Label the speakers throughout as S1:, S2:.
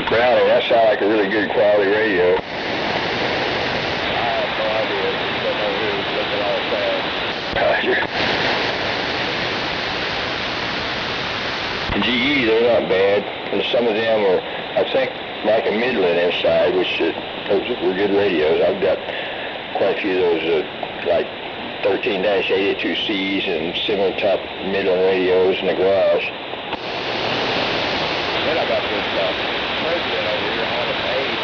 S1: Brownie, that sounds like a really good quality radio.
S2: I have no idea. Just don't know who was looking all the time.
S1: Roger. The GE, they're not bad. And some of them are, I think, like a Midland inside, which those were good radios. I've got quite a few of those, like 13-82Cs and similar type Midland radios in the garage.
S2: Then I got this president over here on the page.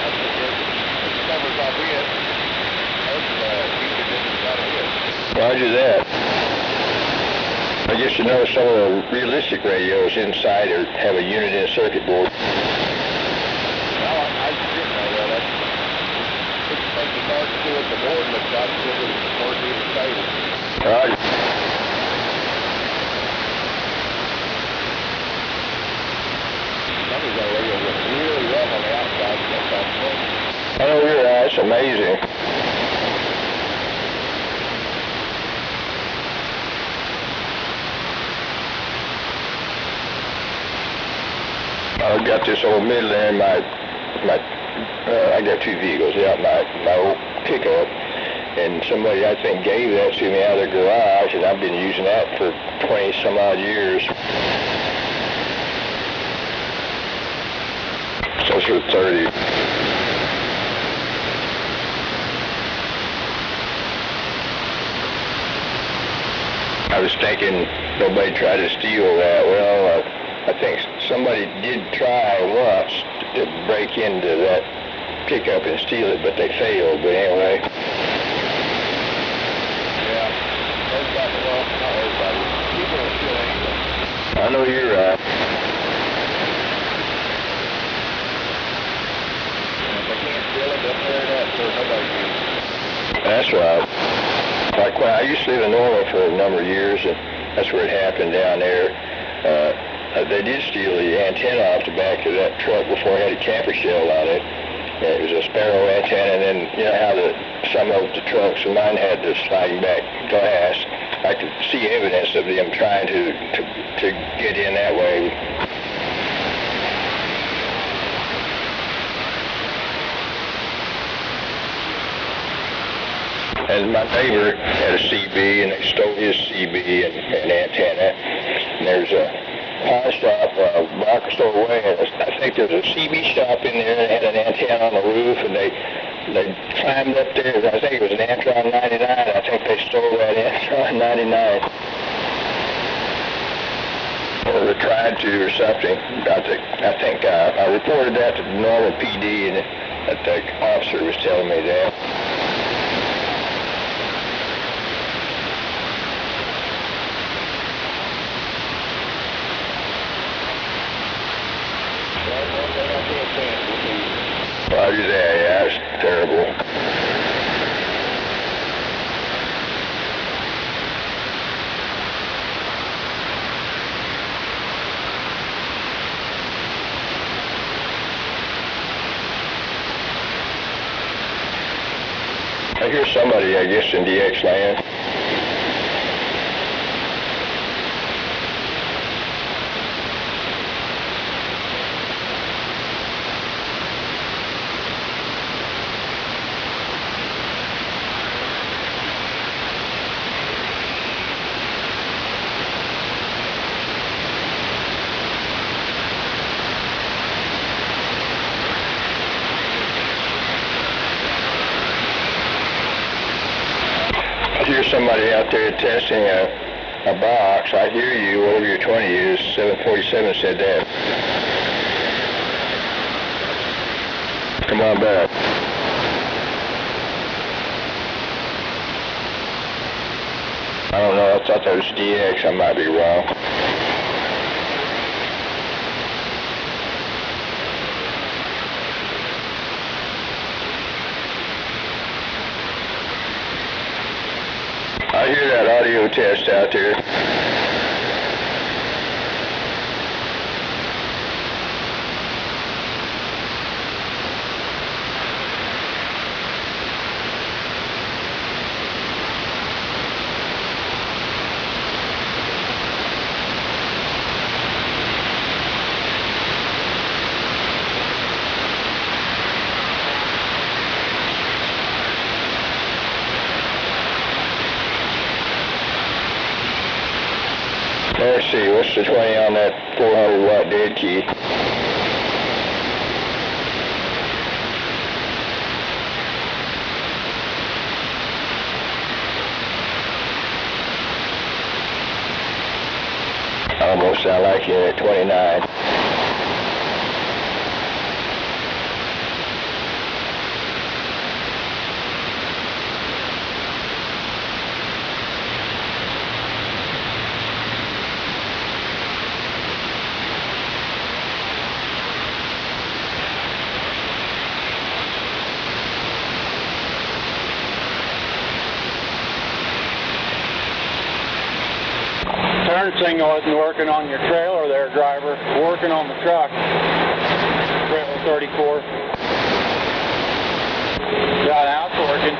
S2: That's what it covers off it.
S1: Roger that. I guess you know some of the realistic radios inside have a unit in a circuit board.
S2: Well, I didn't know that. It's like the dark to see what the board looks like, see what the board is stable.
S1: Roger.
S2: Some of these radios look really rough on the outside.
S1: I know you're right. It's amazing. I've got this old Midland, I got two vehicles out, my old pickup, and somebody I think gave that to me out of their garage, and I've been using that for 20 some odd years. Closer to 30. I was thinking nobody tried to steal that. Well, I think somebody did try once to break into that pickup and steal it, but they failed. But anyway.
S2: Yeah, everybody, well, not everybody. People are still angry.
S1: I know you're right.
S2: And if they can't steal it, they'll tear it up so nobody uses it.
S1: That's right. Like when I used to live in Norman for a number of years, and that's where it happened down there. They did steal the antenna off the back of that truck before it had a camper shell on it. It was a Sparrow antenna, and then you know how some of the trucks, and mine had the sliding back glass. I could see evidence of them trying to get in that way. And my neighbor had a CB, and they stole his CB and antenna. And there's a pawn shop a block or so away, and I think there's a CB shop in there that had an antenna on the roof, and they climbed up there. I think it was an Antron 99. I think they stole that Antron 99. Or they tried to or something. I think I reported that to the Norman PD, and the officer was telling me that. Roger that, yeah, it's terrible. I hear somebody, I guess, in DX land. I hear somebody out there testing a box. I hear you, whatever your 20 is. 747 said that. Come on back. I don't know, I thought that was DX. I might be wrong. I hear that audio test out there. Press the 20 on that 400 watt dead key. Almost sound like you're at 29.
S3: Turn signal isn't working on your trailer there, driver. Working on the truck. Trailer 34. Yeah, now it's working.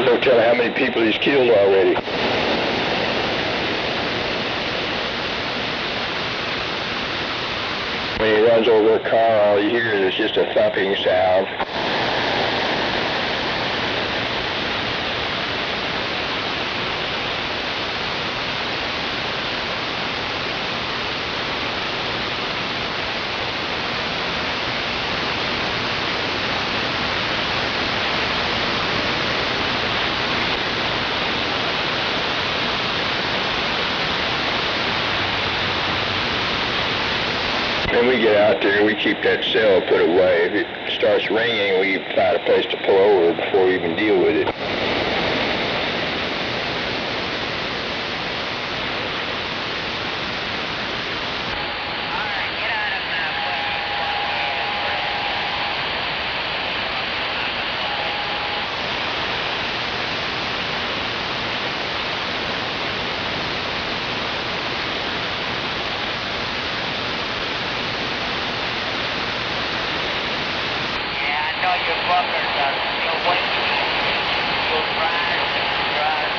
S1: No telling how many people he's killed already. When he runs over a car, all you hear is just a thumping sound. When we get out there, we keep that cell put away. If it starts ringing, we find a place to pull over before we even deal with it.
S4: Your bumpers are still waiting. You'll drive and drive.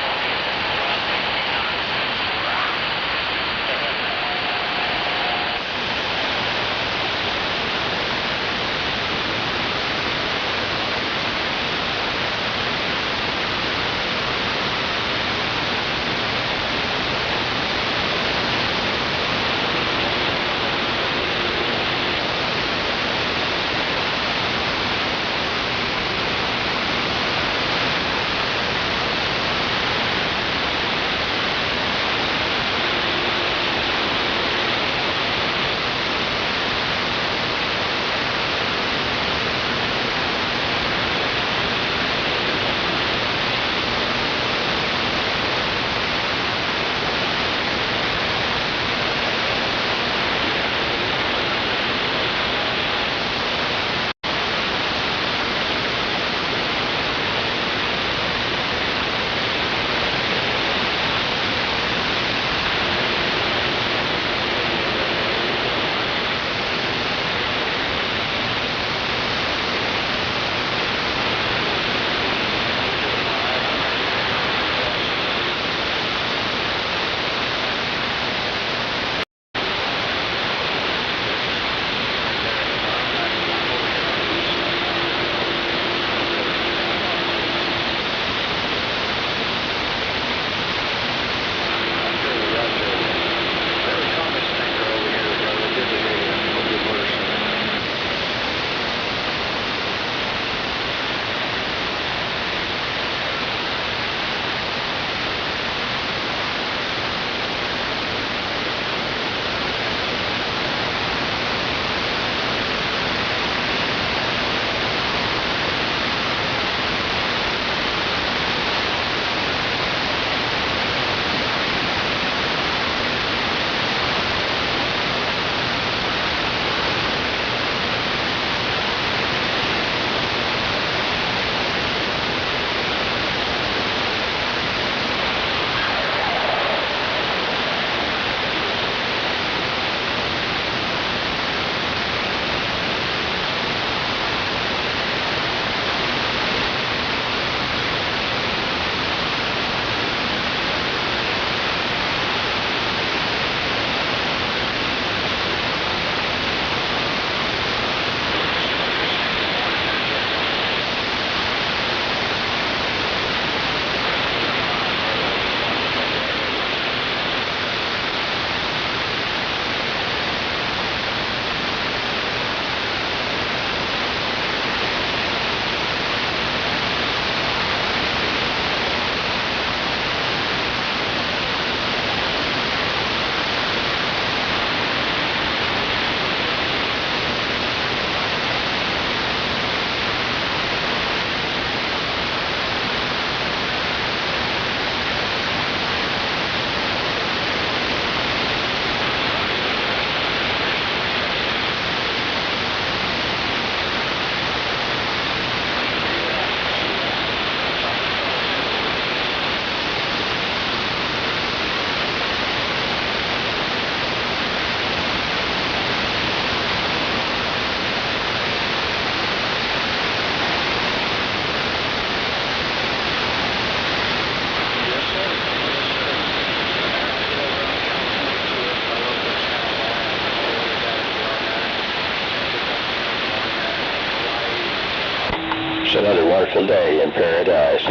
S1: It's another wonderful day in paradise.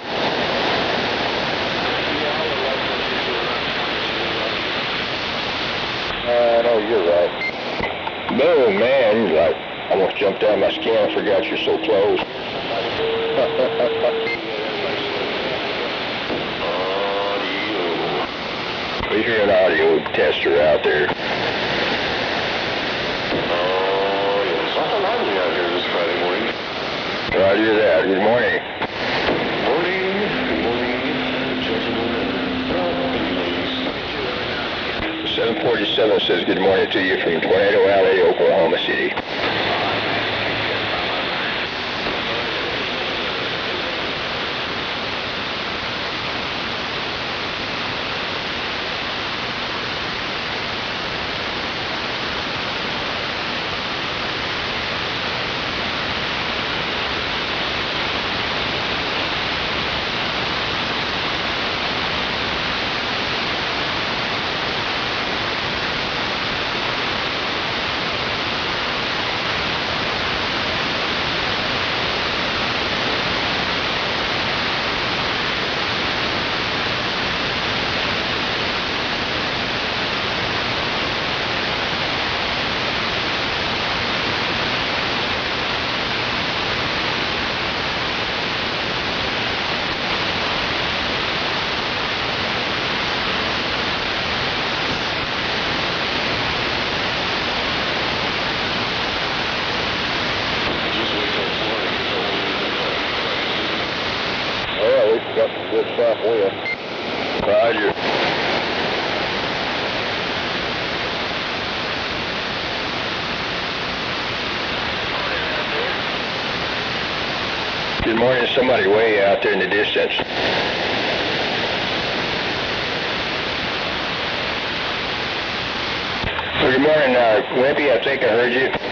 S1: No, you're right. No, man, like, I almost jumped out of my skin. I forgot you're so close. We hear an audio tester out there.
S2: Oh, yes. Awful lively out here this Friday morning.
S1: Roger that. Good morning.
S2: Good morning, gentlemen and ladies.
S1: 747 says good morning to you from Tornado Alley, Oklahoma City.
S2: Got some good south wind.
S1: Roger. Good morning to somebody way out there in the distance. So good morning, Wimpy. I think I heard you.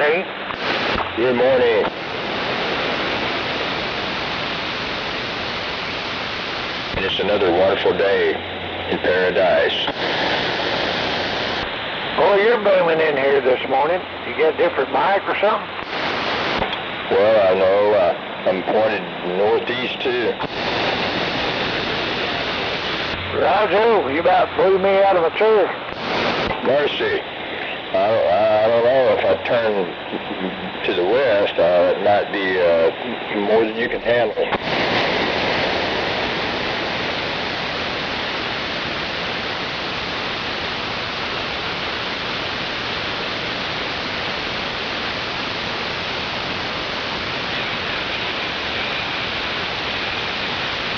S2: Nate.
S1: Good morning. And it's another wonderful day in paradise.
S2: Oh, you're booming in here this morning. You got a different mic or something?
S1: Well, I know I'm pointed northeast too.
S2: Roger, you about blew me out of a chair.
S1: Mercy. I don't know if I turn to the west, it might be more than you can handle.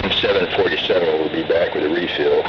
S1: I'm 747 will be back with a refill.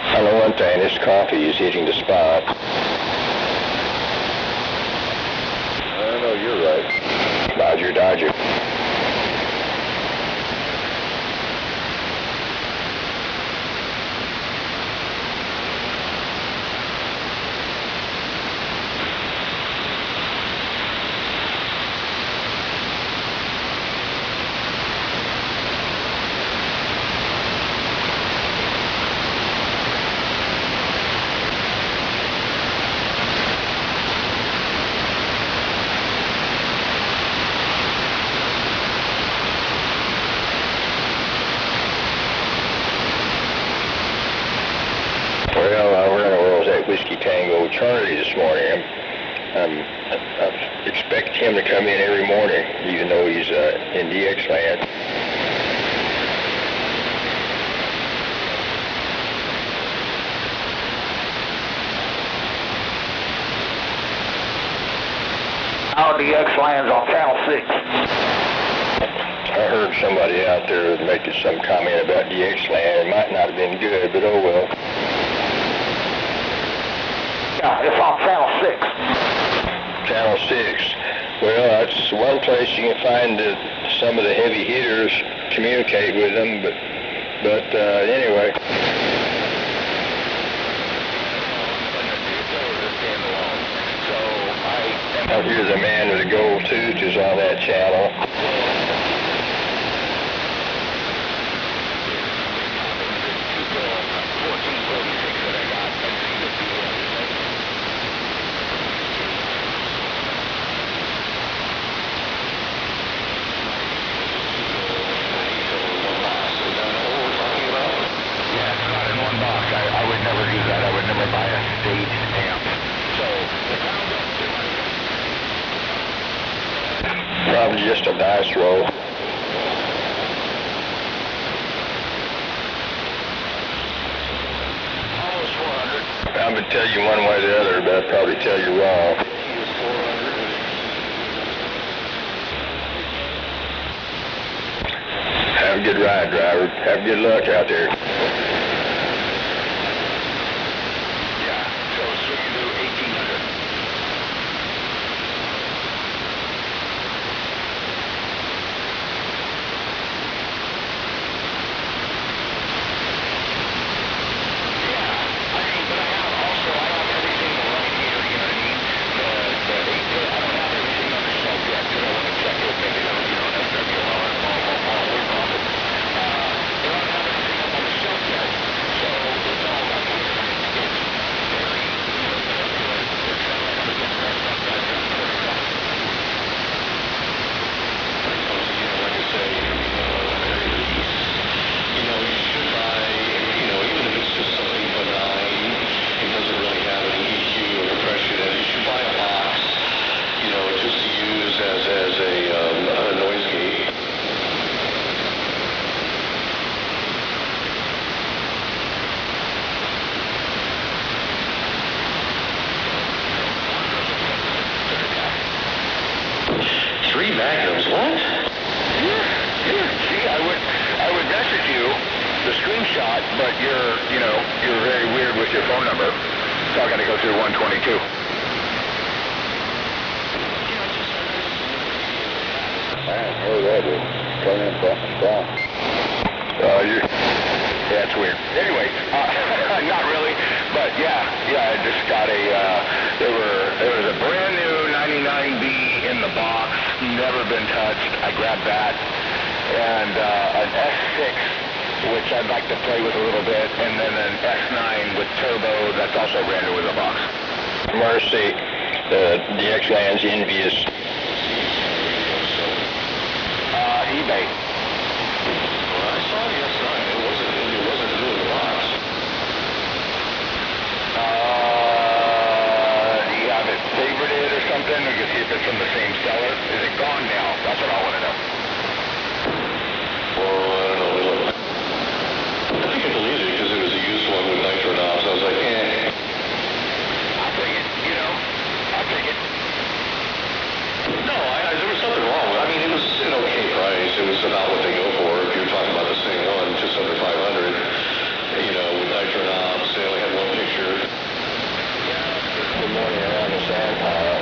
S1: I know one thing, this coffee is hitting the spot. I know you're right. Dodger, Dodger. Well, we're going to roll that Whiskey Tango Charlie this morning. I expect him to come in every morning, even though he's in DX land.
S2: Our DX lands on Channel 6.
S1: I heard somebody out there making some comment about DX land. It might not have been good, but oh well.
S2: Yeah, it's on Channel 6.
S1: Channel 6. Well, that's one place you can find some of the heavy hitters communicate with them, but anyway. Out here, the man with the gold tooth is on that channel.
S2: I would never do that. I would never buy a state amp. So
S1: Probably just a dice roll. I would tell you one way or the other, but I'd probably tell you wrong. Have a good ride, driver. Have good luck out there.
S2: Yeah, so we can do 1,800.
S1: Three Magnums, what?
S2: Yeah. See, I would message you the screenshot, but you're very weird with your phone number, so I got to go through 122.
S3: Man, where that is? Playing something strong.
S2: Yeah, it's weird. Anyway, not really, but yeah, I just got there was a brand new 99B in the box, never been touched. I grabbed that, and an S6, which I'd like to play with a little bit, and then an S9 with turbo, that's also brand new in the box.
S1: Mercy, the X-Land's envious.
S2: eBay.
S1: Well, I saw the S9. It wasn't new in the box.
S2: Do you have it favorited or something? We can see if it's from the same seller. Is it gone now? That's what I want to know.
S1: Well, I don't know. I think I believed it because it was a used one with nitro knobs. I was like, eh.
S2: I'll take it, I'll take it.
S1: No, there was nothing wrong with it. I mean, it was an okay price. It was about what they go for. If you're talking about the same one, just under 500, with nitro knobs, they only had one picture.
S2: Good morning around the sand pile.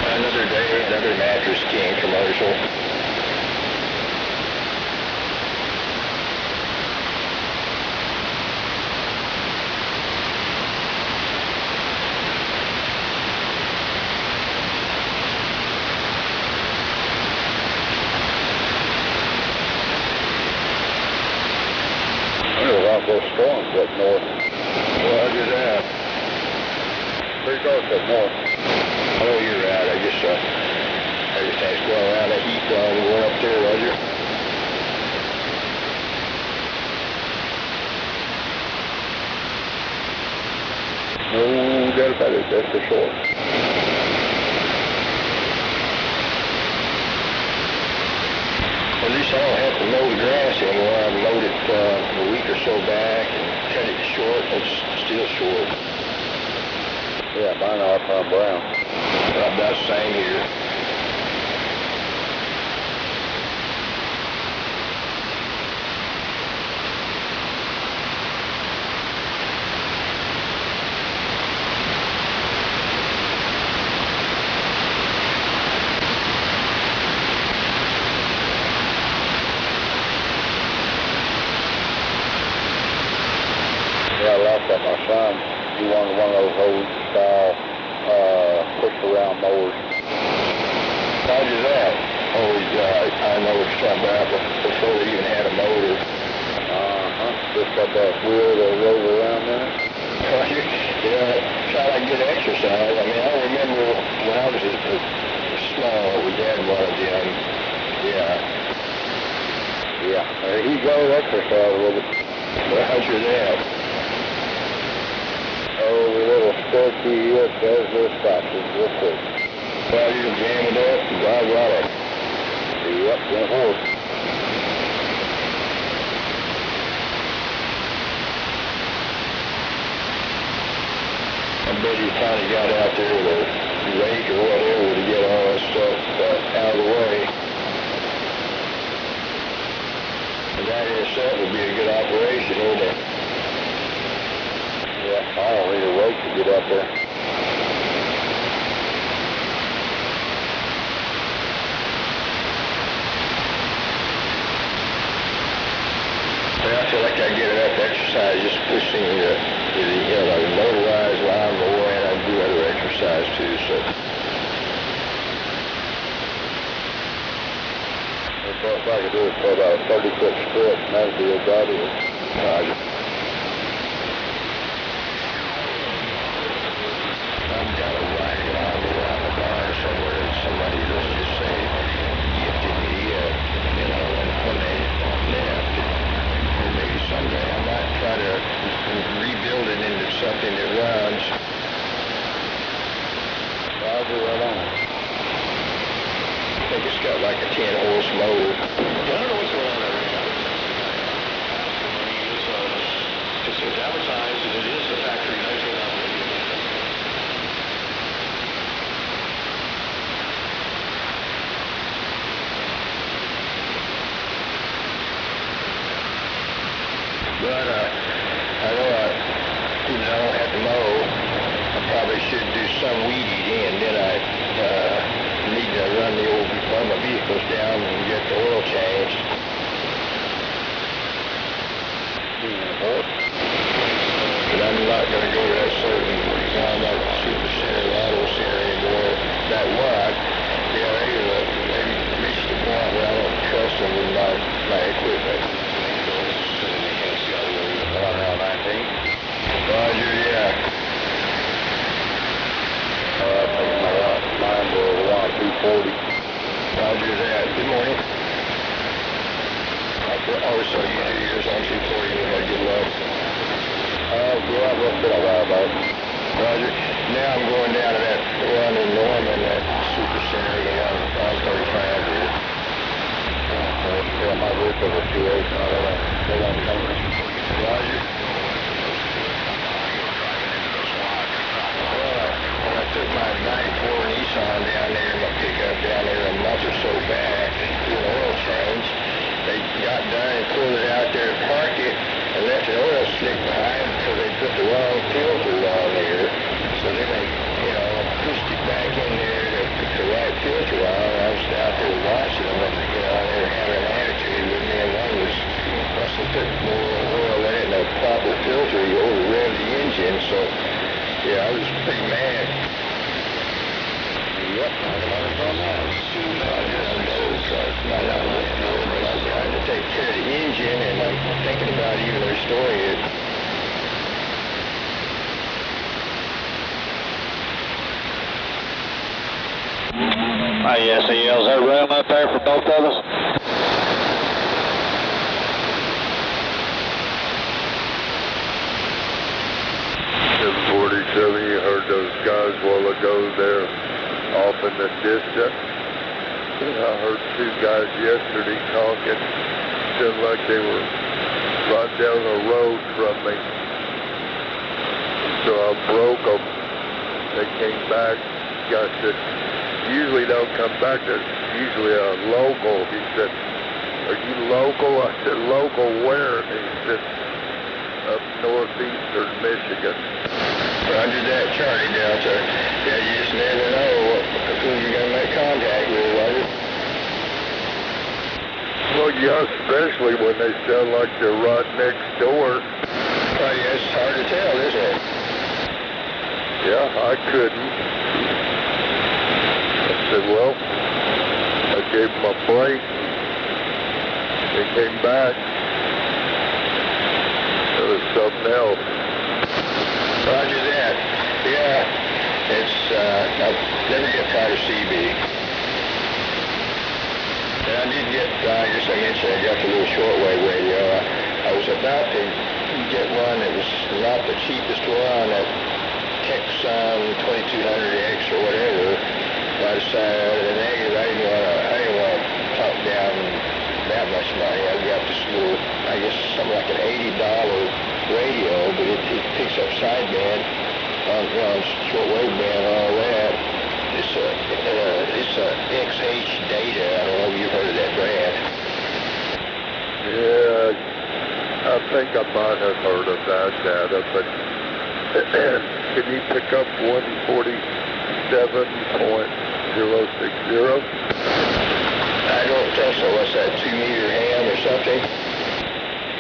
S1: Another day, another Mattress King commercial.
S3: There were a lot of those storms up north.
S1: Roger that.
S3: Pretty dark up north.
S1: Oh, you're right. I guess everything's going around that heat gun going up there, Roger.
S3: No doubt about it, that's for sure.
S1: At least I don't have to mow the grass anymore. I mowed it a week or so back and cut it short. It's still short.
S3: Yeah, mine are alpine brown.
S1: About the same here.
S3: Yeah, I laughed at my son. He wanted one of those old style push-around mowers.
S1: Roger that. Oh, I know what you're talking about before they even had a motor.
S3: Uh-huh. got that wheel that rolls around in it?
S1: Yeah, try to get exercise. I mean, I remember when I was small, we had one of them. Yeah.
S3: Yeah. There you go, exercise with it.
S1: Roger that.
S3: Oh, the little Sparky, yes, there's those boxes, real quick.
S1: Well, you can jam it up and drive right up.
S3: Yep, that horse.
S1: I bet he finally got out there with a rake or whatever to get all that stuff out of the way. And that in itself would be a good operation, wouldn't it?
S3: Yeah, I don't need a rake to get out there.
S1: Well, I feel like I get enough exercise just pushing the motorized lawnmower, and I do other exercise too, so.
S3: The best I could do is put about a 30-foot strip, and that'd be about it.
S1: Roger. I've got a wagon on around the barn somewhere that somebody, let's just say, gifted me, when they left. Or maybe someday I might try to rebuild it into something that runs.
S3: Roger, right on.
S1: I think it's got like a 10-horse motor.
S5: I don't know what's going on there. It's advertised and it is a factory 19 operating.
S1: But I know even though I don't have to mow, I probably should do some weed eating, and then I need to run my vehicles down and get the oil changed. But I'm not going to go to that certain Walmart Super Center, Auto Center anymore. That one, they reached the point where I don't trust them with my equipment.
S3: Around 19.
S1: Roger, yeah.
S3: I think mine will want 240.
S1: Roger that. Good morning. Oh, so you do yours on 240 and you had good luck?
S3: Yeah, we'll fit a while back.
S1: Roger. Now I'm going down to that one in Norman, that Super Center, the one on 35 here.
S3: Yeah, my vehicle was 2.8, they don't come with me.
S1: Roger. When I took my 94 Nissan down there, my pickup down there a month or so back, to an oil change, they got done and pulled it out there and parked it and left an oil slick behind because they put the wrong filter on there. So then they, pushed it back in there to put the right filter on. I was out there watching them and, they were having an attitude with me, and one must have put more oil in it than a proper filter. He over-revved the engine, so, yeah, I was pretty mad.
S3: Yep, I learned from that.
S1: I had to take care of the engine, and I'm thinking about even restoring it.
S3: Hey, SEL, is there room up there for both of us?
S6: You heard those guys a while ago there off in the distance. I heard two guys yesterday talking, sounded like they were right down the road from me. So I broke them. They came back. Guy said, usually don't come back. There's usually a local. He said, are you local? I said, local where? And he said, up northeastern Michigan.
S1: Roger that, Charlie Delta. Yeah, you just never know who you're going to make contact with, Roger.
S6: Well, yeah, especially when they sound like they're right next door.
S1: Well, yeah, it's hard to tell, isn't it?
S6: Yeah, I couldn't. I said, well, I gave them a break. They came back. something else.
S1: Roger that. Yeah, it's, I'll never get tired of CB. And I did get, I guess I mentioned I got the little shortwave radio. I was about to get one that was not the cheapest one, that Texan 2200X or whatever. I decided out of the negative, I didn't want to pump down that much money. I got this little, I guess something like an $80 radio, but it picks up sideband, on shortwave band and all that. It's a XH Data. I don't know if you've heard of that brand.
S6: Yeah, I think I might have heard of that data, but can you pick up 147.060?
S1: I don't think so. What's that, 2 meter ham or something?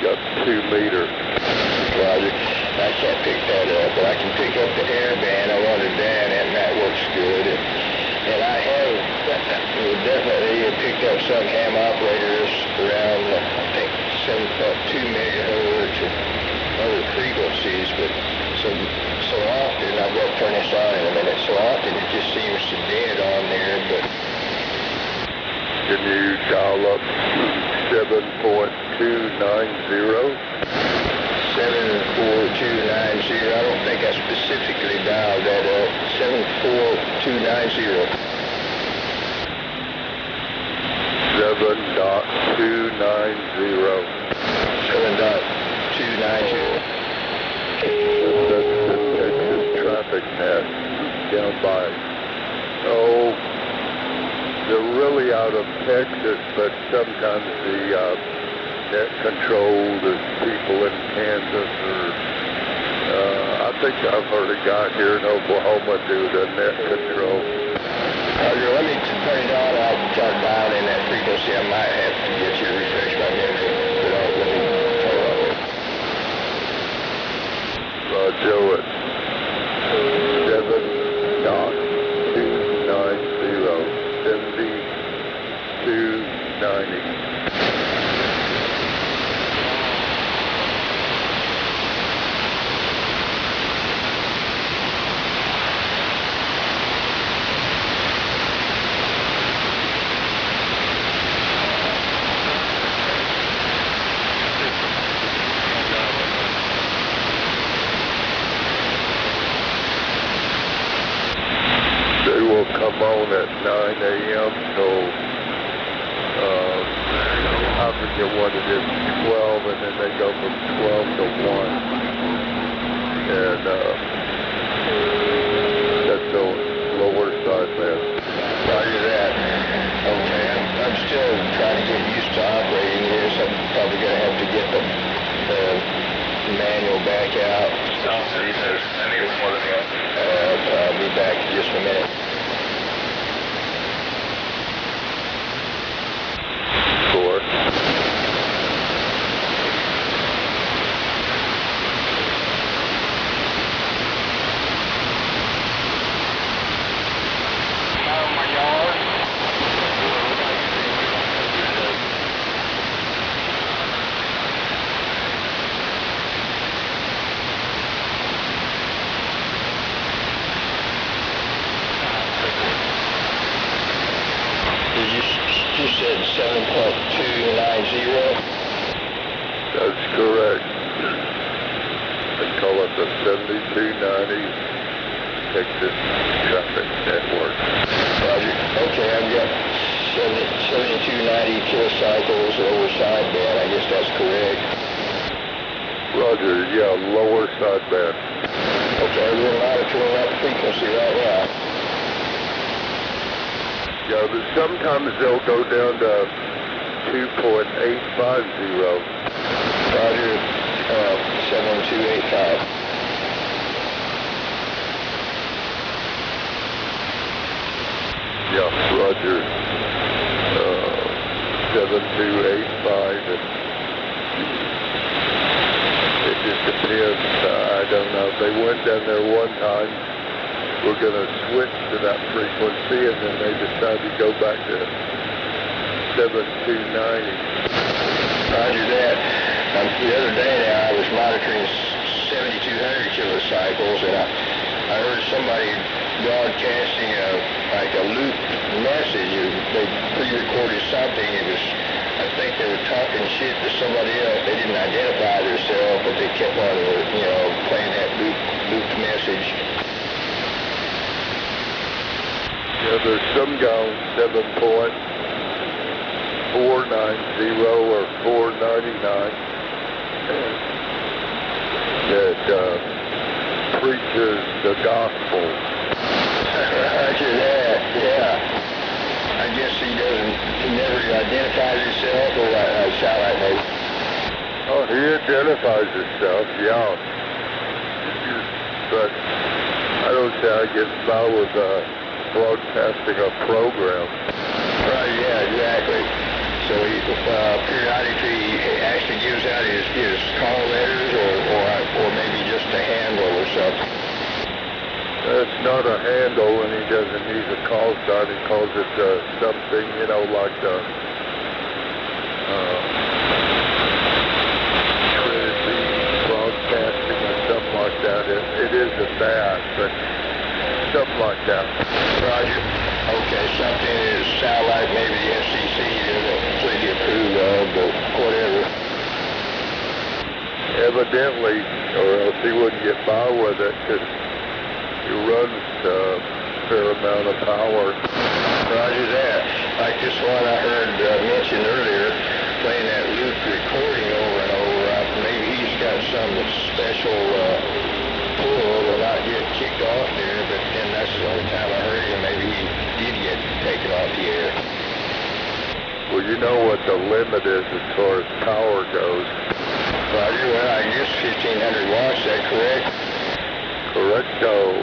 S6: Got 2 meter.
S1: Roger. I can't pick that up, but I can pick up the airband. I wanted that, and that works good. And I have definitely picked up some ham operators around, I think, 7.2 megahertz and other frequencies, but so often, I've got to turn this on in a minute, so often it just seems to dead on there, but...
S6: Can you dial up 7.290?
S1: 74290. I don't think I specifically dialed that up. 74290.
S6: 7.290.
S1: 7.290.
S6: That's the Texas traffic net down by, they're really out of Texas, but sometimes the net control, the people in Kansas, or I think I've heard a guy here in Oklahoma do the net control.
S1: Let me turn it on. I'll start dialing in that frequency. I might have to get you to refresh my memory. But let me turn it on.
S6: Joe at 7.290. They will come on at 9 a.m. till, I forget what it is, 12, and then they go from 12 to 1. And that's the lower sideband.
S1: Roger that. Okay, I'm still trying to get used to operating this. I'm probably going to have to get the manual back out. I'll be back in just a minute. You said 7.290?
S6: That's correct. They call it the 7290 Texas Traffic Network.
S1: Roger. Okay, I've got 7290 kilocycles over sideband. I guess that's correct.
S6: Roger, yeah, lower sideband.
S1: Okay, we're monitoring that frequency right now.
S6: Yeah, but sometimes they'll go down to 2.850.
S1: Roger, 7285.
S6: Yeah, Roger, 7285. And it just depends. I don't know. They went down there one time. We're going to switch to that frequency, and then they decided to go back to 7290.
S1: Roger that. The other day now, I was monitoring 7,200 kilocycles, and I heard somebody broadcasting like a loop message. They pre-recorded something. It was, I think they were talking shit to somebody else. They didn't identify themselves, but they kept on, playing that looped message.
S6: Yeah, there's some guy on 7.490 or 499 that preaches the gospel.
S1: Roger that, yeah. I guess he never identifies himself, or I sound like maybe.
S6: Oh, he identifies himself, yeah. But I don't say I get by with broadcasting a program.
S1: Right, yeah, exactly. So he periodically actually gives out his call letters, or maybe just a handle or something.
S6: It's not a handle, and he doesn't use a call sign. He calls it something, like the Trinity broadcasting or something like that. It isn't that, but something like that.
S1: Roger. Okay, something that sound like maybe the FCC doesn't completely approve of, but whatever.
S6: Evidently, or else he wouldn't get by with it, because he runs a fair amount of power.
S1: Roger that. Like this one I heard mentioned earlier, playing that loop recording over and over. Maybe he's got some special pull will not get kicked off there, but then that's the only time I heard him. Maybe he did get taken off the air.
S6: Well, you know what the limit is as far as power goes.
S1: Roger, well, I guess 1,500 watts, is that correct?
S6: Correcto.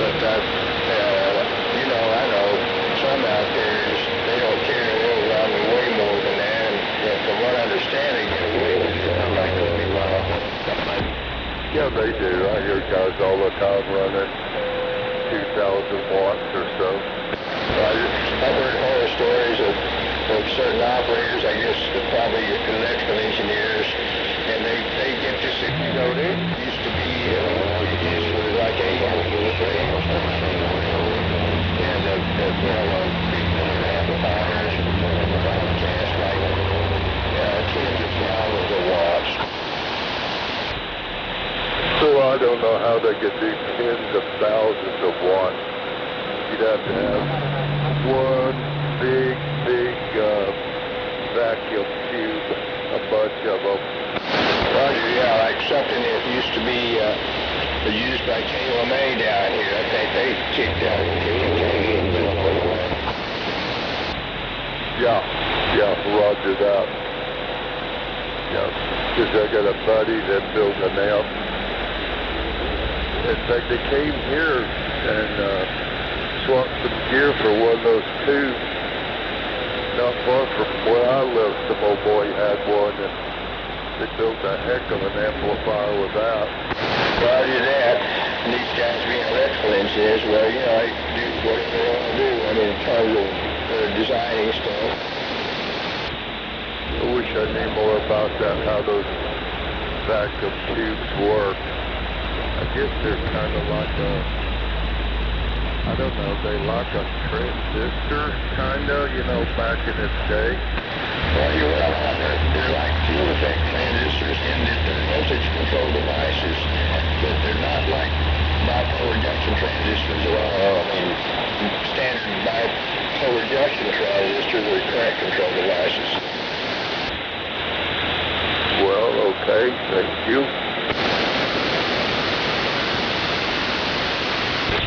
S1: But I know some out there, they don't care. They'll run way more than that. And from what I understand, they get away with something like 20 miles.
S6: Yeah, they do. I hear guys all the time running 2,000 watts or so.
S1: I've heard horror stories of certain operators, I guess probably electrical engineers, and they get this, there used to be, this was like a amplifier or something, and big amplifiers broadcast like tens of thousands of watts.
S6: So I don't know how they could do tens of thousands of watts. You'd have to have one big vacuum tube, a bunch of them.
S1: Roger, yeah, like something that used to be used by KLMA down here. I think they kicked out
S6: Yeah, roger that. Yeah, because I got a buddy that built an amp. In fact, they came here and swapped some gear for one of those tubes. Not far from where I live, some old boy had one, and they built a heck of an amplifier with that.
S1: Roger that. And these guys being electrical engineers, well, they do whatever they want to do. I mean, in terms of designing stuff.
S6: I wish I knew more about that, how those vacuum tubes work. I guess they're kind of like I don't know, they like a transistor, kind of, back in its day.
S1: Well, you're right. They're like field effect transistors in that they're voltage control devices, but they're not like bipolar junction transistors at all. I mean, standard bipolar junction transistors are current control devices.
S6: Well, okay, thank you.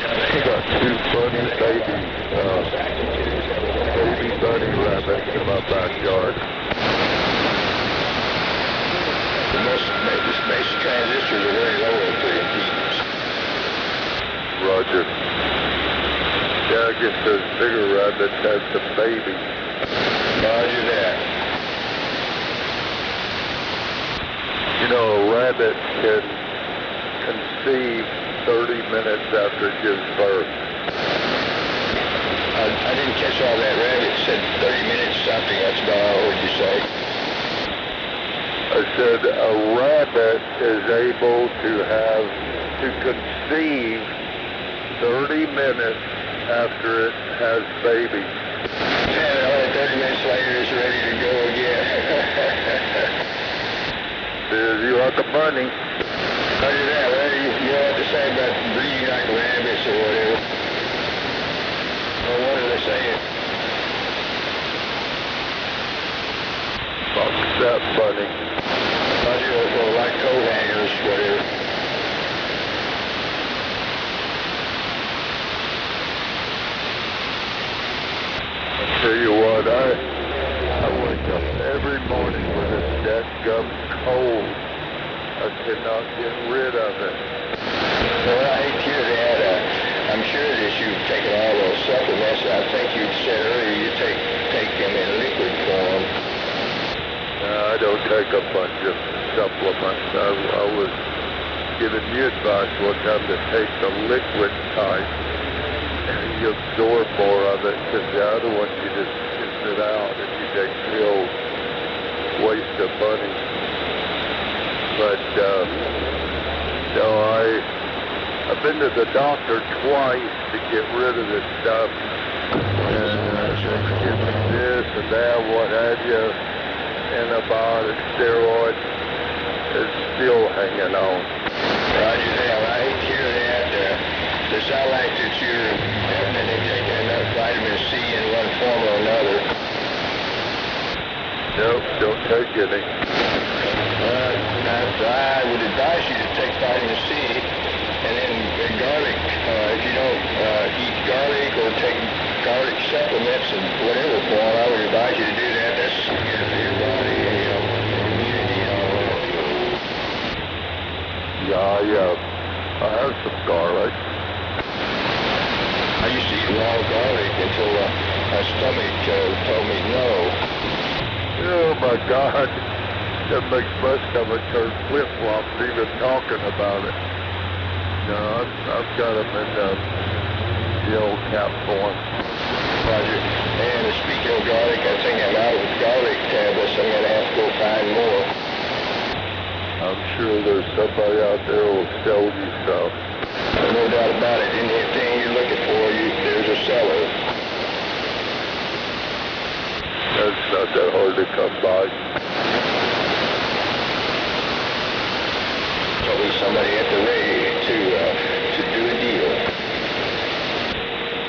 S6: I got two funny baby bunny rabbits in my backyard.
S1: Most basic transistors are very low impedance.
S6: Roger. Yeah, I guess those bigger rabbits have some babies.
S1: Roger that.
S6: A rabbit can conceive 30 minutes after it gives birth.
S1: I didn't catch all that. Rabbit said 30 minutes something. That's about all I heard you say.
S6: I said a rabbit is able to conceive 30 minutes after it has babies.
S1: And only 30 minutes later it's ready to go again.
S6: Says you like a bunny.
S1: Look at that, well, you know what to say about breeding like rabbits or whatever. Well, what are they saying?
S6: Fuck that bunny.
S1: I do like coat hangers, whatever.
S6: I tell you what, I wake up every morning with a dadgum cold. I cannot get rid of it.
S1: Well, I hate to hear that. I'm sure that you've taken all those supplements. I think you said earlier you take them in liquid form.
S6: I don't take a bunch of supplements. I was giving you advice one time to take the liquid type, and you absorb more of it, because the other ones you just piss it out and you take pills. Waste of money. But no, I've been to the doctor twice to get rid of this stuff, and give me this and that, what have you. Antibiotics, steroids, is still hanging on.
S1: Roger that. I hate to hear that. It sounds like that you're definitely taking enough vitamin C in one form or another.
S6: Nope, don't take any.
S1: I would advise you to take vitamin C and then garlic. If you don't eat garlic or take garlic supplements in whatever form, I would advise you to do that. That's good for your body and your immunity and all that.
S6: Yeah, I have some garlic.
S1: I used to eat raw garlic until my stomach told me no.
S6: Oh my God, that makes my stomach turn flip-flops even talking about it. No, I've got them in the old cap form.
S1: Roger. And speaking of garlic, I think I'm out of garlic tablets. I'm going to have to go find more.
S6: I'm sure there's somebody out there who will sell you some.
S1: No doubt about it. Anything you're looking for, there's a seller.
S6: That's not that hard to come by.
S1: Always somebody at the ready to do a deal.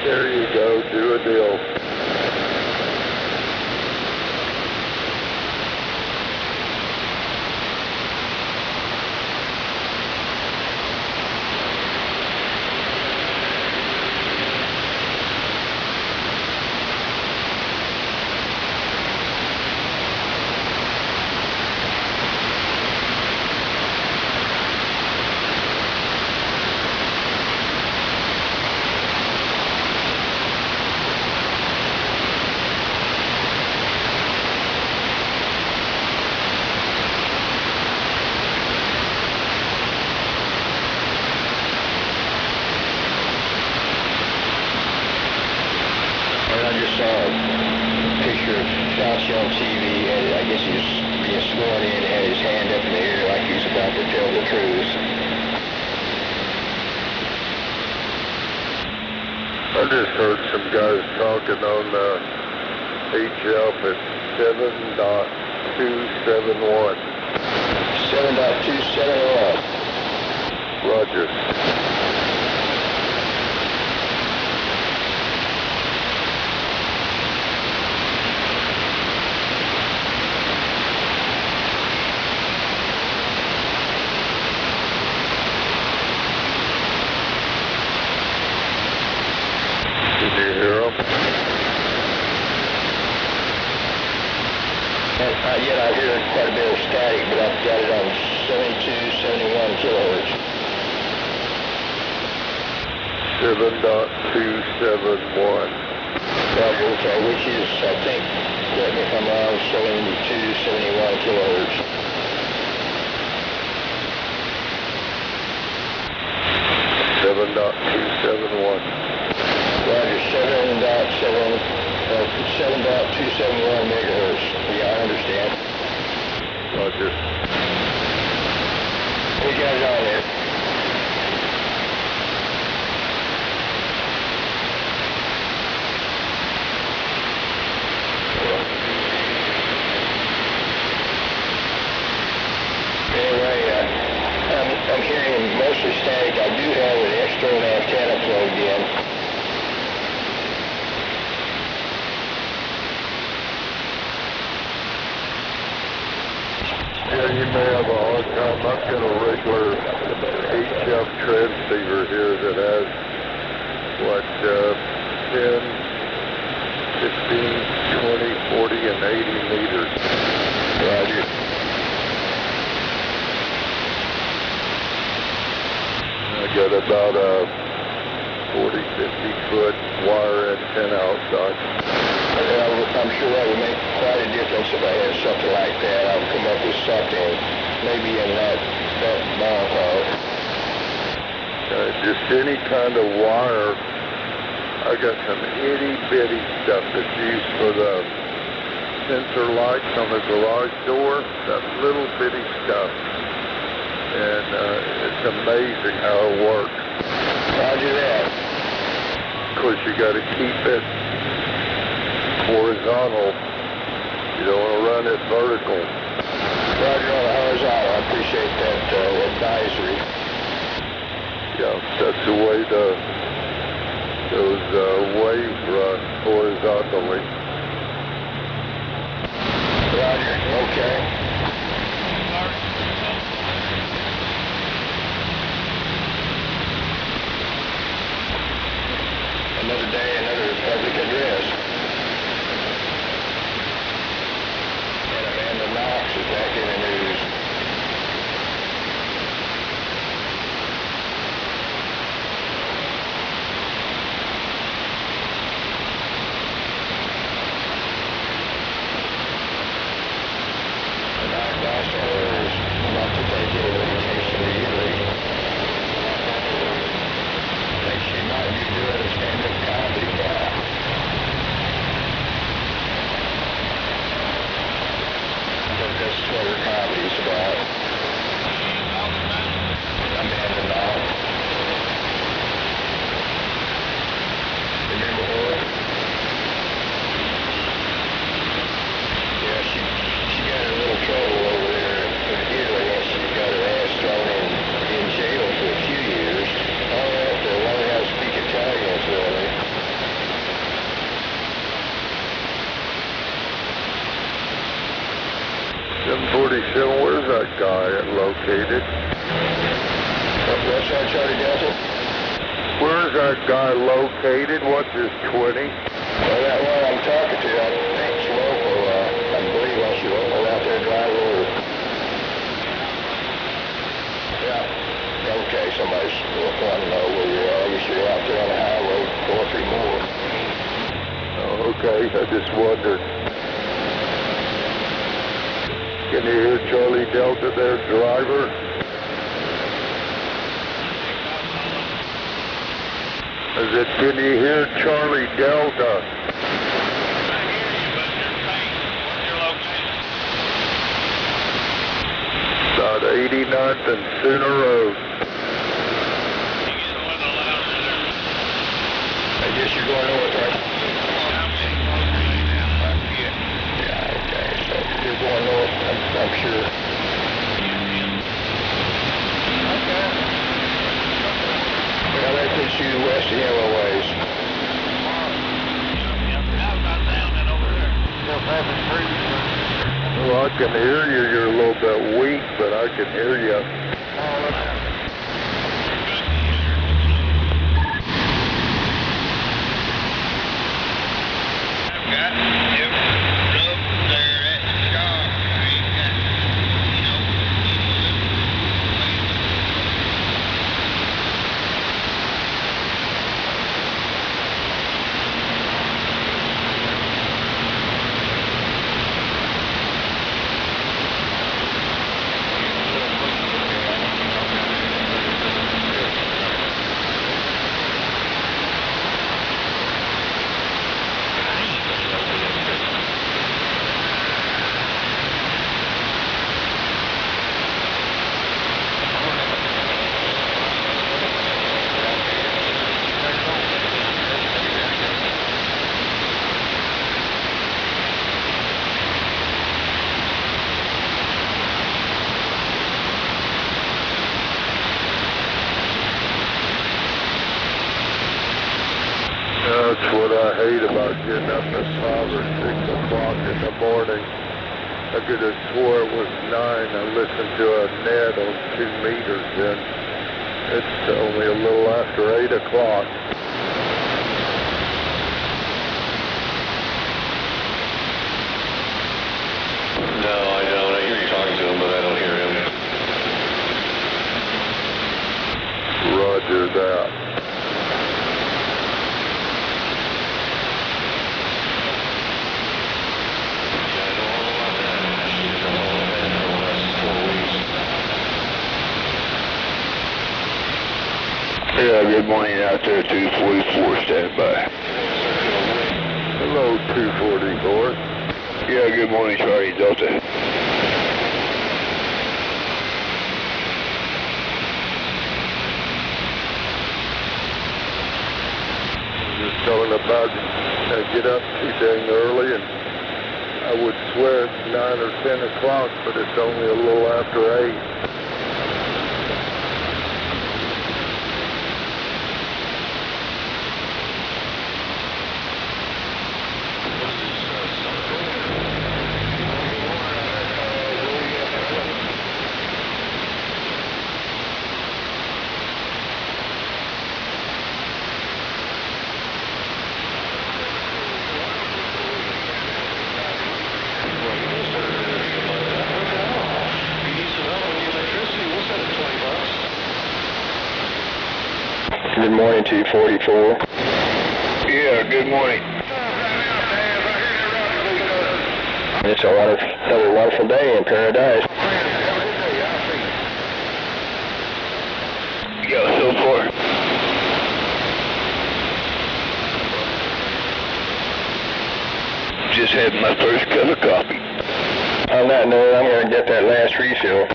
S6: There you go, do a deal.
S1: On TV, and I guess he was being sworn in, had his hand up in the air like he was about to tell the truth.
S6: I just heard some guys talking on HF at 7.271.
S1: 7.271.
S6: Roger. Did you hear them?
S1: Not yet. I hear quite a bit of static, but I've got it on 72, 71 kilohertz.
S6: 7.271.
S1: Okay, which is, I think, correct me if I'm wrong, 72, 71 kilohertz.
S6: .271.
S1: Roger, 7.271 megahertz. Yeah, I understand.
S6: Roger.
S1: We got it on there. Anyway, I'm hearing mostly static. I do have an external antenna plugged in.
S6: Yeah, you may have a hard time. I've got a regular HF transceiver here that has, 10, 15, 20, 40, and 80 meters.
S1: Roger.
S6: I got about a 40, 50-foot wire antenna outside.
S1: I'm sure that would make quite a difference if I had something like that. I would come up with something maybe in that ballpark.
S6: Just any kind of wire. I got some itty-bitty stuff that's used for the sensor lights on the garage door. That little bitty stuff. And it's amazing how it works.
S1: Roger that.
S6: Of course, you got to keep it horizontal. You don't want to run it vertical.
S1: Roger on the horizontal. I appreciate that advisory.
S6: Yeah, that's the way those waves run horizontally.
S1: Roger. Okay. Another day, another public address. And Amanda Knox is back in the news. And I advise her not to take any medication immediately. I think she might be doing a stand-up comedy now. I think that's what her comedy's about. Amanda Knox. Remember her? Yeah, she got in a little trouble over there in Italy, and she got her ass thrown in jail for a few years. I have to learn how to speak Italian fluently.
S6: 747, where's that guy located?
S1: What's that, Charlie Delta?
S6: Where's that guy located? What's his 20?
S1: Well, that one I'm talking to, I think it's local. I believe I should local out there driving over. Yeah. Okay, somebody's wanting to know where you are. I guess you're out there on the highway, 4 3 more.
S6: Oh, okay, I just wondered. Can you hear Charlie Delta there, driver? I said, can you hear Charlie Delta? About 89th and Center Road.
S1: I guess you're going north, right? Yeah, okay, so you're going north, I'm sure. Okay. Well, that puts you west of Yellow Ways.
S6: Well, I can hear you. You're a little bit weak, but I can hear you. That's what I hate about getting up at 5 or 6 o'clock in the morning. I could have swore it was 9. I listened to a net on 2 meters and it's only a little after 8 o'clock.
S5: No, I don't. I hear you talking to him, but I don't hear him.
S6: Roger that.
S5: Yeah, I know all about that. She's done all of that for the last 4 weeks.
S1: Yeah, good morning out there, 244, stand by.
S6: Hello, 244.
S1: Yeah, good morning, Charlie Delta.
S6: Just talking about I get up too dang early, and I would swear it's 9 or 10 o'clock, but it's only a little after 8.
S1: Good morning, 244. Yeah, good morning. It's another wonderful day in paradise. Yeah, so far. Just had my first cup of coffee. On that note, I'm going to get that last refill.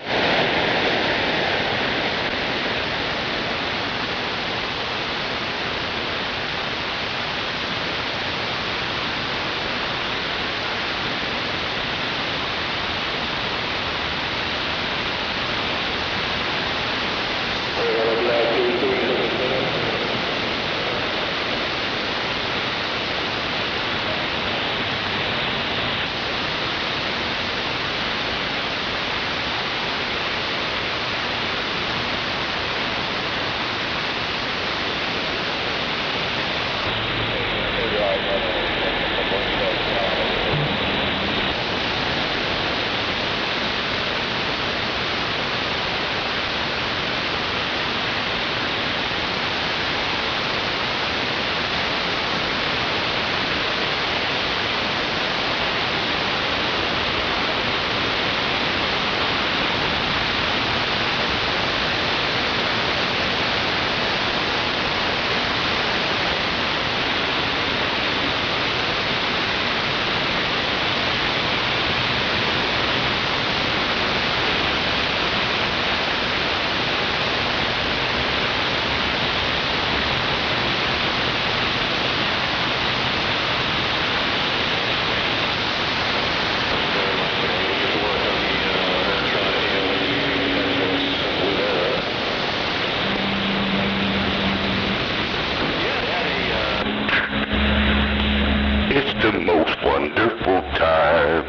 S2: It's the most wonderful time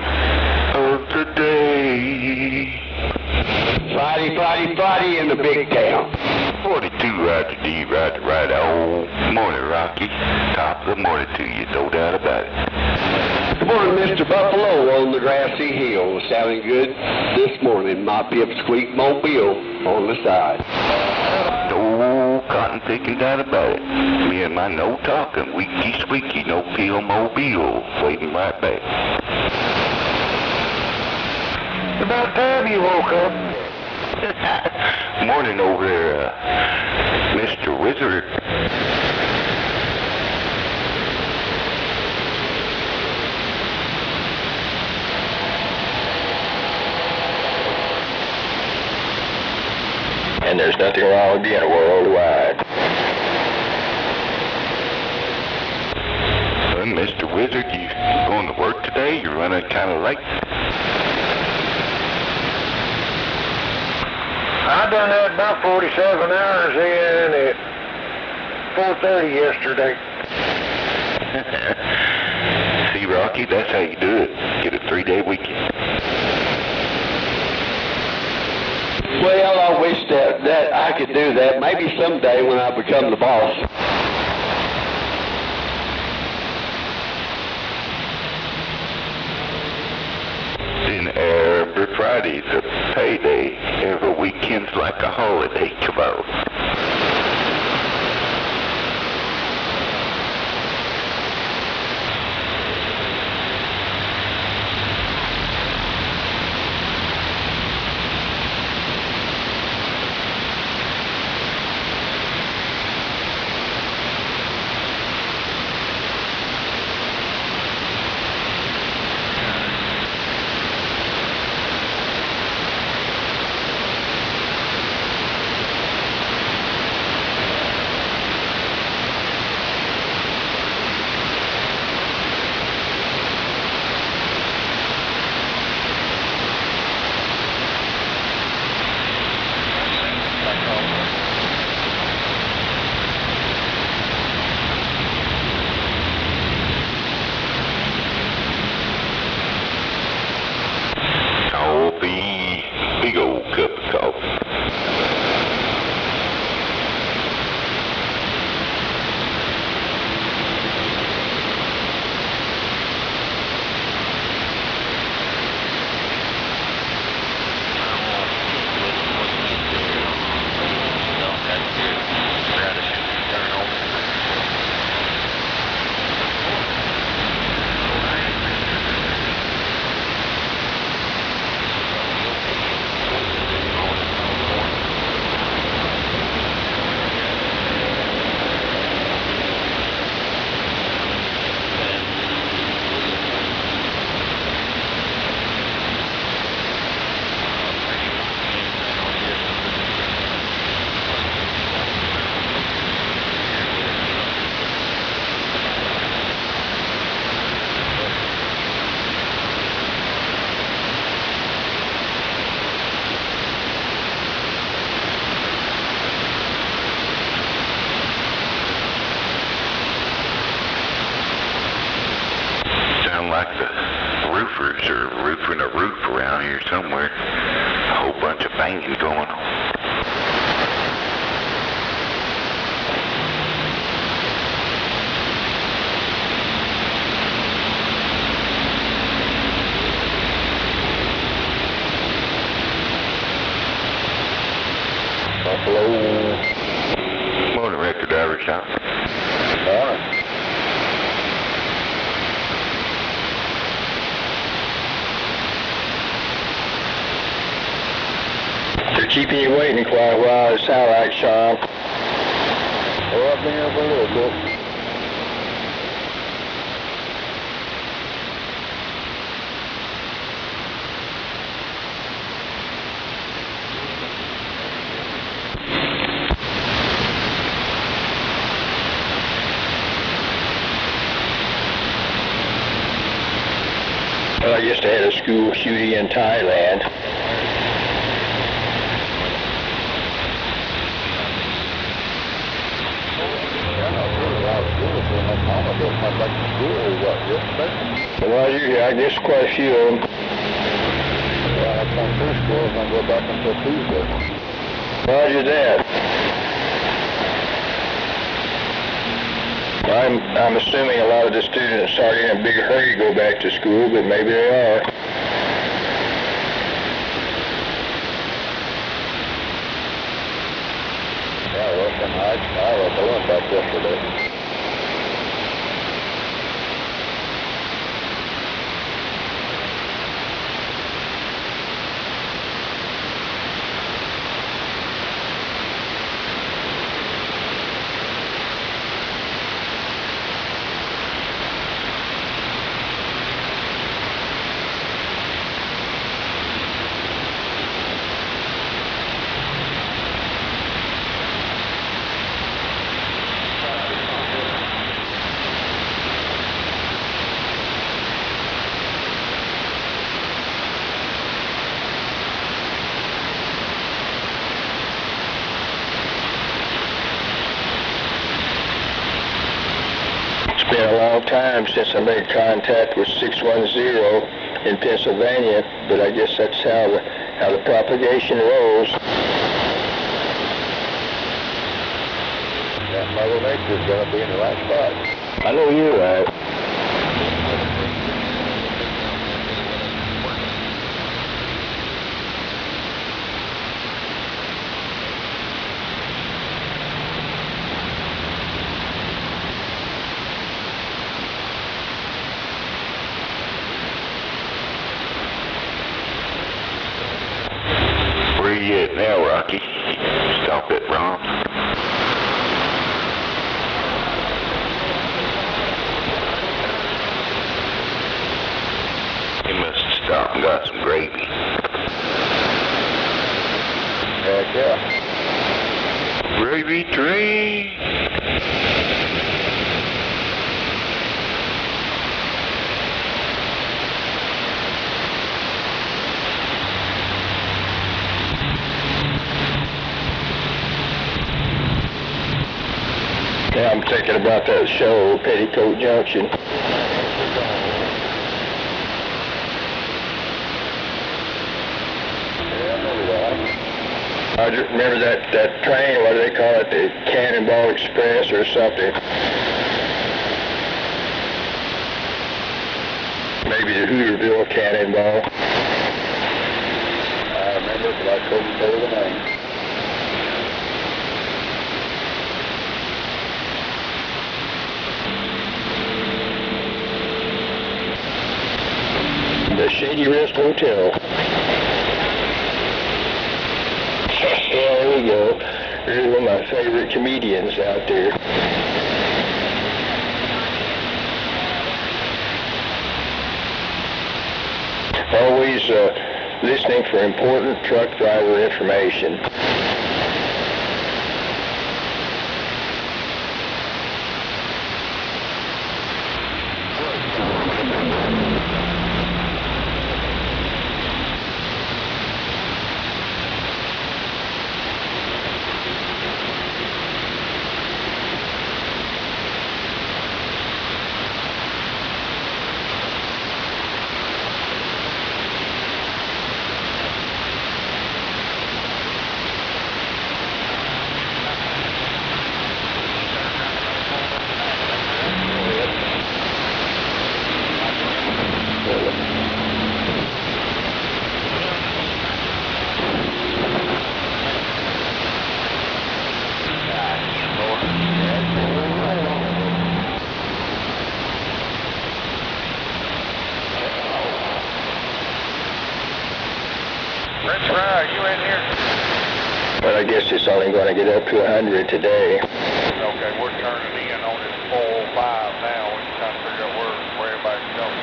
S2: of the day.
S7: Friday in the big town.
S2: 42 Roger D, Roger right on. Morning, Rocky. Top of the morning to you, no doubt about it.
S7: Good morning, Mr. Buffalo on the grassy hill. Sounding good this morning. My pipsqueak mobile on the side.
S2: No cotton picking doubt about it. Me and my no talking, weaky squeaky, no peel mobile. Waiting right back.
S6: About time you woke up.
S2: Morning over there, Mr. Wizard.
S1: And there's nothing wrong with being worldwide.
S2: Mr. Wizard, you going to work today? You're running kind of late.
S6: I done had about 47 hours in at 4:30 yesterday.
S2: See, Rocky, that's how you do it. Get a 3-day weekend.
S7: Well, I wish that I could do that. Maybe someday when I become the boss.
S2: Then every Friday's a payday. Every weekend's like a holiday. Come on. Big old cup of coffee. Like the roofers are roofing a roof around here somewhere. A whole bunch of banging going on.
S1: Buffalo.
S2: Morning, Record Driver Shop.
S1: Morning. They're keeping you waiting quite a while, it sounds like, Sean.
S6: Well, I've been here for a little bit.
S1: Well, I guess they had a school shooting in Thailand. Well, I guess quite a few of them.
S6: Yeah, that's my first school. I'm going to go back until Tuesday.
S1: Roger that. I'm assuming a lot of the students aren't in a big hurry to go back to school, but maybe they are.
S6: Yeah, I went back yesterday.
S1: long time since I made contact with 610 in Pennsylvania, but I guess that's how the propagation rolls.
S6: That Mother Nature's going to be in the right spot.
S1: I know you're right.
S2: Where you at now, Rocky? Stop it, Ron. He must have stopped and got some gravy.
S6: Heck yeah.
S2: Gravy train.
S1: Yeah, I'm thinking about that show, Petticoat Junction. I just remember that train, what do they call it, the Cannonball Express or something. Maybe the Hooterville Cannonball.
S6: I remember, but I couldn't tell the name.
S1: The Shady Rest Hotel. Yeah, there we go. There's one of my favorite comedians out there. Always listening for important truck driver information. But I guess it's only going to get up to 100 today.
S8: Okay, we're turning in on this 405 now. We're trying to figure out where everybody's going.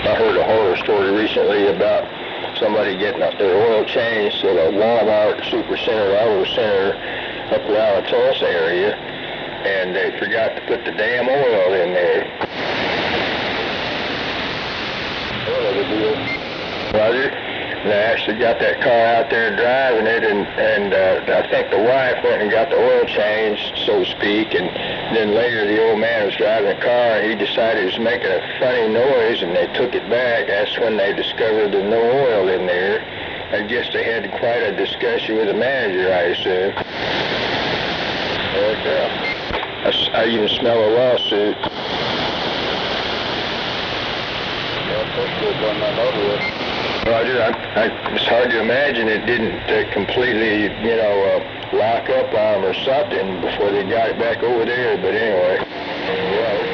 S1: I heard a horror story recently about somebody getting their oil changed at a Walmart Supercenter, Auto Center up around the Tulsa area, and they forgot to put the damn oil in there. Roger. And I actually got that car out there driving it, and I think the wife went and got the oil changed, so to speak, and then later the old man was driving the car, and he decided it was making a funny noise, and they took it back. That's when they discovered there's no oil in there. I guess they had quite a discussion with the manager, I assume. I even smell a lawsuit. Roger, it's hard to imagine it didn't completely, lock up on them or something before they got it back over there, but anyway. Yeah.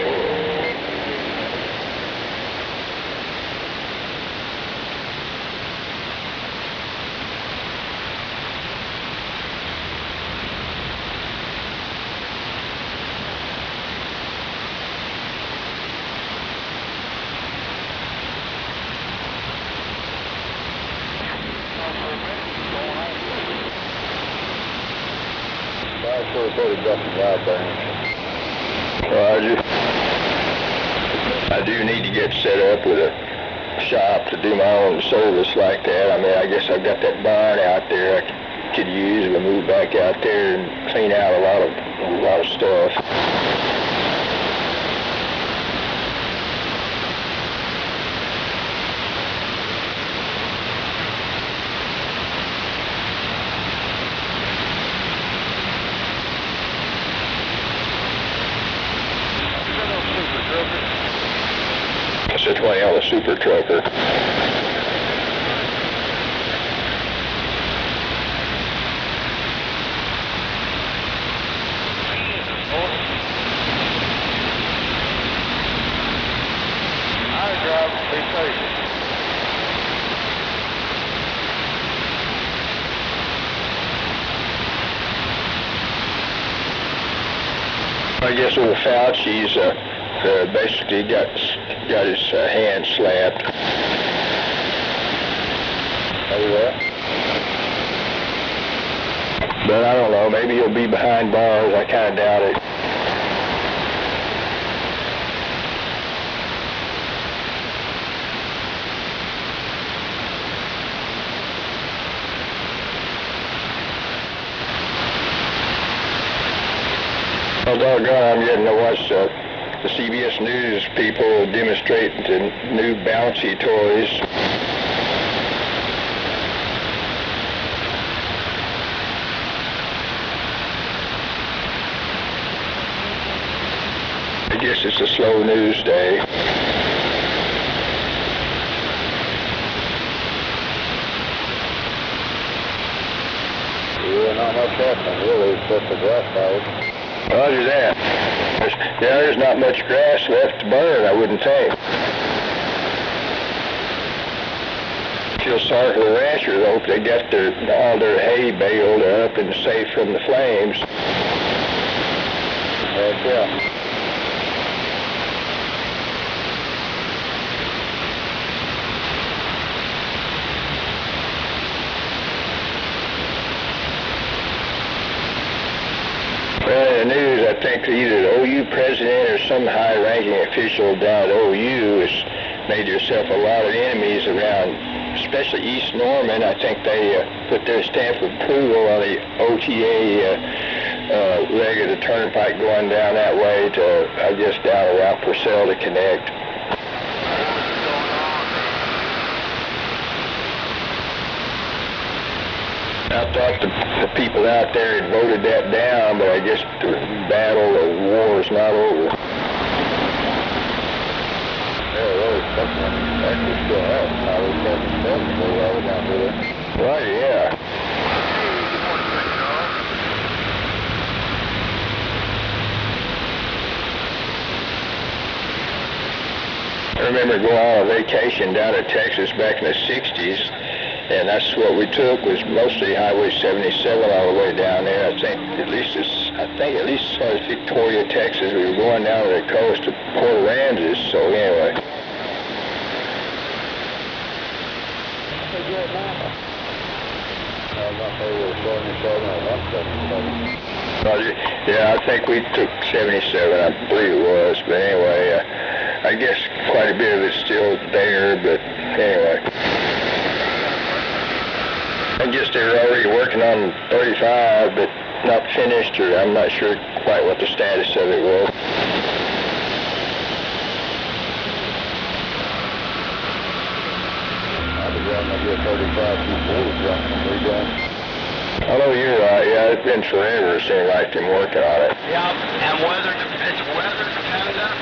S6: I sort of put a ducky out there.
S1: Roger. I do need to get set up with a shop to do my own service like that. I mean, I guess I've got that barn out there I could use to move back out there and clean out a lot of stuff. It's a 20 on the super trucker.
S8: I drive, be patient.
S1: I guess old Fauci's basically got his hand slapped. But I don't know, maybe he'll be behind bars. I kind of doubt it. Oh, doggone, I'm getting to watch the CBS News people demonstrating the new bouncy toys. I guess it's a slow news day.
S6: Yeah, not much happening really, except the grass fires.
S1: Roger that. There's not much grass left to burn, I wouldn't think. Feel sorry for the ranchers. I hope they got all their hay baled up and safe from the flames.
S6: Heck yeah.
S1: Well, in the news, I think either the OU president or some high-ranking official down at OU has made yourself a lot of enemies around, especially East Norman. I think they put their stamp of approval on the OTA leg of the turnpike going down that way to, I guess, down around Purcell to connect. I thought the people out there had voted that down, but I guess the battle or war is not over.
S6: Yeah, really, something actually still has. I was down there.
S1: Right, yeah. I remember going on a vacation down to Texas back in the 60s. And that's what we took, was mostly Highway 77 all the way down there. I think at least as far as Victoria, Texas. We were going down to the coast to Port Aransas, so anyway. Roger. Yeah, I think we took 77, I believe it was. But anyway, I guess quite a bit of it's still there, but anyway. I guess they were already working on 35, but not finished, or I'm not sure quite what the status of it was.
S6: I'll be down there get 35 240 jumping redone.
S1: I know you're right. Yeah, it's been forever, it seems like, been working on it.
S4: Yeah, and it's weather dependent.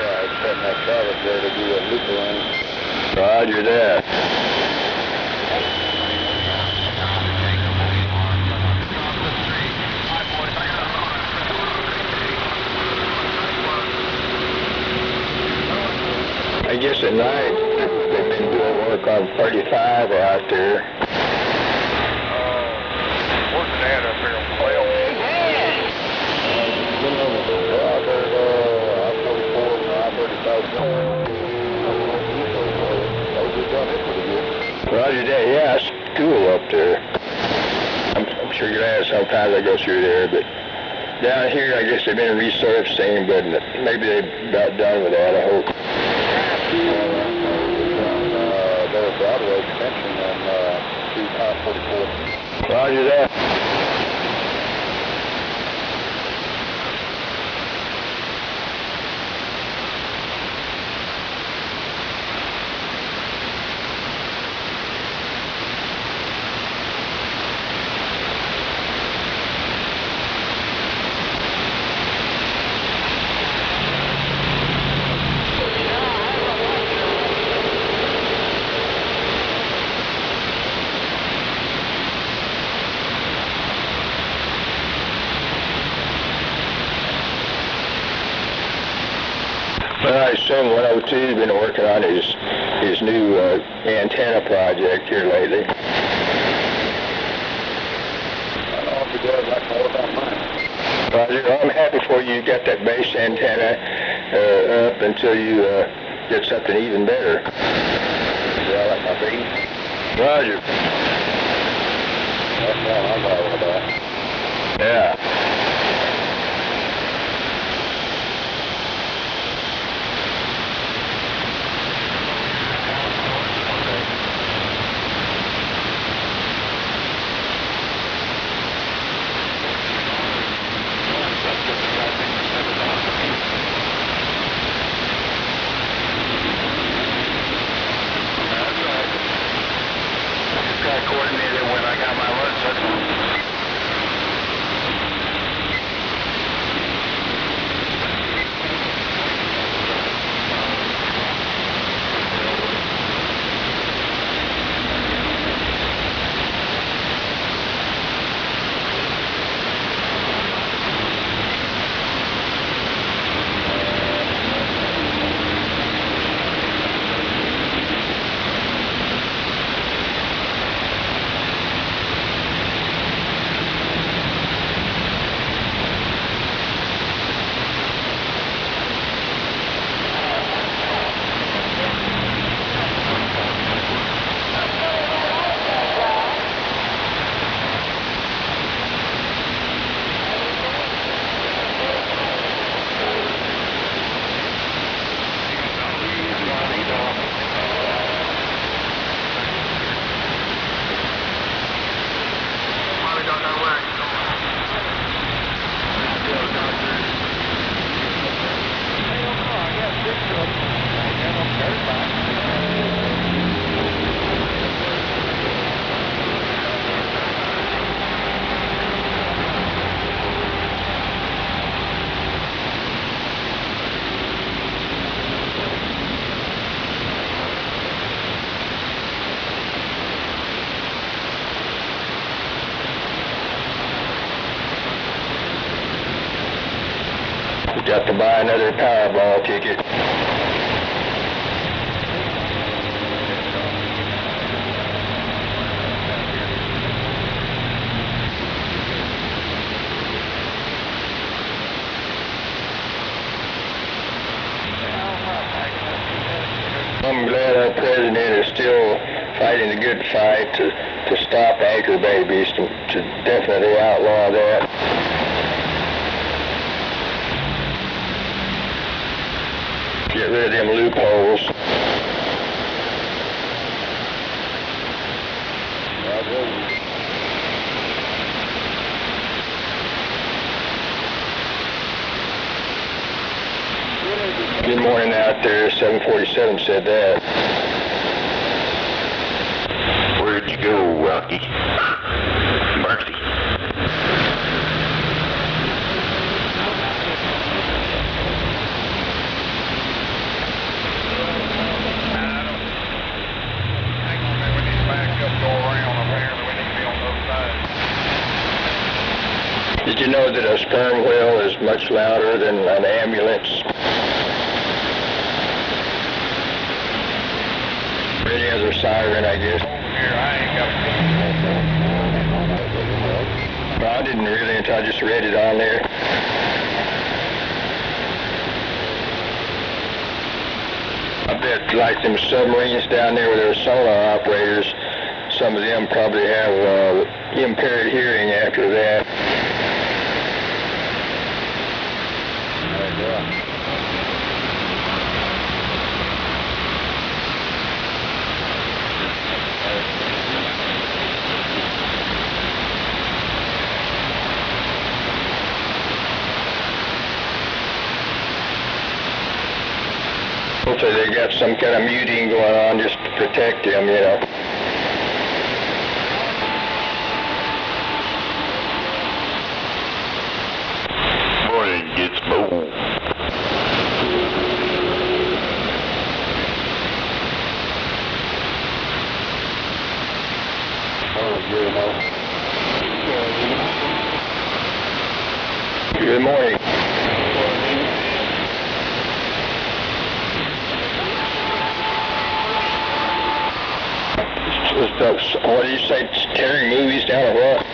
S6: Yeah, it's setting that traffic there to do a loop around.
S1: Roger that. I guess at night they've been doing work on 35 out there.
S8: Where's Dad up here on 12?
S6: I-44 and
S1: times I go through there, but down here I guess they've been resurfacing, but maybe they're about done with that, I hope.
S6: There's Broadway extension on 244.
S1: Roger that. Well, I assume 102's been working on his new antenna project here lately.
S6: I don't know if he does. I can work on mine.
S1: Roger, I'm happy for you. You got that base antenna up until you get something even better.
S6: Yeah, like my baby.
S1: Roger.
S6: That's what I'm talking about.
S1: Yeah.
S2: Coordinated when I got my lunch.
S1: Got to buy another Powerball ticket. I'm glad our president is still fighting the good fight to stop anchor babies, to definitely outlaw that. Get rid of them loopholes. Good morning out there, 747 said that.
S2: Where'd you go, Rocky? Mercy.
S1: Did you know that a sperm whale is much louder than an ambulance? Or any other siren, I guess.
S8: Here, I ain't got a
S1: Well, I didn't really until I just read it on there. I bet like them submarines down there with their sonar operators, some of them probably have impaired hearing after that. So they got some kind of muting going on just to protect him, you know.
S2: Morning, gets bold.
S1: Good morning. What did you say, tearing movies down or what?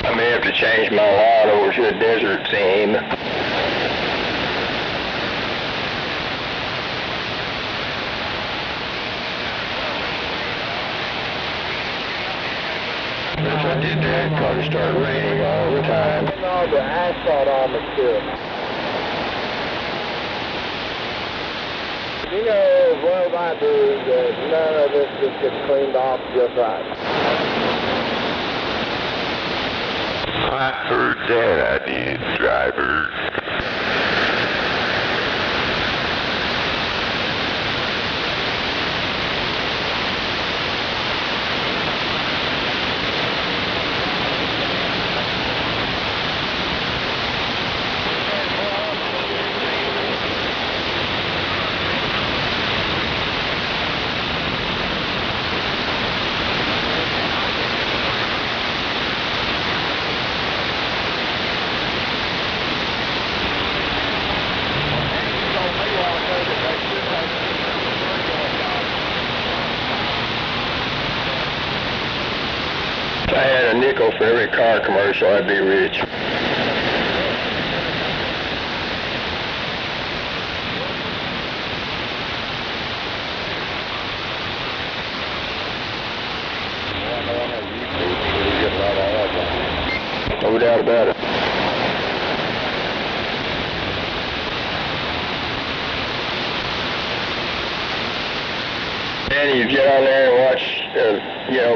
S1: I may have to change my line over to a desert theme. If I did that, it'd probably start raining all the time.
S6: No, the asphalt on the still. You know as well as I do that none of this just gets cleaned off just right.
S2: I heard that I did, driver.
S1: If I had a nickel for every car commercial, I'd be rich. No doubt about it. And you get on there and watch,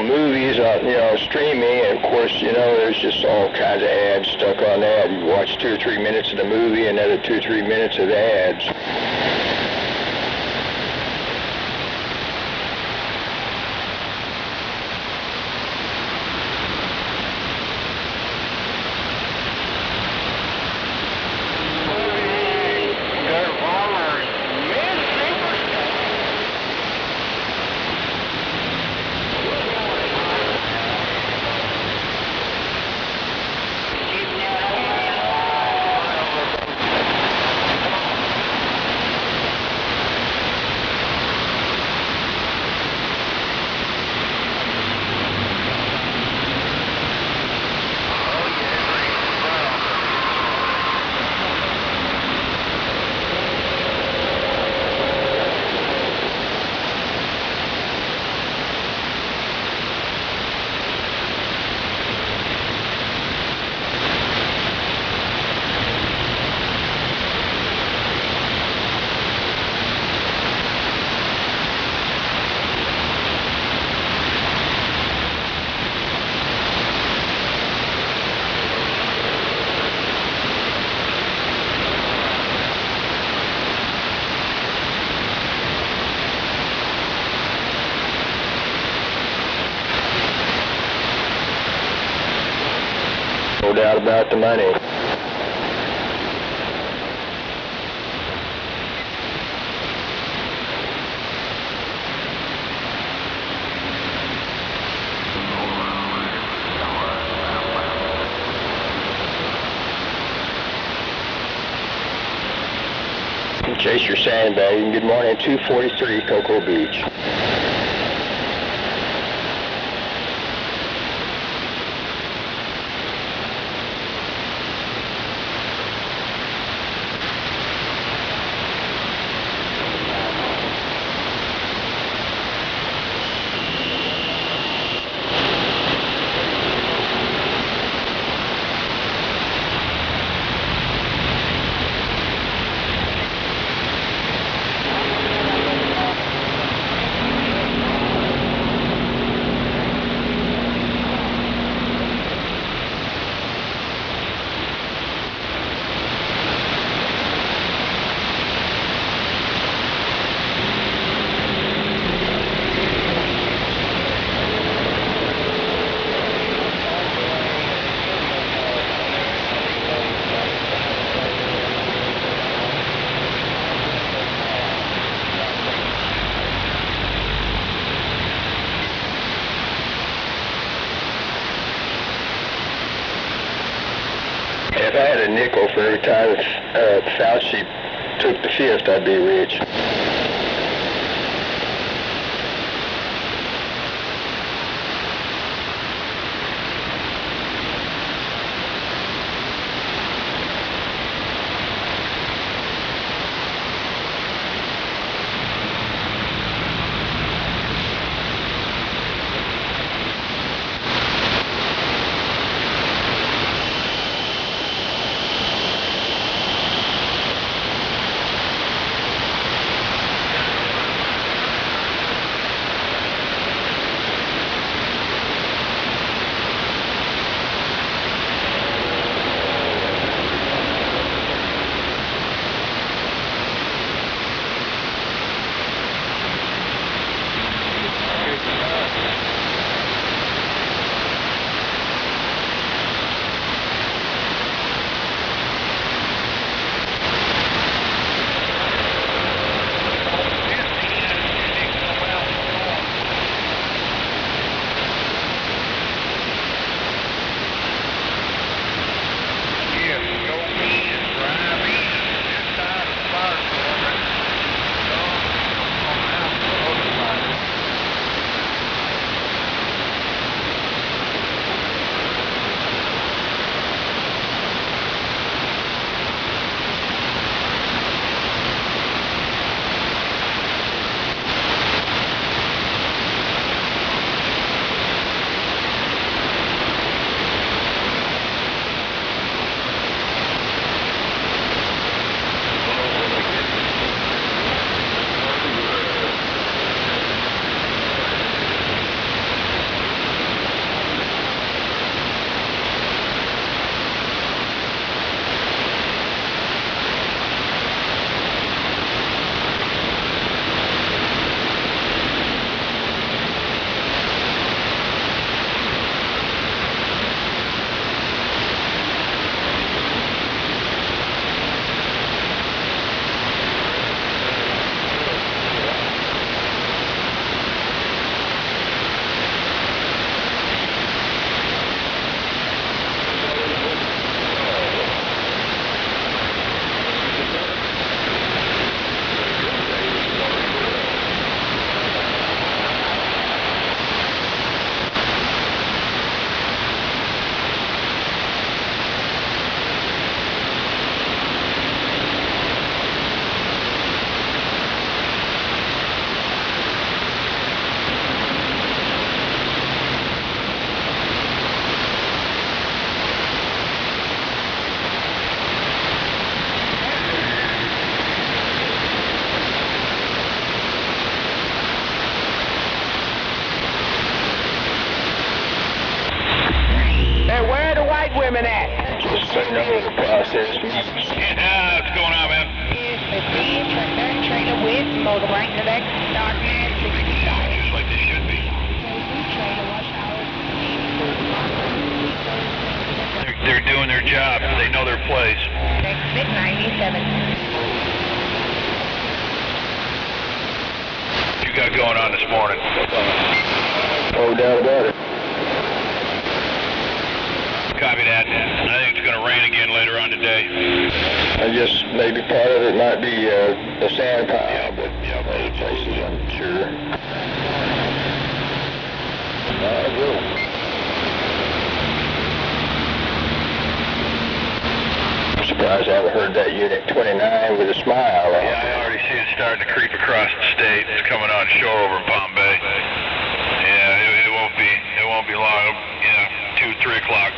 S1: movies on, streaming, and of course, there's just all kinds of ads stuck on that. You watch 2 or 3 minutes of the movie, another 2 or 3 minutes of the ads. No doubt about the money. place your sandbagging. Good morning, 243 Cocoa Beach. If I had a nickel for every time Fauci took the fifth, I'd be rich.
S4: women at?
S1: Just setting up the process.
S8: Yeah, what's going on, man?
S4: Trailer with motor right in the back, darkness, 65.
S8: Just like they should be. They're doing their job. They know their place.
S4: Exit 97.
S8: What you got going on this morning?
S1: No doubt about it.
S8: What kind
S9: Copy that. I think it's going to rain again later on today.
S1: I guess maybe part of it might be the sand pile, but other places I'm sure. I'm surprised I haven't heard that Unit 29 with a smile on.
S9: Yeah, I already see it starting to creep across the state. It's coming on shore over in Palm Bay. Yeah, it won't be long. 2, 3 o'clock.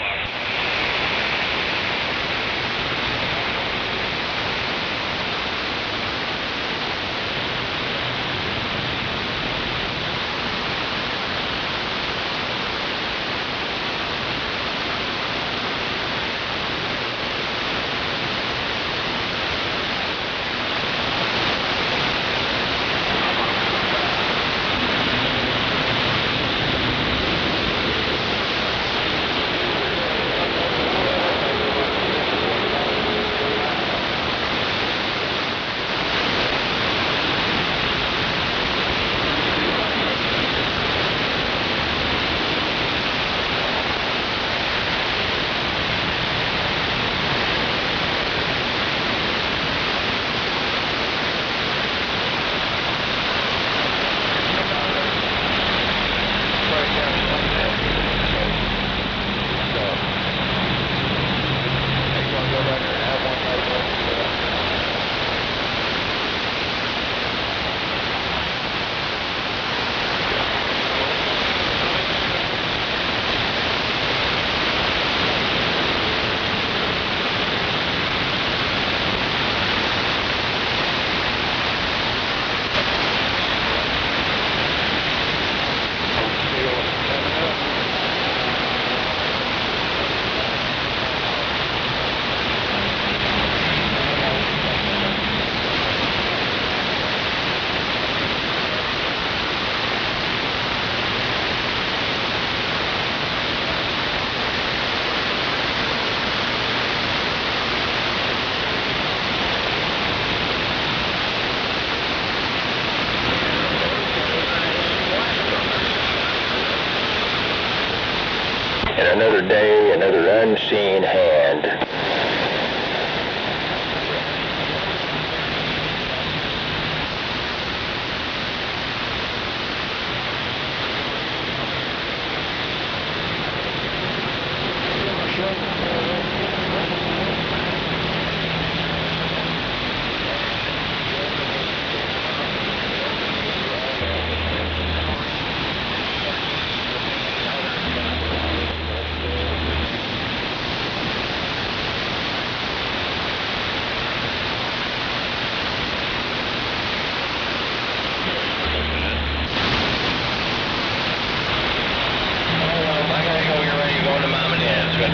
S1: And another day, another unseen hand.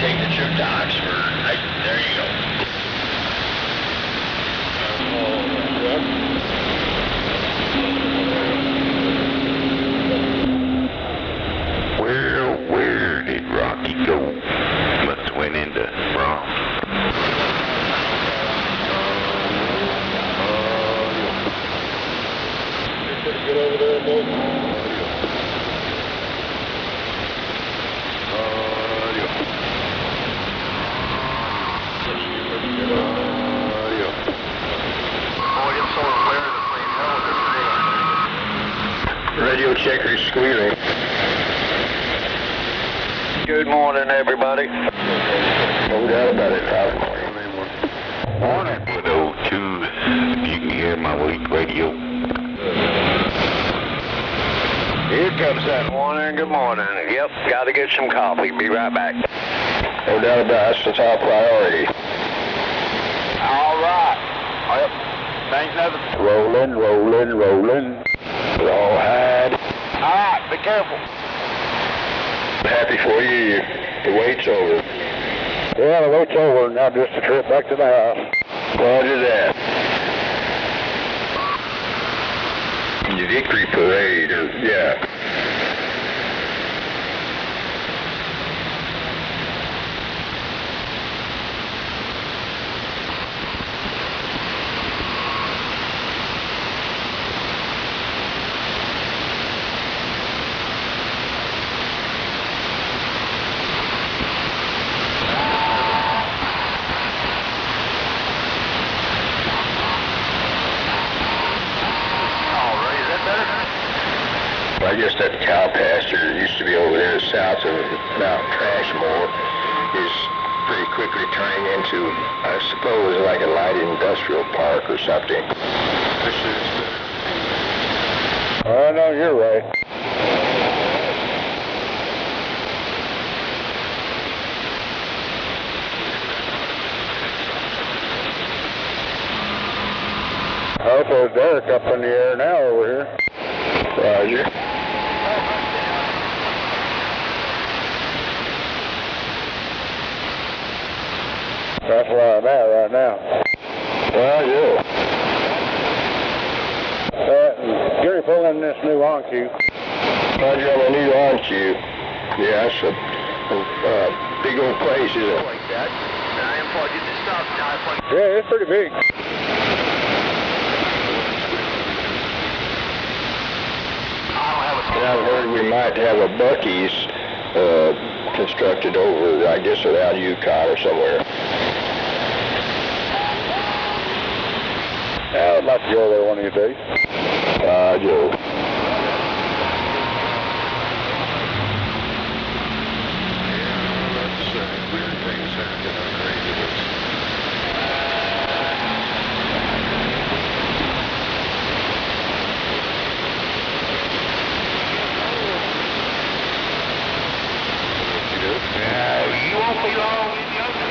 S2: Take the trip to Oxford. There you go. Where did Rocky go? Must have went into Bronx.
S6: Get over there, boy.
S1: Radio checker squealing.
S3: Good morning, everybody.
S1: No doubt about it, Pop.
S2: Morning. 102. You can hear my weak radio.
S3: Here comes that morning. Good morning. Yep, got to get some coffee. Be right back.
S1: No doubt about it. That's the top priority.
S3: All right. Yep. Ain't nothing.
S1: Rolling. Rawhide.
S3: All right, be careful.
S1: Happy for you. The wait's over.
S6: Yeah, the wait's over. Now just a trip back to the house.
S1: Roger that. The victory parade, yeah. I guess that cow pasture that used to be over there south of Mount Trashmore is pretty quickly turning into, I suppose, like a light industrial park or something.
S3: No, you're right. Oh, there's Derek up in the air now over here.
S1: Roger.
S3: That's where I'm at right now.
S1: Roger.
S3: Gary, pull in this new on cue.
S1: Roger, on the new on cue. Yeah, it's a big old place, isn't it?
S2: Like that. And I unplugged it to stop. Now I plugged it.
S3: Yeah, it's pretty big.
S1: I've heard we might have a Buc-ee's constructed over, I guess, around Yukon or somewhere.
S3: I'd like to go there one of these days.
S1: Joe.
S6: Weird things happen on Craigslist.
S2: You won't be long in the oven.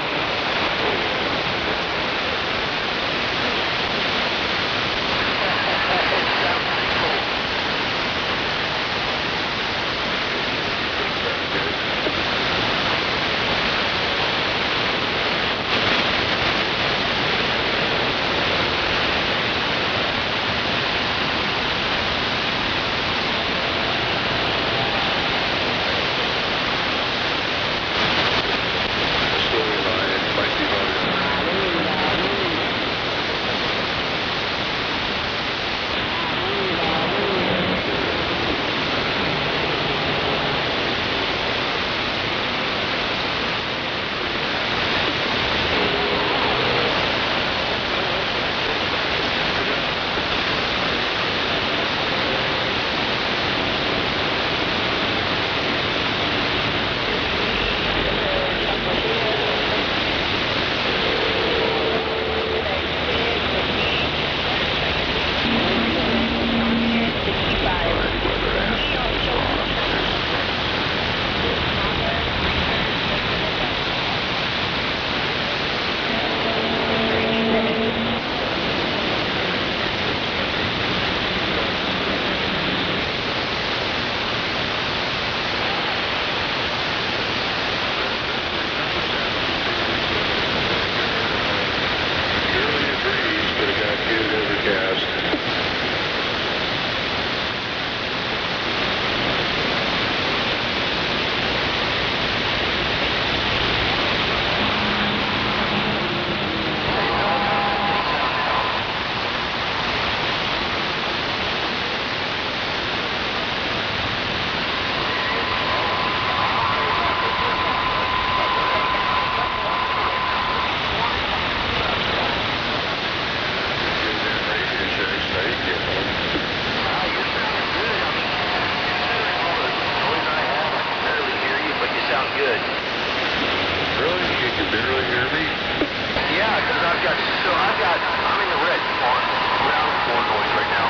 S2: I'm in the red on ground floor noise right now.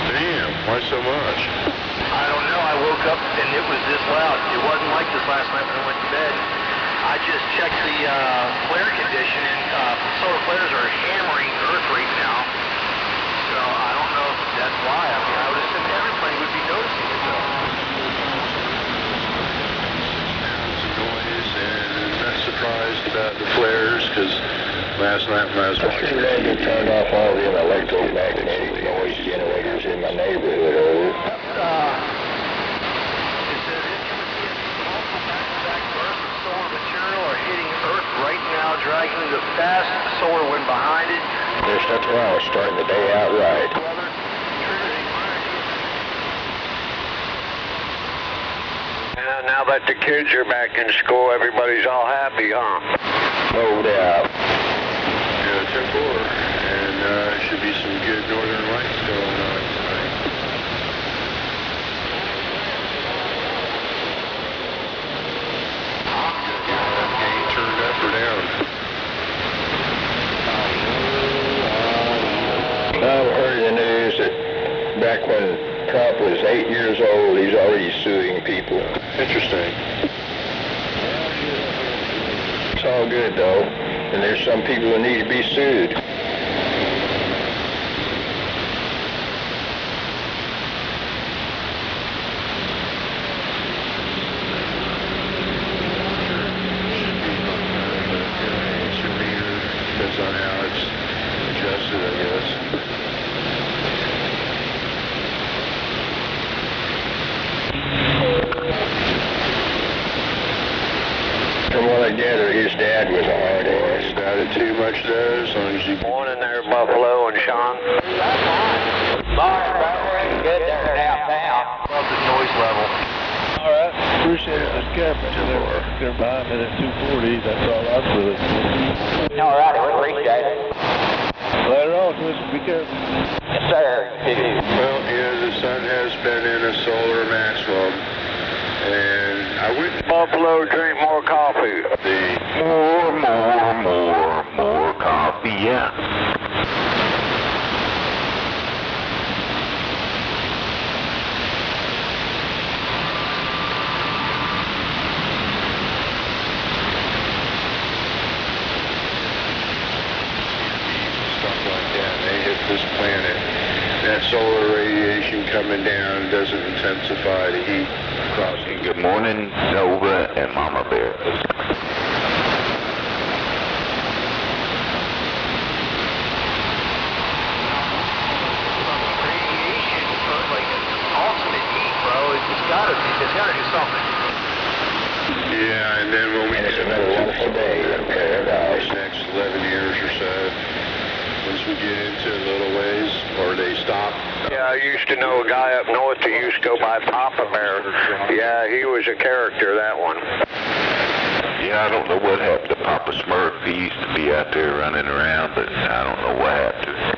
S6: Damn, why so much?
S2: I don't know. I woke up and it was this loud. It wasn't like this last night when I went to bed. I just checked the flare condition, and solar flares are hammering Earth right now. So I don't know if that's why. I mean, I would assume everybody would be noticing it though.
S6: Sounds and noise, and I'm not surprised about the flares, because last night when I was watching...
S1: They just turned off all the electromagnetic noise generators in my neighborhood over.
S2: It says multiple back-to-back bursts of solar material are hitting Earth right now, dragging the fast solar wind behind it.
S1: There's nothing wrong with starting the day out right.
S7: Now that the kids are back in school, everybody's all happy, huh?
S1: No doubt.
S6: Yeah, 10-4, and should be some good northern lights going on tonight.
S1: back when Trump was 8 years old, he's already suing people.
S6: Interesting.
S1: It's all good, though. And there's some people who need to be sued.
S6: Depends on how it's adjusted, I guess.
S1: From what I gather, his dad was a hard ass.
S6: About it too much there, as long as you...
S2: Morning there, Buffalo and Sean.
S4: Sorry, brother. Good there downtown.
S2: Love the noise level.
S10: All right, appreciate it. Just careful. They're buying it at 240. That's all I really.
S4: All righty, we appreciate it.
S10: Later on, Mr. Be careful.
S4: Yes, sir.
S6: Well, the sun has been in a solar maximum, and I went...
S2: Buffalo, drink more coffee. More coffee, yeah.
S6: Stuff like that. They hit this planet. That solar radiation coming down doesn't intensify the heat crossing.
S2: Good morning, Nova and Mama Bear.
S6: Yeah, and then when we
S1: It's another wonderful day in paradise.
S6: next 11 years or so, once we get into a little ways, or they stop.
S2: Yeah, I used to know a guy up north that used to go by Papa Bear. Yeah, he was a character, that one. Yeah, I don't know what happened to Papa Smurf. He used to be out there running around, but I don't know what happened to him.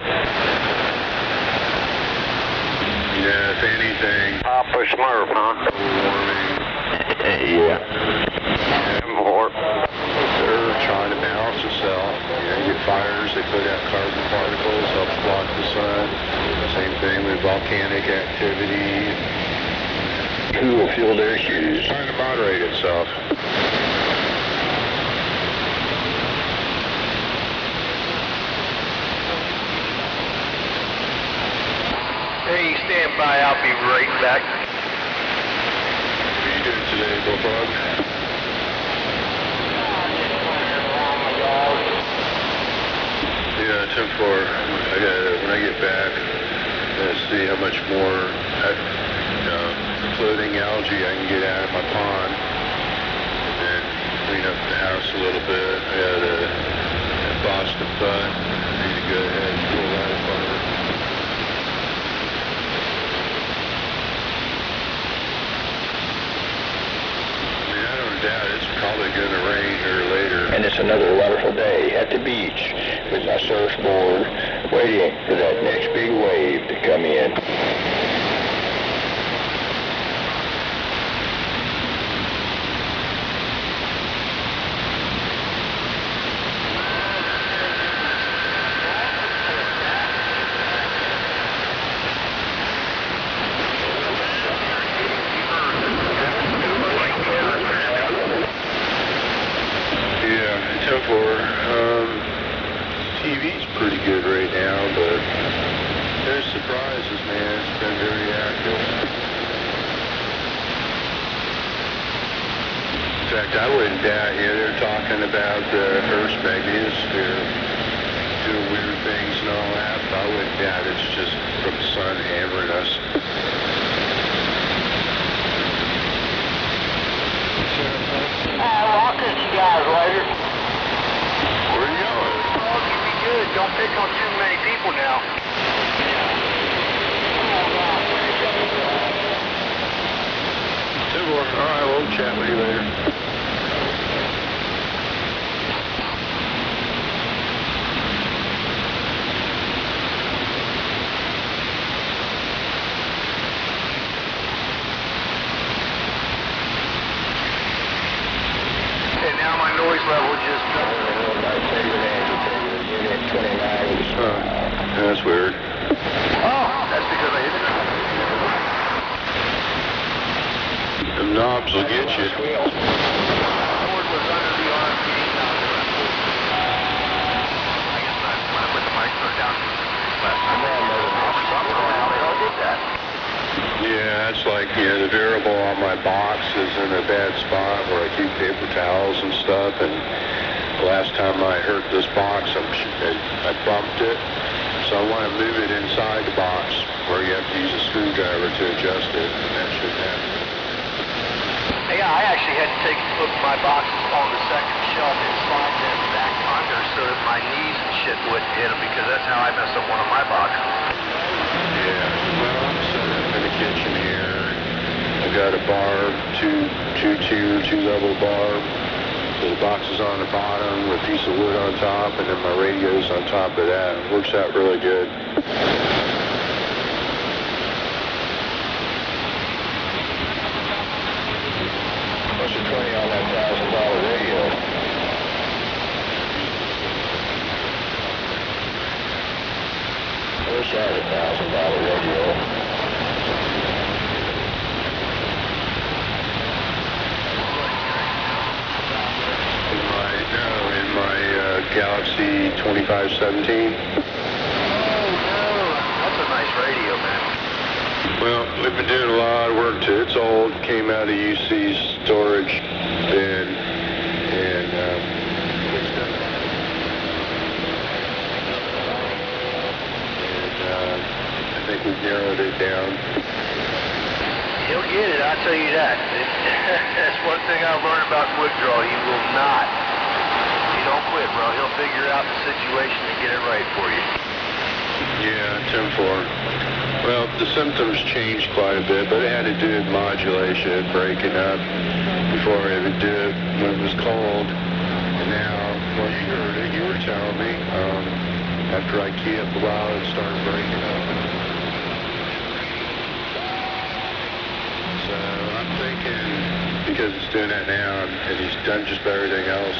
S6: Yeah, if anything,
S2: Papa Smurf, huh?
S6: warming,
S2: Yeah. More.
S6: they're trying to balance itself. You get fires, they put out carbon particles, help block the sun. Same thing with volcanic activity.
S1: Who will fill their shoes?
S6: Trying to moderate itself.
S2: Hey, stand by. I'll be right back.
S6: What are you doing today, Bullfrog? Yeah, 10-4. When I get back, I'm going to see how much more floating algae I can get out of my pond. And then clean up the house a little bit. I got a Boston butt. I need to go ahead and pull that apart. I don't doubt it's probably going to rain here later.
S1: And it's another wonderful day at the beach with my surfboard, waiting for that next big wave to come in.
S6: TV's pretty good right now, but there's surprises, man. It's been very active. In fact, I wouldn't doubt you. They're talking about the Earth's magnetosphere doing weird things and all that, but I wouldn't doubt it's just from the sun hammering us.
S4: I'll catch you guys later.
S6: Where are you going?
S2: Oh, you be good. Don't pick on too many people now.
S6: All right, we'll chat with you later.
S2: And now my noise level just...
S1: Unit 29.
S6: That's weird.
S2: Oh, that's because I hit it.
S6: knobs will get you. Yeah, it's like, the variable on my box is in a bad spot where I keep paper towels and stuff, and last time I hurt this box, I bumped it, so I want to move it inside the box where you have to use a screwdriver to adjust it, and that should happen.
S2: Yeah, I actually had to put my boxes on the second shelf and slide them back under so that my knees and shit wouldn't hit them, because that's how I messed up one of my boxes.
S6: Yeah, well, I'm set up in the kitchen here. I've got a barb, two-level barb. So the box is on the bottom with a piece of wood on top, and then my radio's on top of that. It works out really good.
S1: What's the 20 on that $1,000 radio? I wish I had a $1,000 radio.
S6: In my Galaxy 2517.
S2: Oh, no. That's a nice radio, man.
S6: Well, we've been doing a lot of work to it. It's old, came out of UC's storage bin, and I think we've narrowed it down.
S2: He'll get it, I'll tell you that. That's one thing I learned about Wooddraw. He will not. He don't quit, bro. He'll figure out the situation and get it right for you.
S6: Yeah, 10-4. Well, the symptoms changed quite a bit, but it had to do with modulation, breaking up before I would do it when it was cold. And now, well, you heard it, you were telling me, after I key up a while, it started breaking up. So I'm thinking, because it's doing that now, and he's done just about everything else,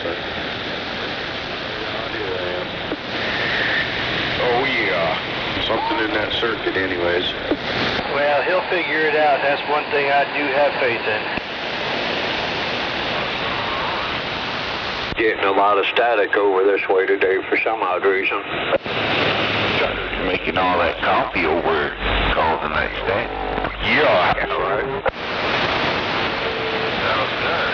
S2: Oh, yeah.
S6: Something in that circuit anyways.
S2: Well, he'll figure it out. That's one thing I do have faith in.
S7: Getting a lot of static over this way today for some odd reason.
S2: Making all that coffee over causing that static. Yeah, that's right. That was good.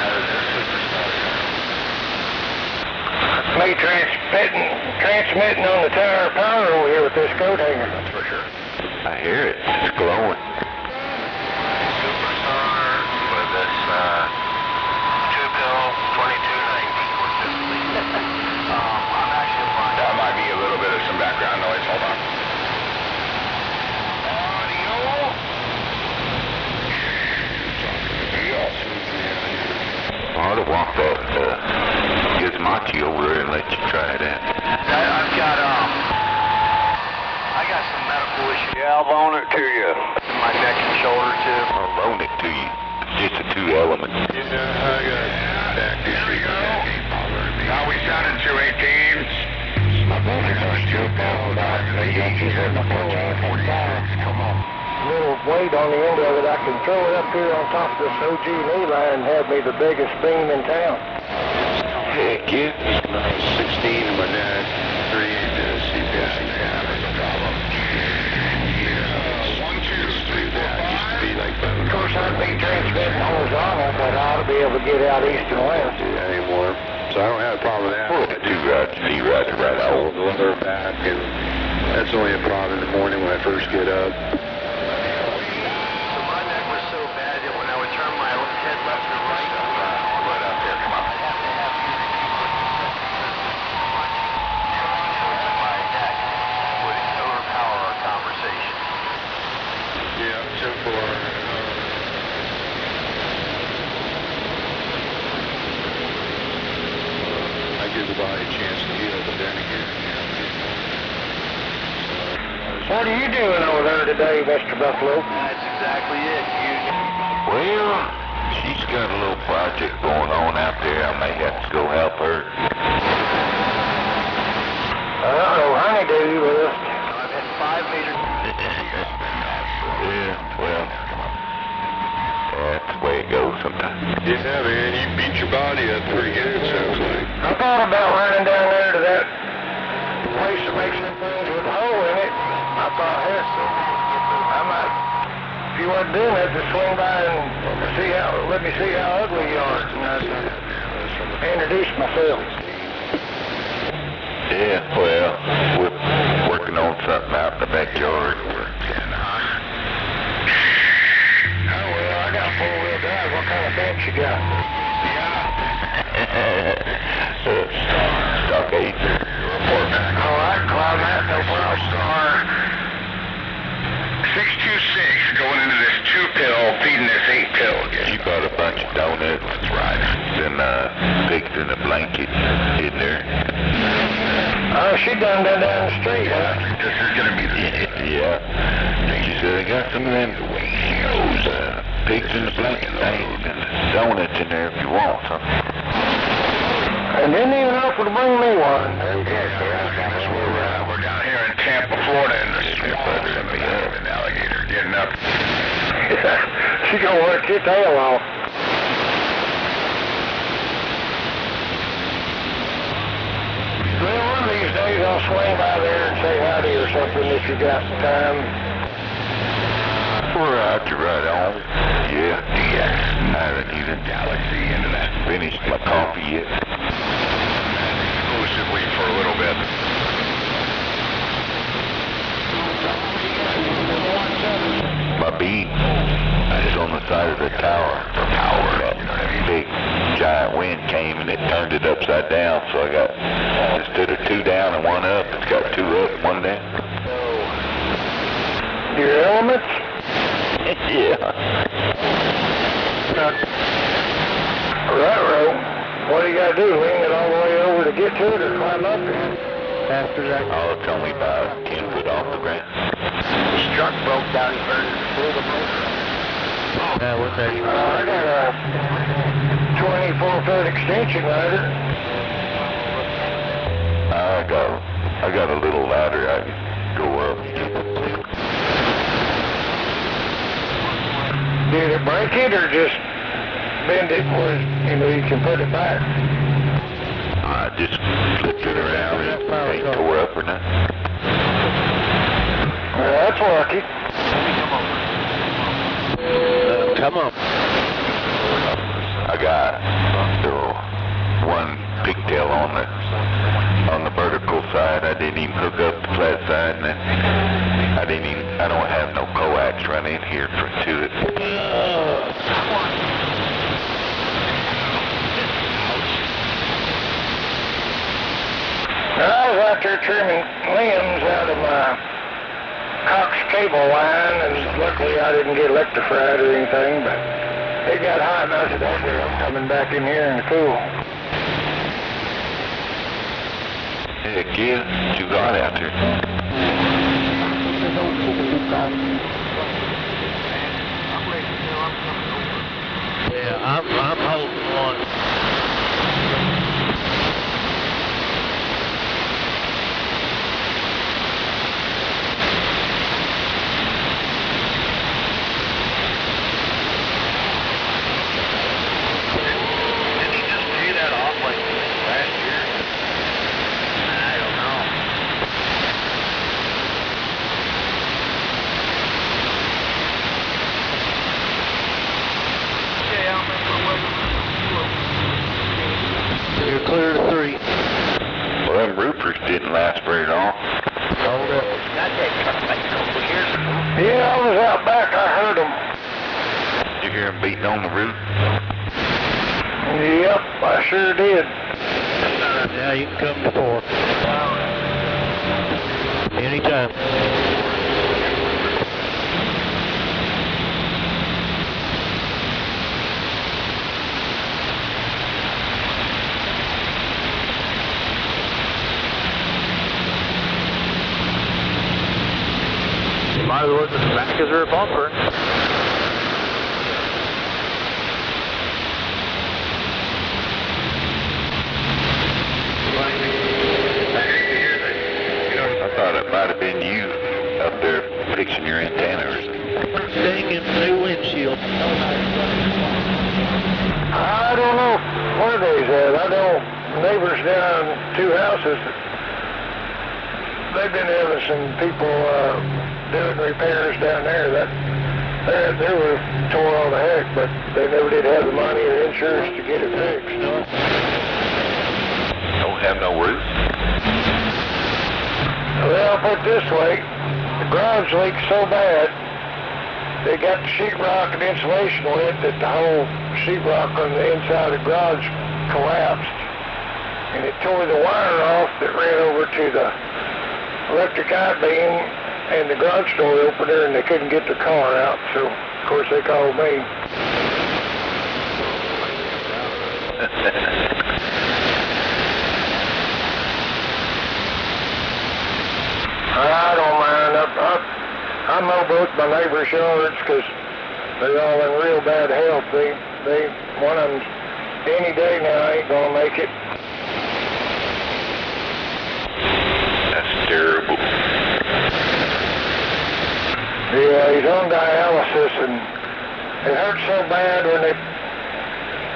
S1: Me transmitting on the tire power over here with this coat hanger.
S2: That's for sure. I hear it. It's glowing. Superstar with this 2-pill 2290 with this lead. I'm actually fine. That might be a little bit of some background noise. Hold on. Audio. Yes. I ought to walk that gizmachi over there and let you try that. I got some medical issues.
S7: Yeah, I'll loan it to you.
S2: My neck and shoulder too.
S7: I'll loan it to you. It's just a 2-element.
S6: Yeah, I got back issues.
S2: Now we sounding 218.
S1: My brother was 2 pounds out. They inches in the floor. Come on. Little weight on the end of it. I can throw it up here on top of this OG knee line and have me the biggest beam in town.
S6: Heck yeah. When I was 16 and my dad created the CPS was a problem. Yeah, 1, 2, 3, 4, 5. Used to be like
S1: Of course, I'd be transmitting horizontal, but I ought to be able to get out east and west.
S6: do that anymore. So I don't have a problem with that.
S2: Right out.
S6: The lower back, and that's only a problem in the morning when I first get up.
S2: My neck was so bad that when I would turn my head left or right, right up there, come on. I'd have to have my neck would overpower our conversation.
S6: Yeah, 10-4. I give the body a chance to heal, but then again,
S1: What are you doing over there today, Mr. Buffalo?
S2: That's exactly it.
S7: Well, she's got a little project going on out there. I may have to go help her.
S1: Honeydew with us.
S2: I've had 5 meters.
S7: Yeah, well, that's the way it goes
S11: sometimes.
S6: Yeah, man, you beat your body up pretty good, it sounds like.
S2: I thought about running down there to that place that makes them things with a hole in it. I thought, heck, I might, if you weren't doing that, just swing by and let me see how ugly you are. And I introduce myself.
S11: Yeah, well, we're working on something out in the backyard.
S2: Oh, well, I got four-wheel drive. What kind of bench you got?
S11: Stockade. Report back.
S2: Oh, I can climb that, no problem.
S12: Star 626 going into this 2-pill, feeding this 8-pill again.
S11: She bought a bunch of donuts.
S12: That's right.
S11: Then picked in a blanket in there.
S2: Oh, she done that down the street, huh?
S12: This is going to be the
S11: Yeah. She said, I got some of them pigs in the blanket things and donuts in there if you want some.
S2: And didn't even offer to bring me one.
S12: We're down here in Tampa, Florida, in the strip of an alligator getting up.
S2: She gonna want to kick tail off. Well, one of these days I'll swing by there and say howdy or something if you got some time.
S11: We're out to right on. Yeah. I haven't even finished my coffee yet.
S12: Exclusively for a little bit.
S11: My beam is on the side of the tower. For power. That big giant wind came and it turned it upside down, so I got, instead of 2 down and 1 up, it's got 2 up and 1 down.
S2: Your elements?
S11: Yeah.
S2: Right, road. What do you gotta do? Lean it all the way over to get to it or climb up it?
S10: After that.
S11: Oh, it's only about 10 foot off the ground.
S2: The truck broke down and pulled the motor.
S10: What's that?
S2: I got a 24-foot extension ladder.
S11: I got a little ladder I can go up.
S2: Did it break it or just bend it where you can put it back?
S11: I just flipped it around and it ain't tore up or nothing.
S2: Well, that's lucky.
S10: Come on.
S11: I got one pigtail on the vertical side. I didn't even hook up the flat side, and I don't have no coax run in here to it.
S2: I was out there trimming limbs out of my Cox cable line, and luckily I didn't get electrified or anything, but it got hot and I said, I'm coming back in here and cool.
S11: Heck yeah, what you got out there?
S10: Yeah, I'm holding one. You're clear to 3.
S11: Well, them roofers didn't last very long.
S10: Hold up.
S2: Yeah, I was out back, I heard them.
S11: Did you hear them beating on the roof?
S2: Yep, I sure did.
S10: Now you can come to 4. Anytime. Might as well look at the back as a bumper.
S11: I thought it might have been you up there fixing your antenna or something.
S10: Dang, new windshield.
S6: neighbors down 2 houses, they've been having some people doing repairs down there. They were tore all the heck, but they never did have the money or insurance to get it fixed.
S11: Don't have no roof.
S6: Well, put it this way, the garage leaked so bad, they got the sheetrock and insulation wet that the whole sheetrock on the inside of the garage collapsed. And it tore the wire off that ran over to the electric I-beam and the garage door opener, and they couldn't get the car out, so of course they called me. I don't mind. I mow both my neighbors' yards because they're all in real bad health. One of them any day now ain't gonna make it.
S11: That's terrible.
S6: Yeah, he's on dialysis, and it hurts so bad when they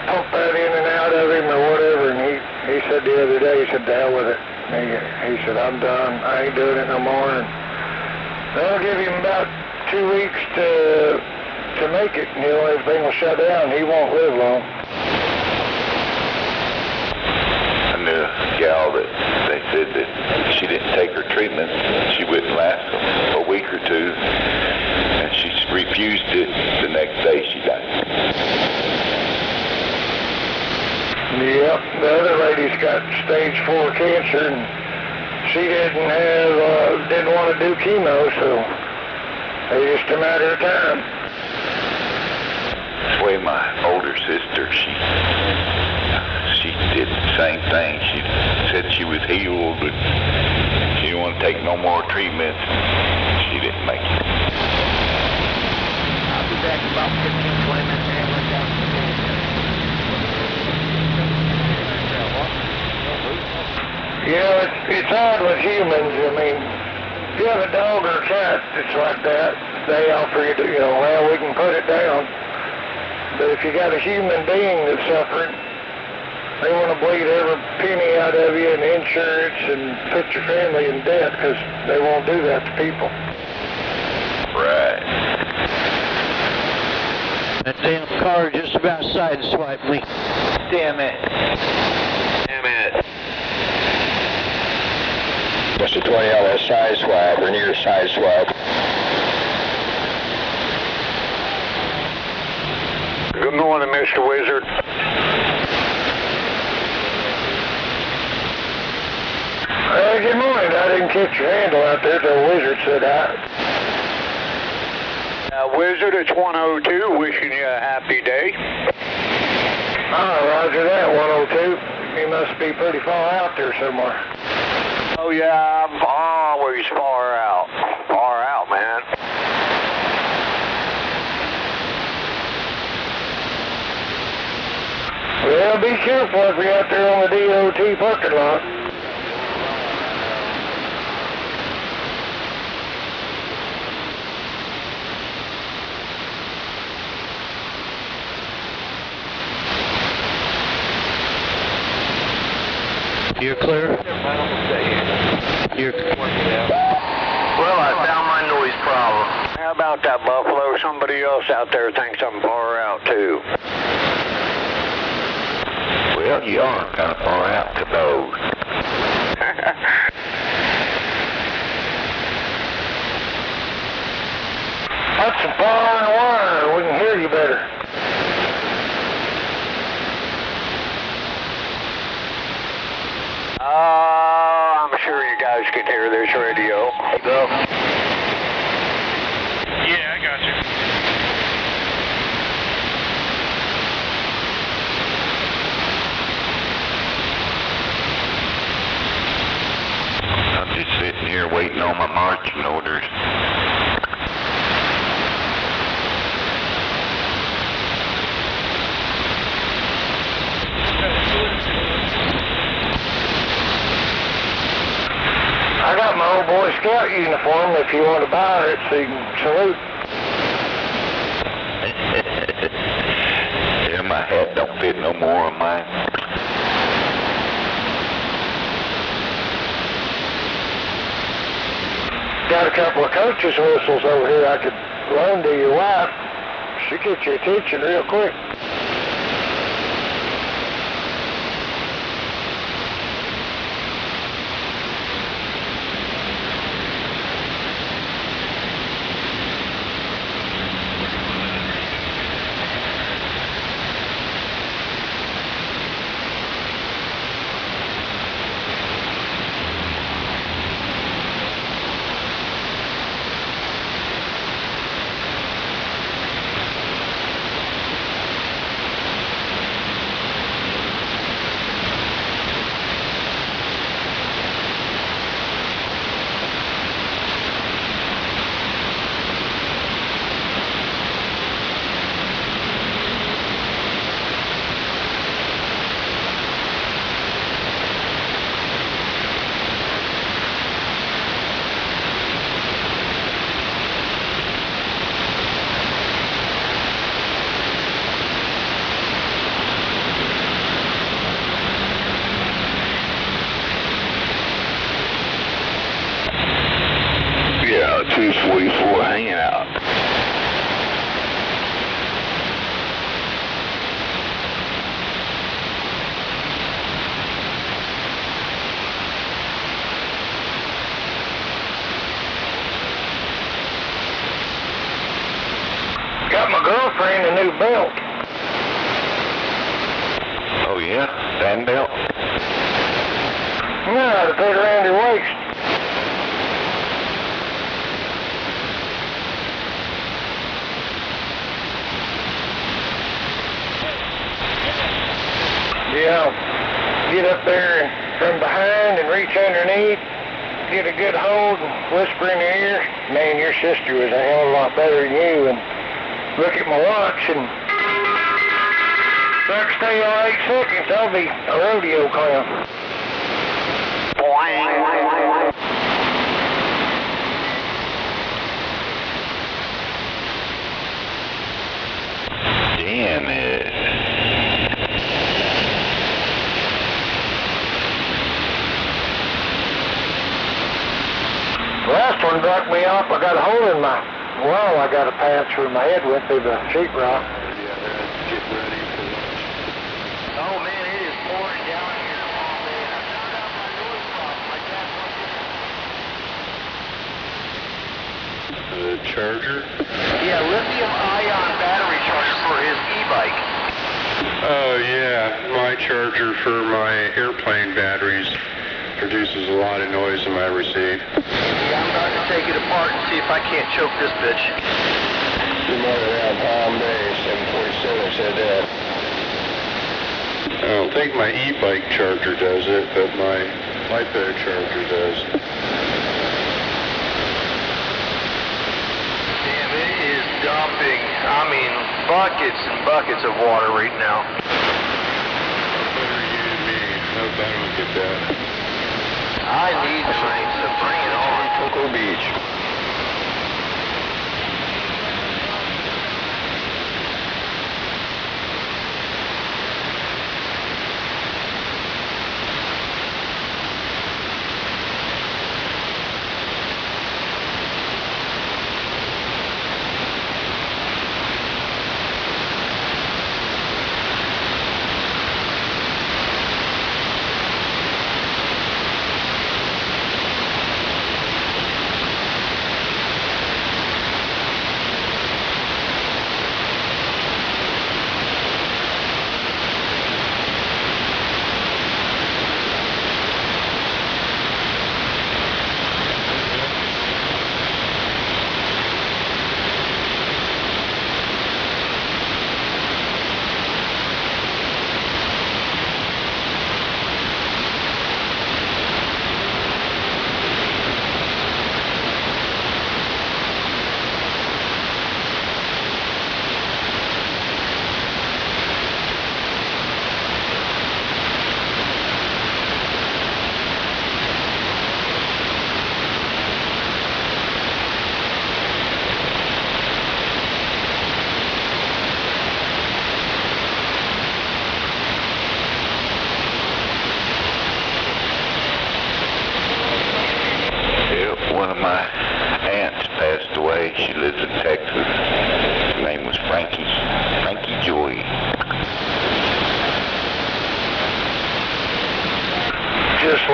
S6: pump that in and out of him or whatever. And he said the other day, he said, "To hell with it." He said, "I'm done. I ain't doing it no more." And they'll give him about 2 weeks to make it, and everything will shut down. He won't live long.
S11: I knew a gal that they said that she didn't take her treatment, she wouldn't last a week or two, and she refused it. The next day she died.
S6: Yep, the other lady's got stage 4 cancer, and she didn't want to do chemo, so it's just a matter of time.
S11: That's the way my older sister, she did the same thing. She said she was healed, but she didn't want to take no more treatment. She didn't make it.
S4: I'll be back in about 15, 20 minutes and let down the
S6: Yeah, it's odd with humans. I mean, if you have a dog or a cat that's like that, they offer you to, well, we can put it down. But if you got a human being that's suffering, they want to bleed every penny out of you and insurance and put your family in debt because they won't do that to people.
S11: Right.
S10: That damn car just about sideswiped me.
S4: Damn it.
S11: Damn it.
S1: Mr. 20 on that side swipe or near side swipe.
S6: Good morning, Mr. Wizard. Good morning. I didn't catch your handle out there till the Wizard said hi.
S3: Wizard, it's 102, wishing you a happy day.
S6: Roger that, 102. He must be pretty far out there somewhere.
S3: Oh yeah, I'm always far out. Far out, man.
S6: Well, be careful if you're out there on the DOT parking lot.
S10: You're clear? You're clear.
S4: Well, I found my noise problem.
S3: How about that, Buffalo? Somebody else out there thinks I'm far out, too.
S11: Well, you are kind of far out to both.
S6: Put some power in the wire. We can hear you better.
S3: I'm sure you guys can hear this radio.
S9: Yeah, I got you.
S11: I'm just sitting here waiting on my marching orders.
S6: I got my old Boy Scout uniform if you want to buy it so you can salute.
S11: Yeah, my hat don't fit no more on mine.
S6: couple of coaches' whistles over here I could loan to your wife. She'll get your attention real quick.
S11: Yeah, 244 hanging out.
S6: Got my girlfriend a new belt.
S11: Oh yeah? Fan belt?
S6: Yeah, to put around her waist. Yeah, get up there from behind and reach underneath, get a good hold and whisper in her ear, man, your sister was a hell of a lot better than you, and look at my watch, and if I can stay on 8 seconds, I'll be a rodeo clown.
S11: Damn it.
S6: Last one broke me off. I got a hole in my wall. I got a patch where my head went through the sheetrock.
S5: Yeah, man, get ready for lunch.
S4: Oh man, it is pouring down here. Oh man, I found out my noise problem. My dad plugged in.
S5: The charger?
S4: Yeah, lithium-ion battery charger for his e-bike.
S5: Oh yeah, my charger for my airplane batteries produces a lot of noise in my receive.
S4: Yeah, I'm about to take it apart and see if I can't choke this bitch.
S1: Good morning around Palm Bay, 747 said that.
S5: I don't think my e-bike charger does it, but my iPad charger does.
S4: Damn, it is dumping, I mean, buckets and buckets of water right now.
S5: Better you than me. I hope I don't get that.
S4: I need rain, so bring it on.
S1: Cocoa Beach.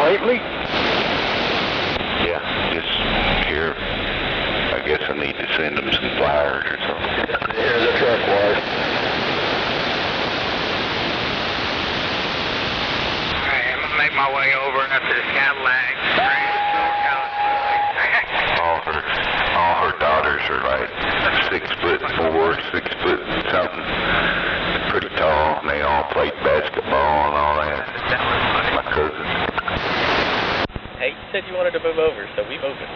S6: lately?
S11: Yeah, just here. I guess I need to send them some flyers or something.
S1: Here's the truck wire.
S4: Alright, I'm gonna make my way over after the Cadillac.
S11: All her daughters are like 6'4", 6 foot something. They're pretty tall, and they all played basketball and all that. My cousin.
S13: Hey, you said you wanted to move over, so we moved it.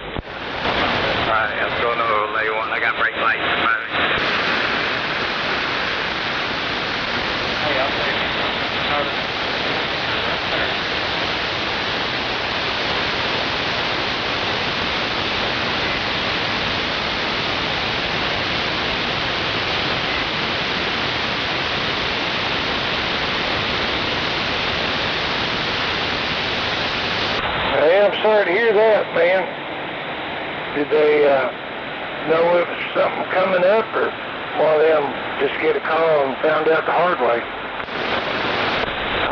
S4: Alright, I'm going over lay one. I got brake lights in front of me.
S13: Hey, I'll take it.
S6: Hey, I'm sorry to hear that, man. Did they know it was something coming up, or one of them just get a call and found out the hard way?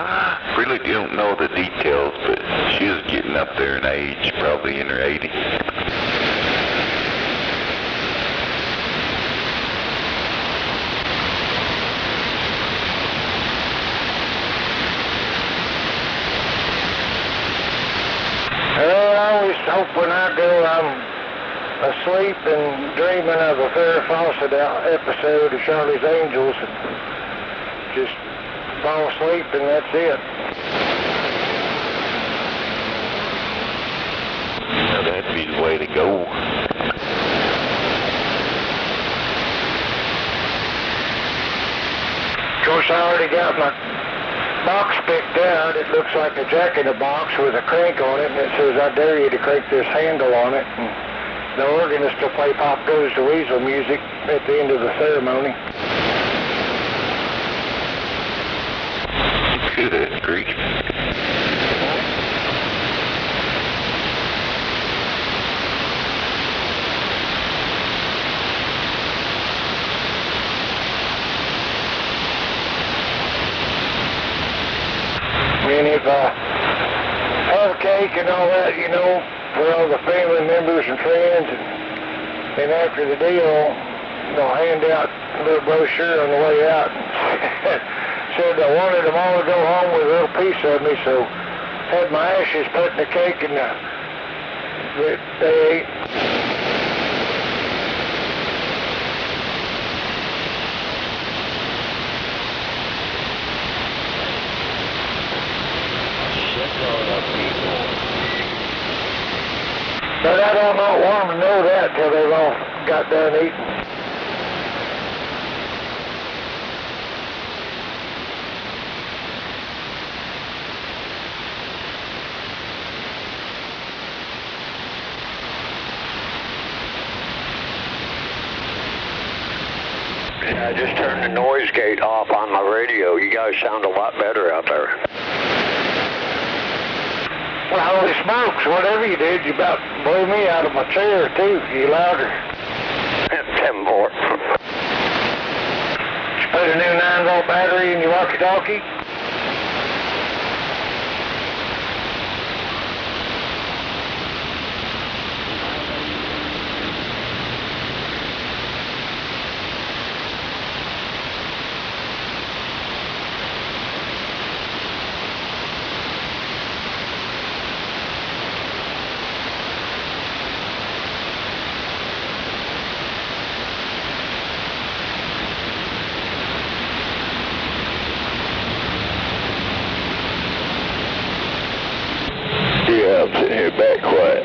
S11: I really don't know the details, but she was getting up there in age, probably in her 80s.
S6: Well, I always hope when I go I'm asleep and dreaming of a Farrah Fawcett episode of Charlie's Angels and just fall asleep and that's it.
S11: Now that'd be the way to go.
S6: Of course, I already got my box picked out. It looks like a jack-in-the-box with a crank on it, and it says, I dare you to crank this handle on it. And the organist will play Pop Goes the Weasel music at the end of the ceremony.
S11: Good grief.
S6: And if I have a cake and all that, you know, for all the family members and friends, and after the deal, they'll hand out a little brochure on the way out. Said I wanted them all to go home with a little piece of me, so had my ashes put in the cake and they ate. But I don't want them to know that till they've all got done eating.
S7: I just turned the noise gate off on my radio. You guys sound a lot better out there.
S6: Well, holy smokes, whatever you did, you about blew me out of my chair, too. You louder.
S7: 10 more.
S6: Did you put a new 9-volt battery in your walkie-talkie?
S1: Yeah, I'm sitting here back quiet.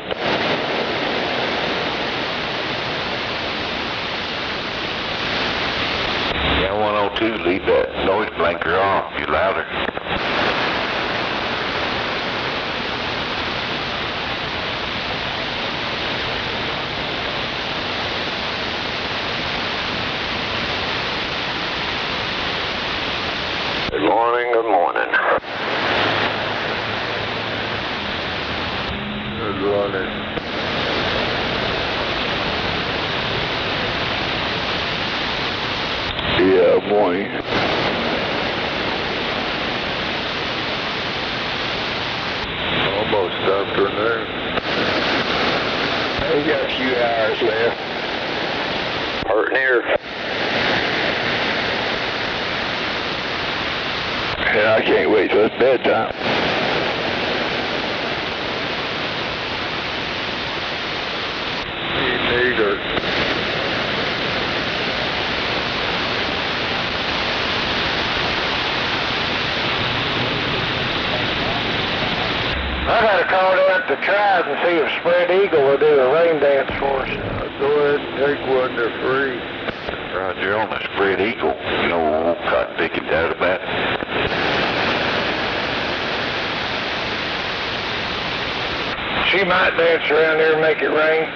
S11: Yeah, 102, leave that noise blanker off. You're louder.
S7: Good morning, good morning.
S6: Good morning.
S1: Yeah, morning.
S6: Almost. afternoon.
S1: We got a few hours left.
S7: Hurting here.
S1: Yeah, I can't wait till it's bedtime.
S6: Me neither.
S3: I gotta call out the tribe and see if Spread Eagle will do a rain dance for us.
S6: Go ahead and take one, they're free.
S11: Roger on the Spread Eagle. No old cotton picking doubt about it.
S3: She might dance around there and make it rain.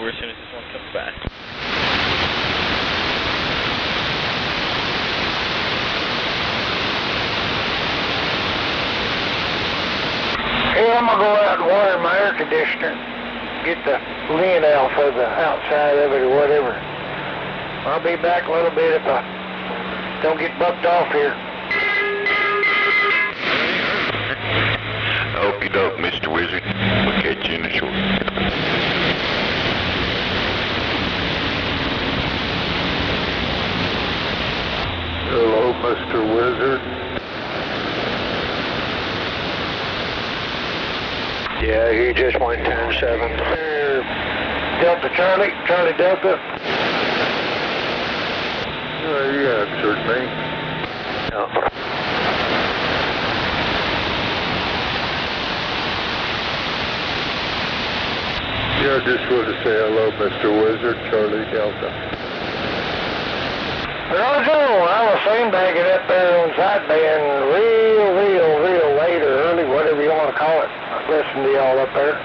S13: As soon as this one comes back.
S3: Hey, I'm gonna go out and wire my air conditioner. Get the lint out of the outside of it or whatever. I'll be back a little bit if I don't get bucked off here.
S11: Okie doke, Mr. Wizard. We'll catch you in the short.
S6: Hello, Mr. Wizard.
S3: Yeah, he just went 10-7. Delta Charlie, Charlie Delta.
S6: He answered me. Yeah, I just want to say hello, Mr. Wizard, Charlie Delta.
S3: Roger, I was sandbagging up there on sideband real late or early, whatever you want to call it. Listen to y'all up there.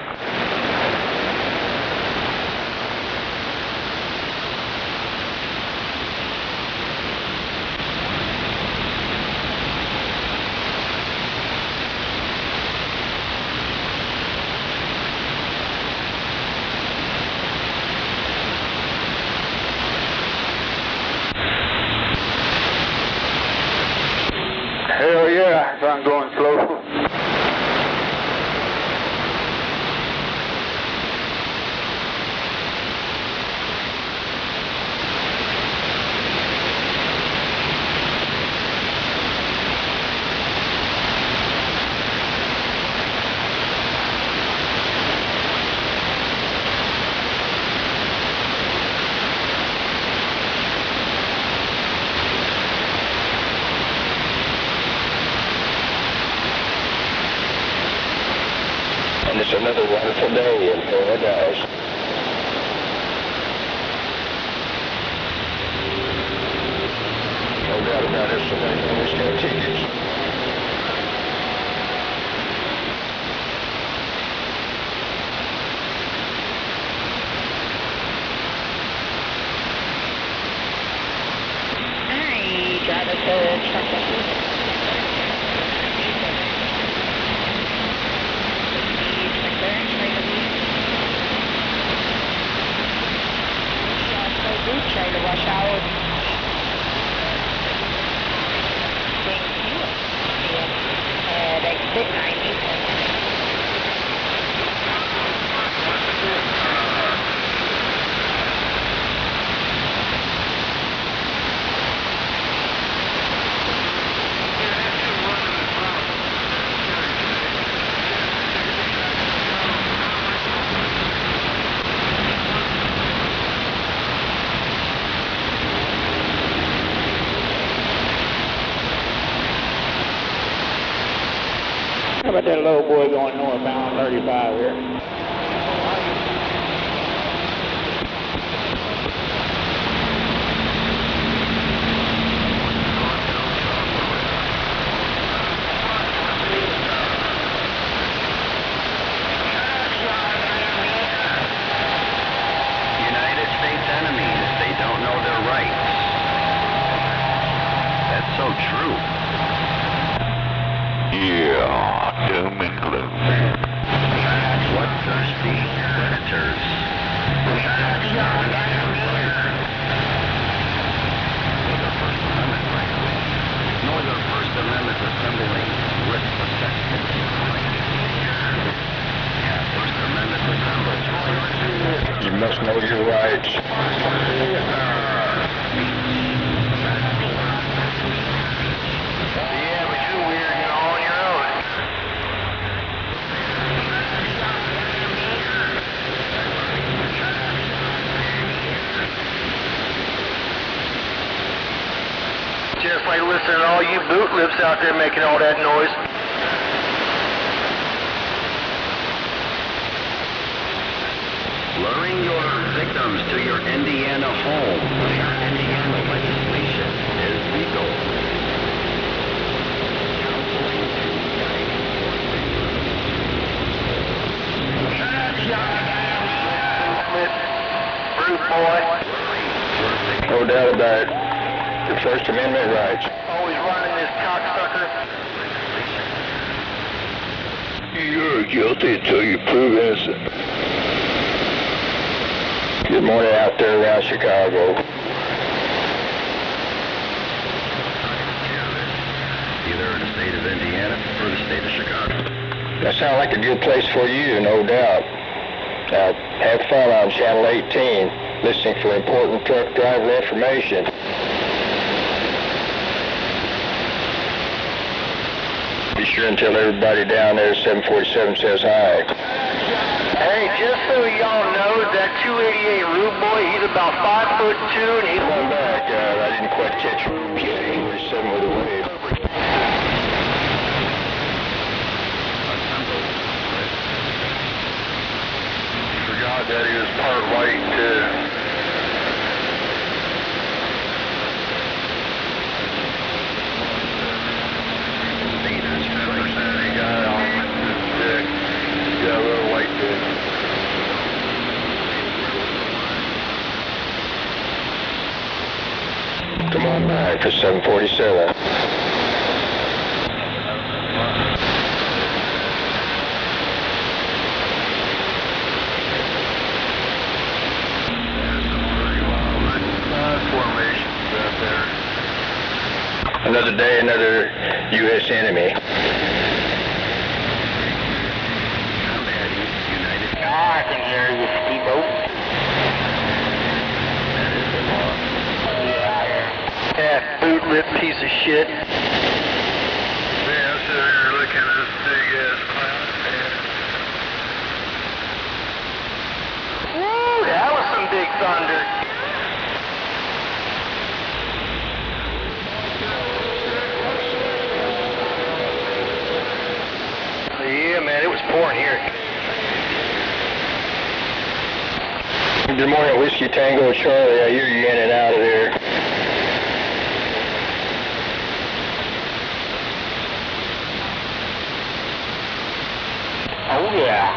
S3: Hell yeah, if I'm going slow.
S1: And it's another wonderful day in paradise. No doubt about it, somebody always got tickets.
S4: Hi, driver to truck. Try to watch out. Thank you. And exit 90.
S3: How about that little boy going northbound 35 here?
S1: must know your rights.
S2: Yeah, but you're weird, you're all on your own. Just like listening to all you boot lips out there making all that noise.
S14: Luring your victims to your Indiana home. Indiana legislation is legal.
S2: Rude boy.
S1: No doubt about it. Your First Amendment rights.
S2: Always running this cocksucker.
S1: You're guilty until you prove innocent. Good morning out there around Chicago.
S14: Either in the state of Indiana or the state of Chicago.
S1: That sounds like a good place for you, no doubt. Now, have fun on Channel 18, listening for important truck driver information. Be sure and tell everybody down there 747 says hi.
S2: Hey, just so y'all know, that 288 Rude Boy, he's about 5'2", and he's
S1: Come back. I didn't quite catch you. 247 with a wave.
S6: Forgot that he was part white too. He got on his dick. He got a little white dick.
S1: Come on back for 747.
S6: Formations out there.
S1: Another day, another U.S. enemy.
S2: I can hear you, Steve-O. Yeah, boot lip piece of shit.
S6: Yeah, I'm sitting here looking at this big ass clown.
S2: Woo, that was some big thunder. Yeah, man, it was pouring here.
S1: Good morning, Whiskey Tango Charlie. I hear you in and out of there.
S2: Oh, yeah.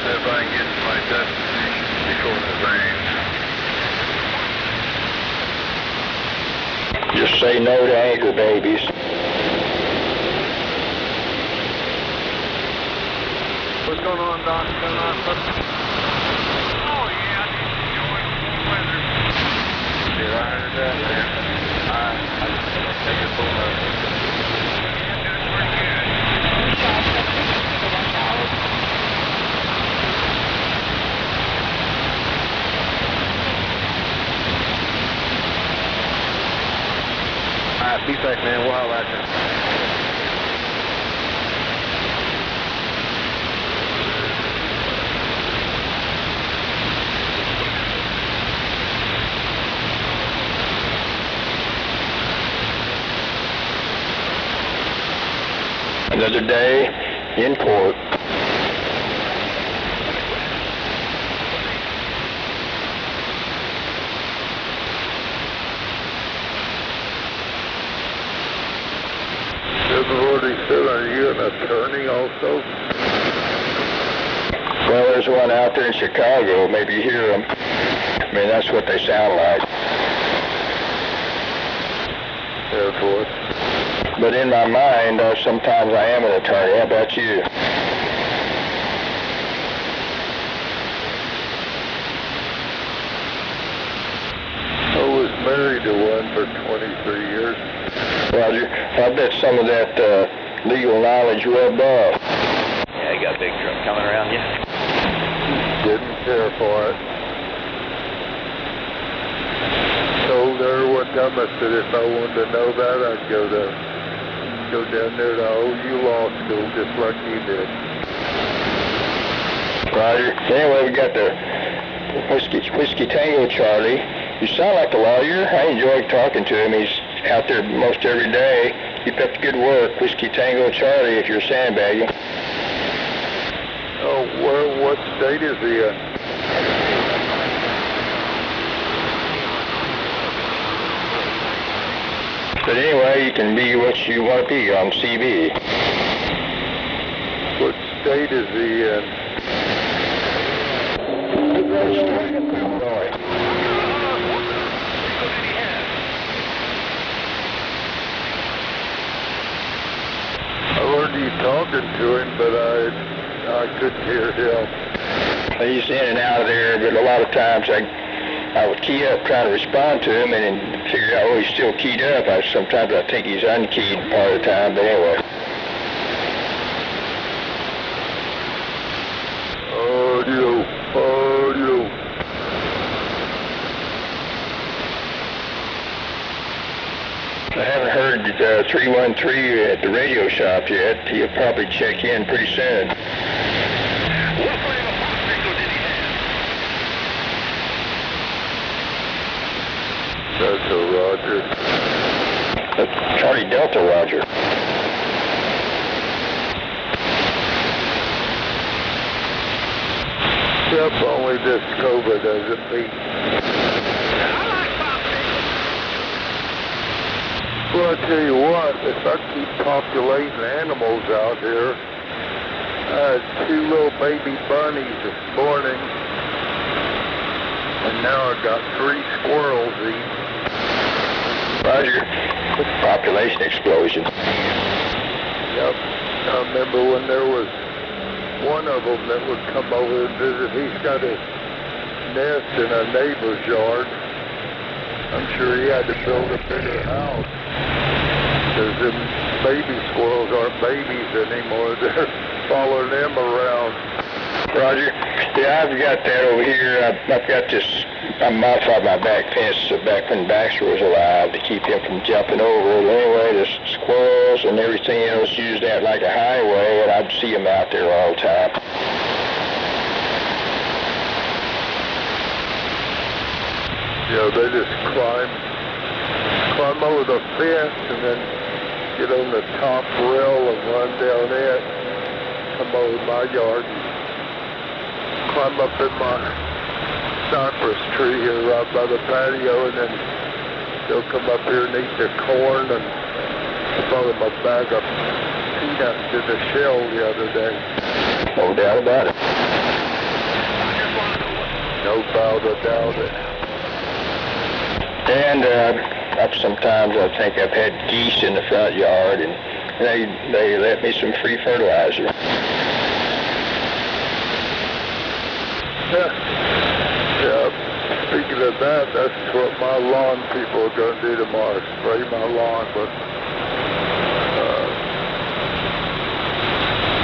S6: If I can get to my destination before it rains.
S1: Just say no to anchor babies.
S10: What's going on, Don? What's going on, brother?
S8: Oh, yeah, enjoying cool weather.
S6: Yeah, I heard that, man. I take it full of it.
S8: Yeah, doing pretty good.
S10: All right, be safe, man. We'll holler at you.
S1: Another day in court.
S6: Are you an attorney also?
S1: Well, there's one out there in Chicago. Maybe you hear them. I mean, that's what they sound like.
S6: Air Force.
S1: But in my mind, sometimes I am an attorney. How about you?
S6: I was married to one for 23 years.
S1: Roger. I bet some of that legal knowledge rubbed off.
S13: Yeah, you got a big truck coming around you.
S6: Didn't care for it. Told her one time, I said if I wanted to know that, I'd go down there to OU Law School just like you did.
S1: Roger. Anyway, we got the Whiskey Tango Charlie. You sound like a lawyer. I enjoy talking to him. He's out there most every day. Keep up the good work. Whiskey Tango Charlie if you're sandbagging.
S6: Oh, what state is he in?
S1: But anyway, you can be what you want to be on CB.
S6: What state is he in? I heard you talking to him, but I couldn't hear him.
S1: He's in and out of there, but a lot of times I would key up trying to respond to him and then figure out, oh, he's still keyed up. Sometimes I think he's unkeyed part of the time, but anyway.
S6: Audio.
S1: I haven't heard 313 at the radio shop yet. He'll probably check in pretty soon.
S2: What kind of a vehicle did he have?
S6: Delta Roger.
S1: Charlie Delta Roger.
S6: Yep, only this COVID doesn't beat. Well, I tell you what, if I keep populating animals out here, I had 2 little baby bunnies this morning, and now I've got 3 squirrels eating.
S1: Roger. Population explosion.
S6: Yep. I remember when there was one of them that would come over and visit. He's got his nest in a neighbor's yard. I'm sure he had to build a bigger house. Because them baby squirrels aren't babies anymore. They're following them around.
S1: Roger. Yeah, I've got that over here. I've got this. I modified my back fence back when Baxter was alive to keep him from jumping over. Anyway, the squirrels and everything else used that like a highway, and I'd see them out there all the time.
S6: Yeah, they just climb over the fence and then get on the top rail and run down it. Come over my yard and climb up in my cypress tree here right by the patio, and then they'll come up here and eat the corn. And I bought them a bag of peanuts in the shell the other day.
S1: No doubt about it.
S6: No doubt about it.
S1: And sometimes I think I've had geese in the front yard, and they let me some free fertilizer.
S6: Yeah, speaking of that, that's what my lawn people are going to do tomorrow, spray my lawn with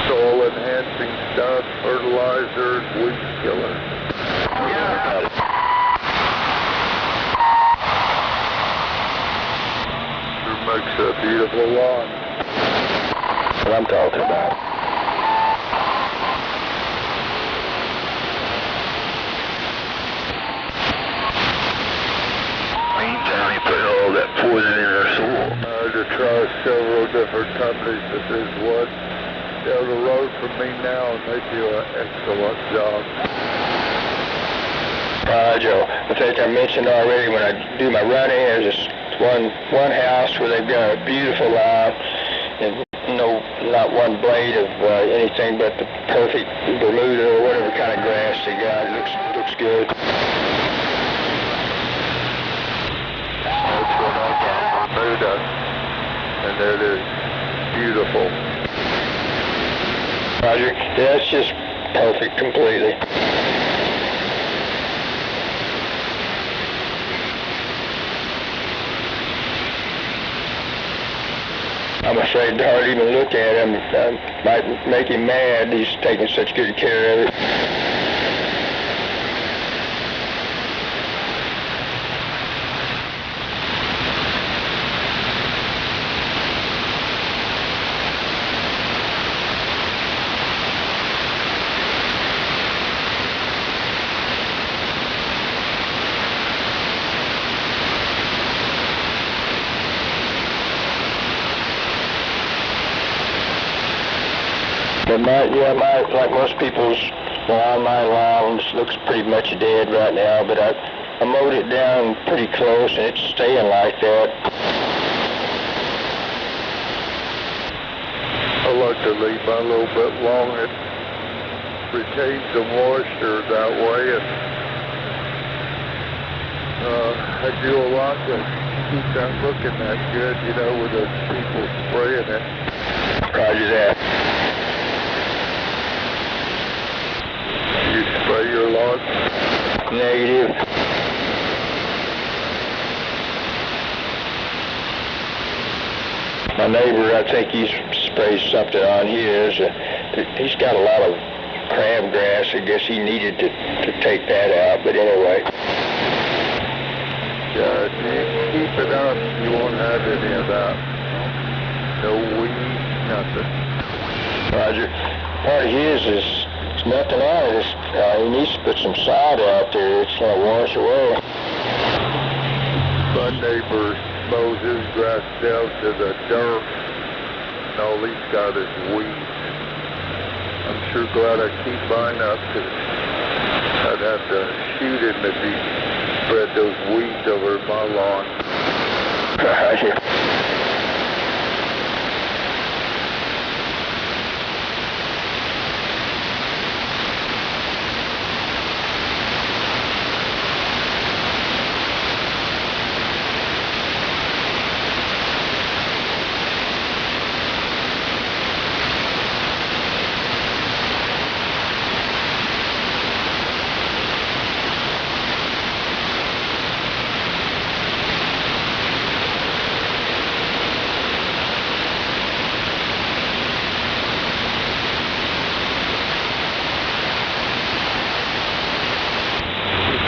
S6: soil-enhancing stuff, fertilizers, weed killer. It makes a beautiful lawn.
S1: That's what I'm talking about.
S11: Meantime, he put all that poison in our soil.
S6: To try to several different companies, but there's one down the road from me now, and they do an excellent job.
S1: Joe, I think I mentioned already when I do my running, there's this one house where they've got a beautiful line, and not one blade of anything but the perfect Bermuda or whatever kind of grass they got. It looks good.
S6: That's what I got, Bermuda, and it is beautiful.
S1: Roger, yeah, it's just perfect completely. I'm afraid to hardly even look at him. I might make him mad. He's taking such good care of it. But like most people's lawn, my lawn looks pretty much dead right now, but I mowed it down pretty close, and it's staying like that.
S6: I like to leave mine a little bit long. It retains the moisture that way, and I do a lot to keep that looking that good, with the people spraying it.
S1: Roger that.
S6: You spray your lawn?
S1: Negative. My neighbor, I think he sprays something on his. He's got a lot of crabgrass. I guess he needed to take that out, but anyway.
S6: Yeah, keep it up. You won't have any of that. No weeds, nothing.
S1: Roger. Part of his is nothing on it. He needs to put some sod out there. It's going to wash away.
S6: My neighbor mows his grass down to the dirt, and all he's got is weeds. I'm sure glad I keep mine up, because I'd have to shoot him if he spread those weeds over my lawn.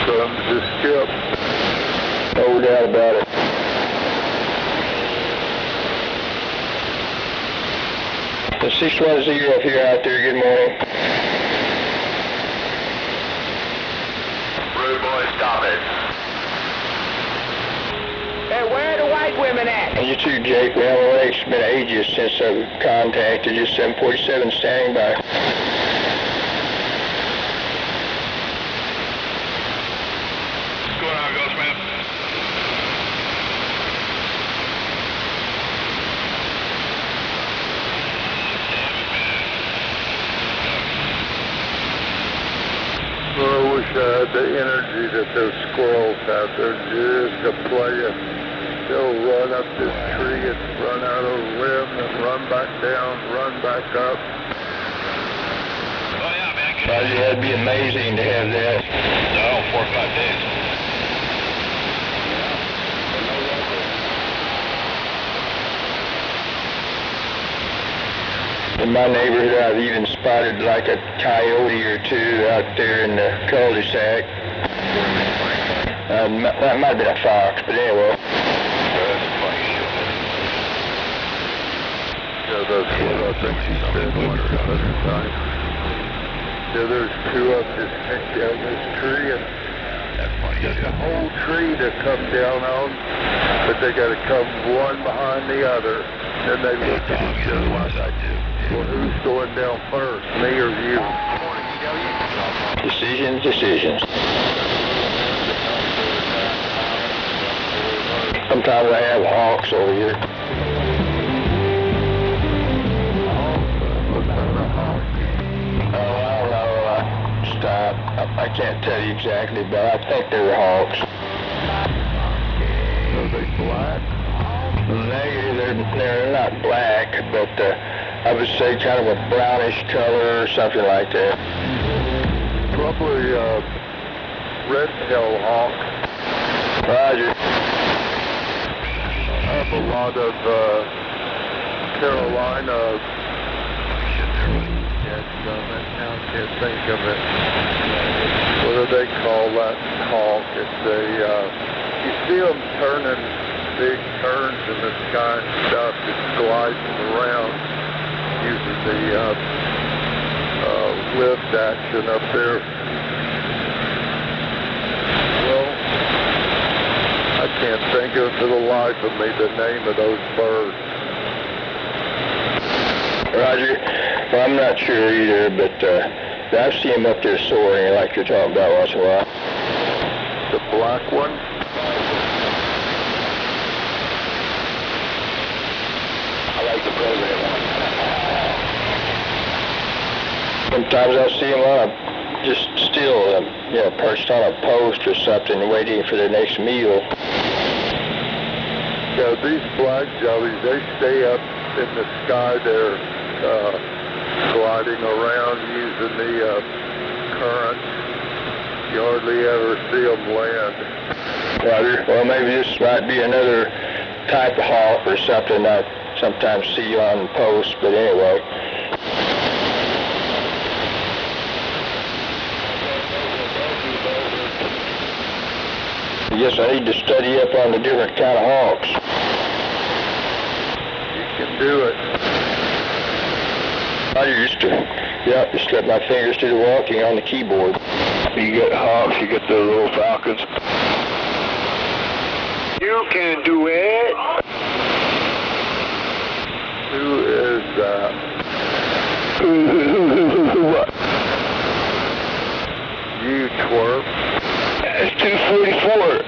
S6: Comes the skip.
S1: No doubt about it. The 610 if you're out there, good morning.
S2: Rude boy, stop it.
S3: Hey, where are the white women at?
S1: And you too, Jake. Well, it's been ages since I've contacted you. 747 standing by.
S6: I wish I had the energy that those squirrels have. They're just a player. They'll run up this tree and run out of a limb and run back down, run back up.
S9: Oh yeah, man.
S1: Roger, that'd be amazing to have that.
S9: No, 4 or 5 days.
S1: In my neighborhood, I've even spotted like a coyote or two out there in the cul-de-sac. That might have been a fox, but anyway.
S6: Yeah, that's what I think he said 100 times. Yeah, there's two of them just hang down this tree, and there's a whole tree to come down on, but they got to come one behind the other. Then they look at each other. Well, who's going down first, me or you?
S1: Decisions. Sometimes I have hawks over here. Oh, I don't know. Stop. I can't tell you exactly, but I think they're hawks.
S6: Are they black?
S1: They're not black, but I would say kind of a brownish color or something like that.
S6: Probably red-tailed hawk.
S1: Roger.
S6: I have a lot of Carolina. I can't think of it. What do they call that hawk? It's you see them turning big turns in the sky and stuff, just gliding around using the lift action up there. Well, I can't think of for the life of me the name of those birds.
S1: Roger. Well, I'm not sure either, but I see them up there soaring like you're talking about once in a while.
S6: The black one?
S1: I like the program. Sometimes I'll see them just still, perched on a post or something, waiting for their next meal.
S6: Yeah, these black jellies, they stay up in the sky there, gliding around using the current. You hardly ever see them land.
S1: Roger. Well, maybe this might be another type of hawk or something I sometimes see on posts, but anyway. I guess I need to study up on the different kind of hawks.
S6: You can do it.
S1: I used to, just let my fingers do the walking on the keyboard. You get hawks, you get the little falcons.
S3: You can do it.
S6: Who is that?
S1: What?
S6: You twerp.
S1: It's 244.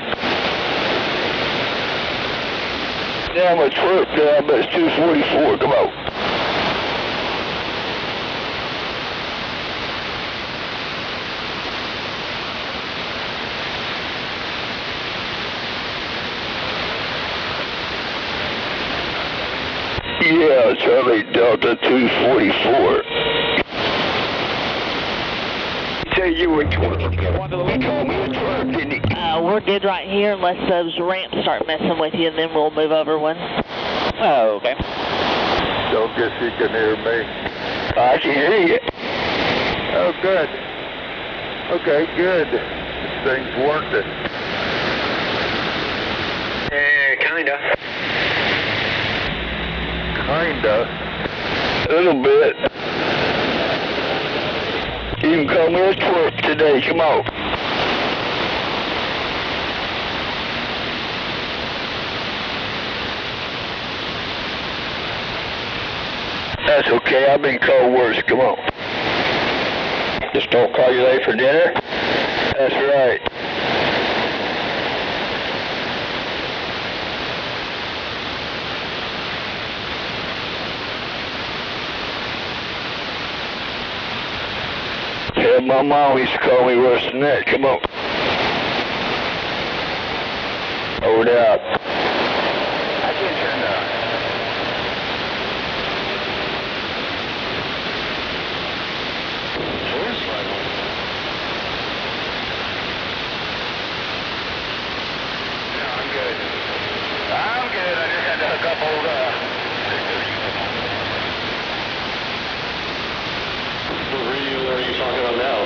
S1: Yeah, I'm a twerp now, but it's 244. Come on. Yeah, Charlie Delta 244. Say you were twerking. He told me to twerk, didn't he?
S15: We're good right here unless those ramps start messing with you, and then we'll move over one.
S13: Oh, okay.
S6: Don't guess you can hear me.
S1: I can hear you.
S6: Oh, good. Okay, good. This thing's working.
S3: Kinda.
S6: Kinda.
S1: A little bit. You can call me a twerp today. Come on. That's okay. I've been called worse. Come on. Just don't call you late for dinner? That's right. Yeah, my mom used to call me worse than that. Come on. Hold out.
S2: I can't turn that. I'm good. I just had to hook up old,
S7: What radio are you talking about now?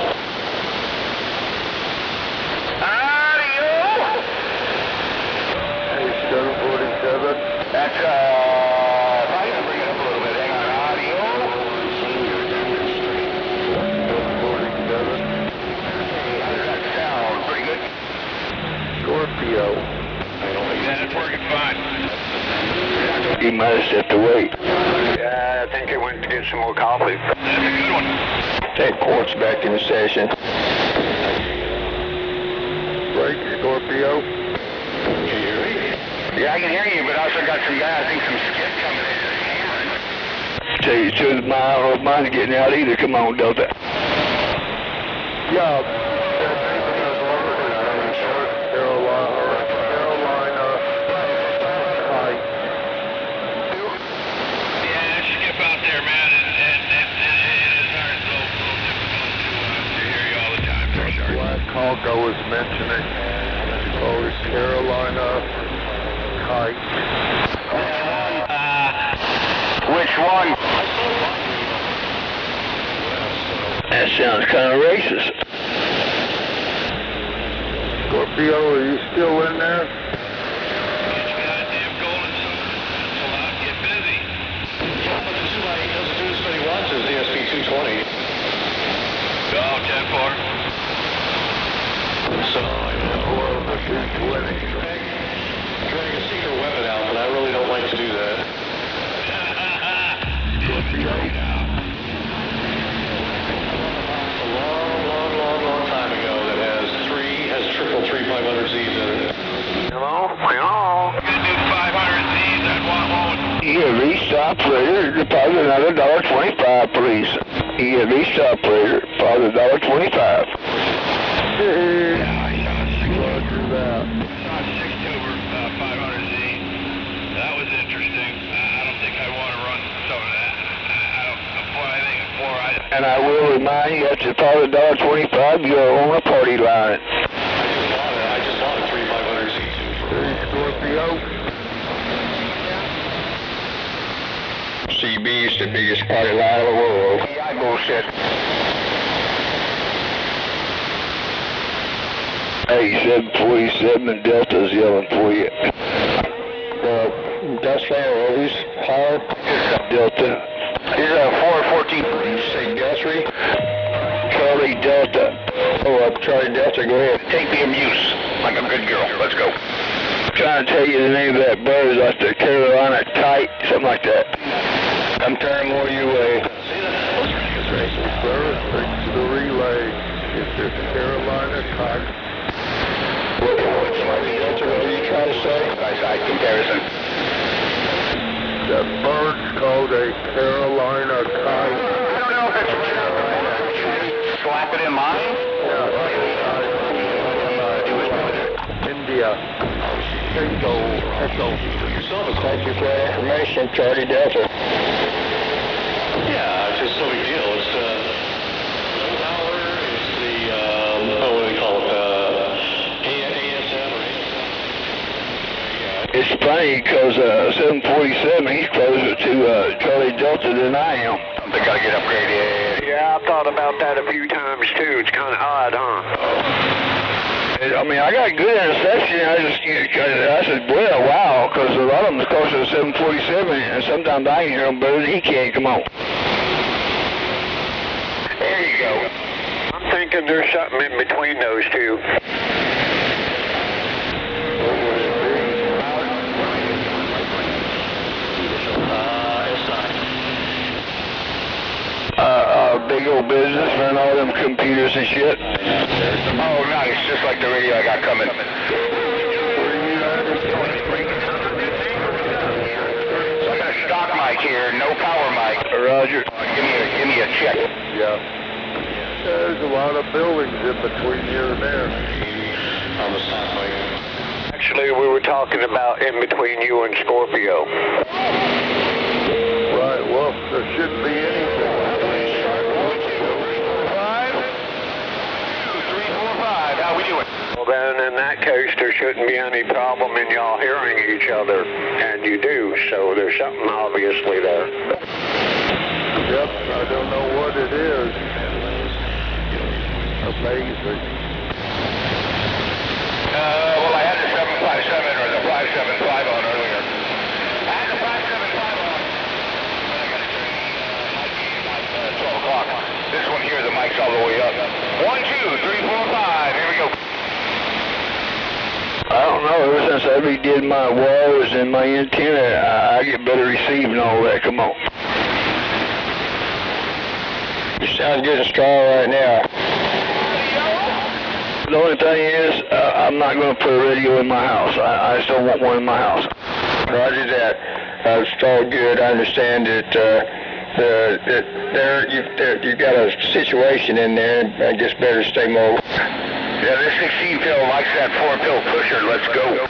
S2: Audio!
S6: Hey,
S1: might have stepped away.
S2: Yeah, I think they went to get some more coffee.
S9: That's a good one.
S1: That court's back in session.
S6: Break, Scorpio.
S2: Can you hear me? Yeah, I can hear you, but I also got some guy, I think some skid coming in and hammering.
S1: Tell you the truth, mine's getting out either. Come on, Delta.
S6: Yeah. Congo was mentioning North Carolina kite.
S2: Which one?
S1: That sounds kind of racist.
S6: Scorpio, are you still in there?
S2: Is the SP-220.
S9: Go, 10-4.
S2: So, the 220. Drag a secret weapon out, but I really don't like to do that. A long time ago that has triple 3500Zs in it. Hello?
S9: Good dude, 500Zs, I'd want one.
S1: EMV operator, deposit another $1.25, please. EMV operator, deposit $1.25. And I will remind you that you deposit $1.25, you're on a party line.
S2: I just bought a 3500Z
S6: Scorpio.
S1: CB is the biggest party line in the world.
S2: Yeah, bullshit.
S1: Hey, 747 Delta's yelling for you. That's fair. Who's higher? Delta.
S2: Here's a 414.
S1: Did you say Guthrie? Charlie Delta. Oh, Charlie Delta, go ahead.
S2: Take the amuse, like a good girl. Let's go.
S1: Trying to tell you the name of that bird is like the Carolina kite, something like that. I'm turning more your way.
S6: Sir, thanks to the relay. It's the Carolina kite.
S1: What are you trying to say?
S2: Side comparison.
S6: That bird's called a Carolina kite.
S2: I don't know if it's slap it in mine.
S6: India. Echo.
S1: Thank you for the information, Charlie Delta.
S2: Yeah, it's just no big deal. It's power. It's the what do they call it? ASM or
S1: It's funny because 747, he's closer to Charlie Delta than I am.
S2: They gotta get upgraded. Yeah, I've thought about that a few times too. It's kind of odd, huh?
S1: I mean, I got good interception. I said, well, wow, because a lot of them is closer to 747, and sometimes I can hear them better than he can. Come on.
S2: There you go. I'm thinking there's something in between those two.
S1: Big old business, run all them computers and shit.
S2: Oh, nice. Just like the radio I got coming. So I got a stock mic here, no power mic.
S1: Roger.
S2: Give me a check.
S6: Yeah. There's a lot of buildings in between here and there.
S2: On the stock mic. Actually, we were talking about in between you and Scorpio.
S6: Right, well, there shouldn't be anything.
S2: 5, how we doing? Well, then in that case, there shouldn't be any problem in y'all hearing each other, and you do, so there's something obviously there.
S6: Yep, I don't know what it is. Amazing.
S2: Well, I had the 757 or the 575 on earlier. I had the 575 on. I got it during the 12 o'clock. This one here, the mic's all the way up. 1, 2, 3, 4, 5. Here we go.
S1: I don't know. Ever since
S6: once I redid my wires and my antenna, I get better receiving all that. Come on.
S1: You sound good and strong right now.
S6: The only thing is, I'm not going to put a radio in my house. I just don't want one in my house.
S1: Roger that. It's all good. I understand that you've got a situation in there, and I guess better stay mobile.
S2: Yeah, this 16 pill likes that 4 pill pusher. Let's go.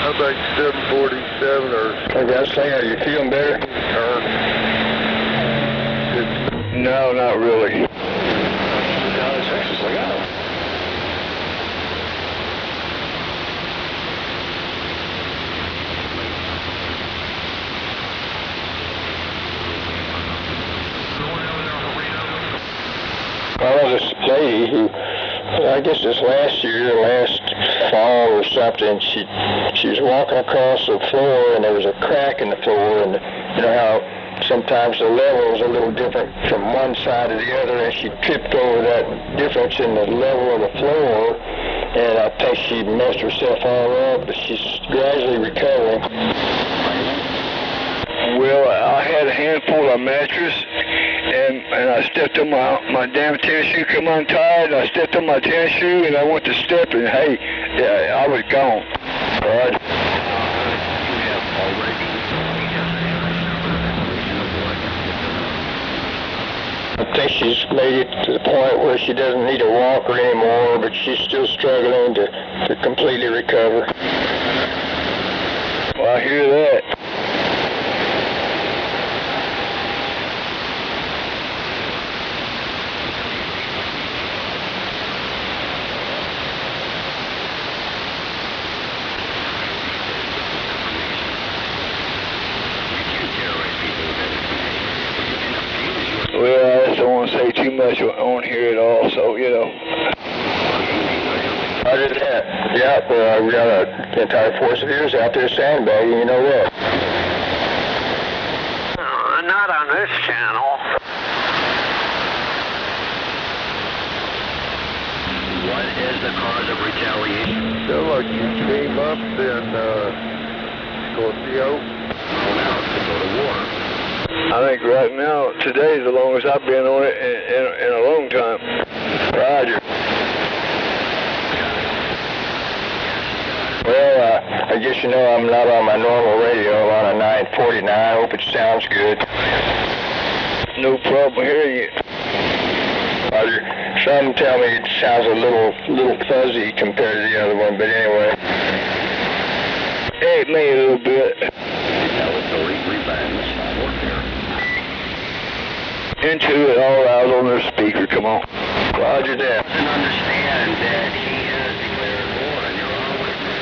S6: I think 747 or...
S1: I gotta say, are you feeling better?
S6: No, not really.
S1: Well, this lady who, I guess this last fall or something, she was walking across the floor and there was a crack in the floor, and you know how sometimes the level is a little different from one side to the other, and she tripped over that difference in the level of the floor, and I think she messed herself all up, but she's gradually recovering.
S6: Well, I had a handful of mattress, and I stepped on my damn tennis shoe come untied, and I stepped on my tennis shoe, and I went to step, and hey, yeah, I was gone. Right.
S1: I think she's made it to the point where she doesn't need a walker anymore, but she's still struggling to completely recover.
S6: Well, I hear that. Well, I just don't want to say too much on here at all, so, you know.
S1: Roger that. Yeah, we got an entire force of ears out there sandbagging, you know what?
S12: Not on this channel.
S14: What is the cause of retaliation?
S6: Feel like you came up in Scorpio.
S14: Now to go to war.
S6: I think right now, today is the longest I've been on it in a long time.
S1: Roger. Well, I guess you know I'm not on my normal radio. I'm on a 949. I hope it sounds good.
S6: No problem hearing you.
S1: Roger. Some tell me it sounds a little fuzzy compared to the other one, but anyway.
S6: It may a little bit.
S14: Retaliatory revenge.
S6: Into it all out on their speaker, come on.
S1: Roger that.
S14: Doesn't understand that he has declared war and you're on witness.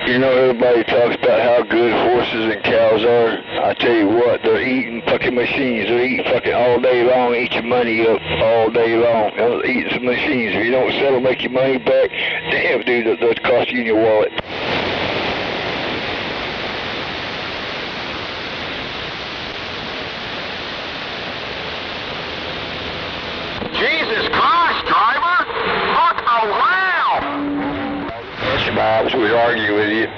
S6: You know, everybody talks about how good horses and cows are. I tell you what, they're eating fucking machines. They're eating fucking all day long, eat your money up all day long. They're eating some machines. If you don't settle, make your money back, damn, dude, that's cost you in your wallet.
S12: Jesus Christ, driver! Fuck around!
S1: Mr. Bobs would argue with you.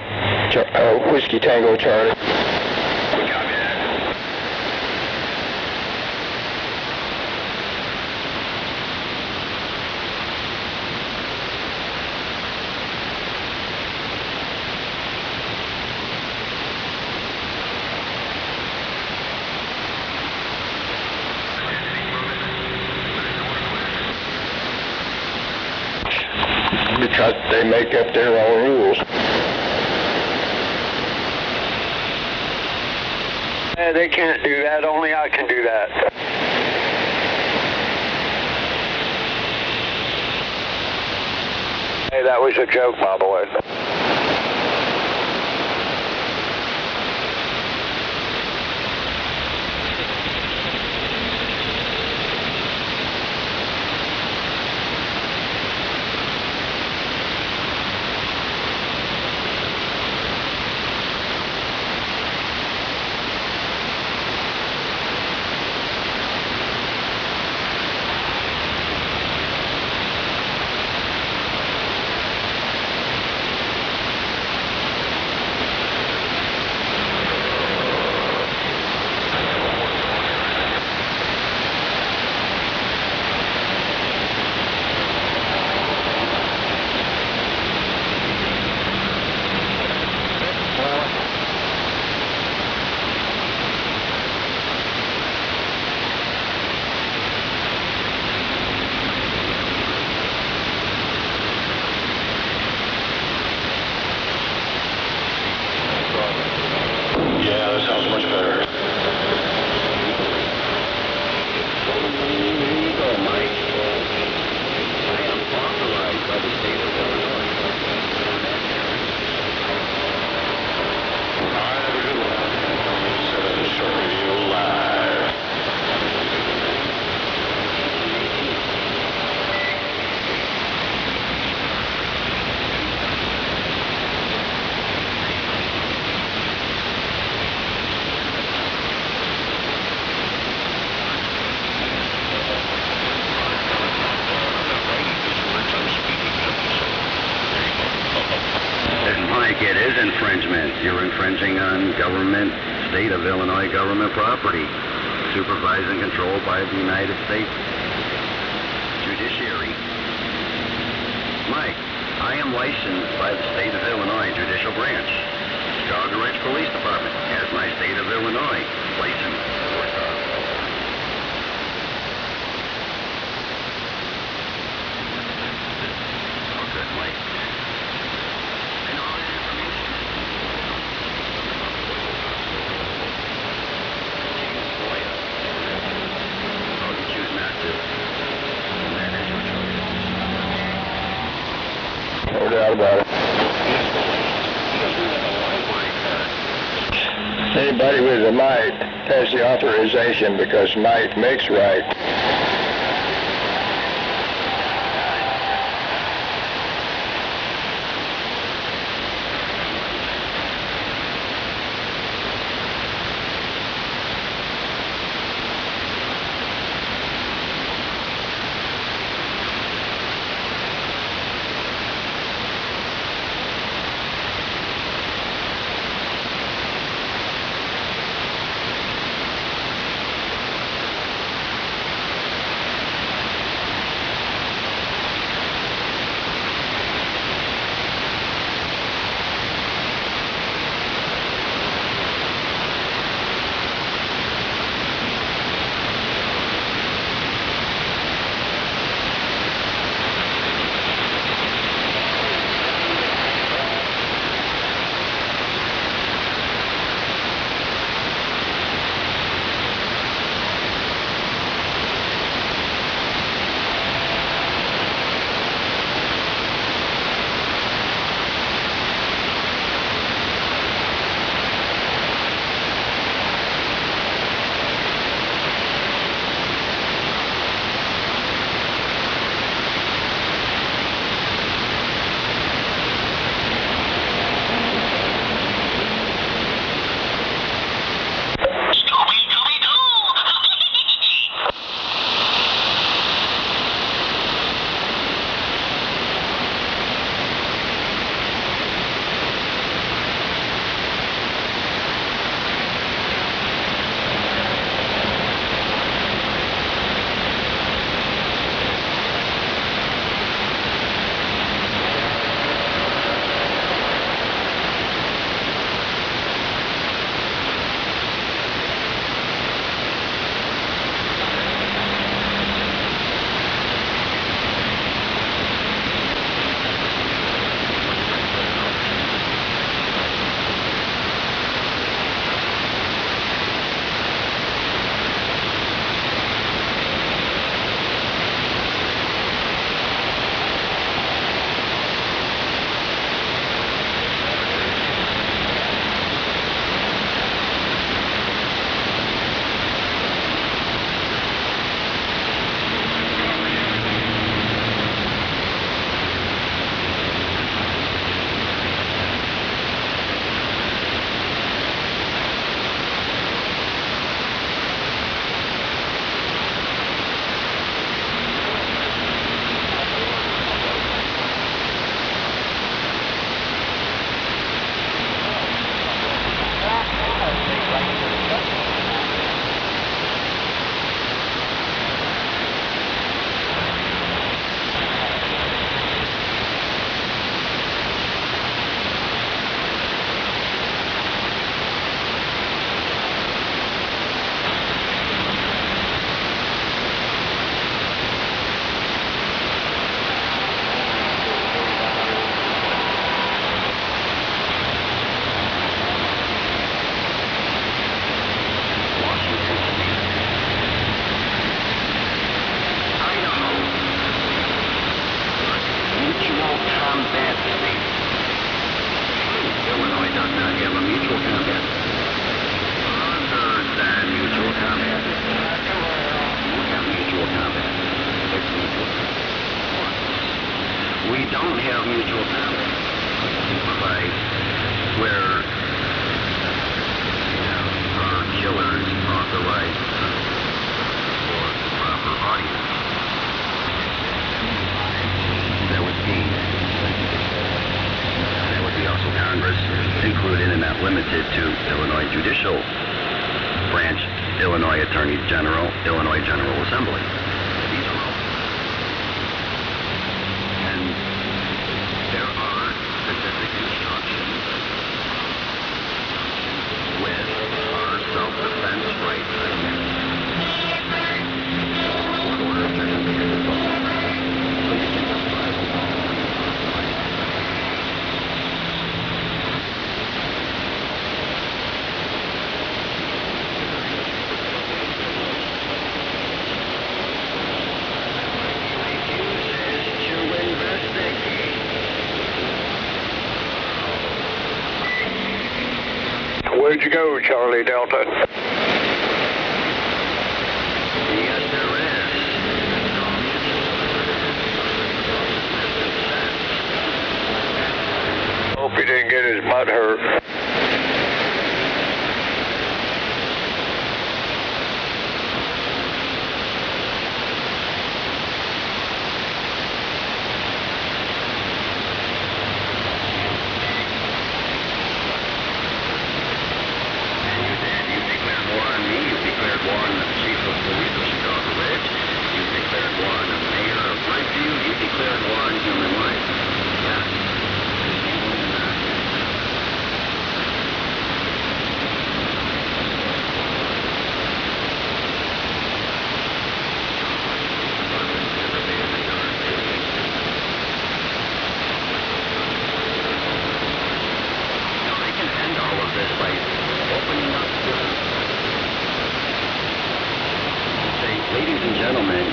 S1: Whiskey Tango Charlie. Because they make up their own rules.
S12: They can't do that, only I can do that.
S3: Hey, that was a joke, by the way.
S16: Yeah, that sounds much better.
S14: There you go, Mike. I am authorized by the state of Illinois.
S16: All right, have a good one. 7 Short Radio Live.
S14: Mike, it is infringement. You're infringing on government, state of Illinois government property, supervised and controlled by the United States Judiciary. Mike, I am licensed by the state of Illinois Judicial Branch. Chicago Ridge Police Department has my state of Illinois license. Oh, good, Mike. I know all that information. Oh, you choose not to. That is your choice.
S1: No doubt about it. Anybody with a might has the authorization because might makes right.
S14: where our killers authorized for the proper audience. That would be also Congress, included and not limited to Illinois Judicial Branch, Illinois Attorney General, Illinois General Assembly. These are all. And there are specific instructions with our self-defense rights. Court order certificate as well. So you can apply the law.
S3: Where'd you go, Charlie Delta?
S14: Yes, there is.
S3: Hope he didn't get his butt hurt. Ladies and gentlemen,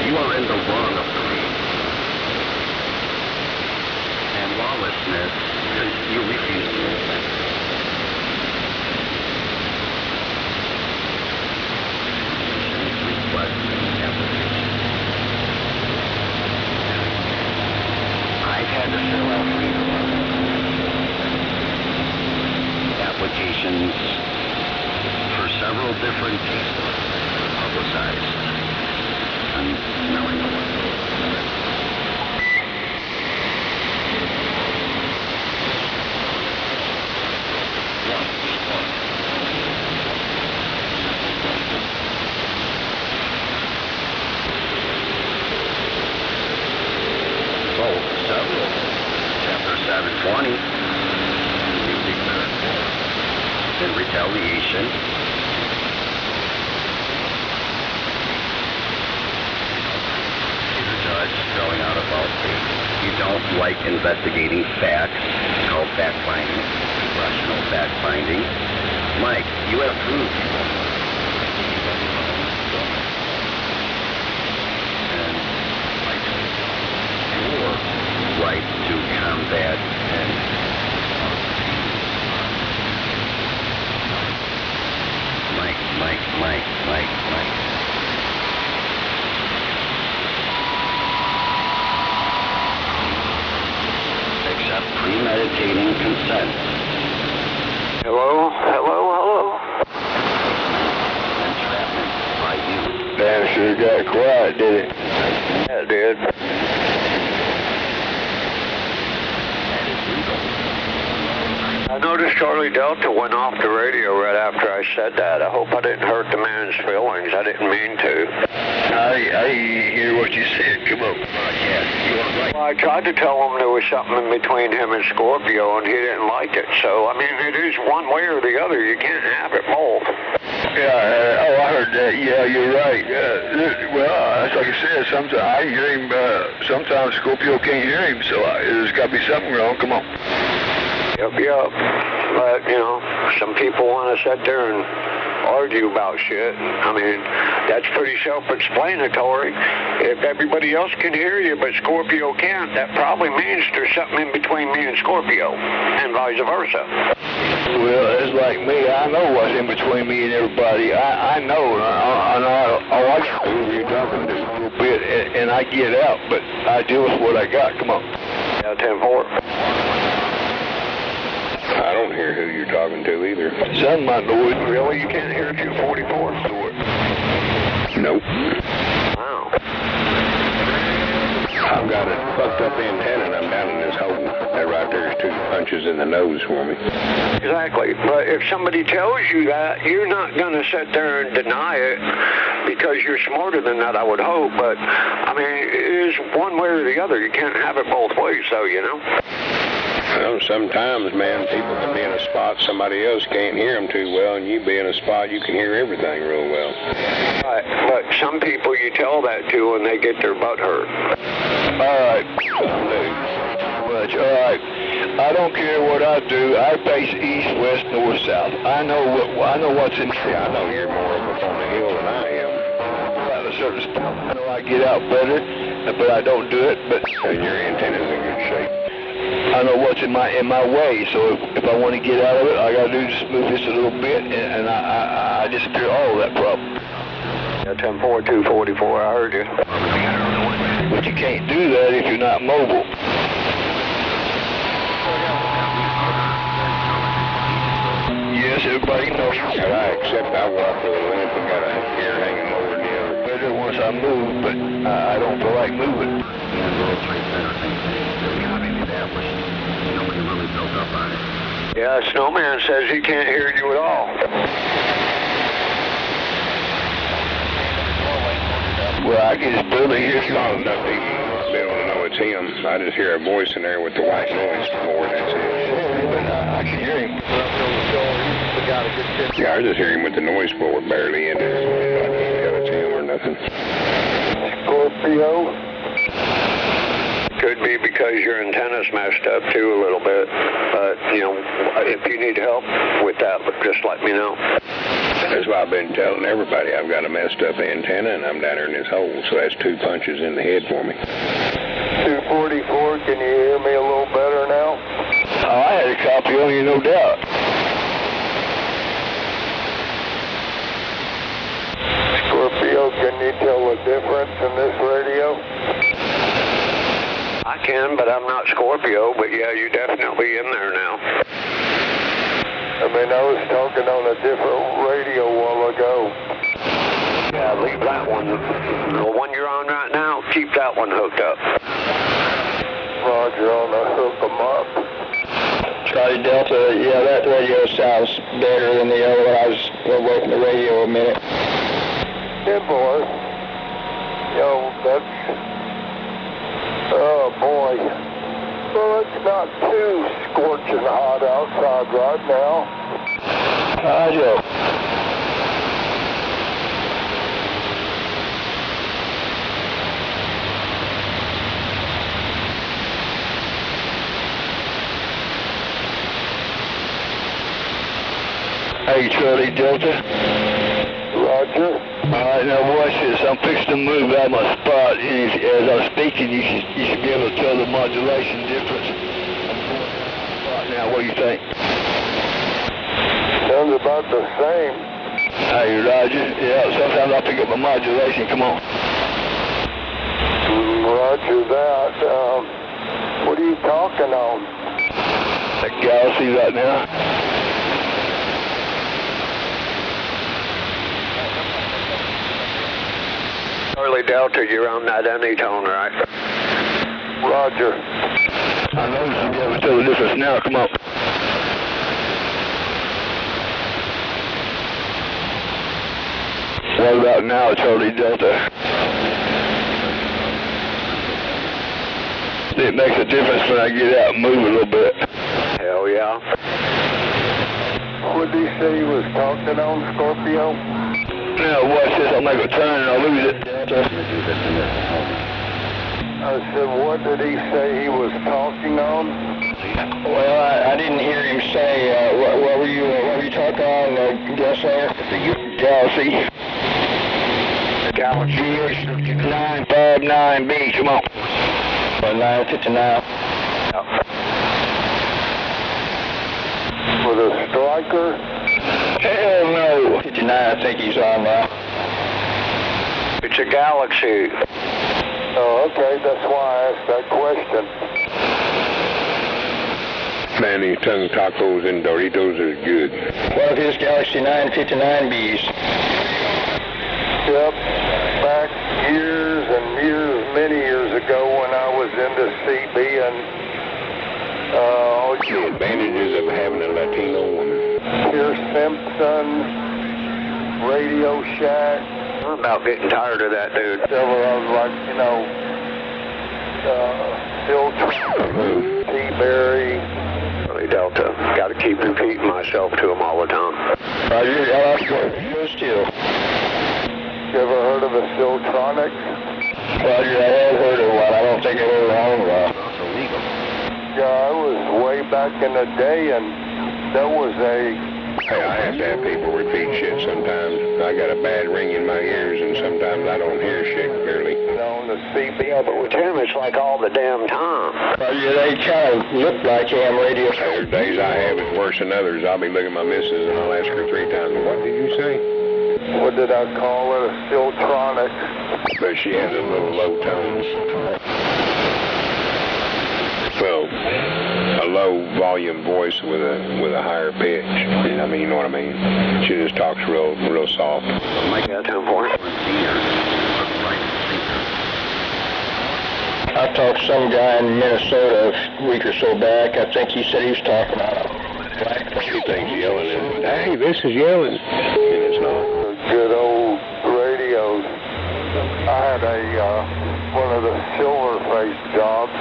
S3: you are in the wrong of greed and lawlessness because you refuse to listen. Request application. I've had to fill out applications for several different cases. Publicized. And now I know what to do. Oh, several. Chapter 720. You declare in retaliation. Going out about you don't like investigating facts. It's called fact-finding, rational fact-finding. Mike, you have proof. And your right to combat and Mike. Premeditating consent. Hello?
S14: Entrapment by you.
S1: Damn sure got quiet, did it?
S3: Yeah, it did.
S14: That is legal.
S3: I noticed Charlie Delta went off the radio right after I said that. I hope I didn't hurt the man's feelings. I didn't mean to.
S1: I hear what you said. Come on.
S14: Yes, you are right.
S3: Well, I tried to tell him there was something in between him and Scorpio, and he didn't like it. So, I mean, it is one way or the other. You can't have it both.
S1: Yeah, I heard that. Yeah, you're right. Well, that's like I said, sometimes I hear him, sometimes Scorpio can't hear him, so there's got to be something wrong. Come on.
S3: Yep. But, you know, some people want to sit there and argue about shit. I mean, that's pretty self-explanatory. If everybody else can hear you but Scorpio can't, that probably means there's something in between me and Scorpio, and vice versa.
S1: Well, it's like me. I know what's in between me and everybody. I know, and all I can do is talking to a little bit, and I get out, but I deal with what I got. Come on.
S3: Yeah, 10-4.
S1: I
S17: don't hear who you're talking to either.
S7: Some might know it.
S17: Really? You can't hear 244? Nope.
S14: Wow.
S17: I've got a fucked up antenna and I'm down in this hole. That right there is 2 punches in the nose for me.
S14: Exactly. But if somebody tells you that, you're not going to sit there and deny it because you're smarter than that, I would hope. But, I mean, it is one way or the other. You can't have it both ways, though, you know?
S17: Well, sometimes, man, people can be in a spot somebody else can't hear them too well, and you be in a spot you can hear everything real well.
S14: Right. But some people you tell that to and they get their butt hurt.
S7: All right. Much. All right. I don't care what I do. I face east, west, north, south. I know what's in.
S17: Yeah, I know you're more up on the hill than I am.
S7: At a certain spot, I know I get out better, but I don't do it. But
S17: and your antenna's in good shape.
S7: I know what's in my way. So if I want to get out of it, all I gotta do is just move this a little bit, and I disappear all of that problem.
S14: Yeah, 10-4, 244. I heard you.
S7: But you can't do that if you're not mobile. Yes, everybody knows.
S17: And except I walk with a limp and got a hair hanging lower than the other.
S7: Better once I move, but I don't feel like moving.
S14: Yeah, Snowman says he can't hear you at all.
S7: Well, I can just barely hear you.
S17: Not enough to be able to know it's him. I just hear a voice in there with the white noise more, and that's it.
S7: But I can hear him.
S17: Yeah, I just hear him with the noise board barely in there. Like it's him or nothing.
S14: Scorpio? Could be because your antenna's messed up too a little bit. But, you know, if you need help with that, just let me know.
S17: That's why I've been telling everybody I've got a messed up antenna and I'm down there in this hole. So that's 2 punches in the head for me.
S3: 244, can you hear me a little better now?
S7: Oh, I had a copy on you, no doubt.
S3: Scorpio, can you tell the difference in this radio?
S14: I can, but I'm not Scorpio, but yeah, you're definitely in there now.
S3: I mean, I was talking on a different radio a while ago.
S14: Yeah, leave that one. The one you're on right now, keep that one hooked up.
S3: Roger, on the hook 'em up.
S1: Charlie Delta, yeah, that radio sounds better than the other one. I was away from the radio a minute.
S3: Yeah, boy. Yo, that's... Oh, boy. Well, it's not too scorching hot outside right now.
S7: Joe. Hey, Charlie Delta.
S3: Roger.
S7: All right, now watch this. I'm fixing to move out of my spot, and as I'm speaking, you should be able to tell the modulation difference. Now, what do you think?
S3: Sounds about the same.
S7: Hey, Roger. Yeah, sometimes I pick up my modulation. Come on.
S3: Roger that. What are you talking on?
S7: The Galaxy right now.
S14: Charlie Delta, you're on that anytone, right?
S3: Roger.
S7: I know you should be able to tell the difference now. Come on. What about now, Charlie Delta? It makes a difference when I get out and move a little bit.
S14: Hell yeah.
S3: What did he say he was talking on, Scorpio?
S7: Now watch this. I'll make a turn and I'll lose it.
S3: I said, what did he say he was talking on?
S1: Well, I didn't hear him say, what were you talking on, Galaxy?
S14: Galaxy
S7: 959B, come on.
S1: 959.
S3: With a striker?
S1: Hell no. 59, I think he's on now.
S14: It's a Galaxy.
S3: Oh, okay, that's why I asked that question.
S17: Man, these tongue tacos and Doritos are good.
S1: What of his Galaxy 959Bs?
S6: Yep, back years and years, many years ago when I was into CB and
S17: the advantages of having a Latino woman.
S6: Pierce Simpson, Radio Shack.
S14: I'm about getting tired of that, dude.
S6: Several of them, like, you know, Phil T-Berry.
S14: Delta. Got to keep repeating myself to them all the time.
S1: Roger, goes to.
S6: You ever heard of a Siltronic?
S1: Roger, I have heard of one. I don't think I've ever owned one.
S11: It's illegal.
S6: Yeah, I was way back in the day, and that was a...
S17: Hey, I have to have people repeat shit sometimes. I got a bad ring in my ears, and sometimes I don't hear shit clearly.
S6: On the CB.
S14: Yeah, but with him, it's like all the damn time.
S1: Yeah, they kind of look like ham radio.
S17: There's days I have it worse than others. I'll be looking at my missus, and I'll ask her 3 times, what did you say?
S6: What did I call it? A Siltronic.
S17: But she has a little low tone. Well, a low volume voice with a higher pitch. I mean, you know what I mean? She just talks real soft.
S14: Make that 10 point.
S1: I talked to some guy in Minnesota a week or so back. I think he said he was talking about
S17: She thinks yelling is, hey, this is yelling. And it's not.
S6: Good old radios. I had one of the silver-faced jobs.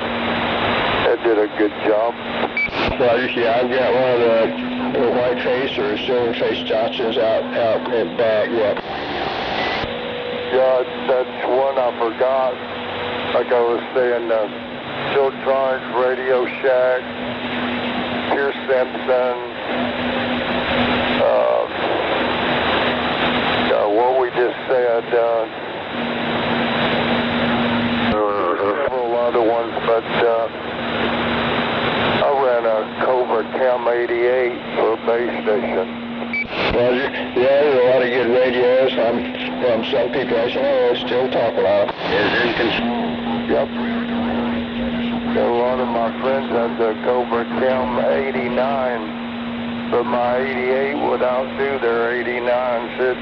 S6: That did a good job.
S1: Well, yeah, I've got one of the white face or silver face Johnsons out in back, yeah.
S6: Yeah, that's one I forgot. Like I was saying, Siltronic, Radio Shack, Pierce Simpson, what we just said, several other ones, but I ran a Cobra Cam 88 for a base station.
S1: Well, yeah, there's a lot of good radios from some people. I still talk a lot.
S6: Yep. A lot of my friends had the Cobra Cam 89, but my 88 would outdo their 89s.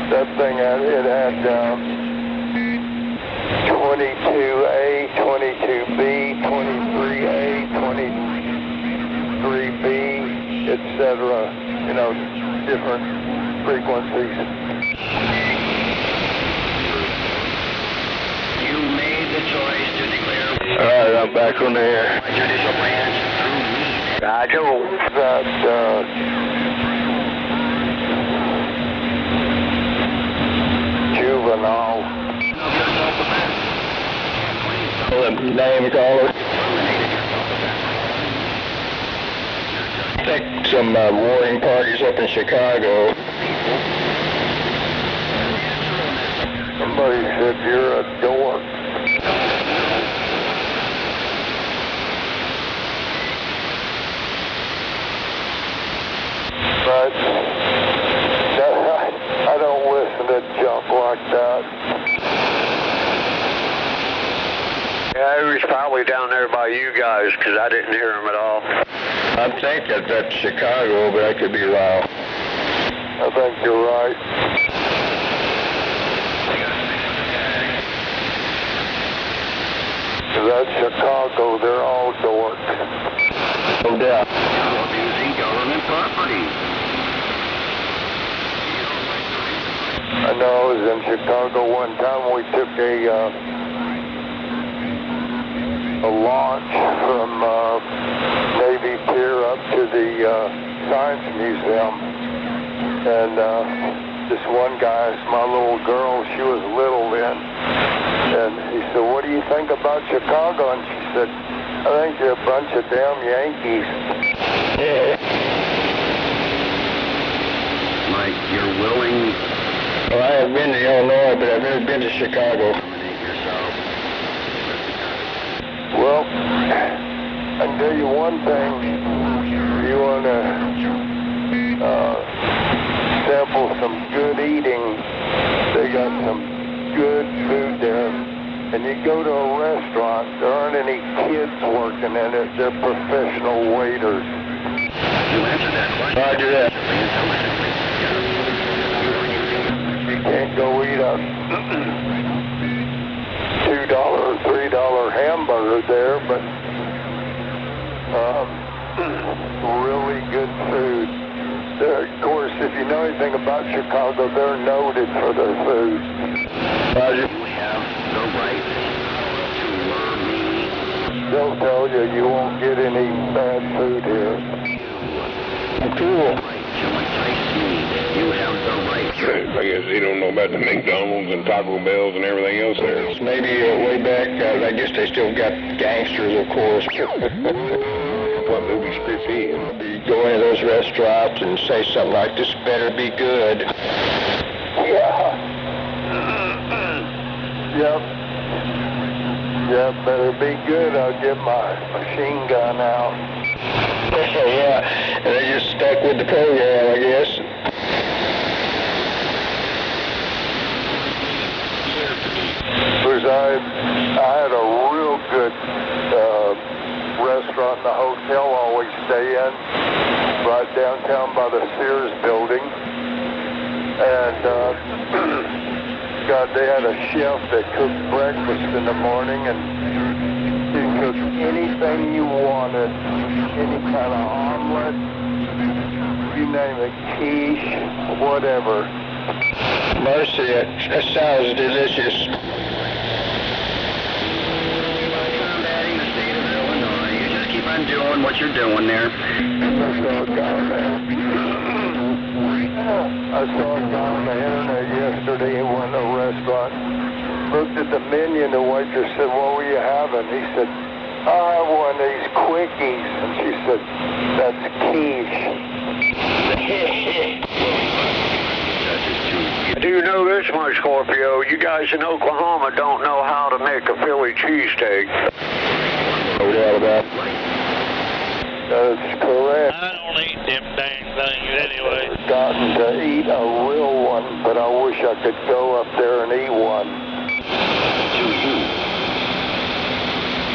S6: That thing, it had 22A, 22B, 23A, 23B, etc. You know, different frequencies.
S12: You made the choice to declare.
S1: All right, I'm back on the air.
S12: Judicial branch through me.
S14: Roger.
S6: That, juvenile.
S1: Name caller. I think some warring parties up in Chicago.
S6: Somebody said you're a dork. But I don't listen to junk like that.
S14: Yeah, he was probably down there by you guys, because I didn't hear him at all.
S1: I think that's Chicago, but I could be wrong.
S6: I think you're right. That's Chicago, they're all dorks.
S1: No doubt.
S12: Abusing government property.
S6: I know I was in Chicago one time. We took a launch from Navy Pier up to the Science Museum. And this one guy, my little girl, she was little then. And he said, what do you think about Chicago? And she said, I think you're a bunch of damn Yankees.
S1: Yeah.
S12: Like you're willing.
S1: Well, I have been to Illinois, but I've never been to Chicago.
S6: Well, I can tell you one thing. If you want to sample some good eating, they got some good food there. And you go to a restaurant, there aren't any kids heads working in it. They're professional waiters.
S2: You answered that question.
S1: Roger that.
S6: You can't go eat a $2 or $3 hamburger there, but really good food. Of course, if you know anything about Chicago, they're noted for their food.
S1: Roger.
S2: You have the right to me.
S6: They'll tell you you won't get any bad food here.
S1: Cool.
S2: To entice me. You have the right.
S17: I guess they don't know about the McDonald's and Taco Bells and everything else there.
S1: Maybe way back, I guess they still got gangsters, of course.
S17: What movie spits in?
S1: You go into those restaurants and say something like, "This better be good."
S6: Yeah. Yep. Yep, better be good. I'll get my machine gun out.
S1: Yeah, and they just stuck with the program, I guess.
S6: I had a real good restaurant in the hotel I always stay in, right downtown by the Sears building. And God, they had a chef that cooked breakfast in the morning, and he cooked anything you wanted, any kind of omelet, you name it, quiche, whatever.
S1: Mercy, that sounds delicious.
S2: Doing what you're doing there.
S6: I saw a guy on the internet yesterday. He went to a restaurant, looked at the menu, and the waitress said, "What were you having?" He said, "I have one of these quickies." And she said, "That's quiche." Do you know this much, Scorpio? You guys in Oklahoma don't know how to make a Philly cheesesteak.
S1: No doubt about it.
S6: That's correct.
S10: I don't eat them dang things anyway.
S6: I've gotten to eat a real one, but I wish I could go up there and eat one.
S2: To you.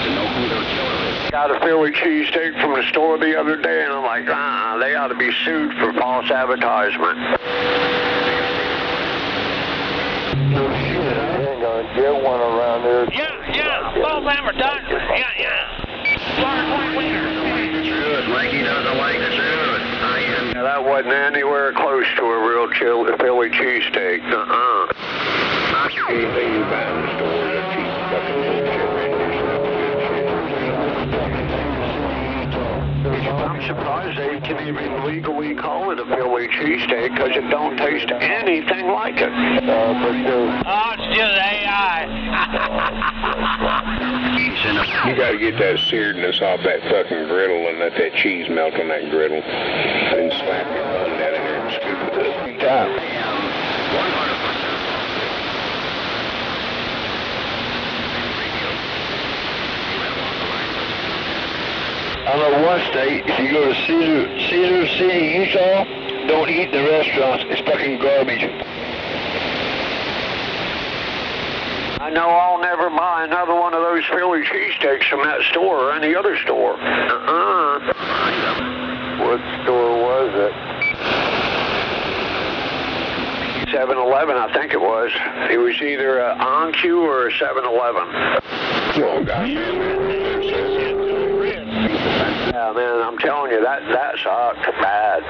S2: To know who their killer is.
S14: Got a Philly cheesesteak from the store the other day, and I'm like, they ought to be sued for false advertisement.
S6: No shit, I ain't gonna get one around there.
S10: Yeah, false advertisement. Yeah.
S2: Good. Mikey doesn't like the truth.
S14: Now, that wasn't anywhere close to a real Philly cheesesteak.
S17: Anything you buy in the store is a cheap fucking bullshit.
S14: I'm surprised they can even legally call it a Philly cheesesteak because it don't taste anything like it.
S10: Oh, it's just AI.
S17: You gotta get that searedness off that fucking griddle and let that cheese melt on that griddle. Then slap your bun down in there and scoop it up.
S7: I know one state, if you go to Cedar City, Utah, don't eat in the restaurants. It's fucking garbage.
S14: I know I'll never buy another one of those Philly cheesesteaks from that store or any other store.
S6: What store was it?
S14: 7-Eleven, I think it was. It was either an On-Q or a 7-Eleven.
S17: Oh, gosh.
S14: Yeah, man, I'm telling you, that sucked bad.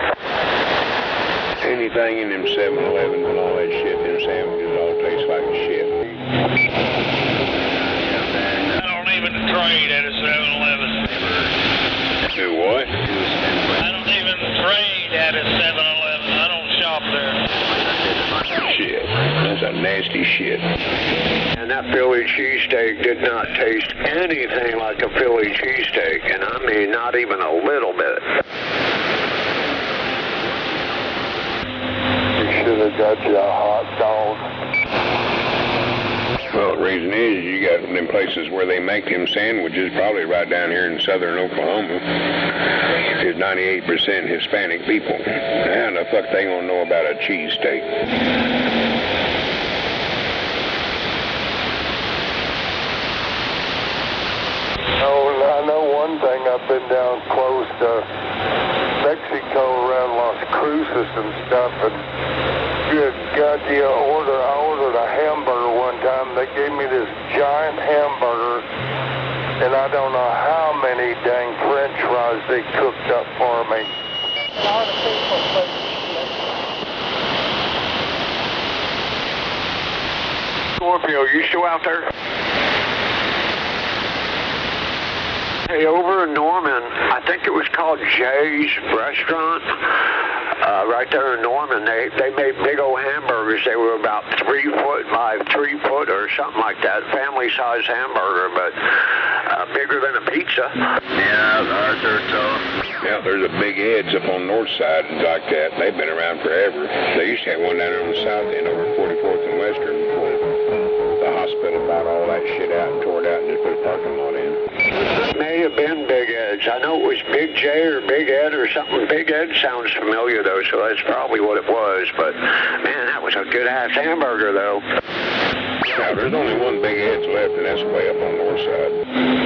S17: Anything in them 7-Elevens and all that shit, them sandwiches all taste like shit.
S10: I don't even trade at a 7-Eleven.
S17: Do what?
S10: I don't even trade at a 7-Eleven. I don't shop there.
S17: Shit. That's a nasty shit.
S14: And that Philly cheesesteak did not taste anything like a Philly cheesesteak. And I mean, not even a little bit.
S6: You should have got you a hot dog.
S17: Well, the reason is you got them places where they make them sandwiches, probably right down here in southern Oklahoma, is 98% Hispanic people. How the fuck they gonna know about a cheesesteak?
S6: I know one thing. I've been down close to Mexico around Las Cruces and stuff, and good God, I ordered a hamburger one time. They gave me this giant hamburger, and I don't know how many dang French fries they cooked up for me.
S14: Scorpio, you still out there? Hey, over in Norman, I think it was called Jay's Restaurant. Right there in Norman, they made big old hamburgers. They were about 3 foot by 3 foot or something like that. Family-size hamburger, but bigger than a pizza.
S17: Yeah, Arthur told. Yeah, there's a Big Ed's up on the north side like that. They've been around forever. They used to have one down there on the south end over 44th and Western before the hospital bought all that shit out and tore it out and just put a parking lot in.
S14: It may have been Big Ed's. I know it was Big J or Big Ed or something. Big Ed sounds familiar, though, so that's probably what it was. But, man, that was a good-ass hamburger, though.
S17: Now, there's only one Big Ed's left, and that's way up on the north side.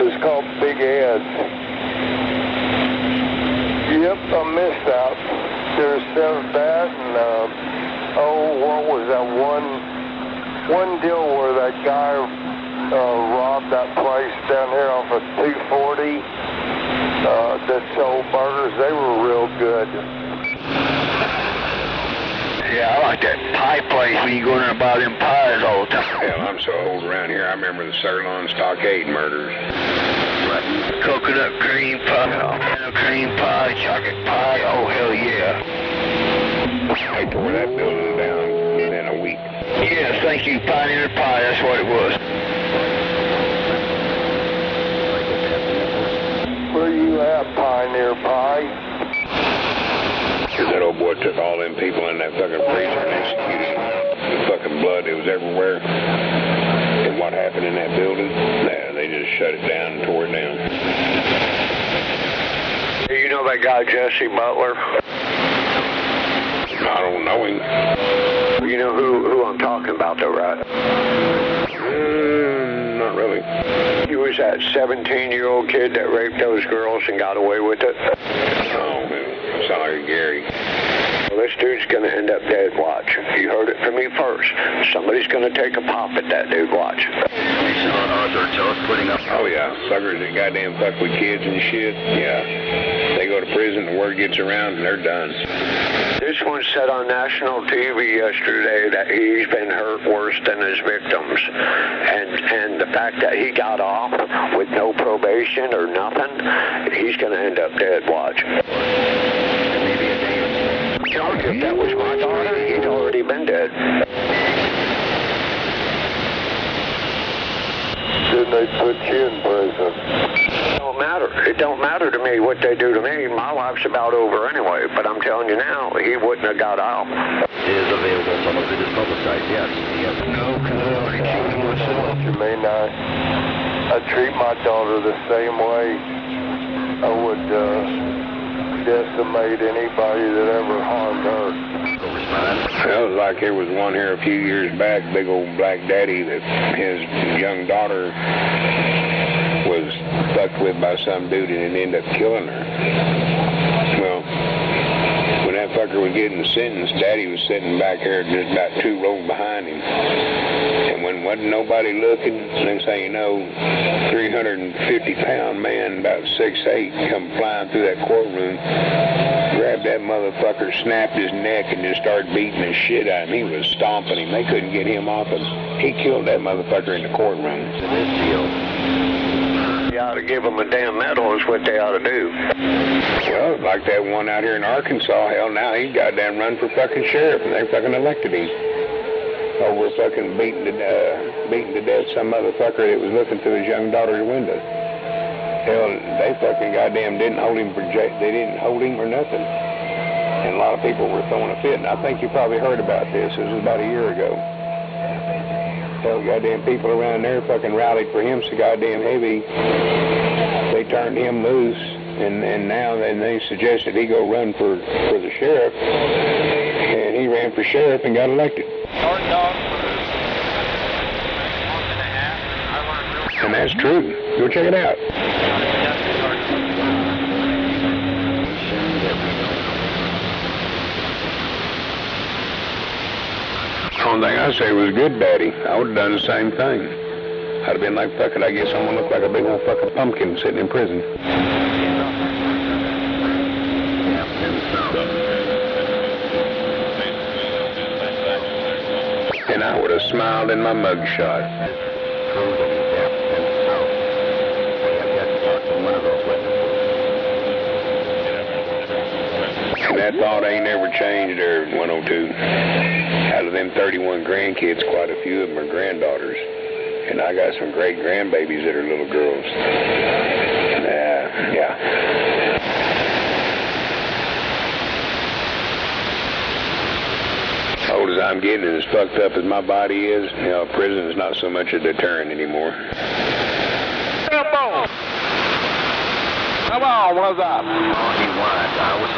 S6: It's called Big Ed's. Yep, I missed out. There's that, and, what was that one deal where that guy robbed that place down here off of 240 that sold burgers. They were real good.
S7: Yeah, I like that pie place when you go in there and buy them pies all the time.
S17: Hell, I'm so old around here, I remember the Sirloin Stockade murders.
S7: Coconut cream pie, banana cream pie, chocolate pie, oh hell yeah.
S17: They tore that building down within a week.
S7: Yes, thank you, Pioneer Pie, that's what it was.
S6: Where you at, Pioneer Pie?
S17: Because that old boy took all them people in that fucking freezer and executed them. The fucking blood, it was everywhere. And what happened in that building? Nah, they just shut it down and tore it down.
S14: You know that guy, Jesse Butler?
S17: I don't know him.
S14: You know who I'm talking about, though, right?
S17: Not really.
S14: He was that 17-year-old kid that raped those girls and got away with it.
S17: Oh, sorry, Gary.
S14: Well, this dude's going to end up dead, watch. You heard it from me first. Somebody's going to take a pop at that dude, watch.
S17: Oh, yeah. Suckers that goddamn fuck with kids and shit. Yeah. They go to prison, the word gets around, and they're done.
S14: This one said on national TV yesterday that he's been hurt worse than his victims. And the fact that he got off with no probation or nothing, he's going to end up dead, watch. If that was my daughter, he'd already been dead.
S6: Did they put you in prison?
S14: It don't matter. It don't matter to me what they do to me. My life's about over anyway. But I'm telling you now, he wouldn't have got out.
S18: It is available. Some of it is publicized, yes.
S7: No, because I already killed myself.
S6: You mean I treat my daughter the same way I would decimate anybody that ever harmed her.
S17: Well, it was like there was one here a few years back, big old black daddy, that his young daughter was fucked with by some dude and it ended up killing her. Well, when that fucker was getting the sentence, daddy was sitting back here just about 2 rows behind him. And when wasn't nobody looking, next thing you know, 350-pound man, about 6'8", come flying through that courtroom, grabbed that motherfucker, snapped his neck, and just started beating the shit out of him. He was stomping him. They couldn't get him off him. He killed that motherfucker in the courtroom.
S14: You ought to give them a damn medal is what they ought to do.
S17: Well, like that one out here in Arkansas, hell, now he's goddamn run for fucking sheriff, and they fucking elected him. Over fucking beating to death some motherfucker that was looking through his young daughter's window. Hell, they fucking goddamn didn't hold him they didn't hold him or nothing. And a lot of people were throwing a fit, and I think you probably heard about this. It was about a year ago. Hell, goddamn people around there fucking rallied for him so goddamn heavy. They turned him loose, and now they suggested he go run for the sheriff. And he ran for sheriff and got elected.
S4: Short dog for a month and a half. I learned real
S17: And that's true. Go check it out. The only thing I say was good, Daddy. I would have done the same thing. I'd have been like, fuck it, I guess I'm gonna look like a big old fucking pumpkin sitting in prison. And I would have smiled in my mugshot. And that thought ain't ever changed there at 102. Out of them 31 grandkids, quite a few of them are granddaughters. And I got some great grandbabies that are little girls. Yeah. Old as I'm getting and as fucked up as my body is, you know, prison is not so much a deterrent anymore.
S8: Come on, what's up?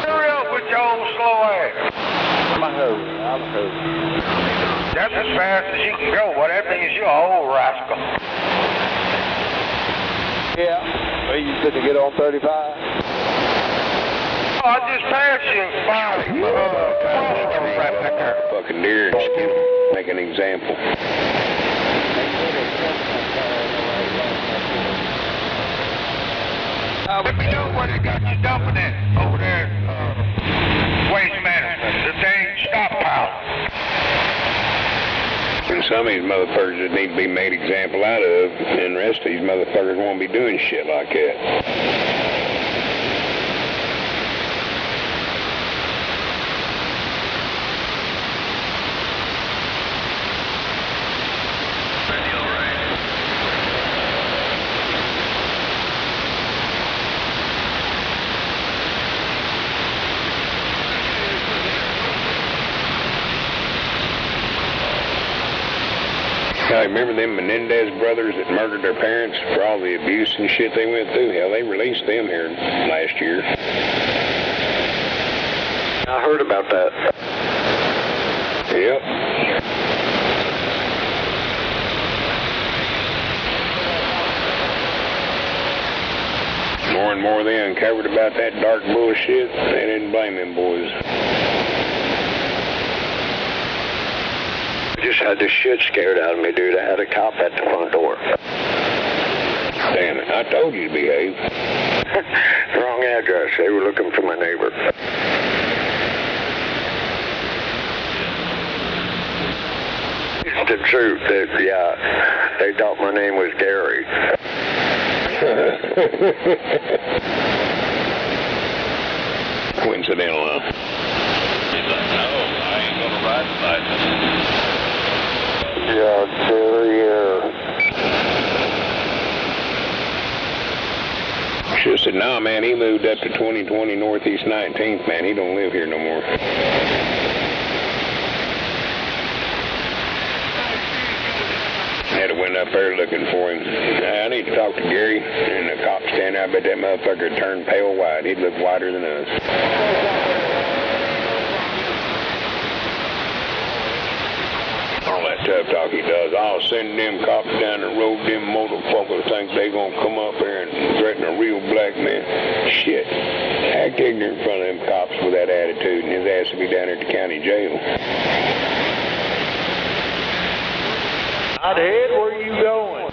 S8: Hurry up with your old slow ass. I'm a hurry. That's as fast as you can go. Well, that means you're an old rascal. Yeah. Well, you said to get on 35? Oh, I just passed you. Right back there.
S17: Fucking deer and skin them. Make an example.
S8: Let me know where they got you dumping it over there, waste management. The dang stockpile.
S17: And some of these motherfuckers that need to be made example out of, and the rest of these motherfuckers won't be doing shit like that. I remember them Menendez brothers that murdered their parents for all the abuse and shit they went through. Hell, they released them here last year.
S14: I heard about that.
S17: Yep. More and more they uncovered about that dark bullshit. They didn't blame them boys.
S14: Just had the shit scared out of me, dude. I had a cop at the front door.
S17: Damn it, I told you to behave.
S14: Wrong address. They were looking for my neighbor. It's the truth. They thought my name was Gary.
S17: Coincidental, huh?
S8: No, I ain't gonna ride tonight.
S14: Yeah, Gary.
S17: Should have said, nah, man, he moved up to 2020 Northeast 19th, man. He don't live here no more. Had to went up there looking for him. I need to talk to Gary, and the cop standing out, I bet that motherfucker turned pale white. He'd look whiter than us. All that tough talk he does. I'll send them cops down the road. Them motherfuckers think they gonna come up here and threaten a real black man. Shit. Act ignorant in front of them cops with that attitude, and his ass will be down at the county jail.
S8: Hothead, where are you going?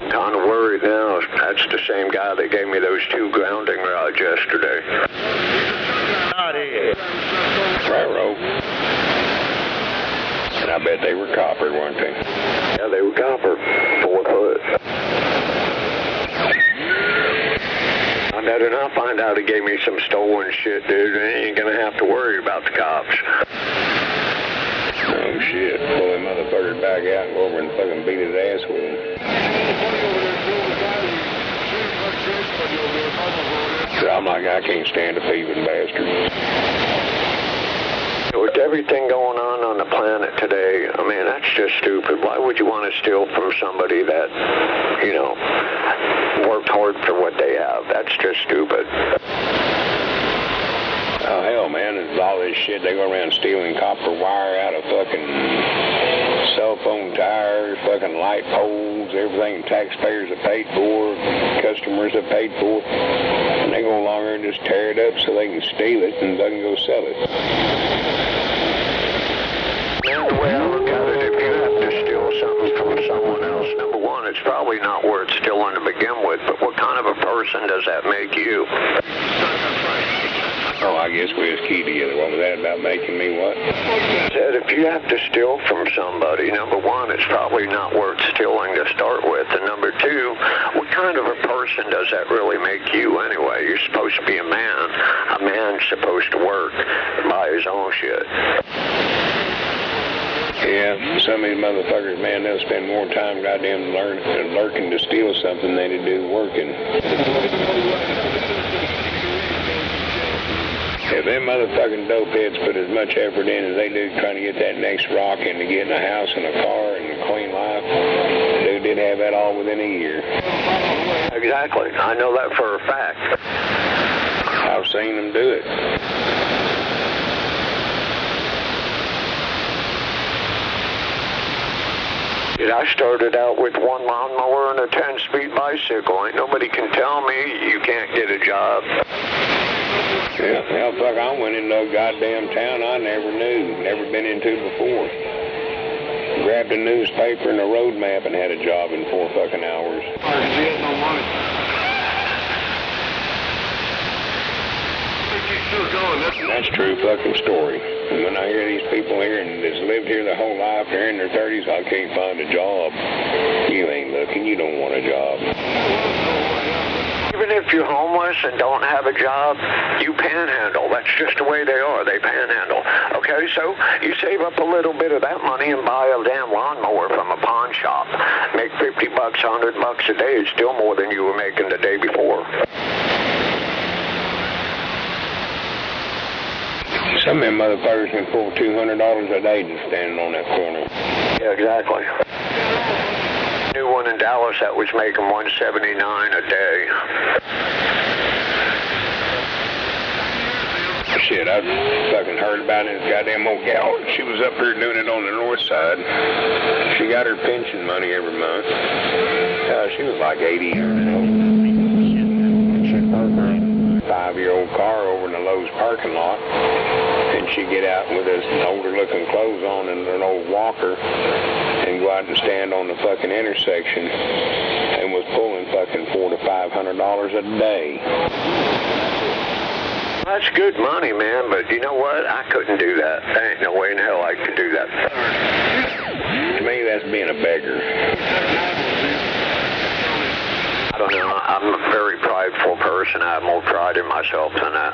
S14: Kind of worried now. That's the same guy that gave me those 2 grounding rods yesterday.
S8: Hothead.
S17: Railroad. And I bet they were copper, weren't they?
S14: Yeah, they were copper. 4 foot. I better not find out he gave me some stolen shit, dude. I ain't gonna have to worry about the cops.
S17: Oh, shit. Pull that motherfucker back out and go over and fucking beat his ass with him. So I'm like, I can't stand a thieving bastard.
S14: With everything going on the planet today, I mean, that's just stupid. Why would you want to steal from somebody that, you know, worked hard for what they have? That's just stupid.
S17: Oh, hell, man, there's all this shit. They go around stealing copper wire out of fucking cell phone tires, fucking light poles, everything taxpayers have paid for, customers have paid for. And they go along there and just tear it up so they can steal it and they can go sell it.
S14: Man, the way I look at it, if you have to steal something from someone else, number one, it's probably not worth stealing to begin with, but what kind of a person does that make you?
S17: Oh, I guess we was key together. What was that about making me what?
S14: Said if you have to steal from somebody, number one, it's probably not worth stealing to start with. And number two, what kind of a person does that really make you anyway? You're supposed to be a man. A man's supposed to work and buy his own shit.
S17: Yeah, some of these motherfuckers, man, they'll spend more time goddamn lurking to steal something than they do working. If them motherfucking dope heads put as much effort in as they do trying to get that next rock and to get in a house and a car and a clean life, dude did have that all within a year.
S14: Exactly. I know that for a fact.
S17: I've seen them do it.
S14: I started out with one lawnmower and a 10-speed bicycle. Ain't nobody can tell me you can't get a job.
S17: Yeah, hell, fuck, I went into a goddamn town I never knew, never been into before. Grabbed a newspaper and a road map and had a job in 4 fucking hours. That's a true fucking story. And when I hear these people here and that's lived here their whole life, they're in their 30s, I can't find a job. You ain't looking, you don't want a job.
S14: Even if you're homeless and don't have a job, you panhandle. That's just the way they are. They panhandle. Okay, so you save up a little bit of that money and buy a damn lawnmower from a pawn shop. Make $50, $100 a day. It's still more than you were making the day before.
S17: Some of them motherfuckers can pull $200 a day just standing on that corner.
S14: Yeah, exactly. New one in Dallas that was making $179 a day.
S17: Shit, I fucking heard about it. Goddamn old gal. She was up here doing it on the north side. She got her pension money every month. She was like 80 years old. She parked her 5-year-old car over in the Lowe's parking lot. And she'd get out with us older looking clothes on and an old walker and go out and stand on the fucking intersection and was pulling fucking $400 to $500 a day.
S14: That's good money, man, but you know what? I couldn't do that. There ain't no way in hell I could do that.
S17: To me, that's being a beggar.
S14: I don't know. I'm a very prideful person. I have more pride in myself than that.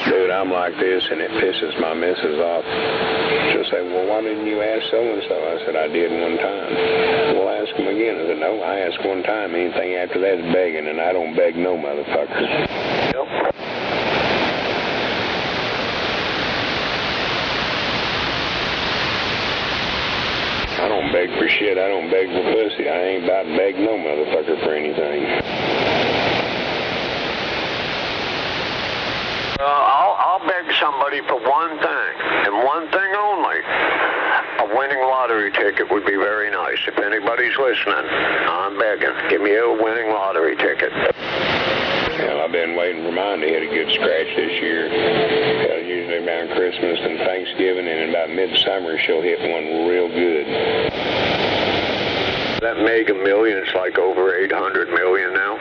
S17: Dude, I'm like this, and it pisses my missus off. She'll say, well, why didn't you ask so-and-so? I said, I did one time. We'll ask him again. I said, no, I asked one time. Anything after that is begging, and I don't beg no motherfucker.
S14: Yep.
S17: I don't beg for shit. I don't beg for pussy. I ain't about to beg no motherfucker for anything.
S14: I'll beg somebody for one thing, and one thing only. A winning lottery ticket would be very nice. If anybody's listening, I'm begging. Give me a winning lottery ticket.
S17: Hell, I've been waiting for mine to hit a good scratch this year. Usually around Christmas and Thanksgiving, and about midsummer, she'll hit one real good.
S14: That Mega Million's like over 800 million now.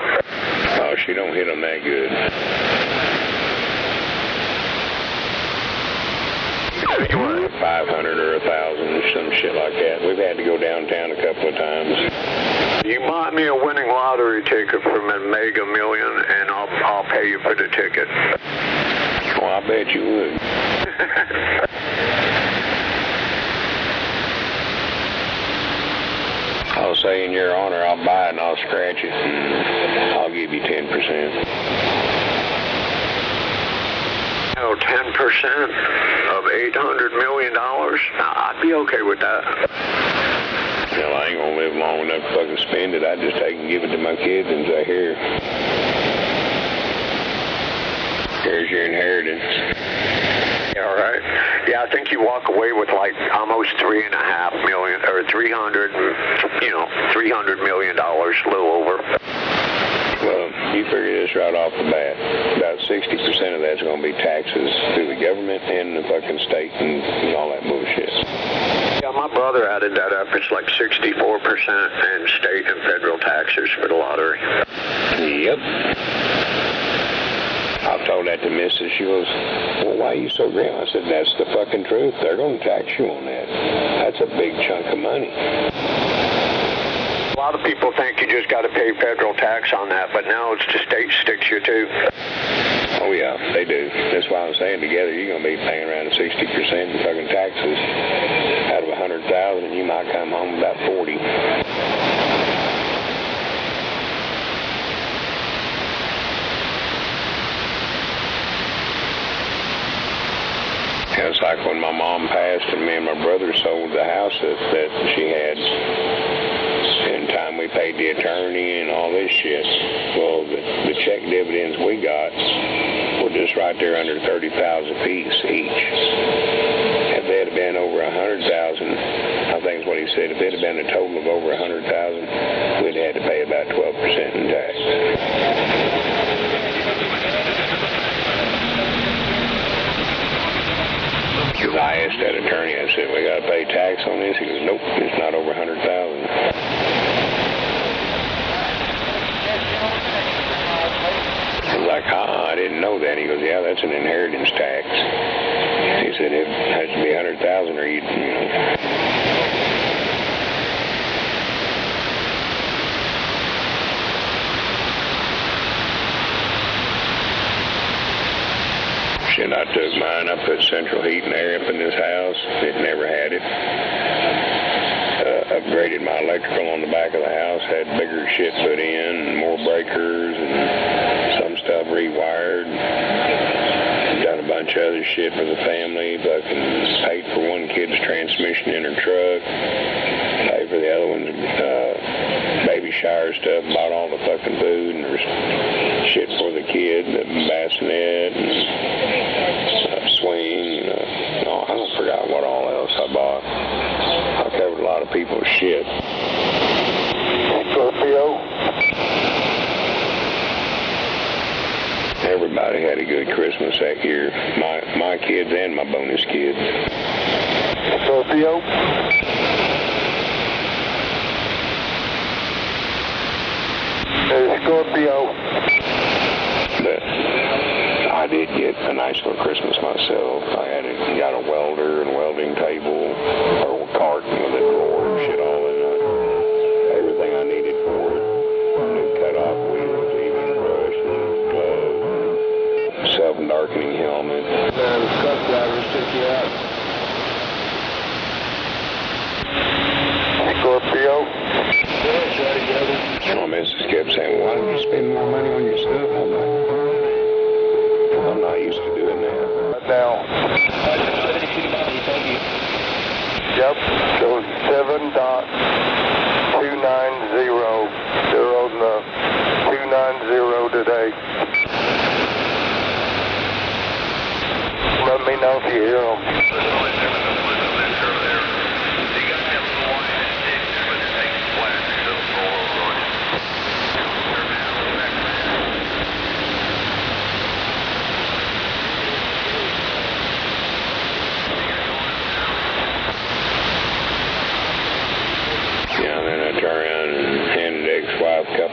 S17: Oh, she don't hit them that good. 500 or 1,000 or some shit like that. We've had to go downtown a couple of times.
S14: You buy me a winning lottery ticket from a Mega Million, and I'll pay you for the ticket.
S17: Well, I bet you would. I'll say in your honor, I'll buy it and I'll scratch it, and I'll give you 10%.
S14: Oh, 10% of $800 million? I'd be okay with that.
S17: Hell, I ain't gonna live long enough to fucking spend it. I'd just take and give it to my kids and say, here. There's your inheritance.
S14: All right. Yeah, I think you walk away with like almost $3.5 million, or $300 million, a little over.
S17: Well, you figure this right off the bat. About 60% of that's going to be taxes through the government and the fucking state and all that bullshit.
S14: Yeah, my brother added that up. It's like 64% in state and federal taxes for the lottery.
S17: Yep. I told that to Mrs. She goes, well, why are you so grim? I said, that's the fucking truth. They're going to tax you on that. That's a big chunk of money.
S14: A lot of people think you just got to pay federal tax on that, but now it's the state sticks you too.
S17: Oh yeah, they do. That's why I'm saying together you're going to be paying around 60% in fucking taxes. Out of 100,000, you might come home about 40. It's like when my mom passed and me and my brother sold the house that she had. In time we paid the attorney and all this shit. Well, the check dividends we got were just right there under 30,000 apiece each. If they had been over 100,000, I think is what he said, if it had been a total of over 100,000, we'd had to pay about 12% in tax. Because I asked that attorney, I said, we got to pay tax on this? He goes, nope, it's not over 100,000. I was like, I didn't know that. He goes, yeah, that's an inheritance tax. He said, it has to be 100,000 or you know. Shit, I took mine. I put central heat and air up in this house. It never had it. Upgraded my electrical on the back of the house. Had bigger shit put in, and more breakers, and some stuff rewired. Done a bunch of other shit for the family. Fucking paid for one kid's transmission in her truck. Paid for the other one's baby shower stuff. Bought all the fucking food and there's shit for the kid, the bassinet, and swing. I don't forgot what all else I bought. I covered a lot of people's shit.
S14: Scorpio.
S17: Everybody had a good Christmas that year. My kids and my bonus kids.
S14: Scorpio. Scorpio.
S17: But I did get a nice little Christmas myself. I got a welder and welding table, a carton with a drawer and shit all in it. Everything I needed for it. New cut-off wheels, even brush and gloves, self-darkening helmet.
S6: The truck drivers took you out.
S14: Scorpio.
S17: My missus kept saying, why don't you spend more money on your stuff? I'm not used to doing that.
S14: Now. Yep, so 7.290. They're on the 290 today. Let me know if you hear them.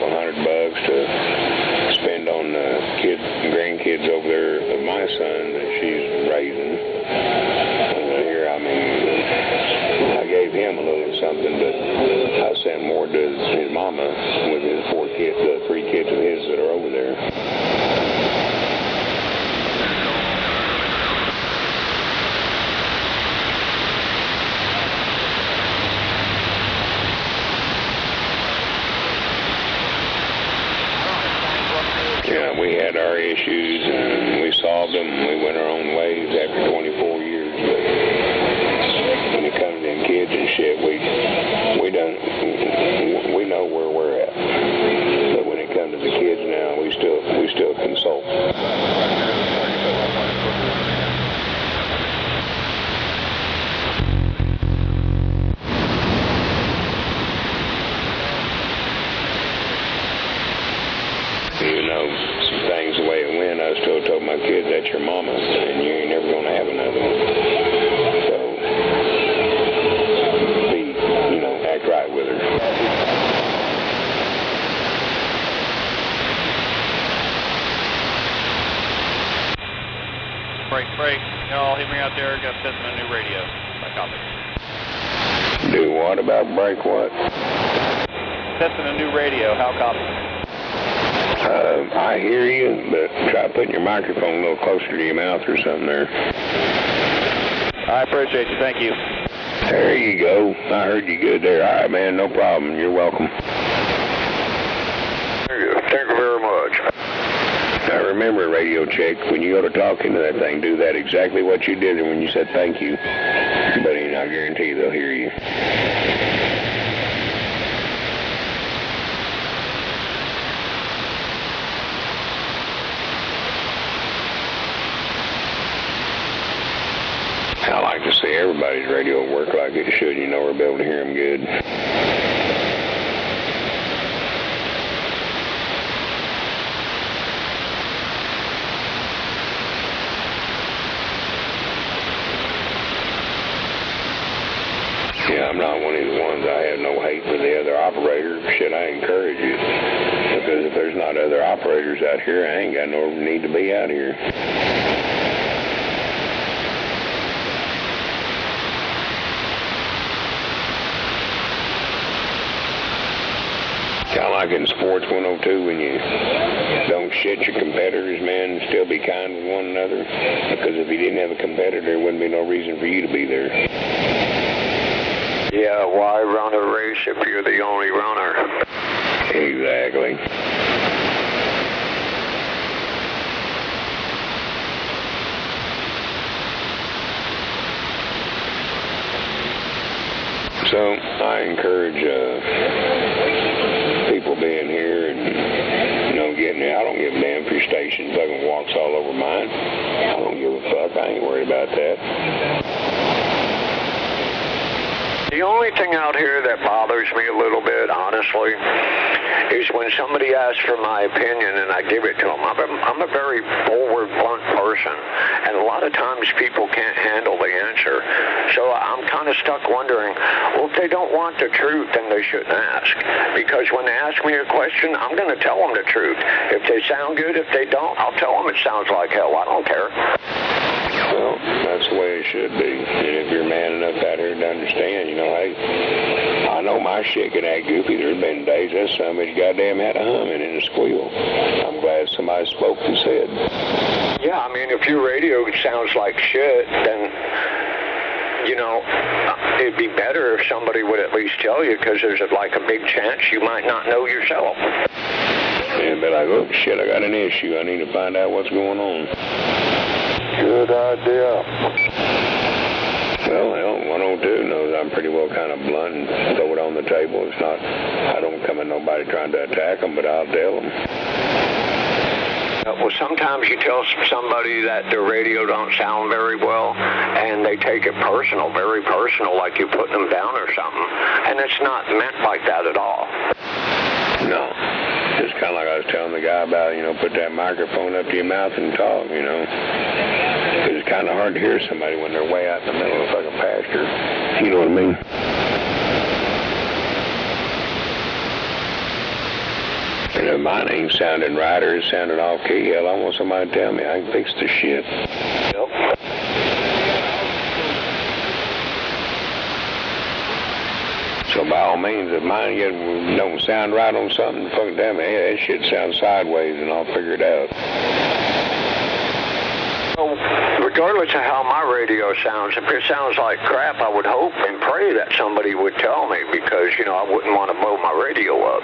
S17: $100 to spend on the kids and grandkids over there of my son that she's raising. Here, I mean, I gave him a little something, but I sent more to his mama with his 4 kids, the 3 kids of his that are over there. Yeah, we had our issues and we solved them and we went our own ways after 24 years. But when it comes to them kids and shit, we know where we're at. But when it comes to the kids now, we still consult.
S19: Y'all hear me out there? Got testing a new radio. I copy.
S17: Do what about break what?
S19: Testing a new radio. How copy?
S17: I hear you, but try putting your microphone a little closer to your mouth or something there.
S19: I appreciate you. Thank you.
S17: There you go. I heard you good there. All right, man. No problem. You're welcome.
S14: Thank you very much.
S17: Now remember, radio check, when you go to talk into that thing, do that exactly what you did when you said thank you. But I guarantee you they'll hear you. I like to see everybody's radio work like it should. You know, we'll be able to hear them good. Yeah, I'm not one of the ones. I have no hate for the other operators. Shit, I encourage you. Because if there's not other operators out here, I ain't got no need to be out here. Kind of like in Sports 102 when you don't shit your competitors, man, and still be kind with one another. Because if you didn't have a competitor, there wouldn't be no reason for you to be there.
S14: Yeah, why run a race if you're the only runner?
S17: Exactly. So I encourage people being here and, you know, getting it. I don't give a damn if your station fucking walks all over mine. I don't give a fuck. I ain't worried about that.
S14: The only thing out here that bothers me a little bit, honestly, is when somebody asks for my opinion and I give it to them. I'm a very forward, blunt person, and a lot of times people can't handle the answer. So I'm kind of stuck wondering, well, if they don't want the truth, then they shouldn't ask. Because when they ask me a question, I'm going to tell them the truth. If they sound good, if they don't, I'll tell them it sounds like hell. I don't care.
S17: Well, that's the way it should be. And if you're man enough out here to understand, you know, hey, I know my shit can act goofy. There's been days that somebody goddamn had a humming and a squeal. I'm glad somebody spoke and said.
S14: Yeah, I mean, if your radio sounds like shit, then, you know, it'd be better if somebody would at least tell you, because there's like a big chance you might not know yourself.
S17: And be like, oh, shit, I got an issue. I need to find out what's going on.
S14: Good idea.
S17: Well, 102 knows I'm pretty well kind of blunt and throw it on the table. It's not, I don't come at nobody trying to attack them, but I'll tell them.
S14: Well, sometimes you tell somebody that their radio don't sound very well, and they take it personal, very personal, like you're putting them down or something. And it's not meant like that at all.
S17: No. Just kind of like I was telling the guy about, you know, put that microphone up to your mouth and talk, you know. It's kind of hard to hear somebody when they're way out in the middle of a fucking pasture. You know what I mean? And if mine ain't sounding right or it's sounding off key, hell, I want somebody to tell me I can fix the shit.
S14: Yep.
S17: So by all means, if mine don't sound right on something, fucking tell me, hey, that shit sounds sideways, and I'll figure it out.
S14: Well, regardless of how my radio sounds, if it sounds like crap, I would hope and pray that somebody would tell me, because, you know, I wouldn't want to blow my radio up.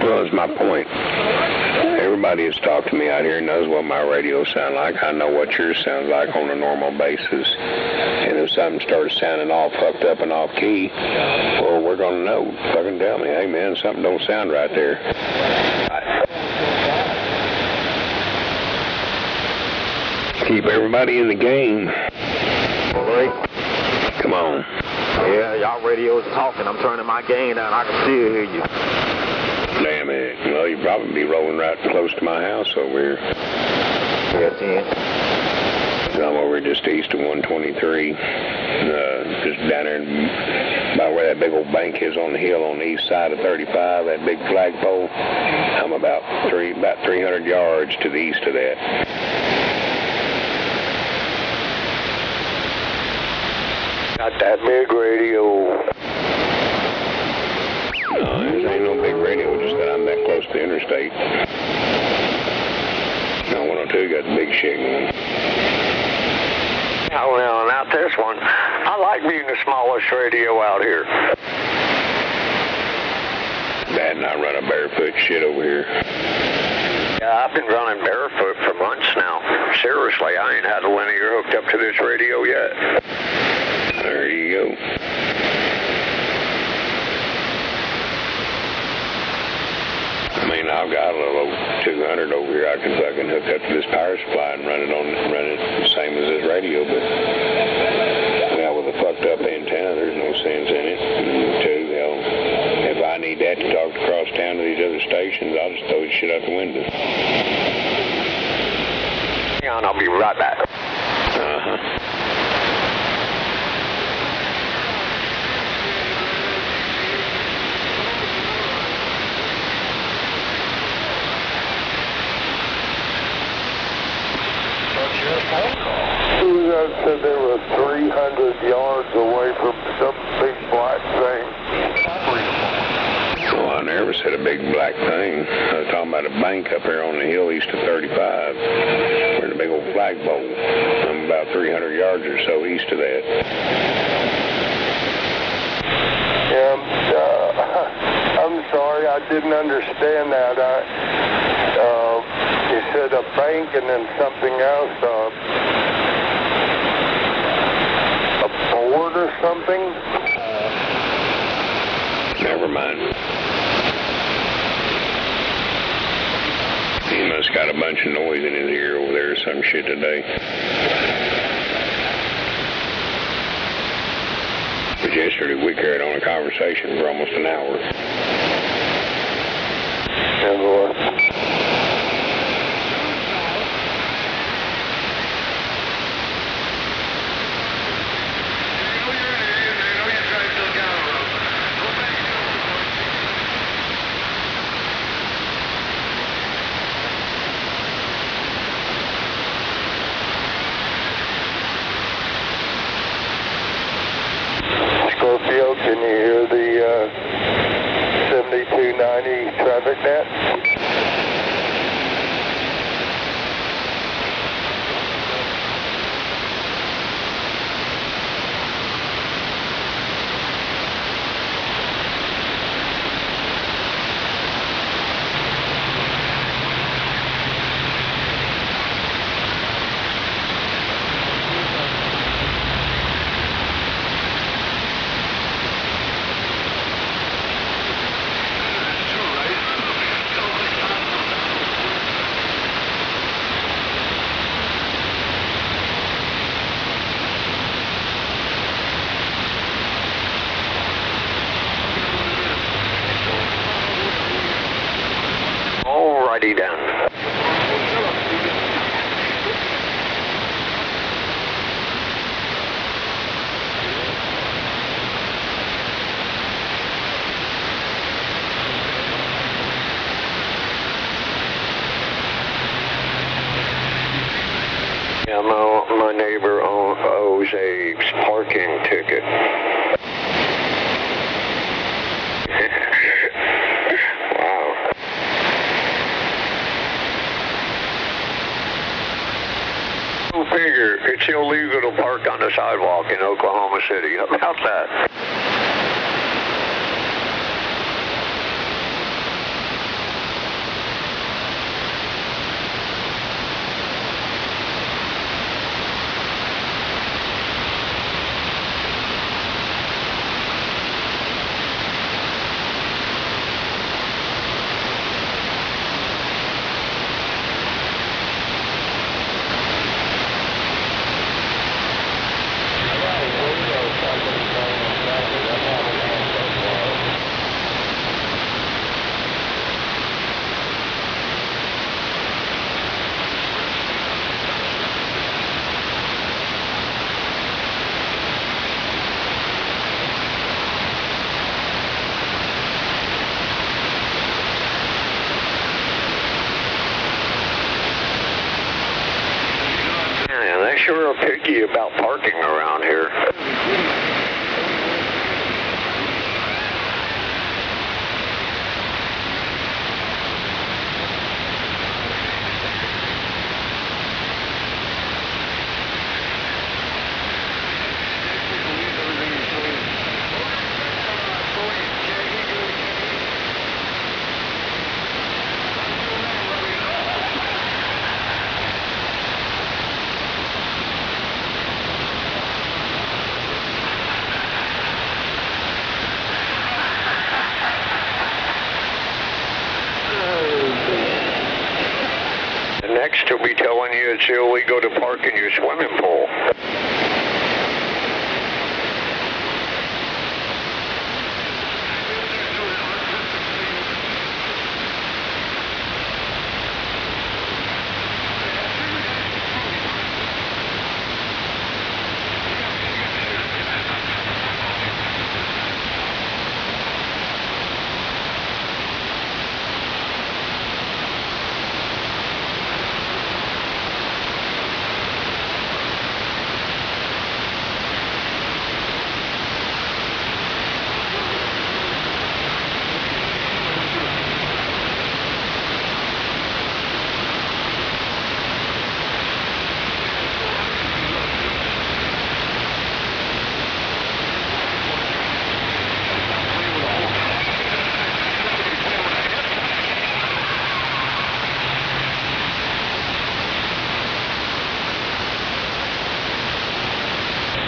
S17: Well, that's my point. Everybody that's talked to me out here knows what my radio sounds like. I know what yours sounds like on a normal basis. And if something starts sounding all fucked up and off key, well, we're going to know. Fucking tell me, hey, man, something don't sound right there. Keep everybody in the game. Come on.
S20: Yeah, y'all radio's talking. I'm turning my gain down. I can still hear you.
S17: Damn it. Well, you'd probably be rolling right close to my house over here.
S20: Yes, yeah.
S17: I'm over just east of 123. Just down there by where that big old bank is on the hill on the east side of 35, that big flagpole. I'm about 300 yards to the east of that.
S14: got that big radio.
S17: No, this ain't no big radio, just that I'm that close to the interstate. No, 102 got the big shit going.
S14: Oh, well, not this one. I like being the smallest radio out here.
S17: Dad and I run a barefoot shit over here.
S14: Yeah, I've been running barefoot for months now. Seriously, I ain't had a linear hooked up to this radio yet.
S17: There you go. I mean, I've got a little 200 over here I can fucking hook up to this power supply and run it the same as this radio, but now with a fucked up antenna, there's no sense in it. And two, if I need that to talk across town to these other stations, I'll just throw the shit out the window.
S14: Hang on, I'll be right back.
S6: Who said they were 300 yards away from some big black thing?
S17: Well, I never said a big black thing. I was talking about a bank up here on the hill east of 35. We're in a big old flagpole. I'm about 300 yards or so east of that.
S6: I'm sorry, I didn't understand that. You said a bank and then something else, a board or something?
S17: Never mind. He must got a bunch of noise in his ear over there or some shit today. But yesterday we carried on a conversation for almost an hour.
S6: Yeah, Lord. Scorpio, can you hear the 7290 traffic net?
S14: Alrighty then. Yeah, my neighbor owes a parking ticket. Wow. Go figure, it's illegal to park on the sidewalk in Oklahoma City. How about that? sure are picky about parking around here. Next, he'll be telling you it's illegal to park in your swimming pool.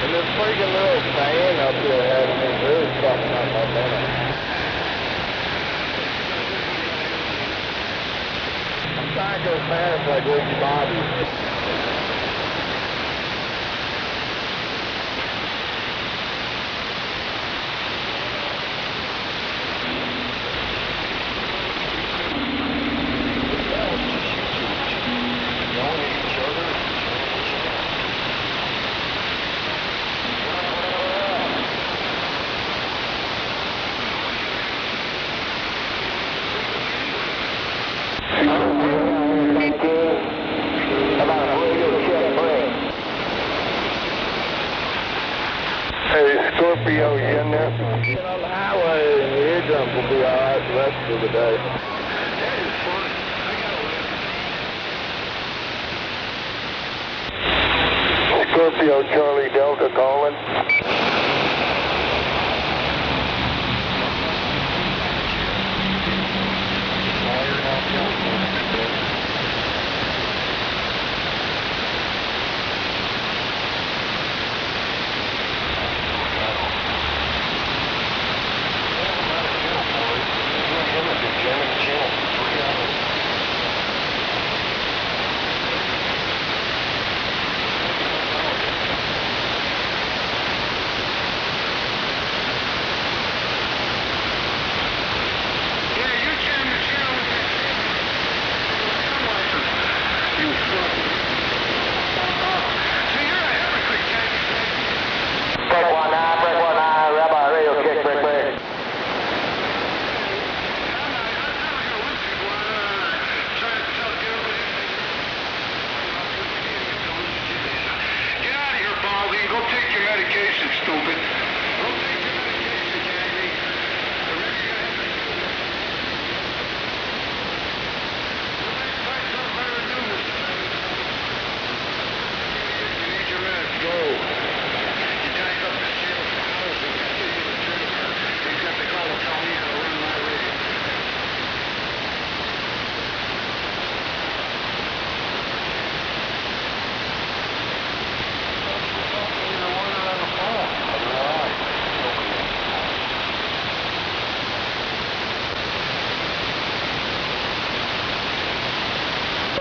S3: And this freaking little fan up here has me really fucking up my minute. I'm trying to go fast like Ricky Bobby.
S14: Hey, Scorpio, you in there?
S3: Get on the highway and the eardrum will be alright the rest of the day.
S14: Scorpio, Charlie Delta calling.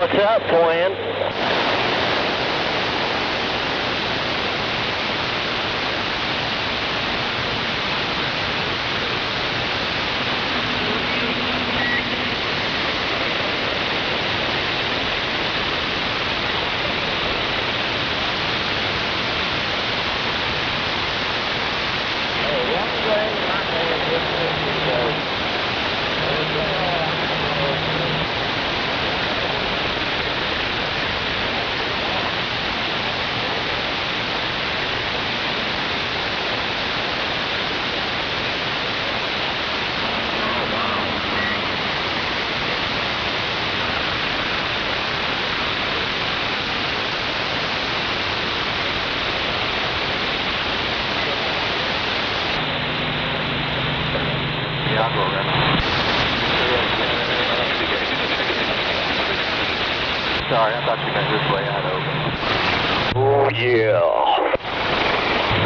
S3: What's up, twin?
S20: Sorry, I thought you meant this way, I'd open.
S14: Oh, yeah.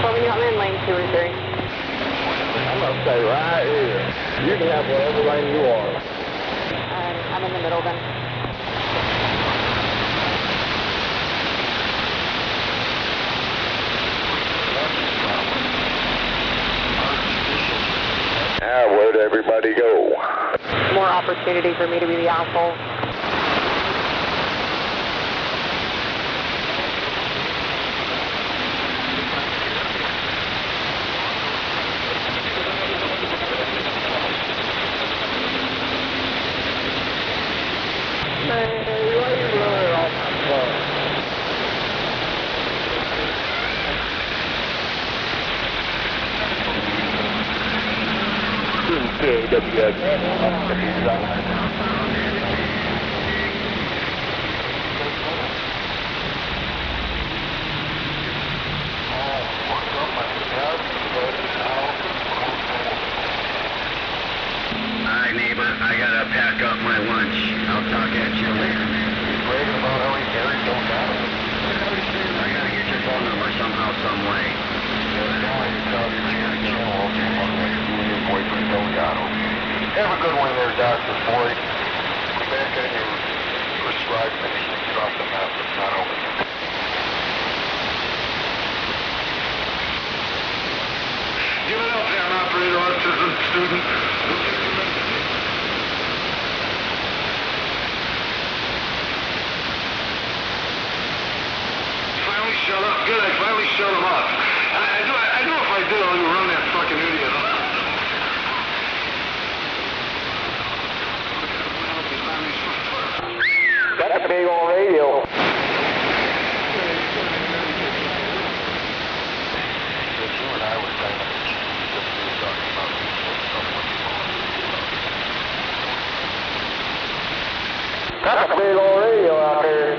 S21: Well, you got in lane 2 or 3.
S20: I'm going to stay right here. You can have whatever lane you want.
S21: I'm in the middle then.
S14: Now, where'd everybody go?
S21: More opportunity for me to be the asshole.
S7: Alright, neighbor, I gotta pack up my lunch. I'll talk at you later.
S20: Bragging about how he carried those out.
S7: I gotta get your phone number somehow, some way.
S20: Have a good one there, Dr. Boyd. Back on your prescribed medicine, get off the map. It's not open.
S8: Give it up, town operator, autism student. Finally shut up. Good, I finally shut him up. I know if I did, I'll run that fucking idiot off.
S14: That's big on radio. That's a big old radio out there.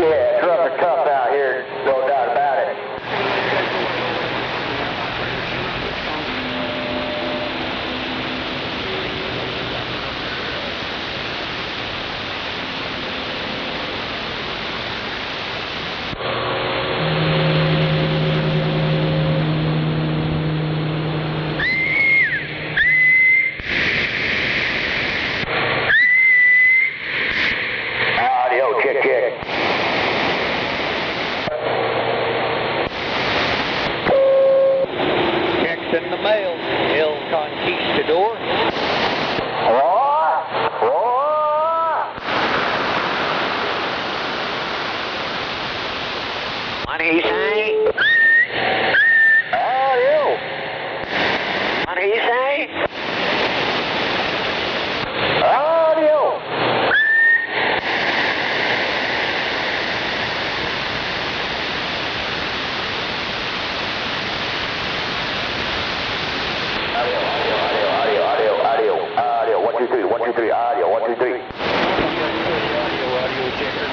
S3: Yeah, it's rough and tough out here, no doubt about it. Audio check, check.
S4: Checks in the mail. El Conquistador.
S14: What did he say?
S3: Audio.
S14: What did he say?
S3: Audio. Audio 1, 2, 3, 1, 2, 3, audio, 1, 2, 3.
S4: Audio checker.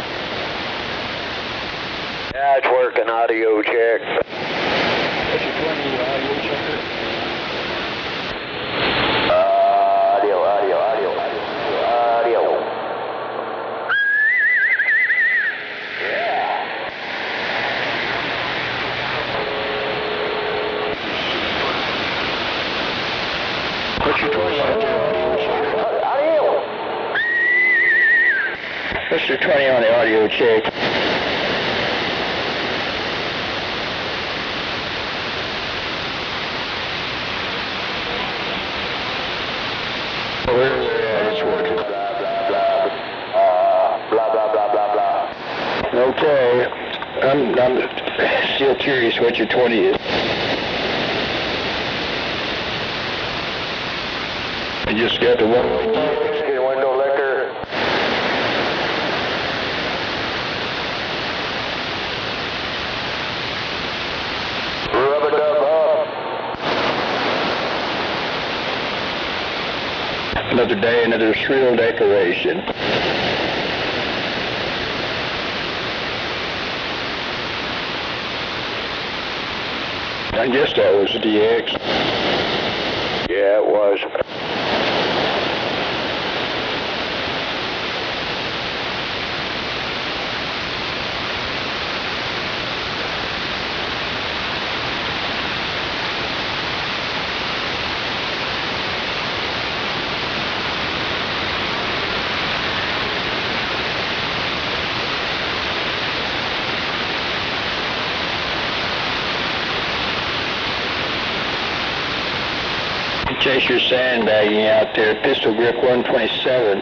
S14: Yeah, it's working, audio check.
S10: What's your 20 audio checker?
S3: Audio.
S10: What's your 20 audio checker?
S3: Audio.
S1: What's your 20 on the audio check?
S3: It's working. Blah.
S1: Okay. I'm still curious what your 20 is. I just got the one.
S3: Get window liquor. Rub it up.
S1: Another day, another shrill decoration. I guess that was DX.
S3: Yeah, it was.
S1: glacier sandbagging out there, pistol grip 127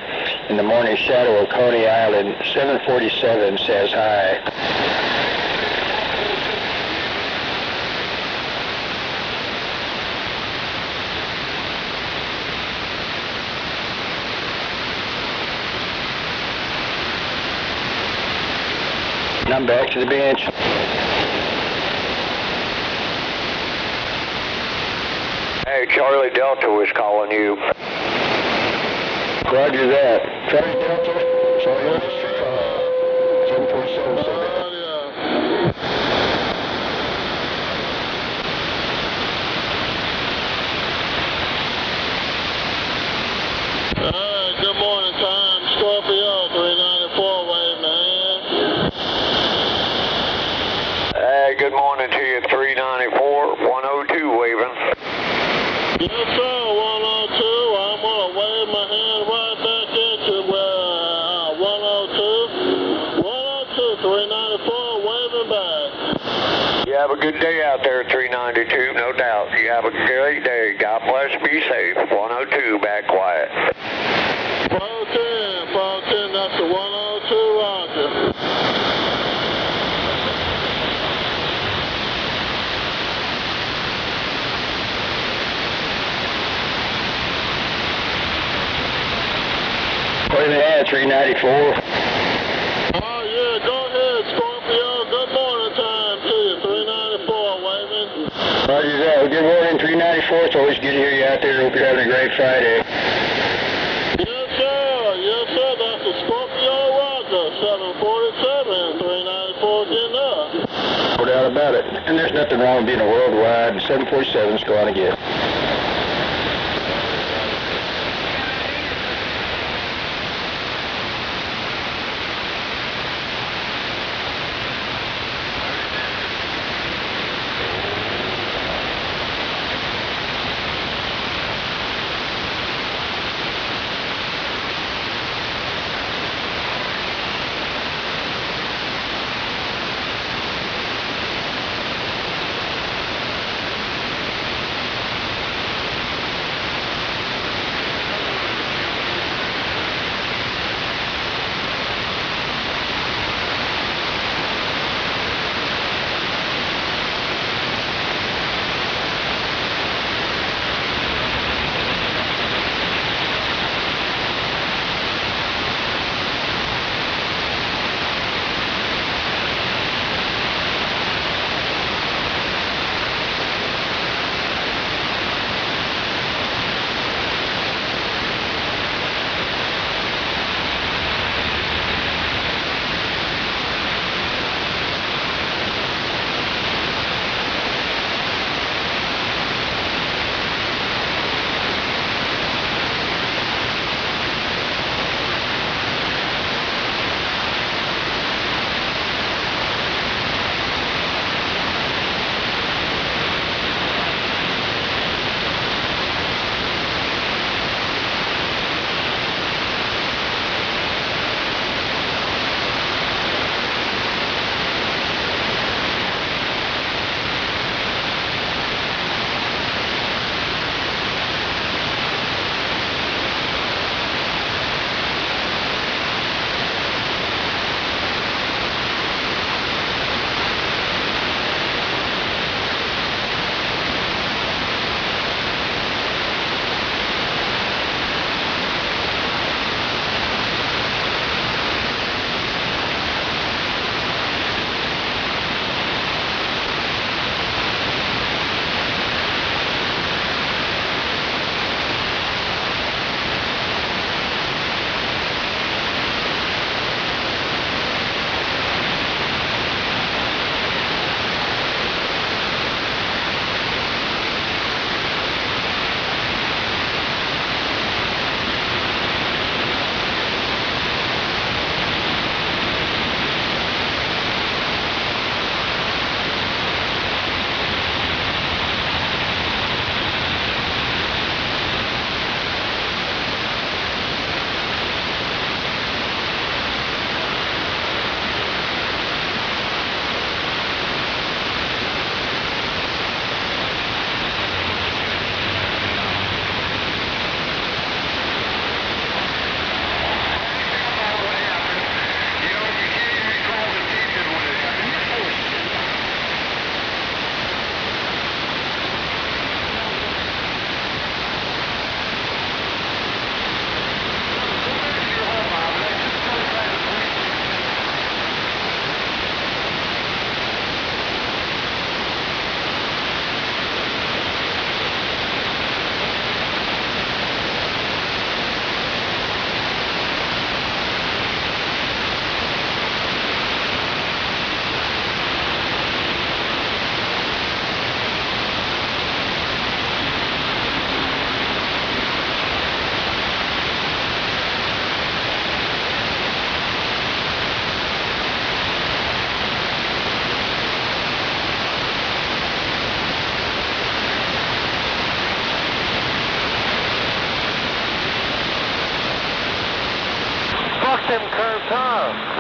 S1: in the morning shadow of Coney Island. 747 says hi. And I'm back to the bench.
S14: Hey, Charlie Delta was calling you.
S1: Roger that. Charlie Delta, Charlie 747 said that.
S6: Alright, good morning, Tom. Scorpio 394 wave, man.
S14: Hey, good morning to you, 394, 102 waving.
S6: Yes, sir, 102. I'm going to wave my hand right back at you. 102. 102, 394, waving back.
S14: You have a good day out there, 392, no doubt. You have a great day. God bless, be safe. 102, back quiet.
S6: 410, that's the 102, roger.
S1: Wait a minute, 394.
S6: Oh, yeah, go ahead, Scorpio. Good morning time to you, 394, waving.
S1: Roger that. Well, good morning, 394. It's always good to hear you out there. Hope you're having a great Friday.
S6: Yes, sir, that's the Scorpio Roger, 747, 394 getting up.
S1: No doubt about it. And there's nothing wrong with being a worldwide. 747's going to get.
S3: That's them curved tires.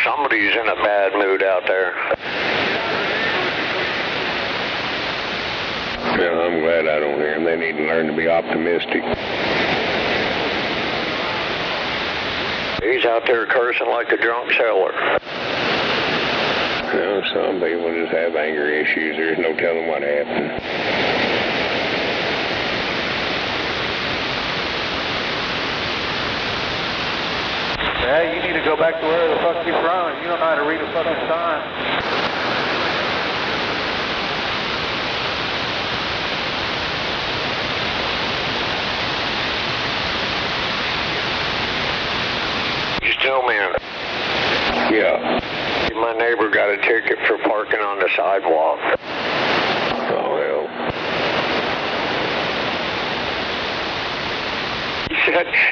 S3: Somebody's in a bad mood out there.
S17: Well, I'm glad I don't hear them. They need to learn to be optimistic.
S14: He's out there cursing like a drunk sailor.
S17: Well, some people just have anger issues. There's no telling what happened.
S3: Yeah, you need to go back to where the fuck you're from. You don't know how to read a fucking sign.
S14: You still, man?
S17: Yeah.
S14: My neighbor got a ticket for parking on the sidewalk.
S17: Oh, hell.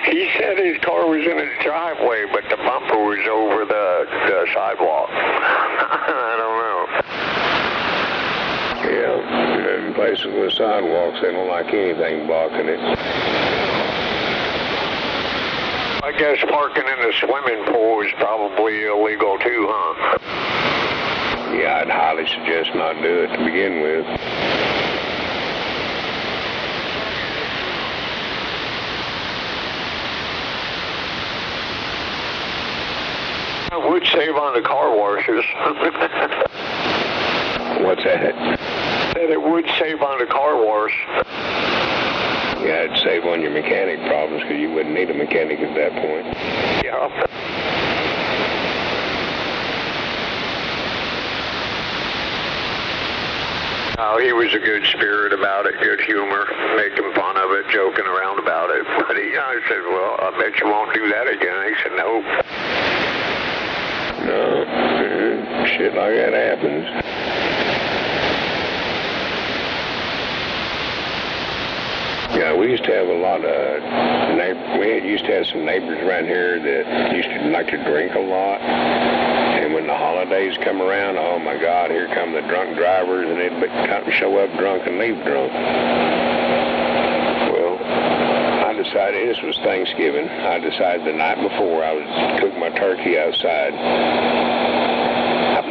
S14: He said his car was in his driveway, but the bumper was over the sidewalk. I don't know.
S17: Yeah, in places with sidewalks, they don't like anything blocking it.
S14: I guess parking in the swimming pool is probably illegal too, huh?
S17: Yeah, I'd highly suggest not do it to begin with.
S14: I would save on the car washes.
S17: What's that?
S14: Said it would save on the car wash.
S17: Yeah, it'd save on your mechanic problems because you wouldn't need a mechanic at that point.
S14: Yeah. Oh, he was a good spirit about it, good humor, making fun of it, joking around about it. But I said, well, I bet you won't do that again. He said, nope.
S17: No, shit like that happens. Yeah, we used to have a lot of we used to have some neighbors around here that used to like to drink a lot. And when the holidays come around, oh my God, here come the drunk drivers, and they'd show up drunk and leave drunk. Well, I decided, this was Thanksgiving, I decided the night before I would cook my turkey outside. I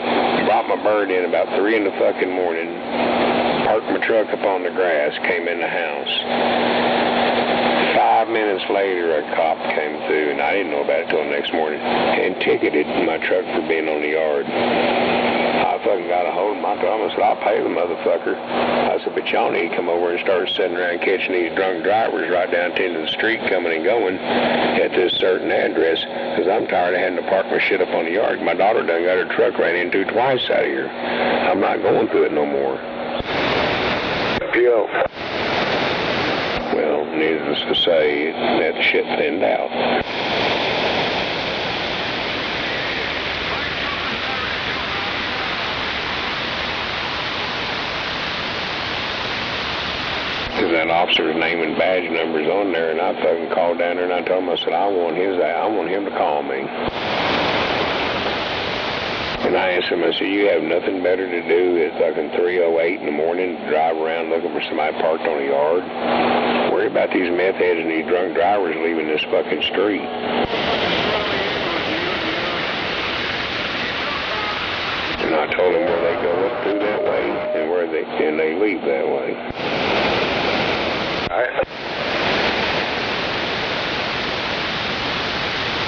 S17: brought my bird in about 3 in the fucking morning, parked my truck up on the grass, came in the house. 5 minutes later, a cop came through, and I didn't know about it till the next morning, and ticketed my truck for being on the yard. I fucking got a hold of my truck. I said, I'll pay the motherfucker. I said, but y'all need to come over and start sitting around catching these drunk drivers right down to the end of the street coming and going at this certain address, because I'm tired of having to park my shit up on the yard. My daughter done got her truck ran into twice out of here. I'm not going through it no more.
S14: deal?
S17: Well, needless to say, that shit thinned out. Because that officer's name and badge number's on there, and I fucking called down there and I told him, I said, I want him to call me. And I asked him, I said, you have nothing better to do at fucking 3:08 in the morning, drive around looking for somebody parked on a yard? Worry about these meth heads and these drunk drivers leaving this fucking street. And I told them where they go up through that way and they leave that way.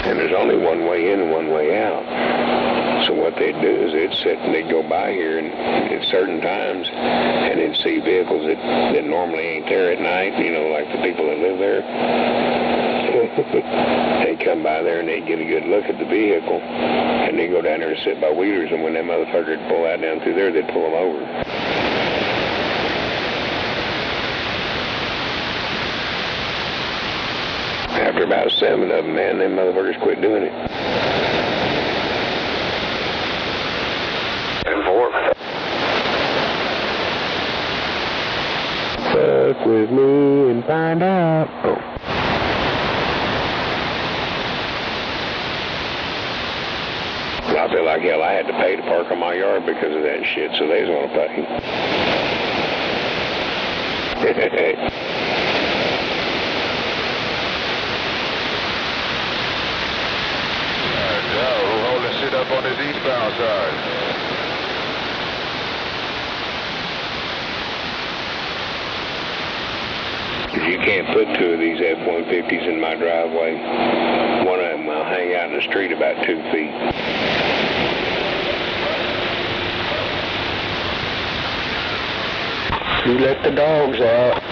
S17: And there's only one way in and one way out. So what they'd do is they'd go by here and at certain times and they'd see vehicles that normally ain't there at night, you know, like the people that live there. They'd come by there and they'd get a good look at the vehicle and they'd go down there and sit by wheelers, and when that motherfucker would pull out down through there, they'd pull them over. After about 7 of them, man, them motherfuckers quit doing it.
S14: And 4.
S17: Fuck with me and find out. Oh. I feel like hell I had to pay to park on my yard because of that shit, so they was gonna pay.
S16: We'll hold this shit up on his eastbound side.
S17: You can't put 2 of these F-150s in my driveway. One of them will hang out in the street about 2 feet. You let the dogs out.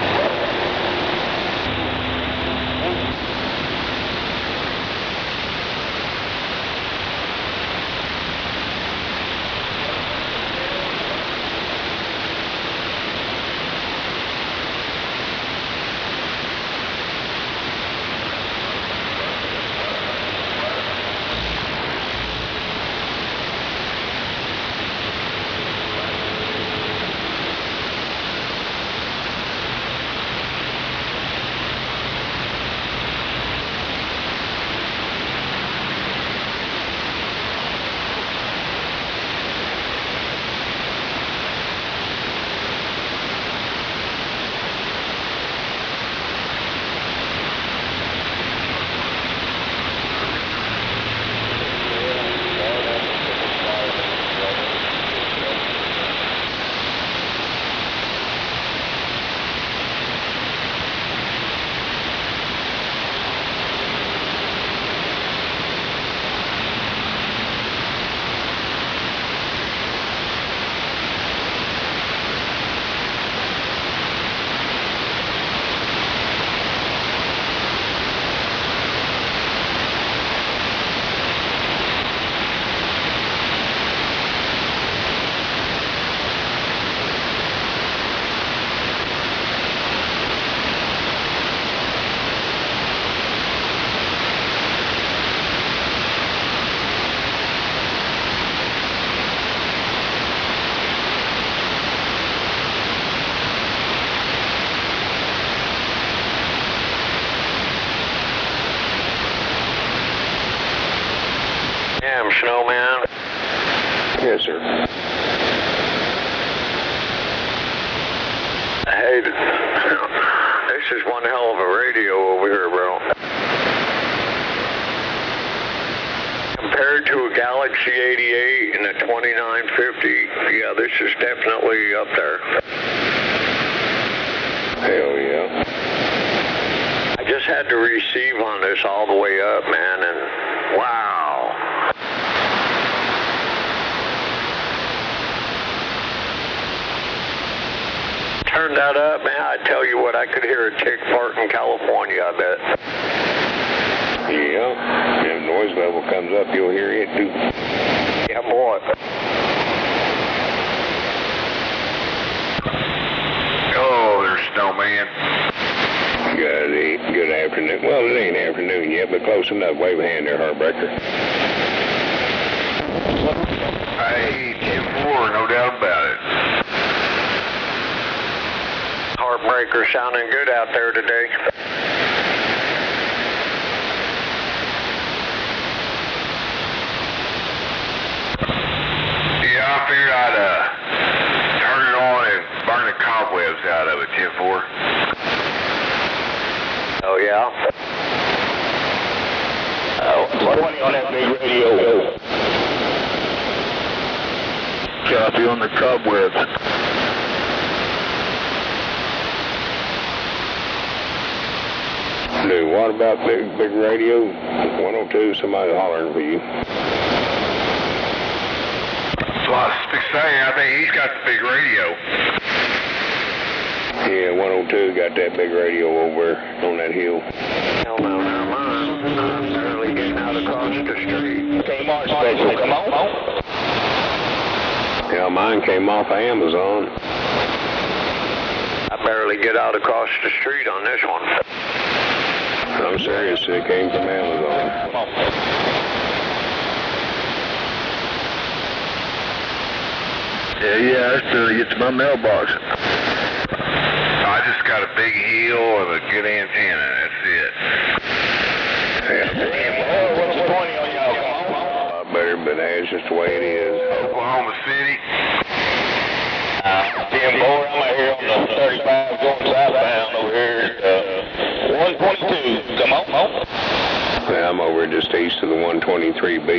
S14: Snowman?
S17: Yes, sir.
S14: Hey, this is one hell of a radio over here, bro. Compared to a Galaxy 88 and a 2950, yeah, this is definitely up there.
S17: Hell yeah.
S14: I just had to receive on this all the way up, man, and wow. Turn that up, man. I tell you what, I could hear a tick fart in California, I bet.
S17: Yeah. If noise level comes up, you'll hear it too.
S14: Yeah, boy. Oh,
S2: man.
S17: Good afternoon. Well, it ain't afternoon yet, but close enough. Wave a hand there, Heartbreaker.
S2: Hey, 10-4, no doubt about it.
S14: Heartbreaker sounding good out there today.
S2: Yeah, I figured I'd turn it on and burn the cobwebs out of it, 10-4.
S14: Oh, yeah?
S7: 20 on that big radio. Copy on the cobwebs.
S17: Dude, what about big radio? 102, somebody hollering for you.
S2: Well, I was saying, I think he's got the big radio.
S17: Yeah, 102 got that big radio over on that hill.
S14: Hell no, not mine. I'm barely getting out across the street.
S7: Okay, Mark Special, come on.
S17: Yeah, mine came off of Amazon.
S14: I barely get out across the street on this one.
S17: I'm serious, it came from Amazon.
S7: Come on. Yeah, that's till it gets to my mailbox.
S2: I just got a big heel and a good antenna, that's it.
S7: Oh, what's 20 on y'all? Come on.
S17: A lot better, but that's just the way it is.
S2: Oklahoma City.
S7: 10-4, I'm out here on the 35 going southbound over here. 122, come on.
S17: Yeah, I'm over just east of the 123B,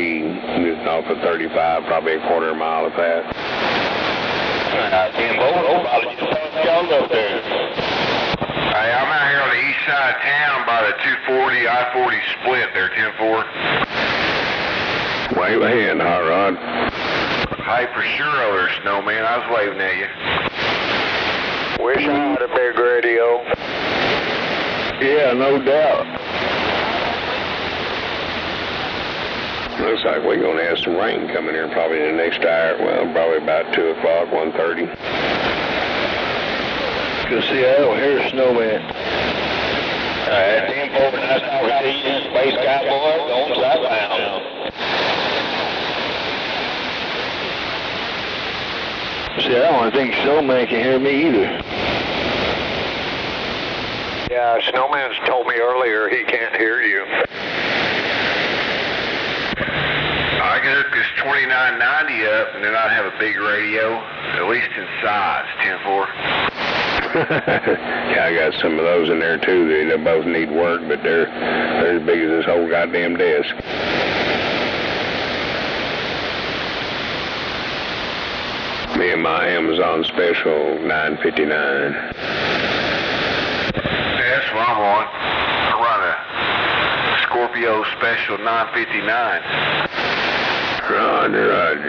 S17: just off of 35, probably a quarter mile of that.
S7: 10-4, I'll just talk y'all up there.
S2: Hey, I'm out here on the east side of town by the 240, I-40 split there, 10-4.
S17: Wave a hand, Hot Rod.
S2: Hey, for sure over there, Snowman. I was waving at you.
S14: Wish I had a big radio.
S7: Yeah, no doubt.
S17: Looks like we're going to have some rain coming here probably in the next hour. Well, probably about 2 o'clock, 1:30.
S7: Go see, I don't hear a snowman. All right, 10-4, nice talking to you. Space Cowboy, going southbound. See, I don't think Snowman can hear me either.
S14: Yeah, Snowman's told me earlier he can't hear you.
S2: I could hook this 2990 up and then I'd have a big radio, at least in size, 10-4.
S17: Yeah, I got some of those in there too. They both need work, but they're as big as this whole goddamn desk. Me and my Amazon special, $9.59.
S2: That's what I'm on. I run a Scorpio special $9.59.
S17: Roger.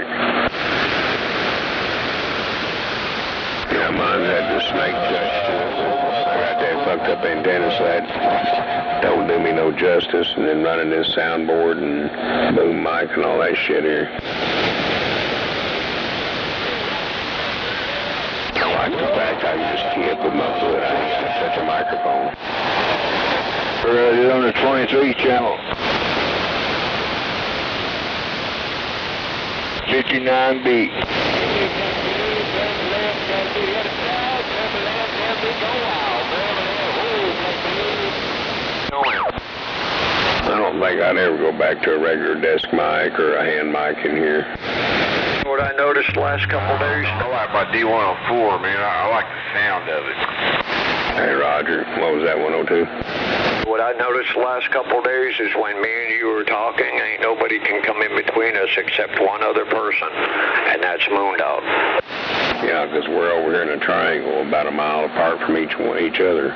S17: Yeah, mine had the snake touch to it. I got that fucked up antenna, so that don't do me no justice. And then running this soundboard and boom mic and all that shit here. I like the fact I can just tip with my foot. I ain't got such a microphone.
S7: We're on the 23 channel. 59B.
S17: I don't think I'd ever go back to a regular desk mic or a hand mic in here.
S14: What I noticed the last couple of days?
S2: I like my D104, man. I like the sound of it.
S17: Hey, Roger. What was that, 102?
S14: What I noticed the last couple of days is when me and you were talking, ain't nobody can come in between us except one other person, and that's Moondog.
S17: Yeah, because we're over here in a triangle about a mile apart from each other.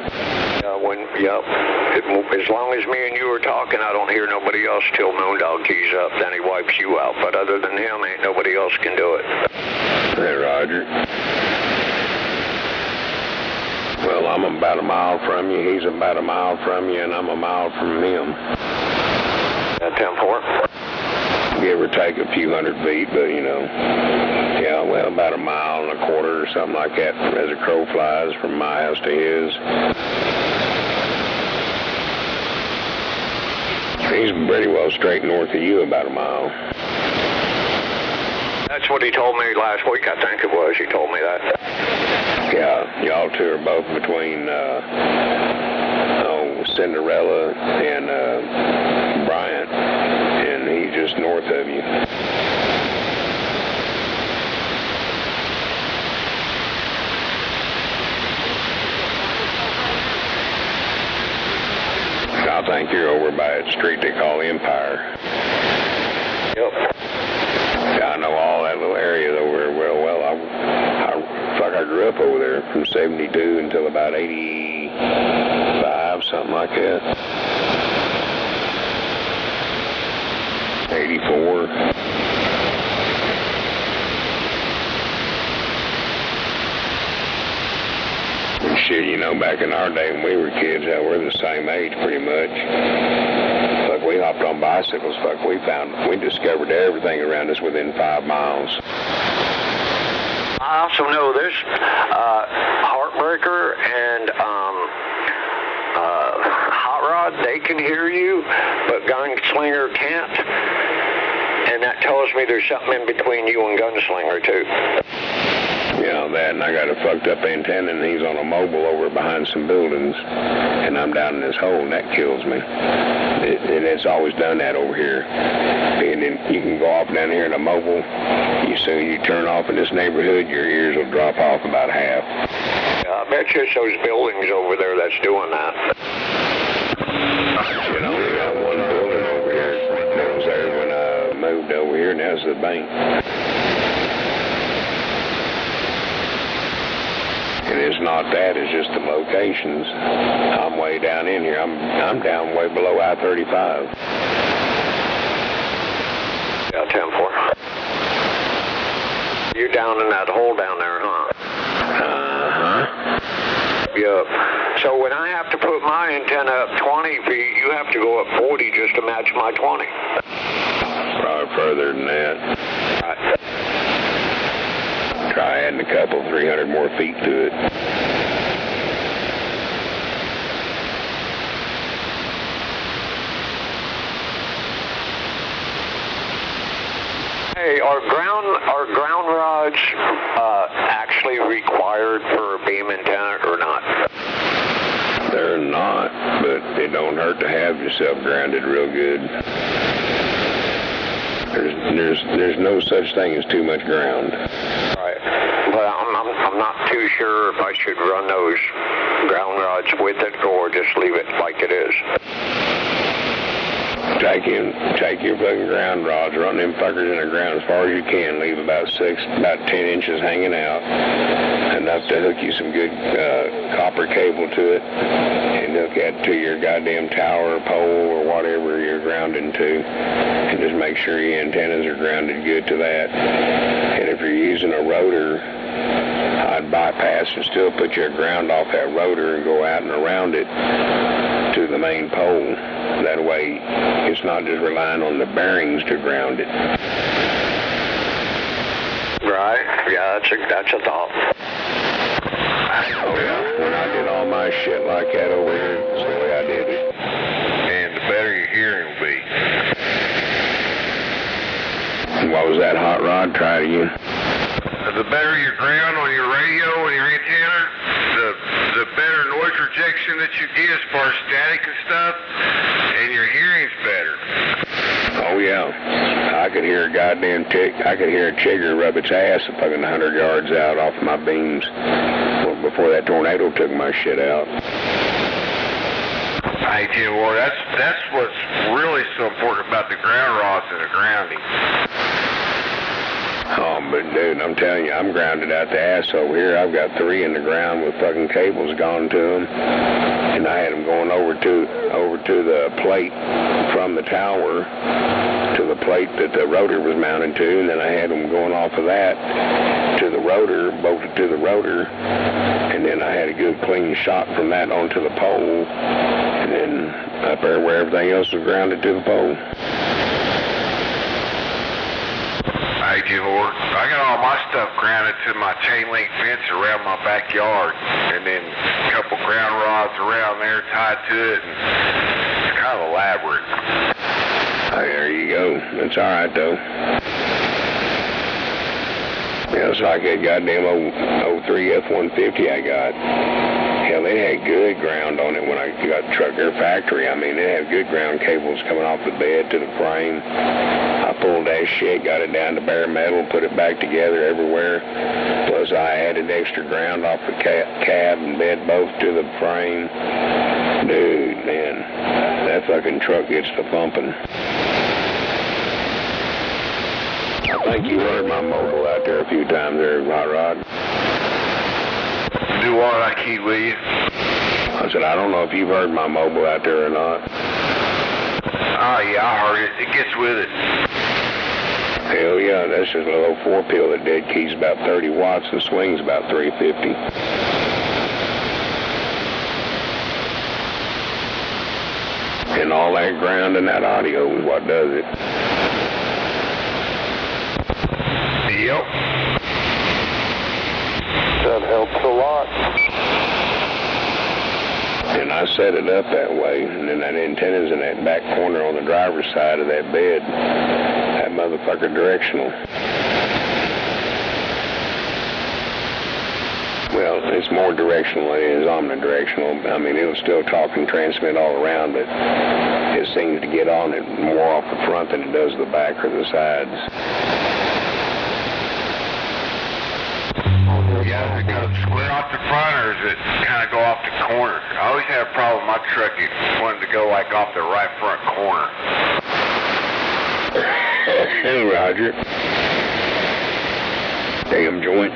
S14: As long as me and you are talking, I don't hear nobody else till Moondog keys up, then he wipes you out. But other than him, ain't nobody else can do it.
S17: Hey, Roger. Well, I'm about a mile from you, he's about a mile from you, and I'm a mile from him.
S14: At 10-4?
S17: give or take a few hundred feet, but you know, yeah, well, about 1.25 miles or something like that as a crow flies from my house to his. He's pretty well straight north of you, about 1 mile.
S14: That's what he told me last week, I think it was. He told me that.
S17: Yeah, y'all two are both between Cinderella and Bryant, and he's just north of you. I think you're over by that street they call Empire.
S14: Yep.
S17: Yeah, I know all that little area over there real well. I grew up over there from 72 until about 85, something like that. 84. And shit, you know, back in our day when we were kids, we're the same age pretty much. Fuck, we hopped on bicycles. Fuck, we discovered everything around us within 5 miles.
S14: I also know this, Heartbreaker and Hot Rod, they can hear you, but Gunslinger can't. And that tells me there's something in between you and Gunslinger, too.
S17: Yeah, that, and I got a fucked up antenna, and he's on a mobile over behind some buildings, and I'm down in this hole, and that kills me. And it's always done that over here. And then you can go off down here in a mobile. Soon you turn off in this neighborhood, your ears will drop off about half.
S14: I bet you it's those buildings over there that's doing that.
S17: You know, we got one building over here that was there when I moved over here, and that's the bank. And it's not that, it's just the locations. I'm way down in here. I'm down way below I-35.
S14: Yeah, 10-4. You're down in that hole down there, huh?
S17: Uh-huh.
S14: Yeah. So when I have to put my antenna up 20 feet, you have to go up 40 just to match my 20.
S17: Probably further than that.
S14: Right.
S17: Try adding a couple, 300 more feet to it.
S14: Hey, are ground rods actually required for a beam antenna or not?
S17: They're not, but it don't hurt to have yourself grounded real good. There's no such thing as too much ground.
S14: Right. But I'm not too sure if I should run those ground rods with it or just leave it like it is.
S17: Take your fucking ground rods, run them fuckers in the ground as far as you can, leave about 10 inches hanging out, enough to hook you some good copper cable to it, and hook that to your goddamn tower, pole, or whatever you're grounding to, and just make sure your antennas are grounded good to that. And if you're using a rotor, I'd bypass and still put your ground off that rotor and go out and around it to the main pole. That way, it's not just relying on the bearings to ground it.
S14: Right. Yeah, that's a thought.
S17: Oh, yeah. When I did all my shit like that over here, that's the way I did it.
S16: And the better your hearing will be.
S17: What was that, Hot Rod? Try it again.
S16: The better your ground on your radio and your antenna, the better noise rejection that you get as far as static and stuff, and your hearing's better.
S17: Oh, yeah. I could hear a goddamn I could hear a chigger rub its ass fucking 100 yards out off my beams before that tornado took my shit out.
S16: Hey, Tim Ward, that's what's really so important about the ground rods and the grounding.
S17: Oh, but dude, I'm telling you, I'm grounded out the ass over here. I've got 3 in the ground with fucking cables gone to them, and I had them going over to the plate from the tower to the plate that the rotor was mounted to, and then I had them going off of that to the rotor, bolted to the rotor, and then I had a good clean shot from that onto the pole, and then up there where everything else was grounded to the pole.
S16: AT4. I got all my stuff grounded to my chain link fence around my backyard, and then a couple ground rods around there tied to it, and it's kind of elaborate.
S17: Oh, there you go. That's all right, though. Yeah, it's like that goddamn 03 F-150 I got. Hell, it had good ground on it when I got the truck there factory. I mean, it had good ground cables coming off the bed to the frame. I pulled that shit, got it down to bare metal, put it back together everywhere. Plus, I added extra ground off the cab and bed both to the frame. Dude, man, that fucking truck gets to thumping. I think you heard my mobile out there a few times there, Hot Rod.
S16: Do what? I keep with you.
S17: I said, I don't know if you've heard my mobile out there or not.
S16: Oh, yeah, I heard it. It gets with it.
S17: Hell yeah, that's just a little 4-pill that dead keys about 30 watts and swings about 350. And all that ground and that audio is what does it.
S16: Yep.
S6: That helps a lot.
S17: And I set it up that way, and then that antenna's in that back corner on the driver's side of that bed. That motherfucker directional. Well, it's more directional than it is omnidirectional. I mean, it'll still talk and transmit all around, but it seems to get on it more off the front than it does the back or the sides.
S16: Yeah, does it go square off the front, or does it kind of go off the corner? I always had a problem with my truck. It wanted to go like off the right front corner.
S17: Hey, Roger. Damn joint.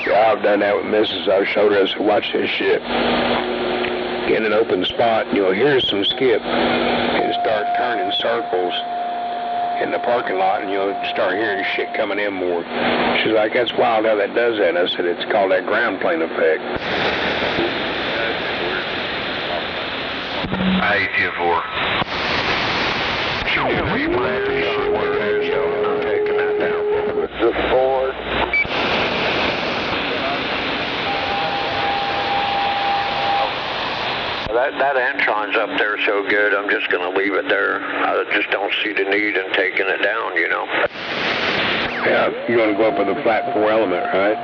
S17: Yeah, I've done that with Mrs. I showed her, I said, watch this shit. Get in an open spot, and you'll hear some skip and start turning circles in the parking lot, and you'll start hearing shit coming in more. She's like, that's wild how that does that. I said, it's called that ground plane effect.
S16: I hate you for.
S14: Yeah, we might be on one of those, so I'm taking that down.
S6: The Ford.
S14: That Antron's up there so good, I'm just going to leave it there. I just don't see the need in taking it down, you know.
S17: Yeah, you're going to go up with a flat 4-element, right?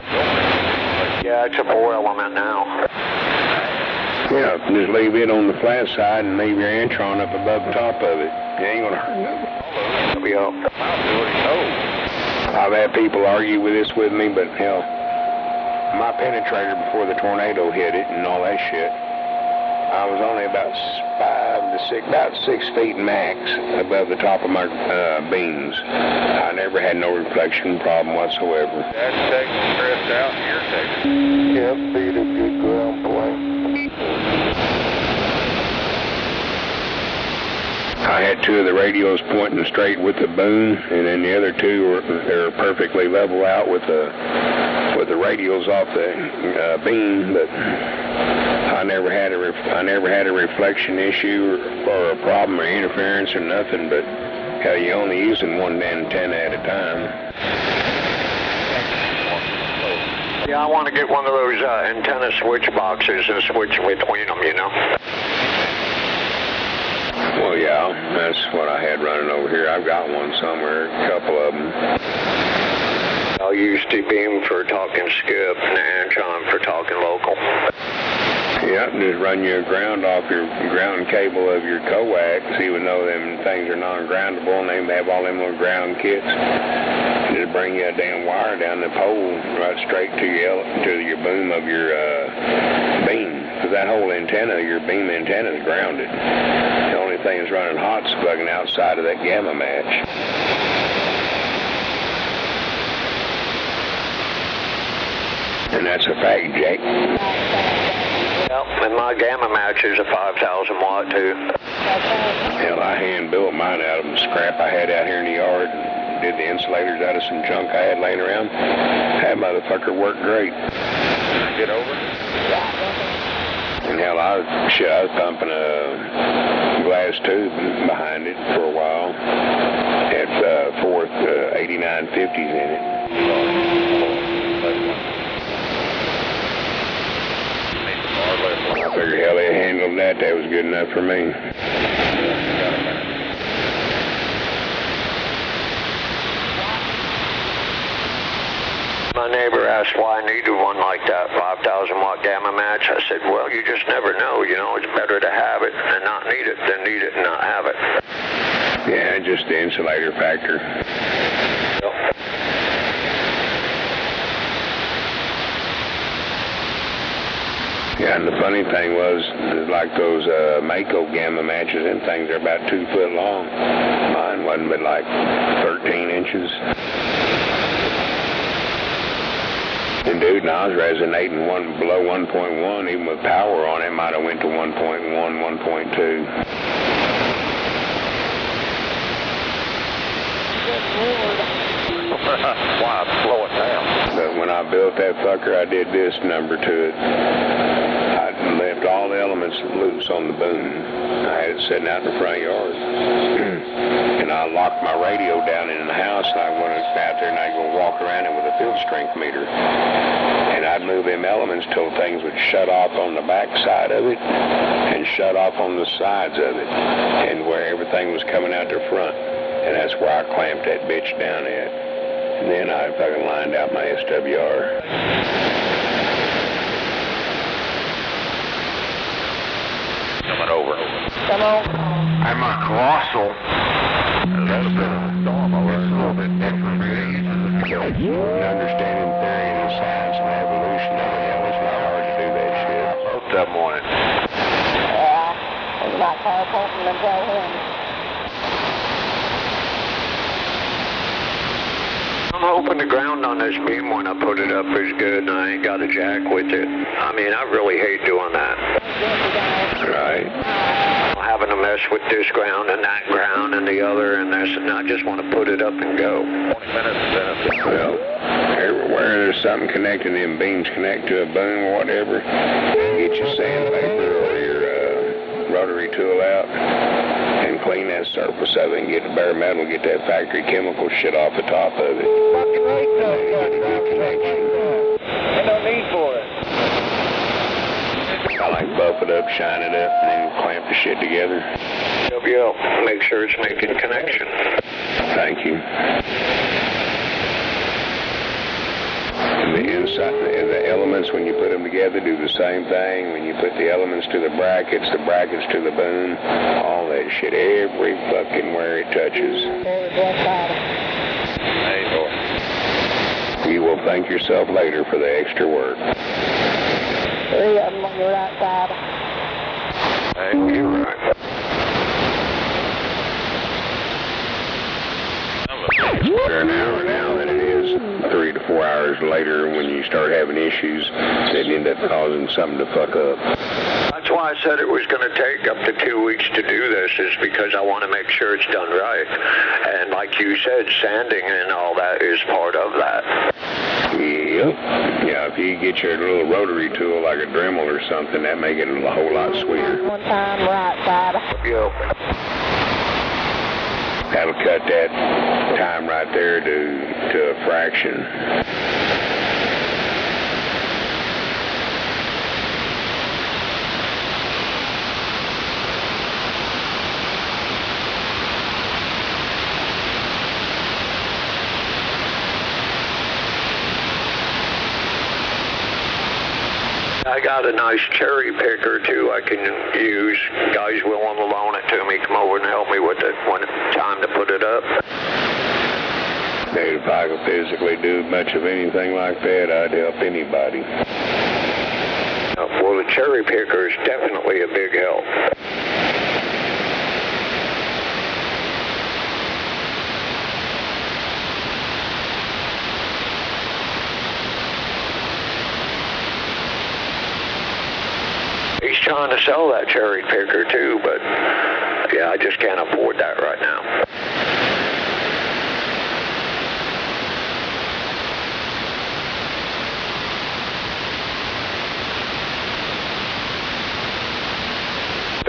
S14: Yeah, it's a 4-element now.
S17: Yeah, just leave it on the flat side and leave your Antron up above the top of it. You ain't going to hurt nothing.
S14: Yeah.
S17: I've had people argue with this with me, but hell, my penetrator before the tornado hit it and all that shit, I was only about 6 feet max above the top of my beams. I never had no reflection problem whatsoever.
S20: That's taking the stress out, and you're taking.
S6: Yep, beat a good ground plane.
S17: I had 2 of the radios pointing straight with the boom, and then the other 2 are perfectly level out with the radios off the beam, but I never had a reflection issue or a problem or interference or nothing. But hell, you're only using one antenna at a time.
S14: Yeah, I want to get one of those antenna switch boxes and switch between them, you know.
S17: Well, yeah, that's what I had running over here. I've got one somewhere, a couple of them.
S14: I'll use the beam for talking skip and the Antron for talking local.
S17: Yeah, just run your ground off your ground cable of your coax, even though them things are non-groundable and they have all them little ground kits. Just bring you a damn wire down the pole right straight to your boom of your beam. Because that whole antenna, your beam antenna, is grounded. The only thing that's running hot is plugging outside of that gamma match. And that's a fact, Jake.
S14: Yep, and my gamma match is a 5,000 watt too.
S17: Hell, I hand built mine out of some scrap I had out here in the yard and did the insulators out of some junk I had laying around. That motherfucker worked great.
S20: Get over?
S17: And hell, I was pumping a glass tube behind it for a while. Had 8950s in it. I figured hell they handled that. That was good enough for me.
S14: My neighbor asked why I needed one like that, 5,000 watt gamma match. I said, well, you just never know, you know, it's better to have it and not need it than need it and not have it.
S17: Yeah, just the insulator factor.
S14: Yep.
S17: Yeah, and the funny thing was, like those Mako gamma matches, them things are about 2 foot long. Mine wasn't but like 13 inches. And dude, I was resonating below 1.1, even with power on it, might have went to 1.1, 1.2.
S20: Wow, slow it down.
S17: But when I built that fucker, I did this number to it. I left all the elements loose on the boom. I had it sitting out in the front yard. And I locked my radio down in the house, and I went out there and I'd go walk around it with a field strength meter. And I'd move them elements till things would shut off on the back side of it and shut off on the sides of it, and where everything was coming out the front. And that's where I clamped that bitch down at. And then I fucking lined out my SWR.
S20: Coming over.
S15: Come on.
S20: I'm a colossal. That's been a storm over. It's a little bit different.
S17: Understanding theory and the science and evolution of it, it's not hard to do that shit.
S20: Both of them on it.
S15: Yeah, it's like car pumping and tell him.
S14: I'm hoping the ground on this beam when I put it up is good and I ain't got a jack with it. I mean, I really hate doing that.
S17: Right.
S14: Having to mess with this ground and that ground and the other and this, and I just want to put it up and go.
S20: 20 minutes.
S17: Well, everywhere there's something connecting, them beams connect to a boom or whatever, get your sandpaper or your rotary tool out and clean that surface of it and get the bare metal, get that factory chemical shit off the top of it.
S3: Fucking hate those good connection. Ain't no need for it.
S17: I like buff it up, shine it up, and then clamp the shit together.
S14: Yep, make sure it's making connection.
S17: Thank you. And the inside, the elements, when you put them together, do the same thing. When you put the elements to the brackets to the boom, all that shit, every fucking where it touches. You will thank yourself later for the extra work.
S15: 3 of them on your right side.
S14: Hey, you're right.
S17: An hour now than it is 3 to 4 hours later when you start having issues that end up causing something to fuck up.
S14: That's why I said it was going to take up to 2 weeks to do this, is because I want to make sure it's done right. And like you said, sanding and all that is part of that.
S17: Yep. Yeah, if you get your little rotary tool like a Dremel or something, that make it a whole lot sweeter.
S15: One time, right side.
S14: Yep.
S17: That'll cut that time right there to a fraction.
S14: I got a nice cherry picker too I can use. Guys willing to loan it to me, come over and help me with it when it's time to put it up.
S17: If I could physically do much of anything like that, I'd help anybody.
S14: Well, the cherry picker is definitely a big help. He's trying to sell that cherry picker too, but yeah, I just can't afford that right now.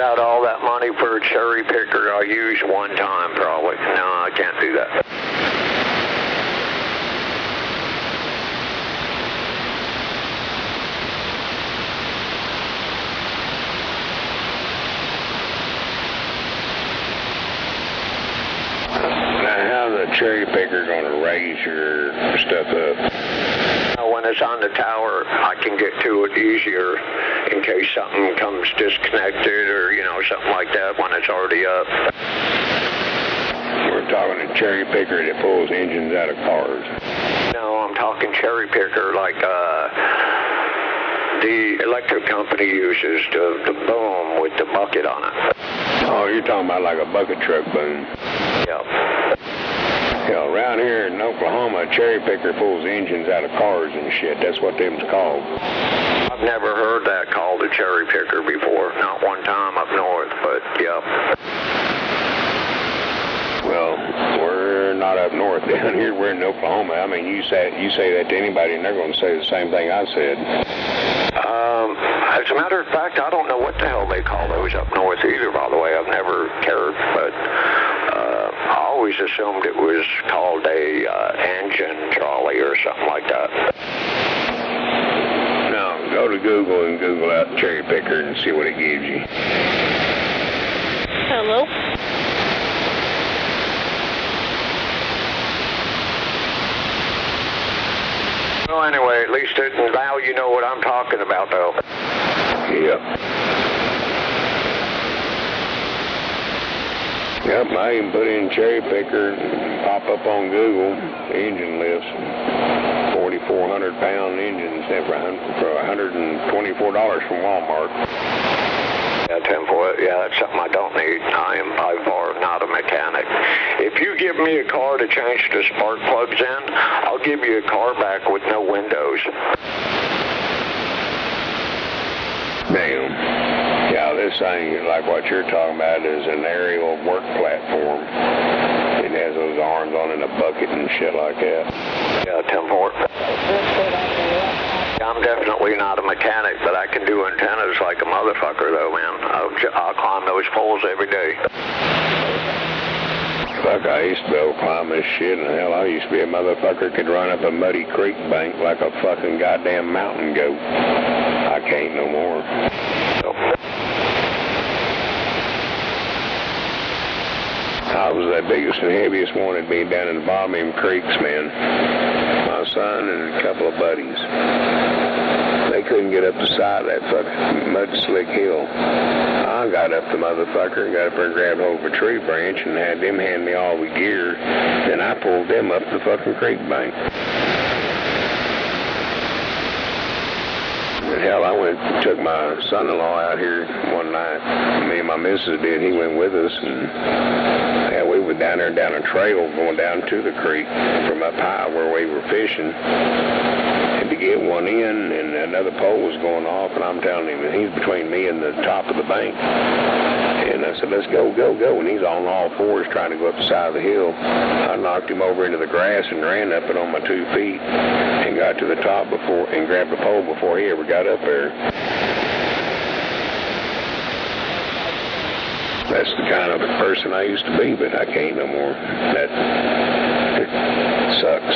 S14: out all that money for a cherry picker I used one time, probably. No, I can't do that.
S17: Cherry picker going to raise your stuff up?
S14: When it's on the tower, I can get to it easier in case something comes disconnected or, you know, something like that when it's already up.
S17: We're talking a cherry picker that pulls engines out of cars.
S14: No, I'm talking cherry picker like the electric company uses, the boom with the bucket on it.
S17: Oh, you're talking about like a bucket truck boom?
S14: Yep.
S17: Hell, around here in Oklahoma, a cherry picker pulls engines out of cars and shit. That's what them's called.
S14: I've never heard that called a cherry picker before. Not one time up north, but yep.
S17: Well, we're not up north down here. We're in Oklahoma. I mean, you say that to anybody, and they're going to say the same thing I said.
S14: As a matter of fact, I don't know what the hell they call those up north either, by the way. I've never cared, but I always assumed it was called a engine trolley or something like that.
S17: No, go to Google and Google out cherry picker and see what it gives you.
S15: Hello?
S14: Well, anyway, at least now you know what I'm talking about, though.
S17: Yep. Yep, I even put in cherry picker and pop up on Google, engine lifts, 4,400-pound engines for $124 from Walmart.
S14: Yeah, that's something I don't need. I am by far not a mechanic. If you give me a car to change the spark plugs in, I'll give you a car back with no windows.
S17: Damn. Yeah, this thing, like what you're talking about, is an aerial work platform. It has those arms on in a bucket and shit like that.
S14: Yeah, 10-4. I'm definitely not a mechanic, but I can do antennas like a motherfucker, though, man. I'll climb those poles every day.
S17: Fuck, I used to be able to climb this shit, and hell, I used to be a motherfucker could run up a muddy creek bank like a fucking goddamn mountain goat. I can't no more. I was the biggest and heaviest one at being down in the bottom of them creeks, man. My son and a couple of buddies. They couldn't get up the side of that fucking mud slick hill. I got up the motherfucker and got up there and grabbed hold of a tree branch and had them hand me all the gear. Then I pulled them up the fucking creek bank. Hell, I went and took my son-in-law out here one night. Me and my missus did. He went with us, and hell, we were down there down a trail going down to the creek from up high where we were fishing. And to get one in, and another pole was going off, and I'm telling him, and he's between me and the top of the bank. And I said, let's go, go, go. And he's on all fours trying to go up the side of the hill. I knocked him over into the grass and ran up it on my 2 feet and got to the top before and grabbed the pole before he ever got up there. That's the kind of person I used to be, but I can't no more. That sucks.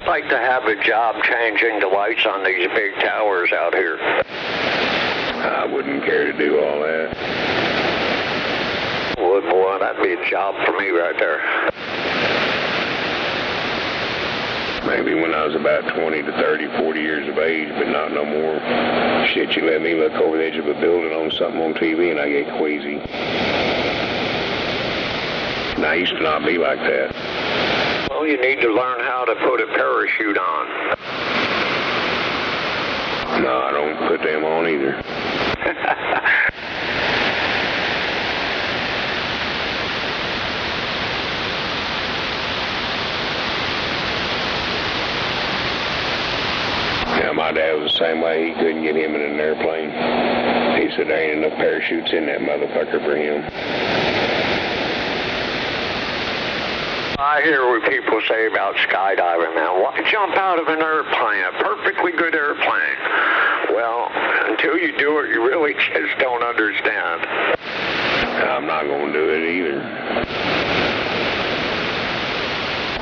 S14: I'd like to have a job changing the lights on these big towers out here.
S17: I wouldn't care to do all that.
S14: Would, boy, that'd be a job for me right there.
S17: Maybe when I was about 20 to 30, 40 years of age, but not no more. Shit, you let me look over the edge of a building on something on TV and I get queasy. And I used to not be like that.
S14: Well, you need to learn how to put a parachute on.
S17: No, I don't put them on either. Yeah, my dad was the same way. He couldn't get him in an airplane. He said there ain't enough parachutes in that motherfucker for him.
S14: I hear what people say about skydiving, man. Jump out of an airplane, a perfectly good airplane. Well, until you do it, you really just don't understand.
S17: I'm not going to do it either.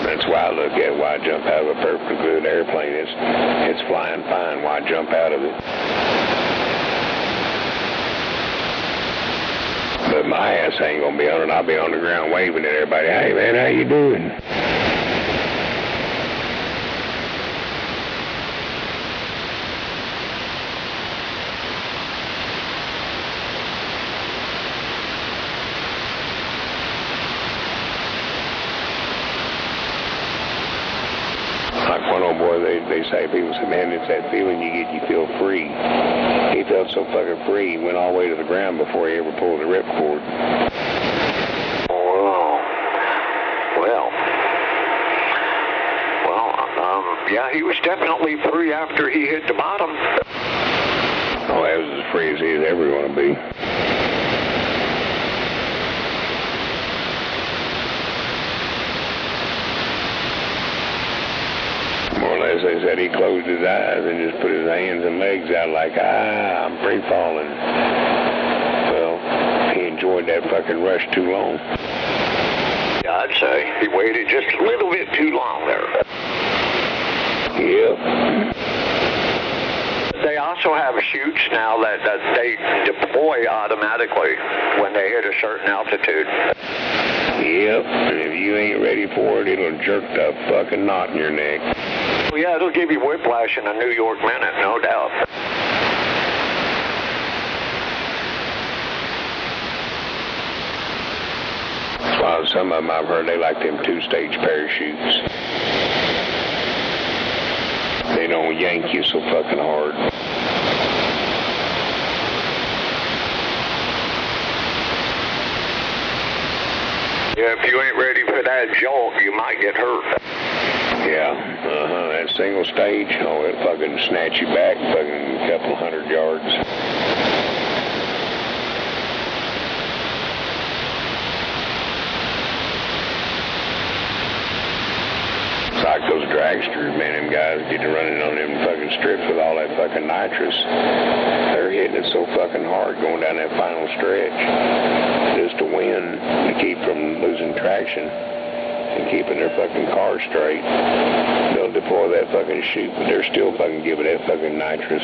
S17: That's why I look at it. Why jump out of a perfectly good airplane? It's flying fine. Why jump out of it? But my ass ain't going to be on it. I'll be on the ground waving at everybody. Hey, man, how you doing? Like one old boy, they say, people say, man, it's that feeling you get, you feel free. He felt so fucking free, he went all the way to the ground before he ever pulled the ripcord.
S14: Yeah, he was definitely free after he hit the bottom.
S17: Oh, that was as free as he'd ever want to be. More or less, they said he closed his eyes and just put his hands and legs out like, I'm free falling. Well, he enjoyed that fucking rush too long.
S14: Yeah, I'd say he waited just a little bit too long there.
S17: Yep.
S14: They also have chutes now that they deploy automatically when they hit a certain altitude.
S17: Yep, and if you ain't ready for it, it'll jerk the fucking knot in your neck.
S14: Well, yeah, it'll give you whiplash in a New York minute, no doubt.
S17: Well, some of them I've heard they like them two-stage parachutes. They don't yank you so fucking hard.
S14: Yeah, if you ain't ready for that jolt, you might get hurt.
S17: Yeah, that single stage, oh, it'll fucking snatch you back fucking a couple 100 yards. It's like those dragsters, man, them guys get to running on them fucking strips with all that fucking nitrous. They're hitting it so fucking hard going down that final stretch just to win, to keep from losing traction and keeping their fucking car straight. They'll deploy that fucking chute, but they're still fucking giving that fucking nitrous.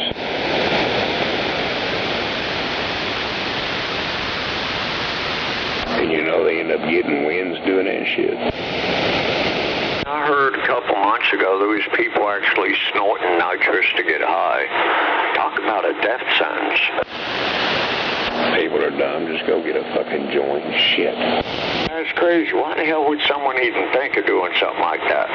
S17: And you know they end up getting wins doing that shit.
S14: I heard a couple months ago there was people actually snorting nitrous to get high. Talk about a death sentence.
S17: People are dumb. Just go get a fucking joint and shit.
S14: That's crazy. Why the hell would someone even think of doing something like that?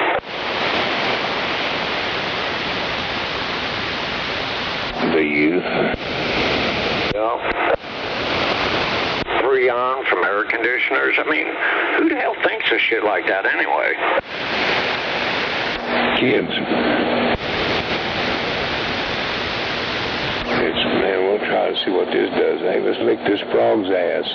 S17: The youth.
S14: Yeah. 3 on from air conditioners. I mean, who the hell thinks of shit like that anyway?
S17: Kids. Man, we'll try to see what this does. Hey, let's lick this frog's ass.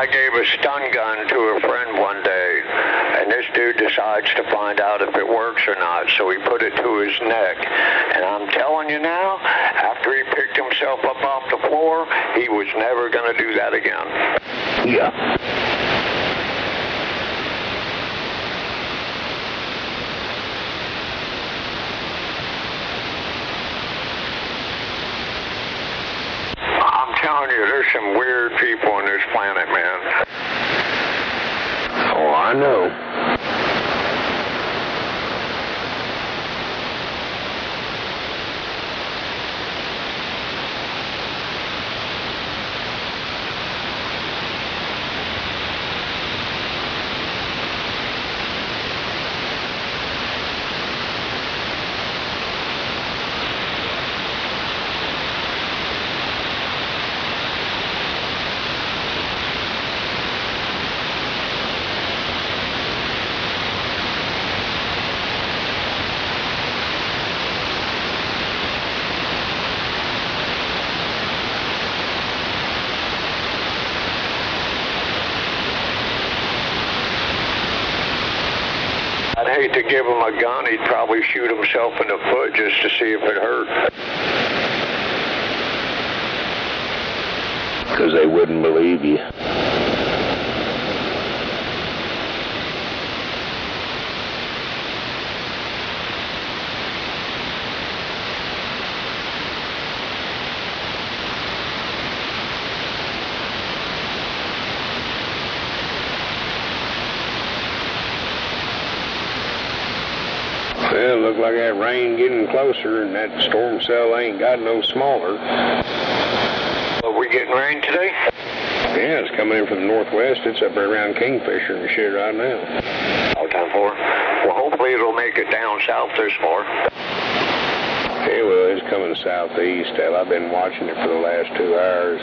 S14: guy gave a stun gun to a friend one day, and this dude decides to find out if it works or not, so he put it to his neck. And I'm telling you now, after he picked himself up off the floor, he was never going to do that again.
S17: Yeah.
S14: I'm telling you, there's some weird people on this planet, man.
S17: Oh, I know.
S14: I'd hate to give him a gun. He'd probably shoot himself in the foot just to see if it hurt.
S17: Because they wouldn't believe you. Well, it looked like that rain getting closer, and that storm cell ain't got no smaller.
S14: Are we getting rain today?
S17: Yeah, it's coming in from the northwest. It's up there around Kingfisher and shit right now.
S14: All time for. Well, hopefully it'll make it down south this far.
S17: Yeah, well, it's coming southeast. I've been watching it for the last 2 hours.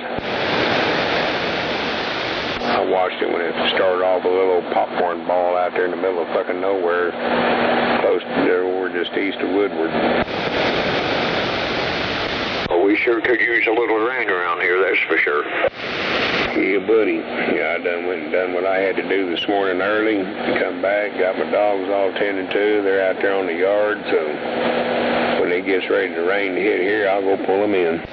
S17: I watched it when it started off a little popcorn ball out there in the middle of fucking nowhere, close to there, we're just east of Woodward.
S14: Well, we sure could use a little rain around here, that's for sure.
S17: Yeah, buddy. Yeah, I went and done what I had to do this morning early. Come back, got my dogs all tended to. They're out there on the yard, so when it gets ready to rain to hit here, I'll go pull them in.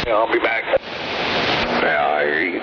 S14: I'll be back.
S17: Yeah, I hear you.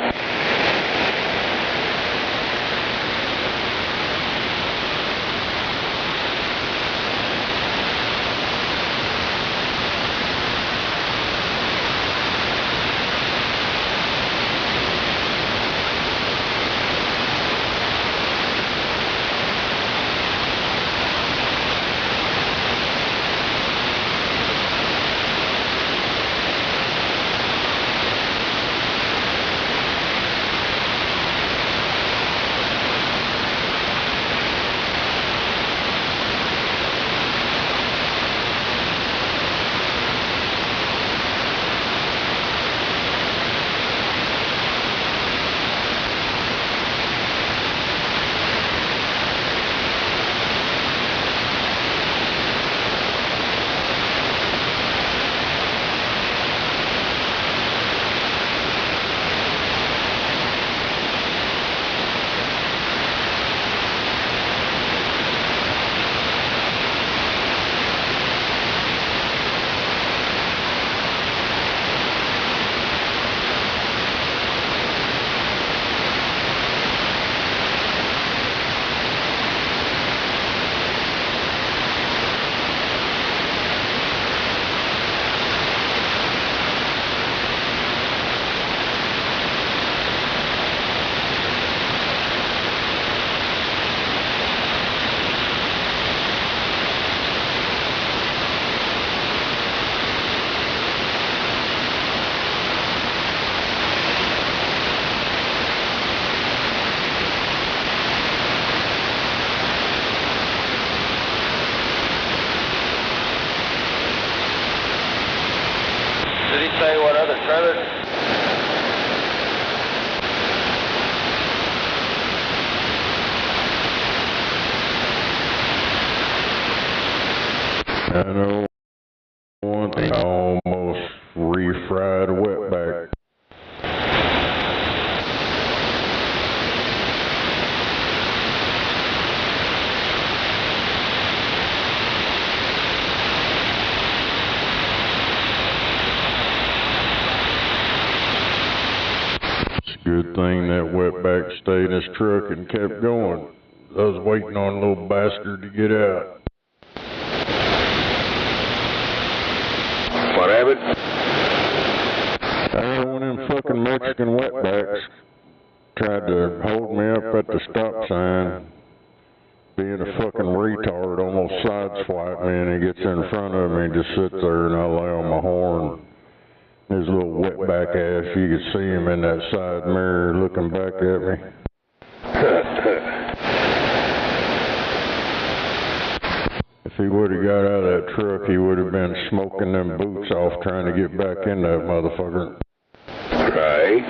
S8: brother.
S5: I know one thing, I almost refried a wetback. It's a good thing that wetback stayed in his truck and kept going. I was waiting on a little bastard to get out.
S17: What happened?
S5: One of them fucking Mexican wetbacks tried to hold me up at the stop sign, being a fucking retard, almost sideswiped me, and he gets in front of me and just sits there, and I lay on my horn. His little wetback ass, you could see him in that side mirror looking back at me. If he would have got out of that truck, he would have been smoking them boots off trying to get back in that motherfucker.
S17: Right.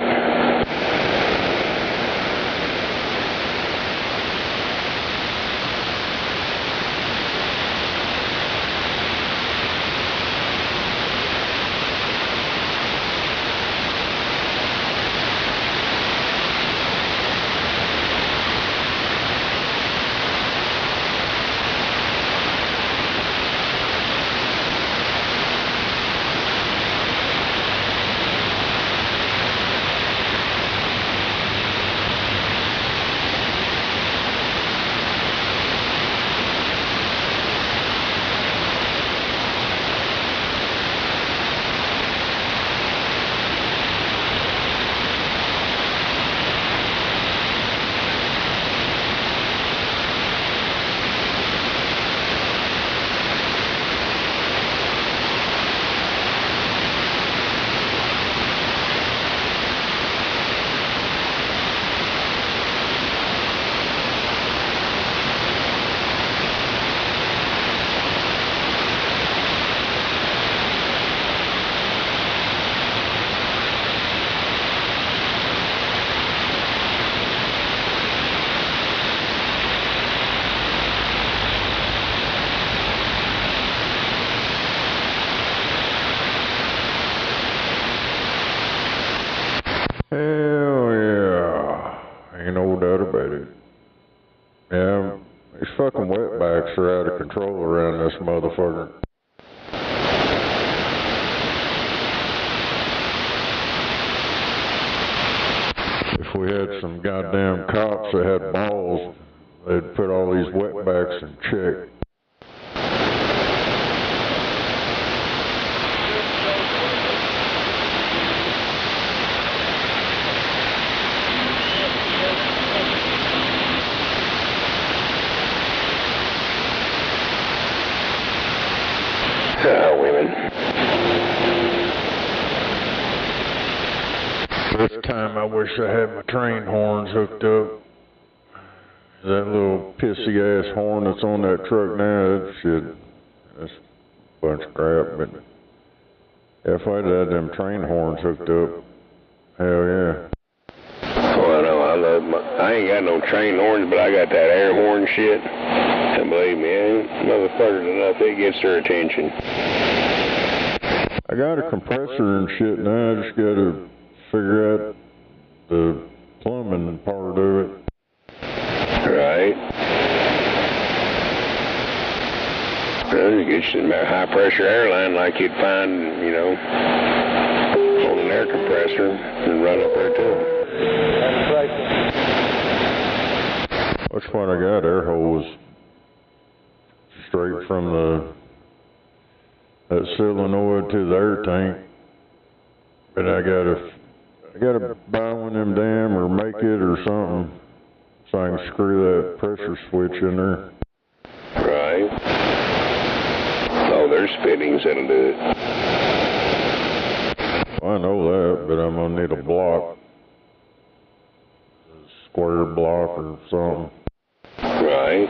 S5: Hell yeah. Ain't no doubt about it. Yeah, these fucking wetbacks are out of control around this motherfucker. If we had some goddamn cops that had balls, they'd put all these wetbacks in check.
S17: Women.
S5: This time I wish I had my train horns hooked up. That little pissy ass horn that's on that truck now, that shit, that's a bunch of crap, but if I'd had them train horns hooked up, hell yeah.
S17: Oh, I know, I ain't got no train horns, but I got that air horn shit. And believe me, motherfuckers enough, it gets their attention.
S5: I got a compressor and shit now, I just gotta figure out the plumbing part of it.
S17: Right. Well, you get some high pressure airline like you'd find, you know, on an air compressor and run up there too.
S5: That's what I got, air hose. Straight from that solenoid to the air tank. But I gotta buy one of them damn or make it or something so I can screw that pressure switch in there.
S17: Right. Oh, there's fittings that'll do it.
S5: Well, I know that, but I'm gonna need a block. A square block or something.
S17: Right.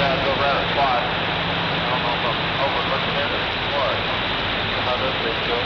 S4: gotta go around a spot. I don't know if I'm overlooking it or what. How those things go.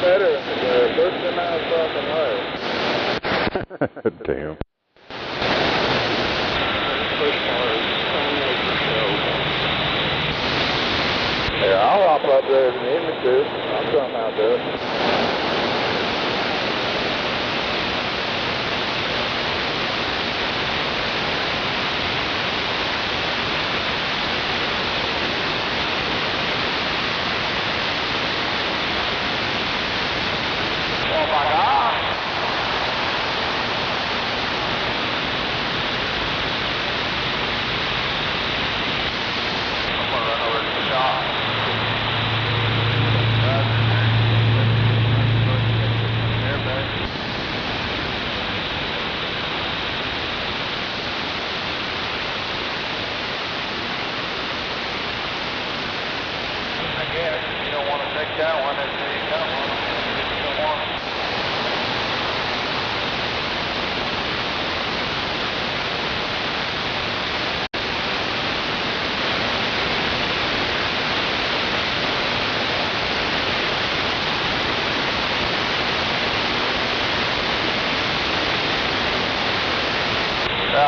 S10: Better. First than I was fucking higher.
S5: Damn.
S10: Yeah, I'll hop up there if you need me to. I'll come out there.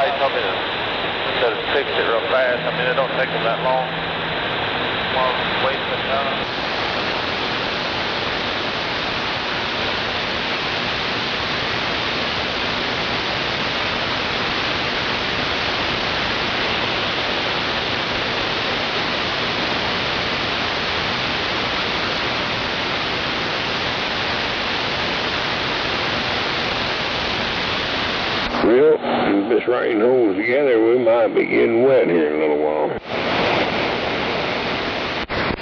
S4: He told me to fix it real fast. I mean, it don't take him that long. While wasting time.
S17: Well, if this rain holds together, we might be getting wet here in a little while.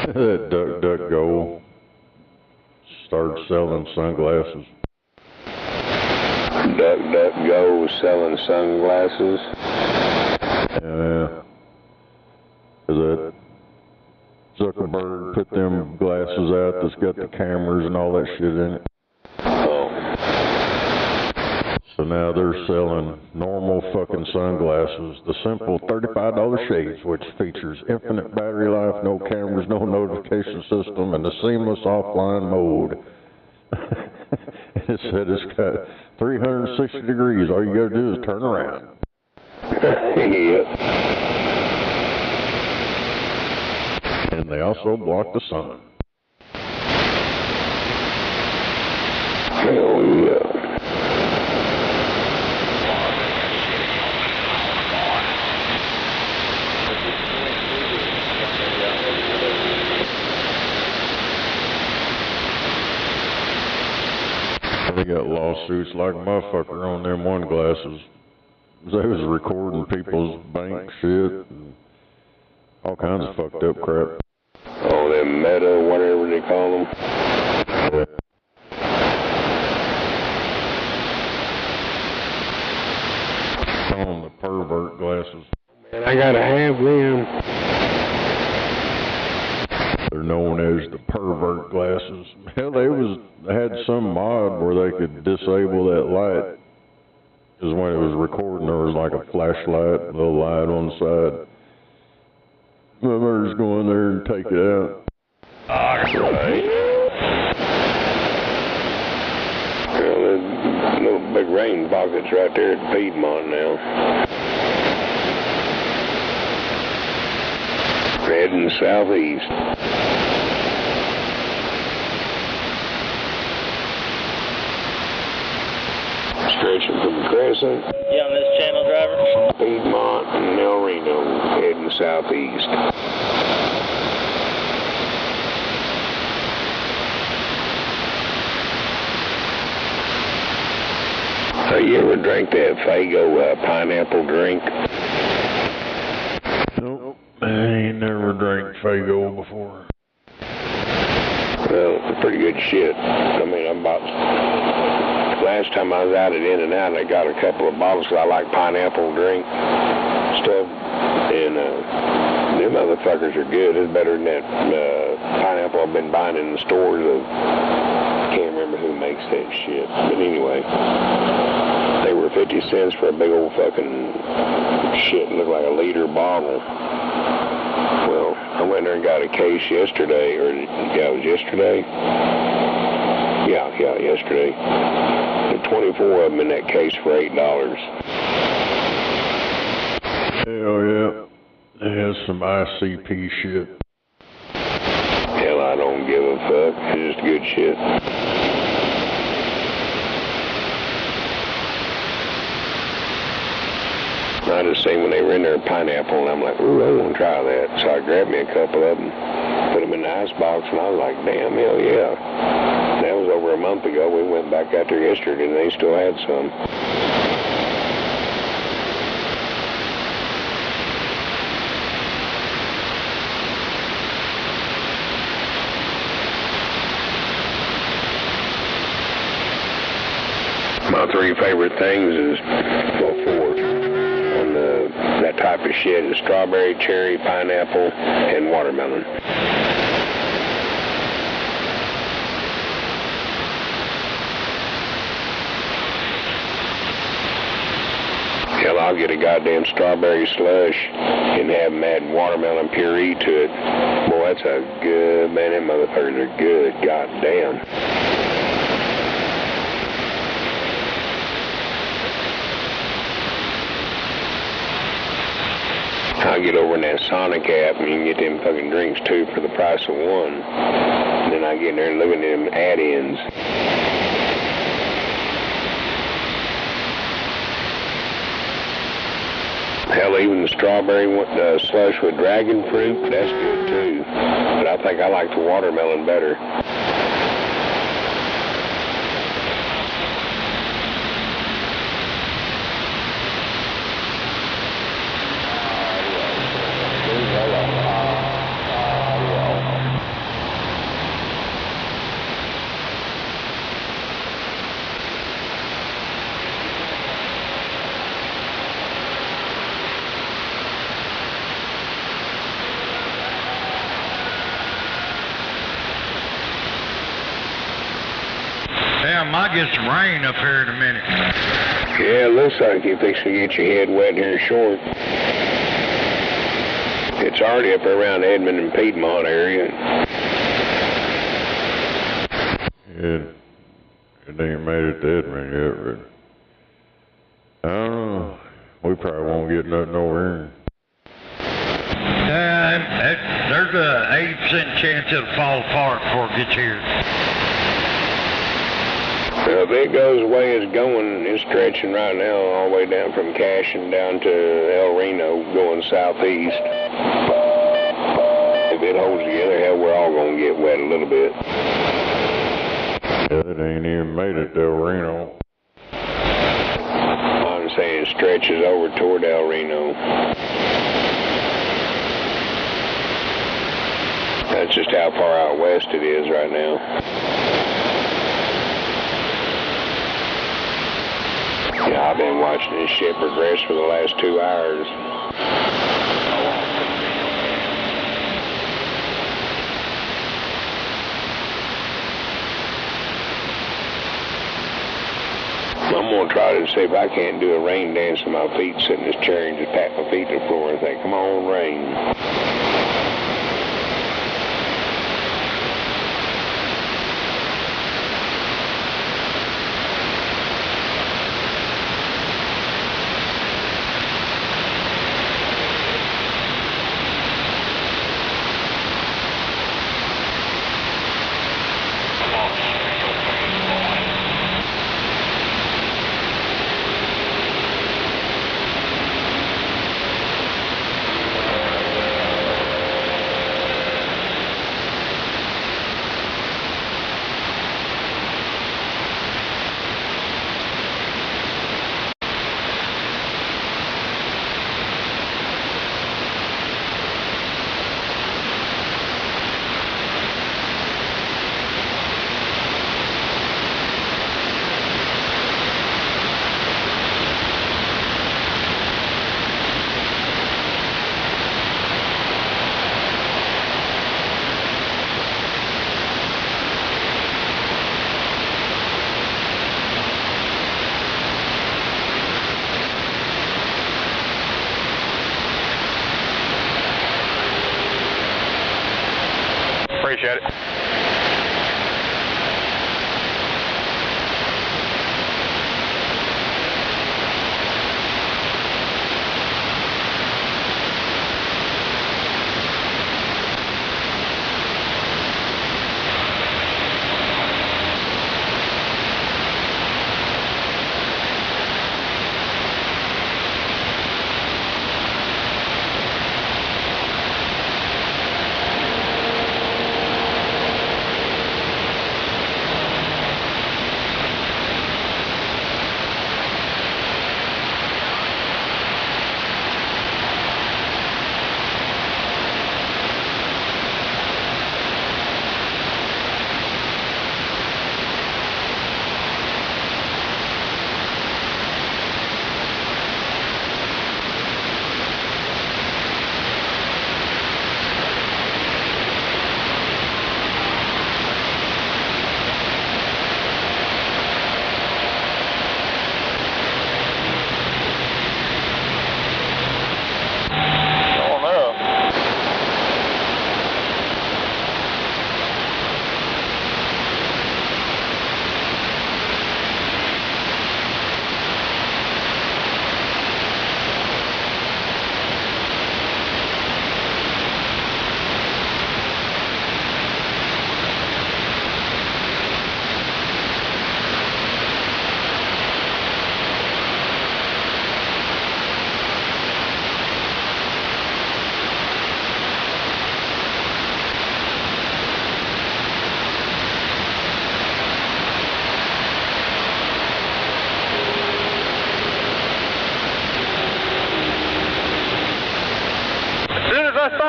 S5: That DuckDuckGo started selling sunglasses.
S17: DuckDuckGo selling sunglasses?
S5: Yeah. That Zuckerberg put them glasses out that's got the cameras and all that shit in it. So now they're selling normal fucking sunglasses, the simple $35 shades, which features infinite battery life, no cameras, no notification system, and the seamless offline mode. It said it's got 360 degrees. All you gotta do is turn around. And they also block the sun.
S17: Hell yeah.
S5: They got lawsuits like a motherfucker on them one glasses. They was recording people's bank shit and all kinds of fucked up crap.
S17: Oh, them meta, whatever they call them.
S5: Call them the pervert glasses.
S17: And I gotta have them.
S5: They're known as the pervert glasses. Hell, they had some mod where they could disable that light. Because when it was recording, there was like a flashlight, a little light on the side. Just go in there and take it out.
S17: Right. Well, there's little big rain pockets right there at Piedmont now. Heading southeast. stretching from Crescent,
S13: You on this channel, driver?
S17: Piedmont, and El Reno, heading southeast. You ever drank that Fago pineapple drink?
S5: Nope. I ain't never drank Fago before.
S17: Well, it's pretty good shit. I mean, last time I was out at In-N-Out, I got a couple of bottles because I like pineapple drink stuff. And them motherfuckers are good. It's better than that pineapple I've been buying in the stores. Can't remember who makes that shit. But anyway, they were 50 cents for a big old fucking shit. It looked like a liter bottle. Well, I went there and got a case yesterday, or yeah, it was yesterday. Yeah, yesterday. There were 24 of them in that case for $8.
S5: Hell yeah. It has some ICP shit.
S17: Hell, I don't give a fuck. It's just good shit. I just seen when they were in there pineapple, and I'm like, ooh, I want to try that. So I grabbed me a couple of them, put them in the icebox, and I was like, damn, hell yeah. That was over a month ago. We went back out there yesterday, and they still had some. My three favorite things is, well, four. On that type of shit is strawberry, cherry, pineapple, and watermelon. Hell, I'll get a goddamn strawberry slush and have them add watermelon puree to it. Boy, that's a good, man, them motherfuckers are good, goddamn. I'll get over in that Sonic app and you can get them fucking drinks too for the price of one. And then I get in there and look at them add-ins. Hell, even the strawberry slush with dragon fruit, that's good too. But I think I like the watermelon better.
S8: Damn, might get some rain up here in a minute.
S17: Yeah, it looks like you're fixing to get your head wet here short. It's already up around Edmond and Piedmont area.
S5: It ain't made it to Edmond yet, but I don't know. We probably won't get nothing over here.
S8: There's a 80% chance it'll fall apart before it gets here.
S17: Well, if it goes the way it's going, it's stretching right now all the way down from Cashin down to El Reno, going southeast. If it holds together, hell, we're all going to get wet a little bit.
S5: Yeah, it ain't even made it to El Reno.
S17: I'm saying it stretches over toward El Reno. That's just how far out west it is right now. Yeah, I've been watching this shit progress for the last 2 hours. I'm going to try to see if I can't do a rain dance with my feet, sit in this chair and just pat my feet to the floor and think, come on, rain.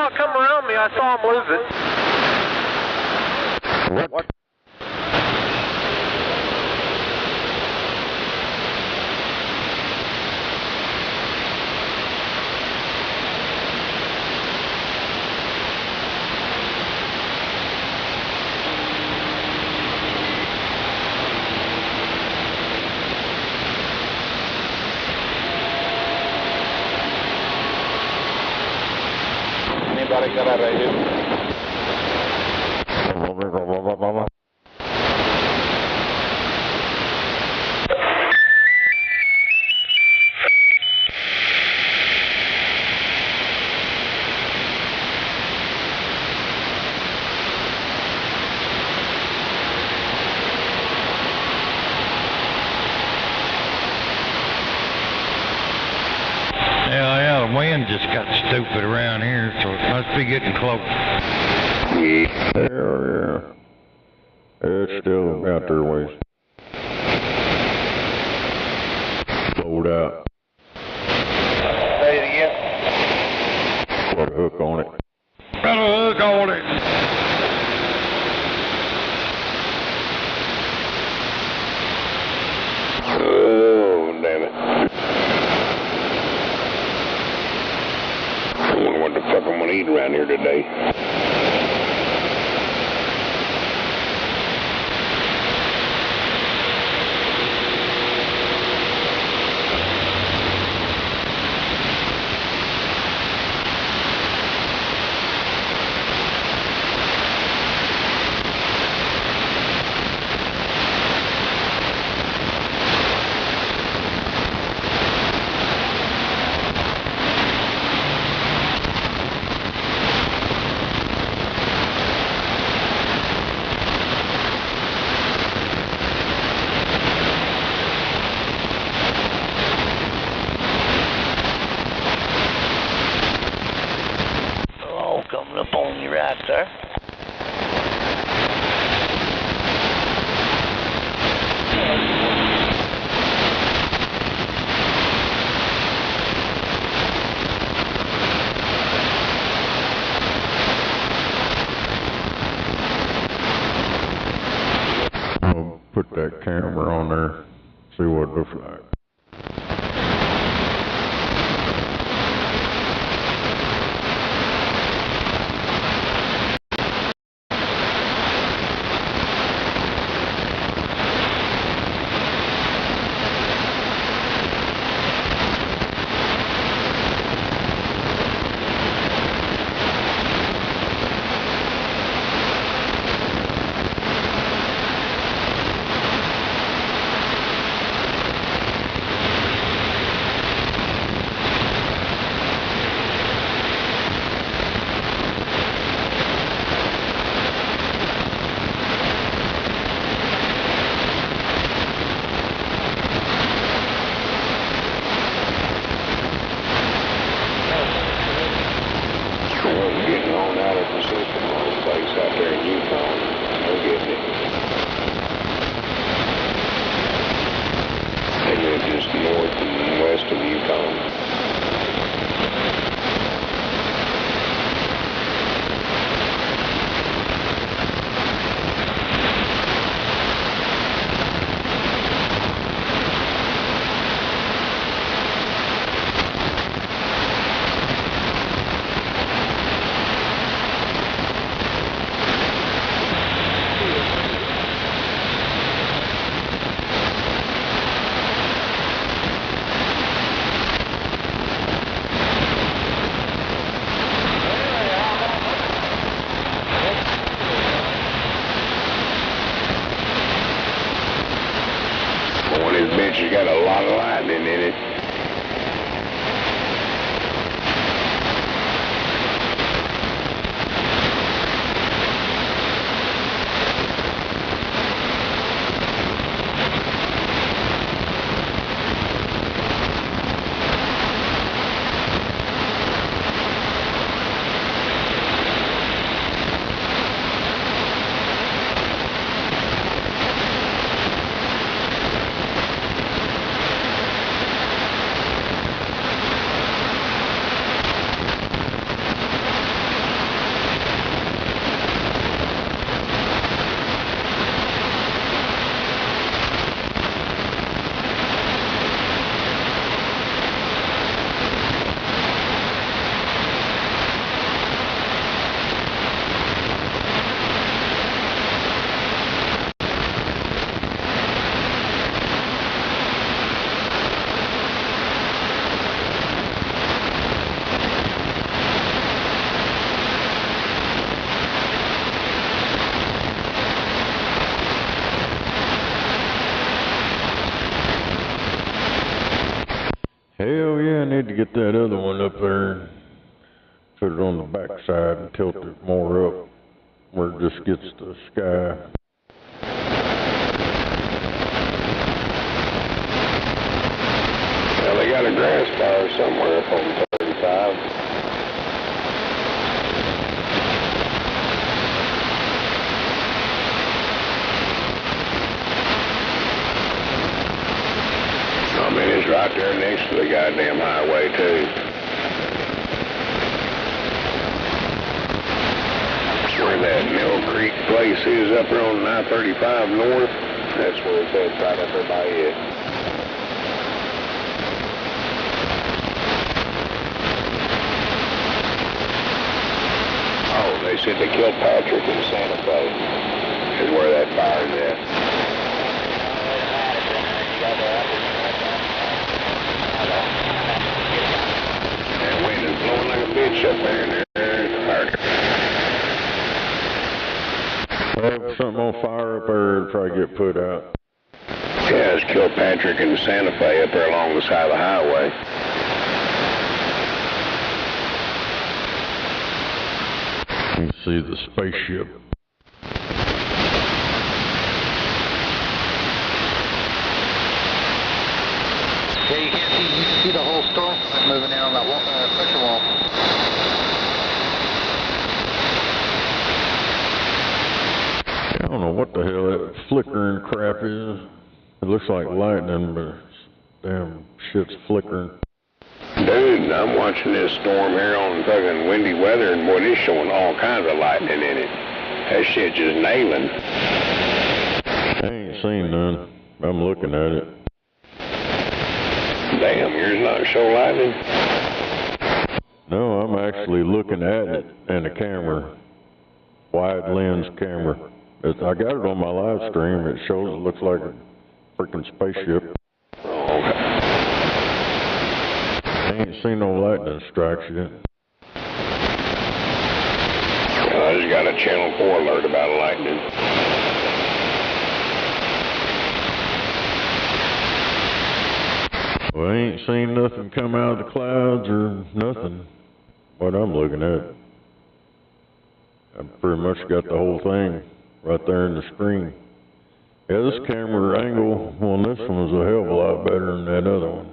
S8: saw it come around me. I saw him lose it.
S5: What?
S8: Anybody got a radio?
S9: Yeah, the wind just got stupid around here, so it must be getting close.
S5: Yeah. It's still out there ways. Blowed out.
S8: Say it again.
S5: Put a hook on it.
S9: Put a hook on it.
S17: Oh, damn it. I wonder what the fuck I'm gonna eat around here today.
S13: Coming up on you right there.
S5: I'll put that camera on there, see what it looks like. Getting on out of the system on this place out there in Yukon. No getting it. They live just north and west of Yukon. Boy, this bitch has got a lot of lightning in it. Hell yeah, I need to get that other one up there. Put it on the back side and tilt it more up where it just gets the sky.
S17: Well, they got a grass fire somewhere up on 35. I mean, it's right there next to the goddamn highway, too. Where that Mill Creek place is up there on I-35 north, that's where it's at, right up there by it. Oh, they said they killed Patrick in Santa Fe, is where that fire's at. That wind is blowing like a bitch up there, and there's fire.
S5: Well, something on fire up there to try to get put out.
S17: Yeah, it's killed Patrick in Santa Fe up there along the side of the highway.
S5: You can see the spaceship.
S11: Yeah, you can see the whole storm moving in on that pressure wall.
S5: I don't know what the hell that flickering crap is. It looks like lightning, but damn shit's flickering.
S17: Dude, I'm watching this storm here on fucking windy weather, and boy, it's showing all kinds of lightning in it. That shit just nailing.
S5: I ain't seen none. I'm looking at it.
S17: Damn, yours not show lightning?
S5: No, I'm actually looking at it in a camera. Wide lens camera. I got it on my live stream. It shows it looks like a freaking spaceship.
S17: Oh, okay.
S5: I ain't seen no lightning strikes yet.
S17: Well, I just got a Channel 4 alert about lightning.
S5: Well, I ain't seen nothing come out of the clouds or nothing. What I'm looking at. I pretty much got the whole thing right there in the screen. Yeah, this camera angle on this one is a hell of a lot better than that other one.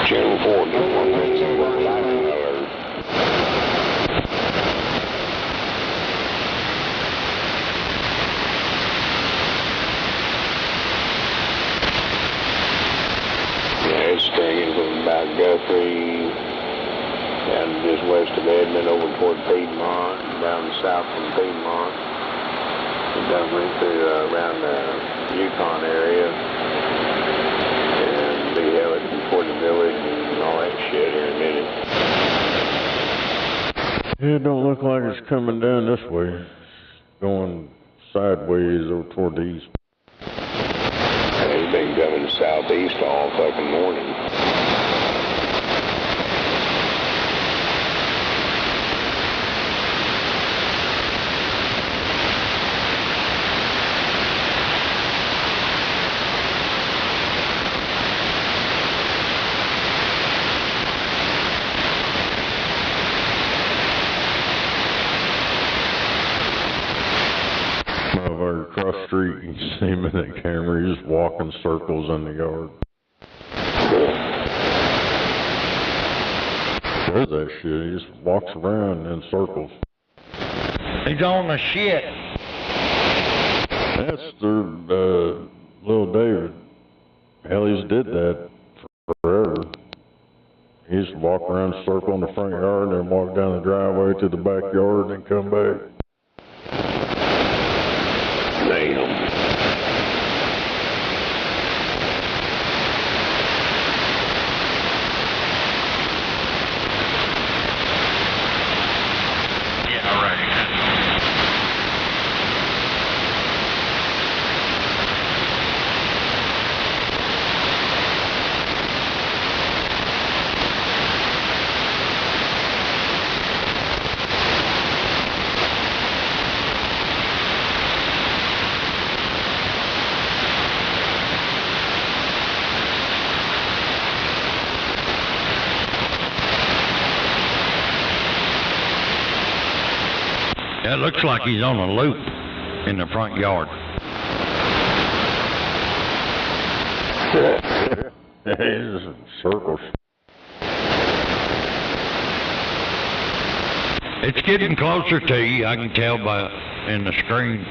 S17: Channel 4, don't want to see what lightning alert. Yeah, it's stringing from about Guthrie, down just west of Edmond, over toward Piedmont, down south from Piedmont, and down right through around the Yukon area, and be headed toward the village and all that shit here in a minute.
S5: Yeah, it don't look like it's coming down this way. It's going sideways over toward the east.
S17: It's been coming southeast all fucking morning.
S5: Across the street, you can see him in that camera. He's just walking circles in the yard. There's that shit. He just walks around in circles.
S9: He's on the shit.
S5: That's their little David. Hell, he's did that forever. He used to walk around in a circle in the front yard and then walk down the driveway to the backyard and come back.
S17: Damn.
S12: Yeah, all right.
S9: It looks like he's on a loop in the front yard.
S5: He's in circles.
S9: It's getting closer to you, I can tell by in the screen.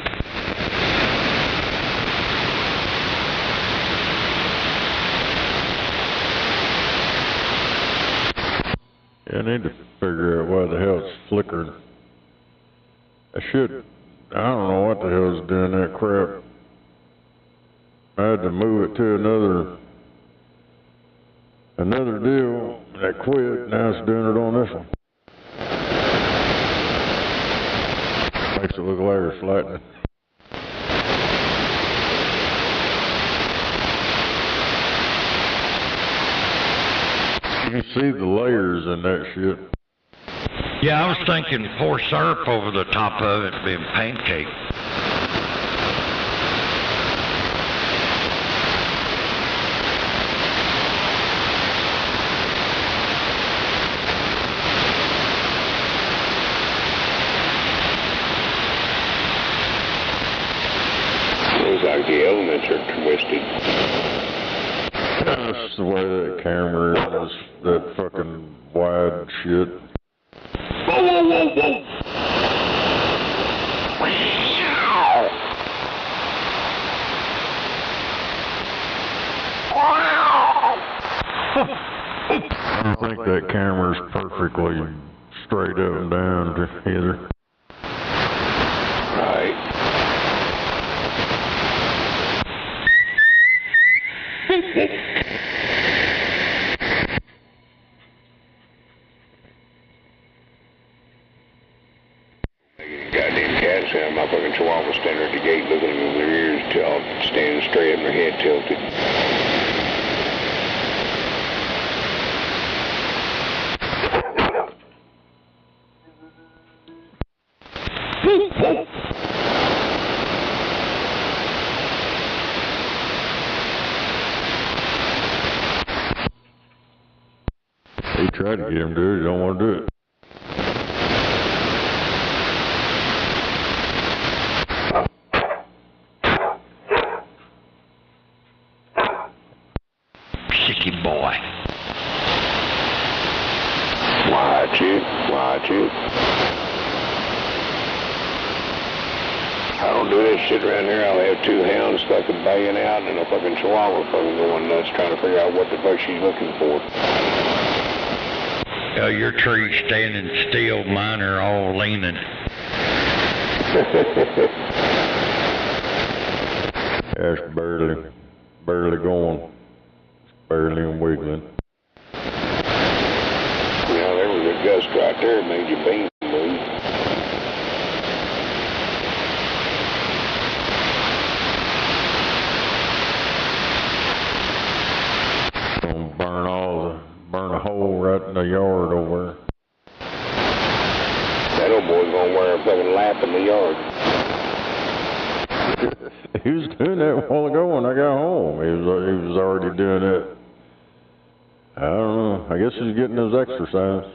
S5: Yeah, I need to figure out why the hell it's flickering. I don't know what the hell's doing that crap. I had to move it to another deal that quit. Now it's doing it on this one. Makes it look like it's lightning. You can see the layers in that shit.
S9: Yeah, I was thinking pour syrup over the top of it being pancake.
S17: Looks like the elements are twisted.
S5: That's the way that camera is, that fucking wide shit.
S9: Whoa, whoa, whoa, whoa!
S5: I don't think that camera's perfectly straight up and down either.
S17: Right. Goddamn cat sound. My fucking chihuahua standing at the gate looking at me with their ears standing straight up and their head tilted.
S5: He tried to get him to do it, he don't want to do it.
S9: Sicky boy.
S17: Watch it, watch it. I don't do this shit around here. I'll have two hounds fucking baying out and a fucking chihuahua fucking going nuts trying to figure out what the fuck she's looking for.
S9: Your tree's standing still, mine are all leaning.
S5: That's barely going. Barely wiggling.
S17: Yeah, there was a gust right there that made your beam move.
S5: Gonna burn a hole right in the yard over there.
S17: That old boy's gonna wear a fucking lap in the yard.
S5: He was doing that a while ago when I got home. He was already doing it. I don't know. I guess he's getting his exercise.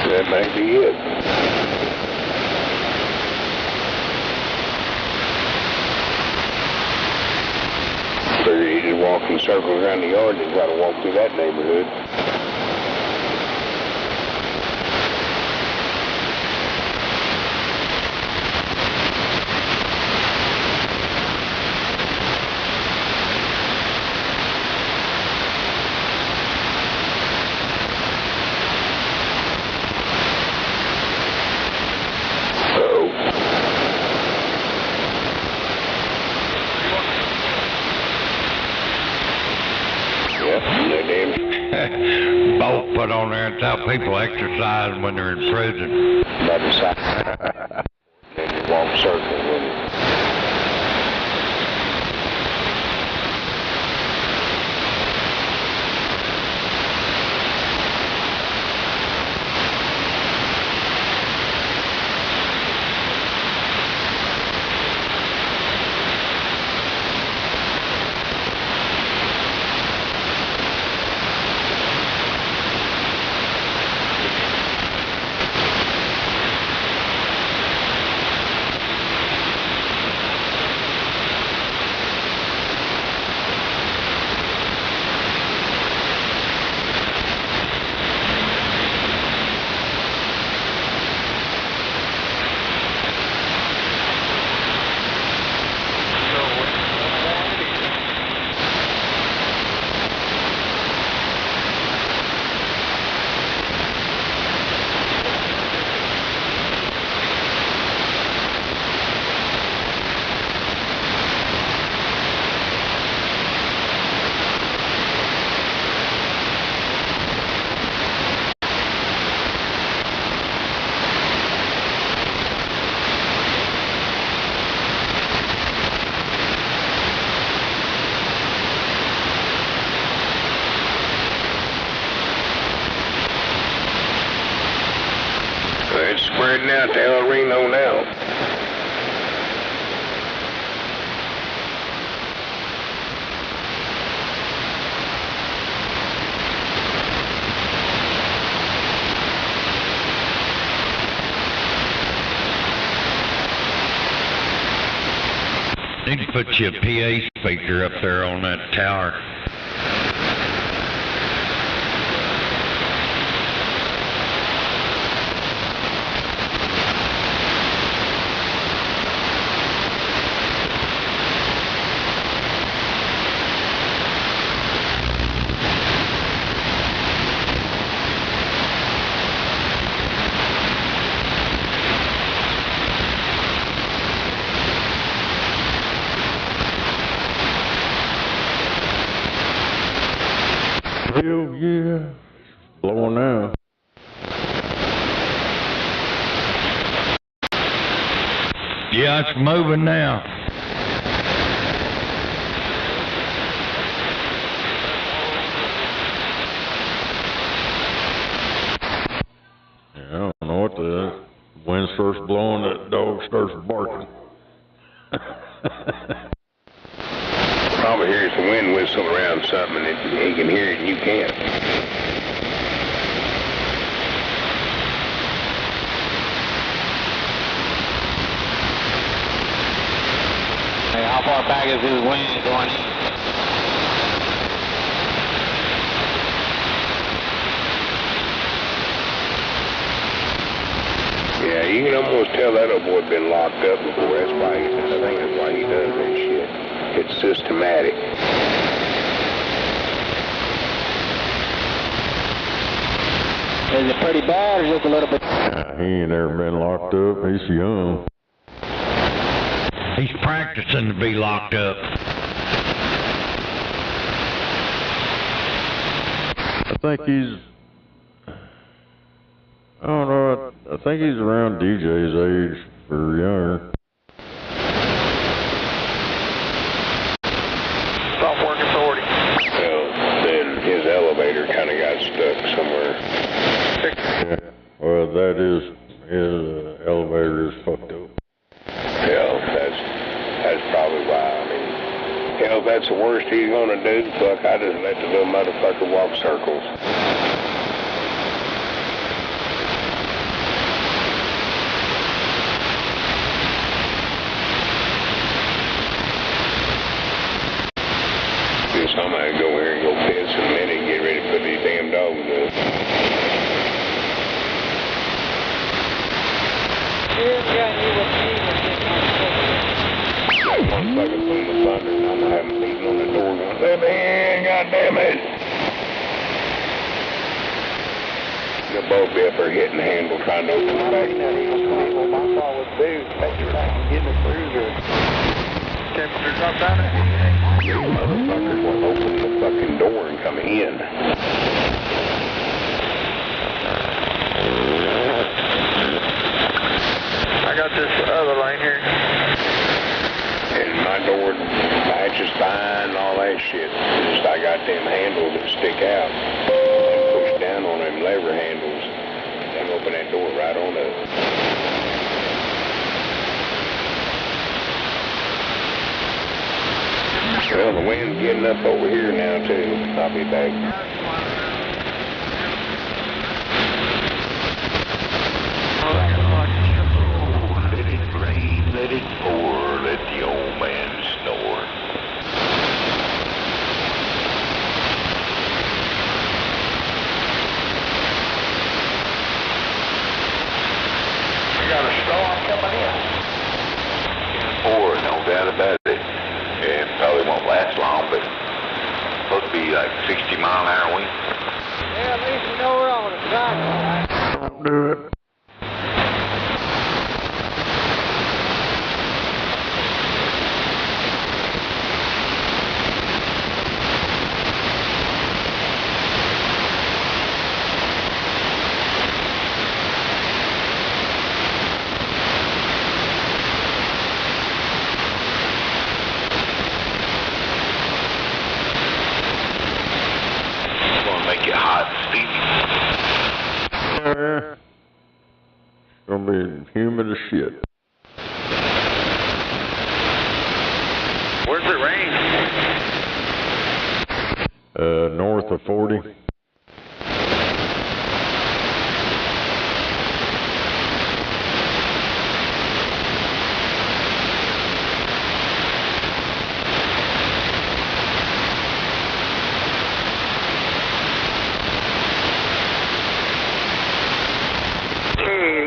S17: That might be it. Figure he just walk in circles around the yard and try to walk through that neighborhood.
S9: Both put on there and tell people exercise when they're in prison.
S17: By the side. Then you walk circles with it. spreading out to El Reno now.
S9: Need to put you a PA speaker up there on that tower.
S5: Hell yeah, blowing now.
S9: Yeah, it's moving now.
S5: Yeah, I don't know what the wind starts blowing, that dog starts barking.
S17: Probably hears the wind whistle around something, and he can hear it and you can't.
S11: Hey, how far back is his wind going in?
S17: Yeah, you can almost tell that old boy been locked up before. That's why I think that's why he does that shit. It's systematic.
S11: Is it pretty bad or just a little bit?
S5: He ain't never been locked up. He's young.
S9: He's practicing to be locked up.
S5: I think he's, I don't know, I think he's around DJ's age or younger.
S4: Stop working 40.
S17: Well, then his elevator kind of got stuck somewhere.
S5: Yeah, well, that is, his elevator is fucked up.
S17: Hell, that's probably why. I mean, hell, if that's the worst he's gonna do, fuck, I just let the little motherfucker walk circles. Just somebody go here and go piss in a minute and get ready to put these damn dogs up. One fucking boom of thunder, and I'm gonna have him beating on the door going, let me in, goddammit! They'll both be up there hitting the handle trying to open the back.
S3: Well, my thought would do, take your time and get in the cruiser.
S4: Temperature drop down there?
S17: You motherfuckers will open the fucking door and come in.
S4: I got this other lane here.
S17: And my door latches fine and all that shit. Just I got them handles that stick out. And push down on them lever handles. And open that door right on up. Well, the wind's getting up over here now too. I'll be back.
S12: Let it rain, let it pour, let the old man snore.
S8: We got a storm coming in.
S12: Pour, no doubt about it. Yeah, it probably won't last long, but it's supposed to be like 60-mile-an-hour wind.
S3: Yeah, at least we know we're on the side.
S5: Don't do it.
S12: It's going to make it hot and steamy.
S5: Yeah. Gonna be humid as shit.
S4: Where's it rain?
S5: North of 40.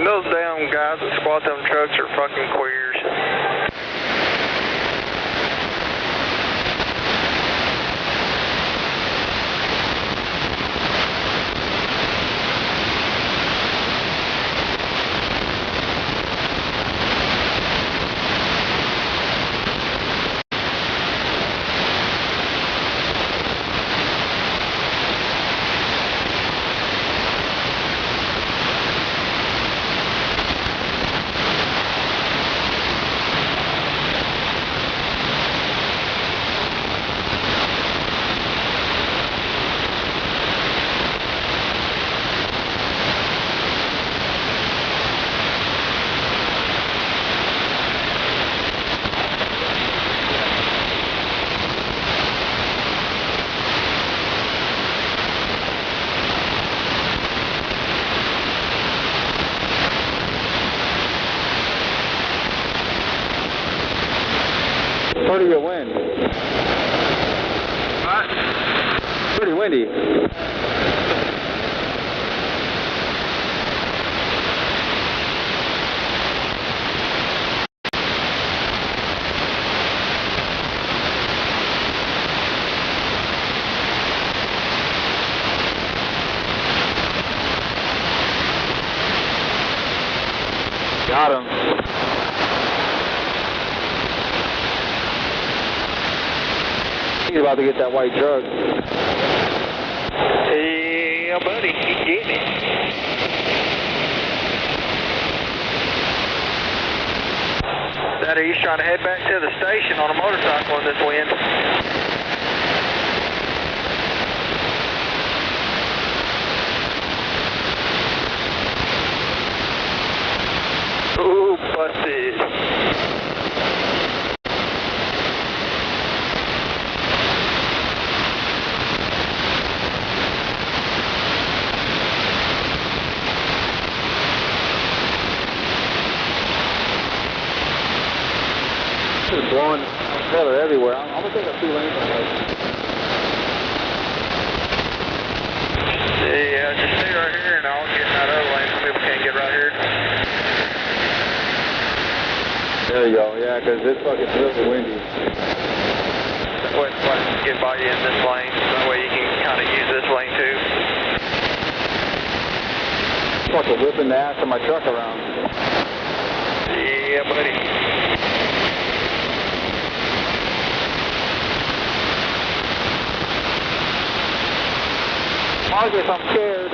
S4: Those damn guys that squat them trucks are fucking queers.
S18: Pretty good wind.
S4: What?
S18: Pretty windy. Got him. He's about to get that white truck.
S4: Yeah, buddy, he's getting it. Daddy, he's trying to head back to the station on a motorcycle in this wind. Ooh, busted.
S18: Just blowing trailer everywhere. I'm gonna take a 2 lanes on this.
S4: Yeah, just stay right here and I'll get in that other lane so people can't get right here.
S18: There you go, yeah, because it's fucking really windy.
S4: Wait, get by you in this lane, so that way you can kind of use this lane too.
S18: Fucking whipping the ass of my truck around.
S4: Yeah, buddy.
S18: Marcus, I'm scared.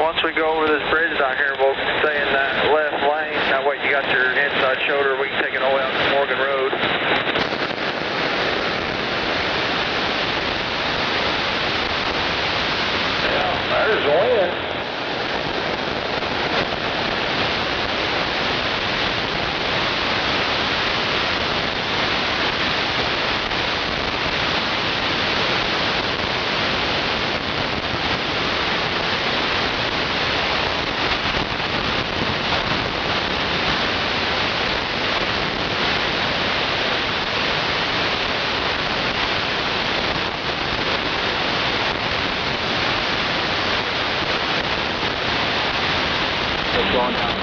S4: Once we go over this bridge down here, we'll stay in that left lane. That way you got your inside shoulder. We can take it all the way out to Morgan Road.
S18: Yeah, there's wind. Going down.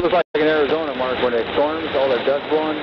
S18: Looks like in Arizona, Mark, when it storms, all that dust blowing.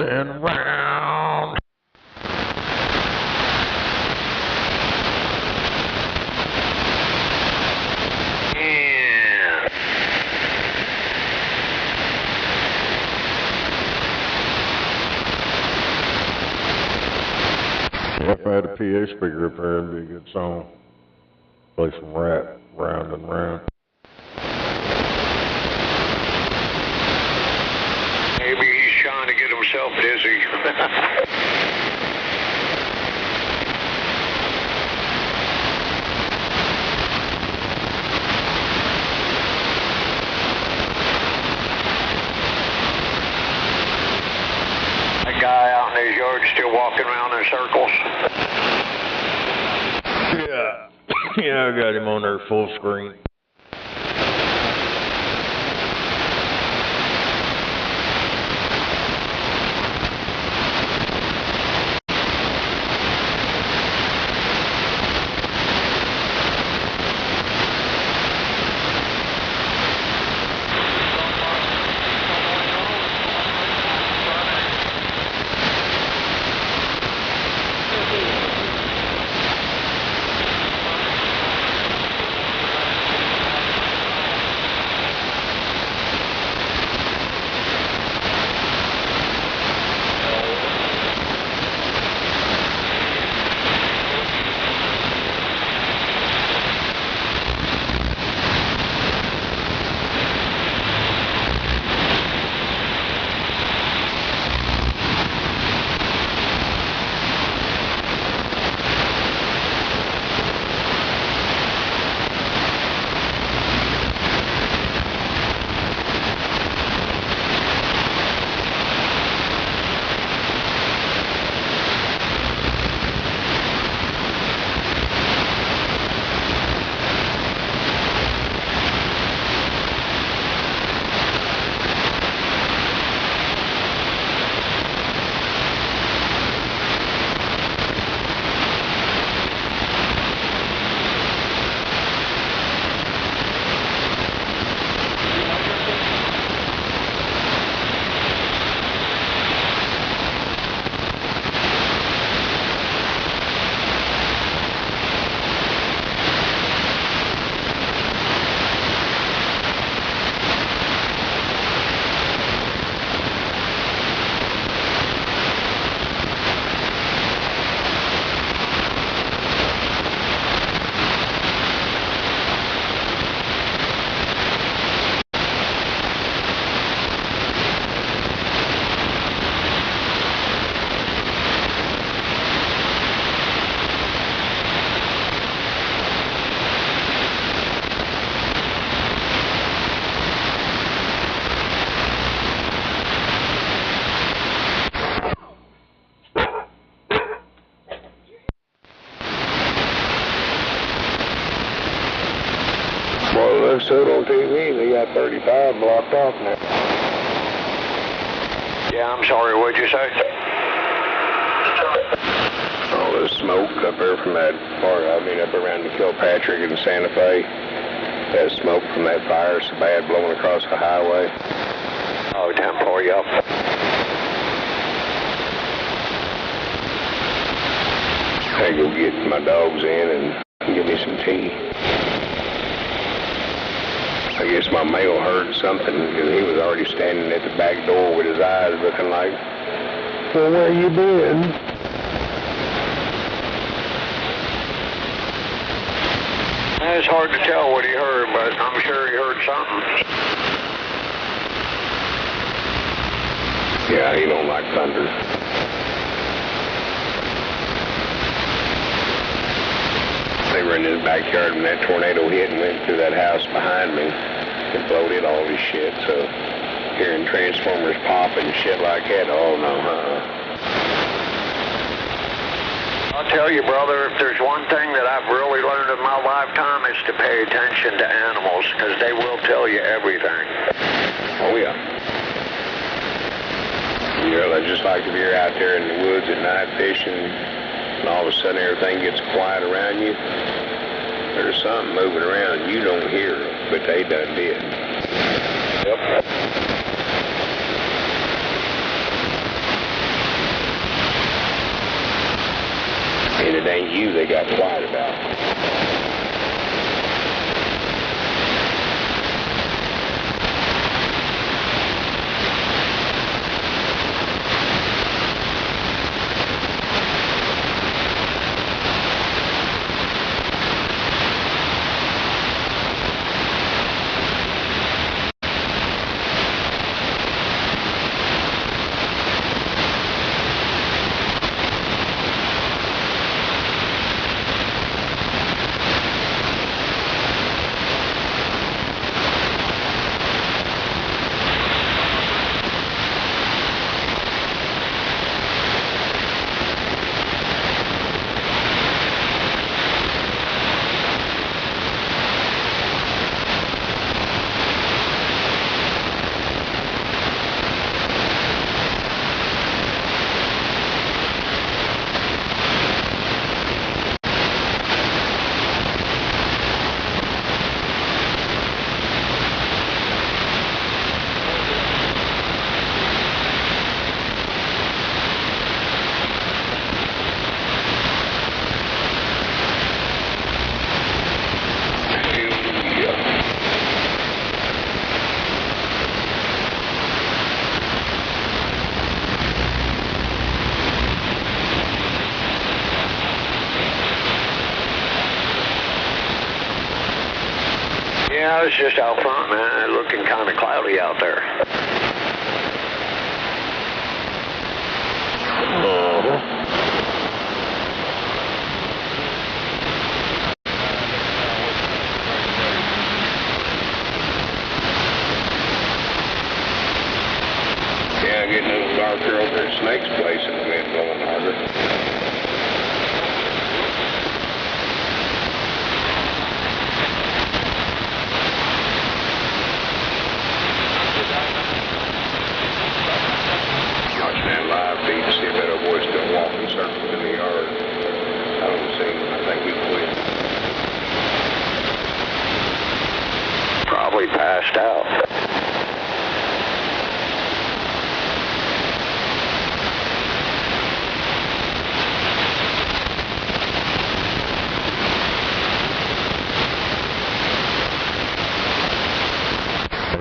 S9: and round.
S5: If I had a PA speaker up there, it'd be a good song. Play some rap, round and round.
S14: Maybe he's trying to get himself dizzy. That guy out in his yard still walking around in circles.
S9: Yeah, I got him on there full screen.
S6: Well, looks good on TV. They got 35 blocked off now.
S14: Yeah, I'm sorry, what'd you say?
S6: All the smoke up there from that part, I mean, up around the Kilpatrick and Santa Fe. That smoke from that fire so bad blowing across the highway.
S14: Oh, down for you up.
S6: I go get my dogs in and give me some tea. I guess my mail heard something because he was already standing at the back door with his eyes looking like, well, where you been?
S14: It's hard to tell what he heard, but I'm sure he heard something.
S6: Yeah, he don't like thunder. They were in his backyard when that tornado hit and went through that house behind me. It blowed in all his shit, so hearing transformers pop and shit like that, oh no,
S14: I'll tell you, brother, if there's one thing that I've really learned in my lifetime, it's to pay attention to animals, because they will tell you everything.
S6: Oh yeah. Yeah, just like if you're out there in the woods at night fishing, and all of a sudden everything gets quiet around you, there's something moving around you don't hear, but they done did. Yep.
S17: think you they got quiet about.
S14: Yeah, it's just out front, man. Looking kind of cloudy out there.
S17: Yeah, getting a little darker over at Snake's place in the wind blowing harder. Watching that live feed to see if that old boy's still walking circles in the yard. I don't see him. I think he quit.
S14: Probably passed out.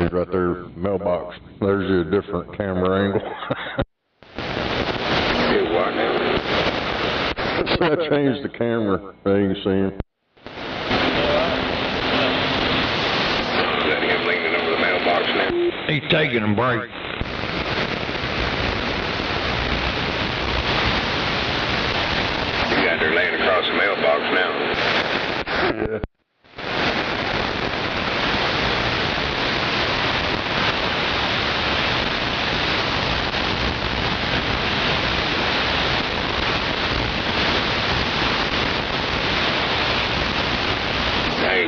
S5: He's right there, mailbox. There's a different camera angle.
S17: Do what now?
S5: So I changed the camera. There you can see him.
S17: Is that him leaning over the mailbox now?
S9: He's taking a break.
S17: He's out there laying across the mailbox now.
S5: Yeah.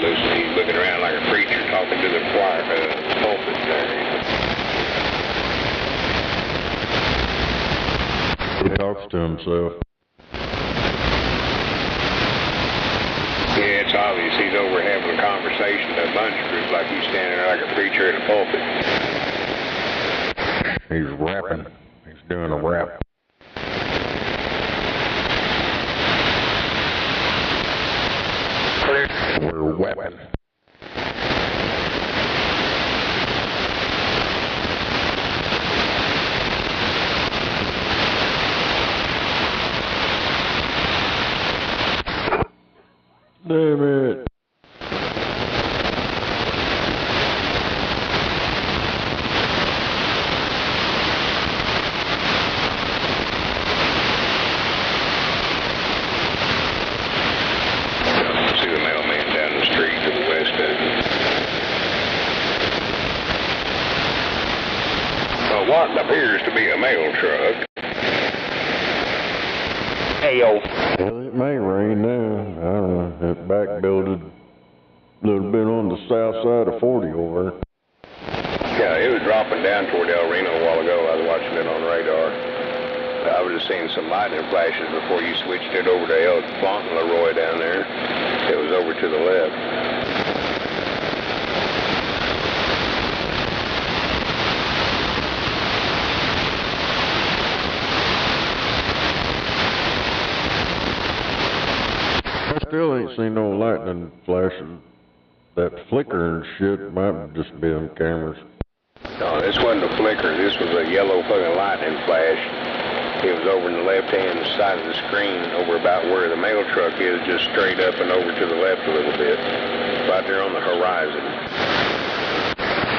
S17: He's looking around like a preacher talking to the choir, pulpit there.
S5: He talks to himself.
S17: Yeah, it's obvious he's over having a conversation with a bunch group like he's standing there like a preacher in a pulpit.
S5: He's rapping. He's doing a rap. We're weapon. Damn it.
S17: See the mailman down the street to the west of it. Well, what appears to be a mail truck. Hey, yo.
S5: Well, it may rain now. I don't know. It backbuilded a little bit on the south side of 40 over there.
S17: Yeah, it was dropping down toward El Reno a while ago. I was watching it on radar. I was just seeing some lightning flashes before you switched it over to El Fauntleroy down there. It was over to the left.
S5: still ain't seen no lightning flashes. That flicker and shit might just be them cameras.
S17: No, this wasn't a flicker. This was a yellow fucking lightning flash. It was over in the left-hand side of the screen, over about where the mail truck is, just straight up and over to the left a little bit. Right there on the horizon.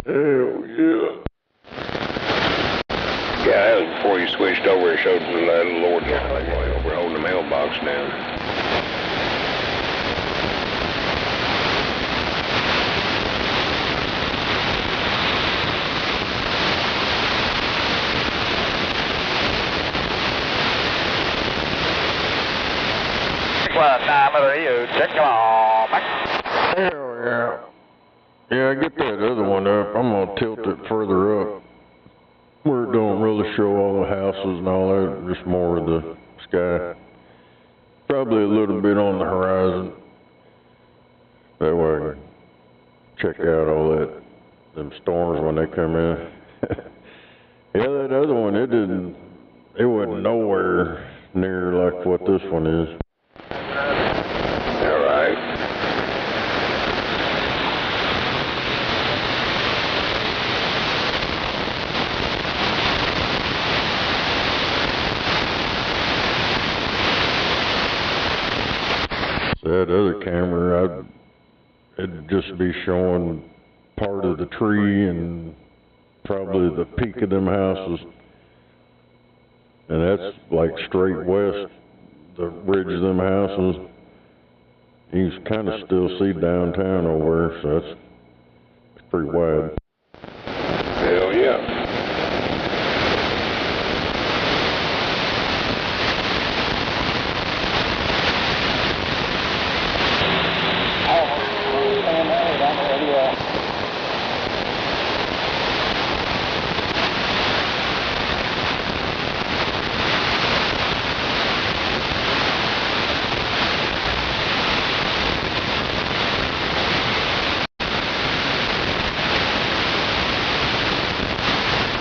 S5: Hell yeah.
S17: Yeah, that was before you switched over and showed the little Lord over holding the mailbox down.
S5: Hell yeah. Yeah, get that other one up. I'm gonna tilt it further up, where it don't really show all the houses and all that, just more of the sky. Probably a little bit on the horizon. That way I can check out all that, them storms when they come in. Yeah, that other one, it wasn't nowhere near like what this one is.
S17: All right.
S5: That other camera, it'd just be showing part of the tree and probably the peak of them houses. And that's like straight west, the ridge of them houses. You can kind of still see downtown over there, so it's pretty wide.
S17: Hell yeah.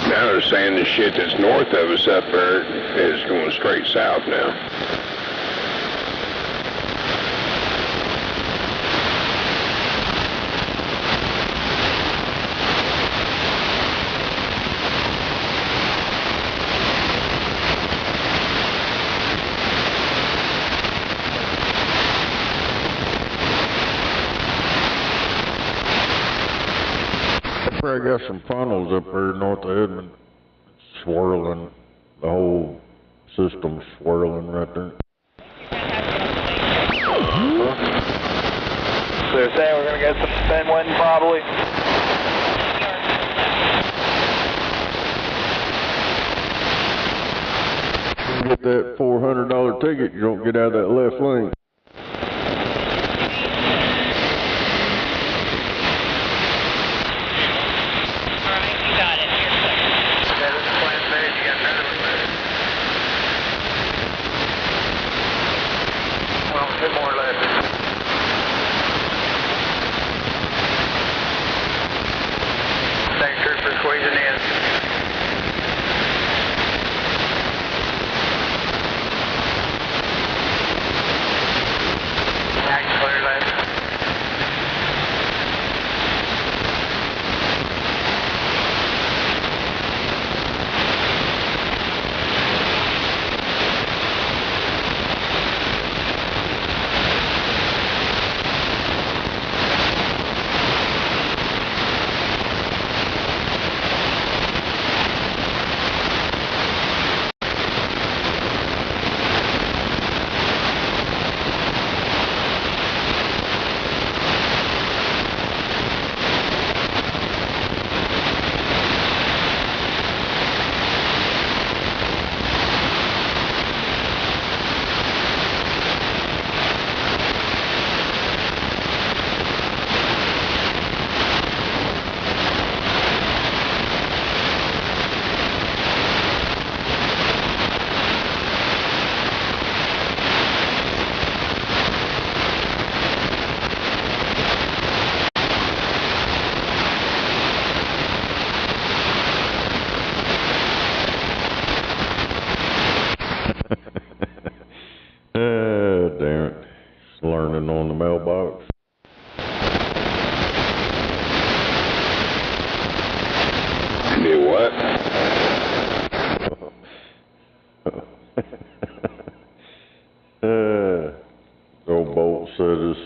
S17: Now they're saying the shit that's north of us up there is going straight south now.
S5: I got some funnels up there north of Edmond, swirling, the whole system's swirling right there.
S4: So they're saying we're going to get some spin wind probably?
S5: You get that $400 ticket, you don't get out of that left lane. said it's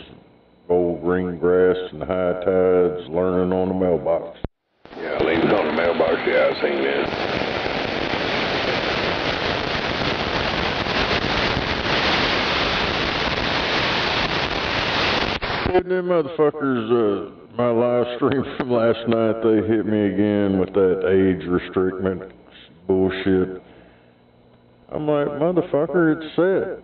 S5: old green grass and high tides learning on the mailbox.
S17: Yeah, leaving on the mailbox, yeah, I seen that.
S5: And them motherfuckers, my live stream from last night, they hit me again with that age restriction bullshit. I'm like, motherfucker, it's set.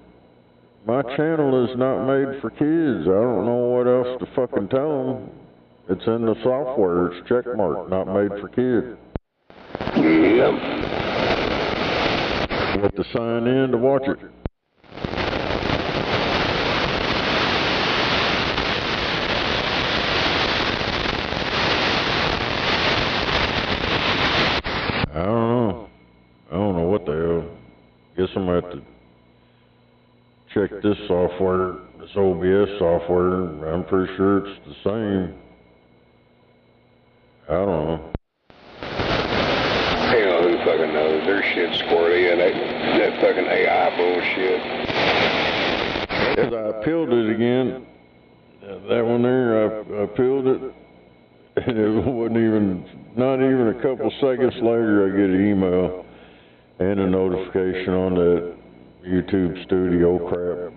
S5: My channel is not made for kids. I don't know what else to fucking tell them. It's in the software. It's checkmarked, not made for kids.
S17: Yep.
S5: You have to sign in to watch it. I don't know what the hell. Guess I'm gonna have to check this software, this OBS software. I'm pretty sure it's the same. I don't know.
S17: Hell, who fucking knows? Their shit's squirrely and that fucking AI bullshit.
S5: As I peeled it again, that one there, I peeled it, and it wasn't even, not even a couple seconds later, I get an email and a notification on that YouTube Studio crap.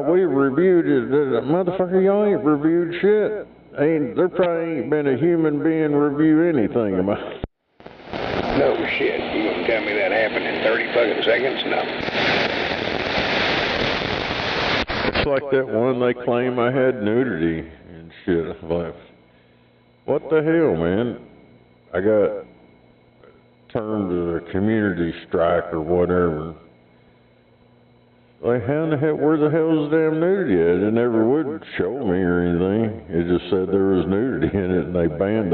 S5: We reviewed it. Motherfucker, y'all ain't reviewed shit. There probably ain't been a human being review anything about it.
S17: No shit. You gonna tell me that happened in 30 fucking seconds? No.
S5: It's like that one they claim I had nudity and shit. I'm like, what the hell, man? I got turned to a community strike or whatever. Like, how in the hell, where the hell is the damn nudity at? It never would show me or anything. It just said there was nudity in it, and they banned,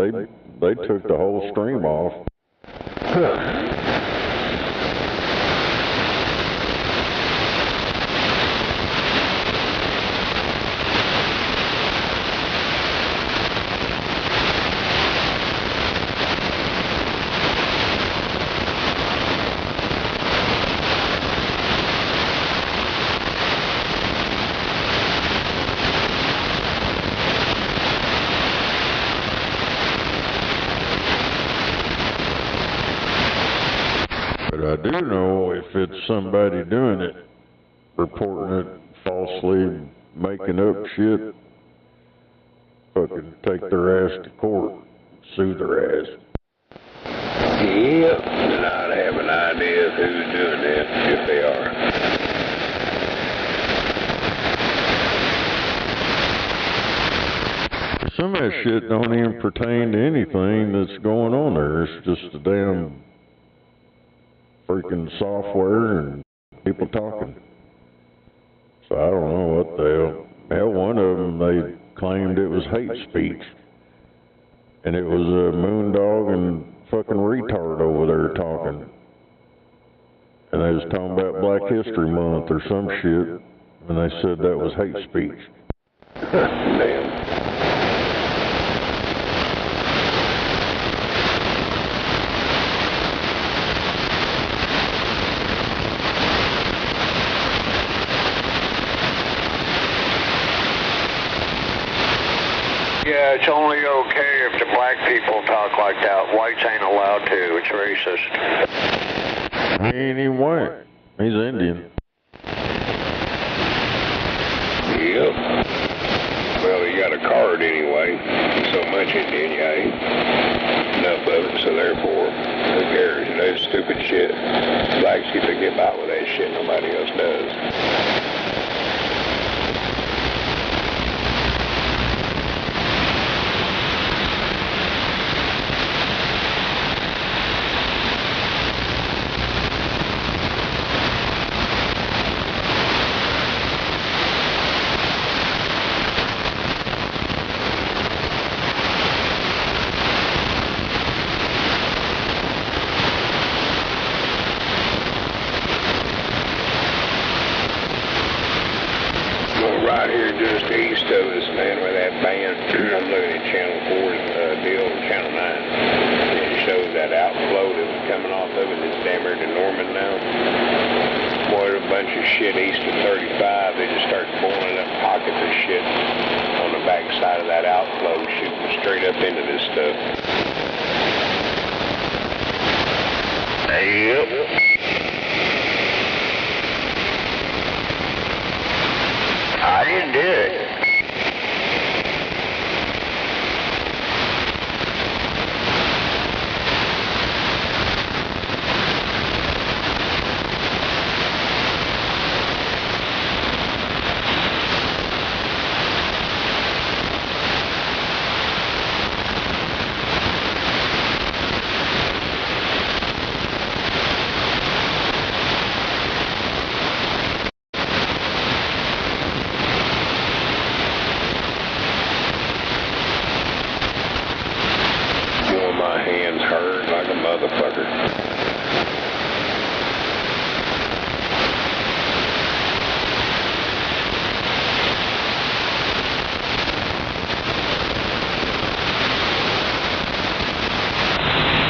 S5: they took the whole stream off. But I do know if it's somebody doing it, reporting it falsely, making up shit, fucking take their ass to court, sue their ass.
S17: Yep, and I'd have an idea of who's doing that, if they are.
S5: Some of that shit don't even pertain to anything that's going on there. It's just a damn freaking software and people talking. So I don't know what the hell. Hell, one of them, they claimed it was hate speech. And it was a moondog and fucking retard over there talking. And they was talking about Black History Month or some shit. And they said that was hate speech.
S17: Damn.
S14: Yeah, it's only okay if the black people talk like that. Whites ain't allowed to. It's racist.
S5: He ain't even white. He's Indian.
S17: Yep. Well, he got a card anyway. So much Indian, you ain't. Enough of it, so therefore, who cares? You know, it's stupid shit. Blacks get to get by with that shit, nobody else does. Right here just east of us, man, where that band, I'm looking at Channel 4's deal, Channel 9, and it shows that outflow that was coming off of it that's damn near to Norman now. Boy, there's a bunch bunch of shit east of 35. They just start boiling up pockets of shit on the back side of that outflow, shooting straight up into this stuff.
S2: Yep. I didn't do it.
S17: My hands hurt like a motherfucker.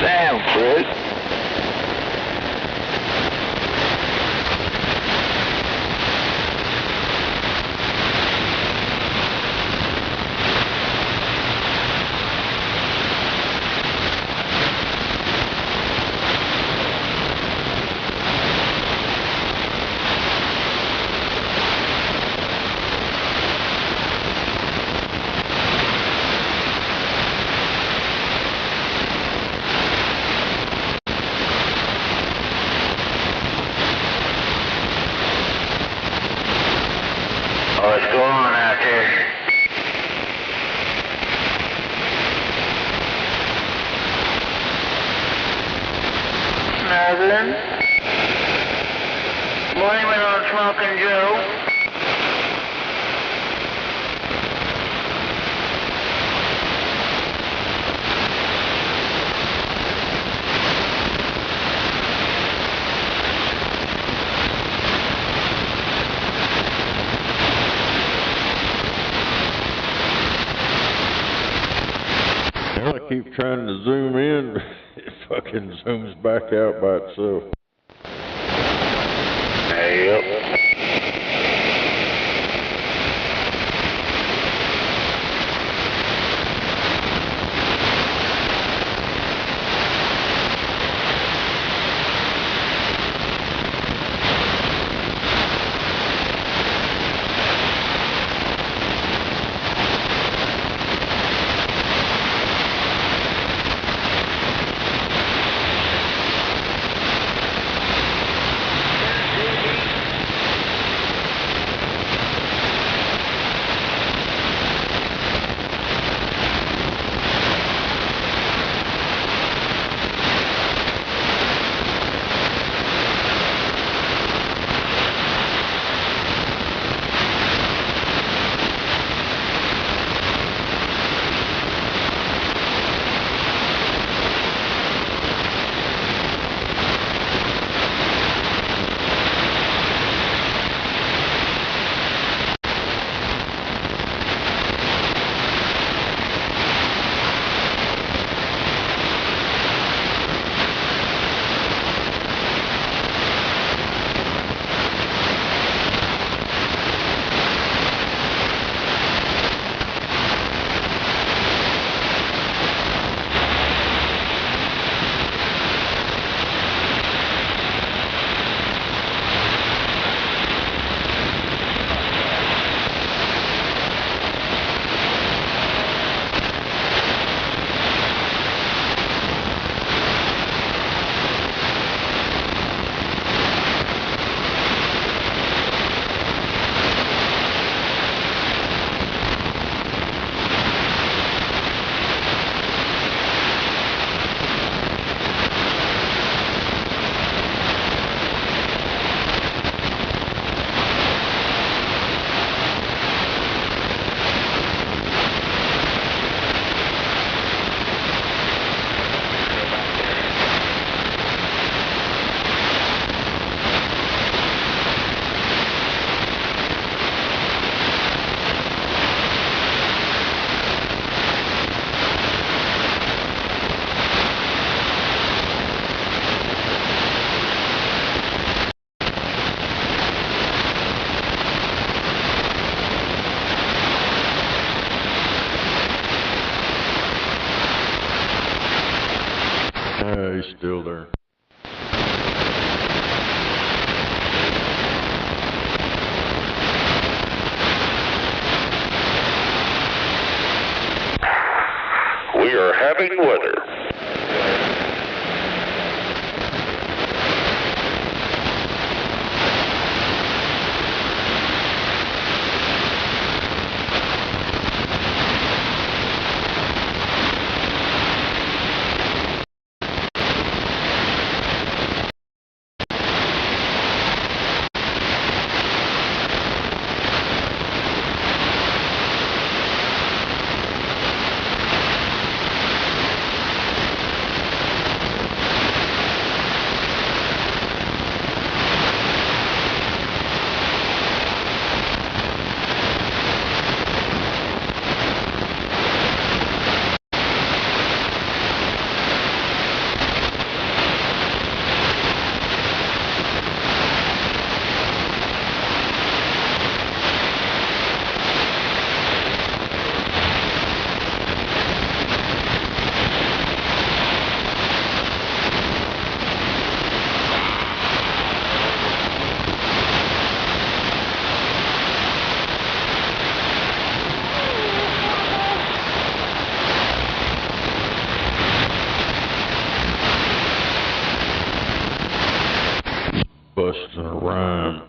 S2: Damn, Fred. What's going on out there? Nothing. Blaming on Smoking Joe.
S5: Well, I keep trying to zoom in, it fucking zooms back out by itself.
S2: Yep.
S5: still there.
S16: We are having weather.
S5: Busting a rhyme.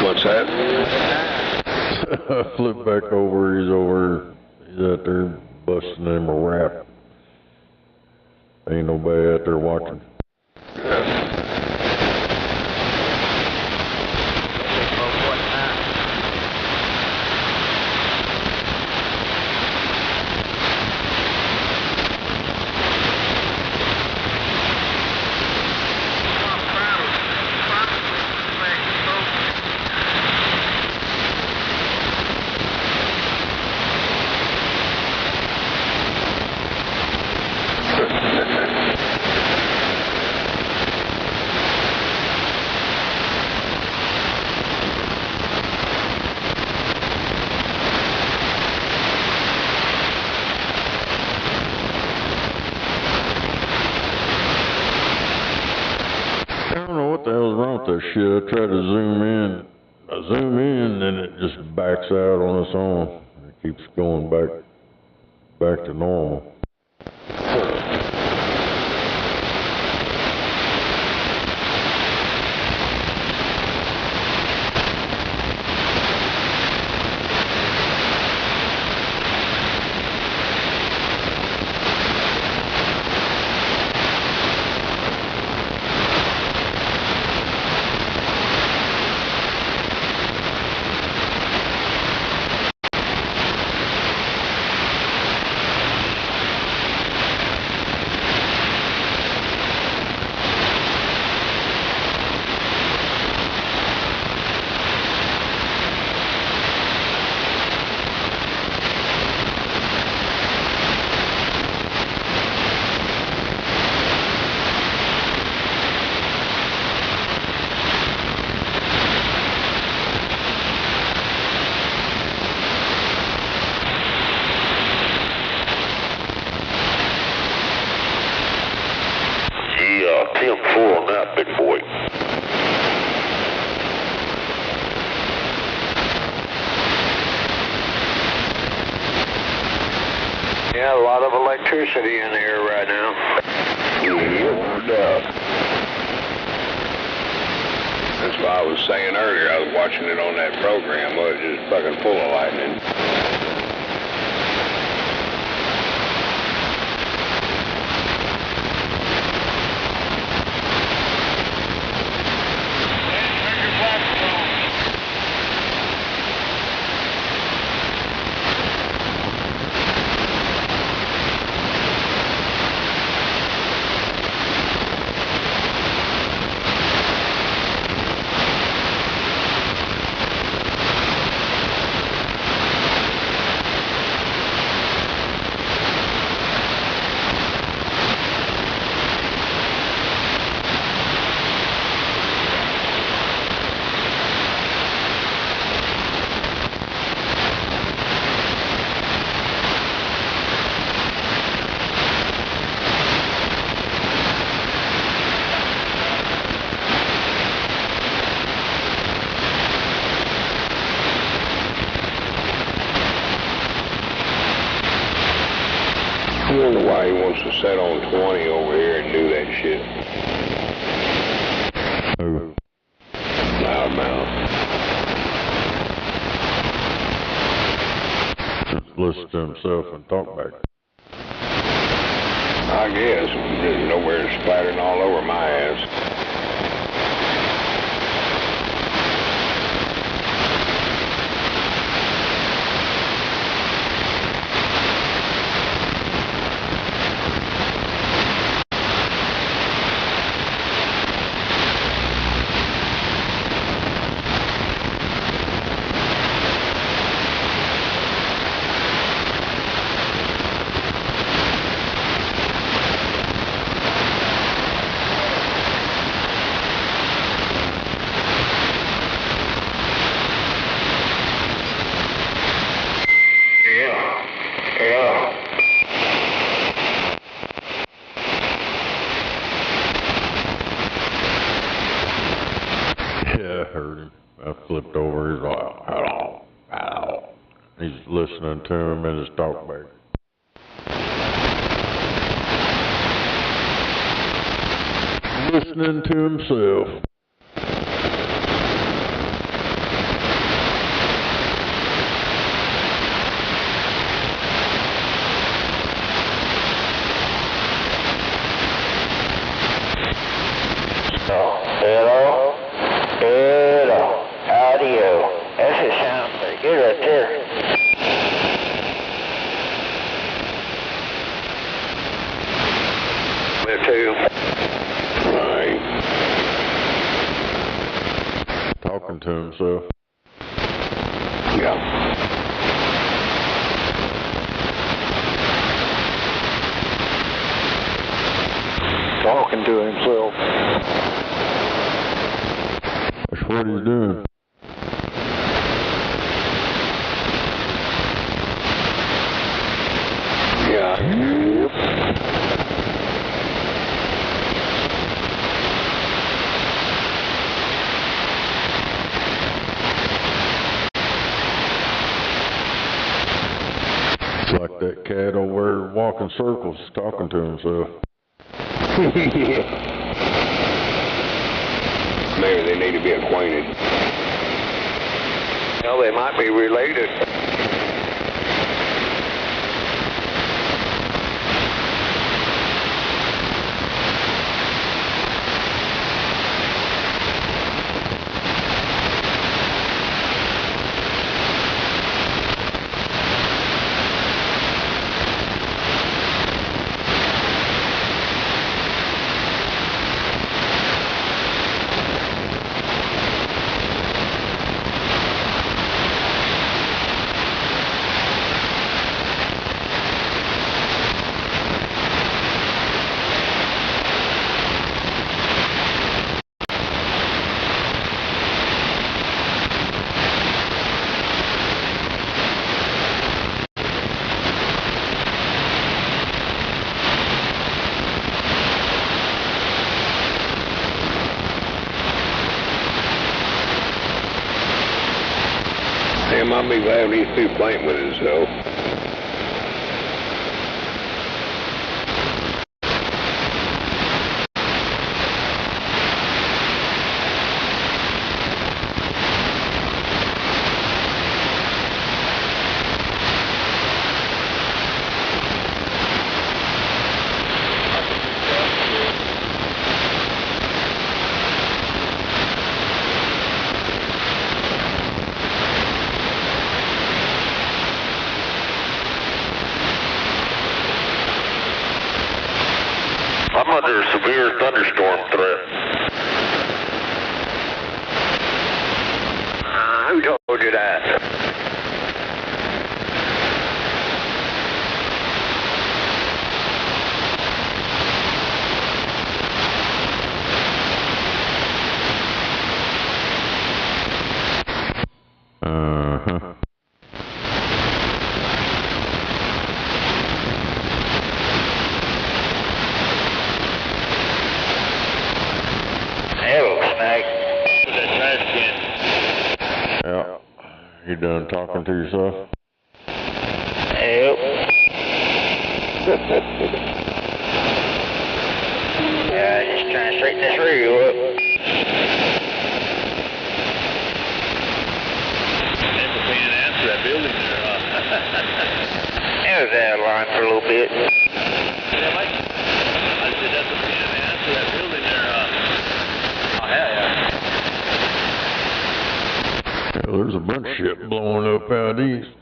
S17: What's that?
S5: Flip back over, he's out there busting him a rap. Ain't nobody out there watching. I don't know what the hell's wrong with that shit. I try to zoom in. I zoom in and it just backs out on its own. It keeps going back to normal.
S16: Yeah, 10-4 on that, big boy.
S14: Yeah, a lot of electricity in here right now.
S17: That's what I was saying earlier. I was watching it on that program. Well, it was just fucking full of lightning. I wonder why he wants to set on 20 over here and do that shit.
S5: Who?
S17: Loudmouth.
S5: Just listen to himself and talk back.
S17: I guess. There's nowhere splattering all over my ass.
S5: Yeah, I heard him. I flipped over. He's like, hello, hello. He's listening to him in his talkback. Listening to himself.
S3: Hello? Hello? Audio. That should sound pretty good right there. Me too.
S17: Right.
S5: Talking to himself.
S17: Yeah.
S18: Talking to himself.
S5: That's what he's doing.
S17: Yeah. Yep.
S5: It's like that cat over there walking circles, talking to himself.
S17: Maybe they need to be acquainted.
S14: Well, they might be related.
S17: Damn, I'll be glad he's through playing with himself.
S2: I'm under a severe thunderstorm threat.
S14: Who told you that?
S5: Uh-huh.
S3: Hello, Snake.
S5: Yeah. You done talking to yourself?
S3: Yep.
S8: Yeah, just trying to straighten this radio up.
S10: Never paying an answer to that building there, huh?
S8: It was out of line for a little bit.
S10: Yeah, Mike. I said that's a pain in the ass to that building there, huh? Oh, hell yeah.
S5: Yeah, there's a bunch of shit blowing up out east.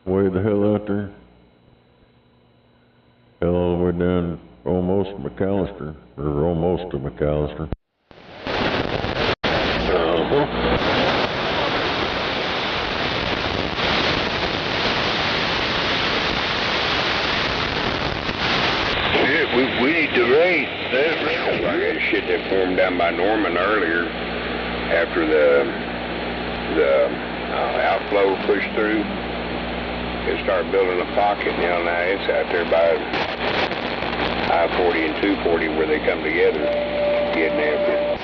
S5: Way the hell out there. Hell, all the way down almost to McAllister. Or almost to McAllister.
S6: Shit, we need to rain. Like that shit that formed down by Norman earlier after the outflow pushed through. It started building a pocket. Now it's out there by I-40 and 240 where they come together, getting after it.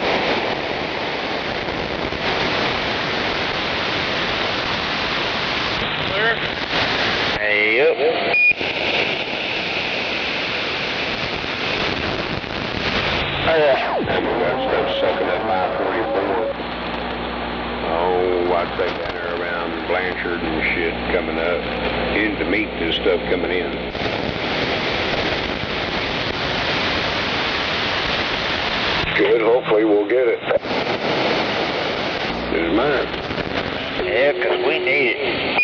S8: Clear? Yep.
S6: That stuff sucking up I-44. Oh, I'd say down there around Blanchard and shit coming up. In to meet this stuff coming in. Good, hopefully we'll get it. It's mine.
S8: Yeah, 'cause we need it.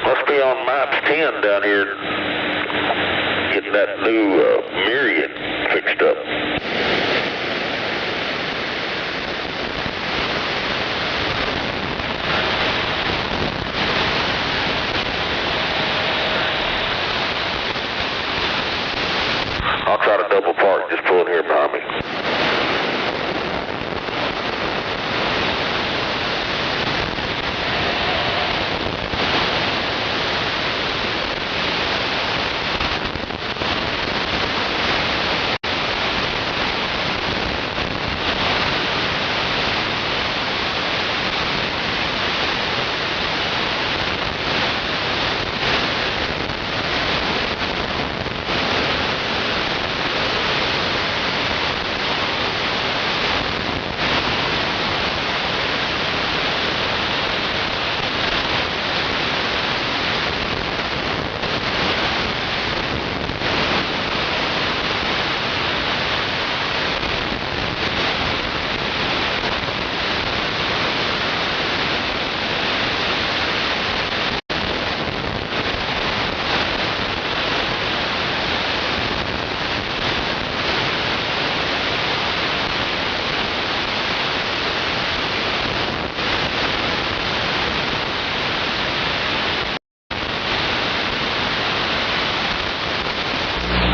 S8: Must be on maps 10 down here, getting that new Myriad fixed up. I'll try to double park, just pull in here behind me.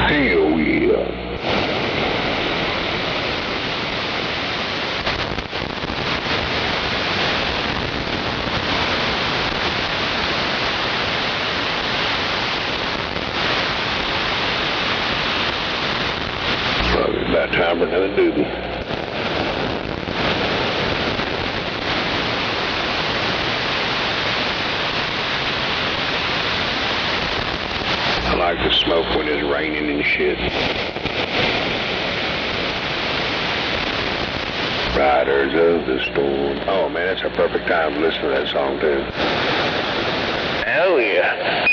S6: Hell yeah. Probably about time for another doobie. I like the smoke when it's raining and shit. Riders of the Storm. Oh man, that's a perfect time to listen to that song too.
S8: Hell yeah.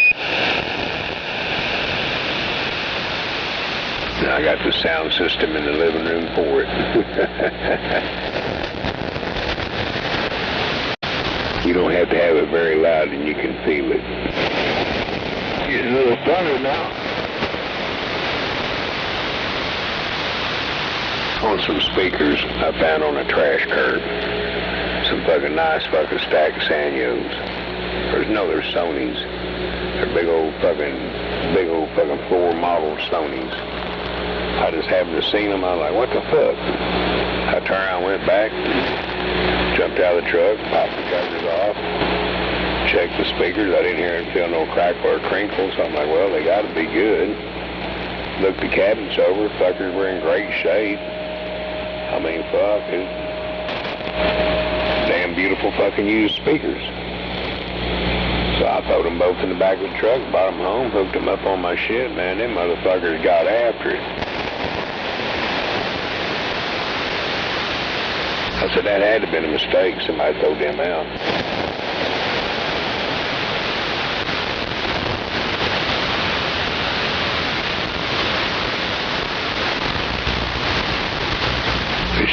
S6: I got the sound system in the living room for it. You don't have to have it very loud and you can feel it. Getting a little thunder now. On some speakers I found on a trash curb. Some fucking nice fucking stacked Sanyos. They're Sonys. They're big old fucking floor model Sonys. I just happened to see them. I was like, what the fuck? I turned around, went back, jumped out of the truck, popped the covers off,
S17: checked the speakers. I didn't hear and feel no crackle or crinkle, so I'm like, well, they got to be good. Looked the cabinets over, fuckers were in great shape. I mean, fuck, it. Damn beautiful fucking used speakers. So I throwed them both in the back of the truck, brought them home, hooked them up on my shit, man. Them motherfuckers got after it. I said, that had to have been a mistake. Somebody threw them out.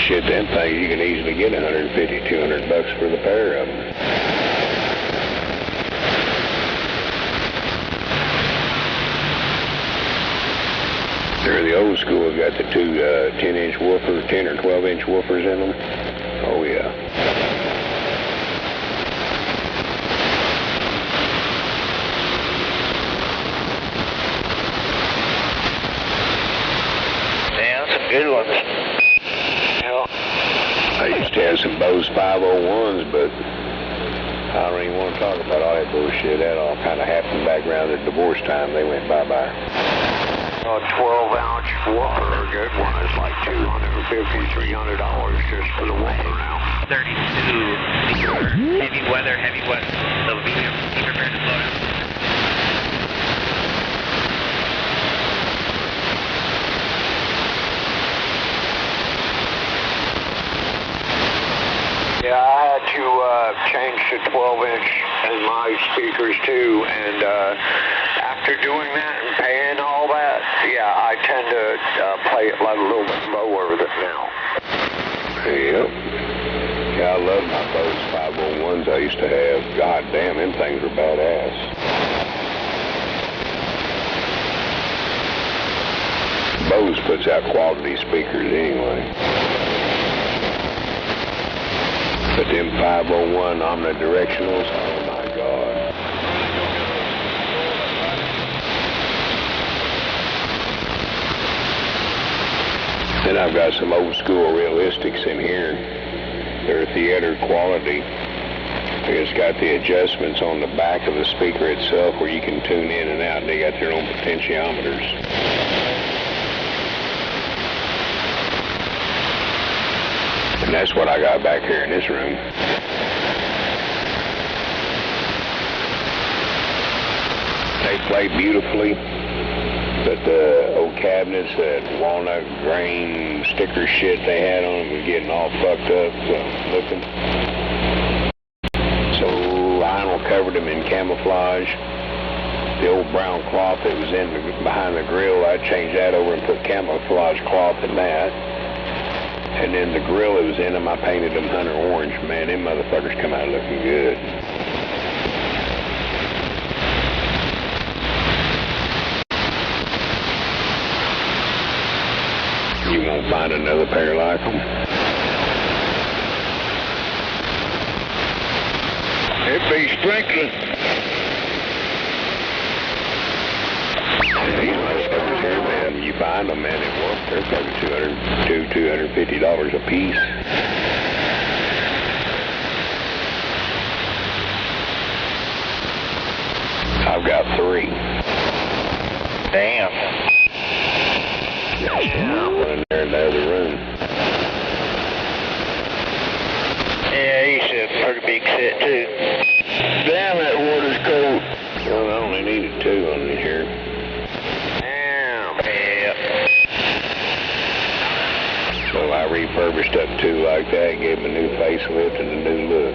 S17: Shit, them things, you can easily get $150, $200 for the pair of them. They're the old school, got the two 10-inch woofers, 10 or 12-inch woofers in them. Oh, yeah.
S21: Damn, some good ones.
S17: I used to have some Bose 501s, but I don't even want to talk about all that bullshit. That all kind of happened back around the divorce time. They went bye-bye.
S14: A 12-ounce woofer, a good one, is like $250, $300 just for the woofer now.
S19: 32, heavy weather, so be prepared to slow down.
S14: Yeah, I had to change to 12-inch in my speakers too, and after doing that and paying all that, yeah, I tend to play it like a little bit lower than now.
S17: Yep. Yeah, I love my Bose 501s I used to have. God damn, them things were badass. Bose puts out quality speakers anyway. But them 501 omnidirectionals, oh my God. Then I've got some old school realistics in here. They're theater quality. It's got the adjustments on the back of the speaker itself where you can tune in and out. They got their own potentiometers. And that's what I got back here in this room. They play beautifully, but the old cabinets, that walnut grain sticker shit they had on them was getting all fucked up looking. So Lionel covered them in camouflage. The old brown cloth that was behind the grill, I changed that over and put camouflage cloth in that. And then the grill that was in them, I painted them hunter orange. Man, them motherfuckers come out looking good. You won't find another pair like them.
S21: It be sprinkling.
S17: These motherfuckers here, man, you find them, man, at work, they're probably $250 a piece. I've got 3.
S21: Damn.
S17: Yeah, one in there in the other room.
S21: Yeah, he's a pretty big set too. Damn, that water's cold.
S17: Well, I only needed 2 on here. So I refurbished up 2 like that, gave them a new facelift and a new look.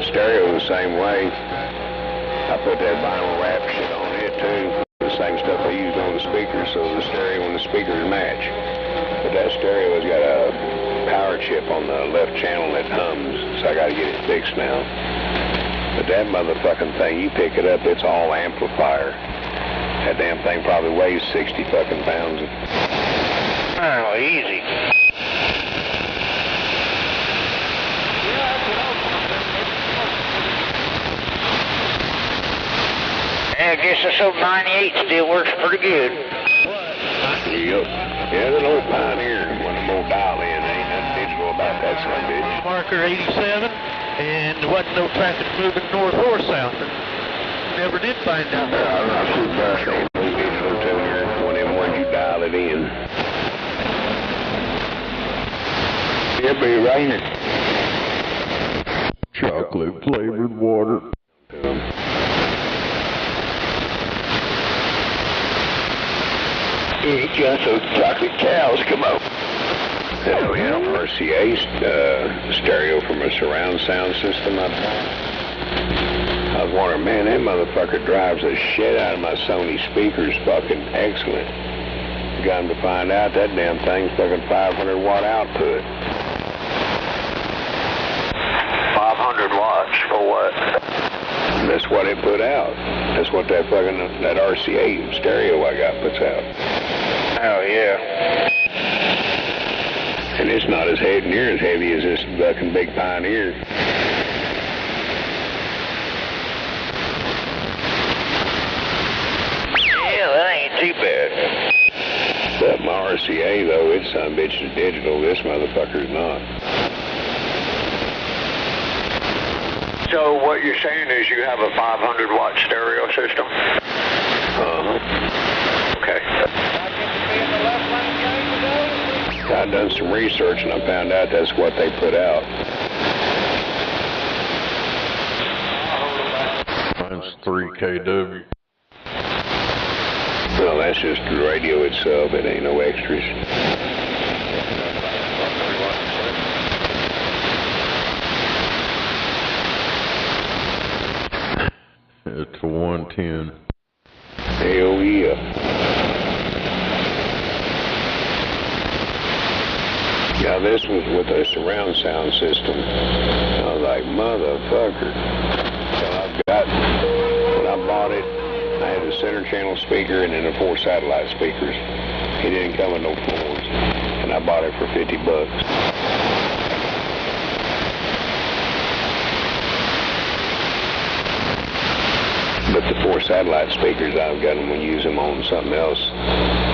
S17: Stereo the same way. I put that vinyl wrap shit on it too. The same stuff I used on the speakers, so the stereo and the speakers match. But that stereo has got a power chip on the left channel that hums, so I gotta get it fixed now. But that motherfucking thing, you pick it up, it's all amplifier. That damn thing probably weighs 60 fucking pounds.
S21: Oh, easy. I guess this old 98 still works pretty good.
S17: Yep. Yeah, that old Pioneer, one of them old dial-in That's my bitch.
S10: Marker 87, and there wasn't no traffic moving north or south. Never did find out.
S17: I'm not too bad. One of them ones you dial it in. It'll be raining.
S5: Chocolate flavored water.
S17: It's just those chocolate cows come out. Hell yeah, RCA stereo from a surround sound system. I was wondering, man, that motherfucker drives the shit out of my Sony speakers. Fucking excellent. Got to find out that damn thing's fucking 500 watt output.
S14: 500 watts for what?
S17: That's what it put out. That's what that RCA stereo I got puts out.
S14: Oh yeah.
S17: And it's not as near as heavy as this fucking big Pioneer.
S14: Yeah, that ain't too bad.
S17: But my RCA though, it's some bitch is digital. This motherfucker's not.
S14: So what you're saying is you have a 500 watt stereo system? Okay.
S17: I done some research and I found out that's what they put out.
S5: Mine's 3 kW.
S17: Well, that's just the radio itself. It ain't no extras.
S5: It's a 110.
S17: Hell yeah. Yeah, this was with a surround sound system. I was like, motherfucker. So when I bought it, I had a center channel speaker and then the 4 satellite speakers. It didn't come with no floors. And I bought it for $50. But the 4 satellite speakers, I've got them, we use them on something else.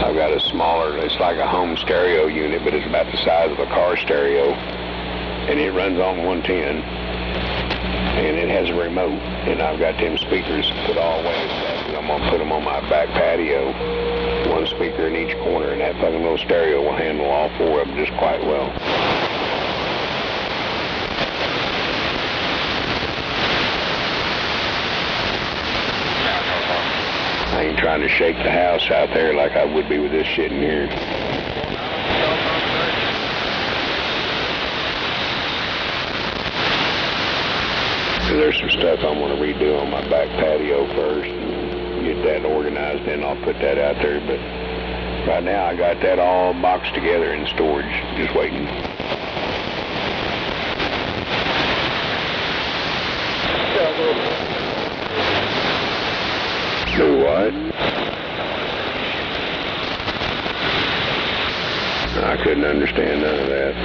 S17: I've got a smaller, it's like a home stereo unit, but it's about the size of a car stereo. And it runs on 110. And it has a remote. And I've got them speakers put all ways back. And I'm going to put them on my back patio. 1 speaker in each corner. And that fucking little stereo will handle all 4 of them just quite well. I ain't trying to shake the house out there like I would be with this shit in here. So there's some stuff I want to redo on my back patio first and get that organized, then I'll put that out there. But right now I got that all boxed together in storage, just waiting. Do what? I couldn't understand none of that.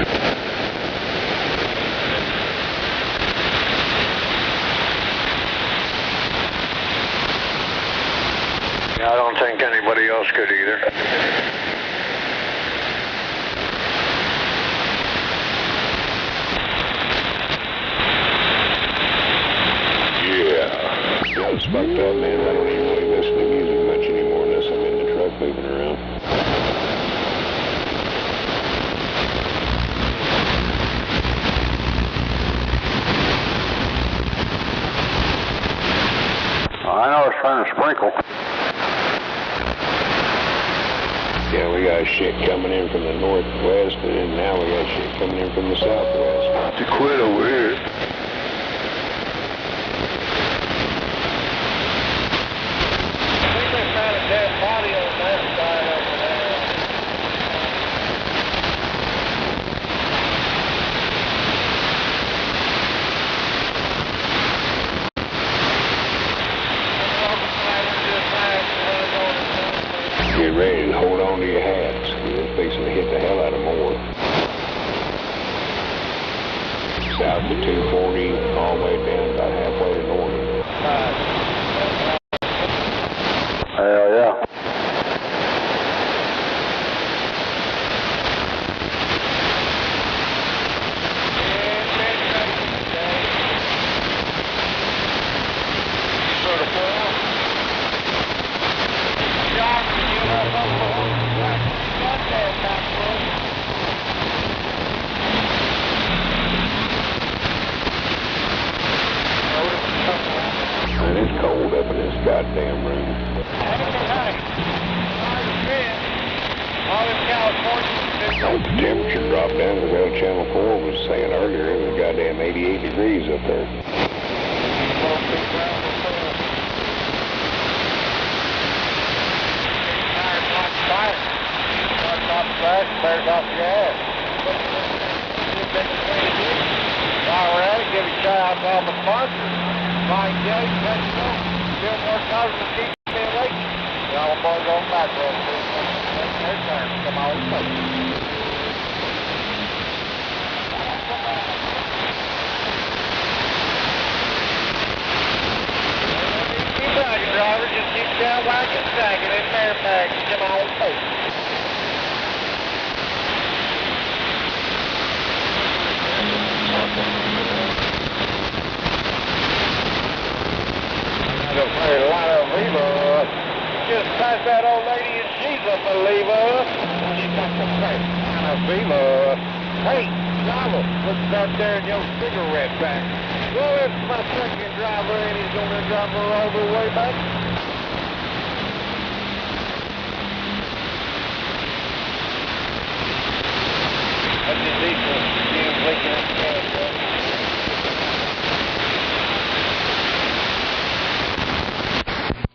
S14: Yeah, I don't think anybody else could either.
S17: Yeah. That was fucked up, man. I don't even really listen to music much anymore unless I'm in the truck moving around.
S20: I know it's trying to sprinkle.
S17: Yeah, we got shit coming in from the northwest, and then now we got shit coming in from the southwest.
S6: To quit over here.
S17: Get ready and hold on to your hats. It's fixing to hit the hell out of more. South to 240, all the way down about halfway to north.
S20: Hell yeah.
S17: damn room. The temperature dropped down to about Channel 4 was saying earlier it was goddamn 88 degrees up there.
S3: Bears off your ass. While we're at it, give a shout out to all the sponsors. Mike J, Bill More Cars and Keith Lake. Y'all boys on back road. Their turn. Come on, let's keep riding, driver. Just keep down wagging, sagging in Fairfax. Come on, let's I don't play a lot of Viva. Just past that old lady and she's a believer. She's got the first kind of Viva. Hey, driver, what's out there in your cigarette pack? Well, it's my second driver and he's gonna drive her all the way back. That's just equal. You're waking up gas, bro.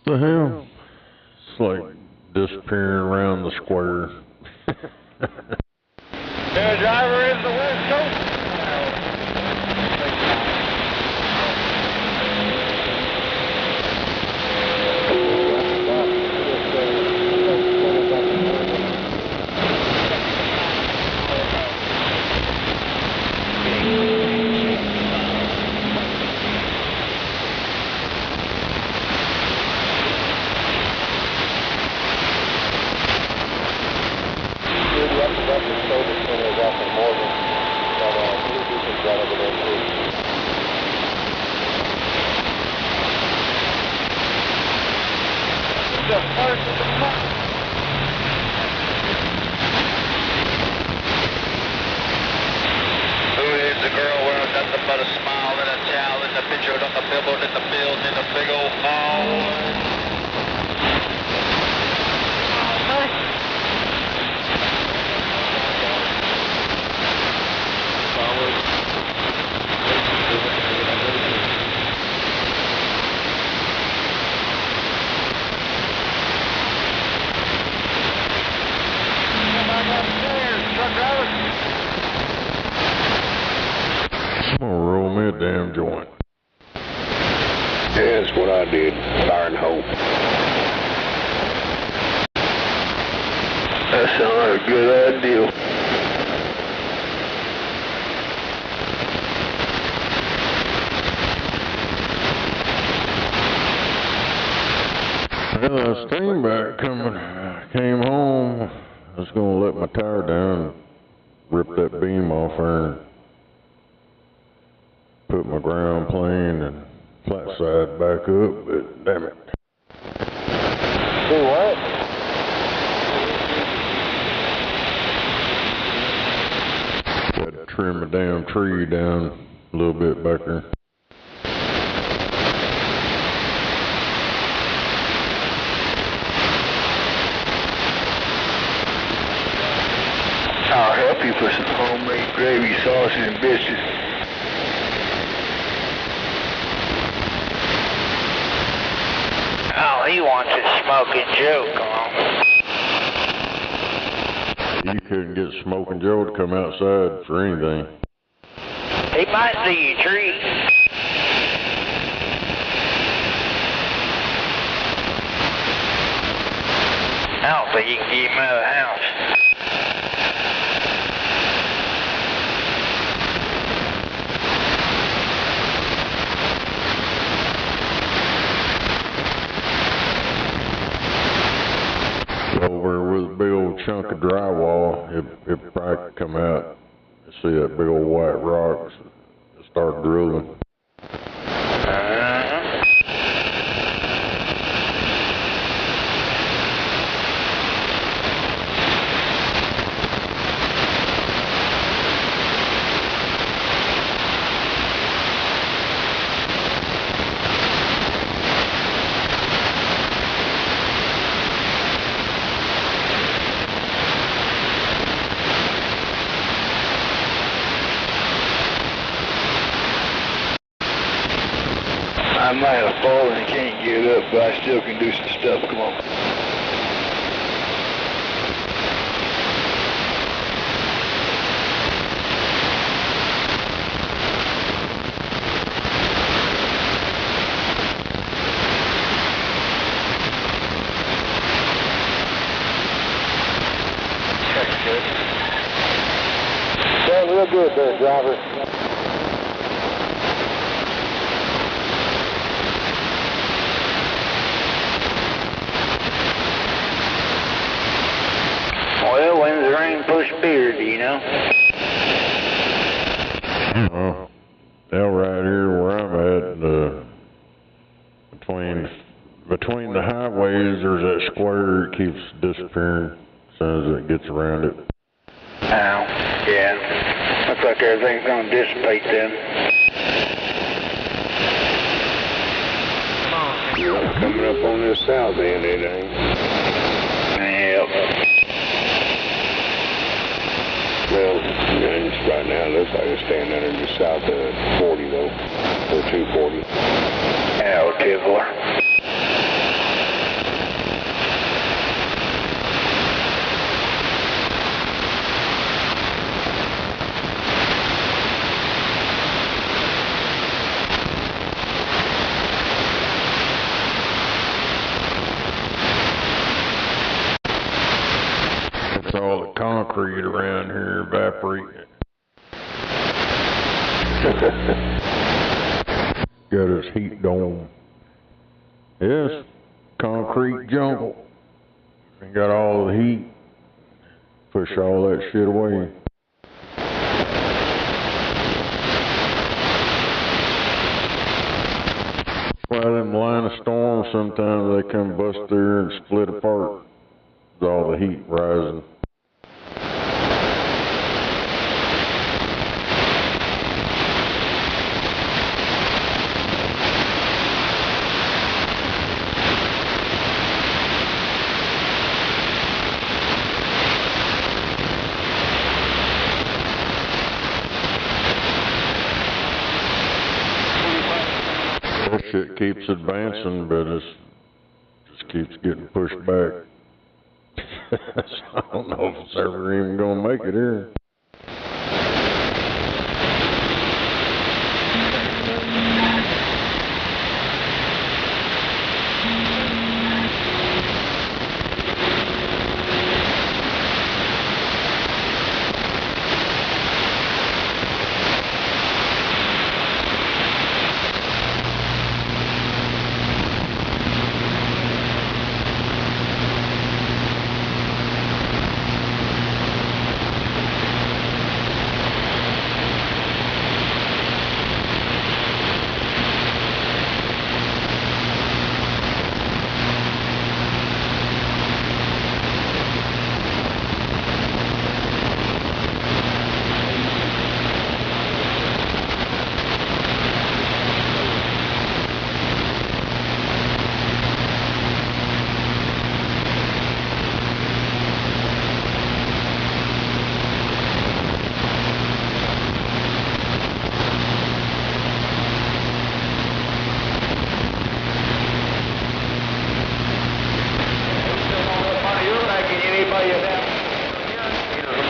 S5: The hell? It's like disappearing around the square.
S3: The driver is the West Coast.
S5: I'm gonna roll me a damn joint.
S17: Yeah, that's what I did. Fire and hope.
S7: That sounds like a good idea.
S5: Well, I steam back came home. I was gonna let my tire down, rip that beam off there, and put my ground plane and flat side back up, but damn it.
S3: Do what?
S5: Had to trim a damn tree down a little bit back there.
S7: I'll help you for some homemade gravy, sausage, and biscuits.
S21: Oh, he wants his smoking Joe, come on.
S5: You couldn't get Smoking Joe to come outside for anything.
S21: He might see your tree. I don't think you can get him out of the house.
S5: Over with a big old chunk of drywall, it probably could come out and see that big old white rock and start drilling.
S7: I might have fallen and can't get up, but I still can do some stuff. Come on.
S3: Doing real good there, driver.
S21: Well, when's the rain push beard, do you know?
S5: Now right here where I'm at, between the highways, there's that square. It keeps disappearing as soon as it gets around it.
S21: Oh, yeah. Looks like everything's gonna dissipate then.
S17: Coming up on this south end, it ain't.
S21: Yep.
S17: Well, right now it looks like it's staying under just south of 40 though, or 240.
S21: Oh, tickler.
S5: It's all the concrete around here evaporating. Got his heat dome. Yes, concrete jungle. And got all the heat. Push all that shit away. Why them line of storms sometimes they come bust through and split apart with all the heat rising. That shit keeps advancing, but it just keeps getting pushed back. I don't know if it's ever even gonna make it here.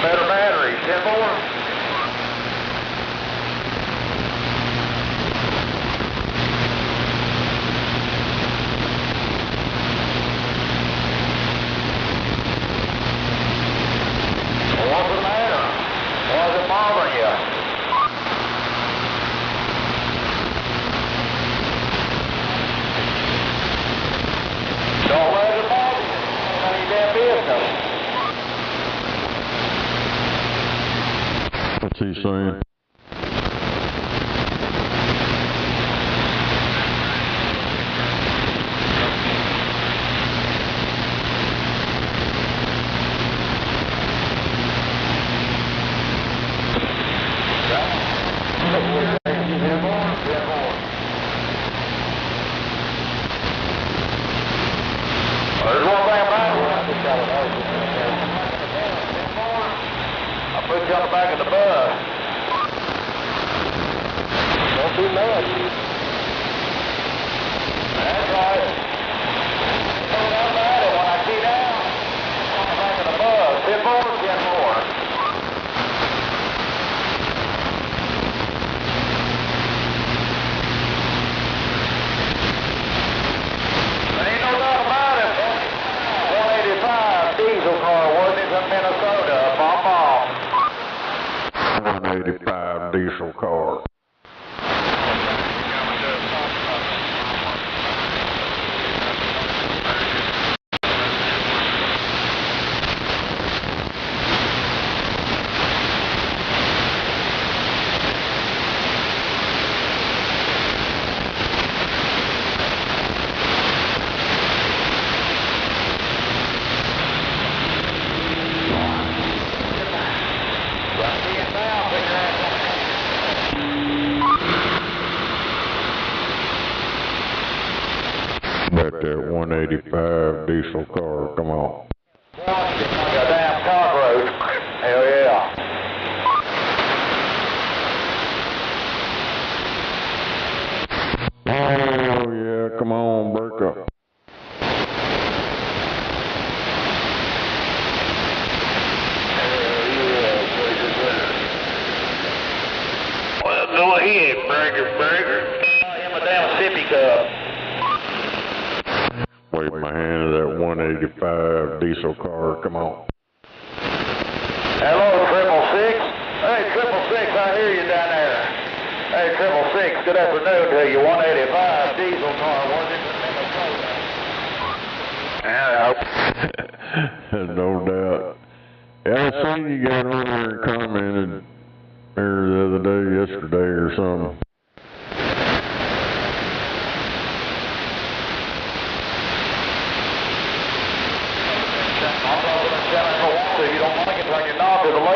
S8: Better batteries, 10-4. What's the matter? Why's it bothering you? Don't let it bother you. None of your damn business.
S5: What's he saying?
S8: There's one thing about it. I put you on the back of the bus. Don't be mad.
S5: 185 diesel car. Back that 185 diesel car, come on.
S8: Like a damn cockroach. Hell yeah.
S5: Oh yeah, come on, break up.
S8: Well, go ahead, burger. I'm a damn sippy cup.
S5: Wave my hand to that 185 diesel car, come on.
S8: Hello, 666. Hey, 666, I hear you down there. Hey, 666, good afternoon to you. 185 diesel car, where's it in the
S5: No doubt. Yeah, I seen you got on there and commented there the other day, yesterday or something.
S8: If you don't like it, turn your knob to the left.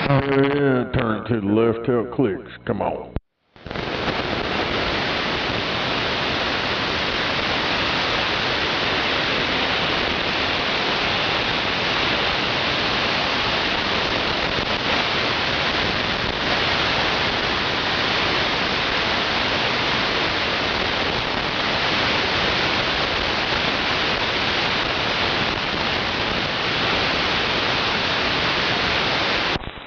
S5: Oh yeah, turn to the left till it clicks, come on.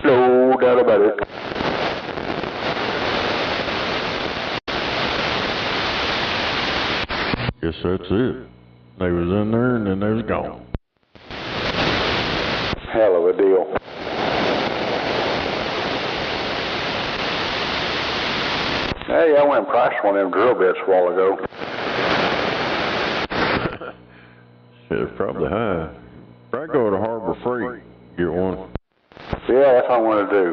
S8: No doubt about it.
S5: Guess that's it. They was in there and then they was gone.
S8: Hell of a deal. Hey, I went and priced one of them drill bits a while ago.
S5: It's probably high. Probably go to Harbor Freight, get one.
S8: Yeah, that's what I want to do.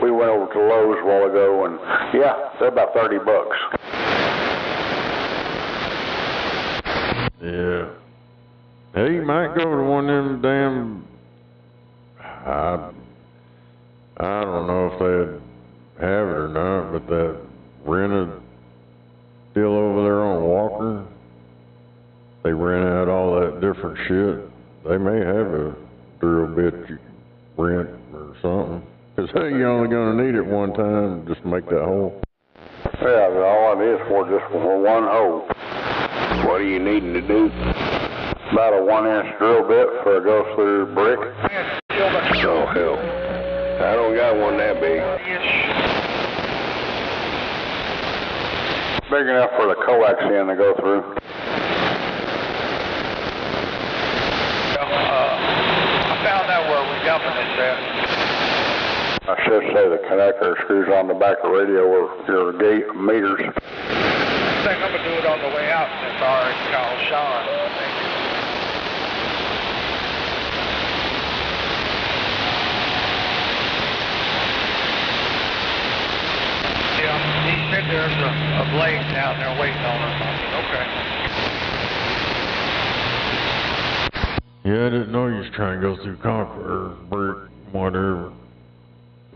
S8: We went over to Lowe's a while ago, and yeah, they're about $30.
S5: Yeah. Hey, you might go to one of them damn, I don't know if they'd have it or not, but that rented deal over there on Walker, they rent out all that different shit. They may have a drill bit you rent or something. Because hey, you're only going to need it one time, just make that hole.
S8: Yeah, all it is for just for one hole.
S17: What are you needing to do?
S8: About a 1-inch drill bit for it goes through brick.
S17: Oh, hell. I don't got one that big.
S8: Big enough for the coax end to go through.
S3: I found out where we're dumping this at.
S8: I should say the connector screws on the back of the radio or your gate meters.
S3: I think I'm going to do it on the way out since I already called Sean. Yeah, he said there's a blade down there waiting on us. I said, okay.
S5: Yeah, I didn't know you was trying to go through concrete or brick, whatever.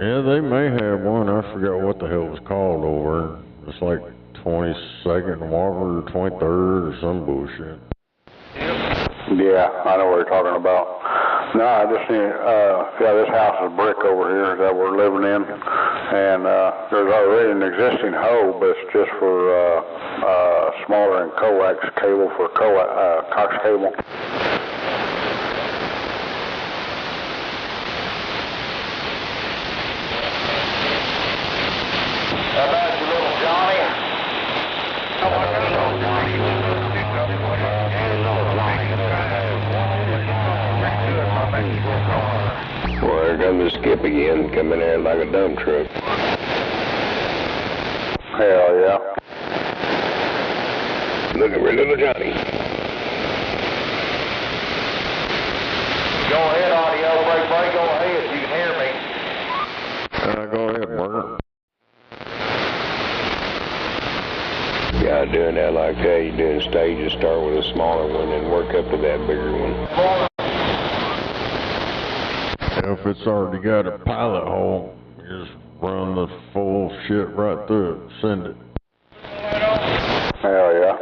S5: Yeah, they may have one. I forgot what the hell it was called over. It's like 22nd Walker or 23rd or some bullshit.
S8: Yeah, I know what you're talking about. No, I just need, yeah, this house is brick over here that we're living in. And there's already an existing hole, but it's just for smaller and coax cable for cox cable.
S3: diesel car.
S17: Well, there comes the skip again, coming in like a dump truck.
S8: Hell yeah.
S17: Looking for little Johnny.
S3: Go ahead, audio, break, go ahead, you can hear me.
S5: Go ahead, Bert.
S17: Yeah, doing that like that, you doing stages, start with a smaller one and work up to that bigger one.
S5: If it's already got a pilot hole, just run the full shit right through it, send it.
S8: Hell yeah.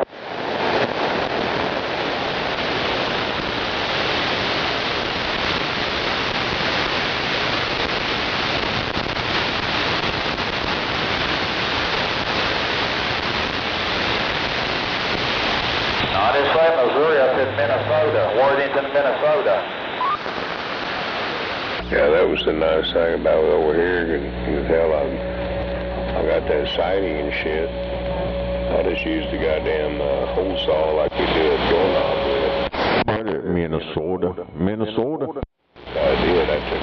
S3: I just left Missouri up in Minnesota, Worthington, Minnesota.
S17: Yeah, that was the nice thing about it over here. You can tell I got that sighting and shit. I just used the goddamn hole saw like we do a doorknob with.
S5: Right at Minnesota. Minnesota?
S17: I did. I took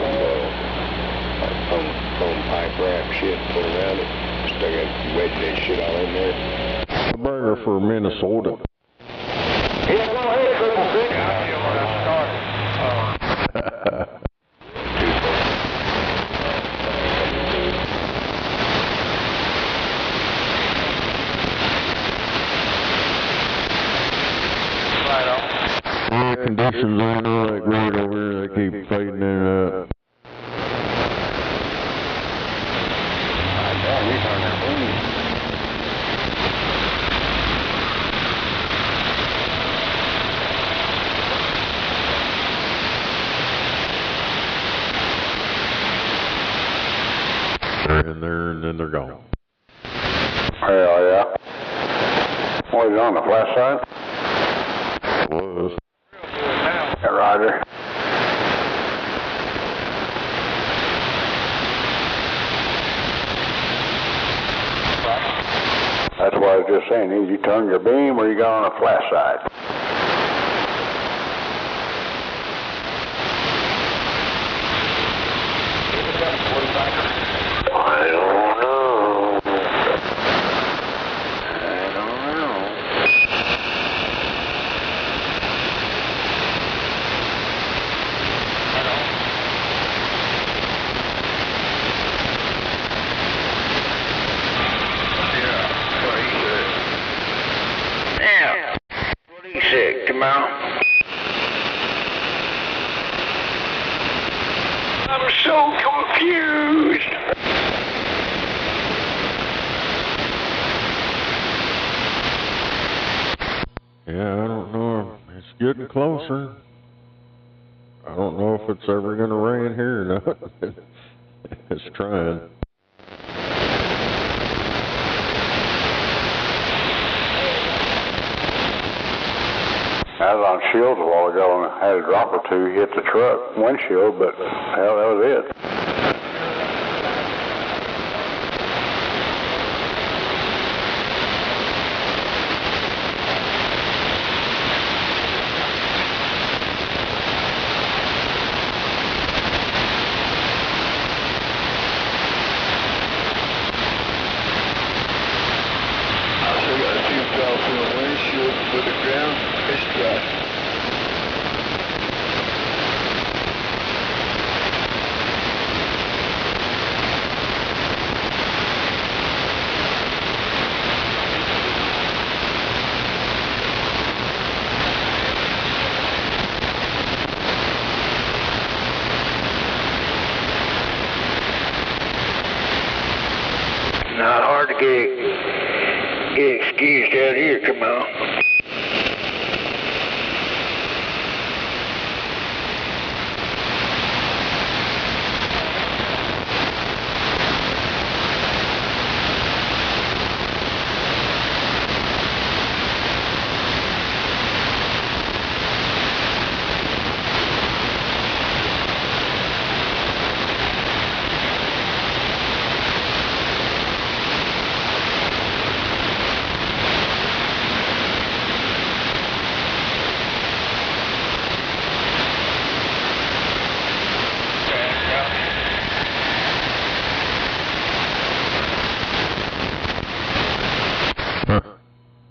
S17: foam pipe wrap shit, put around it, stuck it, wedged that shit all in there.
S5: A burger for Minnesota.
S3: Yeah, go ahead, Triple Six.
S5: Right on. The conditions aren't like right over here, they keep fading in and out.
S8: Damn, you turned that boom.
S5: They're in there and then they're gone.
S8: Hell yeah. What is it on the flat side?
S5: It was.
S8: Yeah, Roger. That's what I was just saying. Either you turn your beam or you got on the flat side.
S3: I don't know.
S8: Yeah. What he said, come out.
S3: I'm so confused.
S5: Yeah, I don't know. It's getting closer. I don't know if it's ever going to rain here or not. It's trying.
S8: I was on Shields a while ago and had a drop or two hit the truck windshield, but hell, that was it.
S7: I still got a few drops in the windshield with the ground. It's dry.
S3: Not hard to get excused out here, come on.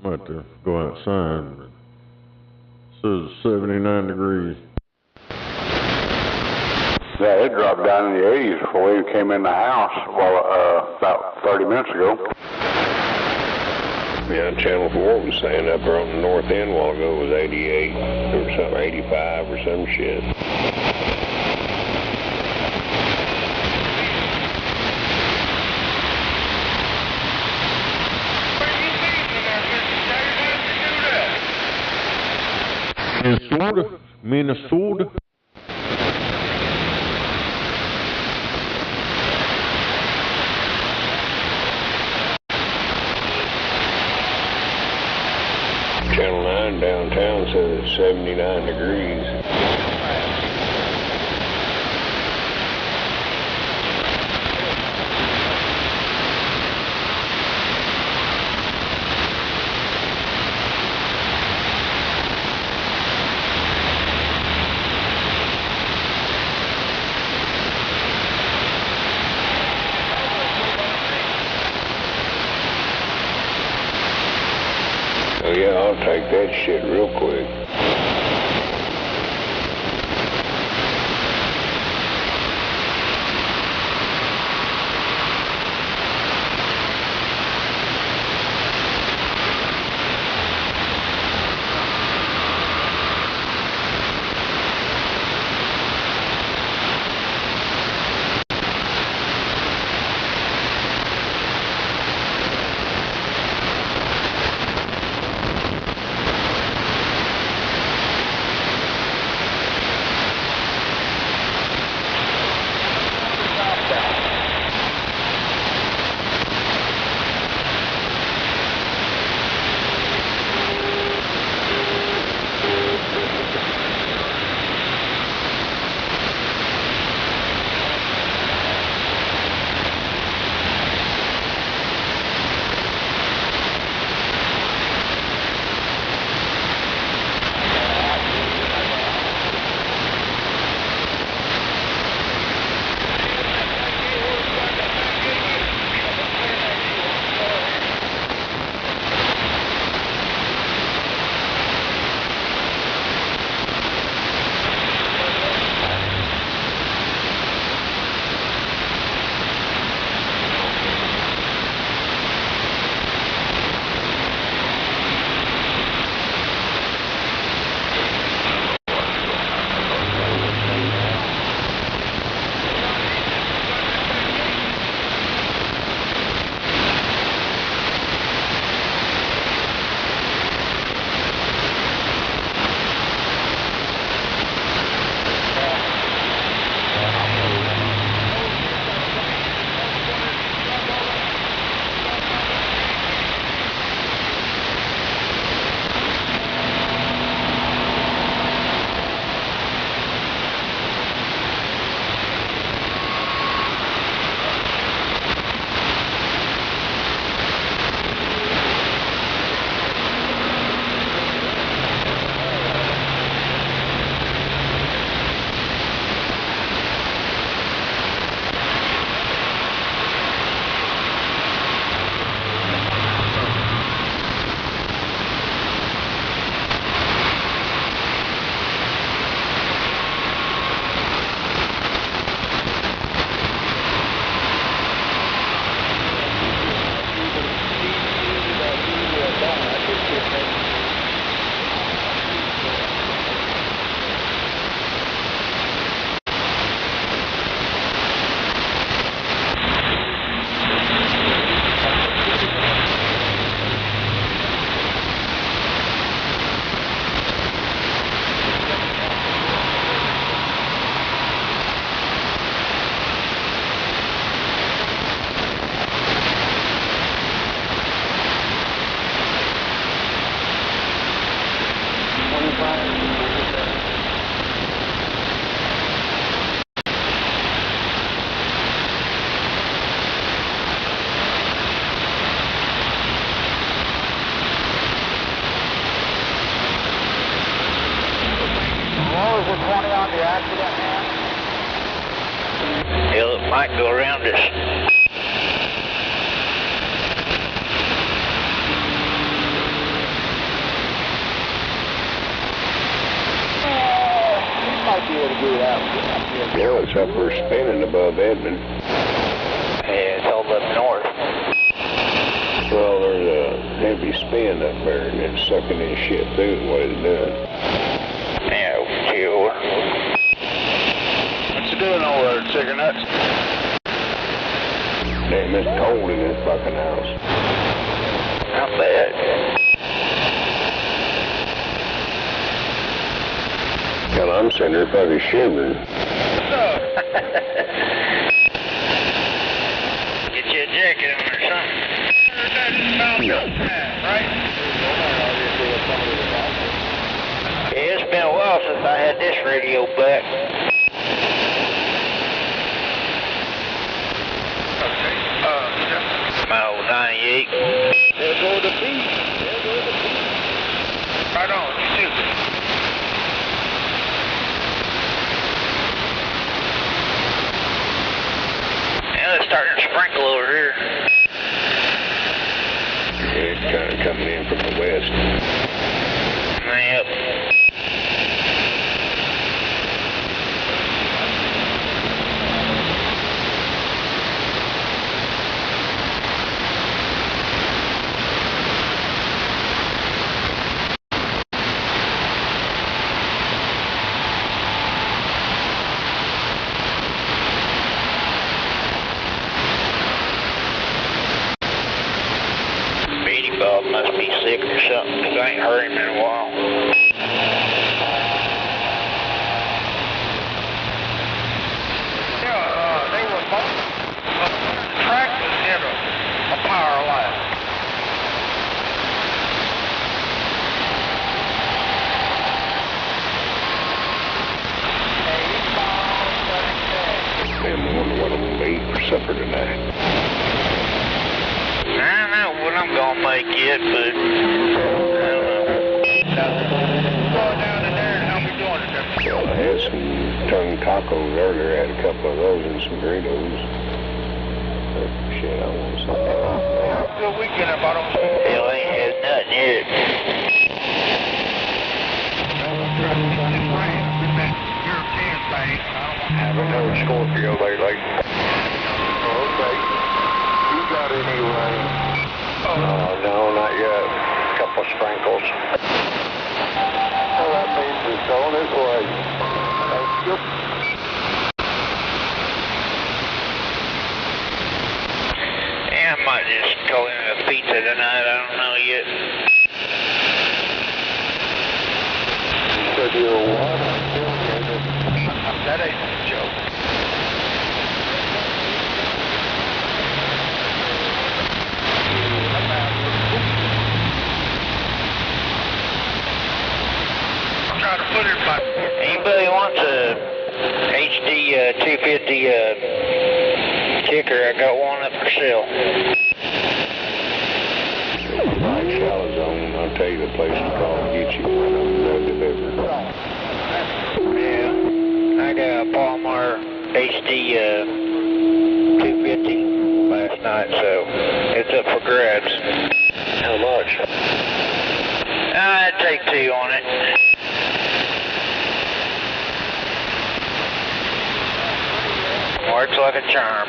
S5: I'm about to go outside, but it says 79 degrees.
S8: Yeah, it dropped down in the 80s before we came in the house, well, about 30 minutes ago.
S17: Yeah, Channel 4 was saying up there on the north end a while ago it was 88 or something, 85 or some shit.
S5: Minnesota.
S17: Channel 9 downtown says it's 79 degrees. Oh yeah, I'll take that shit real quick.
S21: Hell, it might go around us.
S17: Yeah, it's upper spinning above Edmond.
S21: Yeah, it's all up north.
S17: Well, there's a heavy spin up there, and it's sucking this shit through is what it's doing.
S21: Yeah, chill. What you doing over there, chicken nuts?
S17: Damn, it's cold in this fucking house.
S21: Not bad.
S17: Hell, I'm sitting there fucking shivering.
S21: Get you a jacket on or something.
S17: No.
S21: Right? Yeah, it's been a while since I had this radio back. My old 98.
S3: There go the beat.
S21: Right on, you too. Yeah, it's starting to sprinkle over here.
S17: Yeah, it's kind of coming in from the west.
S21: Yep. Bob must be sick or something, because I ain't heard him in a while.
S3: Yeah, they were both. The track was in a power line.
S17: Damn, I wonder what I'm going to eat for supper tonight.
S21: I don't know what I'm going to make yet, but I don't know.
S3: Go down in there and I'll be doing it.
S17: Well, I had some tongue tacos earlier. I had a couple of those and some burritos. But shit, I want something else.
S3: Good weekend if I don't see you.
S21: Hell, I ain't had nothing yet.
S14: Haven't heard Scorpio lately. Okay. You got any rain? No, not yet. A couple sprinkles. Well, that means it's on its way. That's good.
S21: Yeah, I might just go in a pizza tonight. I don't know yet.
S14: You said you were what?
S3: That ain't a joke. I'm trying to put it in my...
S21: Anybody wants a HD 250 kicker? I got one up for sale.
S17: Right, shallow zone. I'll tell you the place to call and get you one of them delivered.
S21: Yeah. I got a Palmer HD 250 last night, so it's up for grabs.
S14: How much?
S21: I'd take two on it. Works like a charm.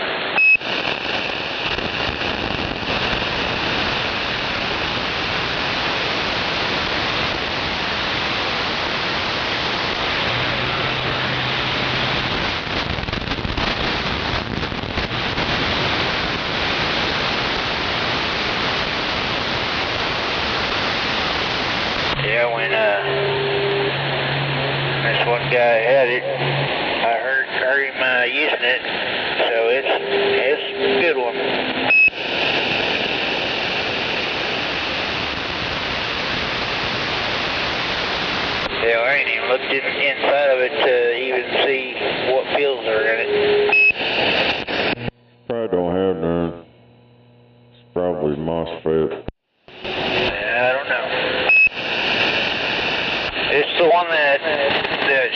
S21: Yeah, when this one guy had it, I heard him using it, so it's a good one. Yeah, I ain't even looked inside of it to even see what fuels are in it.
S5: Probably don't have none. It's probably MOSFET.
S21: I don't know. It's the one that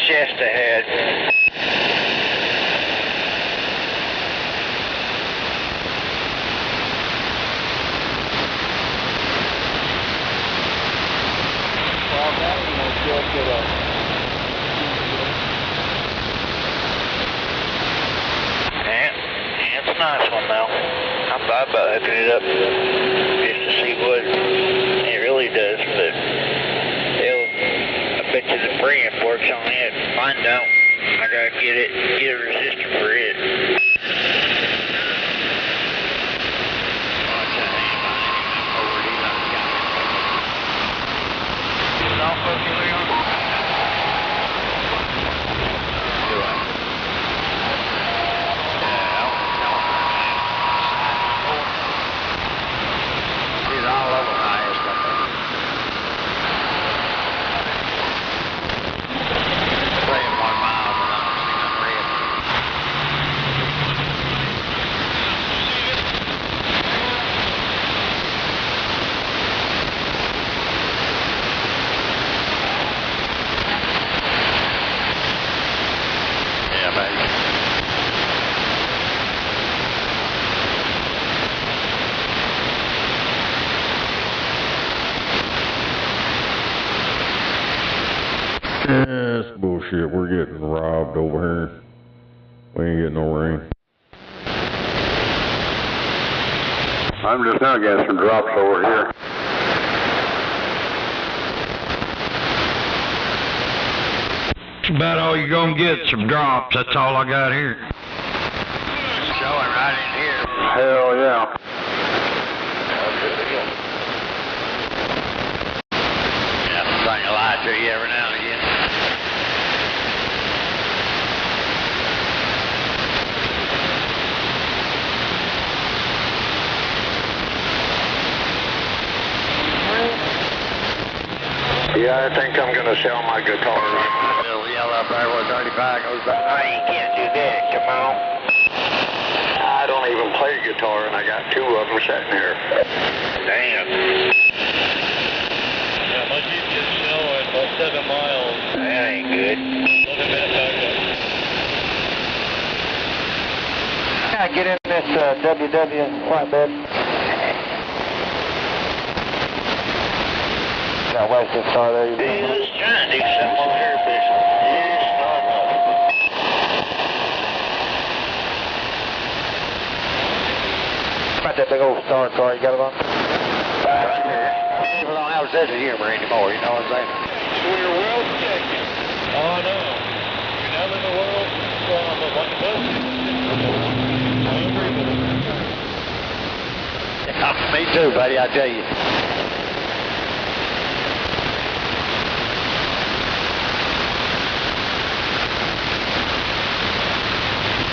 S21: Shasta had. nice one though. I thought about hooking it up just to see what it really does, but I bet you the preamp works on it. Mine don't. I gotta get a resistor for it.
S5: That's bullshit. We're getting robbed over here. We ain't getting no rain.
S8: I'm just now getting some drops over here.
S9: That's about all you're gonna get, some drops. That's all I got here.
S21: Showing right in here.
S8: Hell yeah.
S21: Yeah, bring a light to you every now and again.
S14: Yeah, I think I'm going to sell my guitar.
S21: Little yellow up there where 35 goes by. Oh, you can't do that. Come on.
S14: I don't even play guitar, and I got two of them sitting here.
S21: Damn.
S10: Yeah, my GPS showing about 7 miles.
S21: That ain't good.
S10: 11-minute backup.
S18: Can I get in this WW flatbed? Got west this side there.
S21: Yeah, let's try and do something over here, but it's not enough.
S18: About that big old star car, you got it on?
S21: Right there. People don't have a sense of humor anymore, you know what I'm saying?
S10: We're well protected. Oh, no. You're not in the world like a bus. I agree with it.
S21: Me too, buddy, I tell you.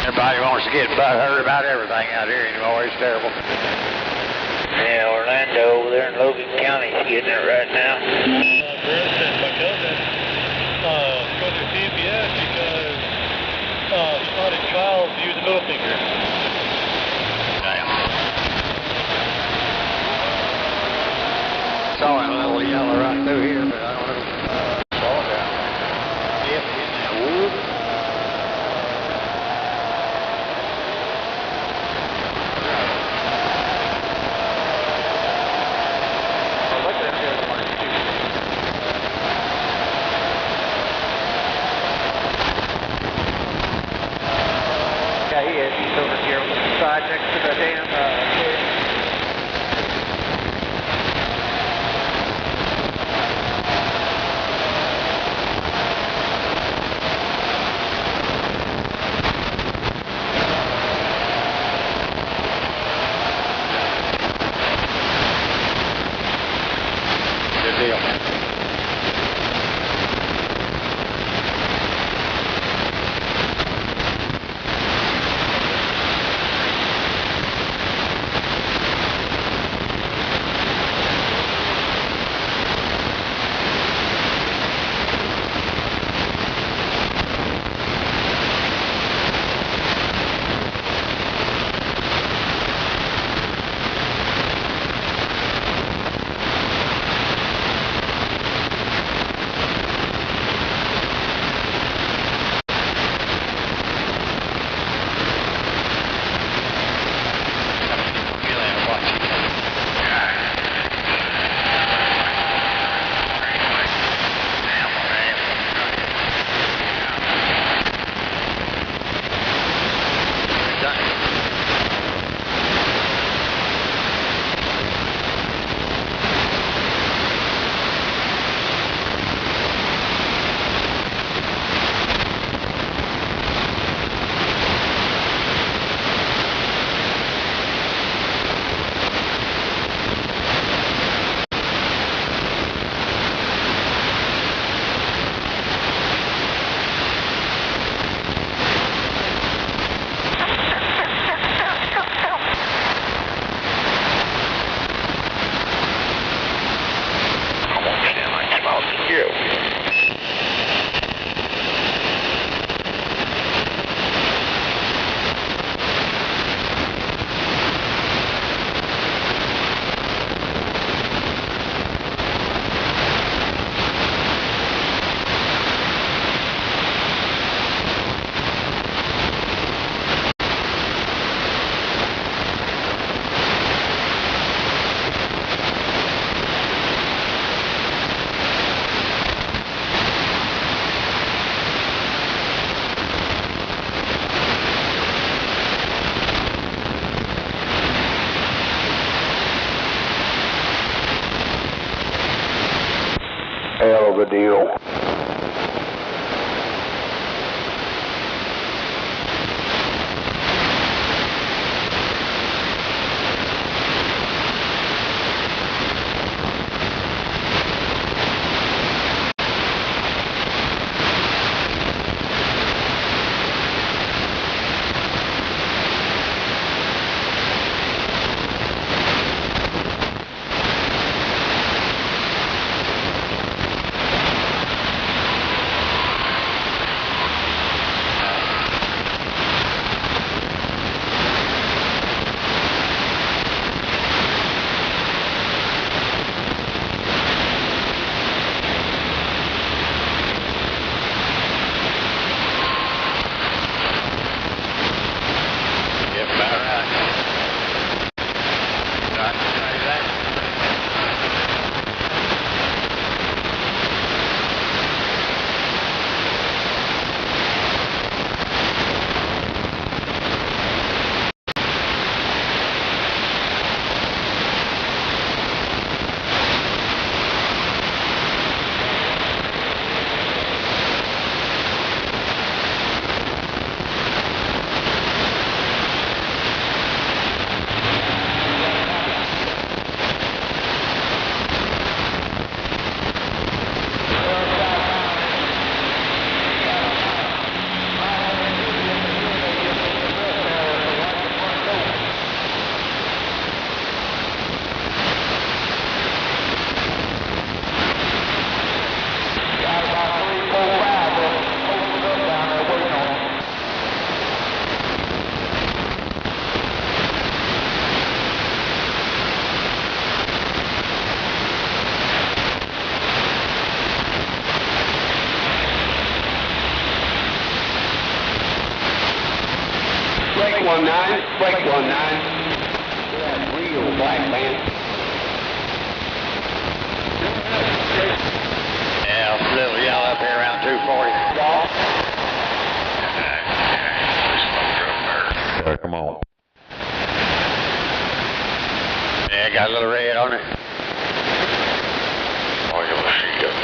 S21: Everybody wants to get butthurt about everything out here anymore. It's terrible. Yeah, Orlando over there in Logan County is getting it right now.
S10: For instance, my cousin go to CPS because he's not a child to use the middle finger.
S21: Damn. Saw a little yellow right through here, but I don't know. Saw it down there. Yep, in that wood.
S18: Yeah, he is. He's over here on the side next to the damn kid.
S8: of a deal.
S7: Break 19. Yeah, real black man.
S21: Yeah, a little yellow up here around 240.
S5: Yeah, come on.
S21: Yeah, got a little red on it.
S5: Oh, you'll see it.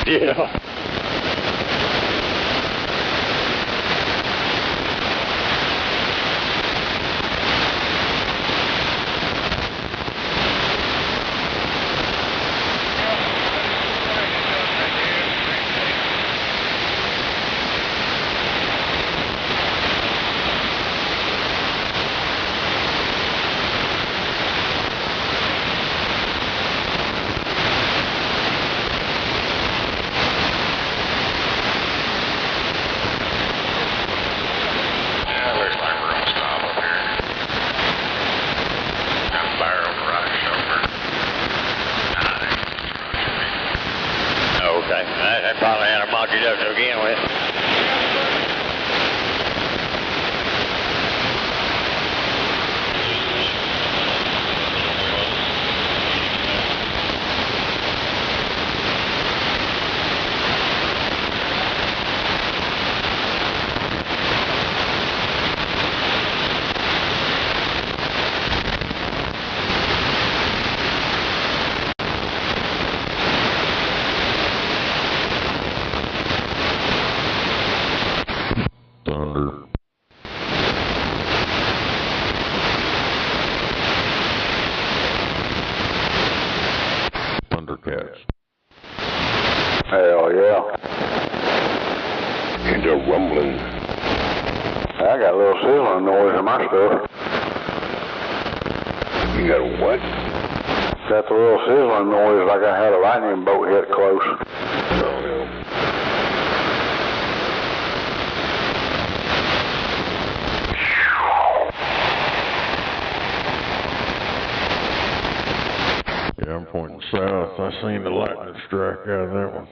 S21: Yeah. That probably had a monkey up to begin with.
S5: Thunder. Thundercats.
S8: Hell yeah.
S17: rumbling.
S8: I got a little sizzling noise in my stuff.
S17: You got a what?
S8: Got the little sizzling noise like I had a lightning bolt hit close.
S17: Oh, no.
S5: Yeah, I'm pointing south. I seen the lightning strike out of that one.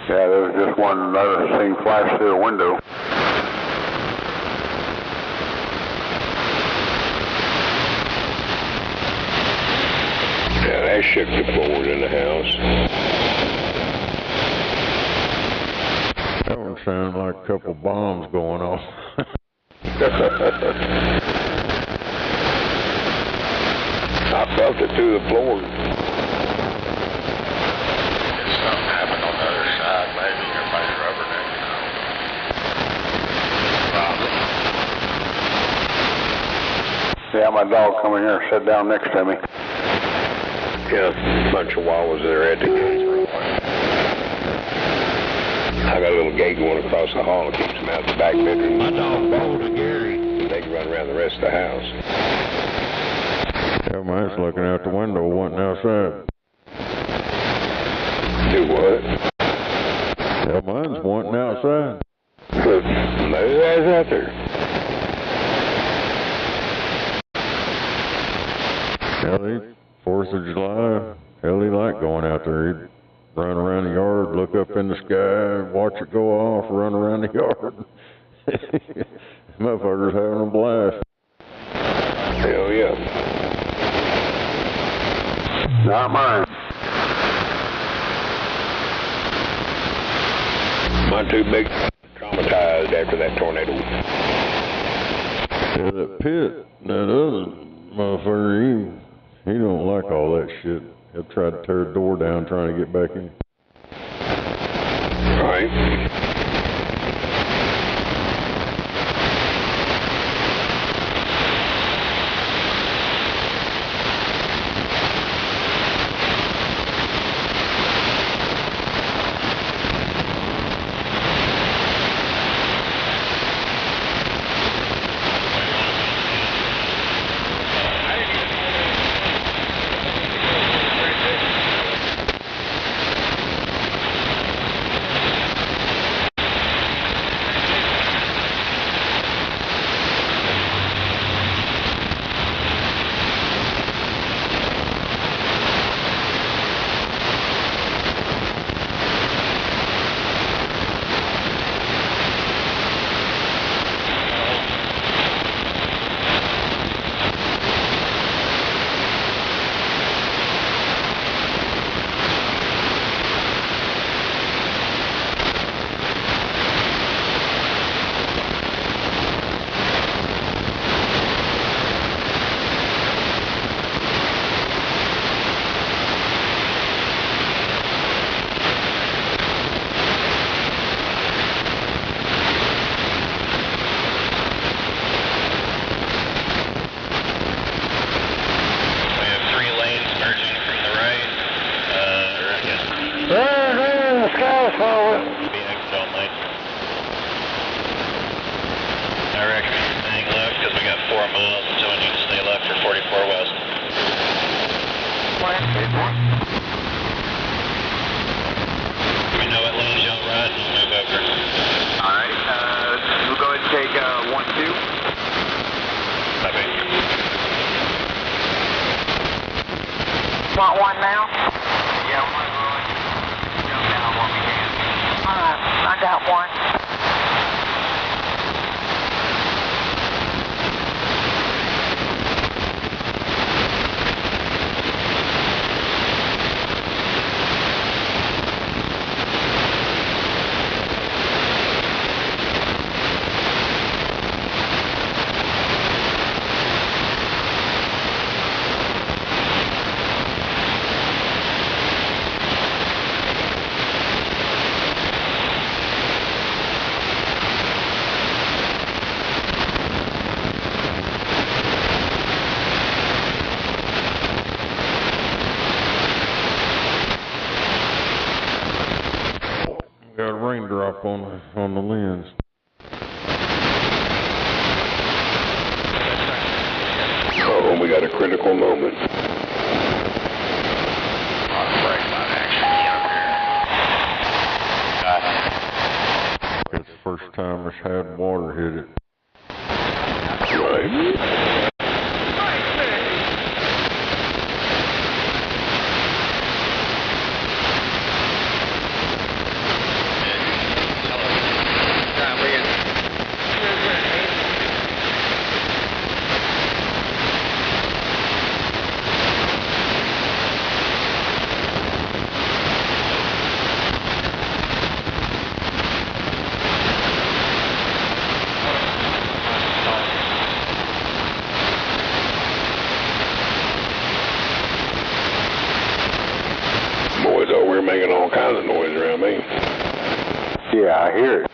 S8: Yeah, there was just one another thing flash through the window.
S17: Yeah, that shook the floor in the house.
S5: That one sounded like a couple bombs going off.
S17: I felt it through the floor.
S12: Something happened on the other side, maybe. Everybody's rubbernecking on it. Probably.
S8: Yeah, my dog come in here and sat down next to me.
S17: Yeah, a bunch of chihuahuas there at the gates. I got a little gate going across the hall that keeps them out the back bedroom.
S9: My dog bowled to Gary.
S17: They can run around the rest of the house.
S5: Yeah, mine's looking out the window, wanting outside.
S17: Do what?
S5: Yeah, mine's wanting outside.
S17: Maybe that's out there.
S5: Hell, 4th of July, hell, he liked going out there. He'd run around the yard, look up in the sky, watch it go off, run around the yard. Motherfuckers having a blast.
S17: Hell yeah.
S8: Not mine.
S17: Mine too big, traumatized after that tornado.
S5: Yeah, that Pitt, that other motherfucker, he don't like all that shit. He'll try to tear the door down trying to get back in.
S17: Right.
S1: Want one now? Yeah, one. Jump down one we can. Alright, I got one.
S5: drop on the lens.
S17: Oh, we got a critical moment.
S5: It's the first time it's had water hit it.
S17: Right. Boys, oh, we're making all kinds of noise around me.
S8: Yeah, I hear it.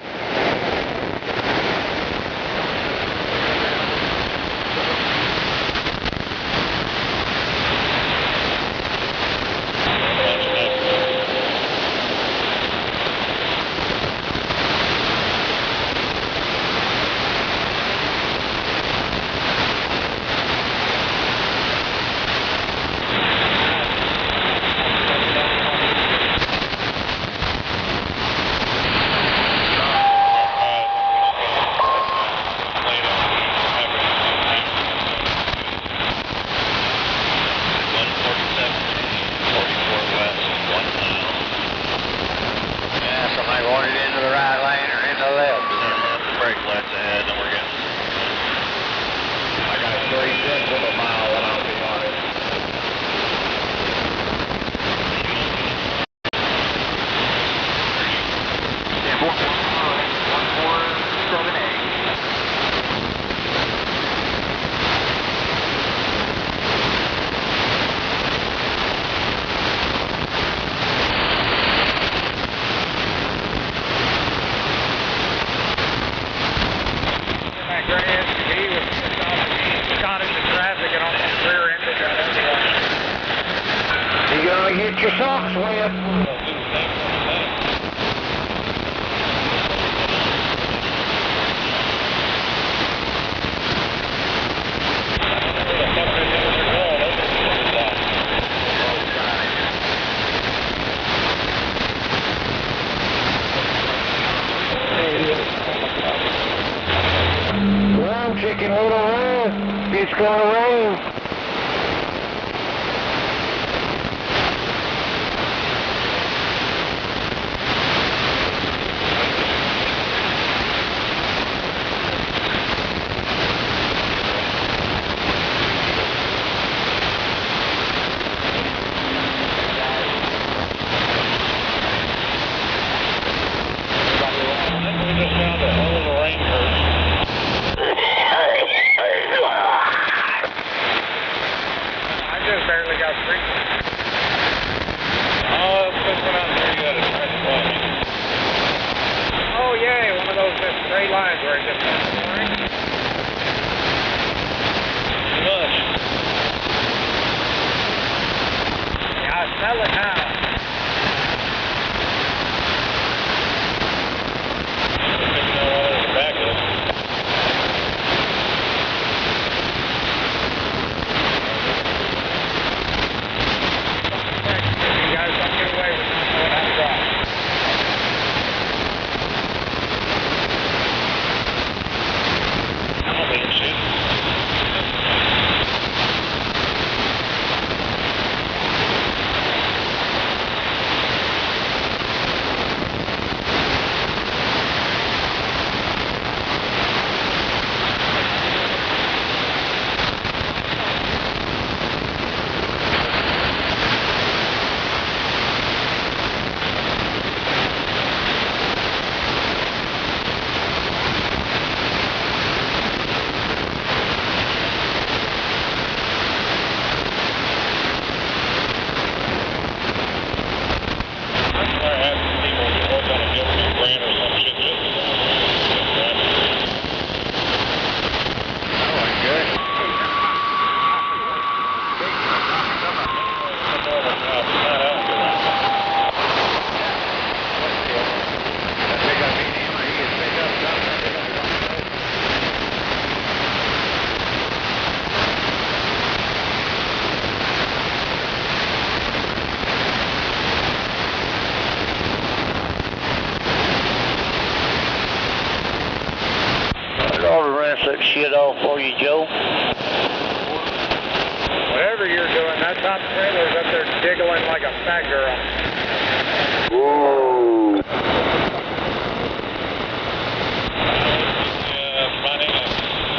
S8: Get your socks wet. Run, chicken little run. It's gonna rain.
S13: shit off for you, Joe?
S3: Whatever you're doing, that top trailer's up there jiggling like a fat girl.
S6: Whoa.
S10: Finding a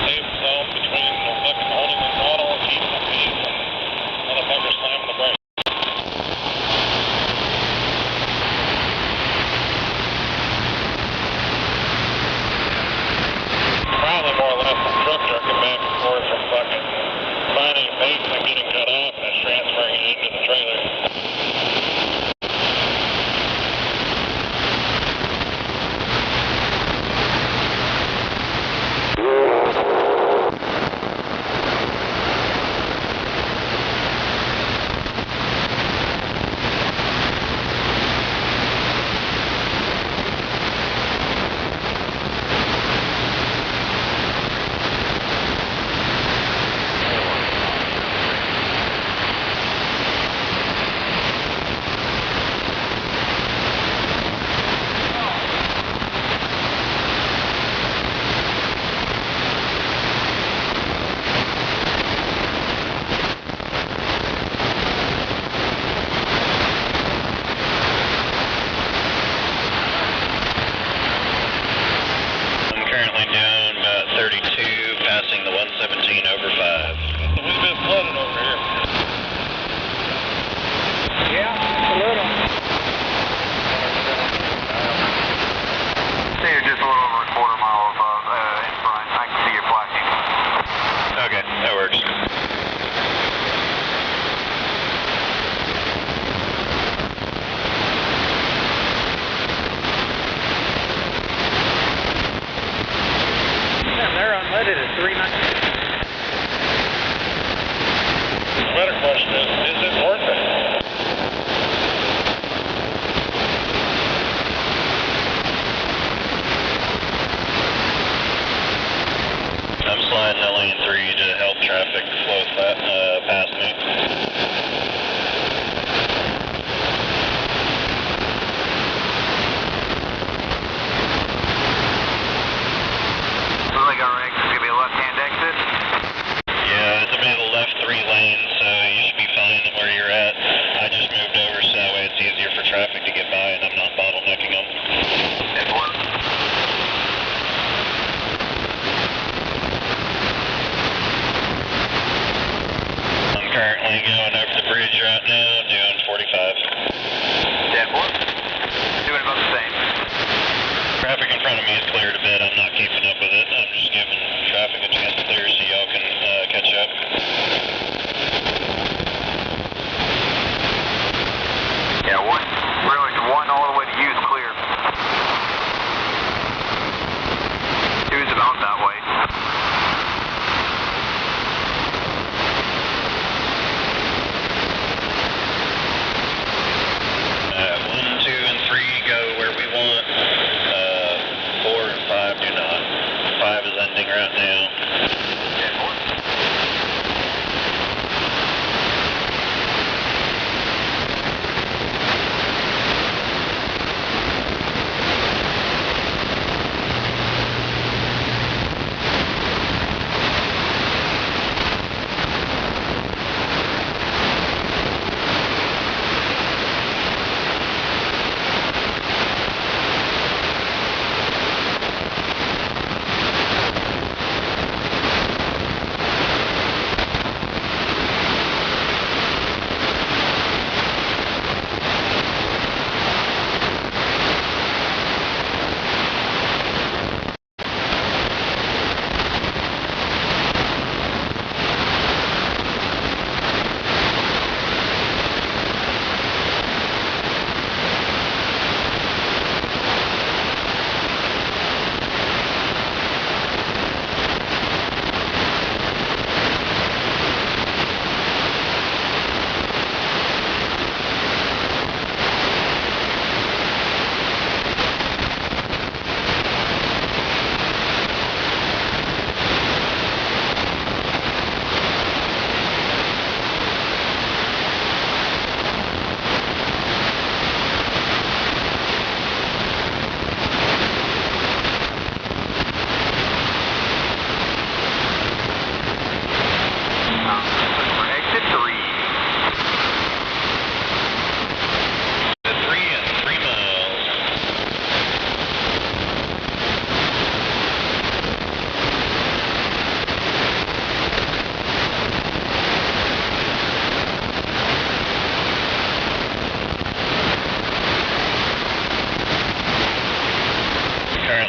S10: safe zone between the fucking holding the throttle and keeping the speed. Motherfucker slamming the brake. Probably more or less the truck trucking back and forth from fucking finding base and getting cut off and it's transferring it into the trailer.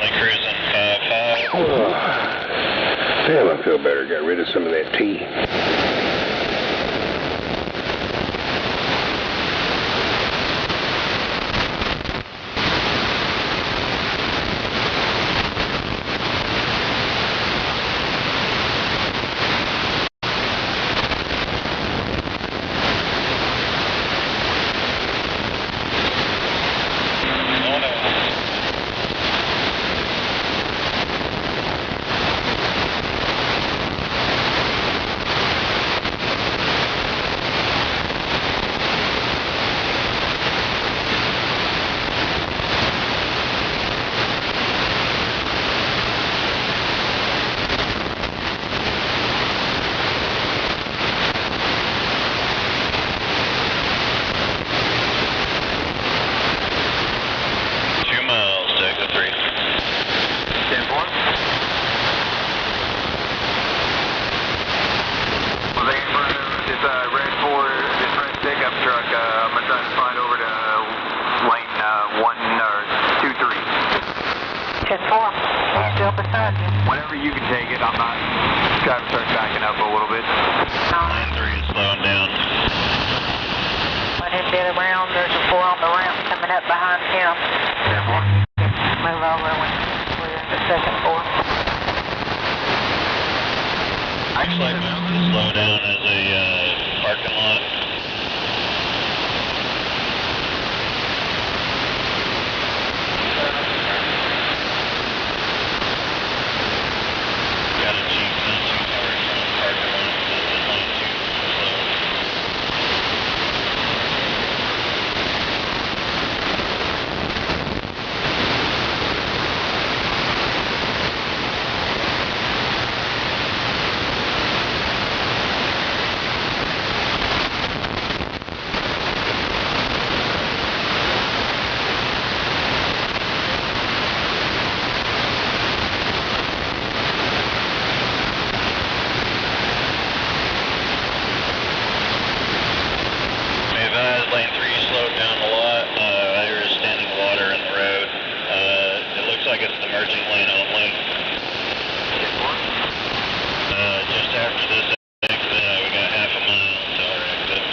S17: Only cruising 5-5.
S6: Damn, I feel better. Got rid of some of that tea.
S1: Whenever you can take it, I'm not trying to start backing up a little bit.
S17: Lane 3 is slowing down.
S15: Let him get around. There's a 4 on the ramp coming up behind him. Move over when we're in the second 4.
S17: Actually, I moved to slow down as a parking lot. Lane 3 slowed down a lot. There is standing water in the road. It looks like it's the merging lane only. Just after this exit, we got half a mile until our exit.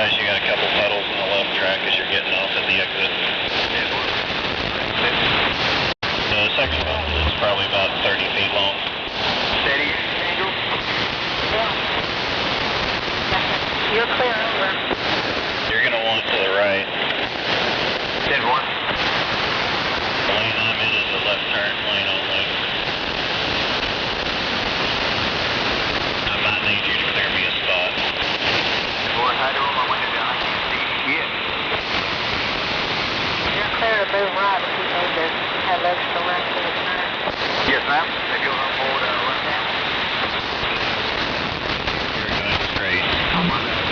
S17: You got a couple puddles in the left track as you're getting off at the exit. The second one is probably about 30 feet long.
S1: Steady, Angel.
S15: You're clear over.
S17: You're going to want to the right.
S1: 10-1.
S17: The lane I'm in is the left turn lane only. I might need you to clear me a spot.
S1: Boy, I do my window down. I can't see shit.
S15: You're clear to move right if you need to have extra room for the turn.
S1: Yes, ma'am. If you'll hold left hand.
S17: You're going straight.
S1: I'm on that.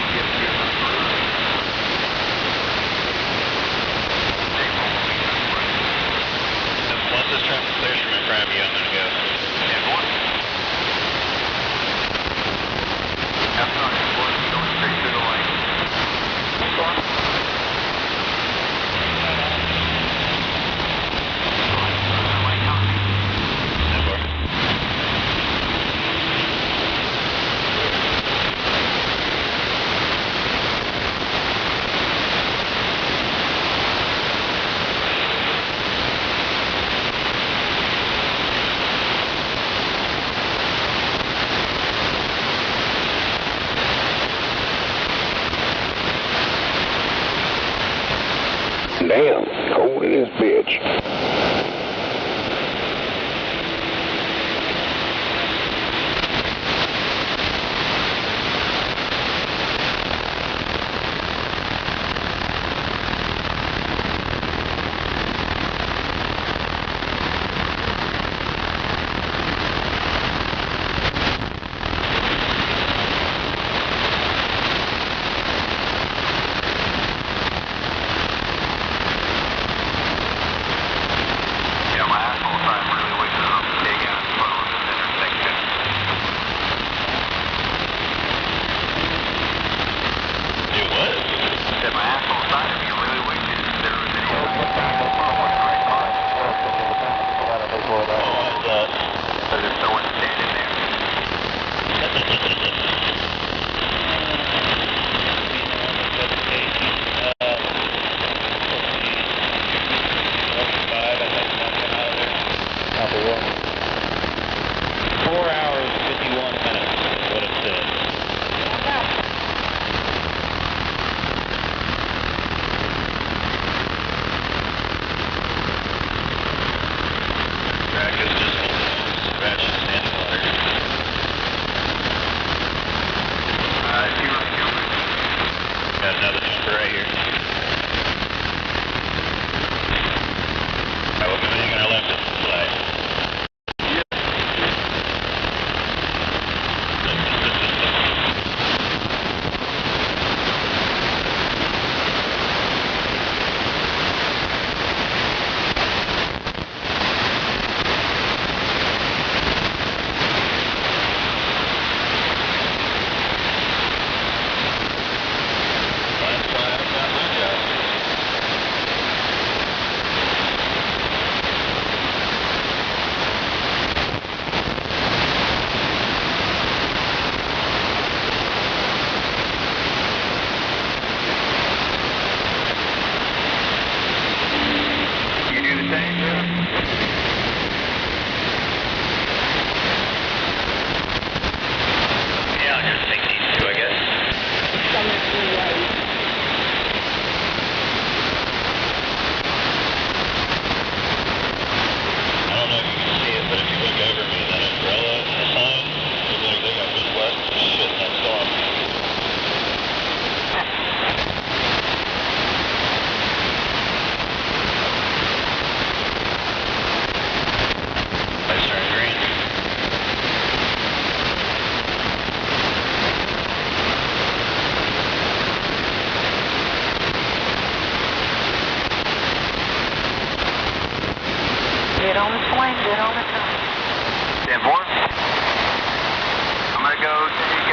S17: Once this traffic clears from in front of you, I'm going to go.
S1: 10-1. That's not important. Going straight through the lane. Keep going.
S6: Damn, cold in this bitch.
S15: Get on the swing, get on the turn.
S1: 10-4. I'm going to go take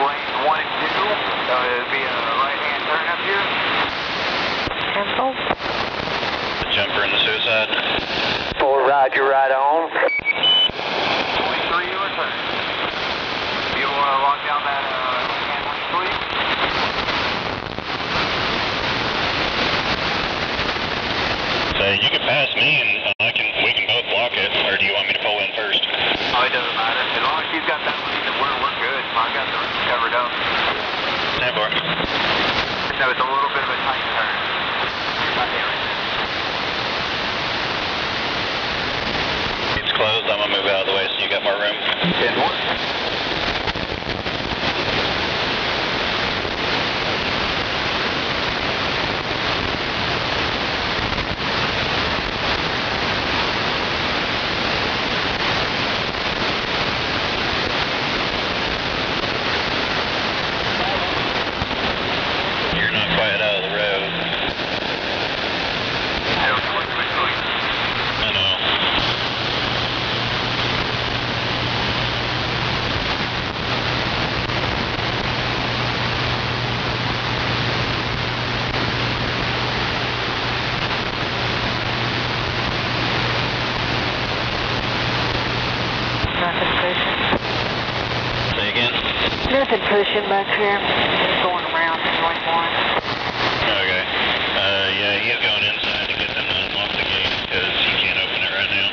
S1: lanes 1 and 2. It'll be a right-hand turn up here.
S15: 10-4.
S11: The jumper and the suicide.
S14: 4, roger, right on.
S1: 23, your turn. You want to lock down that right-hand lane, please?
S11: So you can pass me and we can both block it, or do you want me to pull in first?
S1: Oh, it doesn't matter. As long as she's got that lead, then we're good. I got the rest covered up.
S11: 10-4.
S1: So it's a little bit of a tight turn. Right there.
S11: It's closed. I'm going to move out of the way so you got more room.
S1: 10-4.
S15: Nothing pushing back here. Just going around this lane 1.
S11: Okay. Yeah, he's going inside to get them to unlock the gate because he can't open it right now.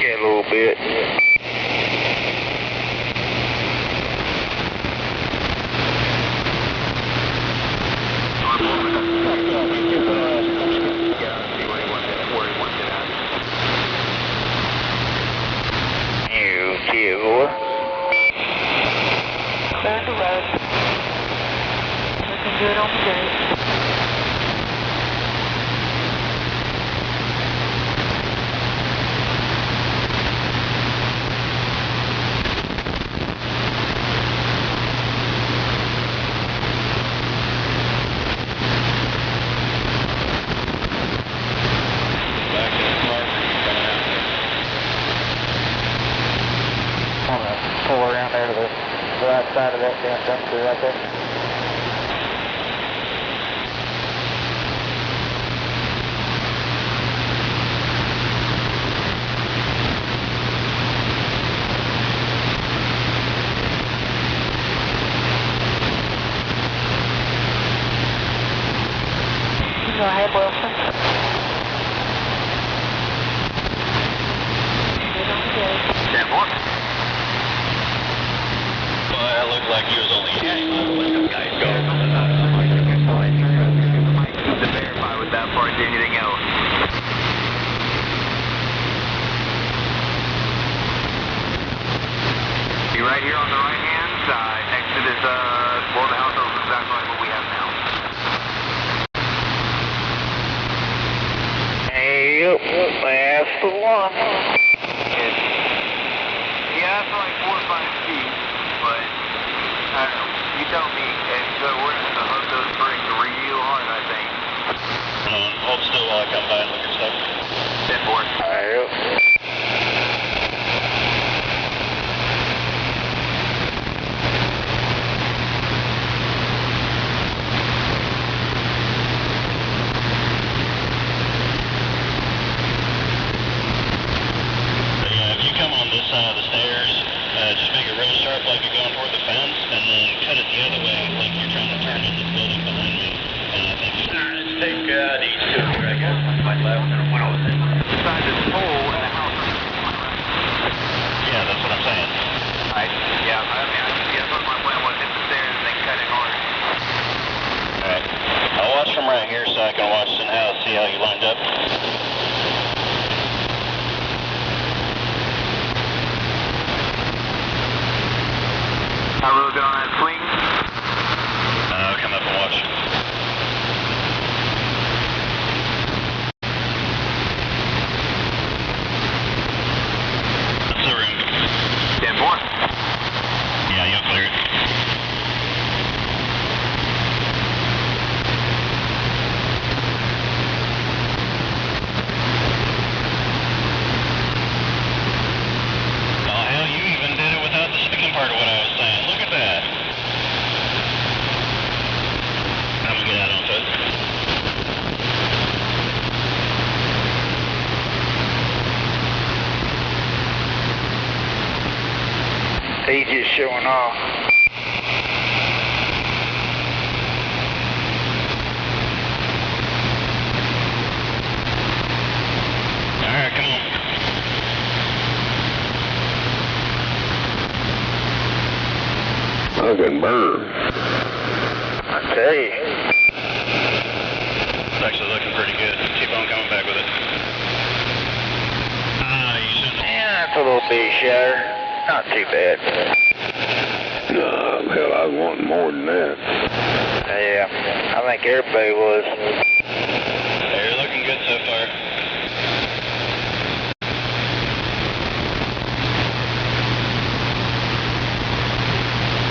S21: A little bit. You deal.
S15: Clear the road. Looking good on the gate.
S18: Pull around there to the right side of that damn dumpster right there.
S15: Go ahead, Wilson. Get on the gate.
S1: 10-4.
S11: Well, that looked like he was only let them guys go.
S1: To verify with that part, anything else. Be right here on the right-hand side, next to this, well, the house is exactly like what we have now.
S21: Yep, that's the one.
S1: Yeah, it's like 4 or 5 feet, but I don't know. You tell me, and so we're going to hug those bricks real hard, I think.
S11: Hold still while I come by and look at stuff.
S1: 10-4.
S21: Yep.
S11: Side of the stairs, just make it real sharp like you're going toward the fence, and then cut it the other way like you're trying to turn into the building behind me. And I think
S10: take each to it, I guess. My left and when I was
S1: beside this pole and a house.
S11: Yeah, that's what I'm saying.
S1: Yeah, I mean, that's what my plan was, hit the stairs and then cut it hard.
S11: Alright. I'll watch from right here so I can watch in house, see how you lined up.
S1: How real good on that swing?
S11: I'll come up and watch. That's the room.
S1: 10-4.
S11: Yeah, you'll clear it. Oh, hell, you even did it without the second part of what I was saying. Look at that. I'm gonna get out on foot.
S21: He's just showing off.
S11: Alright, come on.
S17: Fucking burn.
S21: I tell you.
S11: It's actually looking pretty good. Keep on coming back with it. You shouldn't.
S21: Yeah, that's a little bit shatter. Not too bad.
S17: No, hell, I was wanting more than that.
S21: Yeah, I think everybody was.
S11: Hey, you're looking good so far.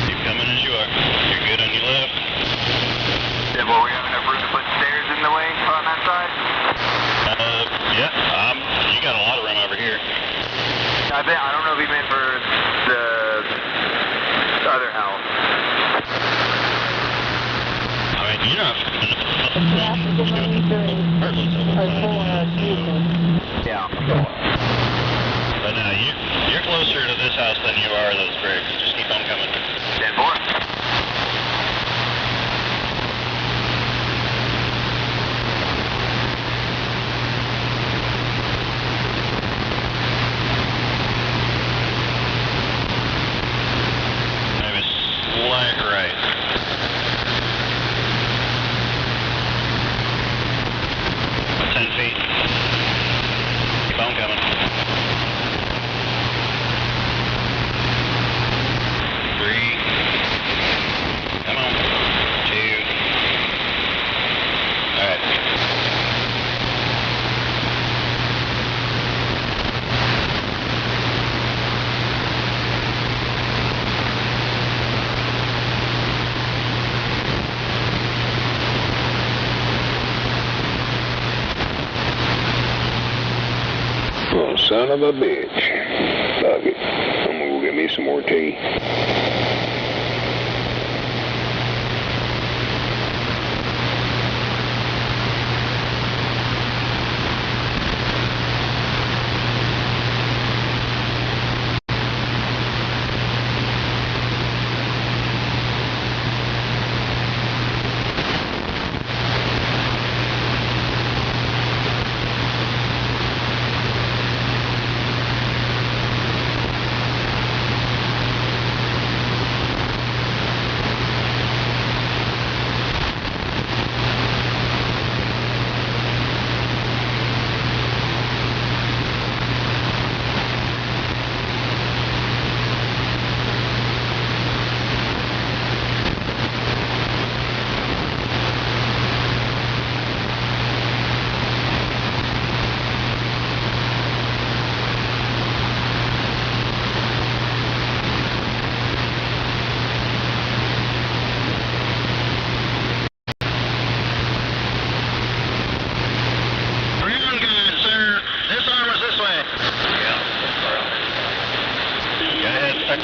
S11: Keep coming as you are. You're good on your left.
S1: Yeah, well, we have enough room to put stairs in the way on that side?
S11: Yeah, you got a lot of room over here.
S1: I don't know if he meant for the other house.
S11: I mean, you're not.
S1: Yeah.
S11: But no, you're closer to this house than you are those bricks. Just keep on coming.
S1: 10-4.
S11: Slight right. About 10 feet. Keep on coming. 3. Come on. 2. Alright.
S17: Oh, son of a bitch. Fuck it. I'm gonna go get me some more tea.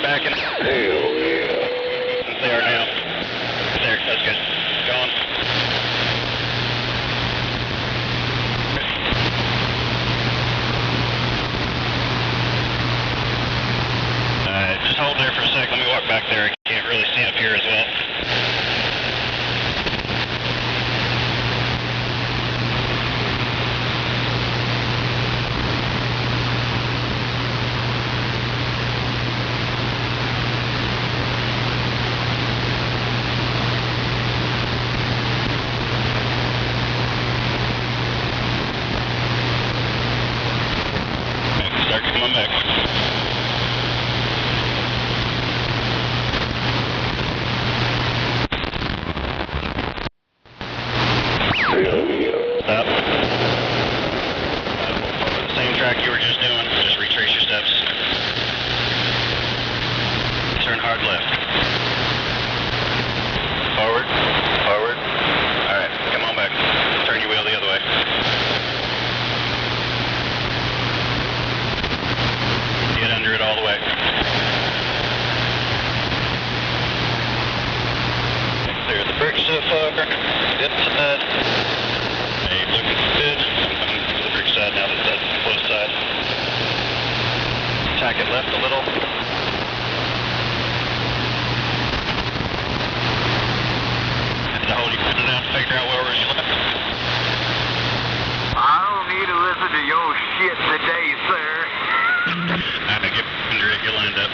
S11: Back in.
S17: Hell yeah.
S11: They are now. There, that's good. Go on. Just hold there for a sec. Let me walk back there. I can't really see up here as well. Come on back. Stop. Over the same track you were just doing. Just retrace your steps. Turn hard left. Forward. Forward. Alright, come on back. Turn your wheel the other way. Get under it all the way. Clear the brakes so far. Good side. Hey, looking good. I'm coming to the brake side now. That's the close side. Tack it left a little. Have to hold your foot down to figure out where was your left.
S1: I don't need to listen to your shit today, sir.
S11: Alright, get under it. You're lined up.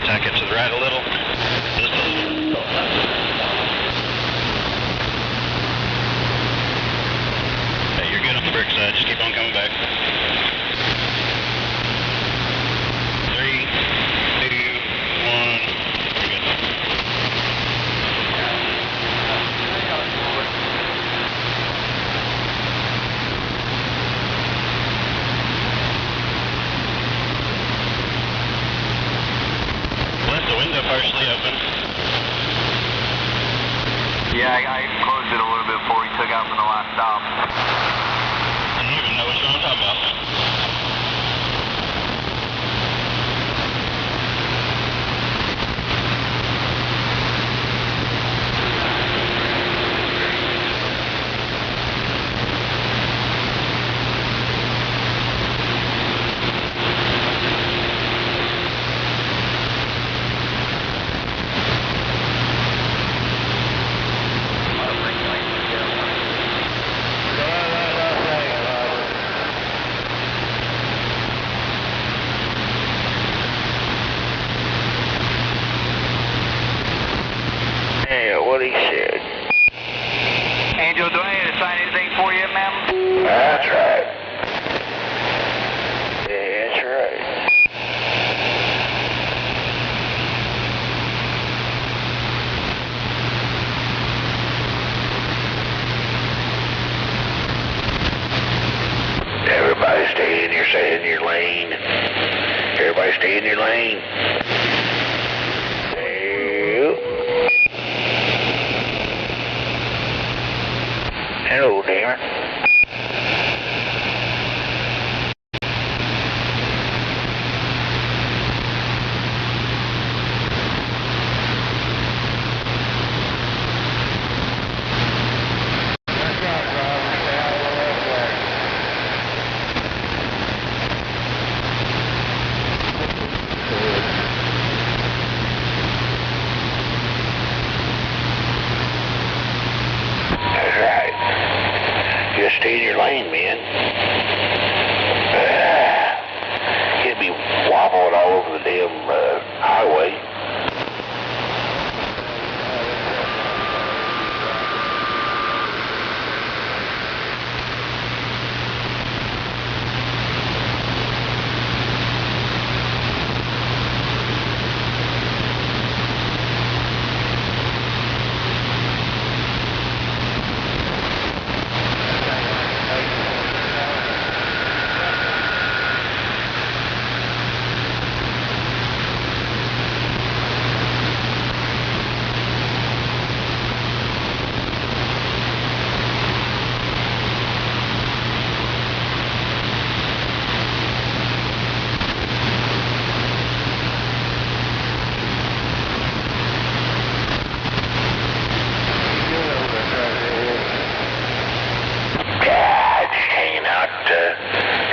S11: Tack it to the right a little. Just a little. Hey, you're good on the brake side. Just keep on coming back. 3, 2, 1. You're good. Left the window partially open.
S1: Yeah, I closed it a little bit before he took out from the last stop.
S11: I don't even know what you're talking about.
S21: Yeah, what he said.
S1: Angel, do I need to sign anything for you, ma'am?
S21: That's right. Yeah, that's right. Everybody stay in your lane. Everybody stay in your lane. Hello, Darren. That's right. Just stay in your lane, man. You'll be wobbling all over the damn highway.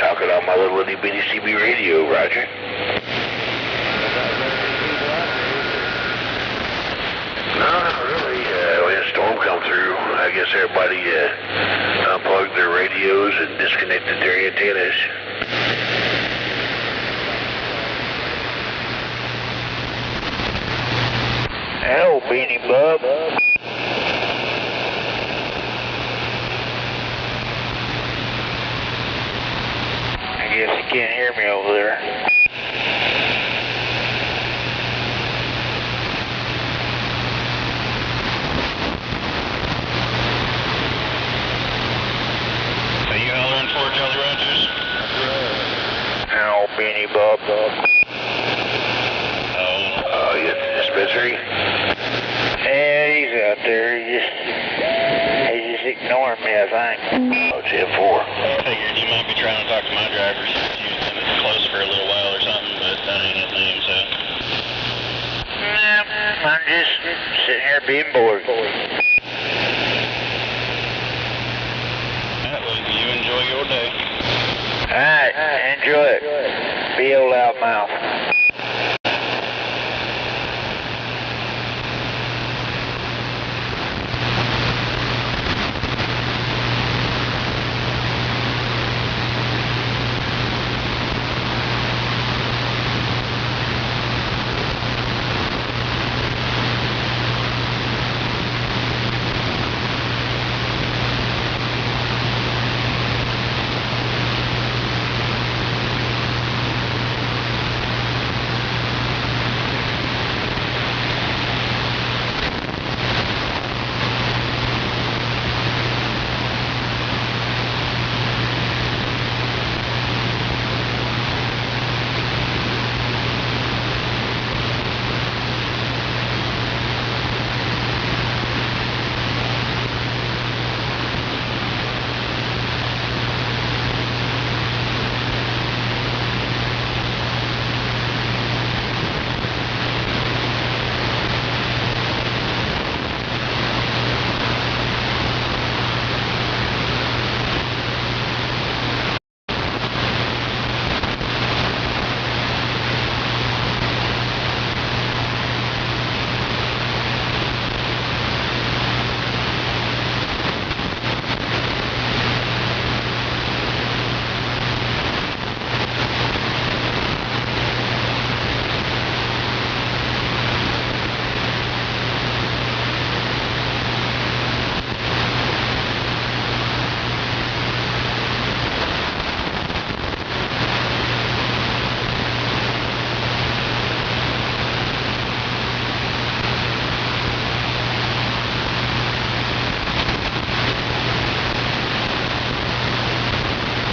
S21: Talking on my little itty bitty CB radio, Roger. No, not really. We had a storm come through. I guess everybody unplugged their radios and disconnected their antennas. Hello, Beanie Bub. I guess you can't hear me over there.
S11: Are you hollering for Jolly Rogers?
S21: Hello, Beanie Bub.
S11: Oh,
S12: you dispensary?
S21: Yeah, he's out there. He's just ignoring me, I think.
S12: Oh, 10-4.
S11: I figured you might be trying to talk to my drivers. You've been close for a little while or something, but that ain't his name, so.
S21: Nah, I'm just sitting here being bored.
S11: You enjoy your day.
S21: Alright, enjoy it. Be a loudmouth.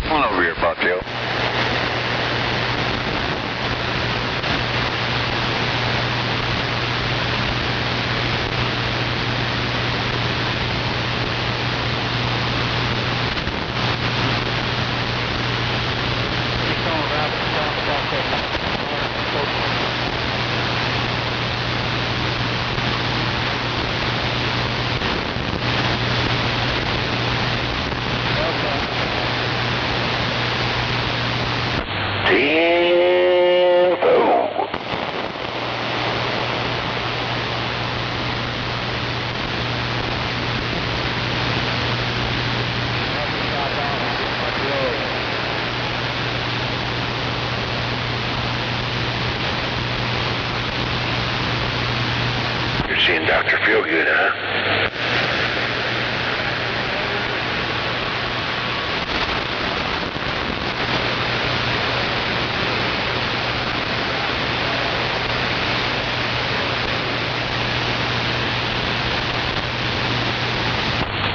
S12: Come on over here, Bobtail. You're seeing Dr. Feelgood, huh?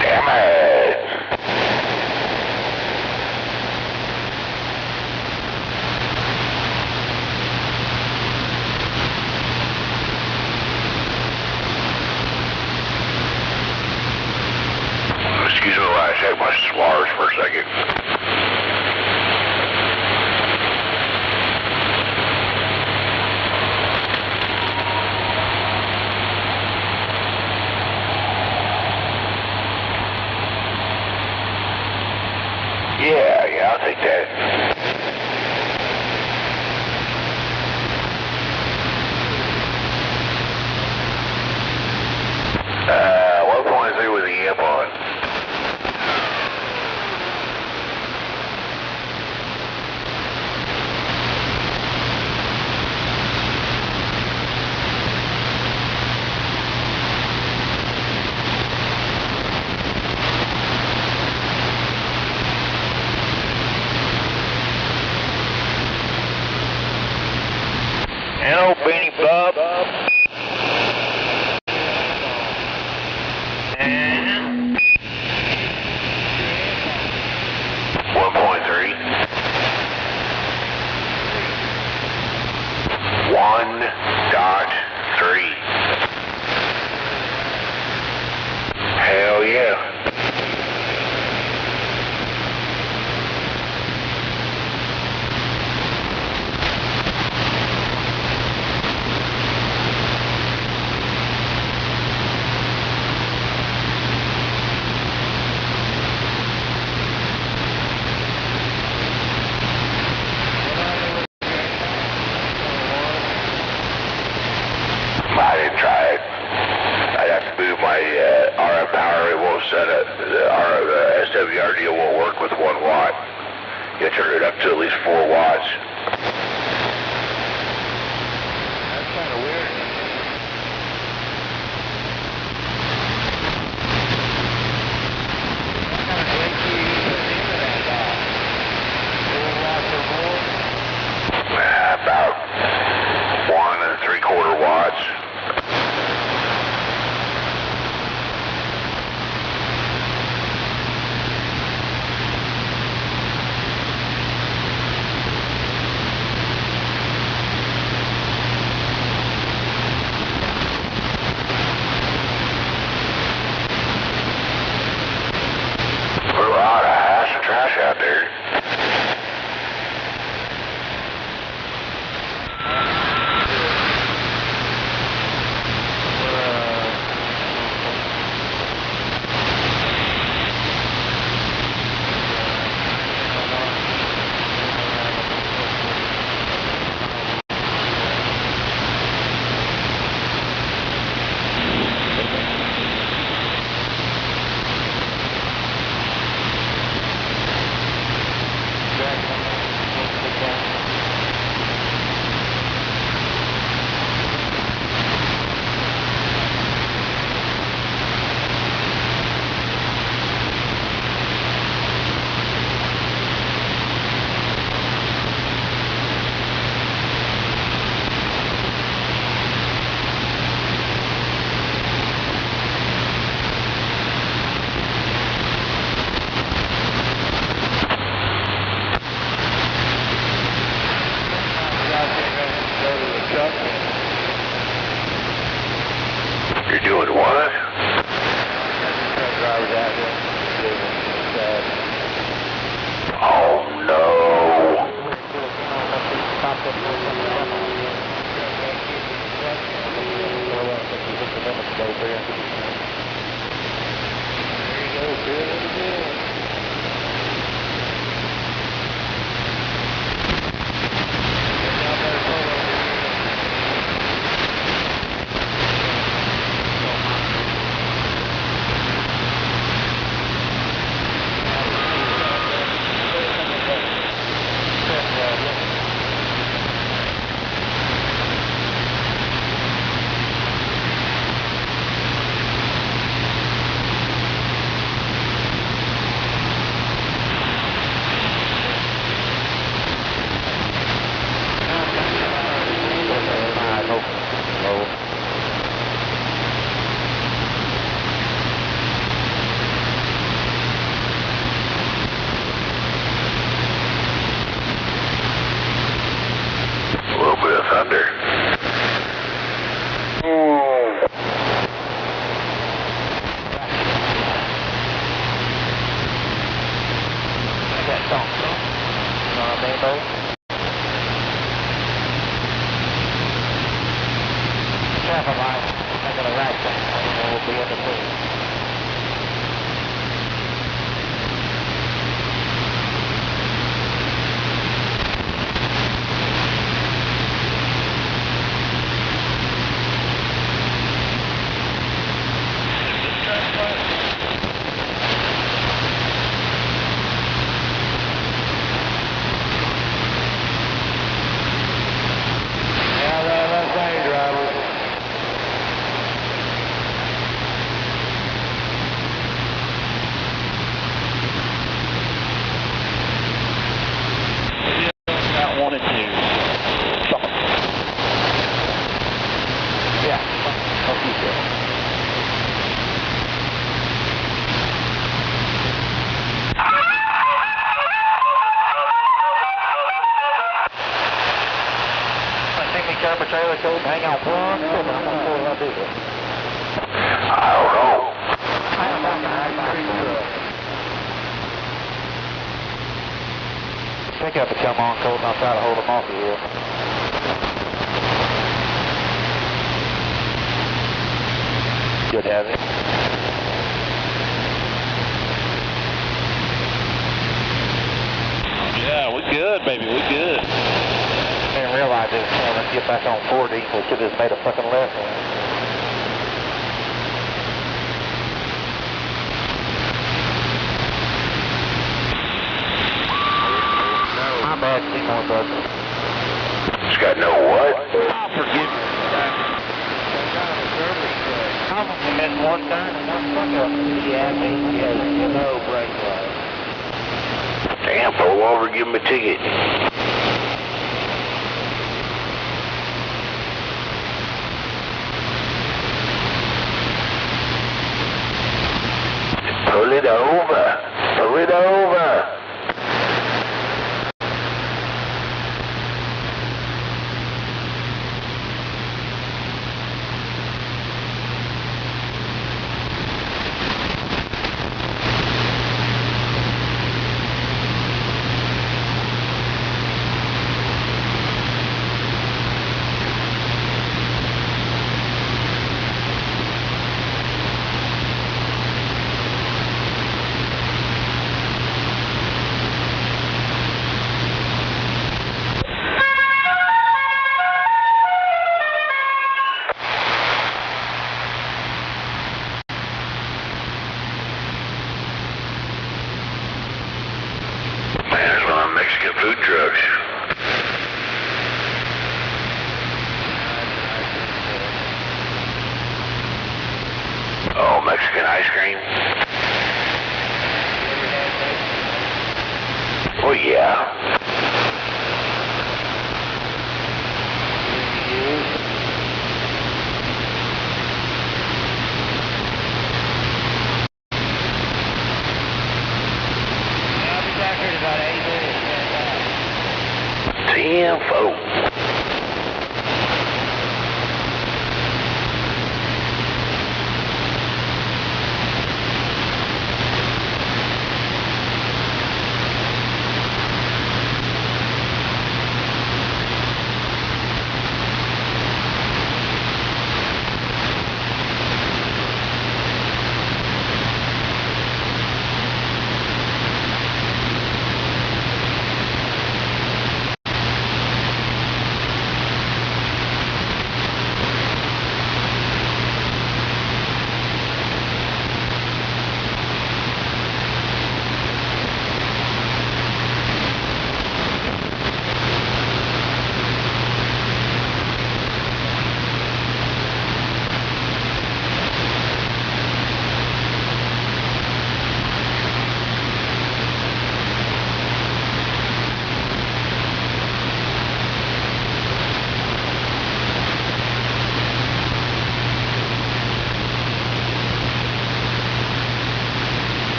S12: Damn it! Excuse me while I take my slurs for a second. Yeah, I'll take that. What point is it with the amp on?
S21: Beanie Bob.
S12: And 1.3. 1.3. Hell yeah. I didn't try it. I'd have to move my RF power. It won't set it. The SWRD won't work with 1 watt. You turn it up to at least 4 watts.
S21: That's kind of weird. What kind of AC you put into that dog? 4 watts or more?
S12: About 1 3/4 watts. There's a lot of ash and trash out there. You're doing what? Oh no. Thunder.
S21: Traffic light. I got a right thing. We'll be in the food.
S18: think I have to come on cold and I'll try to hold them off of here. Good having it.
S4: Yeah, we're good, baby, we're good.
S18: I didn't realize it. Let's get back on 40. We should have made a fucking left hand. My bad, Seymour, brother.
S12: It's got no what?
S18: Oh, forgive me. I missed one turn and one fuck up. Yeah, he has no brake light.
S12: Damn, pull over, give him a ticket. Pull it over. Pull it over. Mexican food trucks. Oh, Mexican ice cream? Oh, yeah.
S18: I'll be back here in about 8 minutes.
S12: 10 folks.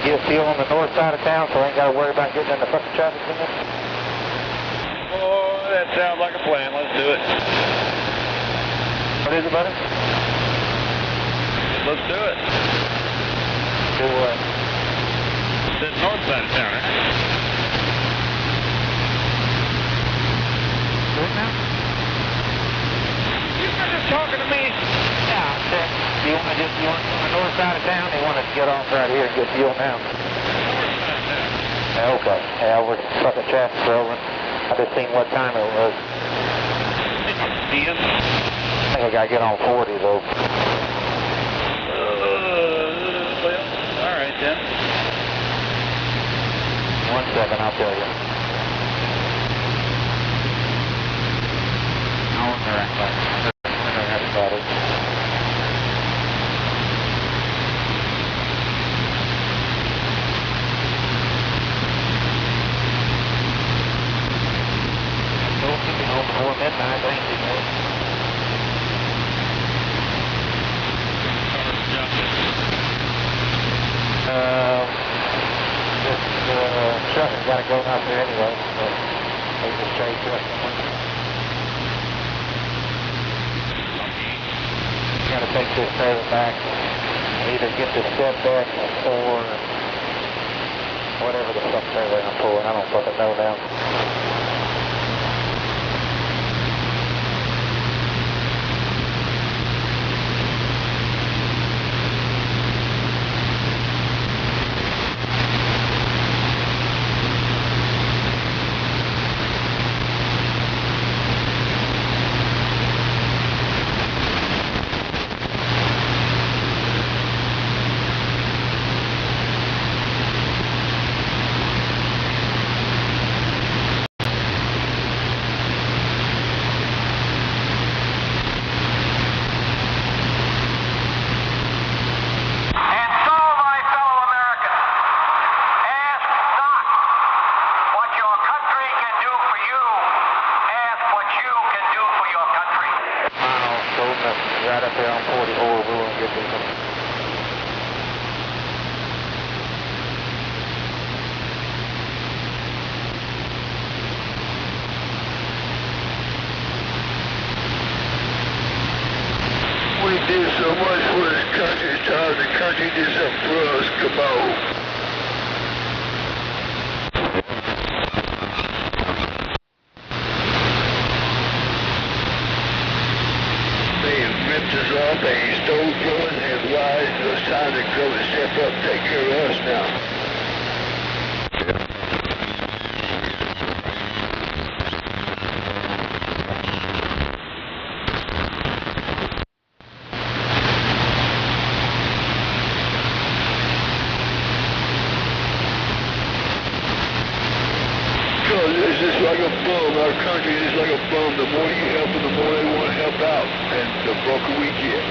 S18: to get fuel on the north side of town so I ain't got to worry about getting in the fucking traffic signal?
S11: Oh, that sounds like a plan. Let's do it.
S18: What is it, buddy?
S11: Let's do it.
S18: Do what?
S11: The north side of town, right?
S18: Do it now?
S11: You're not just talking to me.
S18: Yeah, you want on the north side of town? They want to get off right here and get fuel now.
S11: North side of town.
S18: Okay. Yeah, we're fucking traffic rolling. I just seen what time it was.
S11: Ian?
S18: I think I got to get on 40 though.
S11: Well, all right then.
S18: 1 second, I'll tell you. I wonder about it. Don't keep me home before midnight, ain't you? This truck has got to go out there anyway, so maybe just straight to it. Got to take this trailer back, either get the step back or whatever the fuck trailer I'm pulling. I don't fucking know now. Right up there on 44, we won't get these ones.
S6: We did so much for this country, it's time the country did something for us. Come on. Us up, they stole going, and why it's time to go and step up and take care of us now. Because it's just like a bum, our country is like a bum. The more you help them, the more they want to help out, and the broker we get.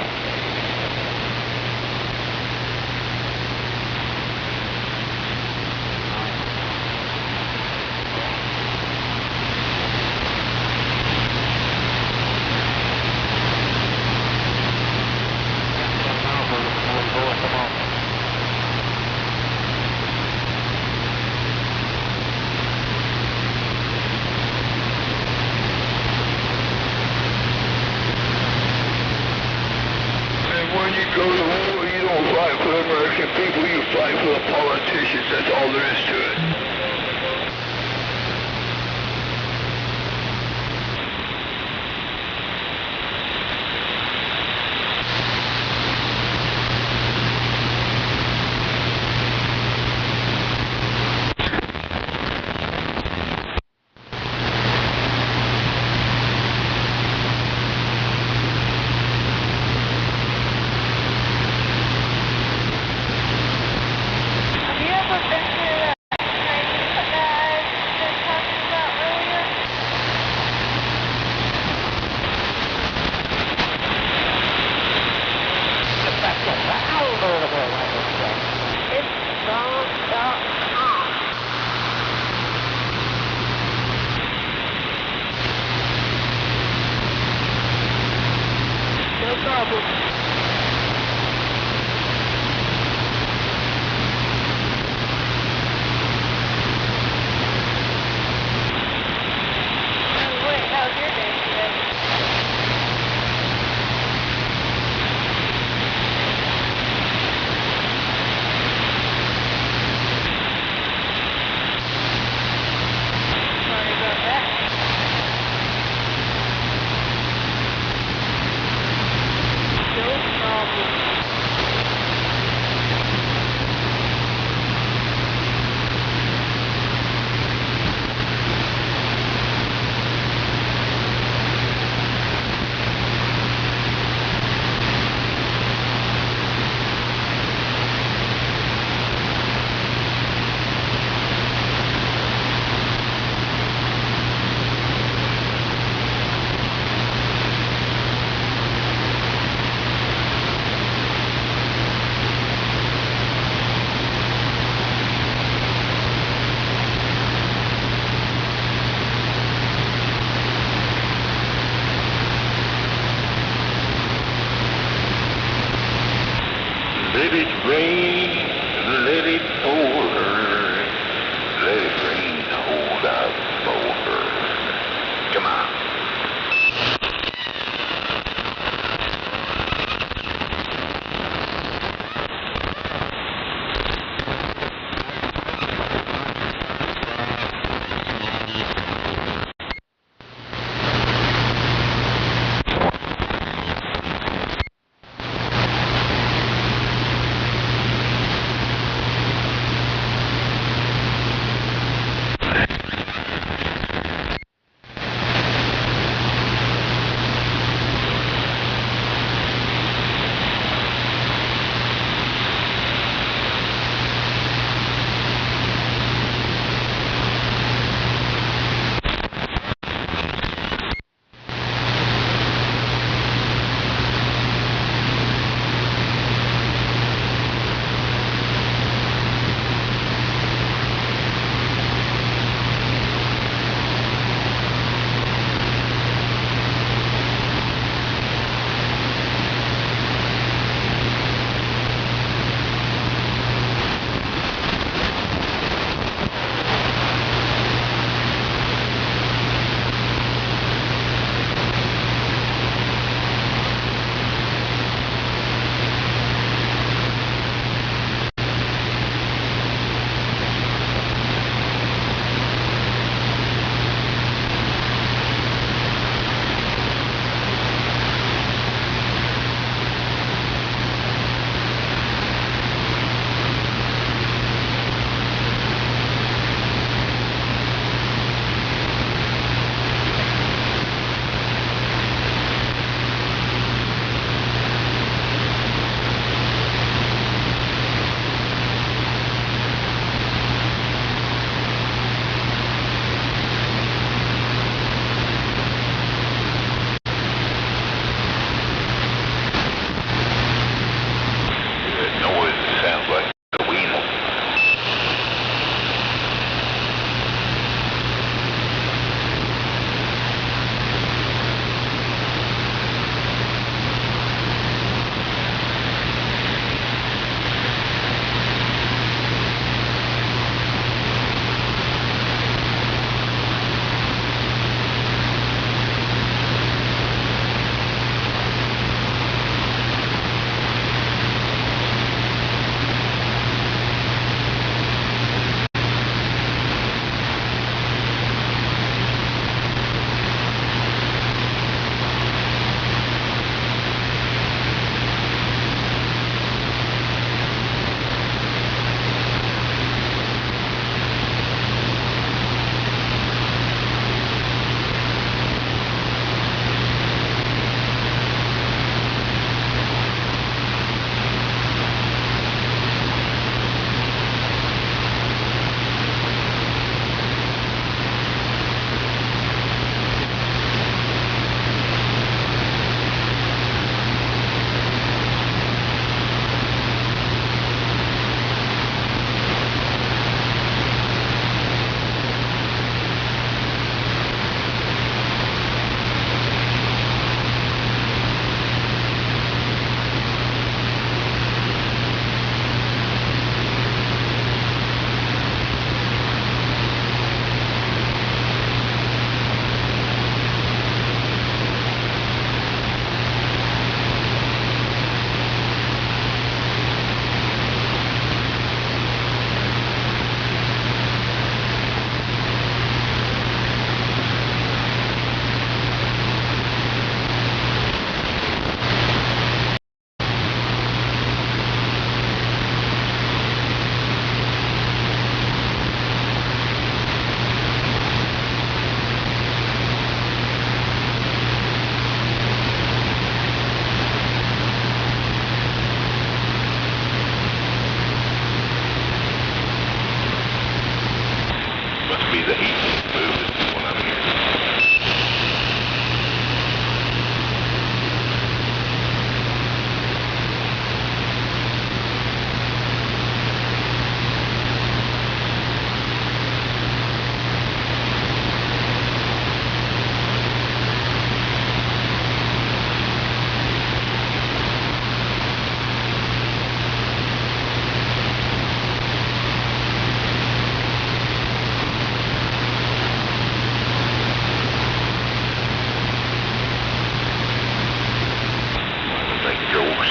S12: Must be the heat moving when I'm here.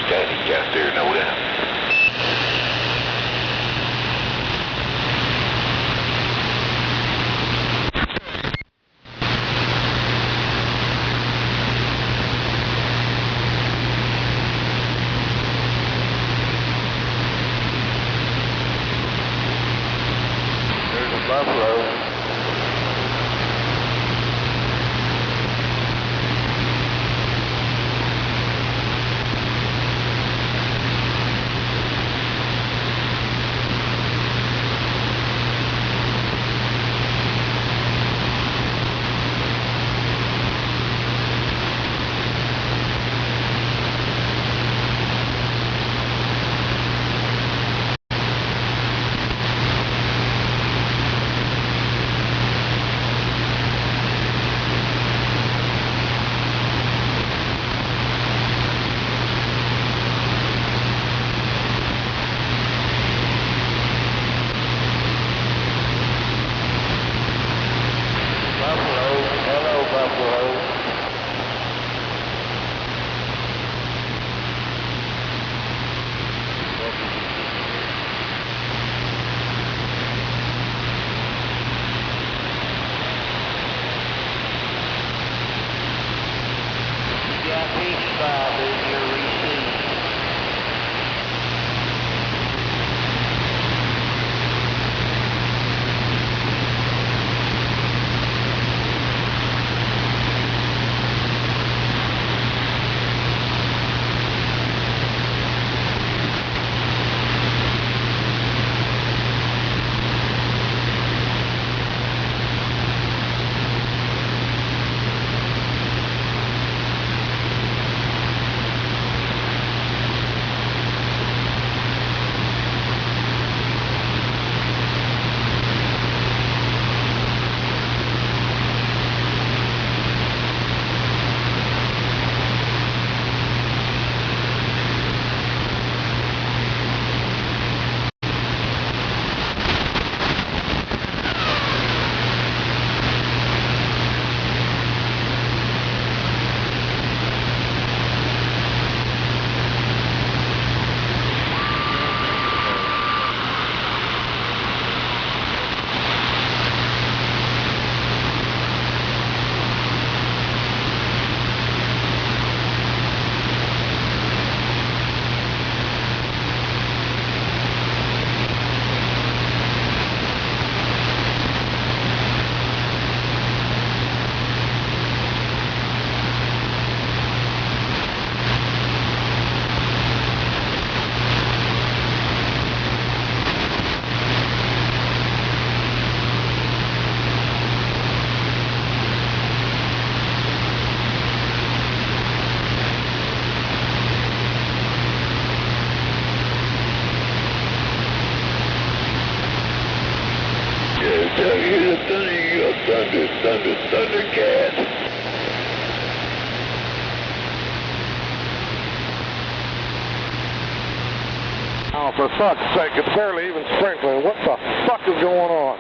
S12: Static out there, no doubt.
S6: There's a buffalo.
S12: Thundercat.
S6: Oh, for fuck's sake, it's barely even sprinkling. What the fuck is going on?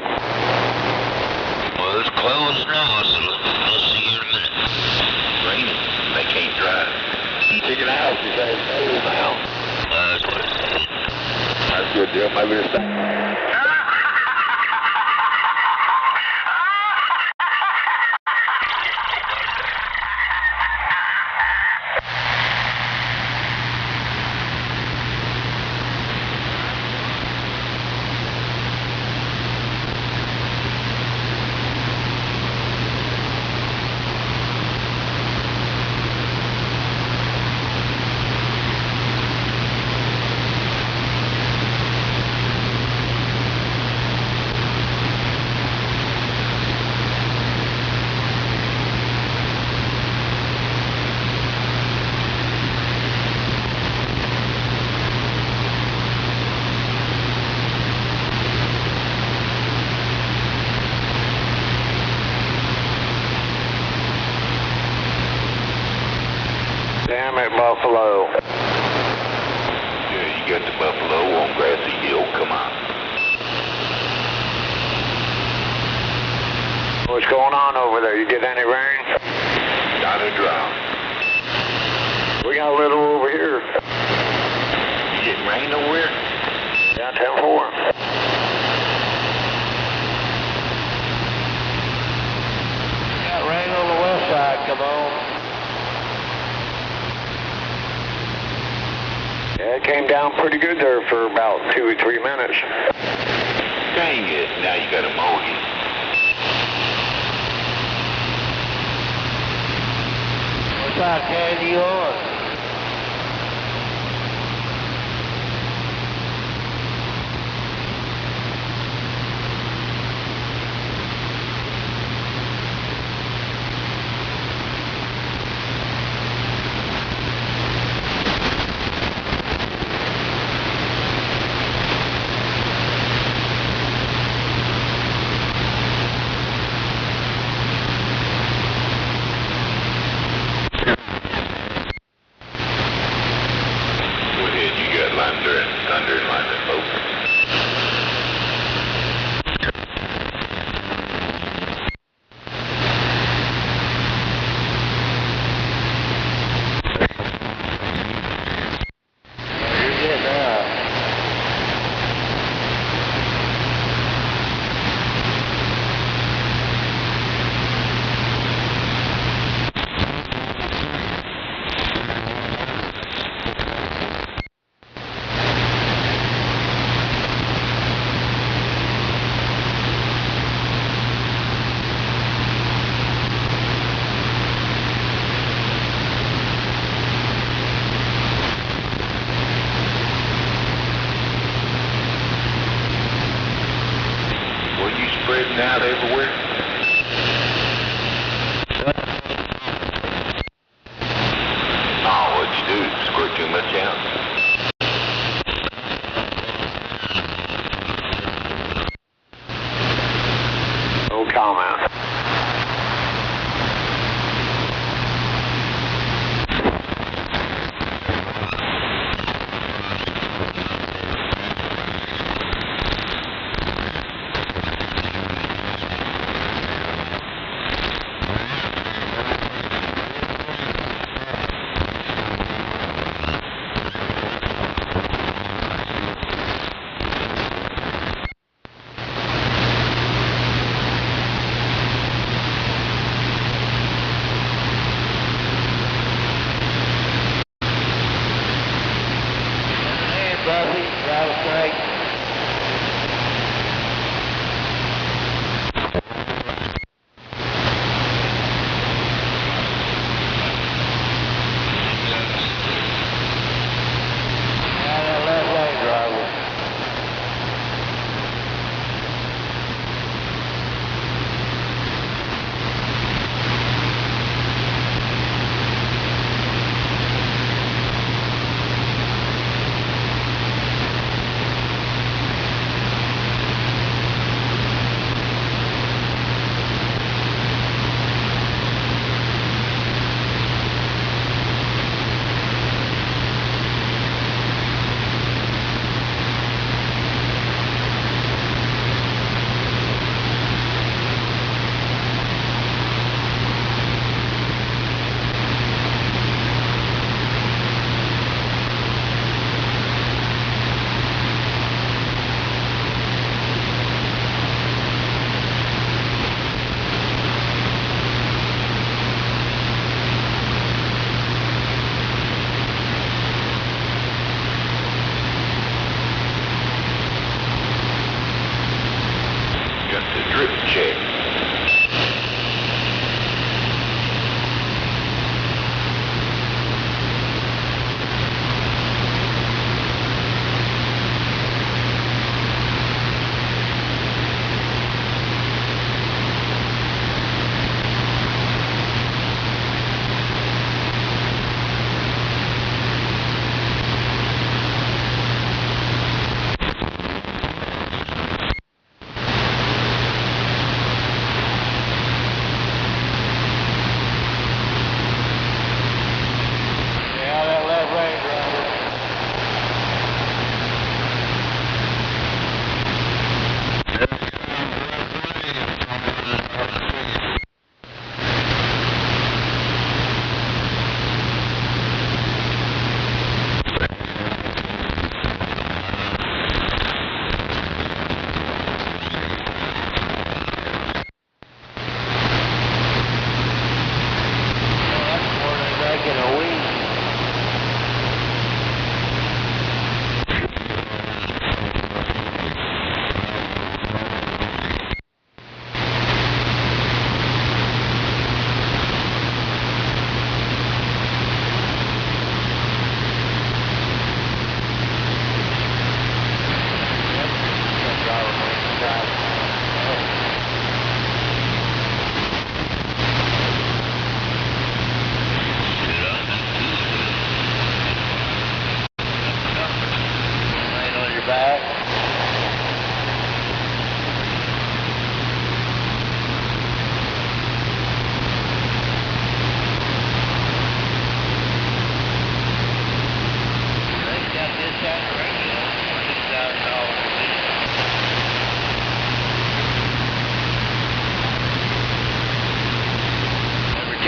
S12: Well, it's closed now, so we'll see you in a minute. It's raining. They can't drive. Chicken house, you say it's cold now. That's what it is. That's good, Jeff. Maybe it's that.
S14: at Buffalo.
S12: Yeah, you got the Buffalo on Grassy Hill. Come on.
S14: What's going on over there? You get any rain?
S12: Not a drop.
S14: We got a little over here.
S12: You getting rain over here?
S14: Yeah, 10-4.
S21: Got rain on the west side, come on.
S14: Yeah, it came down pretty good there for about 2 or 3 minutes.
S12: Dang it, now you got a mogy.
S21: What side can you on?
S12: Thunder and lightning bolts. Spreading out everywhere. Oh, what'd you do? Squirt too much out?
S14: No comment.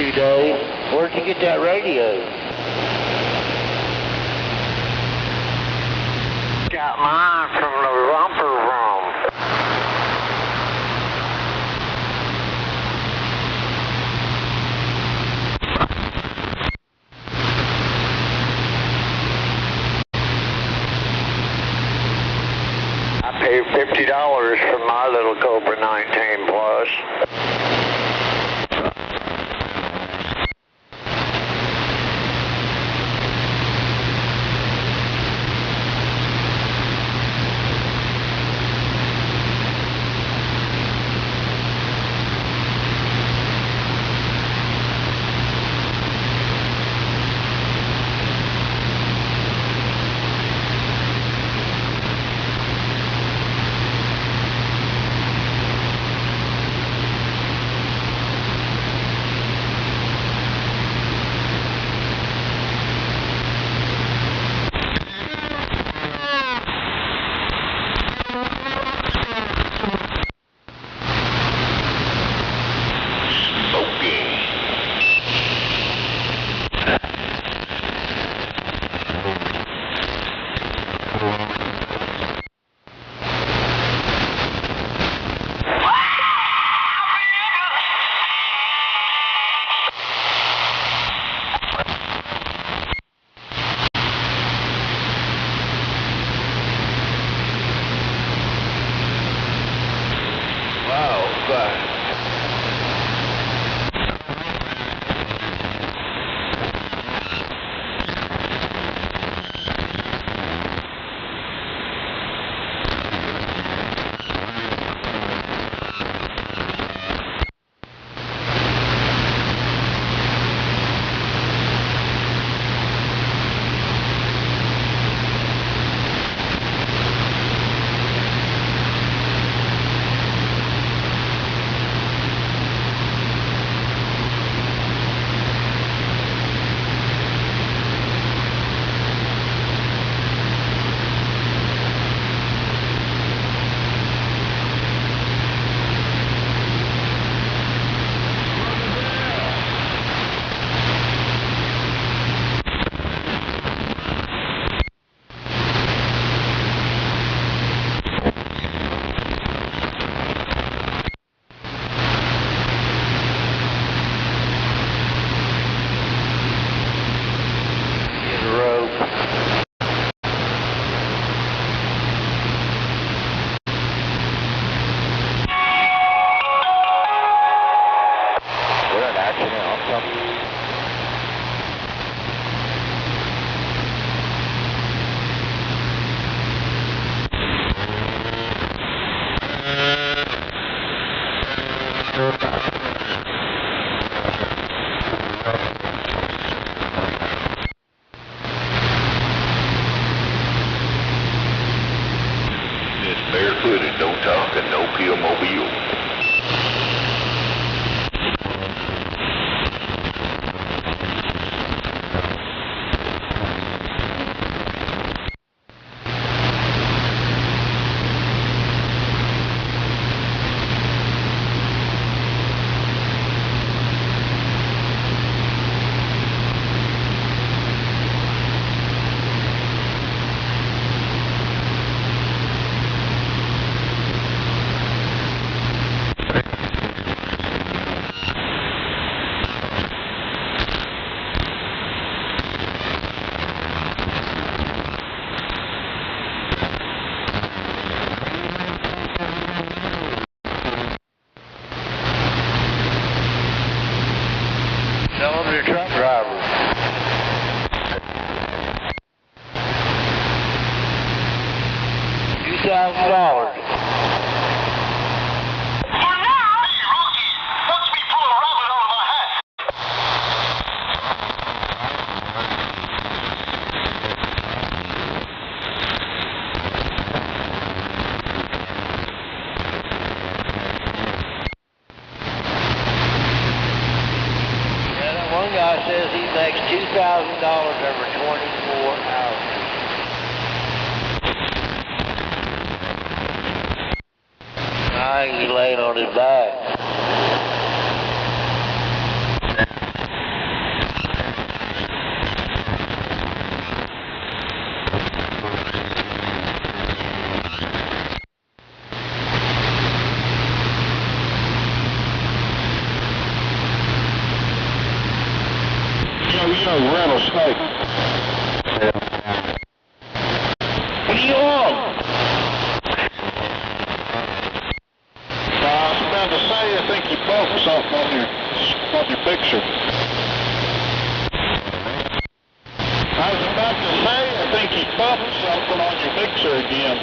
S21: 2 days. Where'd you get that radio?
S14: Got mine from the romper room. I paid $50 for my little Cobra 19 Plus.
S12: Barefooted, no talking, no Pillmobile.
S21: Tell them you're truck drivers. $2,000. One guy says he makes $2,000 every 24 hours. Now he's laying on his back.
S8: rattlesnake.
S21: What are you on?
S8: I was about to say, I think you bumped something on your picture. I was about to say, I think you bumped something on your picture again.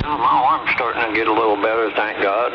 S14: My arm's starting to get a little better, thank God.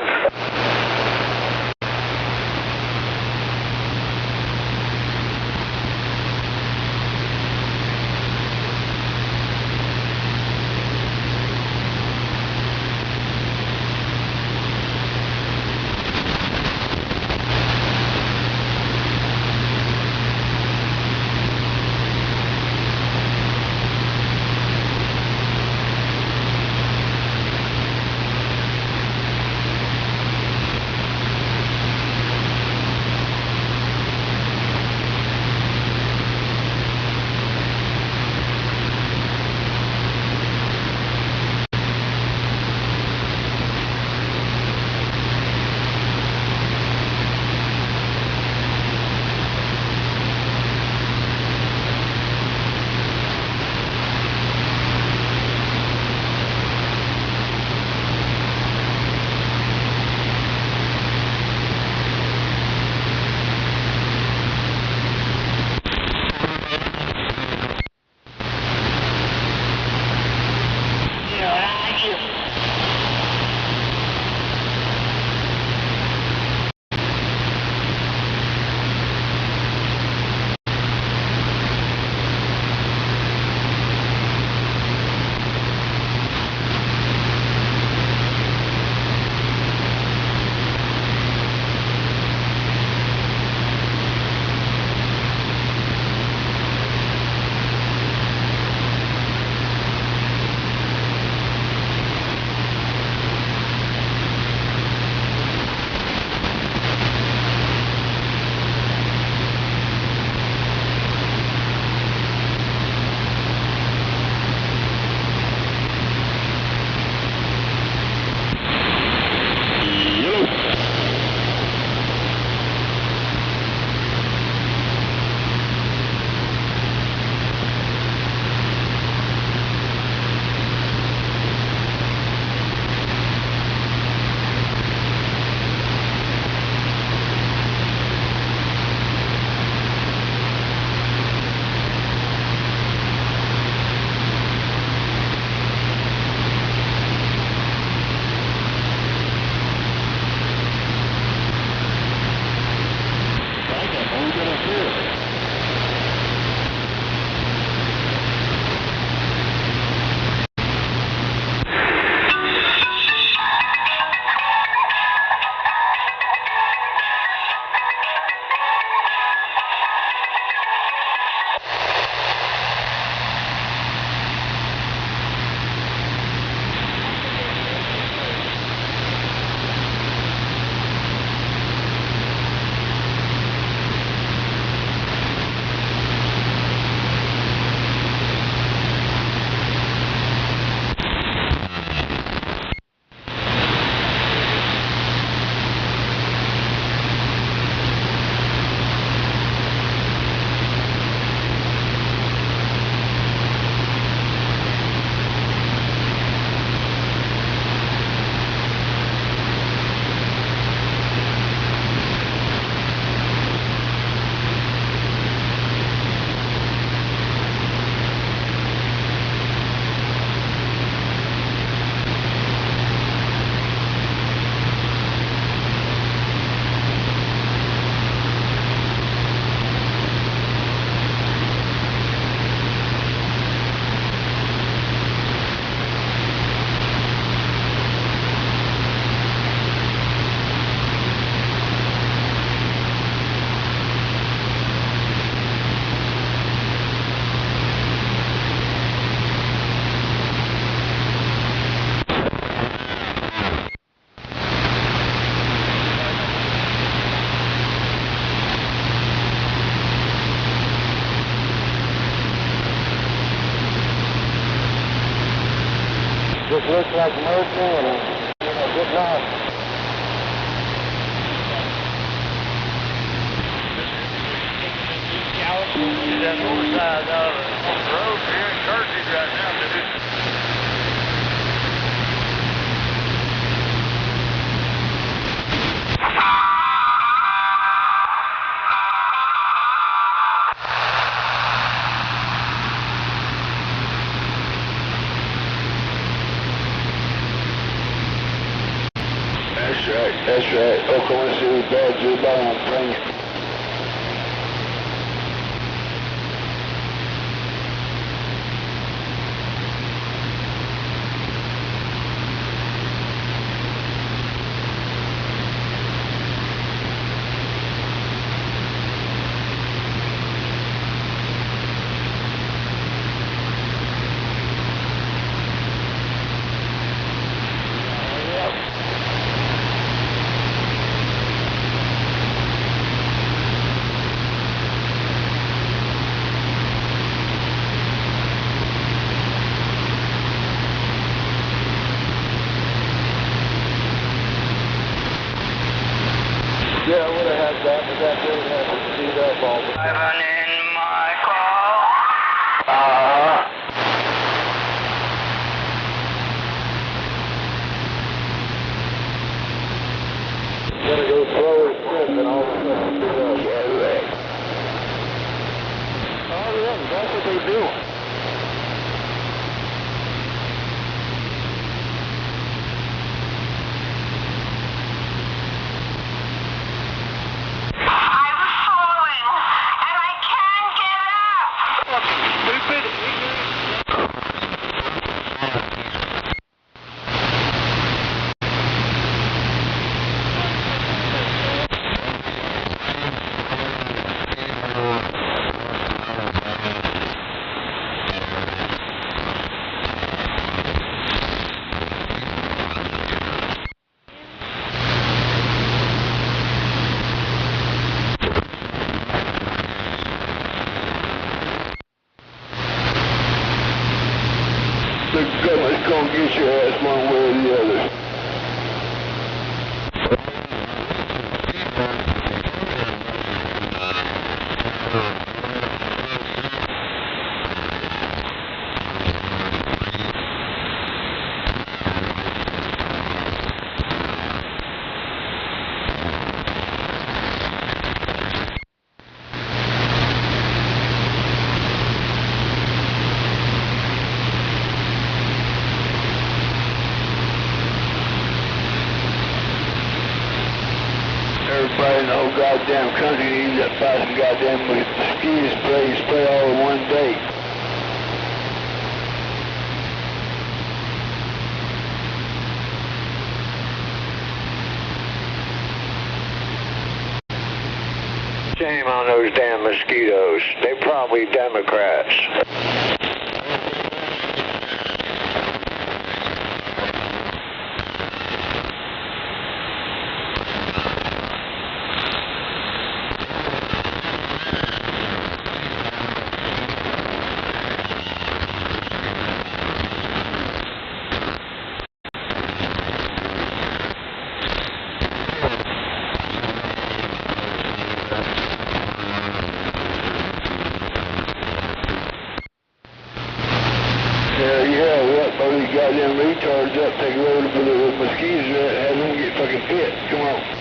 S3: Just looks like mercy and, good night.
S10: That north side on the road here in Carthage right now, dude.
S7: That's right. Oklahoma City Badger bomb plane. Yeah, I would have had that, but that didn't have to speed up all the time.
S12: Living in my car.
S3: Gotta go slow as shit, then all of a sudden speed up.
S7: Yeah,
S3: Oh, yeah, that's what they do.
S7: The government's gonna get your ass one way or the other. Everybody in the whole goddamn country needs that fucking goddamn mosquito spray all in one day.
S14: Shame on those damn mosquitoes. They're probably Democrats. All these goddamn retards up, take a load of the mosquitoes and have them get fucking hit. Come on.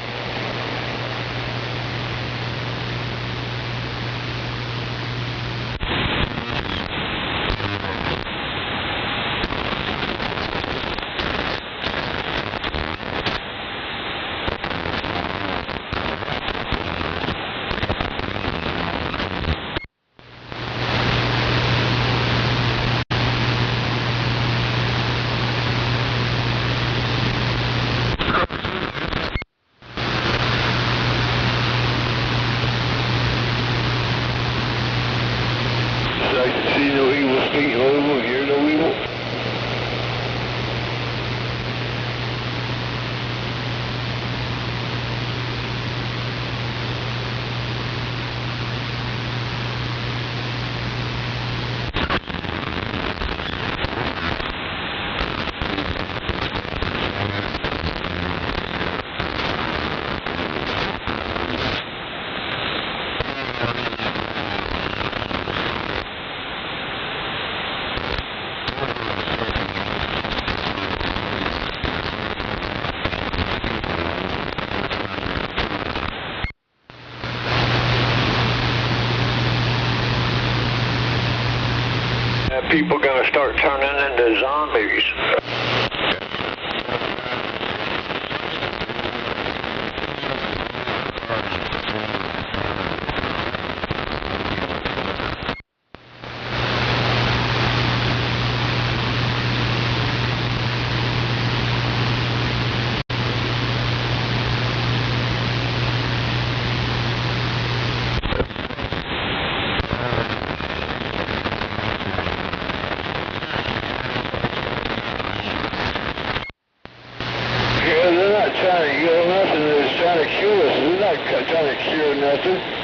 S14: I can see no evil, speak no evil, hear no evil. people going to start turning into zombies.
S7: Trying to kill nothing, they're just trying to kill us. They're not trying to cure nothing.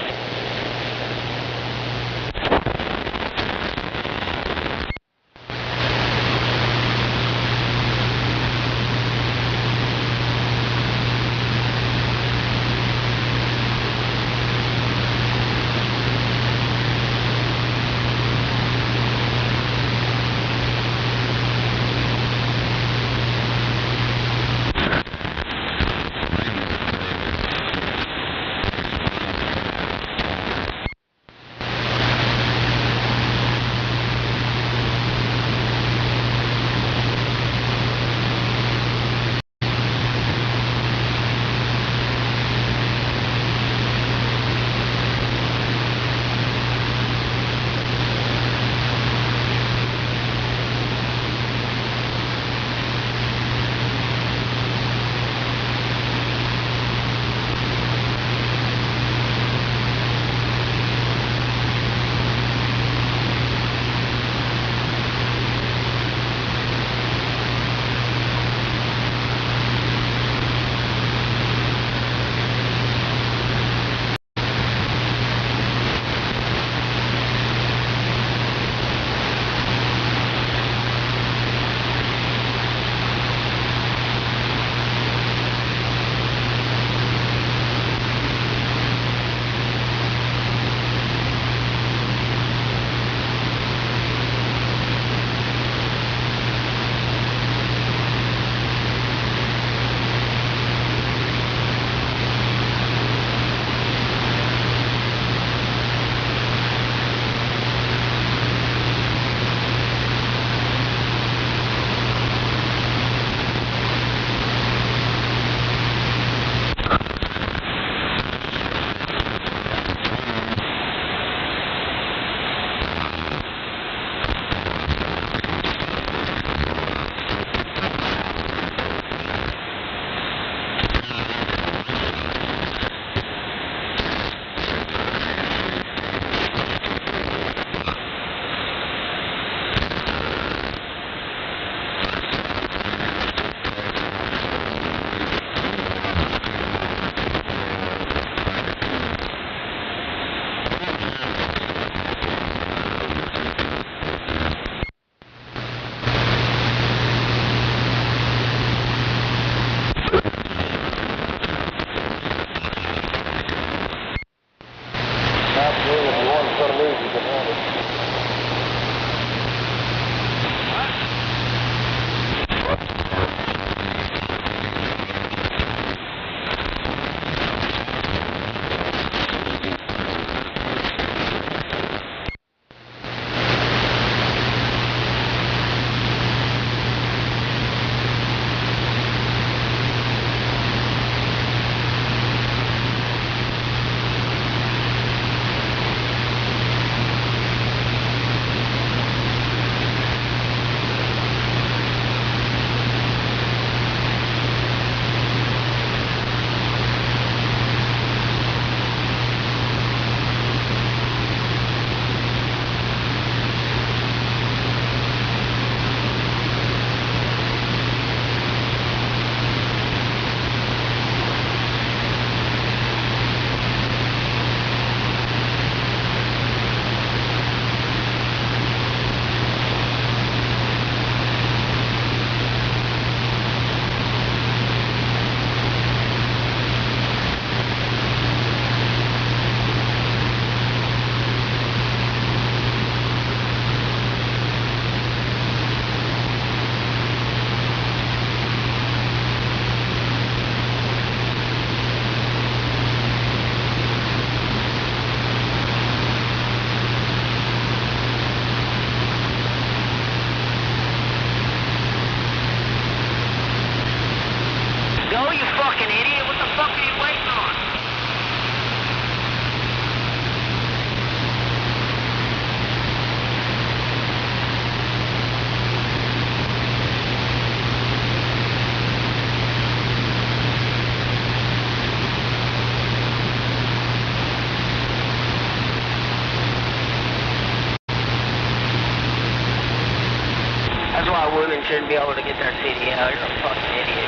S13: shouldn't be able to get their CDL. You're a fucking idiot.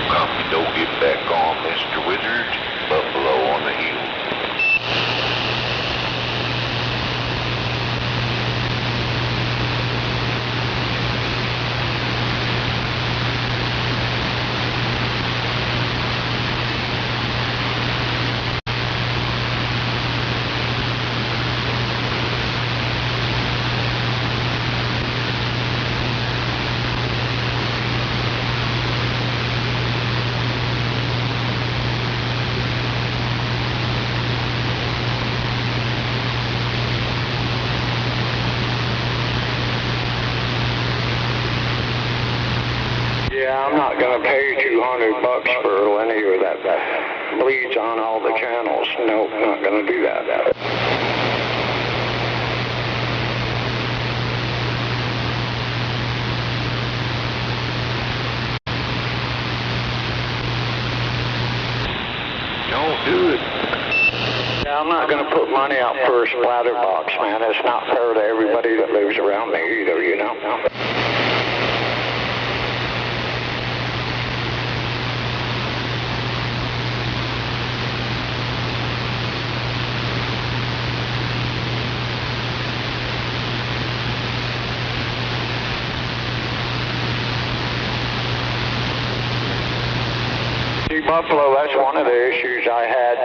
S12: Copy, don't get back on, Mr. Wizard. Buffalo on the hill.
S14: Yeah, I'm not going to pay $200 for linear that bleeds on all the channels. Nope, not going to do that.
S12: Don't do it.
S14: Yeah, I'm not going to put money out for a splatter box, man. It's not fair to everybody that lives around me either, you know? Buffalo, that's one of the issues I had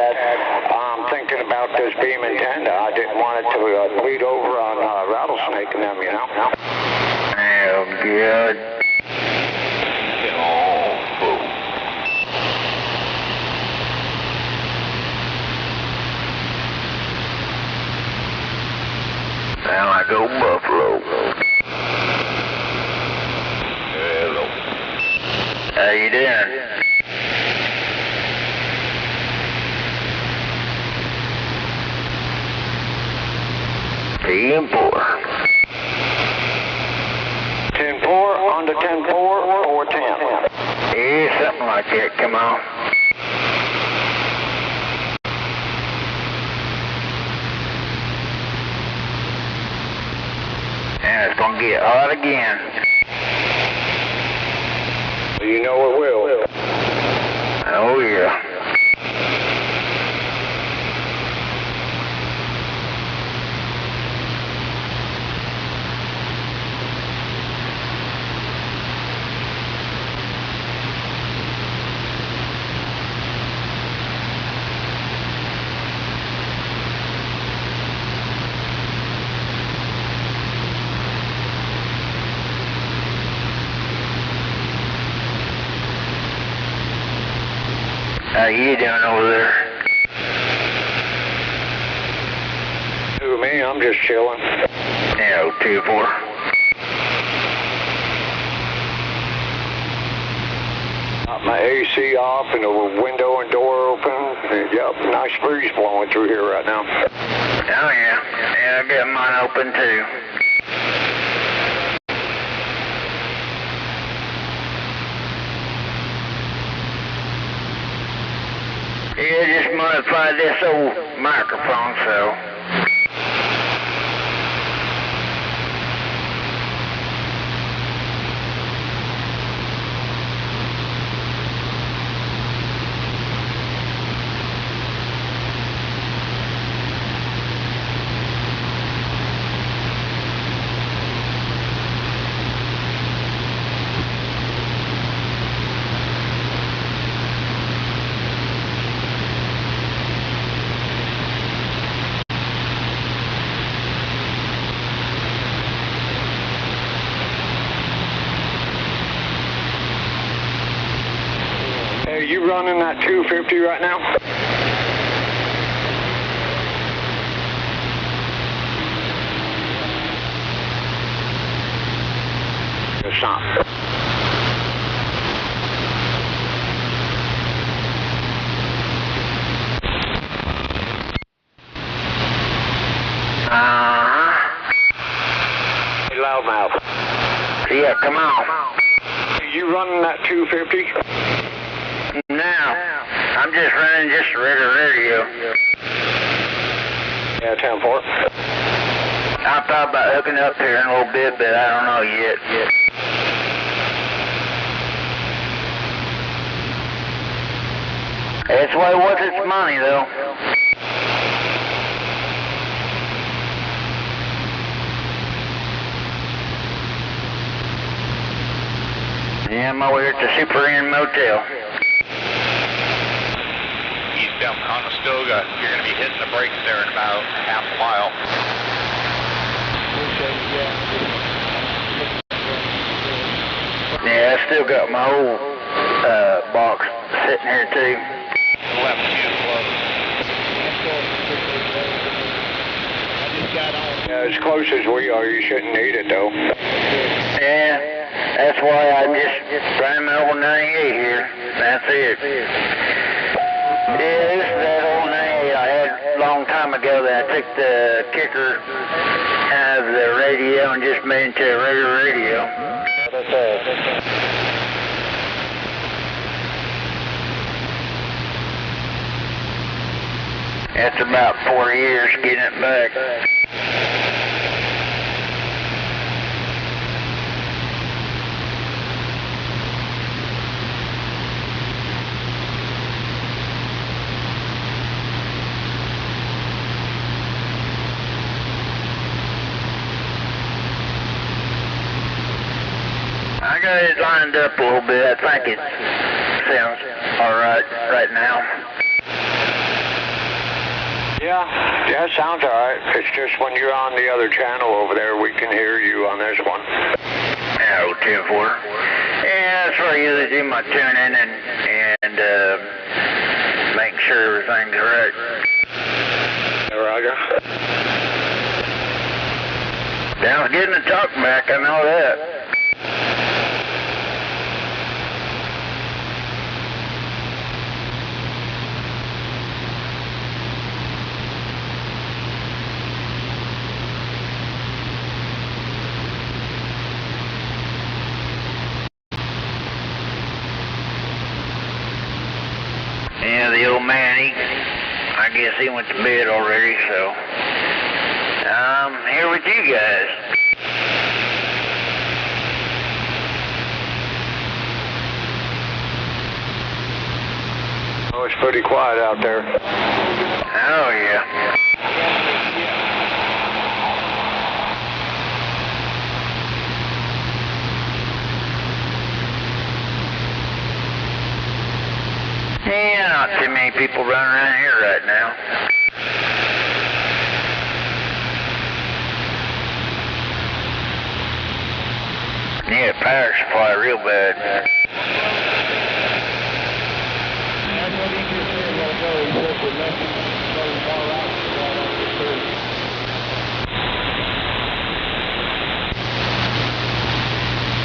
S14: thinking about this beam antenna. I didn't want it to bleed over on rattlesnake and them, you know?
S12: Oh, good. Oh, sound like old Buffalo. Hello. How you doing? 10-4.
S14: 10-4 on to 10-4 or 10?
S12: Yeah, something like that. Come on. And it's going to get hot again.
S14: You know it will.
S12: Oh, yeah. How you doing over there?
S14: Who, me? I'm just chilling.
S12: Yeah, 2-4.
S14: Got my AC off and the window and door open. Yep, nice breeze blowing through here right now.
S12: Oh, yeah. Yeah, I got mine open, too. Yeah, just modified this old microphone, so.
S14: Hey, you running that 250 right now? It's not.
S12: Hey, loudmouth. Yeah, come on.
S14: running that 250?
S21: No, I'm just running just a regular radio.
S14: Yeah, 10-4.
S21: I thought about hooking up here in a little bit, but I don't know yet. It's way worth its money, though. Yeah, I'm over here at the Super Inn Motel.
S11: Eastbound Conestoga, you're going to be hitting the brakes there in about half a mile.
S21: Yeah, I still got my old box sitting here too.
S11: Left two close.
S14: As close as we are, you shouldn't need it though.
S21: Yeah, that's why I'm just running my old 98 here. That's it. Yeah, this is that old 98 I had a long time ago that I took the kicker out of the radio and just made into a regular radio. That's about 4 years getting it back. I got it lined up a little bit. I think it sounds all right now.
S14: Yeah, it sounds all right. It's just when you're on the other channel over there, we can hear you on this one.
S21: Yeah, 10-4. Yeah, that's where I usually do my tuning and make sure everything's right.
S14: Roger.
S21: Now it's getting the talk back, I know that. Yeah, the old man, I guess he went to bed already, so I'm here with you guys.
S14: Oh, it's pretty quiet out there.
S21: Oh, yeah. Yeah, not too many people running around here right now. Need a power supply real bad.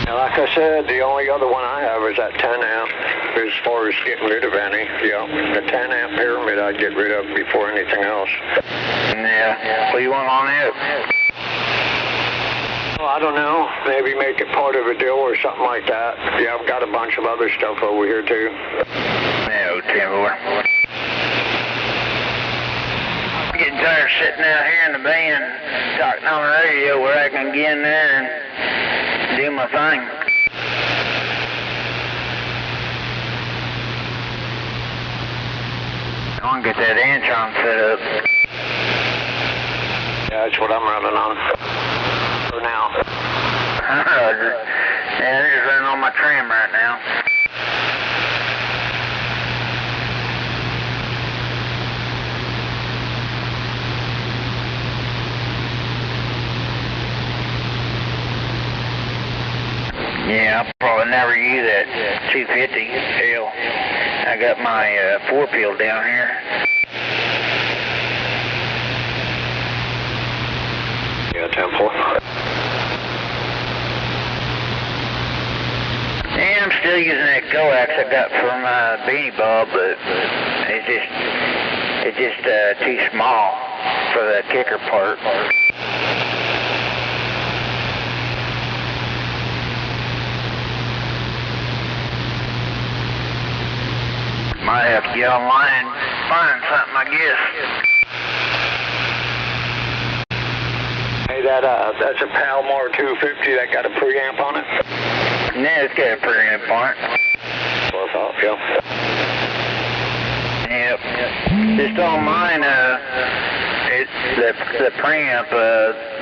S14: Now, like I said, the only other one I have is that 10 amp as far as getting rid of any. Yeah, the 10 amp pyramid I'd get rid of before anything else.
S21: Yeah. What do you want on it?
S14: Well, I don't know. Maybe make it part of a deal or something like that. Yeah, I've got a bunch of other stuff over here too.
S21: Yeah, 10-4. I'm getting tired of sitting out here in the van talking on the radio where I can get in there and do my thing. I want to get that Antron set up.
S14: Yeah, that's what I'm running on for now.
S21: Roger. Yeah, I'm just running on my trim right now. Yeah, I'll probably never use that 250 L. I got my 4-peel down here.
S14: Yeah, 10-4.
S21: Yeah, I'm still using that coax I got from Beanie Bob, but it's just too small for the kicker part. Might have to get online and find something, I guess.
S14: Hey, that's a Palomar 250 that got a preamp on it?
S21: Yeah, it's got a preamp on it.
S14: That's what I thought, yeah.
S21: Yep. Just on mine, the preamp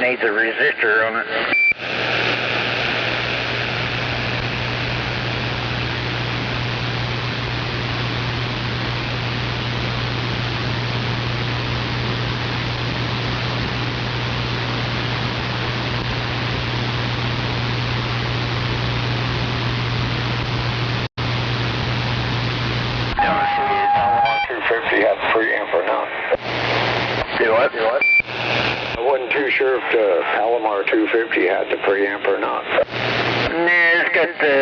S21: needs a resistor on it.
S14: I wasn't too sure if the Palomar 250 had the preamp or not.
S21: Nah, it's got the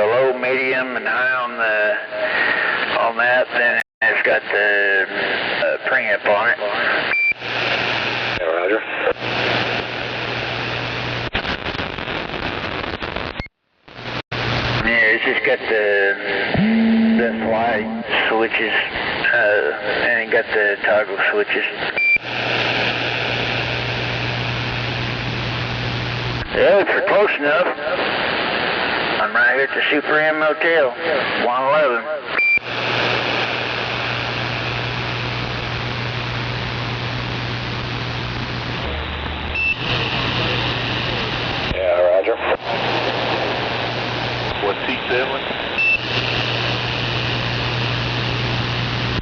S21: low, medium, and high on that. Then it's got the preamp on it.
S14: Yeah, Roger.
S21: Yeah, it's just got the slide switches, and it got the toggle switches. Yeah, if you're close enough, I'm right here at the Super M Motel, 111.
S14: Yeah, Roger.
S20: What's he selling?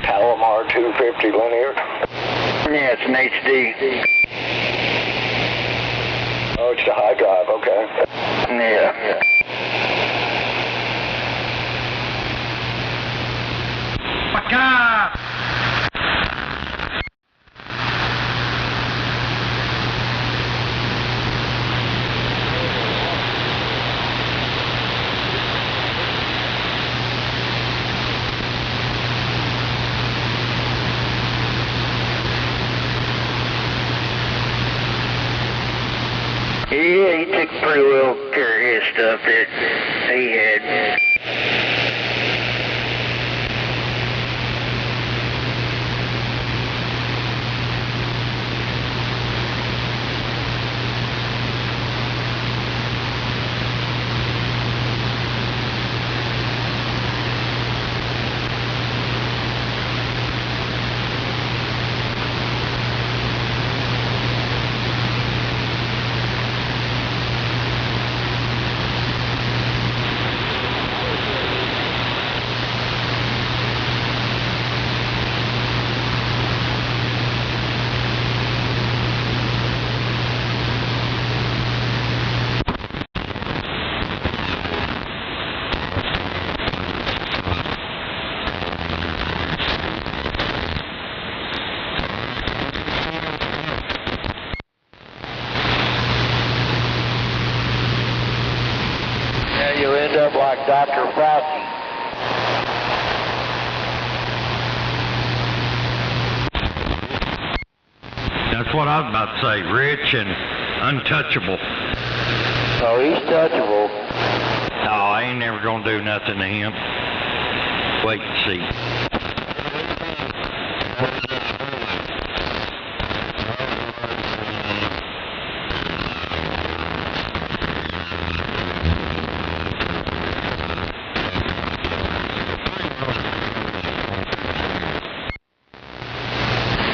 S14: Palomar 250 linear?
S21: Yeah, it's an HD.
S14: Oh, it's the high drive, okay.
S21: Yeah.
S9: Baka!
S21: Yeah, he took pretty well care of his stuff that he had. You'll end up like Dr. Fauci.
S9: That's what I was about to say, rich and untouchable.
S21: Oh, he's touchable.
S9: No, I ain't never gonna do nothing to him. Wait and see.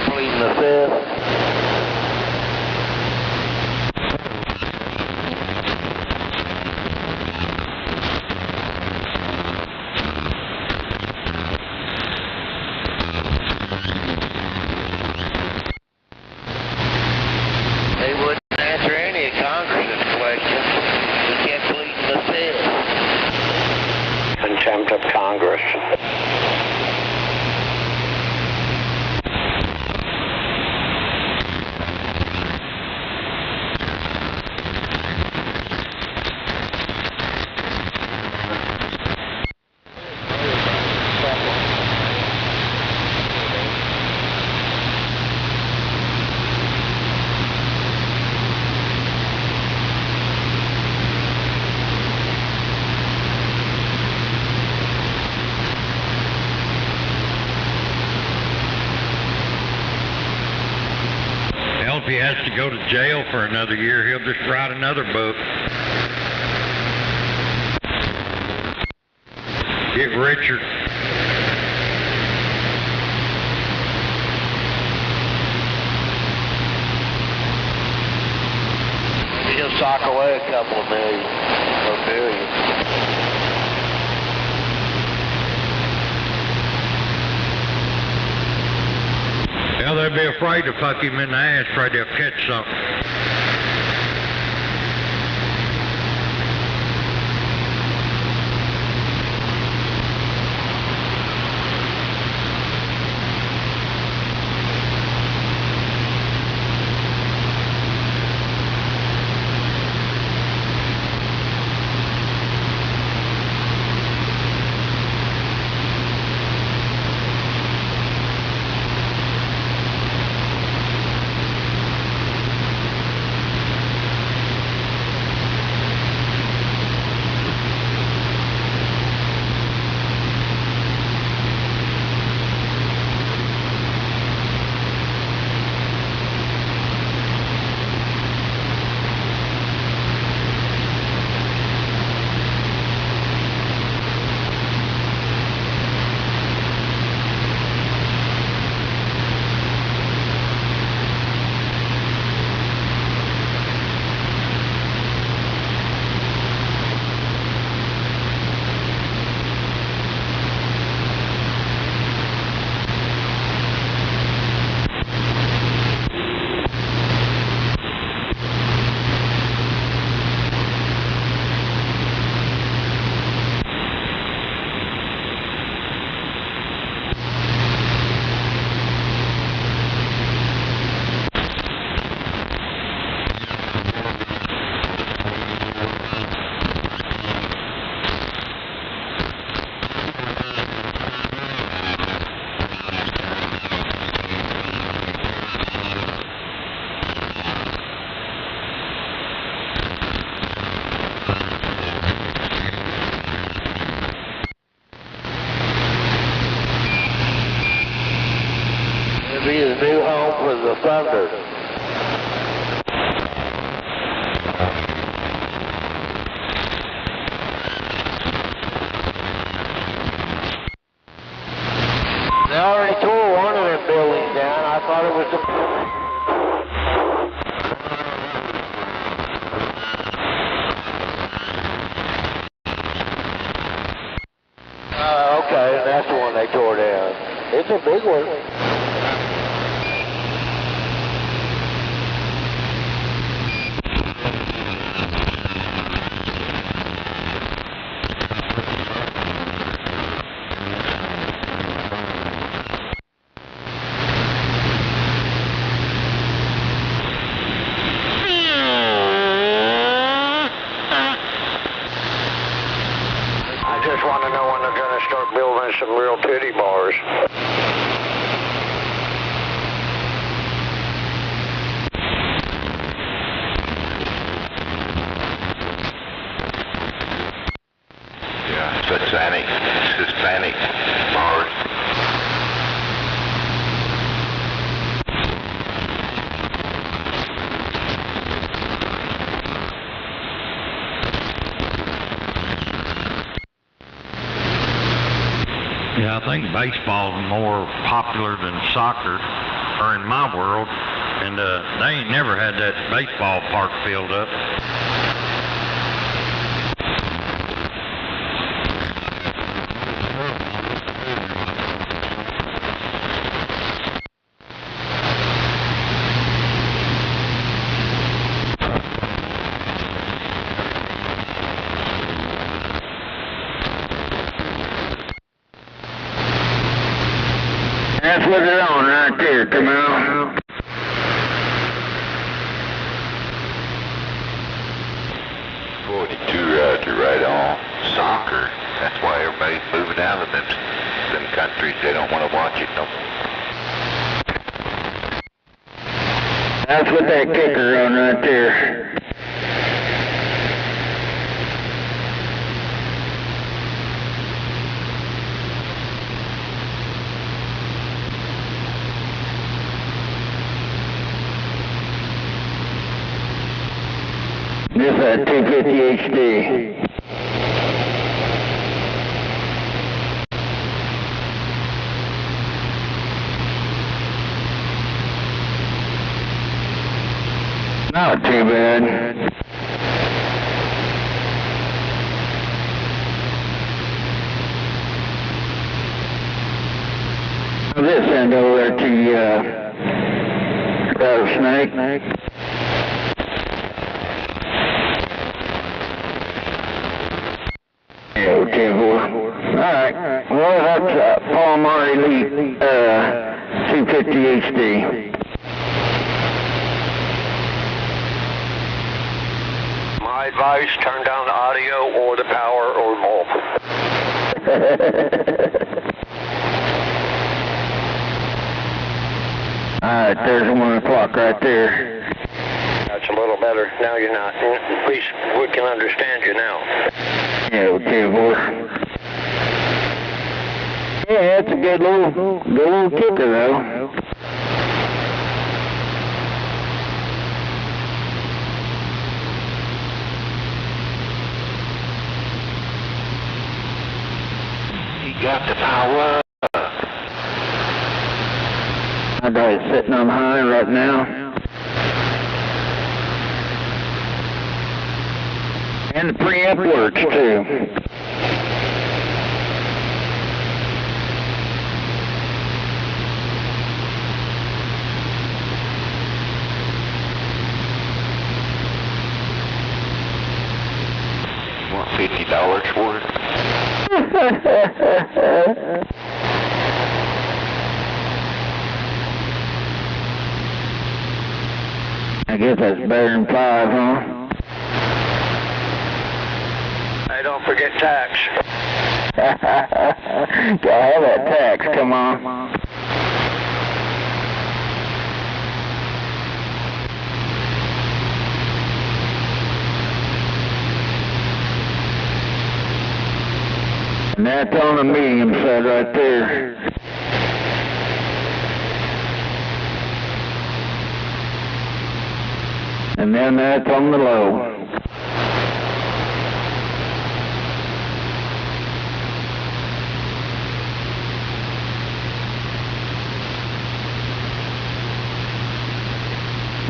S21: Pleading the fifth. They wouldn't answer any of Congress's questions. We kept pleading the fifth.
S14: Contempt of Congress.
S9: if he has to go to jail for another year, he'll just write another book. Get richer.
S21: He'll sock away a couple of million or billion.
S9: Yeah, they'd be afraid to fuck him in the ass, afraid they'll catch something.
S21: It'll be his new home for the Thunder. They already tore one of them buildings down. I thought it was the... Okay, that's the one they tore down. It's a big one. I just want to know when they're going to start building some real titty bars.
S12: Yeah, Hispanic bars.
S9: Yeah, I think baseball's more popular than soccer, or in my world, and they ain't never had that baseball park filled up.
S21: That's what they're on right there, come on.
S12: Right on. Soccer. That's why everybody's moving out of them countries. They don't want to watch it no more.
S21: That's what that kicker on right there. This is 250 HD. Not too bad. I'll just send over to Snake. Yeah, 10-4. Alright. Well, that's Palomar Elite 250 HD.
S14: My advice, turn down the audio or the power or both.
S21: Alright, there's 1 o'clock right there.
S14: That's a little better. Now you're not. At least we can understand you now.
S21: Yeah, okay, boy. Yeah, that's a good little kicker, though. You got the power. I got it sitting on high right now. And the preamp works too.
S12: Want $50 for it?
S21: I guess that's better than 5, huh?
S14: Hey, don't forget tax.
S21: Gotta have that tax, come on. And that's on the medium side right there. And then that's on the low.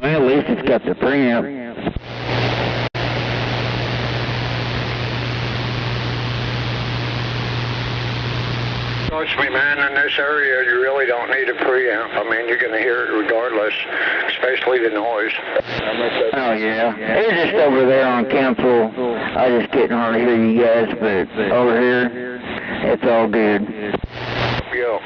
S21: Well, at least it's got the preamp.
S14: Trust me, man, in this area, you really don't need a preamp. I mean, you're going to hear it regardless, especially the noise.
S21: Oh, yeah. It was just over there on council. I just couldn't hardly hear you guys, but over here, it's all good.
S14: Yo.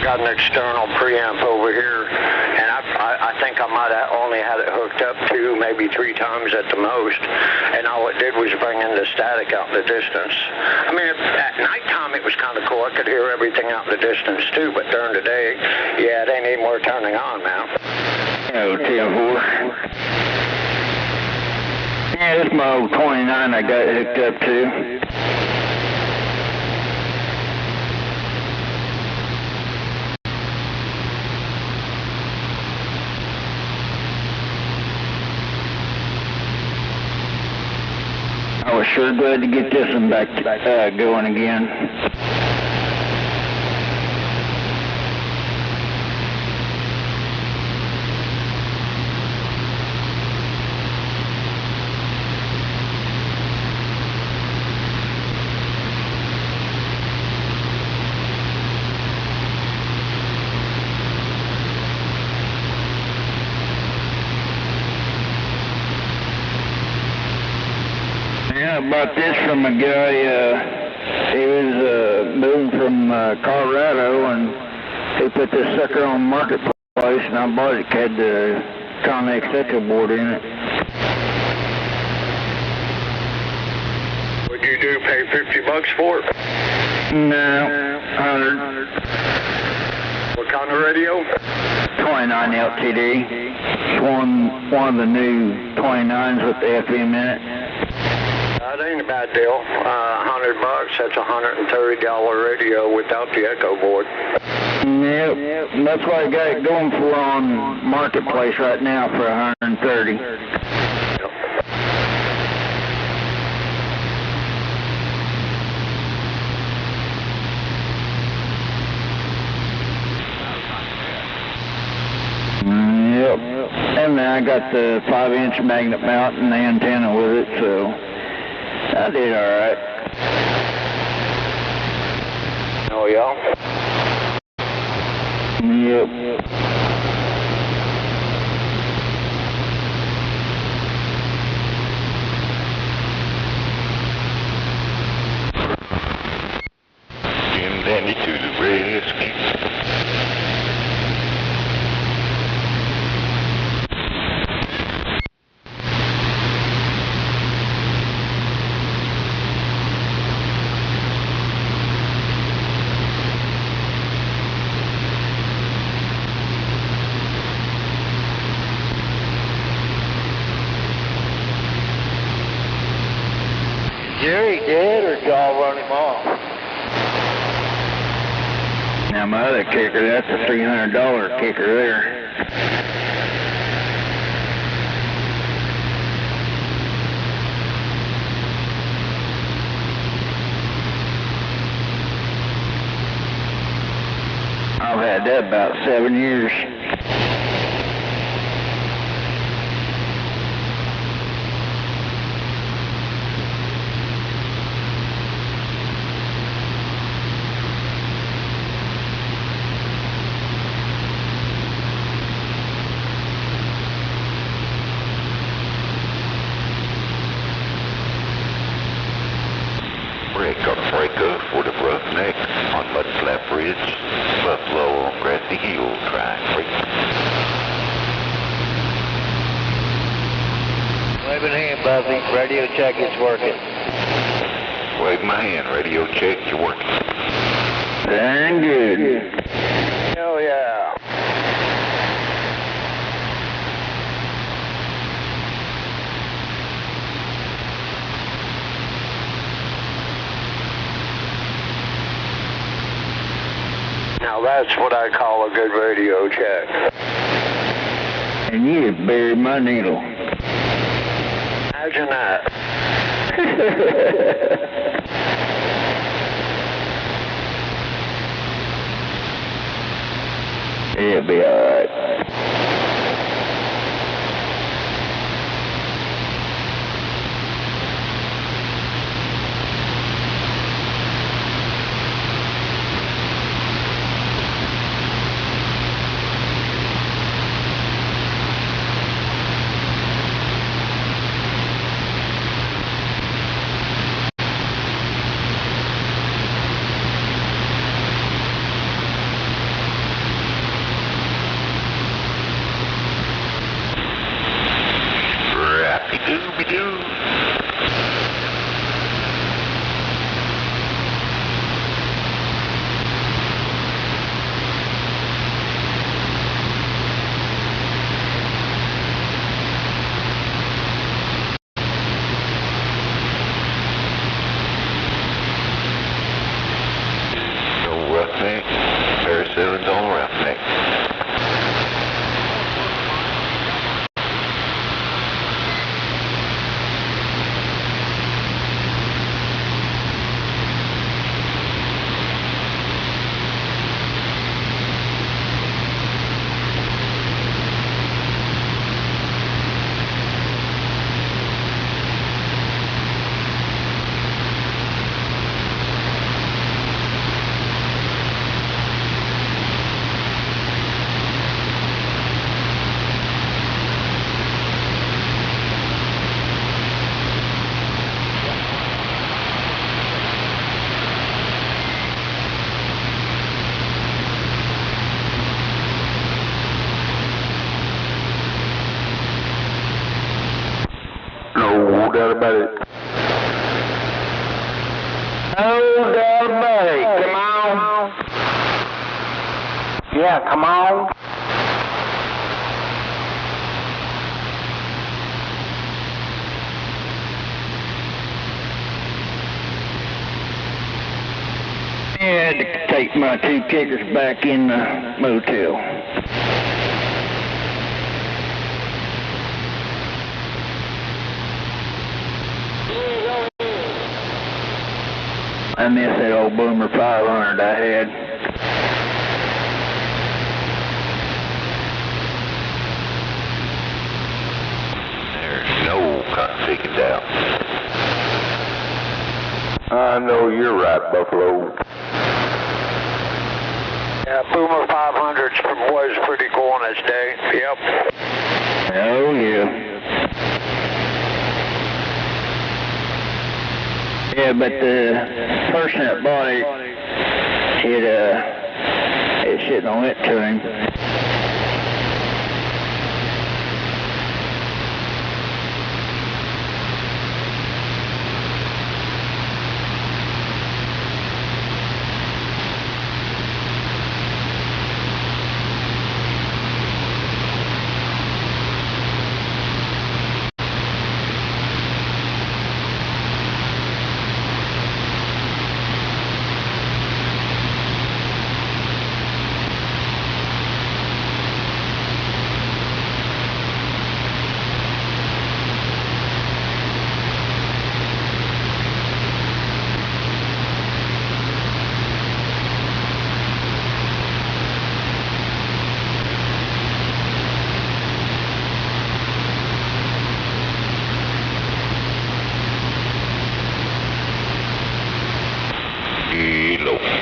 S14: Got an external preamp over here, and I think I might have only had it hooked up 2, maybe 3 times at the most, and all it did was bring in the static out in the distance. I mean, at nighttime it was kind of cool. I could hear everything out in the distance too, but during the day, yeah, it ain't even worth turning on now.
S21: Oh, 10-4. Yeah, this is my old 29 I got hooked up to. I was sure glad to get this one back going again. Yeah, I bought this from a guy, he was moving from Colorado, and he put this sucker on Marketplace, and I bought it. It had the Connex Echo board in it.
S14: What'd you do, pay $50 for it?
S21: No, 100.
S14: What kind of radio?
S21: 29 LTD. It's one of the new 29s with the FM in it.
S14: That ain't a bad deal. $100, that's a $130 radio without the echo board.
S21: Yep, that's what I got it going for on Marketplace right now for $130. Yep, and then I got the 5-inch magnet mount and the antenna with it, so I did alright.
S14: Oh, yeah?
S21: Yep.
S12: Jim Dandy to the rescue.
S21: Jerry dead or y'all run him off? Now my other kicker, that's a $300 kicker there. I've had that about 7 years.
S12: Breaker for the Roughneck on Mudflap Ridge, Buffalo on Grassy Hill, try and break.
S21: Wave a hand, Buzzy. Radio check, it's working.
S12: Wave my hand, radio check, you're working.
S21: Very good.
S14: Hell yeah. Now that's what I call a good radio check.
S21: And you have buried my needle.
S14: Imagine that.
S21: It'll be alright.
S12: Rappy-dooby-doo. No Roughneck, $37 Roughneck.
S8: No doubt about it.
S21: No doubt about it. Come on. Yeah, come on. I had to take my 2 kickers back in the motel. I miss that old Boomer 500 I had.
S12: There's no taking down.
S8: I know you're right, Buffalo.
S14: Yeah, Boomer 500 was pretty cool on its day. Yep.
S21: Oh, yeah. Yeah, but the person that bought it, it shouldn't have went to him.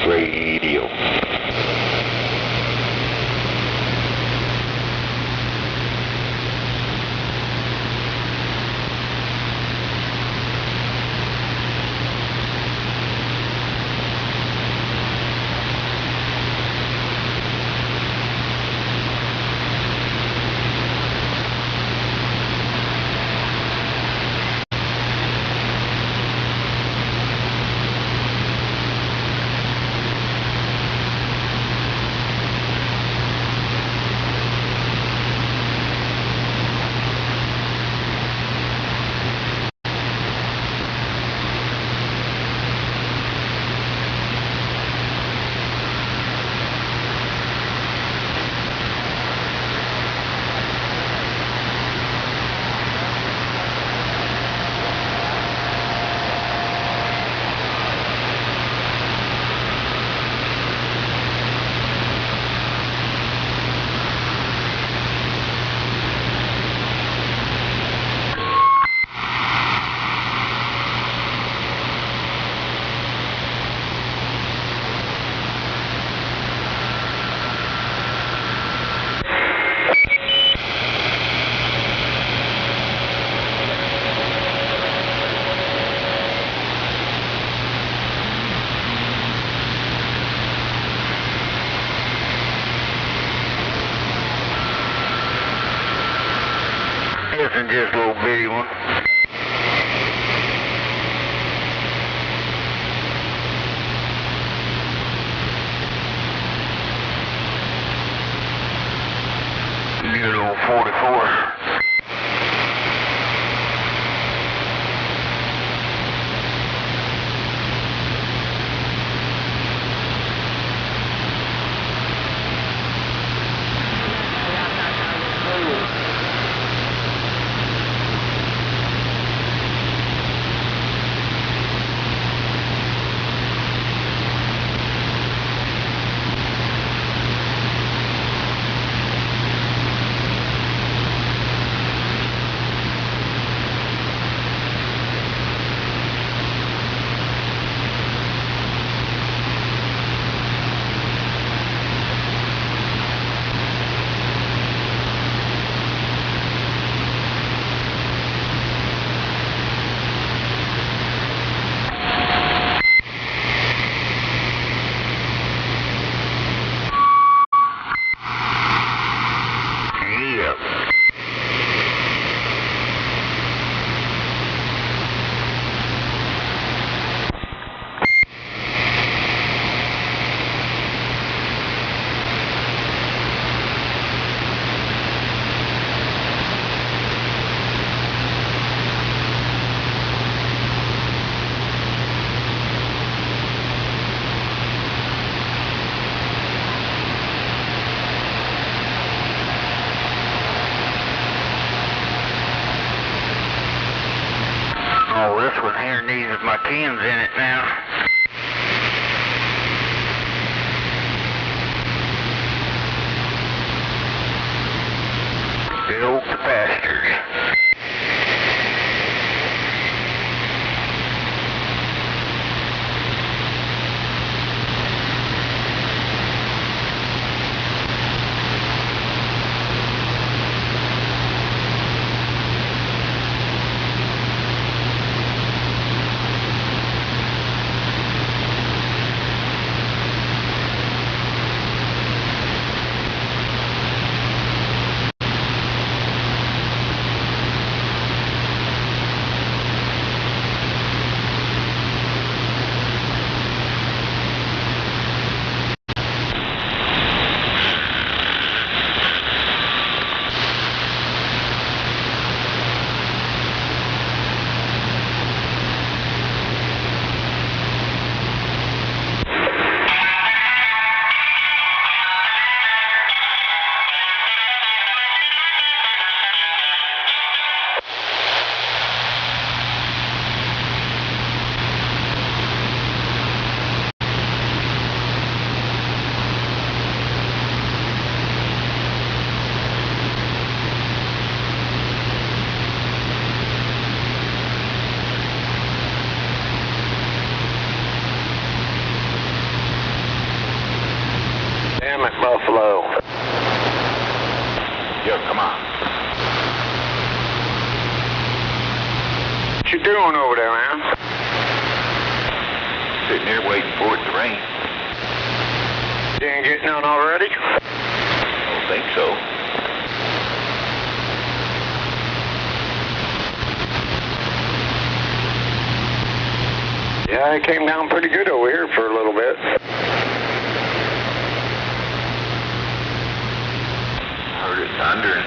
S12: Radio.
S21: This is just a little bitty one.
S12: Good old 44.
S21: Oh, this one here needs my cans in it now. Build capacitors.
S14: Damn it, Buffalo.
S2: Yo, come on.
S14: What you doing over there, man?
S2: Sitting here waiting for it to rain.
S14: You ain't getting none already?
S2: Don't think so.
S14: Yeah, it came down pretty good over here for a little bit.
S2: Heard it thundering.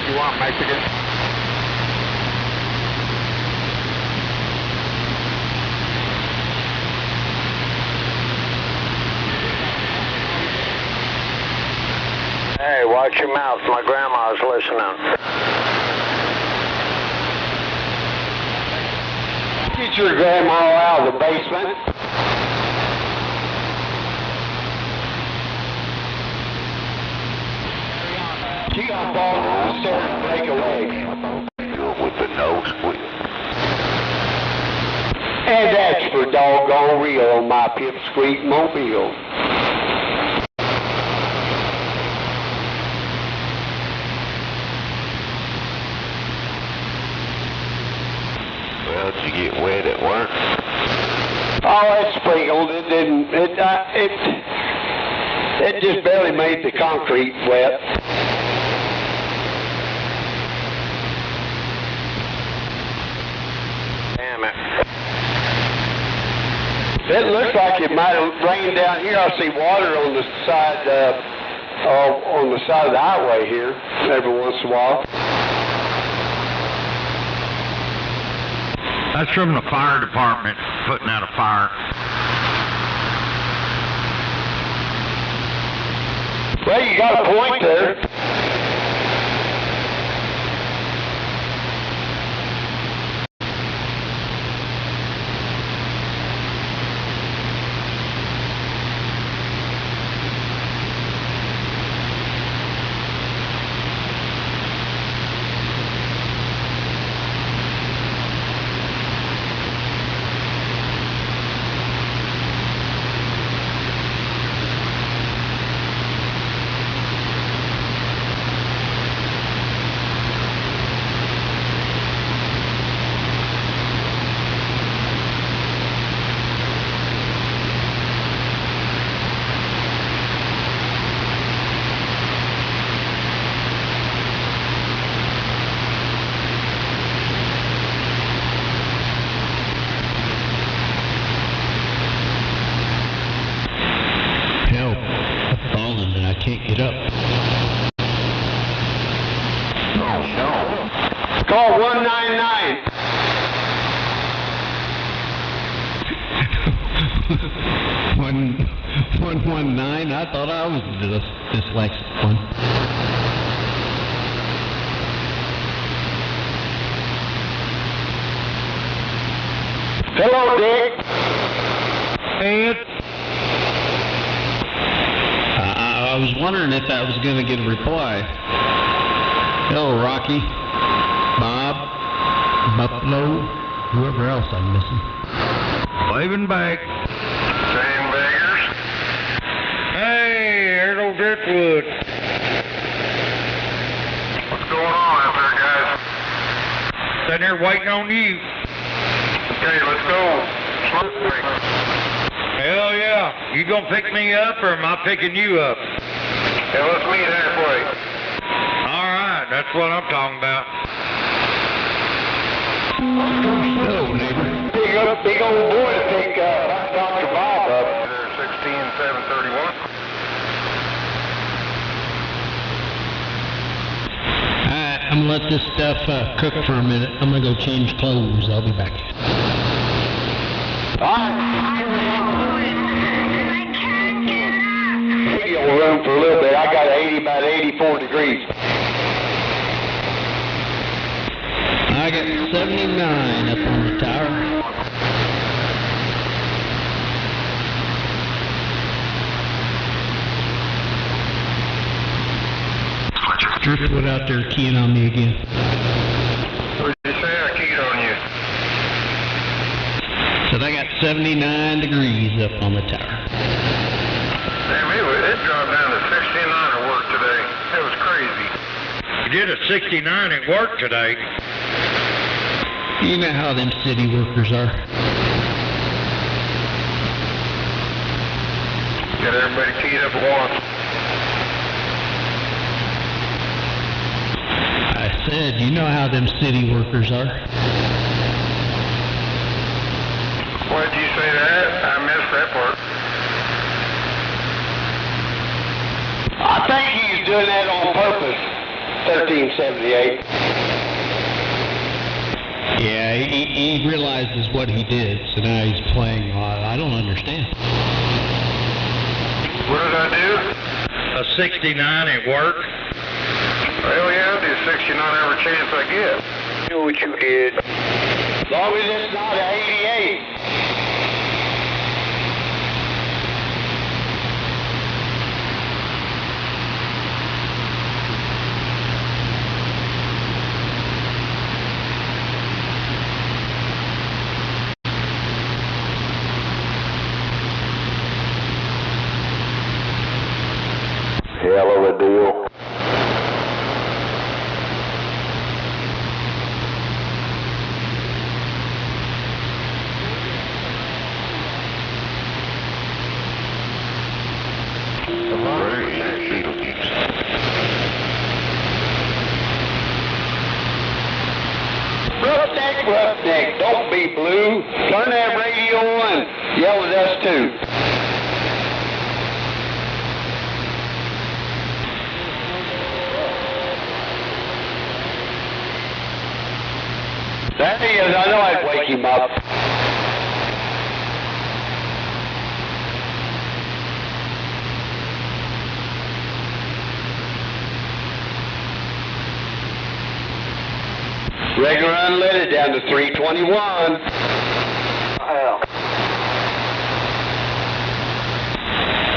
S2: You want Mexican?
S14: Hey, watch your mouth. My grandma's listening.
S21: Get your grandma out of the basement. She got fall downstairs and break a leg.
S2: Do it with the nose squeak.
S21: And that's for doggone real on my pipsqueak mobile.
S2: Well, did you get wet at work?
S21: Oh, it sprinkled. It didn't. It just barely made the concrete wet.
S14: Damn it.
S21: It looks like it might have rained down here. I see water on the side
S6: on the side of the highway here every once in a while.
S9: That's from the fire department putting out a fire.
S6: Well, you got a point there.
S16: Can't get up.
S6: Call 199.
S16: 119. I thought I was the dyslexic one.
S6: Hello, Dick.
S16: Ed. I was wondering if that was going to get a reply. Hello, Rocky, Bob, Buffalo, whoever else I'm missing.
S9: Waving back.
S20: Same beggars.
S9: Hey, there's old Driftwood.
S20: What's going on out there, guys?
S9: Sitting there waiting on you.
S20: Okay, let's go. Smoke break.
S9: Hell yeah. You gonna pick me up or am I picking you up?
S20: Yeah, let's meet halfway.
S9: Alright, that's what I'm talking about.
S16: Hello, neighbor.
S6: Big old boy to pick Dr. Bob up.
S20: There, 16731.
S16: Alright, I'm gonna let this stuff cook for a minute. I'm gonna go change clothes. I'll be back.
S6: Room for a little bit. I got about 84 degrees.
S16: I got 79 up on the tower. Driftwood out there keying on me again.
S20: What did you say? I keyed on you.
S16: Said I got 79 degrees up on the tower.
S20: Damn, it dropped down to 69 at work today. It was crazy.
S9: You did a 69 at work today.
S16: You know how them city workers are.
S20: Get everybody keyed up at once.
S16: I said, you know how them city workers are.
S20: Why did you say that? I missed that part.
S6: I think he's doing that on purpose, 1378.
S16: Yeah, he realizes what he did, so now he's playing. I don't understand.
S20: What did I do?
S9: A 69 at work.
S20: Hell yeah, I'll do 69 every chance I get.
S14: Do what you did.
S6: As long as it's not an 88.
S8: Hell of a deal.
S6: Roughneck, don't be blue. Turn that radio on. Yell at us too.
S19: wake him up. Regular unleaded down to 321.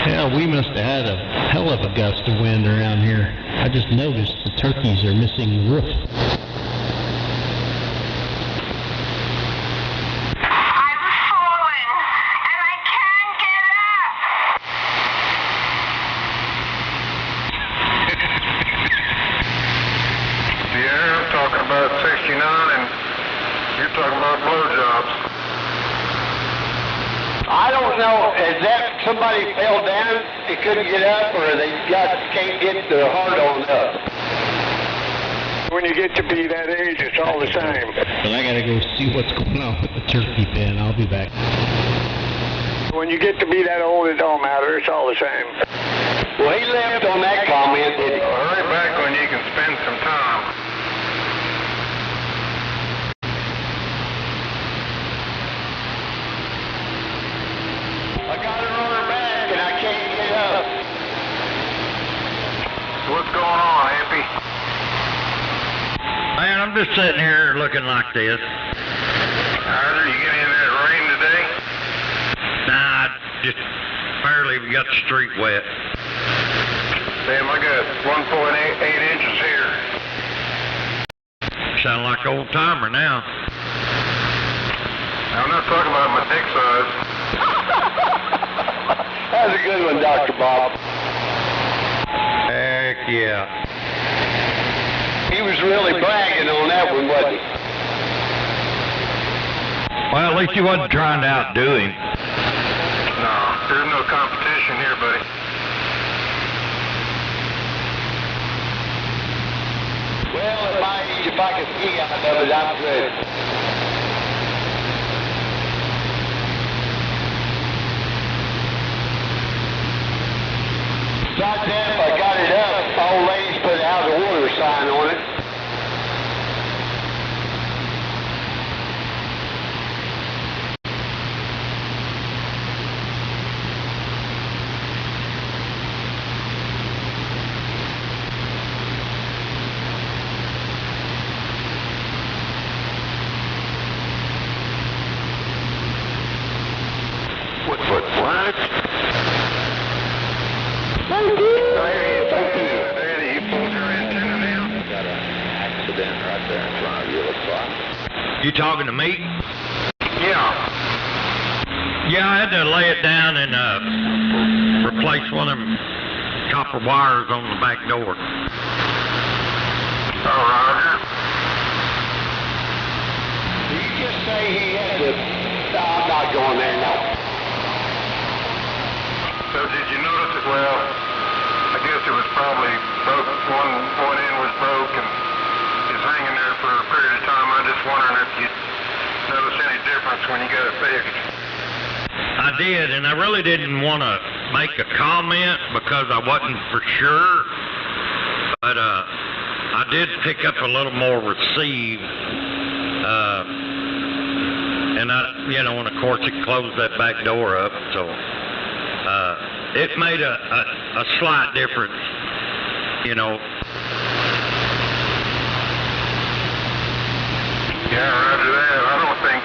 S16: Yeah, we must have had a hell of a gust of wind around here. I just noticed the turkeys are missing the roof.
S20: Yeah, I'm talking about 69 and you're talking about blowjobs.
S19: I don't know, is that somebody fell down, they couldn't get up, or they can't get the hard on up?
S14: When you get to be that age, it's all the same.
S16: But I gotta go see what's going on with the turkey pen. I'll be back.
S14: When you get to be that old, it don't matter, it's all the same.
S19: Well, he left on that comment, did he?
S20: Hurry back when you can spend some time.
S19: I got her on her back and I can't get up.
S20: What's going on, Happy?
S9: Man, I'm just sitting here looking like this.
S20: Howard, you getting in that rain today?
S9: Nah, I just barely got the street wet.
S20: Damn, I got 1.8 inches here.
S9: Sound like old timer now.
S20: I'm not talking about my dick size.
S19: That was a good one, Dr. Bob.
S9: Heck yeah.
S19: He was really bragging on that one, wasn't he?
S9: Well, at least he wasn't trying to outdo him.
S20: No, there's no competition here, buddy.
S19: Well, at my age, if I can ski out of it, I'm good. Besides that, if I got it up, old ladies put out of order sign on it.
S20: What? Daddy, you pulled your antenna down.
S12: Got an accident right there in front of you, looks like.
S9: You talking to me?
S20: Yeah.
S9: Yeah, I had to lay it down and replace one of them copper wires on the back door.
S20: Oh, Roger.
S19: Did you just say he had to... No, I'm not going there, no.
S20: So did you notice it? Well, I guess it was probably broke. One end was broke and it's hanging there for a period of time. I'm just wondering if you noticed any difference when you got it fixed.
S9: I did, and I really didn't want to make a comment because I wasn't for sure. But I did pick up a little more receive. And and of course it closed that back door up, so it made a slight difference,
S20: Yeah, roger that. I don't think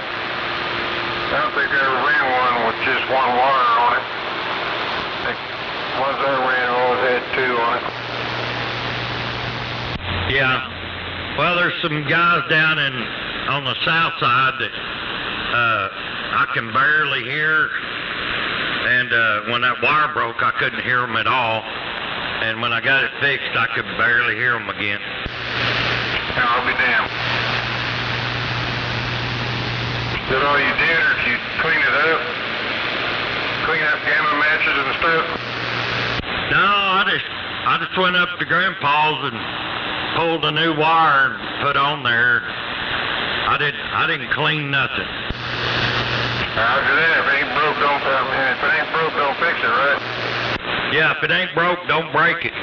S20: I ever ran one with just one wire on it. I think ones I ran always had two on it.
S9: Yeah. Well, there's some guys down on the south side that I can barely hear, and when that wire broke, I couldn't hear them at all, and when I got it fixed, I could barely hear them again.
S20: Yeah, I'll be damned. Is that all you did, or did you clean it up? Clean up gamma matches and stuff?
S9: No, I just went up to Grandpa's and pulled a new wire and put on there. I didn't clean nothing.
S20: After that, if it ain't broke, don't fix it, right?
S9: Yeah, if it ain't broke, don't break it.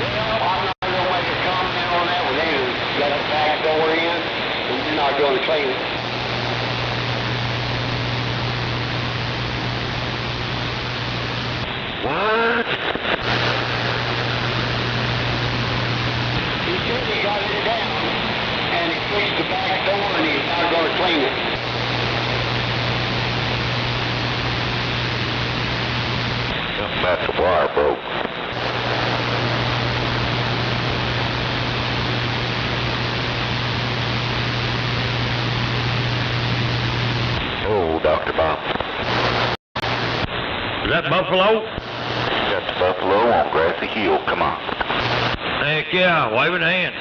S19: Well, I'm not going to make a comment on that one either. Got the back door in. clean it.
S21: What?
S19: He said he got it down, and he pushed the back door, and he's not going to clean it.
S21: Something about the wire broke. Oh, Dr. Bob.
S9: Is that Buffalo?
S21: Got the Buffalo on Grassy Hill. Come on.
S9: Heck yeah, waving a hand.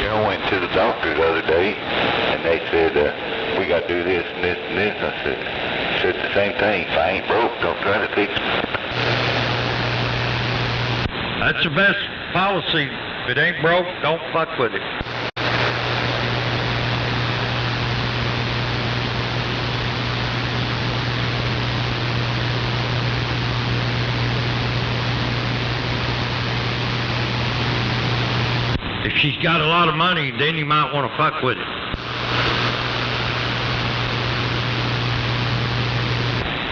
S21: I went to the doctor the other day, and they said, we got to do this and this and this. I said the same thing. If I ain't broke, don't try to fix me.
S9: That's the best policy. If it ain't broke, don't fuck with it. If she's got a lot of money, then you might want to fuck with it.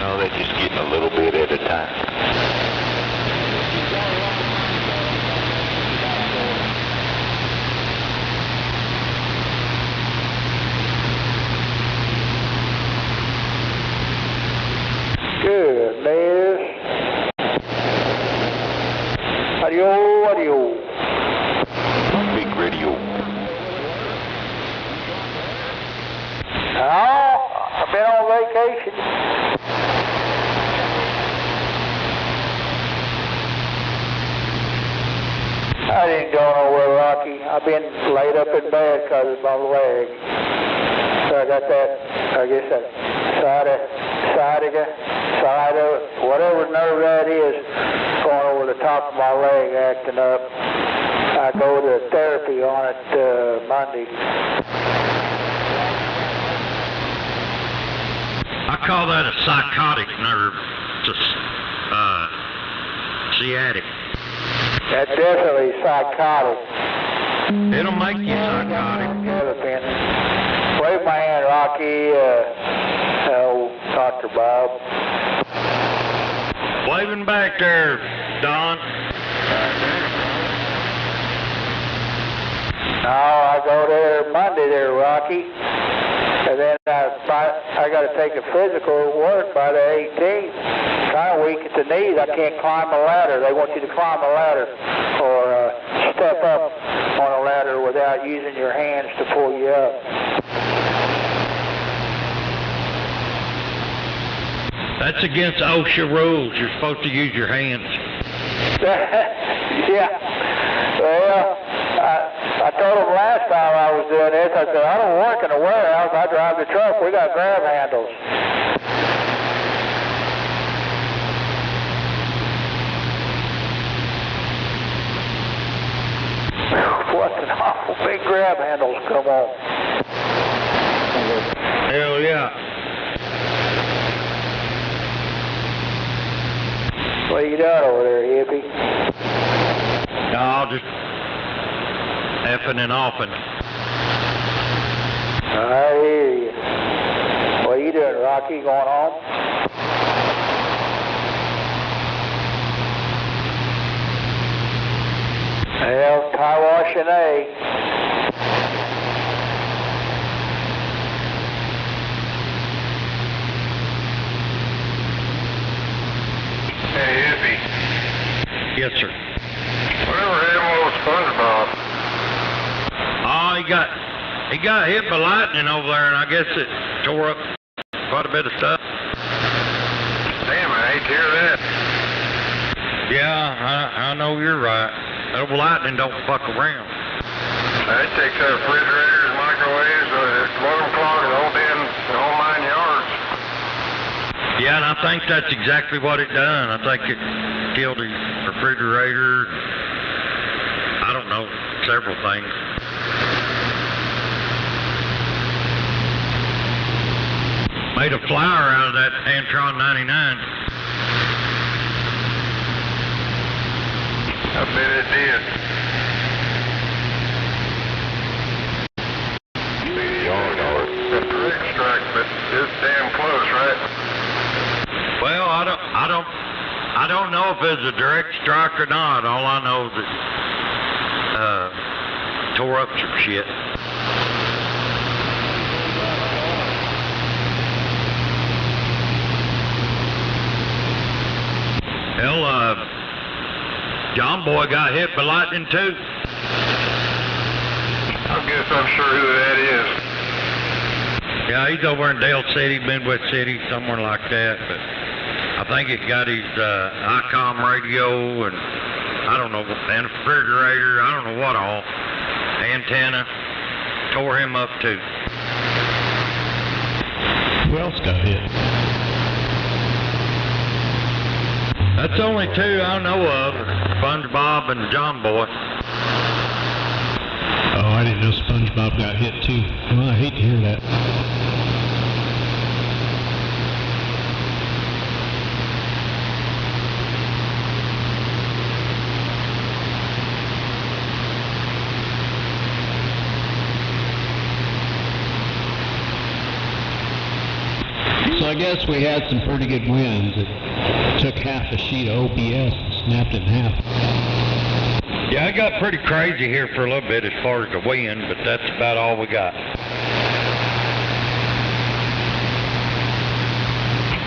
S21: No, they're just getting a little bit at a time.
S3: Goodness. Adios, adios.
S21: Big radio.
S3: Oh, I've been on vacation. I didn't go nowhere, Rocky. I've been laid up in bed because of my leg. So I got that, I guess that sciatica, whatever nerve that is, going over the top of my leg acting up. I go to therapy on it Monday.
S9: I call that a psychotic nerve. It's sciatic.
S3: That's definitely psychotic.
S9: It'll make you psychotic.
S3: Wave my hand, Rocky. Old Dr. Bob.
S9: Waving back there, Don.
S3: No, I go there Monday there, Rocky. And then I got to take a physical at work by the 18th. Kind of weak at the knees. I can't climb a ladder. They want you to climb a ladder or step up on a ladder without using your hands to pull you up.
S9: That's against OSHA rules. You're supposed to use your hands.
S3: Yeah. Well, I told them last time I was doing this, I said, I don't work in a warehouse. I drive the truck. We got grab handles. What an awful big grab handles come on.
S9: Hell yeah.
S3: What are you doing over there, hippie?
S9: No, I'll just effing and offing.
S3: I hear you. What are you doing, Rocky? Going home? Well, car wash and
S20: Hey, hippie.
S9: Yes, sir.
S20: Whatever happened with SpongeBob?
S9: Oh, he got hit by lightning over there, and I guess it tore up quite a bit of stuff.
S20: Damn, I hate to hear that.
S9: Yeah, I know you're right. That lightning don't fuck around.
S20: It takes out refrigerators, microwaves, let them clog the whole damn, the whole 9 yards.
S9: Yeah, and I think that's exactly what it done. I think it killed the refrigerator. I don't know, several things. Made a flower out of that Antron 99.
S20: I bet it did. The direct strike, but it's damn close, right?
S9: Well, I don't know if it's a direct strike or not. All I know is it tore up some shit. Hell, John Boy got hit by lightning too.
S20: I guess I'm sure who that is.
S9: Yeah, he's over in Dale City, Midwest City, somewhere like that. But I think it got his ICOM radio and I don't know, and a refrigerator, I don't know what all. Antenna tore him up too.
S16: Who else got hit?
S9: That's only two I know of, SpongeBob and John Boy.
S16: Oh, I didn't know SpongeBob got hit too. Well, I hate to hear that. So I guess we had some pretty good winds. It took half a sheet of OBS and snapped it in half.
S9: Yeah, it got pretty crazy here for a little bit as far as the wind, but that's about all we got.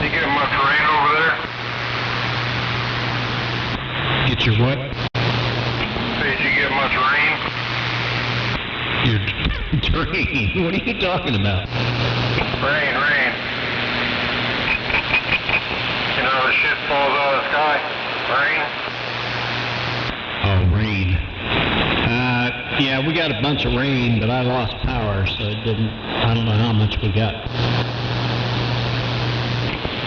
S20: You get much rain over there?
S16: Get your what?
S20: Did you get much rain?
S16: Your dream. What are you talking about?
S20: Rain. You know, the shit falls out of the sky. Rain.
S16: Oh, rain. Yeah, we got a bunch of rain, but I lost power, so it didn't, I don't know how much we got.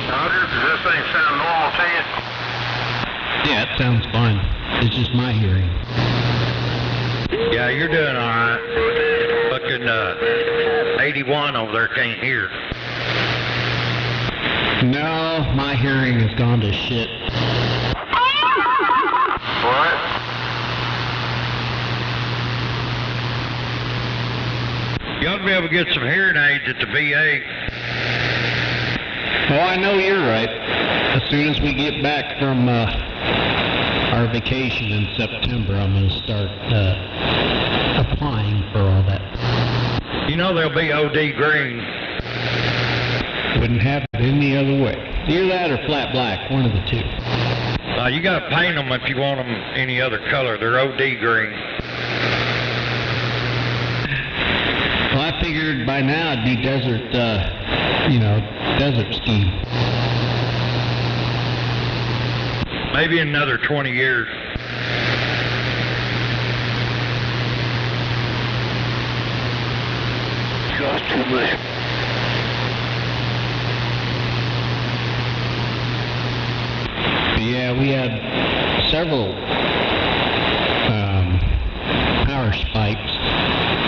S20: Roger, does this thing sound normal to you?
S16: Yeah, it sounds fine. It's just my hearing.
S9: Yeah, you're doing all right. Fucking 81 over there can't hear.
S16: No, my hearing has gone to shit.
S20: What?
S9: You ought to be able to get some hearing aids at the VA.
S16: Oh, I know you're right. As soon as we get back from our vacation in September, I'm going to start applying for all that.
S9: You know they'll be OD green.
S16: Wouldn't have it any other way. Either that or flat black, one of the two.
S9: You got to paint them if you want them any other color. They're OD green.
S16: Well, I figured by now it'd be desert, desert ski.
S9: Maybe another 20 years.
S21: Cost too much.
S16: Yeah, we had several power spikes.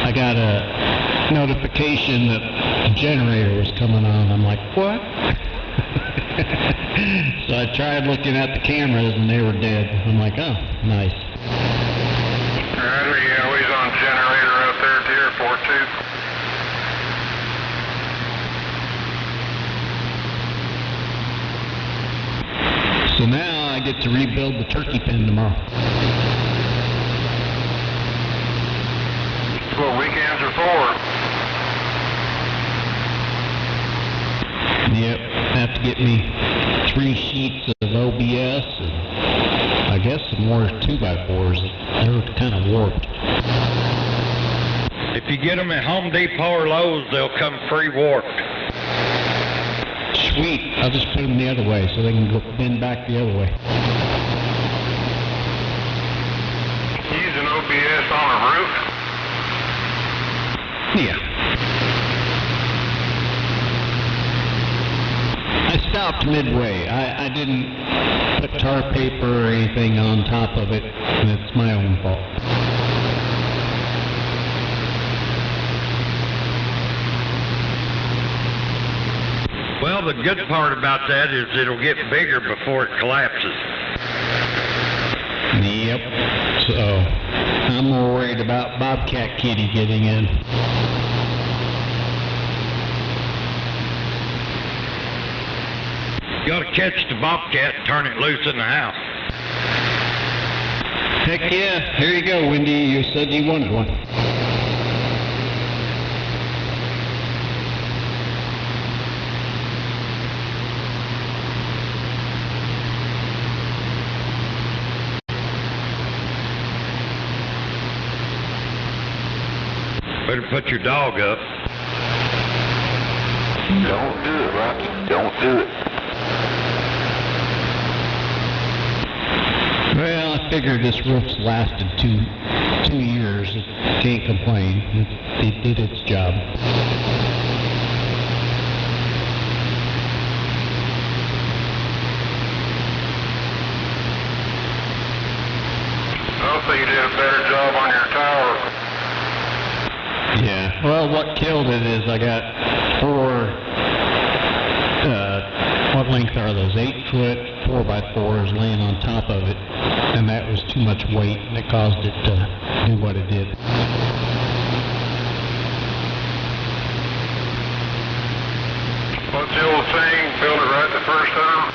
S16: I got a notification that the generator was coming on. I'm like, what? So I tried looking at the cameras and they were dead. I'm like, oh, nice.
S20: Roger, yeah, we was on generator out there at the airport too.
S16: So now I get to rebuild the turkey pen tomorrow.
S20: That's what weekends are for.
S16: Yep, have to get me 3 sheets of OBS and I guess some more 2x4s. They were kind of warped.
S9: If you get them at Home Depot or Lowe's, they'll come free warped.
S16: Sweet. I'll just put them the other way so they can go bend back the other way.
S20: Using OBS on the roof?
S16: Yeah. I stopped midway. I didn't put tar paper or anything on top of it, and it's my own fault.
S9: Well, the good part about that is it'll get bigger before it collapses.
S16: Yep. So I'm more worried about Bobcat Kitty getting in.
S9: You gotta catch the bobcat and turn it loose in the house.
S16: Heck yeah. Here you go, Wendy. You said you wanted one.
S9: Better put your dog up.
S12: Don't do it, Rocky. Don't do it.
S16: Well, I figured this roof's lasted two years. It can't complain. It did its job.
S20: I don't think you did a better job on your tower.
S16: Yeah. Well, what killed it is I got what length are those? 8-foot 4x4s laying on top of it, and that was too much weight, and it caused it to do what it did.
S20: What's the old saying? Build it right the first time?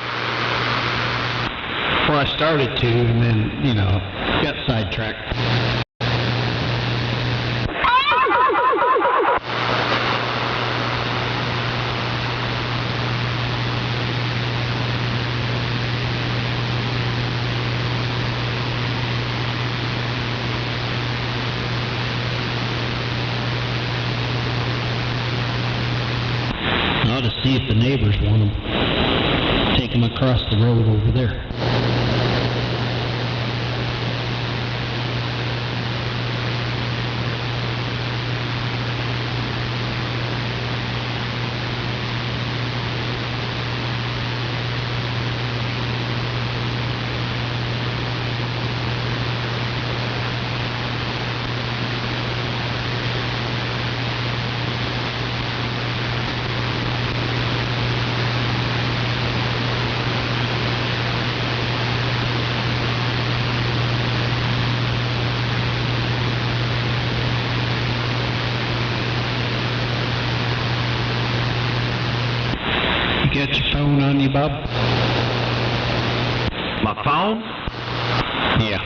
S16: Well, I started to, and then, got sidetracked. I ought to see if the neighbors want them. Take them across the road over there. You got your phone on you, Bob?
S9: My phone?
S16: Yeah.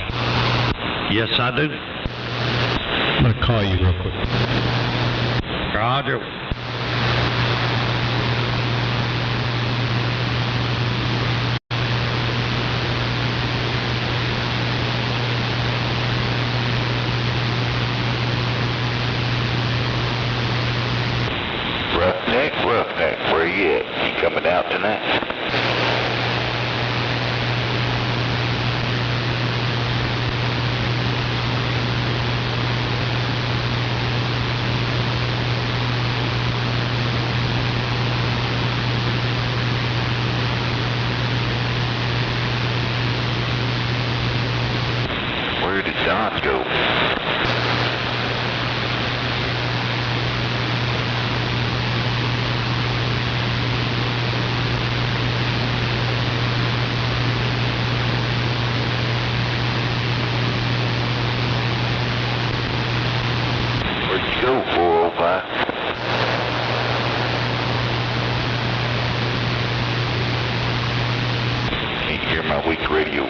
S9: Yes, I do.
S16: I'm going to call you real quick.
S9: Roger.
S12: Roughneck, where you at? You coming out tonight? Where did Don go? Go 405. Can't hear my weak radio.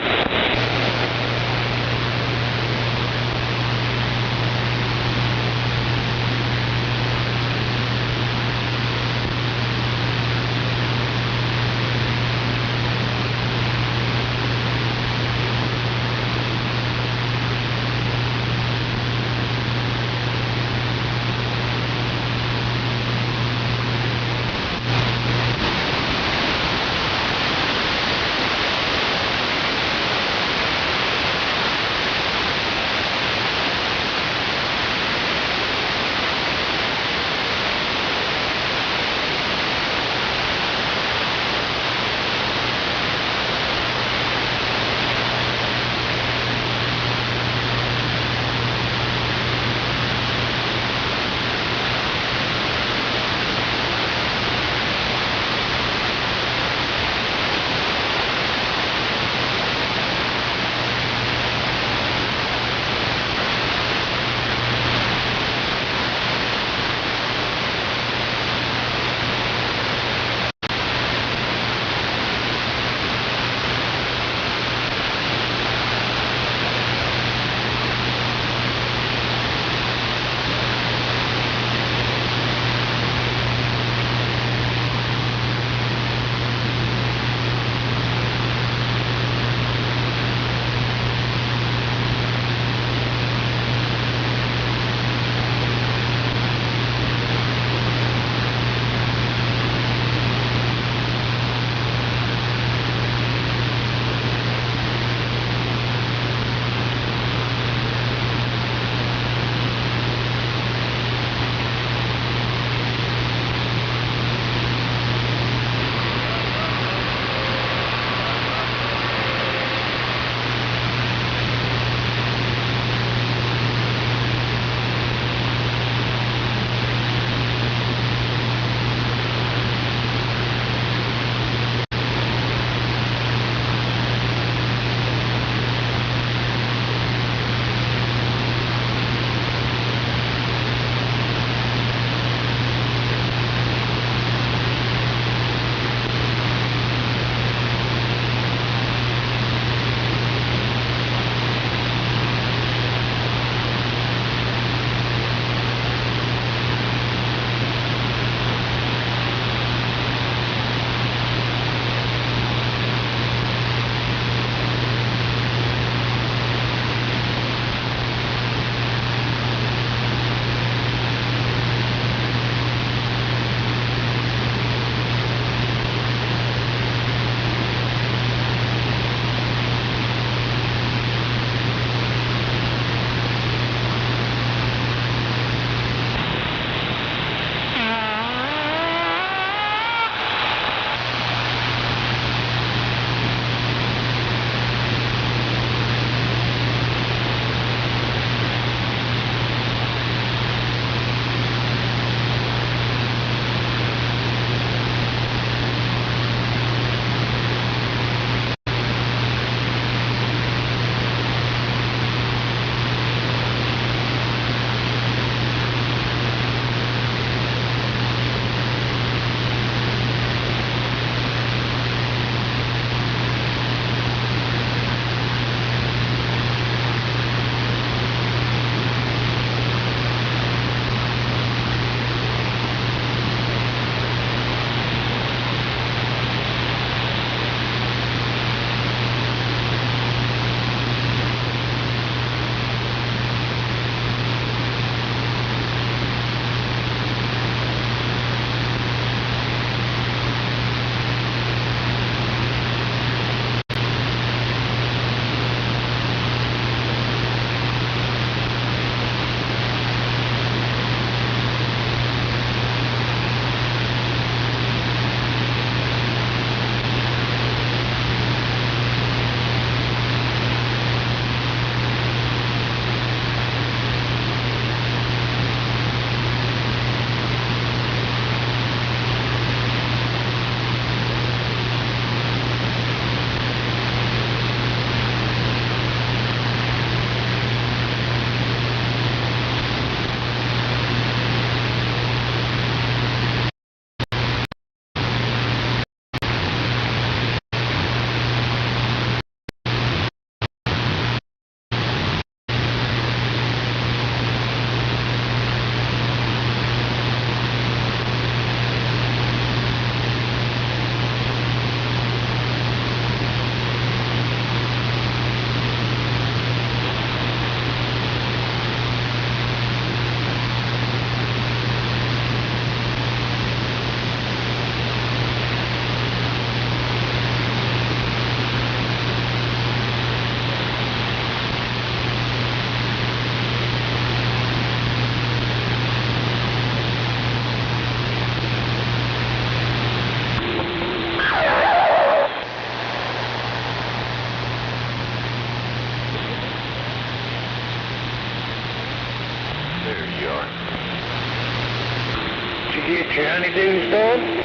S3: dues done?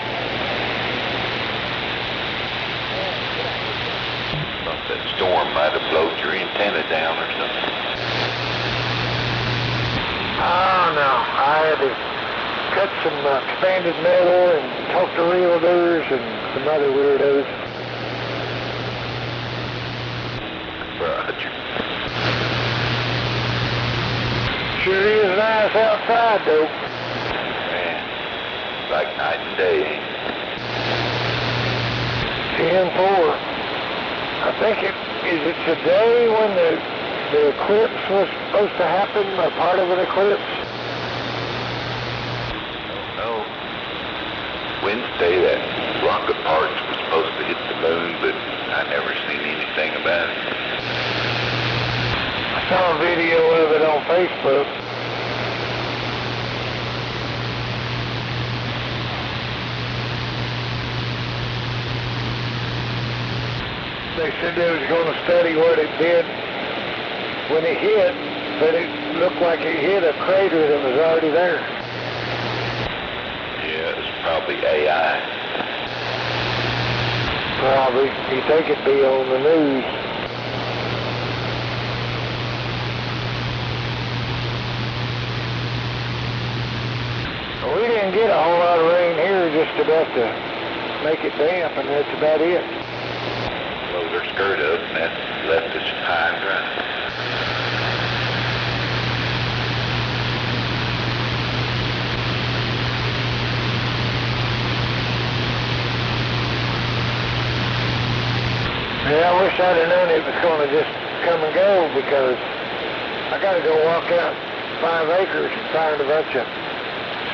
S12: Thought that storm might have blowed your antenna down or something.
S3: Oh no, I had to cut some expanded metal and talk to realtors and some other weirdos.
S12: Roger.
S3: Sure is nice outside though.
S12: Man, like night and day, ain't it?
S3: 10-4. I think is it today when the eclipse was supposed to happen, or part of an eclipse?
S12: No. Wednesday, that rocket parts was supposed to hit the moon, but I never seen anything about it.
S3: I saw a video of it on Facebook. They said they was going to study what it did when it hit, but it looked like it hit a crater that was already there.
S12: Yeah, it's probably AI.
S3: Probably. You think it'd be on the news. We didn't get a whole lot of rain here, just enough to make it damp, and that's about it.
S12: Blow their skirt up, and that left us high and dry.
S3: Yeah, I wish I'd have known it was going to just come and go, because I got to go walk out 5 acres and find a bunch of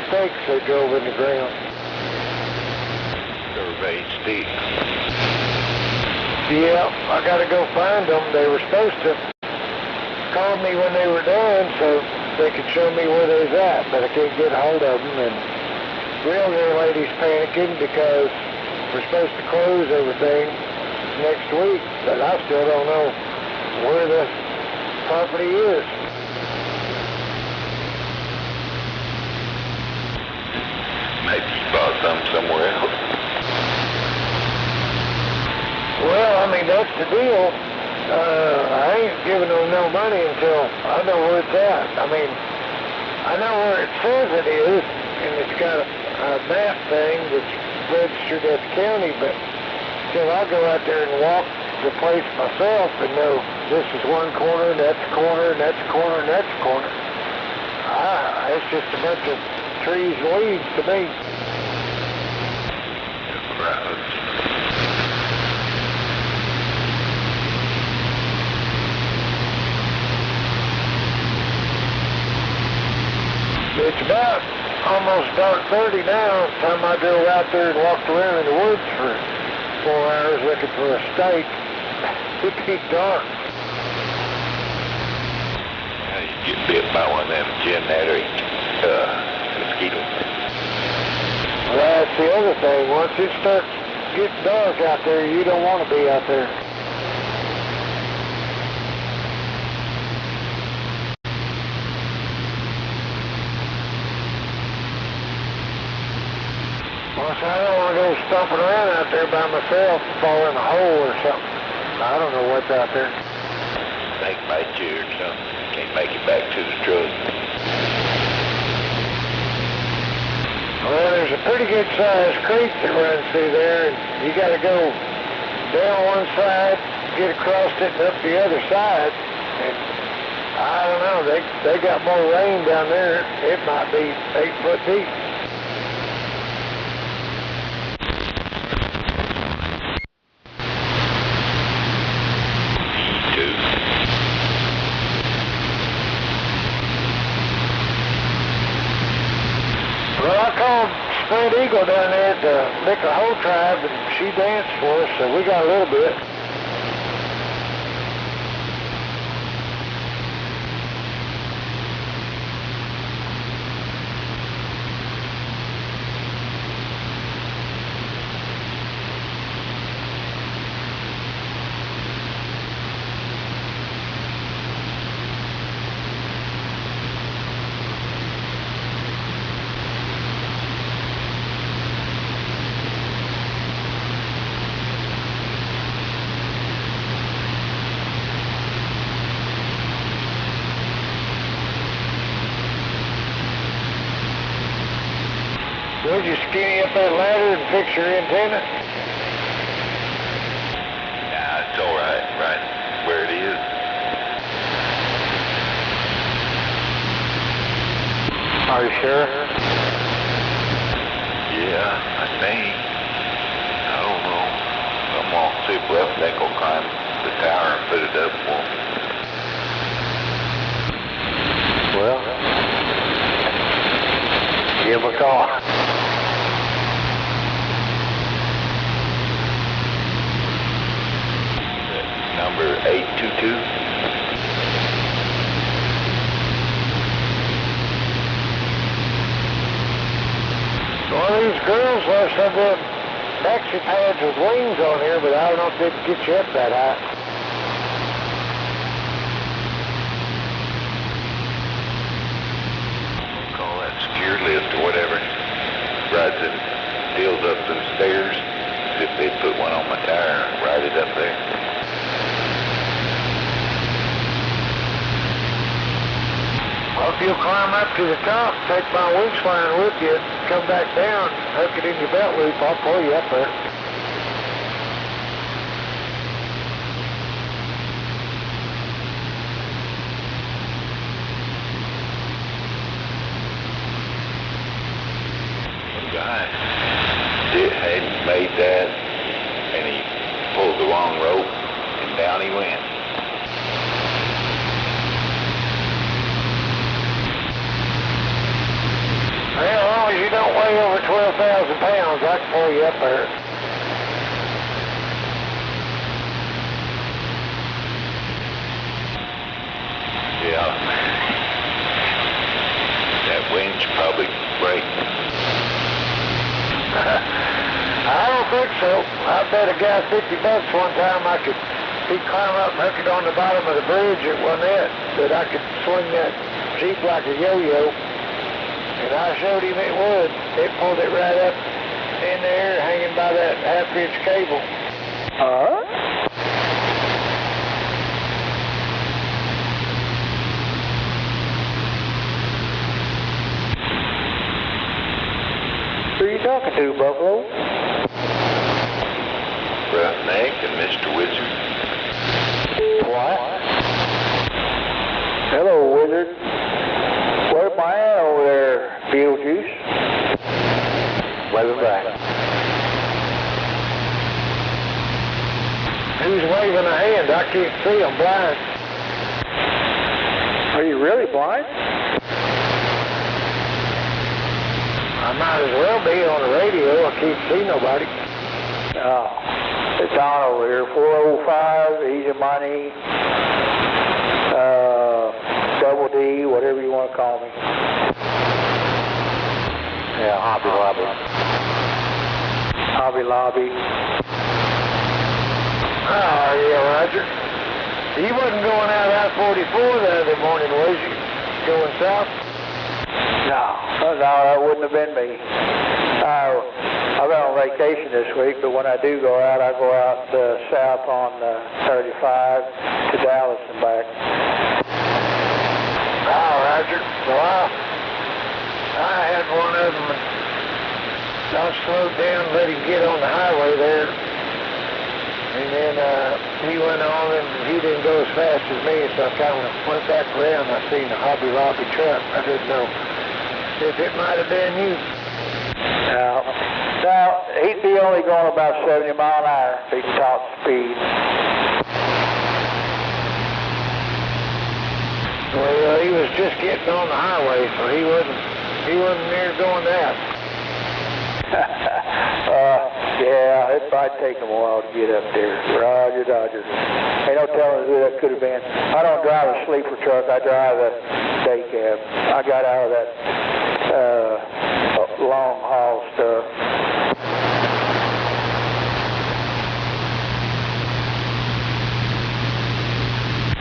S3: stakes they drove in the ground.
S12: Survey stakes.
S3: Yeah, I got to go find them. They were supposed to call me when they were done so they could show me where they was at, but I can't get a hold of them. And realtor lady's panicking because we're supposed to close everything next week, but I still don't know where the property is.
S12: Maybe you bought some somewhere else.
S3: Well, I mean, that's the deal. I ain't giving them no money until I know where it's at. I mean, I know where it says it is, and it's got a map thing that's registered at the county, but until I go out there and walk the place myself and know this is one corner, and that's a corner, and that's a corner, and that's a corner, it's just a bunch of trees and weeds to me. It's about almost dark 30 now. The time I drove out there and walked around in the woods for 4 hours looking for a stake, it'd be dark.
S12: You get bit by one of them genetic mosquitoes.
S3: Well, that's the other thing. Once it starts getting dark out there, you don't want to be out there. I don't want to go stomping around out there by myself and fall in a hole or something. I don't know what's out there.
S12: Snake bite you or something. Can't make it back to the truck.
S3: Well, there's a pretty good sized creek that runs through there, and you got to go down one side, get across it, and up the other side. And I don't know, they got more rain down there. It might be 8 foot deep. Well, I called Spread Eagle down there at the Liquor Hole Tribe, and she danced for us, so we got a little bit. told you skinny up that ladder and fix your antenna?
S12: Nah, it's all right, right where it is.
S3: Are you sure?
S12: Yeah, I think. I don't know. I'm gonna see if Roughneck will climb the tower and put it up for me.
S3: Well, give him a call.
S12: Number 822.
S3: One of these girls left some of them taxi pads with wings on here, but I don't know if they'd get you up that high.
S12: Call that secure lift or whatever. Rides it, deals up them stairs. As if they'd put one on my tire and ride it up there.
S3: Well, if you'll climb up to the top, take my winch line with you, come back down, hook it in your belt loop, I'll pull you up there.
S12: The guy hadn't made that, and he pulled the wrong rope, and down he went.
S3: Well, as long as you don't weigh over 12,000 pounds, I can pull you up there.
S12: Yeah. That winch probably break.
S3: I don't think so. I bet a guy $50 one time he'd climb up and hook it on the bottom of the bridge at Winnett, that I could swing that Jeep like a yo-yo. And I showed him it would. It pulled it right up in there, hanging by that half-inch cable.
S14: Who are you talking to, Buffalo?
S12: Roughneck and Mr. Wizard.
S14: What? Hello, Wizard. Where's my aunt over there, Beetlejuice? Waving back.
S3: Who's waving a hand? I can't see. I'm blind.
S14: Are you really blind?
S3: I might as well be on the radio. I can't see nobody.
S14: Oh, it's on over here. 405, easy money, double D, whatever you want to call me. Yeah, Hobby Lobby. Hobby Lobby.
S3: Oh, yeah, Roger. You wasn't going out I-44 the other morning, was you? Going south?
S14: No, that wouldn't have been me. I've been on vacation this week, but when I do go out, I go out south on 35 to Dallas and back.
S3: Oh, Roger. Well, I had one of them, and I slowed down, let him get on the highway there. And then he went on, and he didn't go as fast as me, so I kind of went back around. I seen a Hobby Lobby truck. I didn't know if it might have been you.
S14: Now, he'd be only going about 70 mile an hour if he could top speed.
S3: Well, he was just getting on the highway, so he wasn't near going that.
S14: Yeah, it might take him a while to get up there. Roger, Dodger. Ain't no telling who that could have been. I don't drive a sleeper truck. I drive a day cab. I got out of that long haul stuff.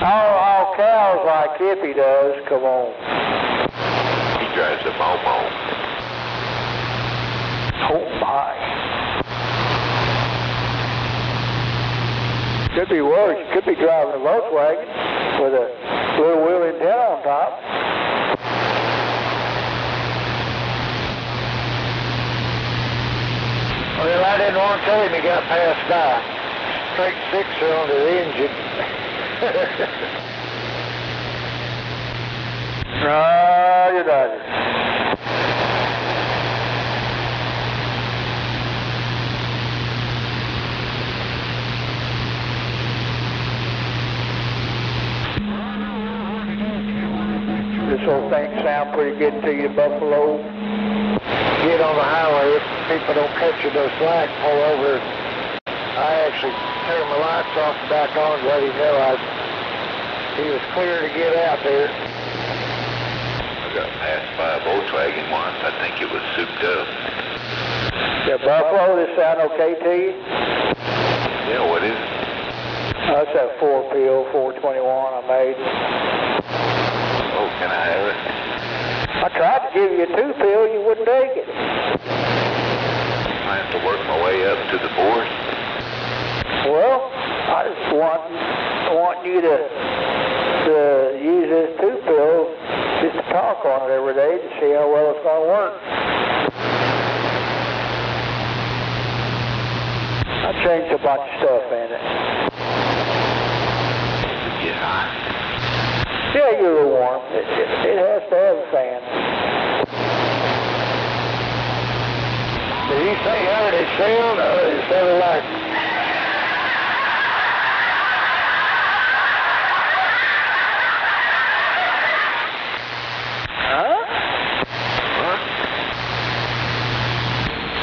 S14: All cows like Hippie does. Come on.
S12: He drives a Momo.
S14: Oh my. Could be worse. Could be driving a Volkswagen with a little wheel antenna on top.
S3: Well, I didn't want to tell him he got passed by. Straight six-cylinder engine.
S19: Roger, Dodger. This whole thing sound pretty good to you, Buffalo?
S3: Get on the highway, if people don't catch you, no slack, pull over. I actually turned my lights off and back on to let him know he was clear to get out there.
S12: I got passed by a Volkswagen once. I think it was souped up.
S19: Yeah, Buffalo, this sound okay to you?
S12: Yeah, what is it?
S19: That's that 4-pill, 421 I made.
S12: Oh, can I have it?
S19: I tried to give you a 2-pill, you wouldn't take it.
S12: I have to work my way up to the board.
S19: Well, I just want you to use this 2-pill just to talk on it every day to see how well it's going to work. I changed a bunch of stuff in it.
S12: Get hot.
S19: Yeah, you're a little warm. It has to have a fan.
S3: Did he say how did it sound? It sounded like...
S19: Huh?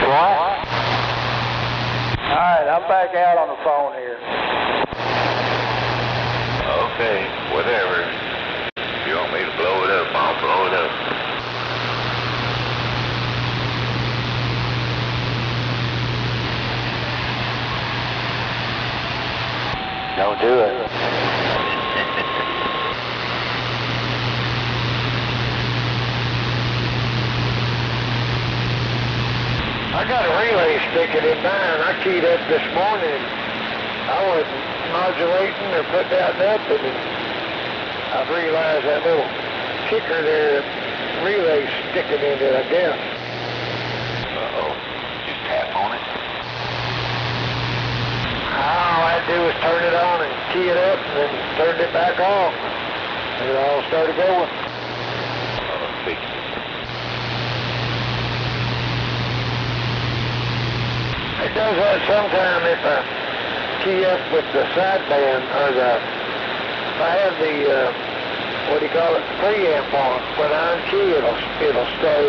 S19: What? Alright, I'm back out on the phone here.
S12: Okay, whatever. If you want me to blow it up, I'll blow it up.
S19: Don't do it.
S3: I got a relay sticking in mine. I keyed up this morning. I wasn't modulating or putting out nothing. And I realized that little kicker there, relay sticking in it, I guess.
S12: Uh-oh. Just tap on it.
S3: All I had to do was turn it on and key it up and then turned it back off. And it all started going.
S12: Fix it.
S3: It does that sometime if I key up with the sideband or if I have the, what do you call it, preamp on. When I unkey, it'll stay,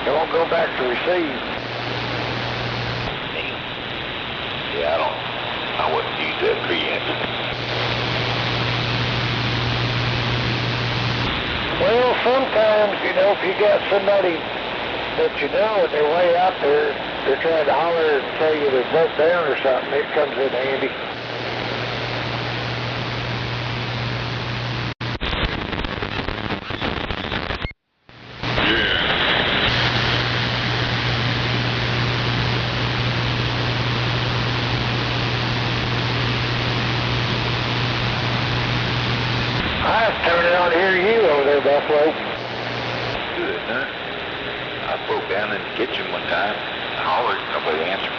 S3: it won't go back to receive.
S12: Yeah, I wouldn't use that preamp.
S3: Well, sometimes, you know, if you got somebody that you know and they're way out there, they're trying to holler and tell you they broke down or something, it comes in handy. I have to turn it on to hear you over there, Buffalo.
S12: Good, huh? I broke down in the kitchen one time. I hollered, nobody answered.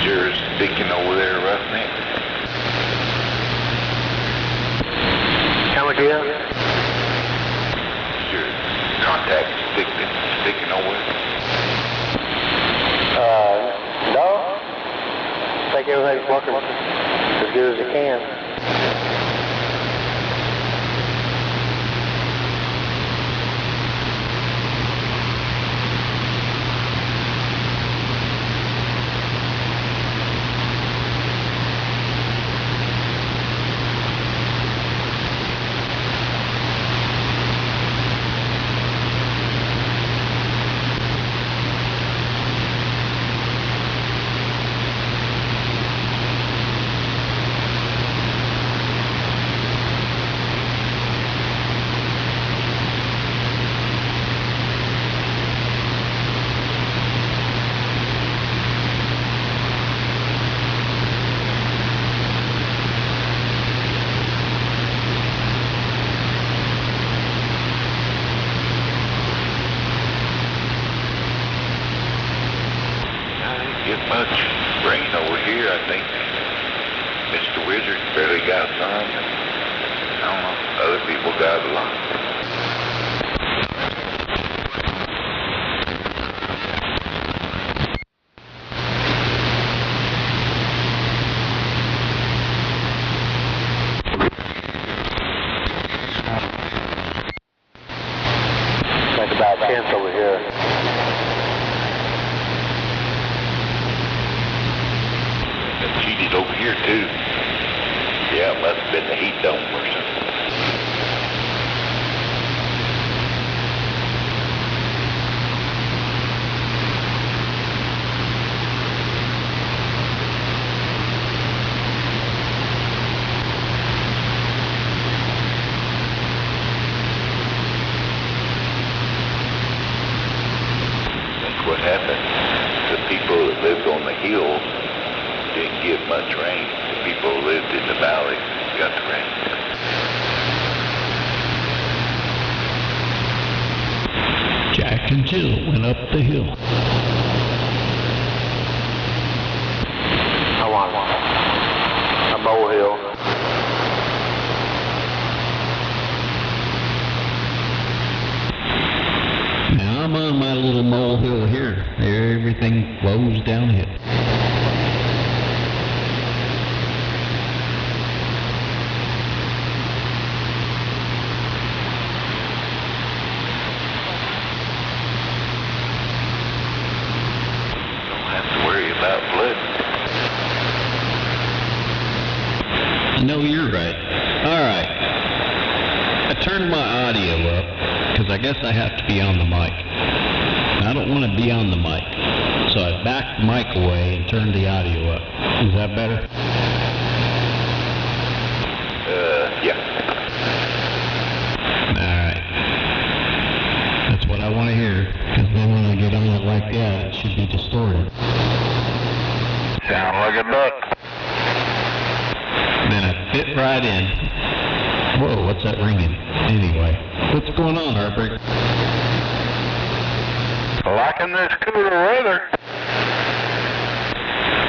S12: Yours sticking over there, roughneck?
S3: Come again?
S12: Your contact sticking over there?
S19: No. I think everything's working as good as it can.
S12: get much rain over here. I think Mr. Wizard barely got some. I don't know. Other people got a lot.
S8: Like about 10th over here.
S12: Got cheated over here too. Yeah, it must have been the heat dome or something. That's what happened. The people that lived on the hills didn't get much rain. The people who lived in the valley got the rain.
S16: Jack and Jill went up the hill.
S8: I want a molehill.
S16: Now I'm on my little molehill here. Everything flows downhill.
S12: Don't have to worry about flooding.
S16: No, you're right. All right. I turned my audio up because I guess I have to be on the mic. I don't want to be on the mic, so I backed the mic away and turned the audio up. Is that better?
S12: Yeah.
S16: All right. That's what I want to hear, because then when I get on it like that, it should be distorted.
S8: Sound like a duck.
S16: Then I fit right in. Whoa, what's that ringing? Anyway, what's going on, Heartbreak?
S8: Liking this cooler weather.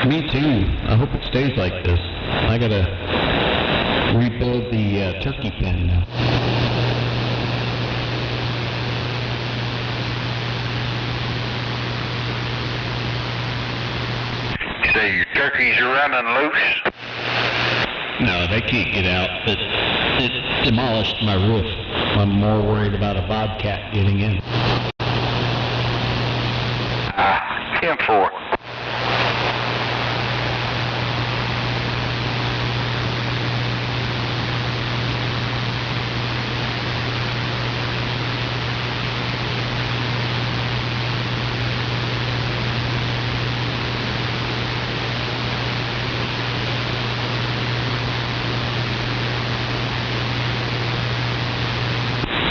S16: Me too. I hope it stays like this. I gotta rebuild the turkey pen now.
S8: You say your turkeys are running loose?
S16: No, they can't get out. It demolished my roof. I'm more worried about a bobcat getting in.
S8: 10-4.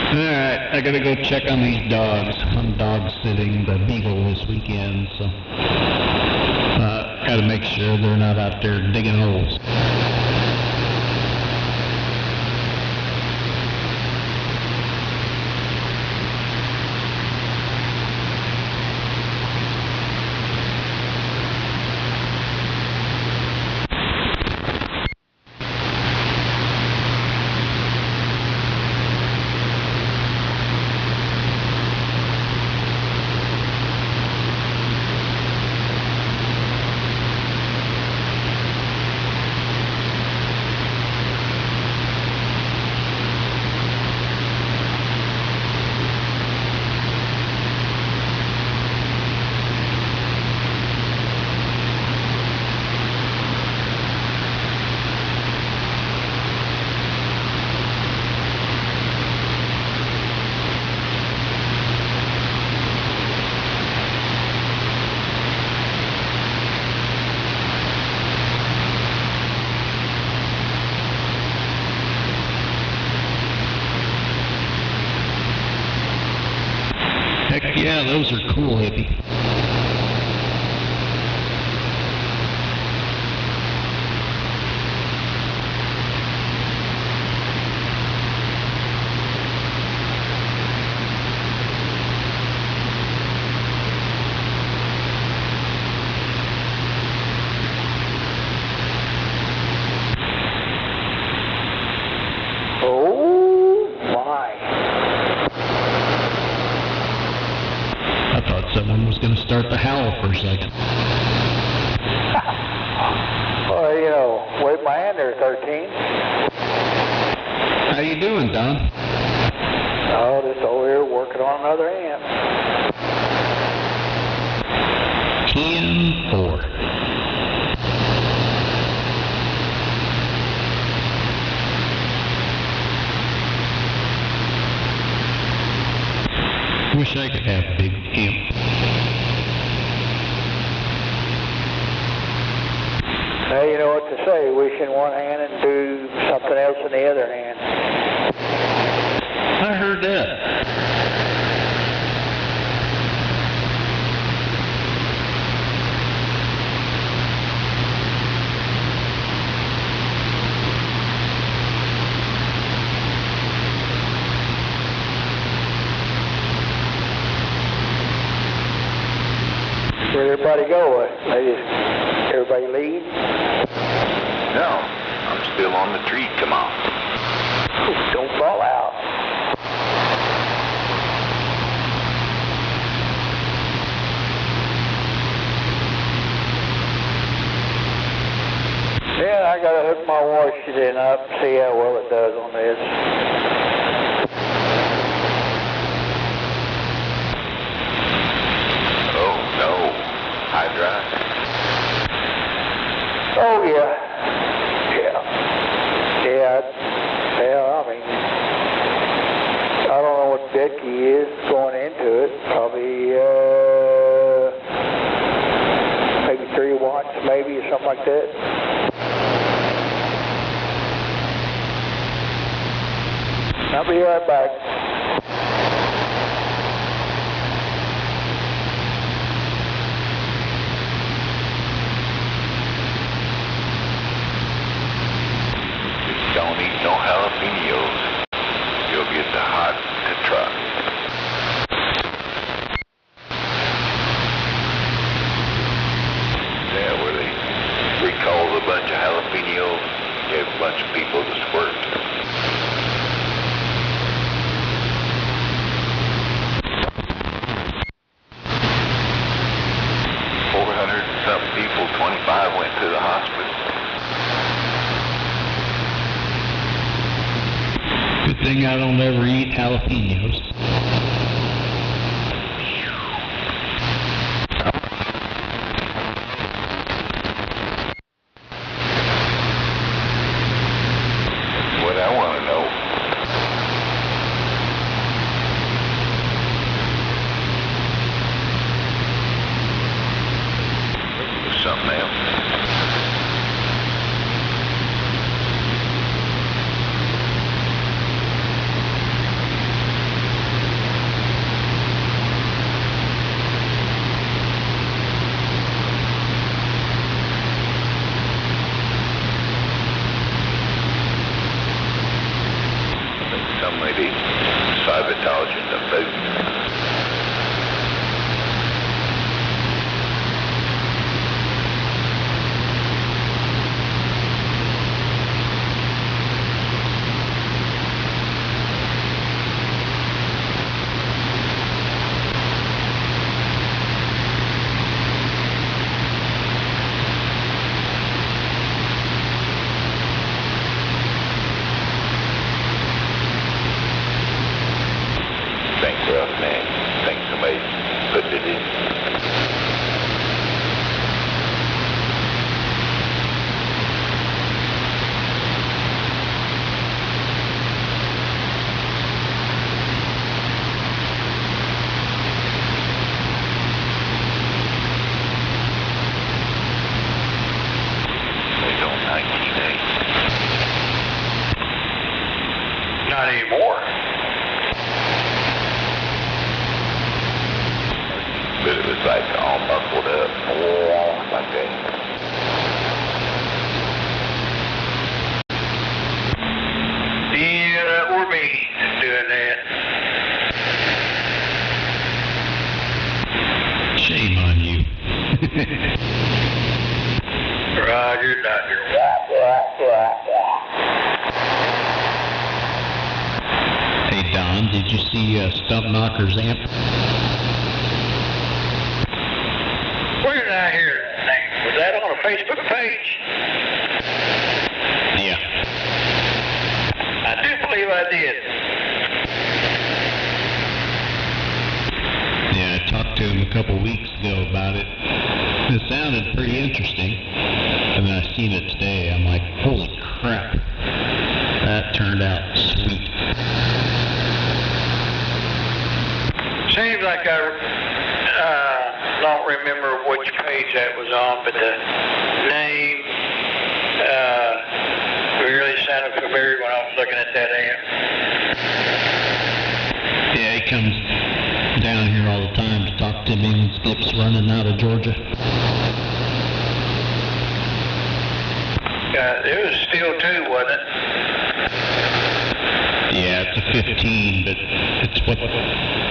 S16: Alright, I gotta go check on these dogs. I'm dog sitting the beagle this weekend, so gotta make sure they're not out there digging holes. Heck yeah, those are cool, hippie. someone was going to start the howl for a second.
S19: Well, you know, wave my hand there, 13.
S16: How you doing, Don?
S19: Oh, just over here working on another amp.
S16: 10-4. Wish I could have a big amp.
S19: Hey, you know what to say, wish in one hand and do something else in the other hand.
S16: I heard that.
S19: Where'd everybody go? Everybody leave?
S12: No, I'm still on the tree. Come on.
S19: Don't fall out. Yeah, I gotta hook my washing up and see how well it does on this.
S12: Oh, no. High drive?
S19: Oh, yeah. Yeah, I mean, I don't know what Becky is going into it. Probably, maybe 3 watts, maybe, or something like that. I'll be right back.
S12: Don't eat no jalapenos. You'll get the hot to try. Yeah, where they recalled a bunch of jalapenos, gave a bunch of people the squirt. Something people, 25 went to the hospital.
S16: Good thing I don't ever eat jalapenos.
S12: What I want to know. Something else. Somebody sabotaging the food. Bankrupt man. Think somebody put it in. It's on 1980. Not anymore. But it was like all muffled up, like that.
S3: Yeah, that were me doing that.
S16: Shame on you.
S3: Roger, Doctor.
S16: Hey, Don, did you see Stump Knocker's amp?
S5: Was that on a Facebook page?
S16: Yeah.
S5: I do believe I did.
S16: Yeah, I talked to him a couple weeks ago about it. It sounded pretty interesting. And then I seen it today. I'm like, holy crap. That turned out sweet.
S5: Seems like I don't remember which page that was on, but the name really sounded familiar when I was looking at that amp.
S16: Yeah, he comes down here all the time to talk to me when Skip's running out of Georgia.
S5: It was steel 2, wasn't it?
S16: Yeah, it's a 15, but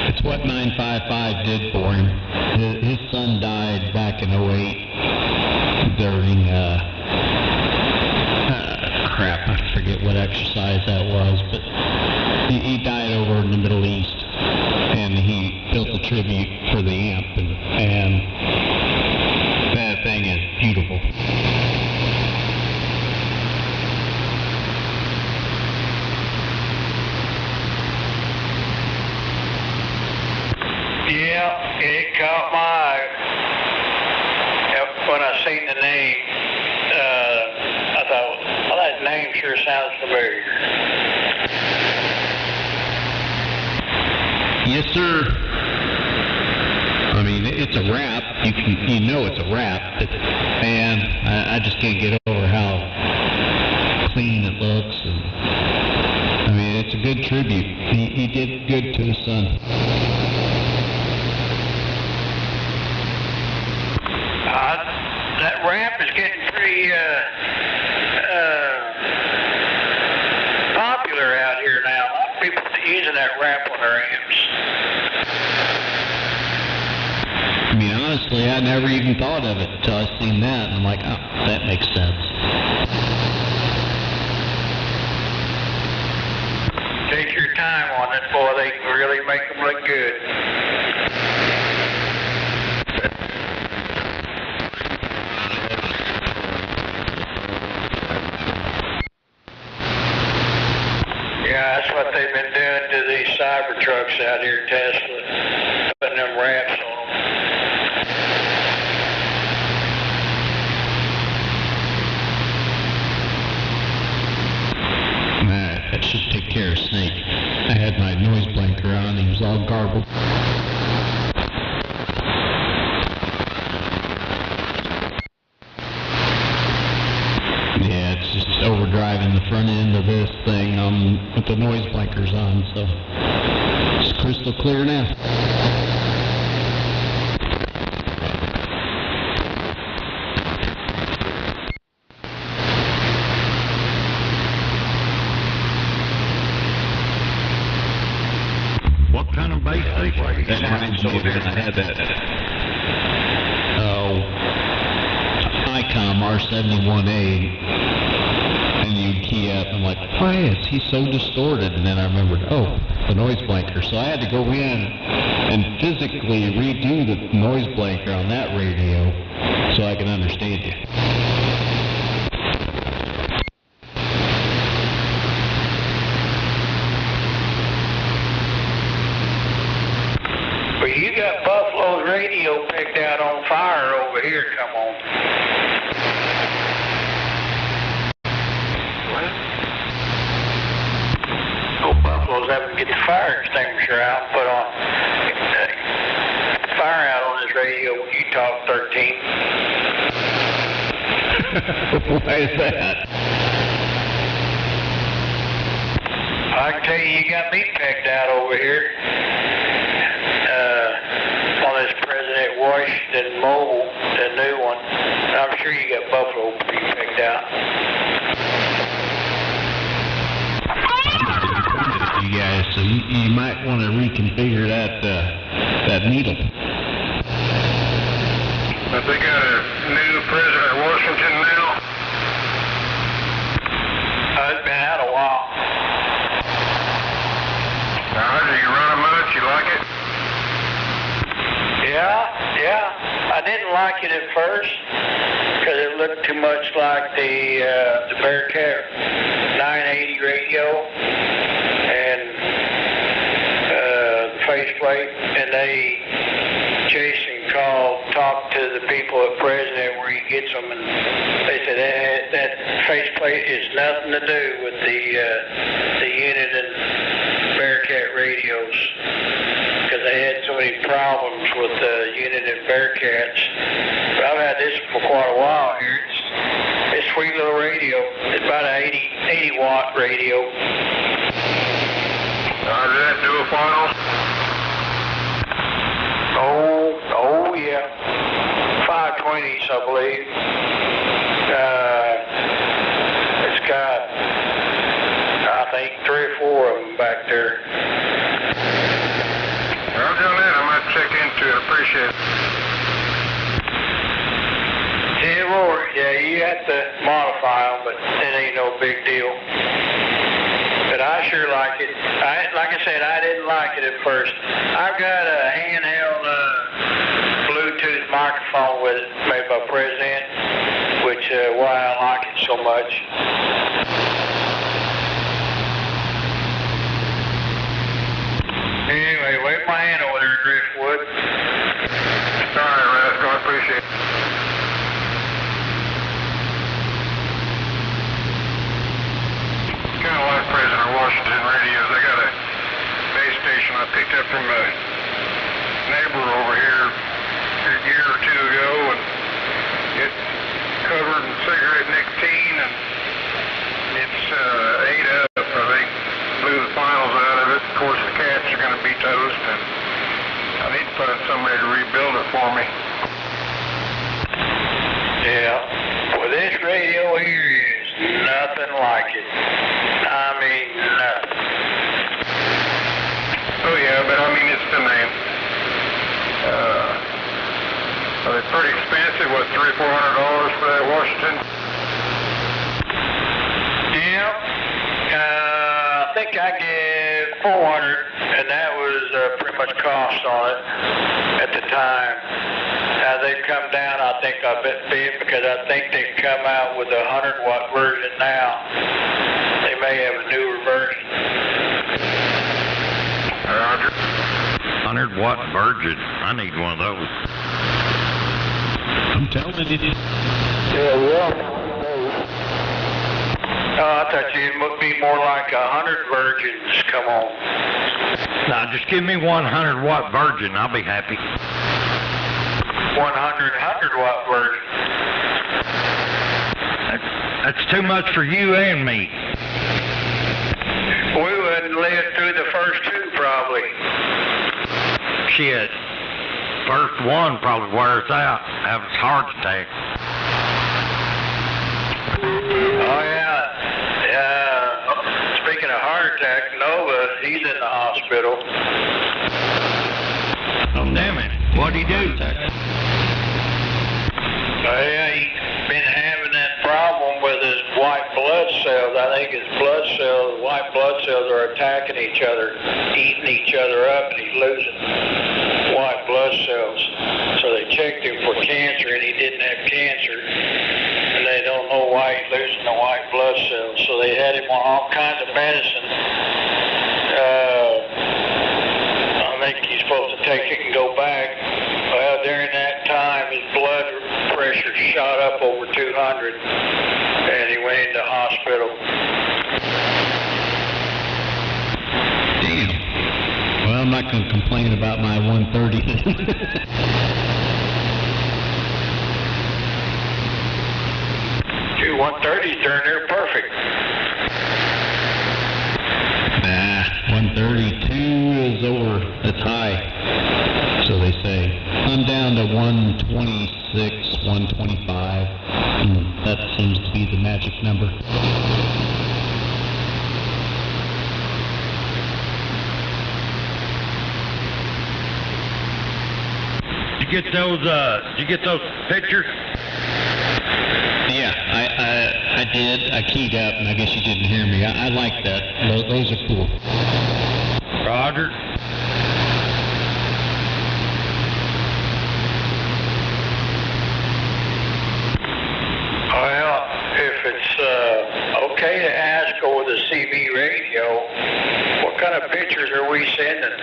S16: it's what 955 did for him. His son died back in 08 during crap, I forget what exercise that was, but he died over in the Middle East, and he built a tribute for the amp, and that thing is beautiful.
S5: Yeah, it caught my eye. When I seen the name, I thought, well, that name sure sounds familiar.
S16: Yes, sir. I mean, it's a wrap. You know it's a wrap, and I just can't get over how clean it looks. And I mean, it's a good tribute. He did good to his son.
S5: That ramp is getting pretty popular out here now. A lot of people using that ramp on their amps.
S16: I mean, honestly, I never even thought of it until I seen that, and I'm like, oh, that makes sense.
S5: Take your time on it, boy. They can really make them look good. Yeah, that's what they've been doing to these Cybertrucks out here, Tesla, putting them wraps on them.
S16: That should take care of Snake. I had my noise blanker on, he was all garbled. Yeah, it's just overdriving the front end of this thing with the noise blankers on, so it's crystal clear now. What kind of bass station? That reminds me of it. I had that. ICOM R71A, and you'd key up, and I'm like, why is he so distorted? And then I remembered, oh, the noise blanker. So I had to go in and physically redo the noise blanker on that radio so I can understand you.
S5: Well, you got Buffalo's radio picked out on fire over here. Come on. Well, Buffalo's having to get the fire extinguisher out and put on fire out on his radio when you talk 13.
S16: Why is that?
S5: I can tell you got me pegged out over here. On this President Washington Mobile, the new one. I'm sure you got Buffalo pretty pegged out.
S16: You guys, so you might want to reconfigure that needle.
S20: But they got a new President Washington now.
S5: It's been out a while.
S20: Do you run it much? You like it?
S5: Yeah. I didn't like it at first. because it looked too much like the Bearcat 980 radio and the faceplate, and Jason talked to the people at President where he gets them, and they said that faceplate is nothing to do with the unit and Bearcat radios, because they had so many problems with the unit and Bearcats. But I've had this for quite a while here. It's a sweet little radio. It's about an 80 watt radio.
S20: Did that do a final?
S5: Oh yeah. 520s, I believe. It's got, I think, 3 or 4 of them back there.
S20: Roger on that. I might check into it. Appreciate it.
S5: Yeah, Lord. Yeah, you have to modify them, but it ain't no big deal. But I sure like it. Like I said, I didn't like it at first. I've got a handheld Bluetooth microphone with it, made by President, which why I like it so much. Anyway, wave my hand over there, Driftwood.
S20: All right, Rascal. I appreciate it. Kind of like President Washington radios. I got a base station I picked up from a neighbor over here a year or two ago, and it covered in cigarette nicotine, and it's ate up. I think blew the finals out of it. Of course, the cats are going to be toast, and I need to find somebody to rebuild it for me.
S5: Yeah. Well, this radio here is nothing like it. I mean, nothing.
S20: Oh yeah, but I mean, it's the name. Are they pretty expensive? What, $300-400 for that Washington?
S5: Yeah. I think I gave $400, and that was pretty much cost on it at the time. They've come down, I think, a bit, because I think they've come out with a 100-watt version now. They may have a newer version.
S20: Roger.
S9: 100-watt Virgin. I need one of those.
S16: I'm telling you.
S19: Yeah.
S5: I thought it would be more like 100 virgins. Come on.
S9: Now, just give me 100-watt Virgin. I'll be happy.
S5: 100-watt version.
S9: That's too much for you and me.
S5: We wouldn't live through the first 2, probably.
S9: Shit. First one probably wears out. Have a heart attack.
S5: Oh, yeah. Speaking of heart attack, Nova, he's in the hospital.
S9: Oh, damn it. What'd he do?
S5: Yeah, he's been having that problem with his white blood cells. I think his white blood cells are attacking each other, eating each other up, and he's losing white blood cells. So they checked him for cancer, and he didn't have cancer. And they don't know why he's losing the white blood cells. So they had him on all kinds of medicine. I think he's supposed to take it and go back. Well, during that time, his blood pressure shot up over 200, and he went into hospital.
S16: Damn. Well, I'm not going to complain about my 130.
S5: Two 130s turned there perfect.
S16: Nah, 132 is over. That's high. So they say. I'm down to 126, 125. That seems to be the magic number.
S9: Did you get those pictures?
S16: Yeah, I did. I keyed up, and I guess you didn't hear me. I like that. Those are cool.
S9: Roger.
S5: it's okay to ask over the CB radio, what kind of pictures are we sending?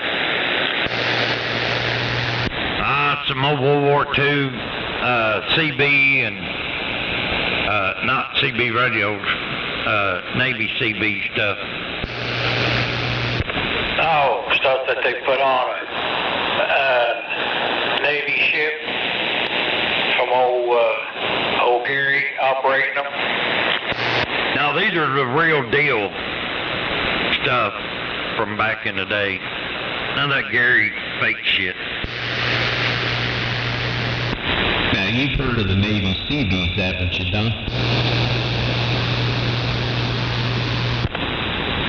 S9: Some old World War II CB and not CB radios, Navy CB stuff.
S5: Oh, stuff that they put on a Navy ship from old Gary operating them.
S9: Now these are the real deal stuff from back in the day. None of that Gary fake shit.
S16: Now, you've heard of the Navy CBs, haven't you, Don?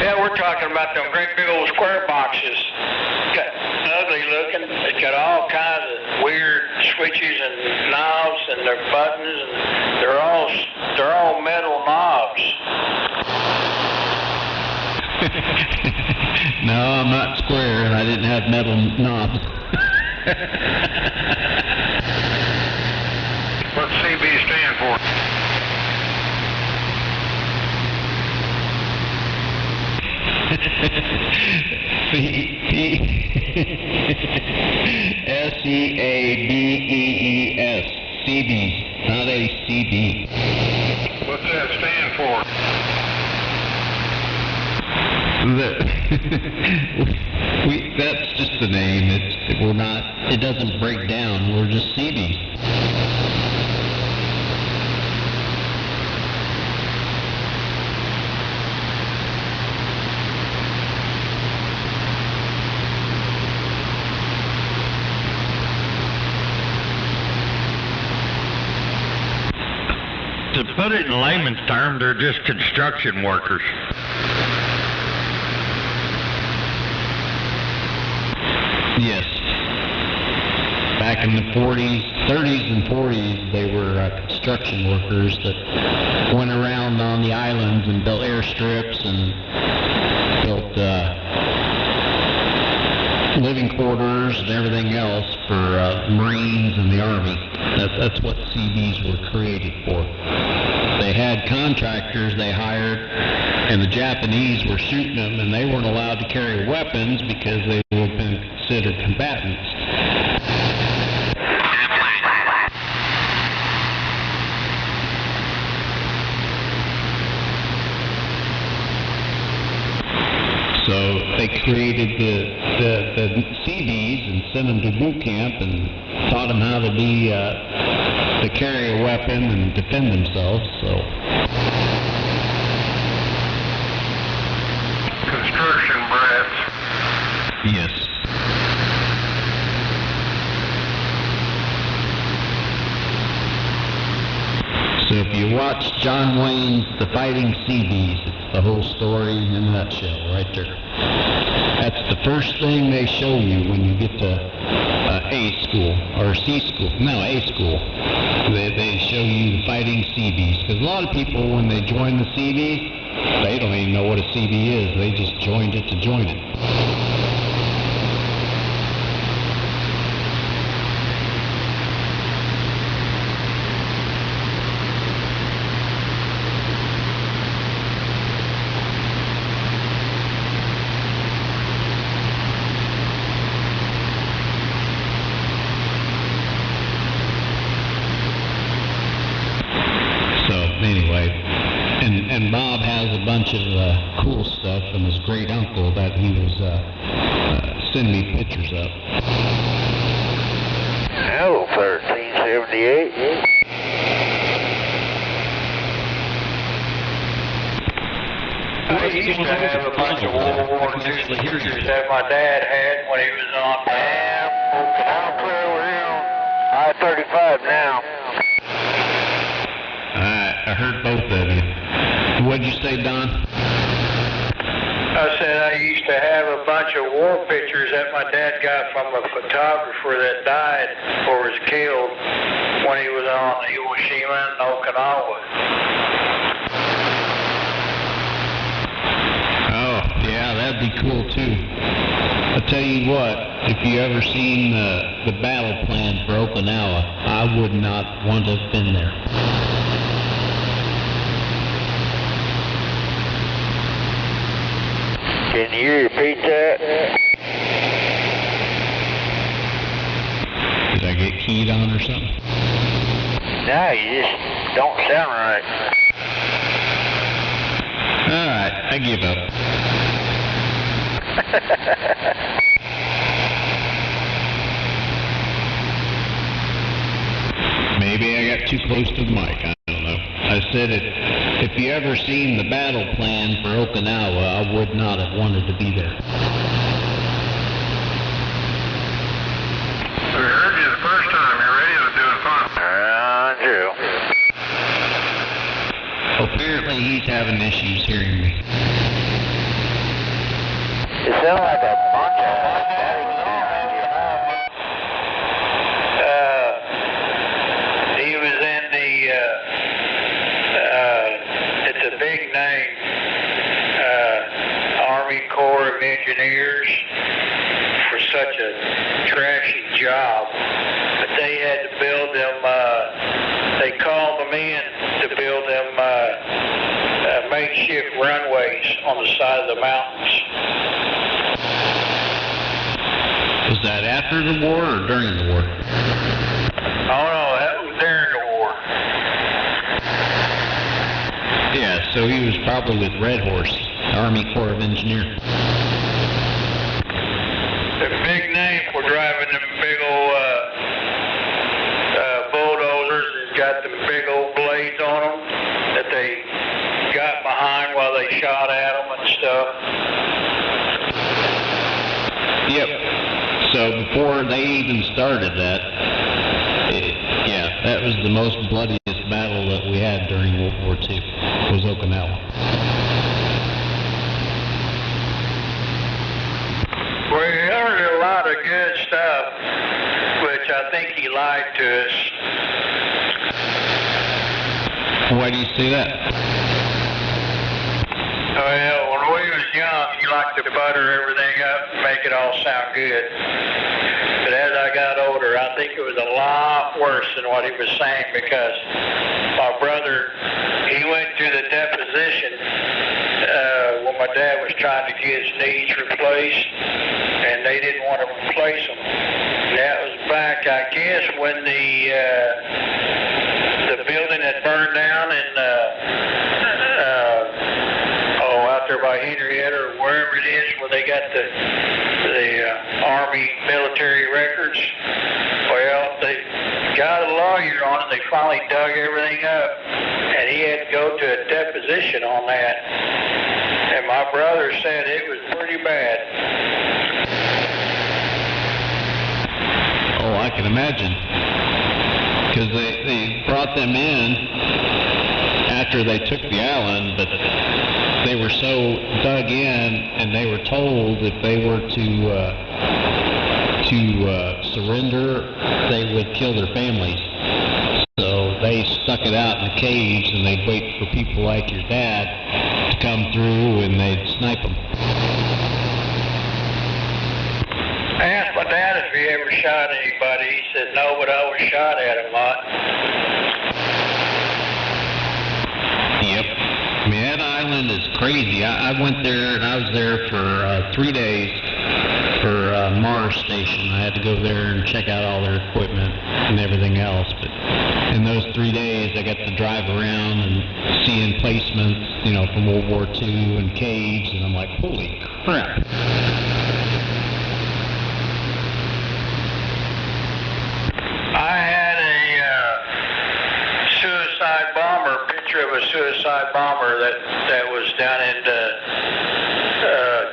S5: Yeah, we're talking about them great big old square boxes. Got ugly looking. It's got all kinds of weird switches and knobs, and their buttons, and they're all metal knobs.
S16: No, I'm not square, and I didn't have metal knobs.
S20: What's CB stand for?
S16: S-E-A-B-E-E-S. CBs, not a CB.
S20: What's that stand for?
S16: That's just the name. It doesn't break down. We're just CBs.
S9: To put it in layman's terms, they're just construction workers.
S16: Yes. Back in the 30s and 40s, they were construction workers that went around on the islands and built airstrips and built living quarters and everything else for Marines and the Army. That's what CBs were created for. They had contractors they hired, and the Japanese were shooting them, and they weren't allowed to carry weapons because they would have been considered combatants. So they created the CBs and sent them to boot camp and taught them how to be to carry a weapon and defend themselves. So
S20: Construction brats.
S16: yes. So if you watch John Wayne's The Fighting CBs, it's the whole story in a nutshell right there. That's the first thing they show you when you get to A school, or C school, no, A school. They show you the Fighting CBs, because a lot of people, when they join the CBs, they don't even know what a CB is. They just joined it to join it. Anyway, and Bob has a bunch of cool stuff from his great uncle that he was sending me pictures of.
S21: Hello, 1378.
S5: I used to have a bunch of World War II pictures that my dad had when he was on.
S21: I'm clear with him. I-35 now.
S16: I heard both of you. What'd you say, Don?
S5: I said I used to have a bunch of war pictures that my dad got from a photographer that died or was killed when he was on Hiroshima and Okinawa.
S16: Oh, yeah, that'd be cool too. I'll tell you what, if you ever seen the battle plan for Okinawa, I would not want to have been there.
S21: Can you repeat that?
S16: Did I get keyed on or something?
S21: No, you just don't sound right.
S16: Alright, I give up. Maybe I got too close to the mic, I don't know. I said if you ever seen the battle plan for Okinawa, I would not have wanted to be there.
S20: We heard you the first time. Your radio's doing fine.
S21: True.
S16: Apparently he's having issues hearing me.
S21: It sounds like a bunch of
S5: He was in the, it's a big name, Army Corps of Engineers for such a trashy job. But they had to build them, they called them in to build them makeshift runways on the side of the mountains.
S16: Was that after the war or during the war?
S5: Oh no, that was during the war.
S16: Yeah, so he was probably with Red Horse, Army Corps of Engineers.
S5: The big name for driving them big old bulldozers and got them big old blades on them that they got behind while they shot at them and stuff.
S16: Yep. So before they even started that, that was the most bloodiest battle that we had during World War II, was Okinawa.
S5: We heard a lot of good stuff, which I think he lied to us.
S16: Why do you say that?
S5: Well, when we was young, he liked to butter everything up and make it all sound good. But as I got older, I think it was a lot worse than what he was saying, because my brother, he went to the deposition when my dad was trying to get his knees replaced, and they didn't want to replace them. That was back, I guess, when the building had burned down in out there by Henrietta or wherever it is where they got the Army military records. Well, they got a lawyer on it. They finally dug everything up, and he had to go to a deposition on that. And my brother said it was pretty bad.
S16: Oh, I can imagine. Because they brought them in after they took the island, but they were so dug in, and they were told if they were to surrender, they would kill their families. So they stuck it out in the caves, and they'd wait for people like your dad to come through, and they'd snipe them.
S5: I asked my dad if he ever shot anybody. He said no, but I was shot at a lot.
S16: Yep. I mean, that island is crazy. I went there, and I was there for 3 days for Mars Station. I had to go there and check out all their equipment and everything else. But in those 3 days, I got to drive around and see emplacements, from World War II and caves, and I'm like, holy crap.
S5: I had a suicide bomber, picture of a suicide bomber that was down in the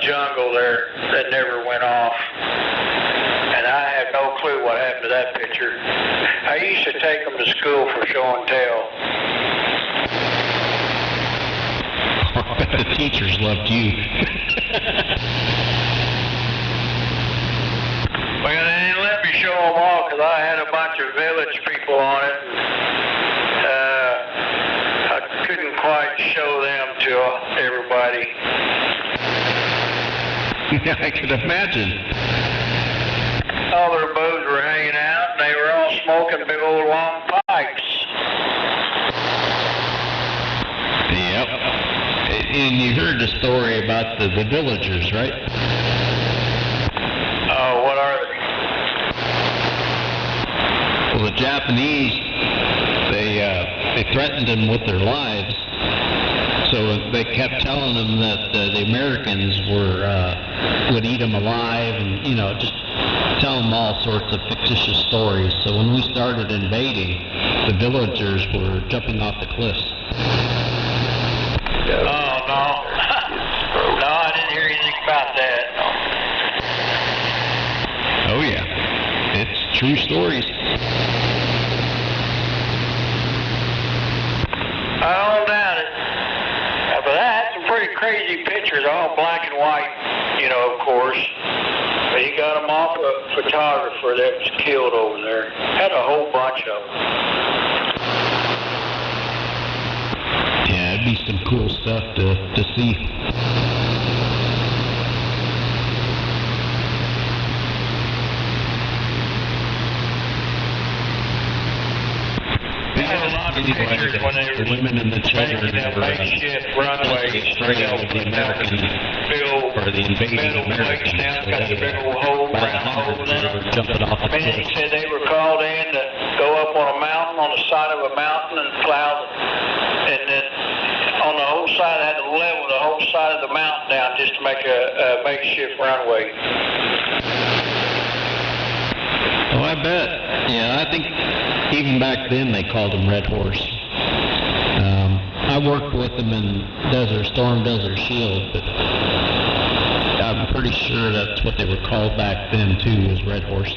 S5: jungle there that never went off. And I have no clue what happened to that picture. I used to take them to school for show and tell.
S16: I bet the teachers loved you.
S5: Well, they didn't let me show them all because I had a bunch of village people on it. I couldn't quite show them to everybody.
S16: I could imagine.
S5: All their bows were hanging out, and they were all smoking big old long pipes.
S16: Yep. And you heard the story about the villagers, right?
S5: Oh, what are they?
S16: Well, the Japanese, they threatened them with their lives. So they kept telling them that the Americans would eat them alive, and just tell them all sorts of fictitious stories. So when we started invading, the villagers were jumping off the cliffs.
S5: Oh no, no, I didn't hear anything about that.
S16: Oh yeah, it's true stories.
S5: I don't doubt it. But I had some pretty crazy pictures, all black and white, of course. But he got them off a photographer that was killed over there. Had a whole bunch of them.
S16: Yeah, it'd be some cool stuff to see.
S5: I had a lot of pictures when they were
S16: women and the children
S5: making that makeshift runway,
S16: the Americans
S5: build
S16: or the invading
S5: metal plates
S16: Americans.
S5: down, got the big old hole, round holes in them.
S16: Jumping off the
S5: And he
S16: cliffs.
S5: said they were called in to go up on a mountain, on the side of a mountain, and plow and then on the whole side, had to level the whole side of the mountain down just to make a makeshift runway.
S16: Oh, I bet. Yeah, I think even back then they called them Red Horse. I worked with them in Desert Storm, Desert Shield, but I'm pretty sure that's what they were called back then too, was Red Horse.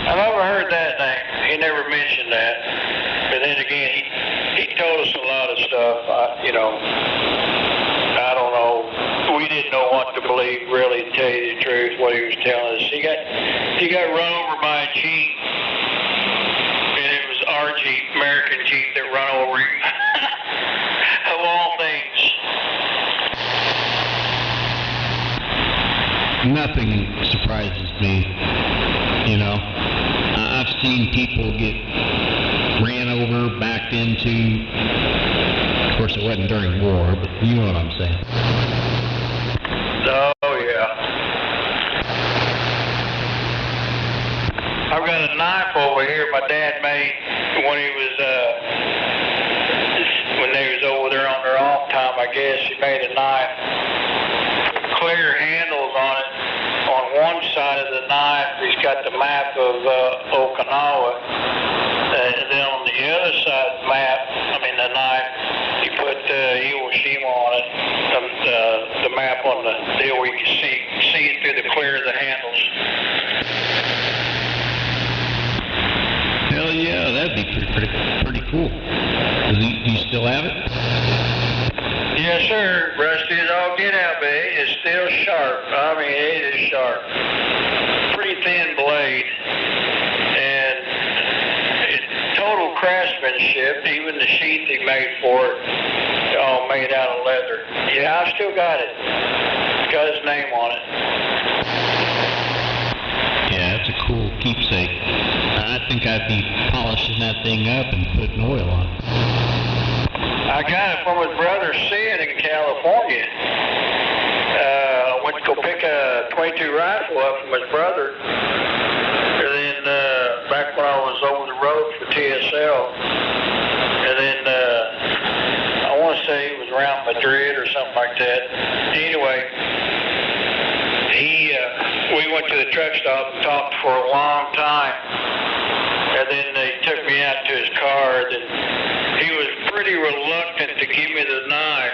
S5: I never heard that name. He never mentioned that. But then again, he told us a lot of stuff. I don't know. We didn't know what to believe, really, to tell you the truth, what he was telling us. He got run over by a Jeep, and it was our Jeep, American Jeep, that run over him. Of all things.
S16: Nothing surprises me, I've seen people get ran over, backed into. Of course, it wasn't during war, but you know what I'm saying.
S5: Oh, yeah. I've got a knife over here my dad made when he was, when they was over there on their off time, I guess. He made a knife, clear handles on it. On one side of the knife, he's got the map of Okinawa. And then on the other side of the knife, he put Hiroshima on it. The map on the deal where you can see it through the clear of the handles.
S16: Hell yeah, that'd be pretty cool. Do you still have it?
S5: Yes, sir. Rusty as all get out, but it is still sharp. I mean, it is sharp. Pretty thin blade. And it's total craftsmanship. Even the sheath he made for it, all made out of leather. Yeah, I still got it. It's got his name on it.
S16: Yeah, it's a cool keepsake. I think I'd be polishing that thing up and putting oil on it.
S5: I got it from his brother Sid in California. I went to go pick a .22 rifle up from his brother. And then back when I was over the road for TSL. And then I want to say it was around Madrid or something like that. Anyway, we went to the truck stop and talked for a long time. And then they took me out to his car. And he was pretty reluctant to give me the knife,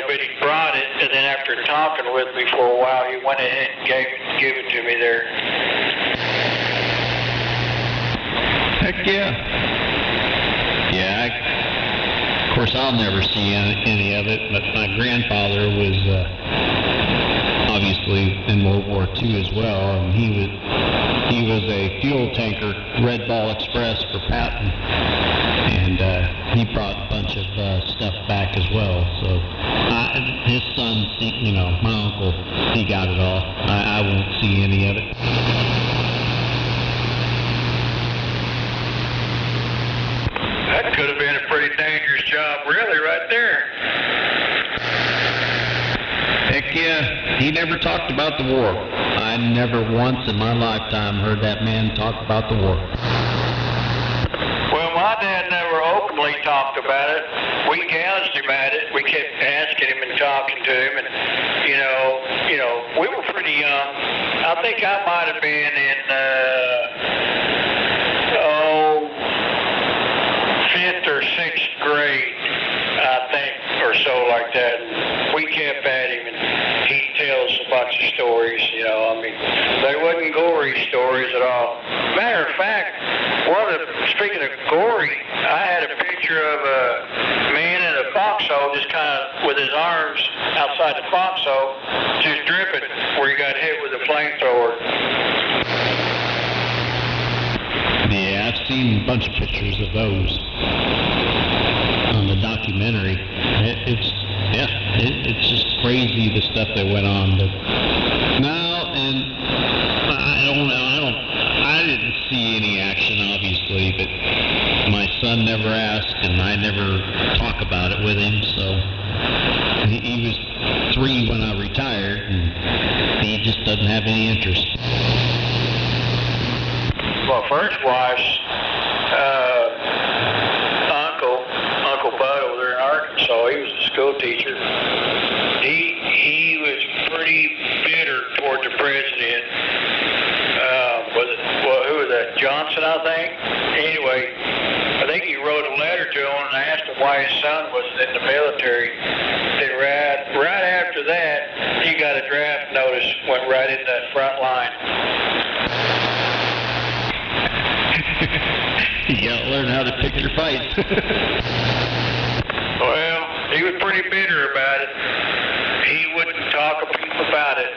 S5: but he brought it, and then after talking with me for a while, he went ahead and gave it to me there.
S16: Heck yeah. Yeah, of course I'll never see any of it, but my grandfather was obviously in World War II as well, and he was a fuel tanker, Red Ball Express for Patton, and he brought a bunch of stuff back as well. So his son, my uncle, he got it all. I won't see any of it.
S5: That could have been a pretty pretty dangerous job, really, right there.
S16: Heck yeah, he never talked about the war. I never once in my lifetime heard that man talk about the war.
S5: Well, my dad never openly talked about it. We gouged him at it. We kept asking him and talking to him, and we were pretty young. I think I might have been in 5th or 6th grade, I think, or so like that. We kept at him, and he'd tell us a bunch of stories. They wasn't gory stories at all. Matter of fact, speaking of gory, I had a picture of a man in a foxhole, just kind of with his arms outside the foxhole, just dripping, where he got hit with a flamethrower.
S16: Yeah, I've seen a bunch of pictures of those on the documentary. It's just crazy the stuff that went on. But no, and I didn't see any action, obviously, but my son never asked, and I never talk about it with him, so he was 3 when I retired, and he just doesn't have any interest.
S5: Well, first wife's Uncle Bud over there in Arkansas, he was a school teacher. He was pretty bitter toward the president. Who was that? Johnson, I think. Anyway, I think he wrote a letter to him and asked him why his son wasn't in the military. Then right after that, he got a draft notice, went right in that front line.
S16: You gotta learn how to pick your fights.
S5: Well, he was pretty bitter about it. He wouldn't talk about it.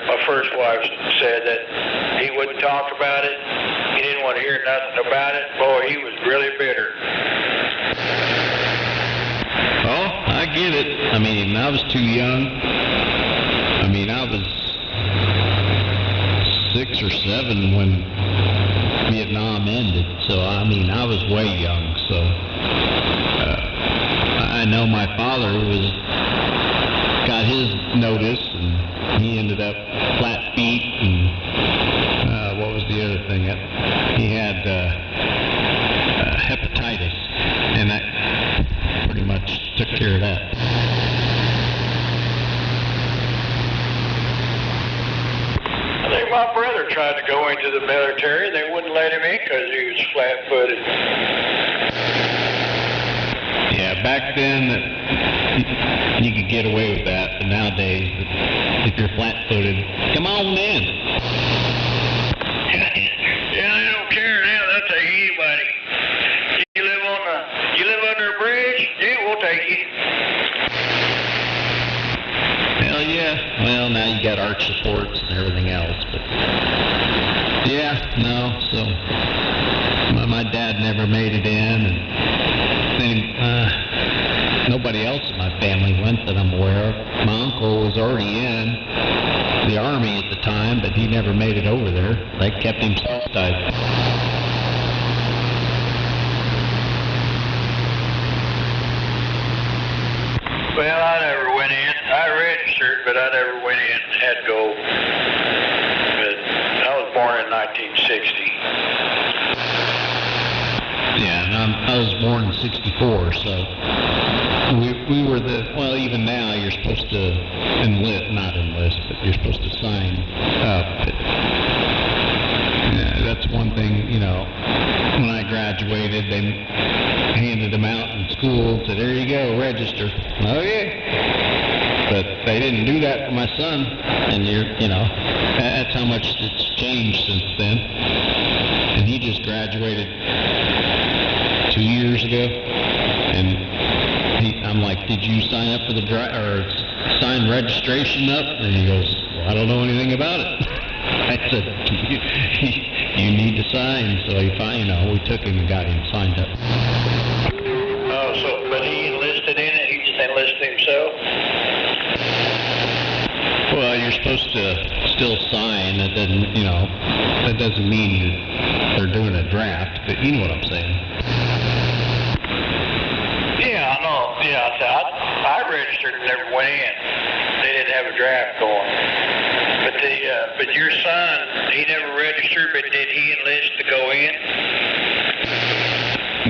S5: My first wife said that he wouldn't talk about it. He didn't want to hear nothing about it. Boy, he was really bitter.
S16: Oh, I get it. I was too young. I was 6 or 7 when Vietnam ended, so I was way young, so I know my father got his notice, and he ended up flat feet, and what was the other thing? He had hepatitis, and that pretty much took care of that.
S5: I think my brother tried to go into the military. They wouldn't let him in because he was flat-footed.
S16: Yeah, back then you could get away with that, but nowadays, if you're flat-footed, come on in.
S5: Yeah, they don't care now. They'll take anybody. You live under a bridge? Yeah, we'll take you.
S16: Hell yeah. Well, now you got arch supports and everything else, but so my dad never made it in, and then nobody else in my family went that I'm aware of. My uncle was already in the Army at the time, but he never made it over there. They kept him tied.
S5: Well, I never went in. I registered, but I never went in. Had to go. But I was born in 1960.
S16: Yeah, and I was born in 64, so we were even now you're supposed to not enlist, but you're supposed to sign up. That's one thing, when I graduated, they handed them out in school, said, there you go, register. Okay. But they didn't do that for my son, and that's how much it's changed since then. And he just graduated 2 years ago, and I'm like, did you sign up for sign registration up? And he goes, well, I don't know anything about it. I said, you need to sign. So we took him and got him signed up.
S5: Oh, but he enlisted in it? He just enlisted himself?
S16: Well, you're supposed to still sign. That doesn't mean they're doing a draft, but you know what I'm saying.
S5: Yeah, so I registered and never went in. They didn't have a draft going. But your son, he never registered, but did he enlist to go in?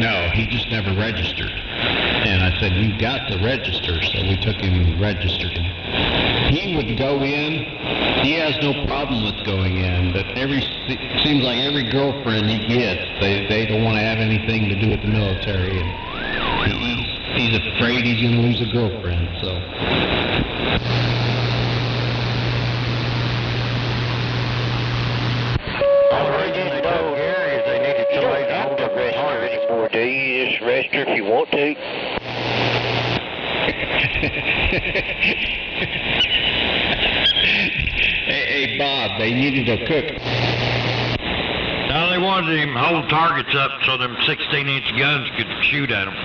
S16: No, he just never registered. And I said, you got to register. So we took him and registered him. He would go in. He has no problem with going in, but it seems like every girlfriend he gets, they don't want to have anything to do with the military. And he's afraid he's going to lose a girlfriend, so.
S14: Do you just register if you want to?
S16: Hey, Bob, they needed a cook.
S9: No, they wanted him to hold targets up so them 16-inch guns could shoot at them.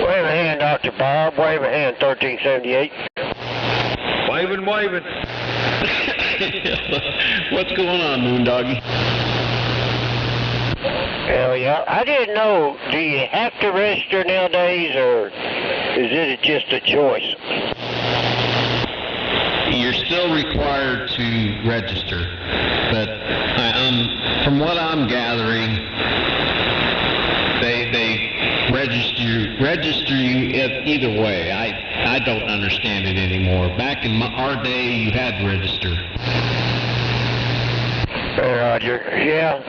S14: Wave a hand, Dr. Bob. Wave a hand, 1378.
S9: Waving.
S16: What's going on, Moondoggy?
S14: Hell yeah. I didn't know, do you have to register nowadays, or is it just a choice?
S16: You're still required to register, but from what I'm gathering, they register you either way. I don't understand it anymore. Back in our day, you had to register.
S14: Roger. Yeah.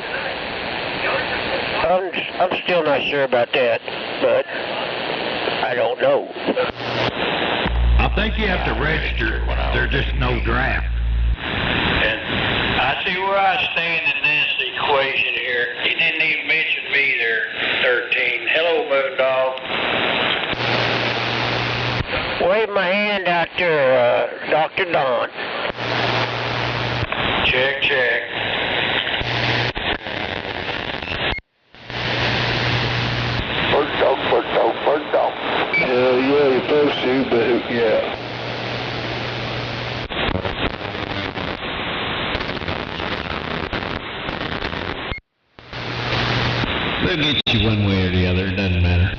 S14: I'm still not sure about that, but I don't know.
S9: I think you have to register. There's just no draft.
S5: And I see where I stand in this equation here. He didn't even mention me there, 13. Hello, Moondog.
S14: Wave my hand out there, Dr. Don.
S5: Check.
S6: First dog.
S7: Yeah, you're supposed to, but yeah.
S16: They'll get you one way or the other, it doesn't matter.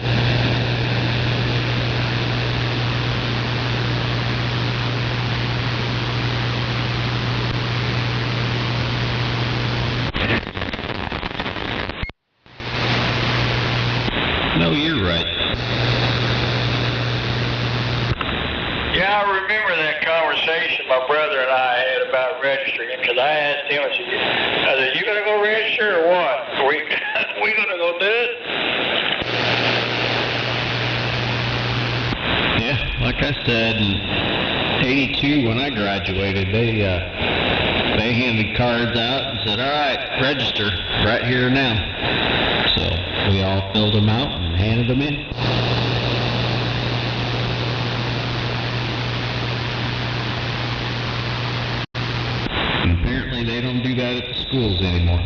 S16: No, you're right.
S5: Yeah, I remember that conversation my brother and I had about registering, because I asked him, I said, you going to go register or what? We going to go do it?
S16: Yeah, like I said, in '82 when I graduated, they handed cards out and said, all right, register right here now. So we all filled them out and handed them in. And apparently they don't do that at the schools anymore.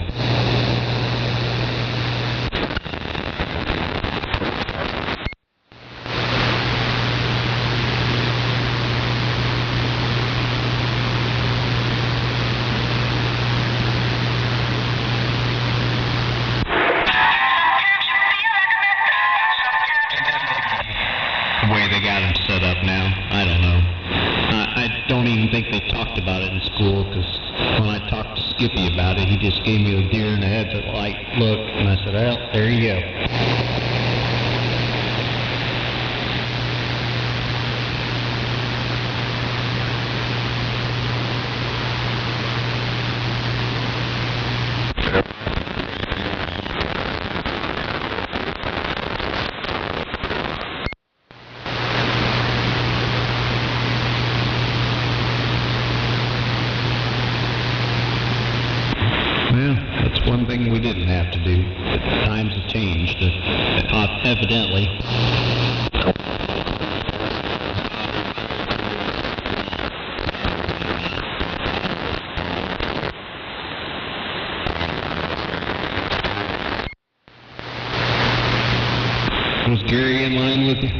S16: The way they got them set up now, I don't know. I don't even think they talked about it in school, because when I talked to Skippy about it, he just gave me the deer in the headlight look, and I said, well, there you go. Well, that's one thing we didn't have to do. But times have changed, evidently. Was Gary in line with you?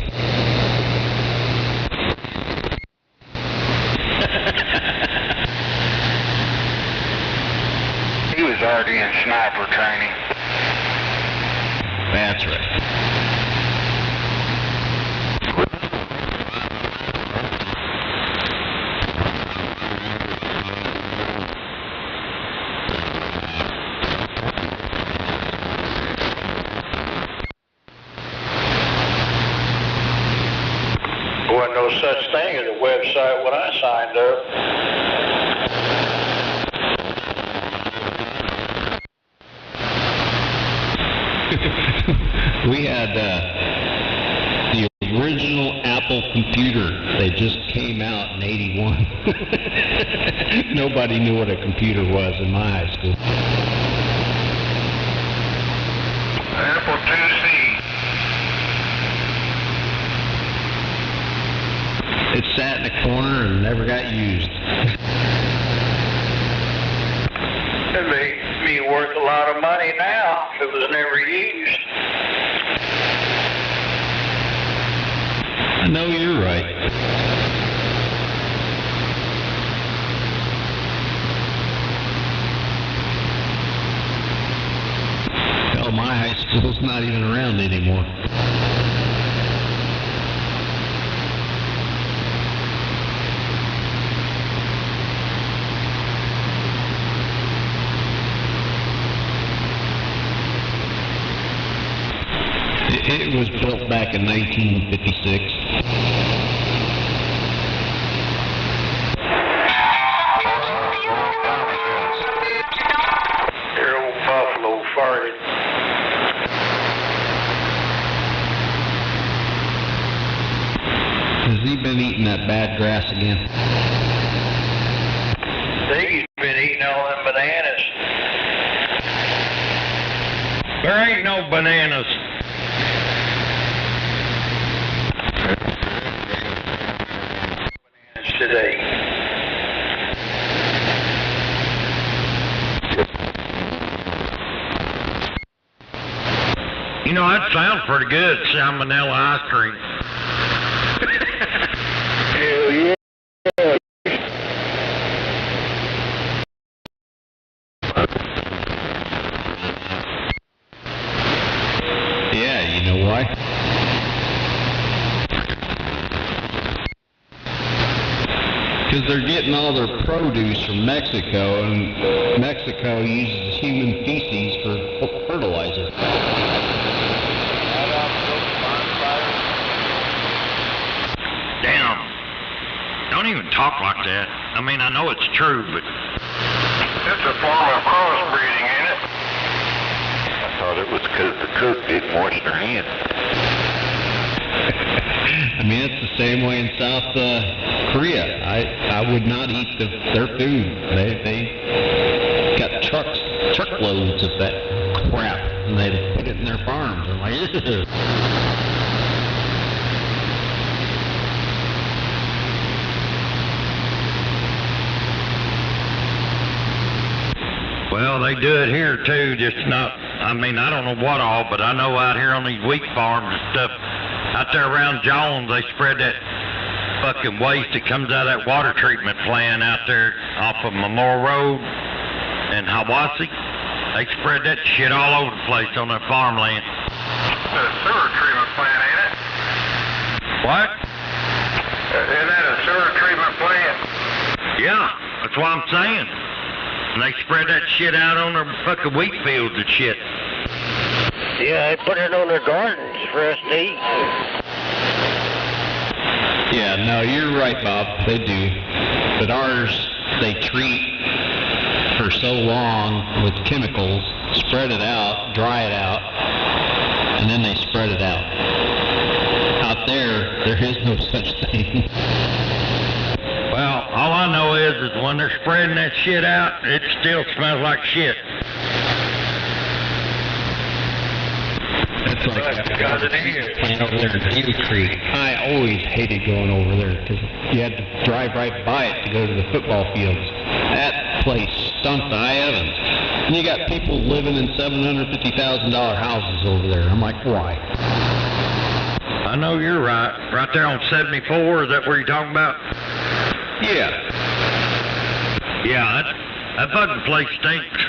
S21: He was already in sniper training.
S16: That's right.
S5: There wasn't no such thing as a website when I signed up.
S16: We had the original Apple computer. They just came out in '81. Nobody knew what a computer was in my high school.
S20: Apple IIc.
S16: It sat in a corner and never got used.
S5: It'd be worth a lot of money now if it was never used.
S16: I know you're right. Hell, my high school's not even around anymore. It was built back in 1956.
S5: Your old buffalo farted.
S16: Has he been eating that bad grass again?
S5: He's been eating all them bananas.
S9: There ain't no bananas.
S5: Today.
S9: You know, that sounds pretty good, salmonella ice cream.
S3: Hell yeah.
S16: Yeah, you know why? Because they're getting all their produce from Mexico, and Mexico uses human feces for fertilizer.
S9: Damn. Don't even talk like that. I mean, I know it's true, but...
S20: It's a form of crossbreeding, ain't it?
S12: I thought it was because the cook didn't wash their hands.
S16: I mean, it's the same way in South Korea. I would not eat their food. They got truckloads of that crap, and they put it in their farms. I'm like, ew.
S9: Well, they do it here too, just not, I mean, I don't know what all, but I know out here on these wheat farms and stuff, out there around Jones, they spread that fucking waste that comes out of that water treatment plant out there off of Memorial Road and Hiwassee. They spread that shit all over the place on their farmland.
S20: The sewer treatment plant, ain't it?
S9: What?
S20: Isn't that a sewer treatment plant?
S9: Yeah, that's what I'm saying. And they spread that shit out on their fucking wheat fields and shit.
S3: Yeah, they put it on their gardens for us to eat.
S16: Yeah, no, you're right, Bob. They do. But ours, they treat for so long with chemicals, spread it out, dry it out, and then they spread it out. Out there is no such thing.
S9: Well, all I know is when they're spreading that shit out, it still smells like shit.
S16: That's like that plant over there in Dew Creek. I always hated going over there because you had to drive right by it to go to the football fields. That place stunk to high heavens. And you got people living in $750,000 houses over there. I'm like, why?
S9: I know you're right. Right there on 74, is that where you're talking about?
S16: Yeah.
S9: Yeah, that fucking place stinks.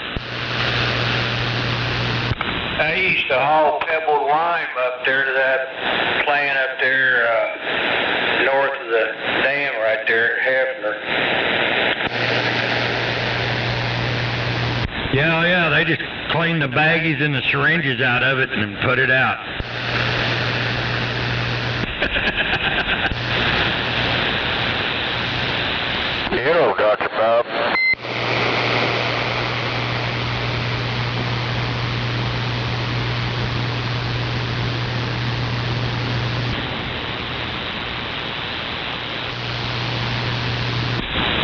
S5: I used to haul pebbled lime up there to that plant up there north of the dam right there at Hefner.
S9: Yeah, they just clean the baggies and the syringes out of it and put it out.
S21: Hello, Dr. Bob.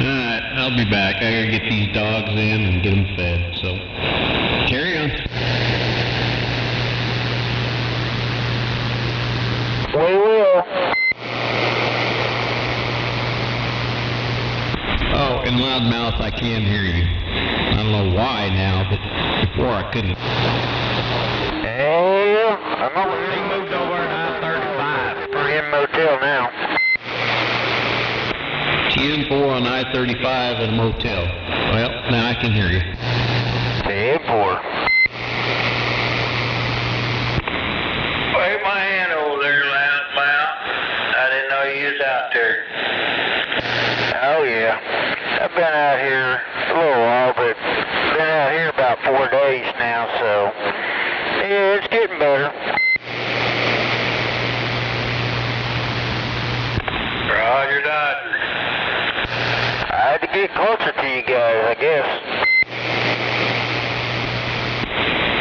S16: Alright, I'll be back. I gotta get these dogs in and get them fed, so carry on.
S21: We will.
S16: Oh, in loudmouth, I can hear you. I don't know why now, but before I couldn't.
S21: Hey, I'm over here.
S9: He moved over to I-35.
S21: We're in motel now.
S16: 10-4 on I-35 at a motel. Well, now I can hear you.
S21: 10-4.
S5: Wave my hand over there, loudmouth. I didn't know you was out there.
S21: Oh, yeah. I've been out here a little while, but been out here about 4 days now, so yeah, it's getting better.
S5: Roger, Dodger.
S21: I had to get closer to you guys, I guess.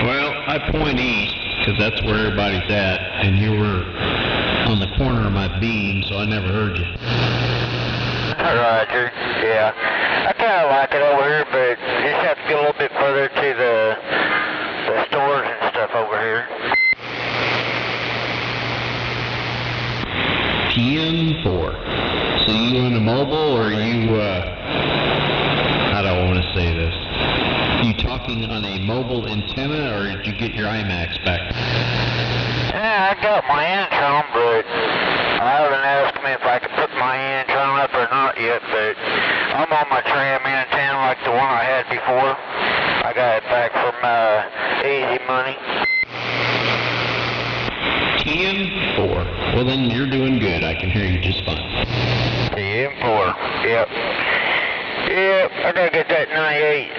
S16: Well, I point east, because that's where everybody's at, and you were on the corner of my beam, so I never heard you.
S21: Roger, yeah. I kind of like it over here, but just have to get a little bit further to the stores and stuff over here.
S16: 10-4. So you on a mobile, or you, how do I want to say this? You talking on a mobile antenna, or did you get your IMAX back?
S21: Yeah, I got my Antron, but I haven't asked me if I could put my Antron up or not yet, but I'm on my tram antenna like the one I had before. I got it back from Easy Money.
S16: 10-4. Well, then you're doing good. I can hear you just fine.
S21: 10-4. Yep. Yep, I gotta get that 98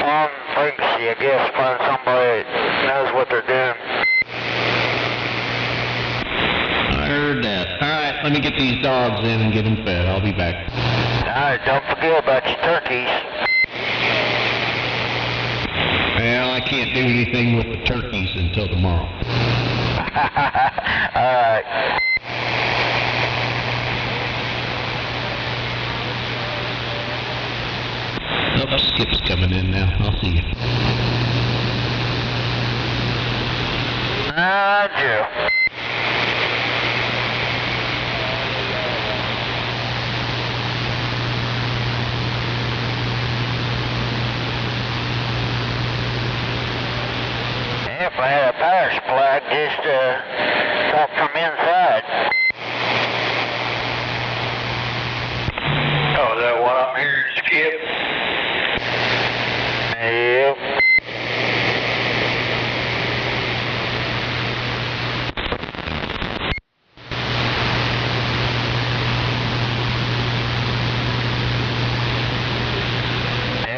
S21: on frequency, I guess, find somebody that knows what they're doing.
S16: I heard that. Alright, let me get these dogs in and get them fed. I'll be back.
S21: Alright, don't forget about your turkeys.
S16: Well, I can't do anything with the turkeys until tomorrow.
S21: Alright.
S16: Nope, Skip's coming in now. I'll see you.
S21: Joe. If I had a power supply, I'd just talk from inside.
S5: Oh, is that what I'm hearing, Skip?
S21: Yep.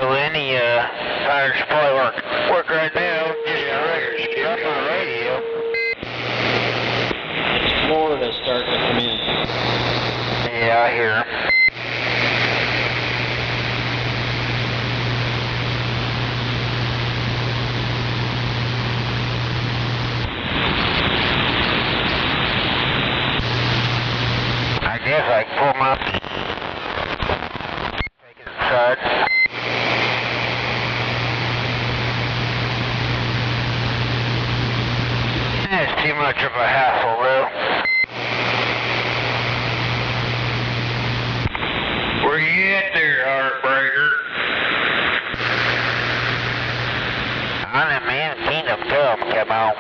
S21: Any power supply work right now, just a regular Skip on my radio.
S16: Florida's starting to come in.
S21: Yeah, I hear him. I guess I can pull my take it inside. That's too much of a hassle, though.
S5: Where you at there, Heartbreaker?
S21: I'm in Man Kingdom Come on.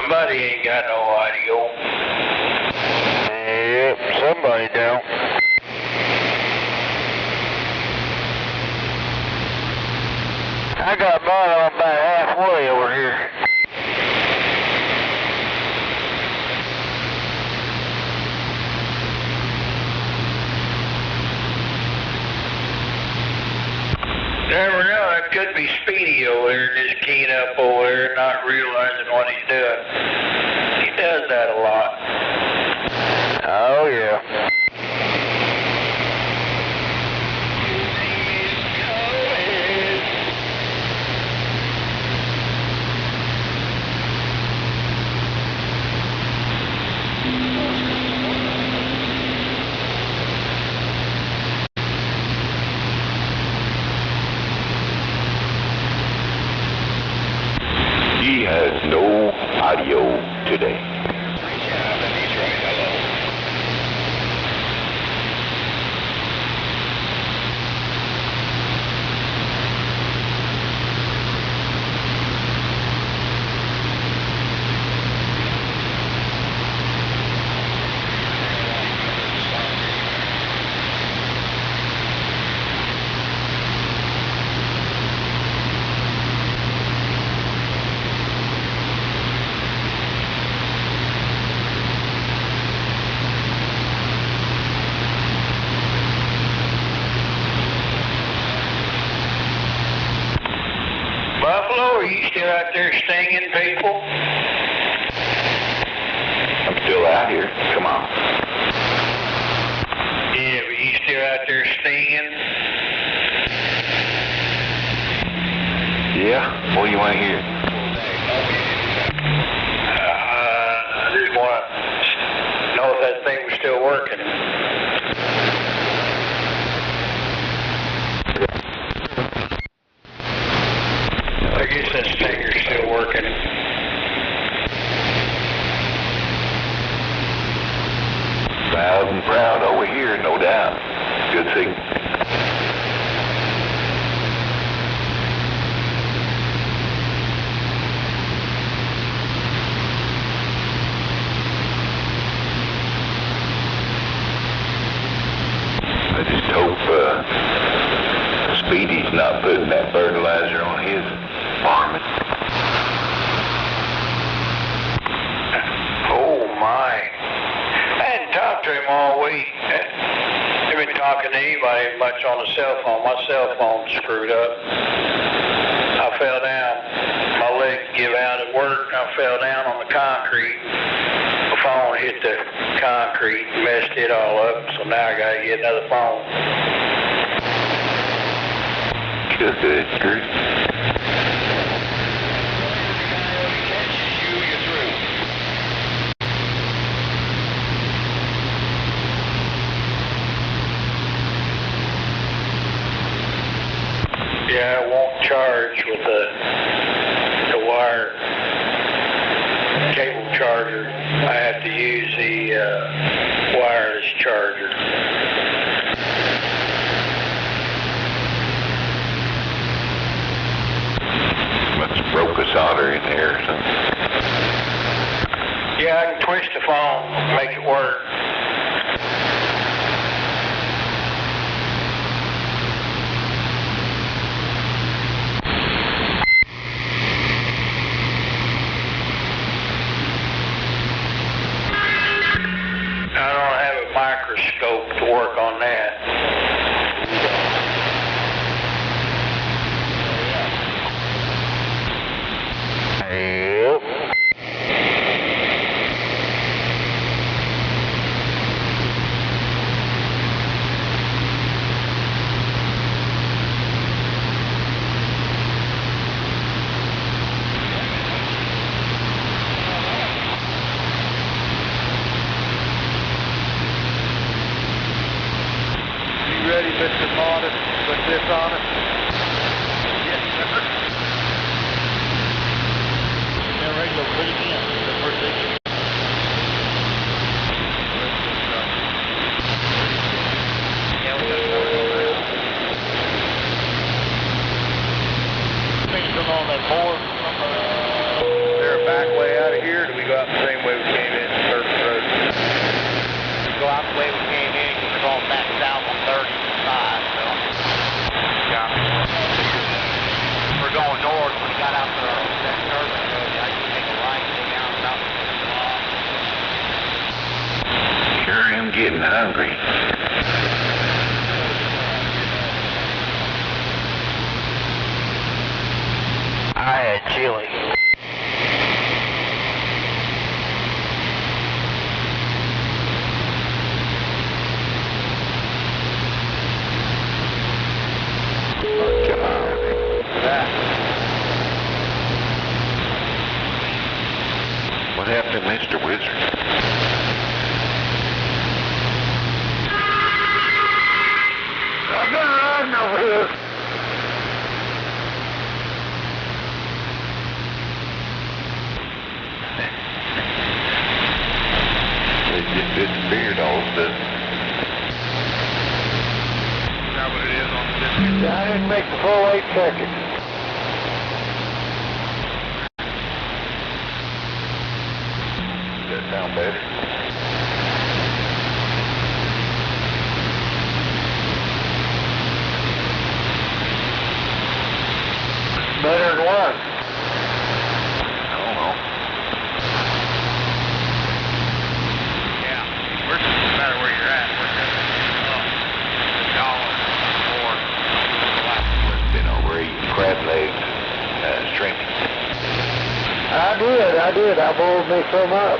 S5: Somebody ain't got no audio.
S21: Yep, somebody don't. I got mine about halfway over here.
S5: Never know, it could be Speedy over there just keying up over there, not realizing what he's doing. He does that a lot.
S21: Oh, yeah.
S12: He has no audio today.
S5: Buffalo, are you still out there stinging people?
S12: I'm still out here. Come on.
S5: Yeah, but you still out there stinging?
S12: Yeah? What do you want to hear?
S5: I just want to know if that thing was still working. I guess that stinger's still working.
S12: Proud and proud over here, no doubt. Good thing. I just hope Speedy's not putting that fertilizer on his farming.
S5: Oh my. I hadn't talked to him all week. I haven't been talking to anybody much on the cell phone. My cell phone's screwed up. I fell down. My leg gave out at work. I fell down on the concrete. My phone hit the concrete, messed it all up, so now I gotta get another phone.
S12: Good grief.
S5: Yeah, it won't charge with the wire cable charger. I have to use the wireless charger.
S12: Must have broke a solder in there or something.
S5: Yeah, I can twist the phone, make it work. I don't have a microscope to work on that.
S21: Yep.
S18: Ready, Mr. Modest, put this on it? Yes, sir. Yeah, regular, put it in. The first thing. Yeah, we got to work on that. Things on that board. Is there a back way out of here? Do we
S1: same way we came in, Third Road.
S18: Go out the way we came in because we're going back south on 35, so.
S1: Yeah.
S18: We're going north. When we got out to that Urban Road, I used to take a right, go down about
S12: Sure am getting hungry.
S18: I had chili.
S12: What happened to Mr. Wizard?
S3: I've been riding over here.
S12: They just disappeared all of a sudden.
S1: Is that what it is on the disc?
S3: I didn't make the full 8 seconds.
S12: Does that sound better?
S3: Better than what?
S12: I don't know.
S1: Yeah, we're just no matter where you're at, we're just $1 more.
S12: Been over eating crab legs, shrimp.
S3: I did. I boiled me some up.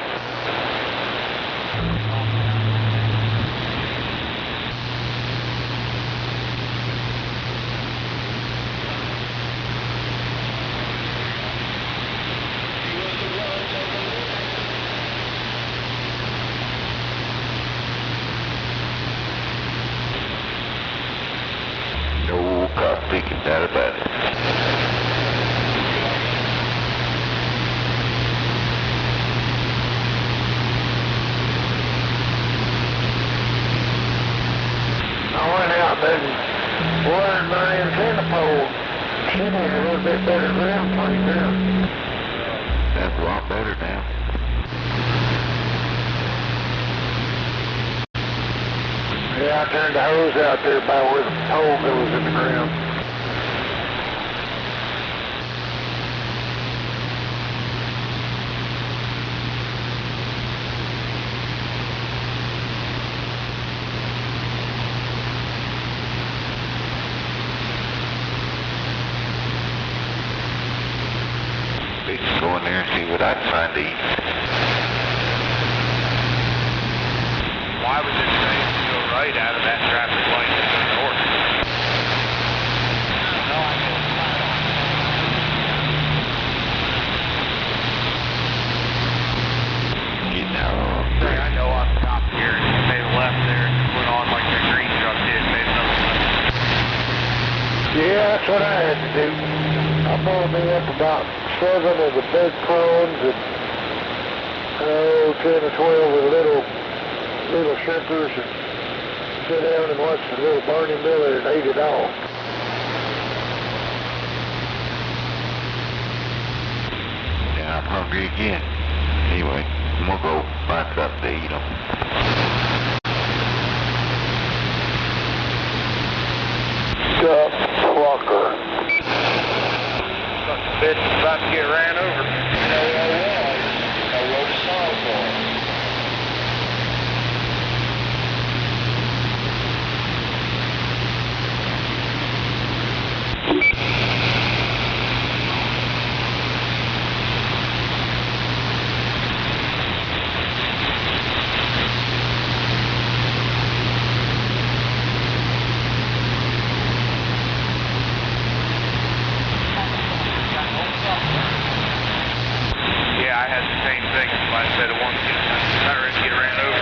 S12: No cock-picking, doubt about it.
S3: I went out and watered my antenna pole. Should have a little bit better ground plane now.
S12: That's a lot better now.
S3: Yeah, I turned the hose out there by where the pole goes in the ground.
S12: Let's go in there and see what I can find to eat.
S1: Why would this train go right out of that traffic light and go north? I don't know. I know it's flat on.
S12: Getting out on
S1: I know I stopped here and made a left there and went on like the green truck did, made another left.
S3: Yeah, that's what I had to do. I boiled me up about 7 of the big prawns and 10 or 12 of the little shrimpers and sit down and watch the little Barney Miller and ate it all.
S12: Yeah, I'm hungry again. Anyway, I'm gonna go find something to eat 'em.
S3: Duck plucker.
S1: Bitch about to get ran over.
S6: I wrote a song for him.
S1: Yeah, I had the same thing. I said at one I ready to get ran over.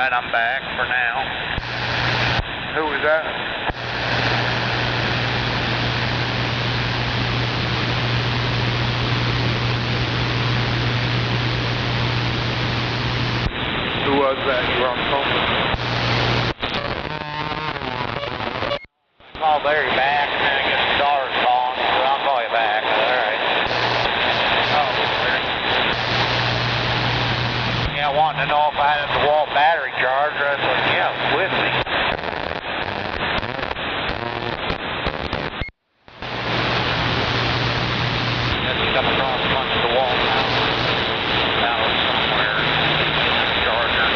S18: right, I'm back for now.
S3: Who was that? Who was that you were on the phone with?
S18: Call Barry back, and then I guess his daughter's calling, so I'll call you back. All right. Oh, yeah, I wanted to know if I had a DeWalt battery charger. I said, yeah, it's with me. Just come across a bunch of DeWalt out somewhere. Charger.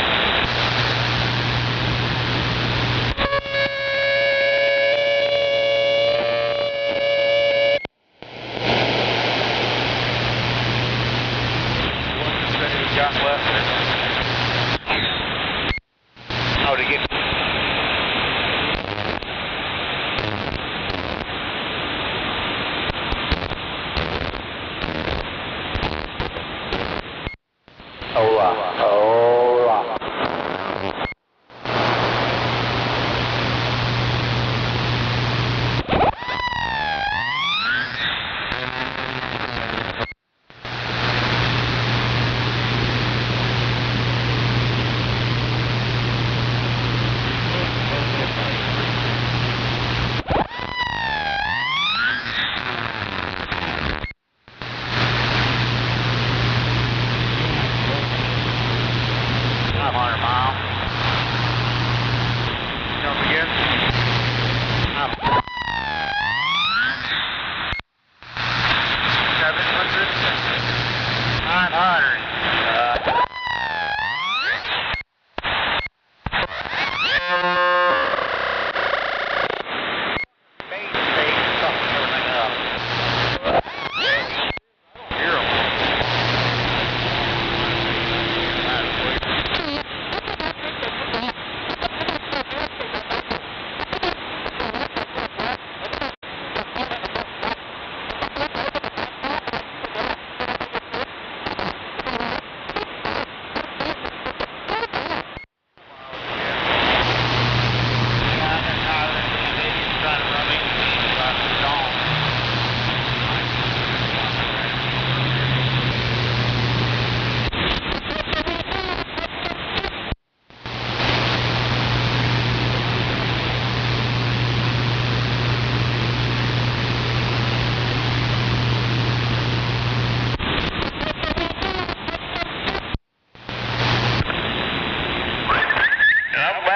S18: Got left there. Oh, to get.
S21: Hola.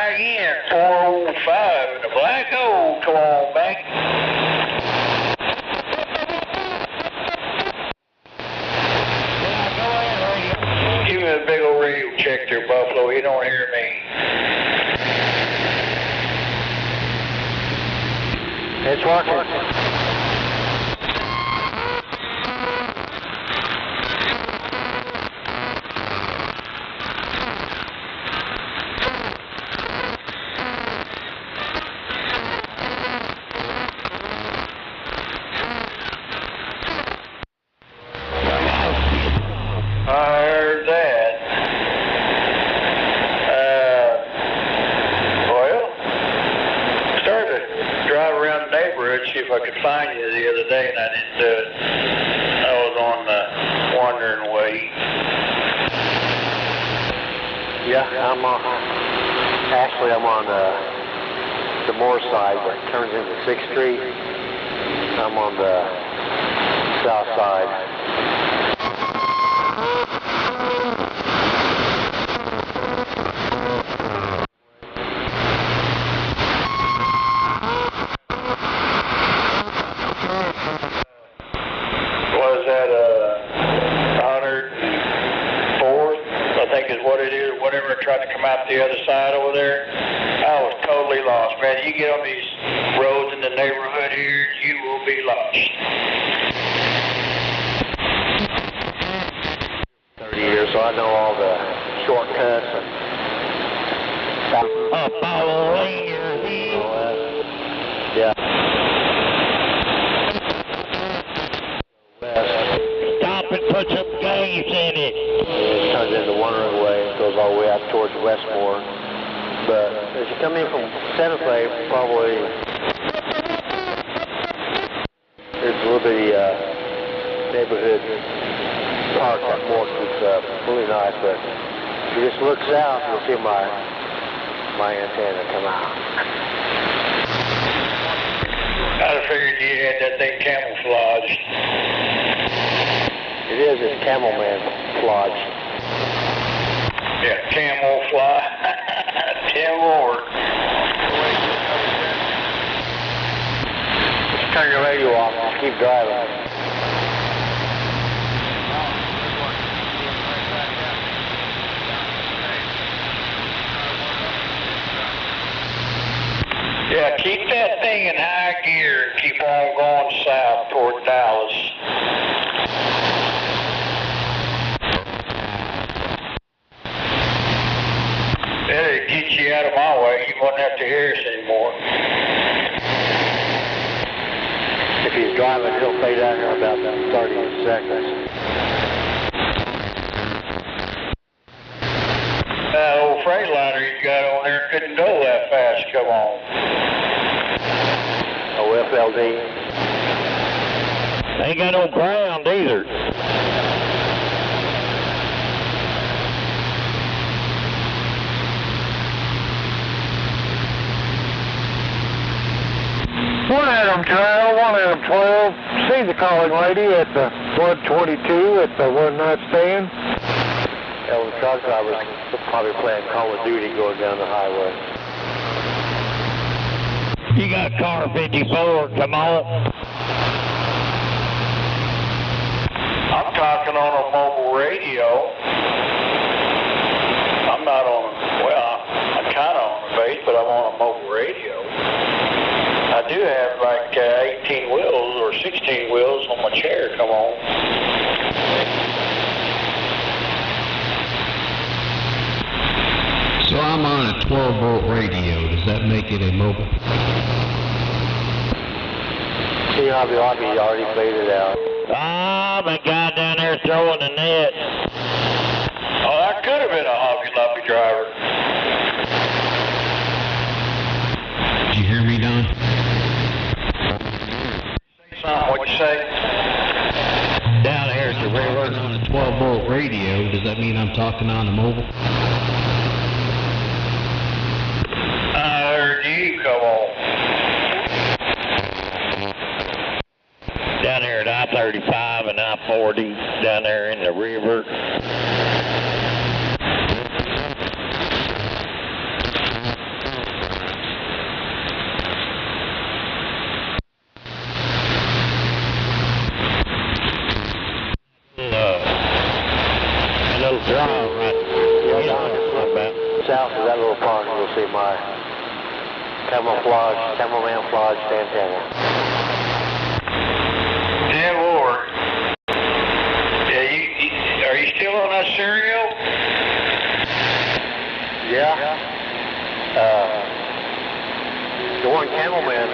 S5: Again, 405 in the black hole. Come on, back. Give me a big old radio check there, Buffalo. You don't hear me.
S21: It's working.
S5: I heard that. Well, started to drive around the neighborhood, see if I could find you the other day, and I didn't do it. I was on the wandering way.
S21: Yeah, I'm on. Actually, I'm on the Moore side, where it turns into 6th Street. I'm on the south side.
S5: Was that 104th? I think is what it is. Whatever, trying to come out the other side over there. I was totally lost, man. You get on these roads in the neighborhood here, you will be lost.
S21: 30 years, so I know all the shortcuts and yeah.
S15: Stop and put some gas in it.
S21: It turns into Wandering Way. It goes all the way out towards Westmore.
S19: But as you come in from Santa Fe, probably there's a little bitty neighborhood park that more keeps up. Really nice, but if you just look south, you'll see my antenna come out.
S5: I'd have figured you had that thing camouflaged.
S19: It is, it's camouflage.
S5: Yeah, camouflage. 10 more.
S19: Just turn your radio off and just keep driving.
S5: Yeah, keep that thing in high gear and keep on going south toward Dallas. It'll get you out of my way. You won't have to hear us anymore.
S19: If he's driving, he'll fade out here in about 30 seconds.
S5: That old Freightliner you got on there couldn't go that fast. Come on.
S19: OFLD.
S15: Ain't got no ground either.
S3: One Adam Trail, 1 Adam 12. See the calling lady at the 122 at the one night stand.
S19: Yeah, the truck drivers probably playing Call of Duty going down the highway.
S15: You got car 54, come on.
S5: I'm talking on a mobile radio. I'm not on, well, I'm kind of on a base, but I'm on a mobile radio. I do have like 18 wheels or 16 wheels on my chair, come on.
S16: So I'm on a 12-volt radio. Does that make it a mobile?
S19: See, Hobby Lobby already faded out.
S15: Ah, my guy down there throwing the net.
S5: Oh, that could have been a Hobby Lobby driver.
S16: Did you hear me, Don?
S5: What'd you say?
S16: Down there at the railroad on a 12-volt radio. Does that mean I'm talking on a mobile?
S5: I heard you, come on.
S15: Down there at I-35 and I-40, down there in the river. A little drive right
S19: south of that little park, you'll see my camouflage antenna.
S5: Yeah, Lord. Yeah, are you still on that serial?
S19: Yeah. The one Camelman.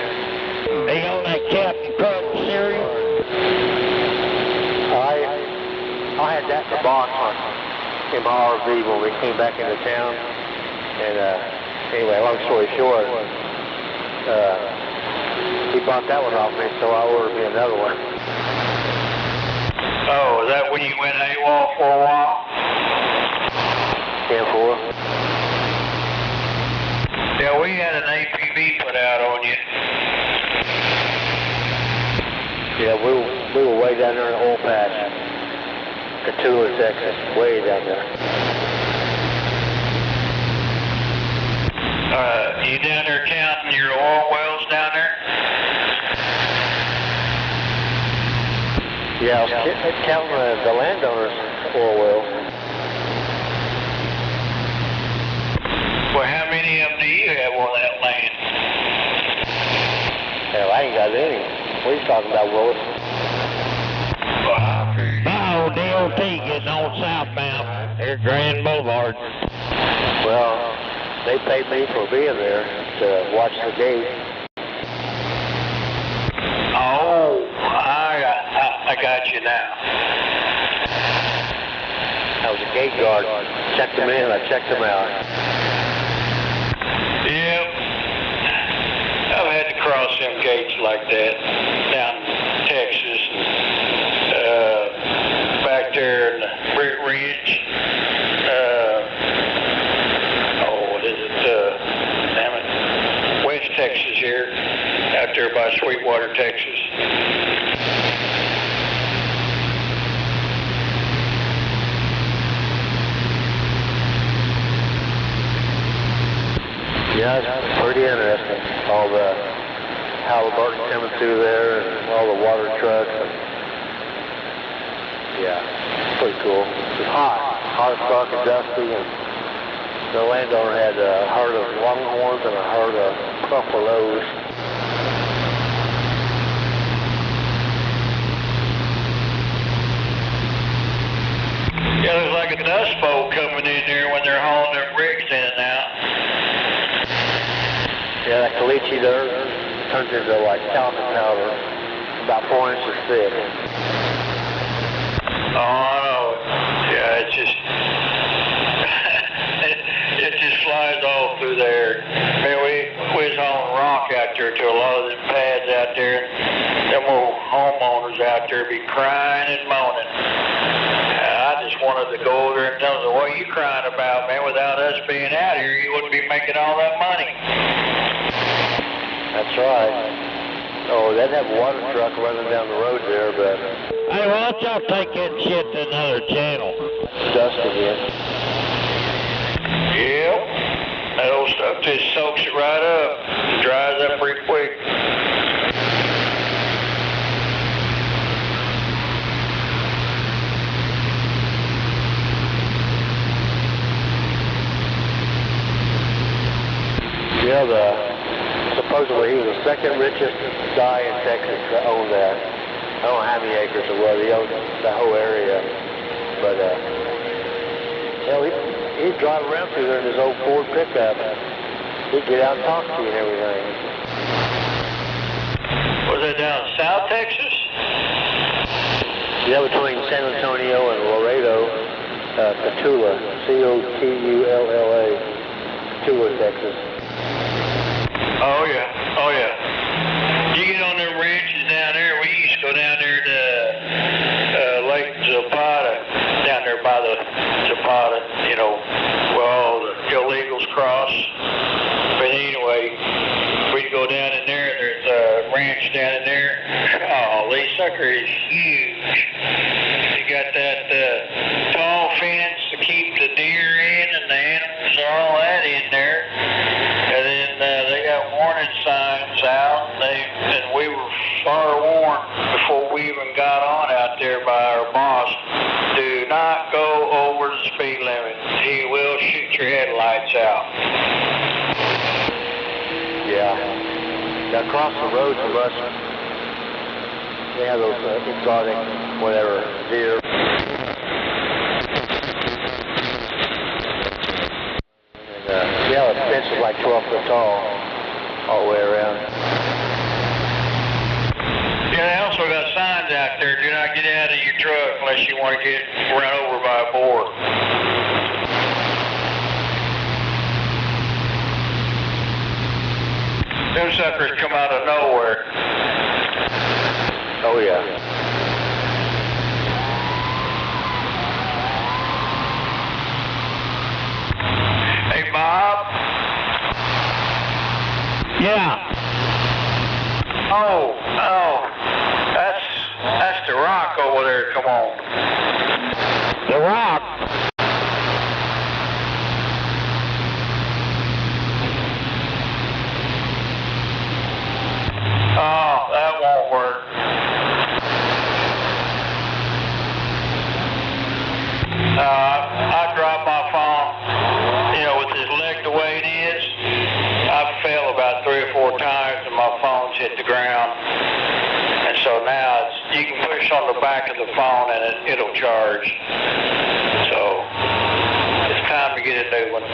S15: They on that Captain Cook cereal?
S19: I had that in the box in my RV when we came back into town. And anyway, long story short, he bought that one off me, so I ordered me another one.
S5: Oh, is that when you went AWOL for a while?
S19: 10-4.
S5: Yeah, we had an APB put out on you.
S19: Yeah, we were way down there in the oil patch. Catula, Texas, way down there.
S5: You down there counting your oil wells down there?
S19: Yeah, I was counting the landowners' oil wells.
S5: Well, how many of them do you have on that land?
S19: Hell, I ain't got any. What are you talking about, Willis?
S15: My old DOT getting on southbound here at Grand Boulevard.
S19: Well, they paid me for being there to watch the gate.
S5: Oh, I got you now.
S19: I was a gate guard. Checked them in, I checked them out.
S5: gates like that down in Texas, back there in the Brick Ridge. West Texas here, out there by Sweetwater, Texas.
S19: Yeah, it's pretty interesting. All the Halliburton coming through there and all the water trucks. And yeah, it's pretty cool. It's hot as fuck and dusty, and the landowner had a herd of longhorns and a herd of buffaloes.
S5: Yeah, there's like a dust bowl coming in there when they're hauling their bricks in and out.
S19: Yeah, that caliche there turns into like talcum powder, about 4 inches thick.
S5: Oh, I know. Yeah, it's just... it just flies all through there. Man, we was hauling rock out there to a lot of them pads out there. Them old homeowners out there be crying and moaning. I just wanted to go over there and tell them, what are you crying about, man? Without us being out here, you wouldn't be making all that money.
S19: That's right. Oh, they'd have a water truck running down the road there, but...
S15: Hey, why don't y'all take that shit to another channel?
S19: Dust again.
S5: Yep. That old stuff just soaks it right up. Dries up pretty quick.
S19: Yeah, supposedly he was the second richest guy in Texas to own that. I don't know how many acres it was. He owned the whole area. But, hell, he'd drive around through there in his old Ford pickup. He'd get out and talk to you and everything.
S5: Was that down in South Texas?
S19: Yeah, between San Antonio and Laredo, Cotulla, C-O-T-U-L-L-A, Cotulla, Texas.
S5: Oh, yeah. Oh, yeah. You get on them ranches down there. We used to go down there to Lake Zapata, down there by the Zapata, you know, where all the illegals cross. But anyway, we'd go down in there. There's a ranch down in there. Oh, this sucker is huge. You got that tall fence to keep the deer in and the animals and all that in there. And then they got warning signs out, and we were forewarned before we even got on out there by our boss. Do not go over the speed limit. He will shoot your headlights out.
S19: Yeah. Now across the road from us, they have those exotic, whatever, deer. Yeah, the fence is like 12 foot tall all the way around.
S5: Yeah, they also got signs out there. Do not get out of your truck unless you want to get run over by a boar. Them suckers come out of nowhere.
S19: Oh, yeah.
S5: Hey, Bob?
S15: Yeah.
S5: Oh, that's the rock over there. Come on.
S15: The rock?
S5: Oh, that won't work. I dropped my phone, you know, with this leg the way it is. I fell about 3 or 4 times and my phone's hit the ground. And so now you can push on the back of the phone and it'll charge. So it's time to get a new one.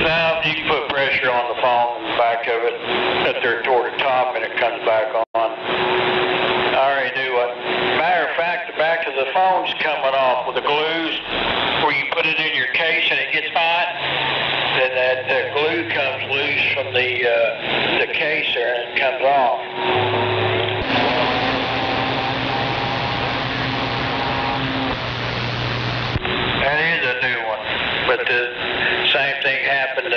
S5: Now you can put pressure on the phone, the back of it, up there toward the top phone's coming off with the glues, where you put it in your case and it gets hot, then that glue comes loose from the case there and it comes off. That is a new one, but the same thing happened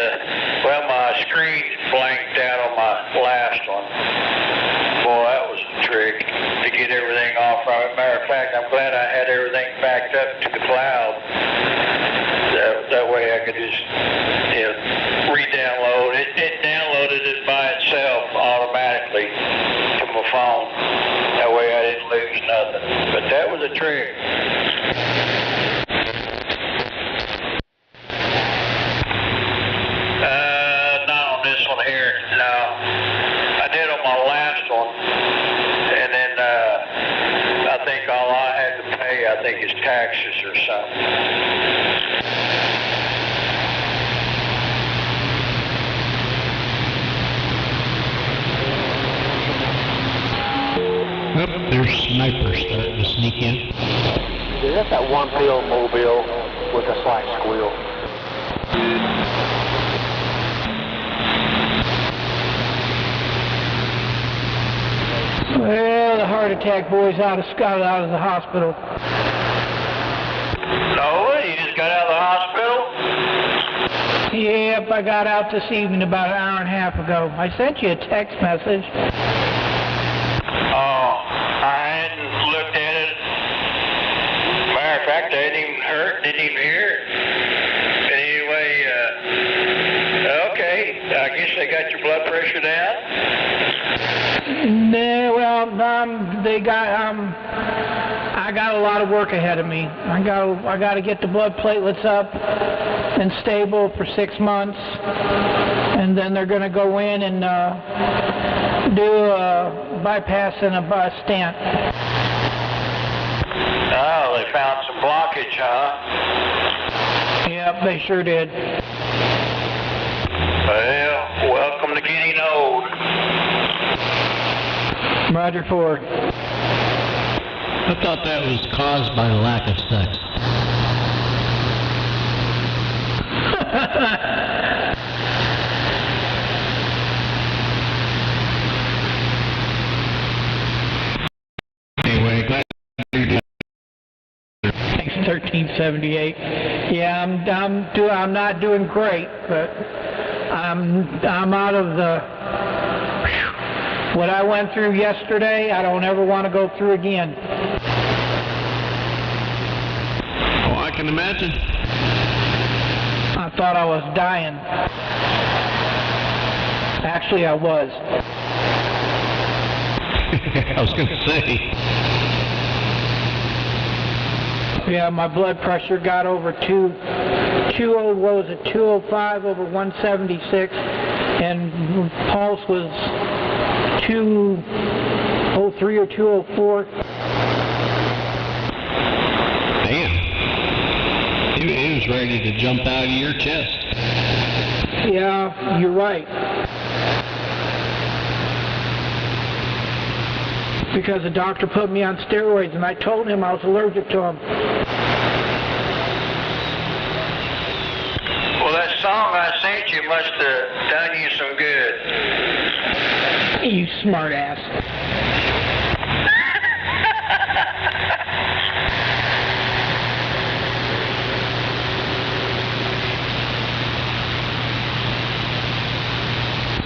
S5: well, my screen blanked out on my last one. Boy, that was a trick to get everything off. Matter of fact, I'm glad I had everything backed up to the cloud. That way I could just, re-download it. It downloaded it by itself automatically to my phone. That way I didn't lose nothing. But that was a trick. Not on this one here. No. I did on my last one. And then I think all I had to pay, I think, is taxes or something.
S16: Oh, there's snipers starting to sneak in.
S19: Is that that one field mobile with a slight squeal?
S3: Well, the heart attack boy's out of the hospital.
S5: No, you just got out of the hospital?
S3: Yep, I got out this evening about an hour and a half ago. I sent you a text message.
S5: Oh, I hadn't looked at it. Matter of fact, I didn't even hear it. Anyway, okay, I guess they got your blood pressure down?
S3: Nah, well, I got a lot of work ahead of me. I got to get the blood platelets up and stable for 6 months, and then they're going to go in and do a bypass and a stent.
S5: Oh, they found some blockage, huh?
S3: Yep, they sure did.
S5: Well, welcome to getting old.
S3: Roger Ford.
S16: I thought that was caused by the lack of sex. Anyway, glad you did.
S3: Thanks, 1378. Yeah, I'm not doing great, but I'm out of the. What I went through yesterday, I don't ever want to go through again.
S16: Oh, I can imagine.
S3: I thought I was dying. Actually, I was.
S16: I was going to say.
S3: Yeah, my blood pressure got over 205 over 176, and pulse was 203 or 204.
S16: Damn. It was ready to jump out of your chest.
S3: Yeah, you're right. Because the doctor put me on steroids, and I told him I was allergic to them.
S5: Well, that song I sent you must have done you some good.
S3: You smart ass.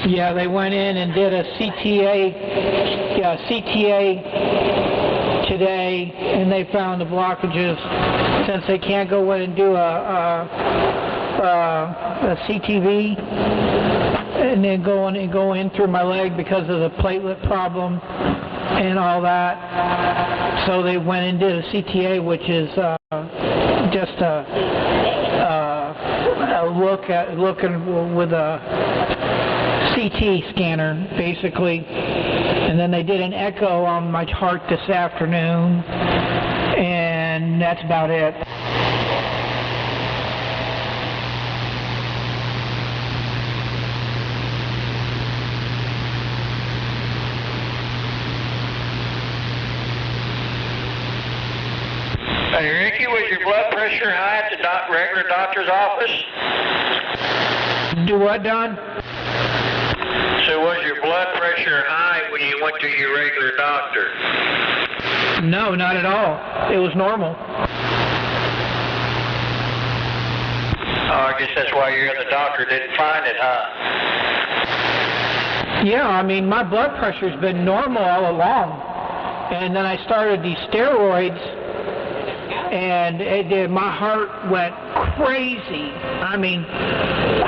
S3: Yeah, they went in and did a CTA today, and they found the blockages. Since they can't go in and do a CTV, and then go in through my leg because of the platelet problem and all that. So they went and did a CTA, which is just a looking with a CT scanner, basically. And then they did an echo on my heart this afternoon, and that's about it.
S5: Hey, Ricky, was your blood pressure high at the regular doctor's office?
S3: Do what, Don?
S5: So was your blood pressure high when you went to your regular doctor?
S3: No, not at all. It was normal.
S5: Oh, I guess that's why your other doctor didn't find it, huh?
S3: Yeah, I mean, my blood pressure's been normal all along. And then I started these steroids, and my heart went crazy. I mean,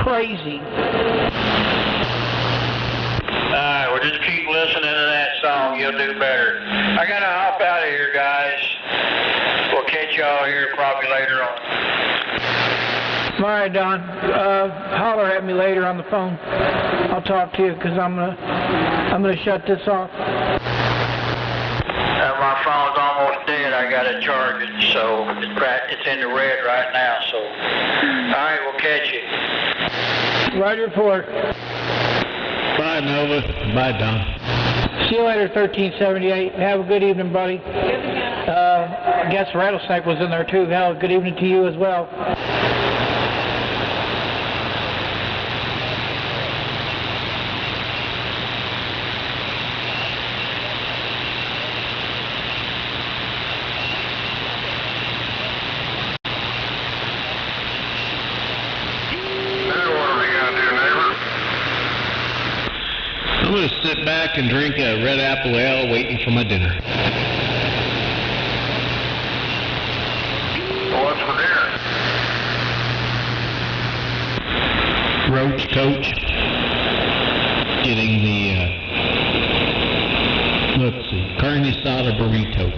S3: crazy.
S5: Alright, well just keep listening to that song, you'll do better. I gotta hop out of here, guys. We'll catch y'all here probably later on.
S3: All right, Don. Holler at me later on the phone. I'll talk to you because I'm gonna shut this off.
S5: My phone's almost dead. I gotta charge it, so it's in the red right now. So, all right, we'll catch you.
S3: Roger report.
S16: Bye, Nova. Bye, Don.
S3: See you later, 1378. Have a good evening, buddy. I guess Rattlesnake was in there too. Hell, good evening to you as well.
S16: I'm going to sit back and drink a red apple ale waiting for my dinner.
S20: What's for dinner?
S16: Roach Coach. Getting the, let's see, carne asada burrito.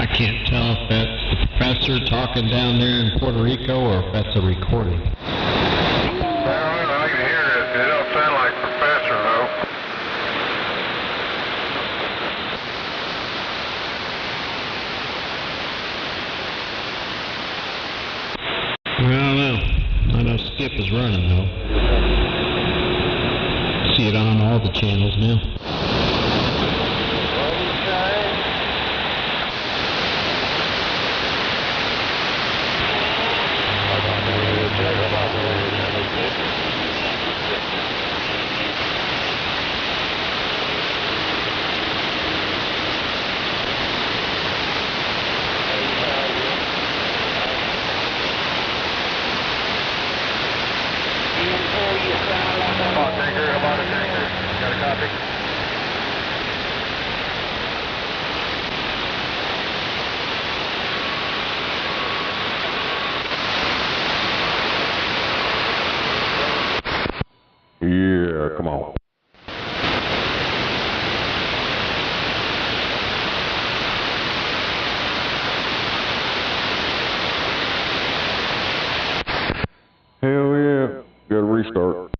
S16: I can't tell if that's the professor talking down there in Puerto Rico or if that's a recording.
S20: Well, I can hear it. It don't sound like Professor, though.
S16: I don't know. I know Skip is running, though. See it on all the channels now.
S20: Got a copy?
S8: Yeah, come on. Hell yeah. Got to restart.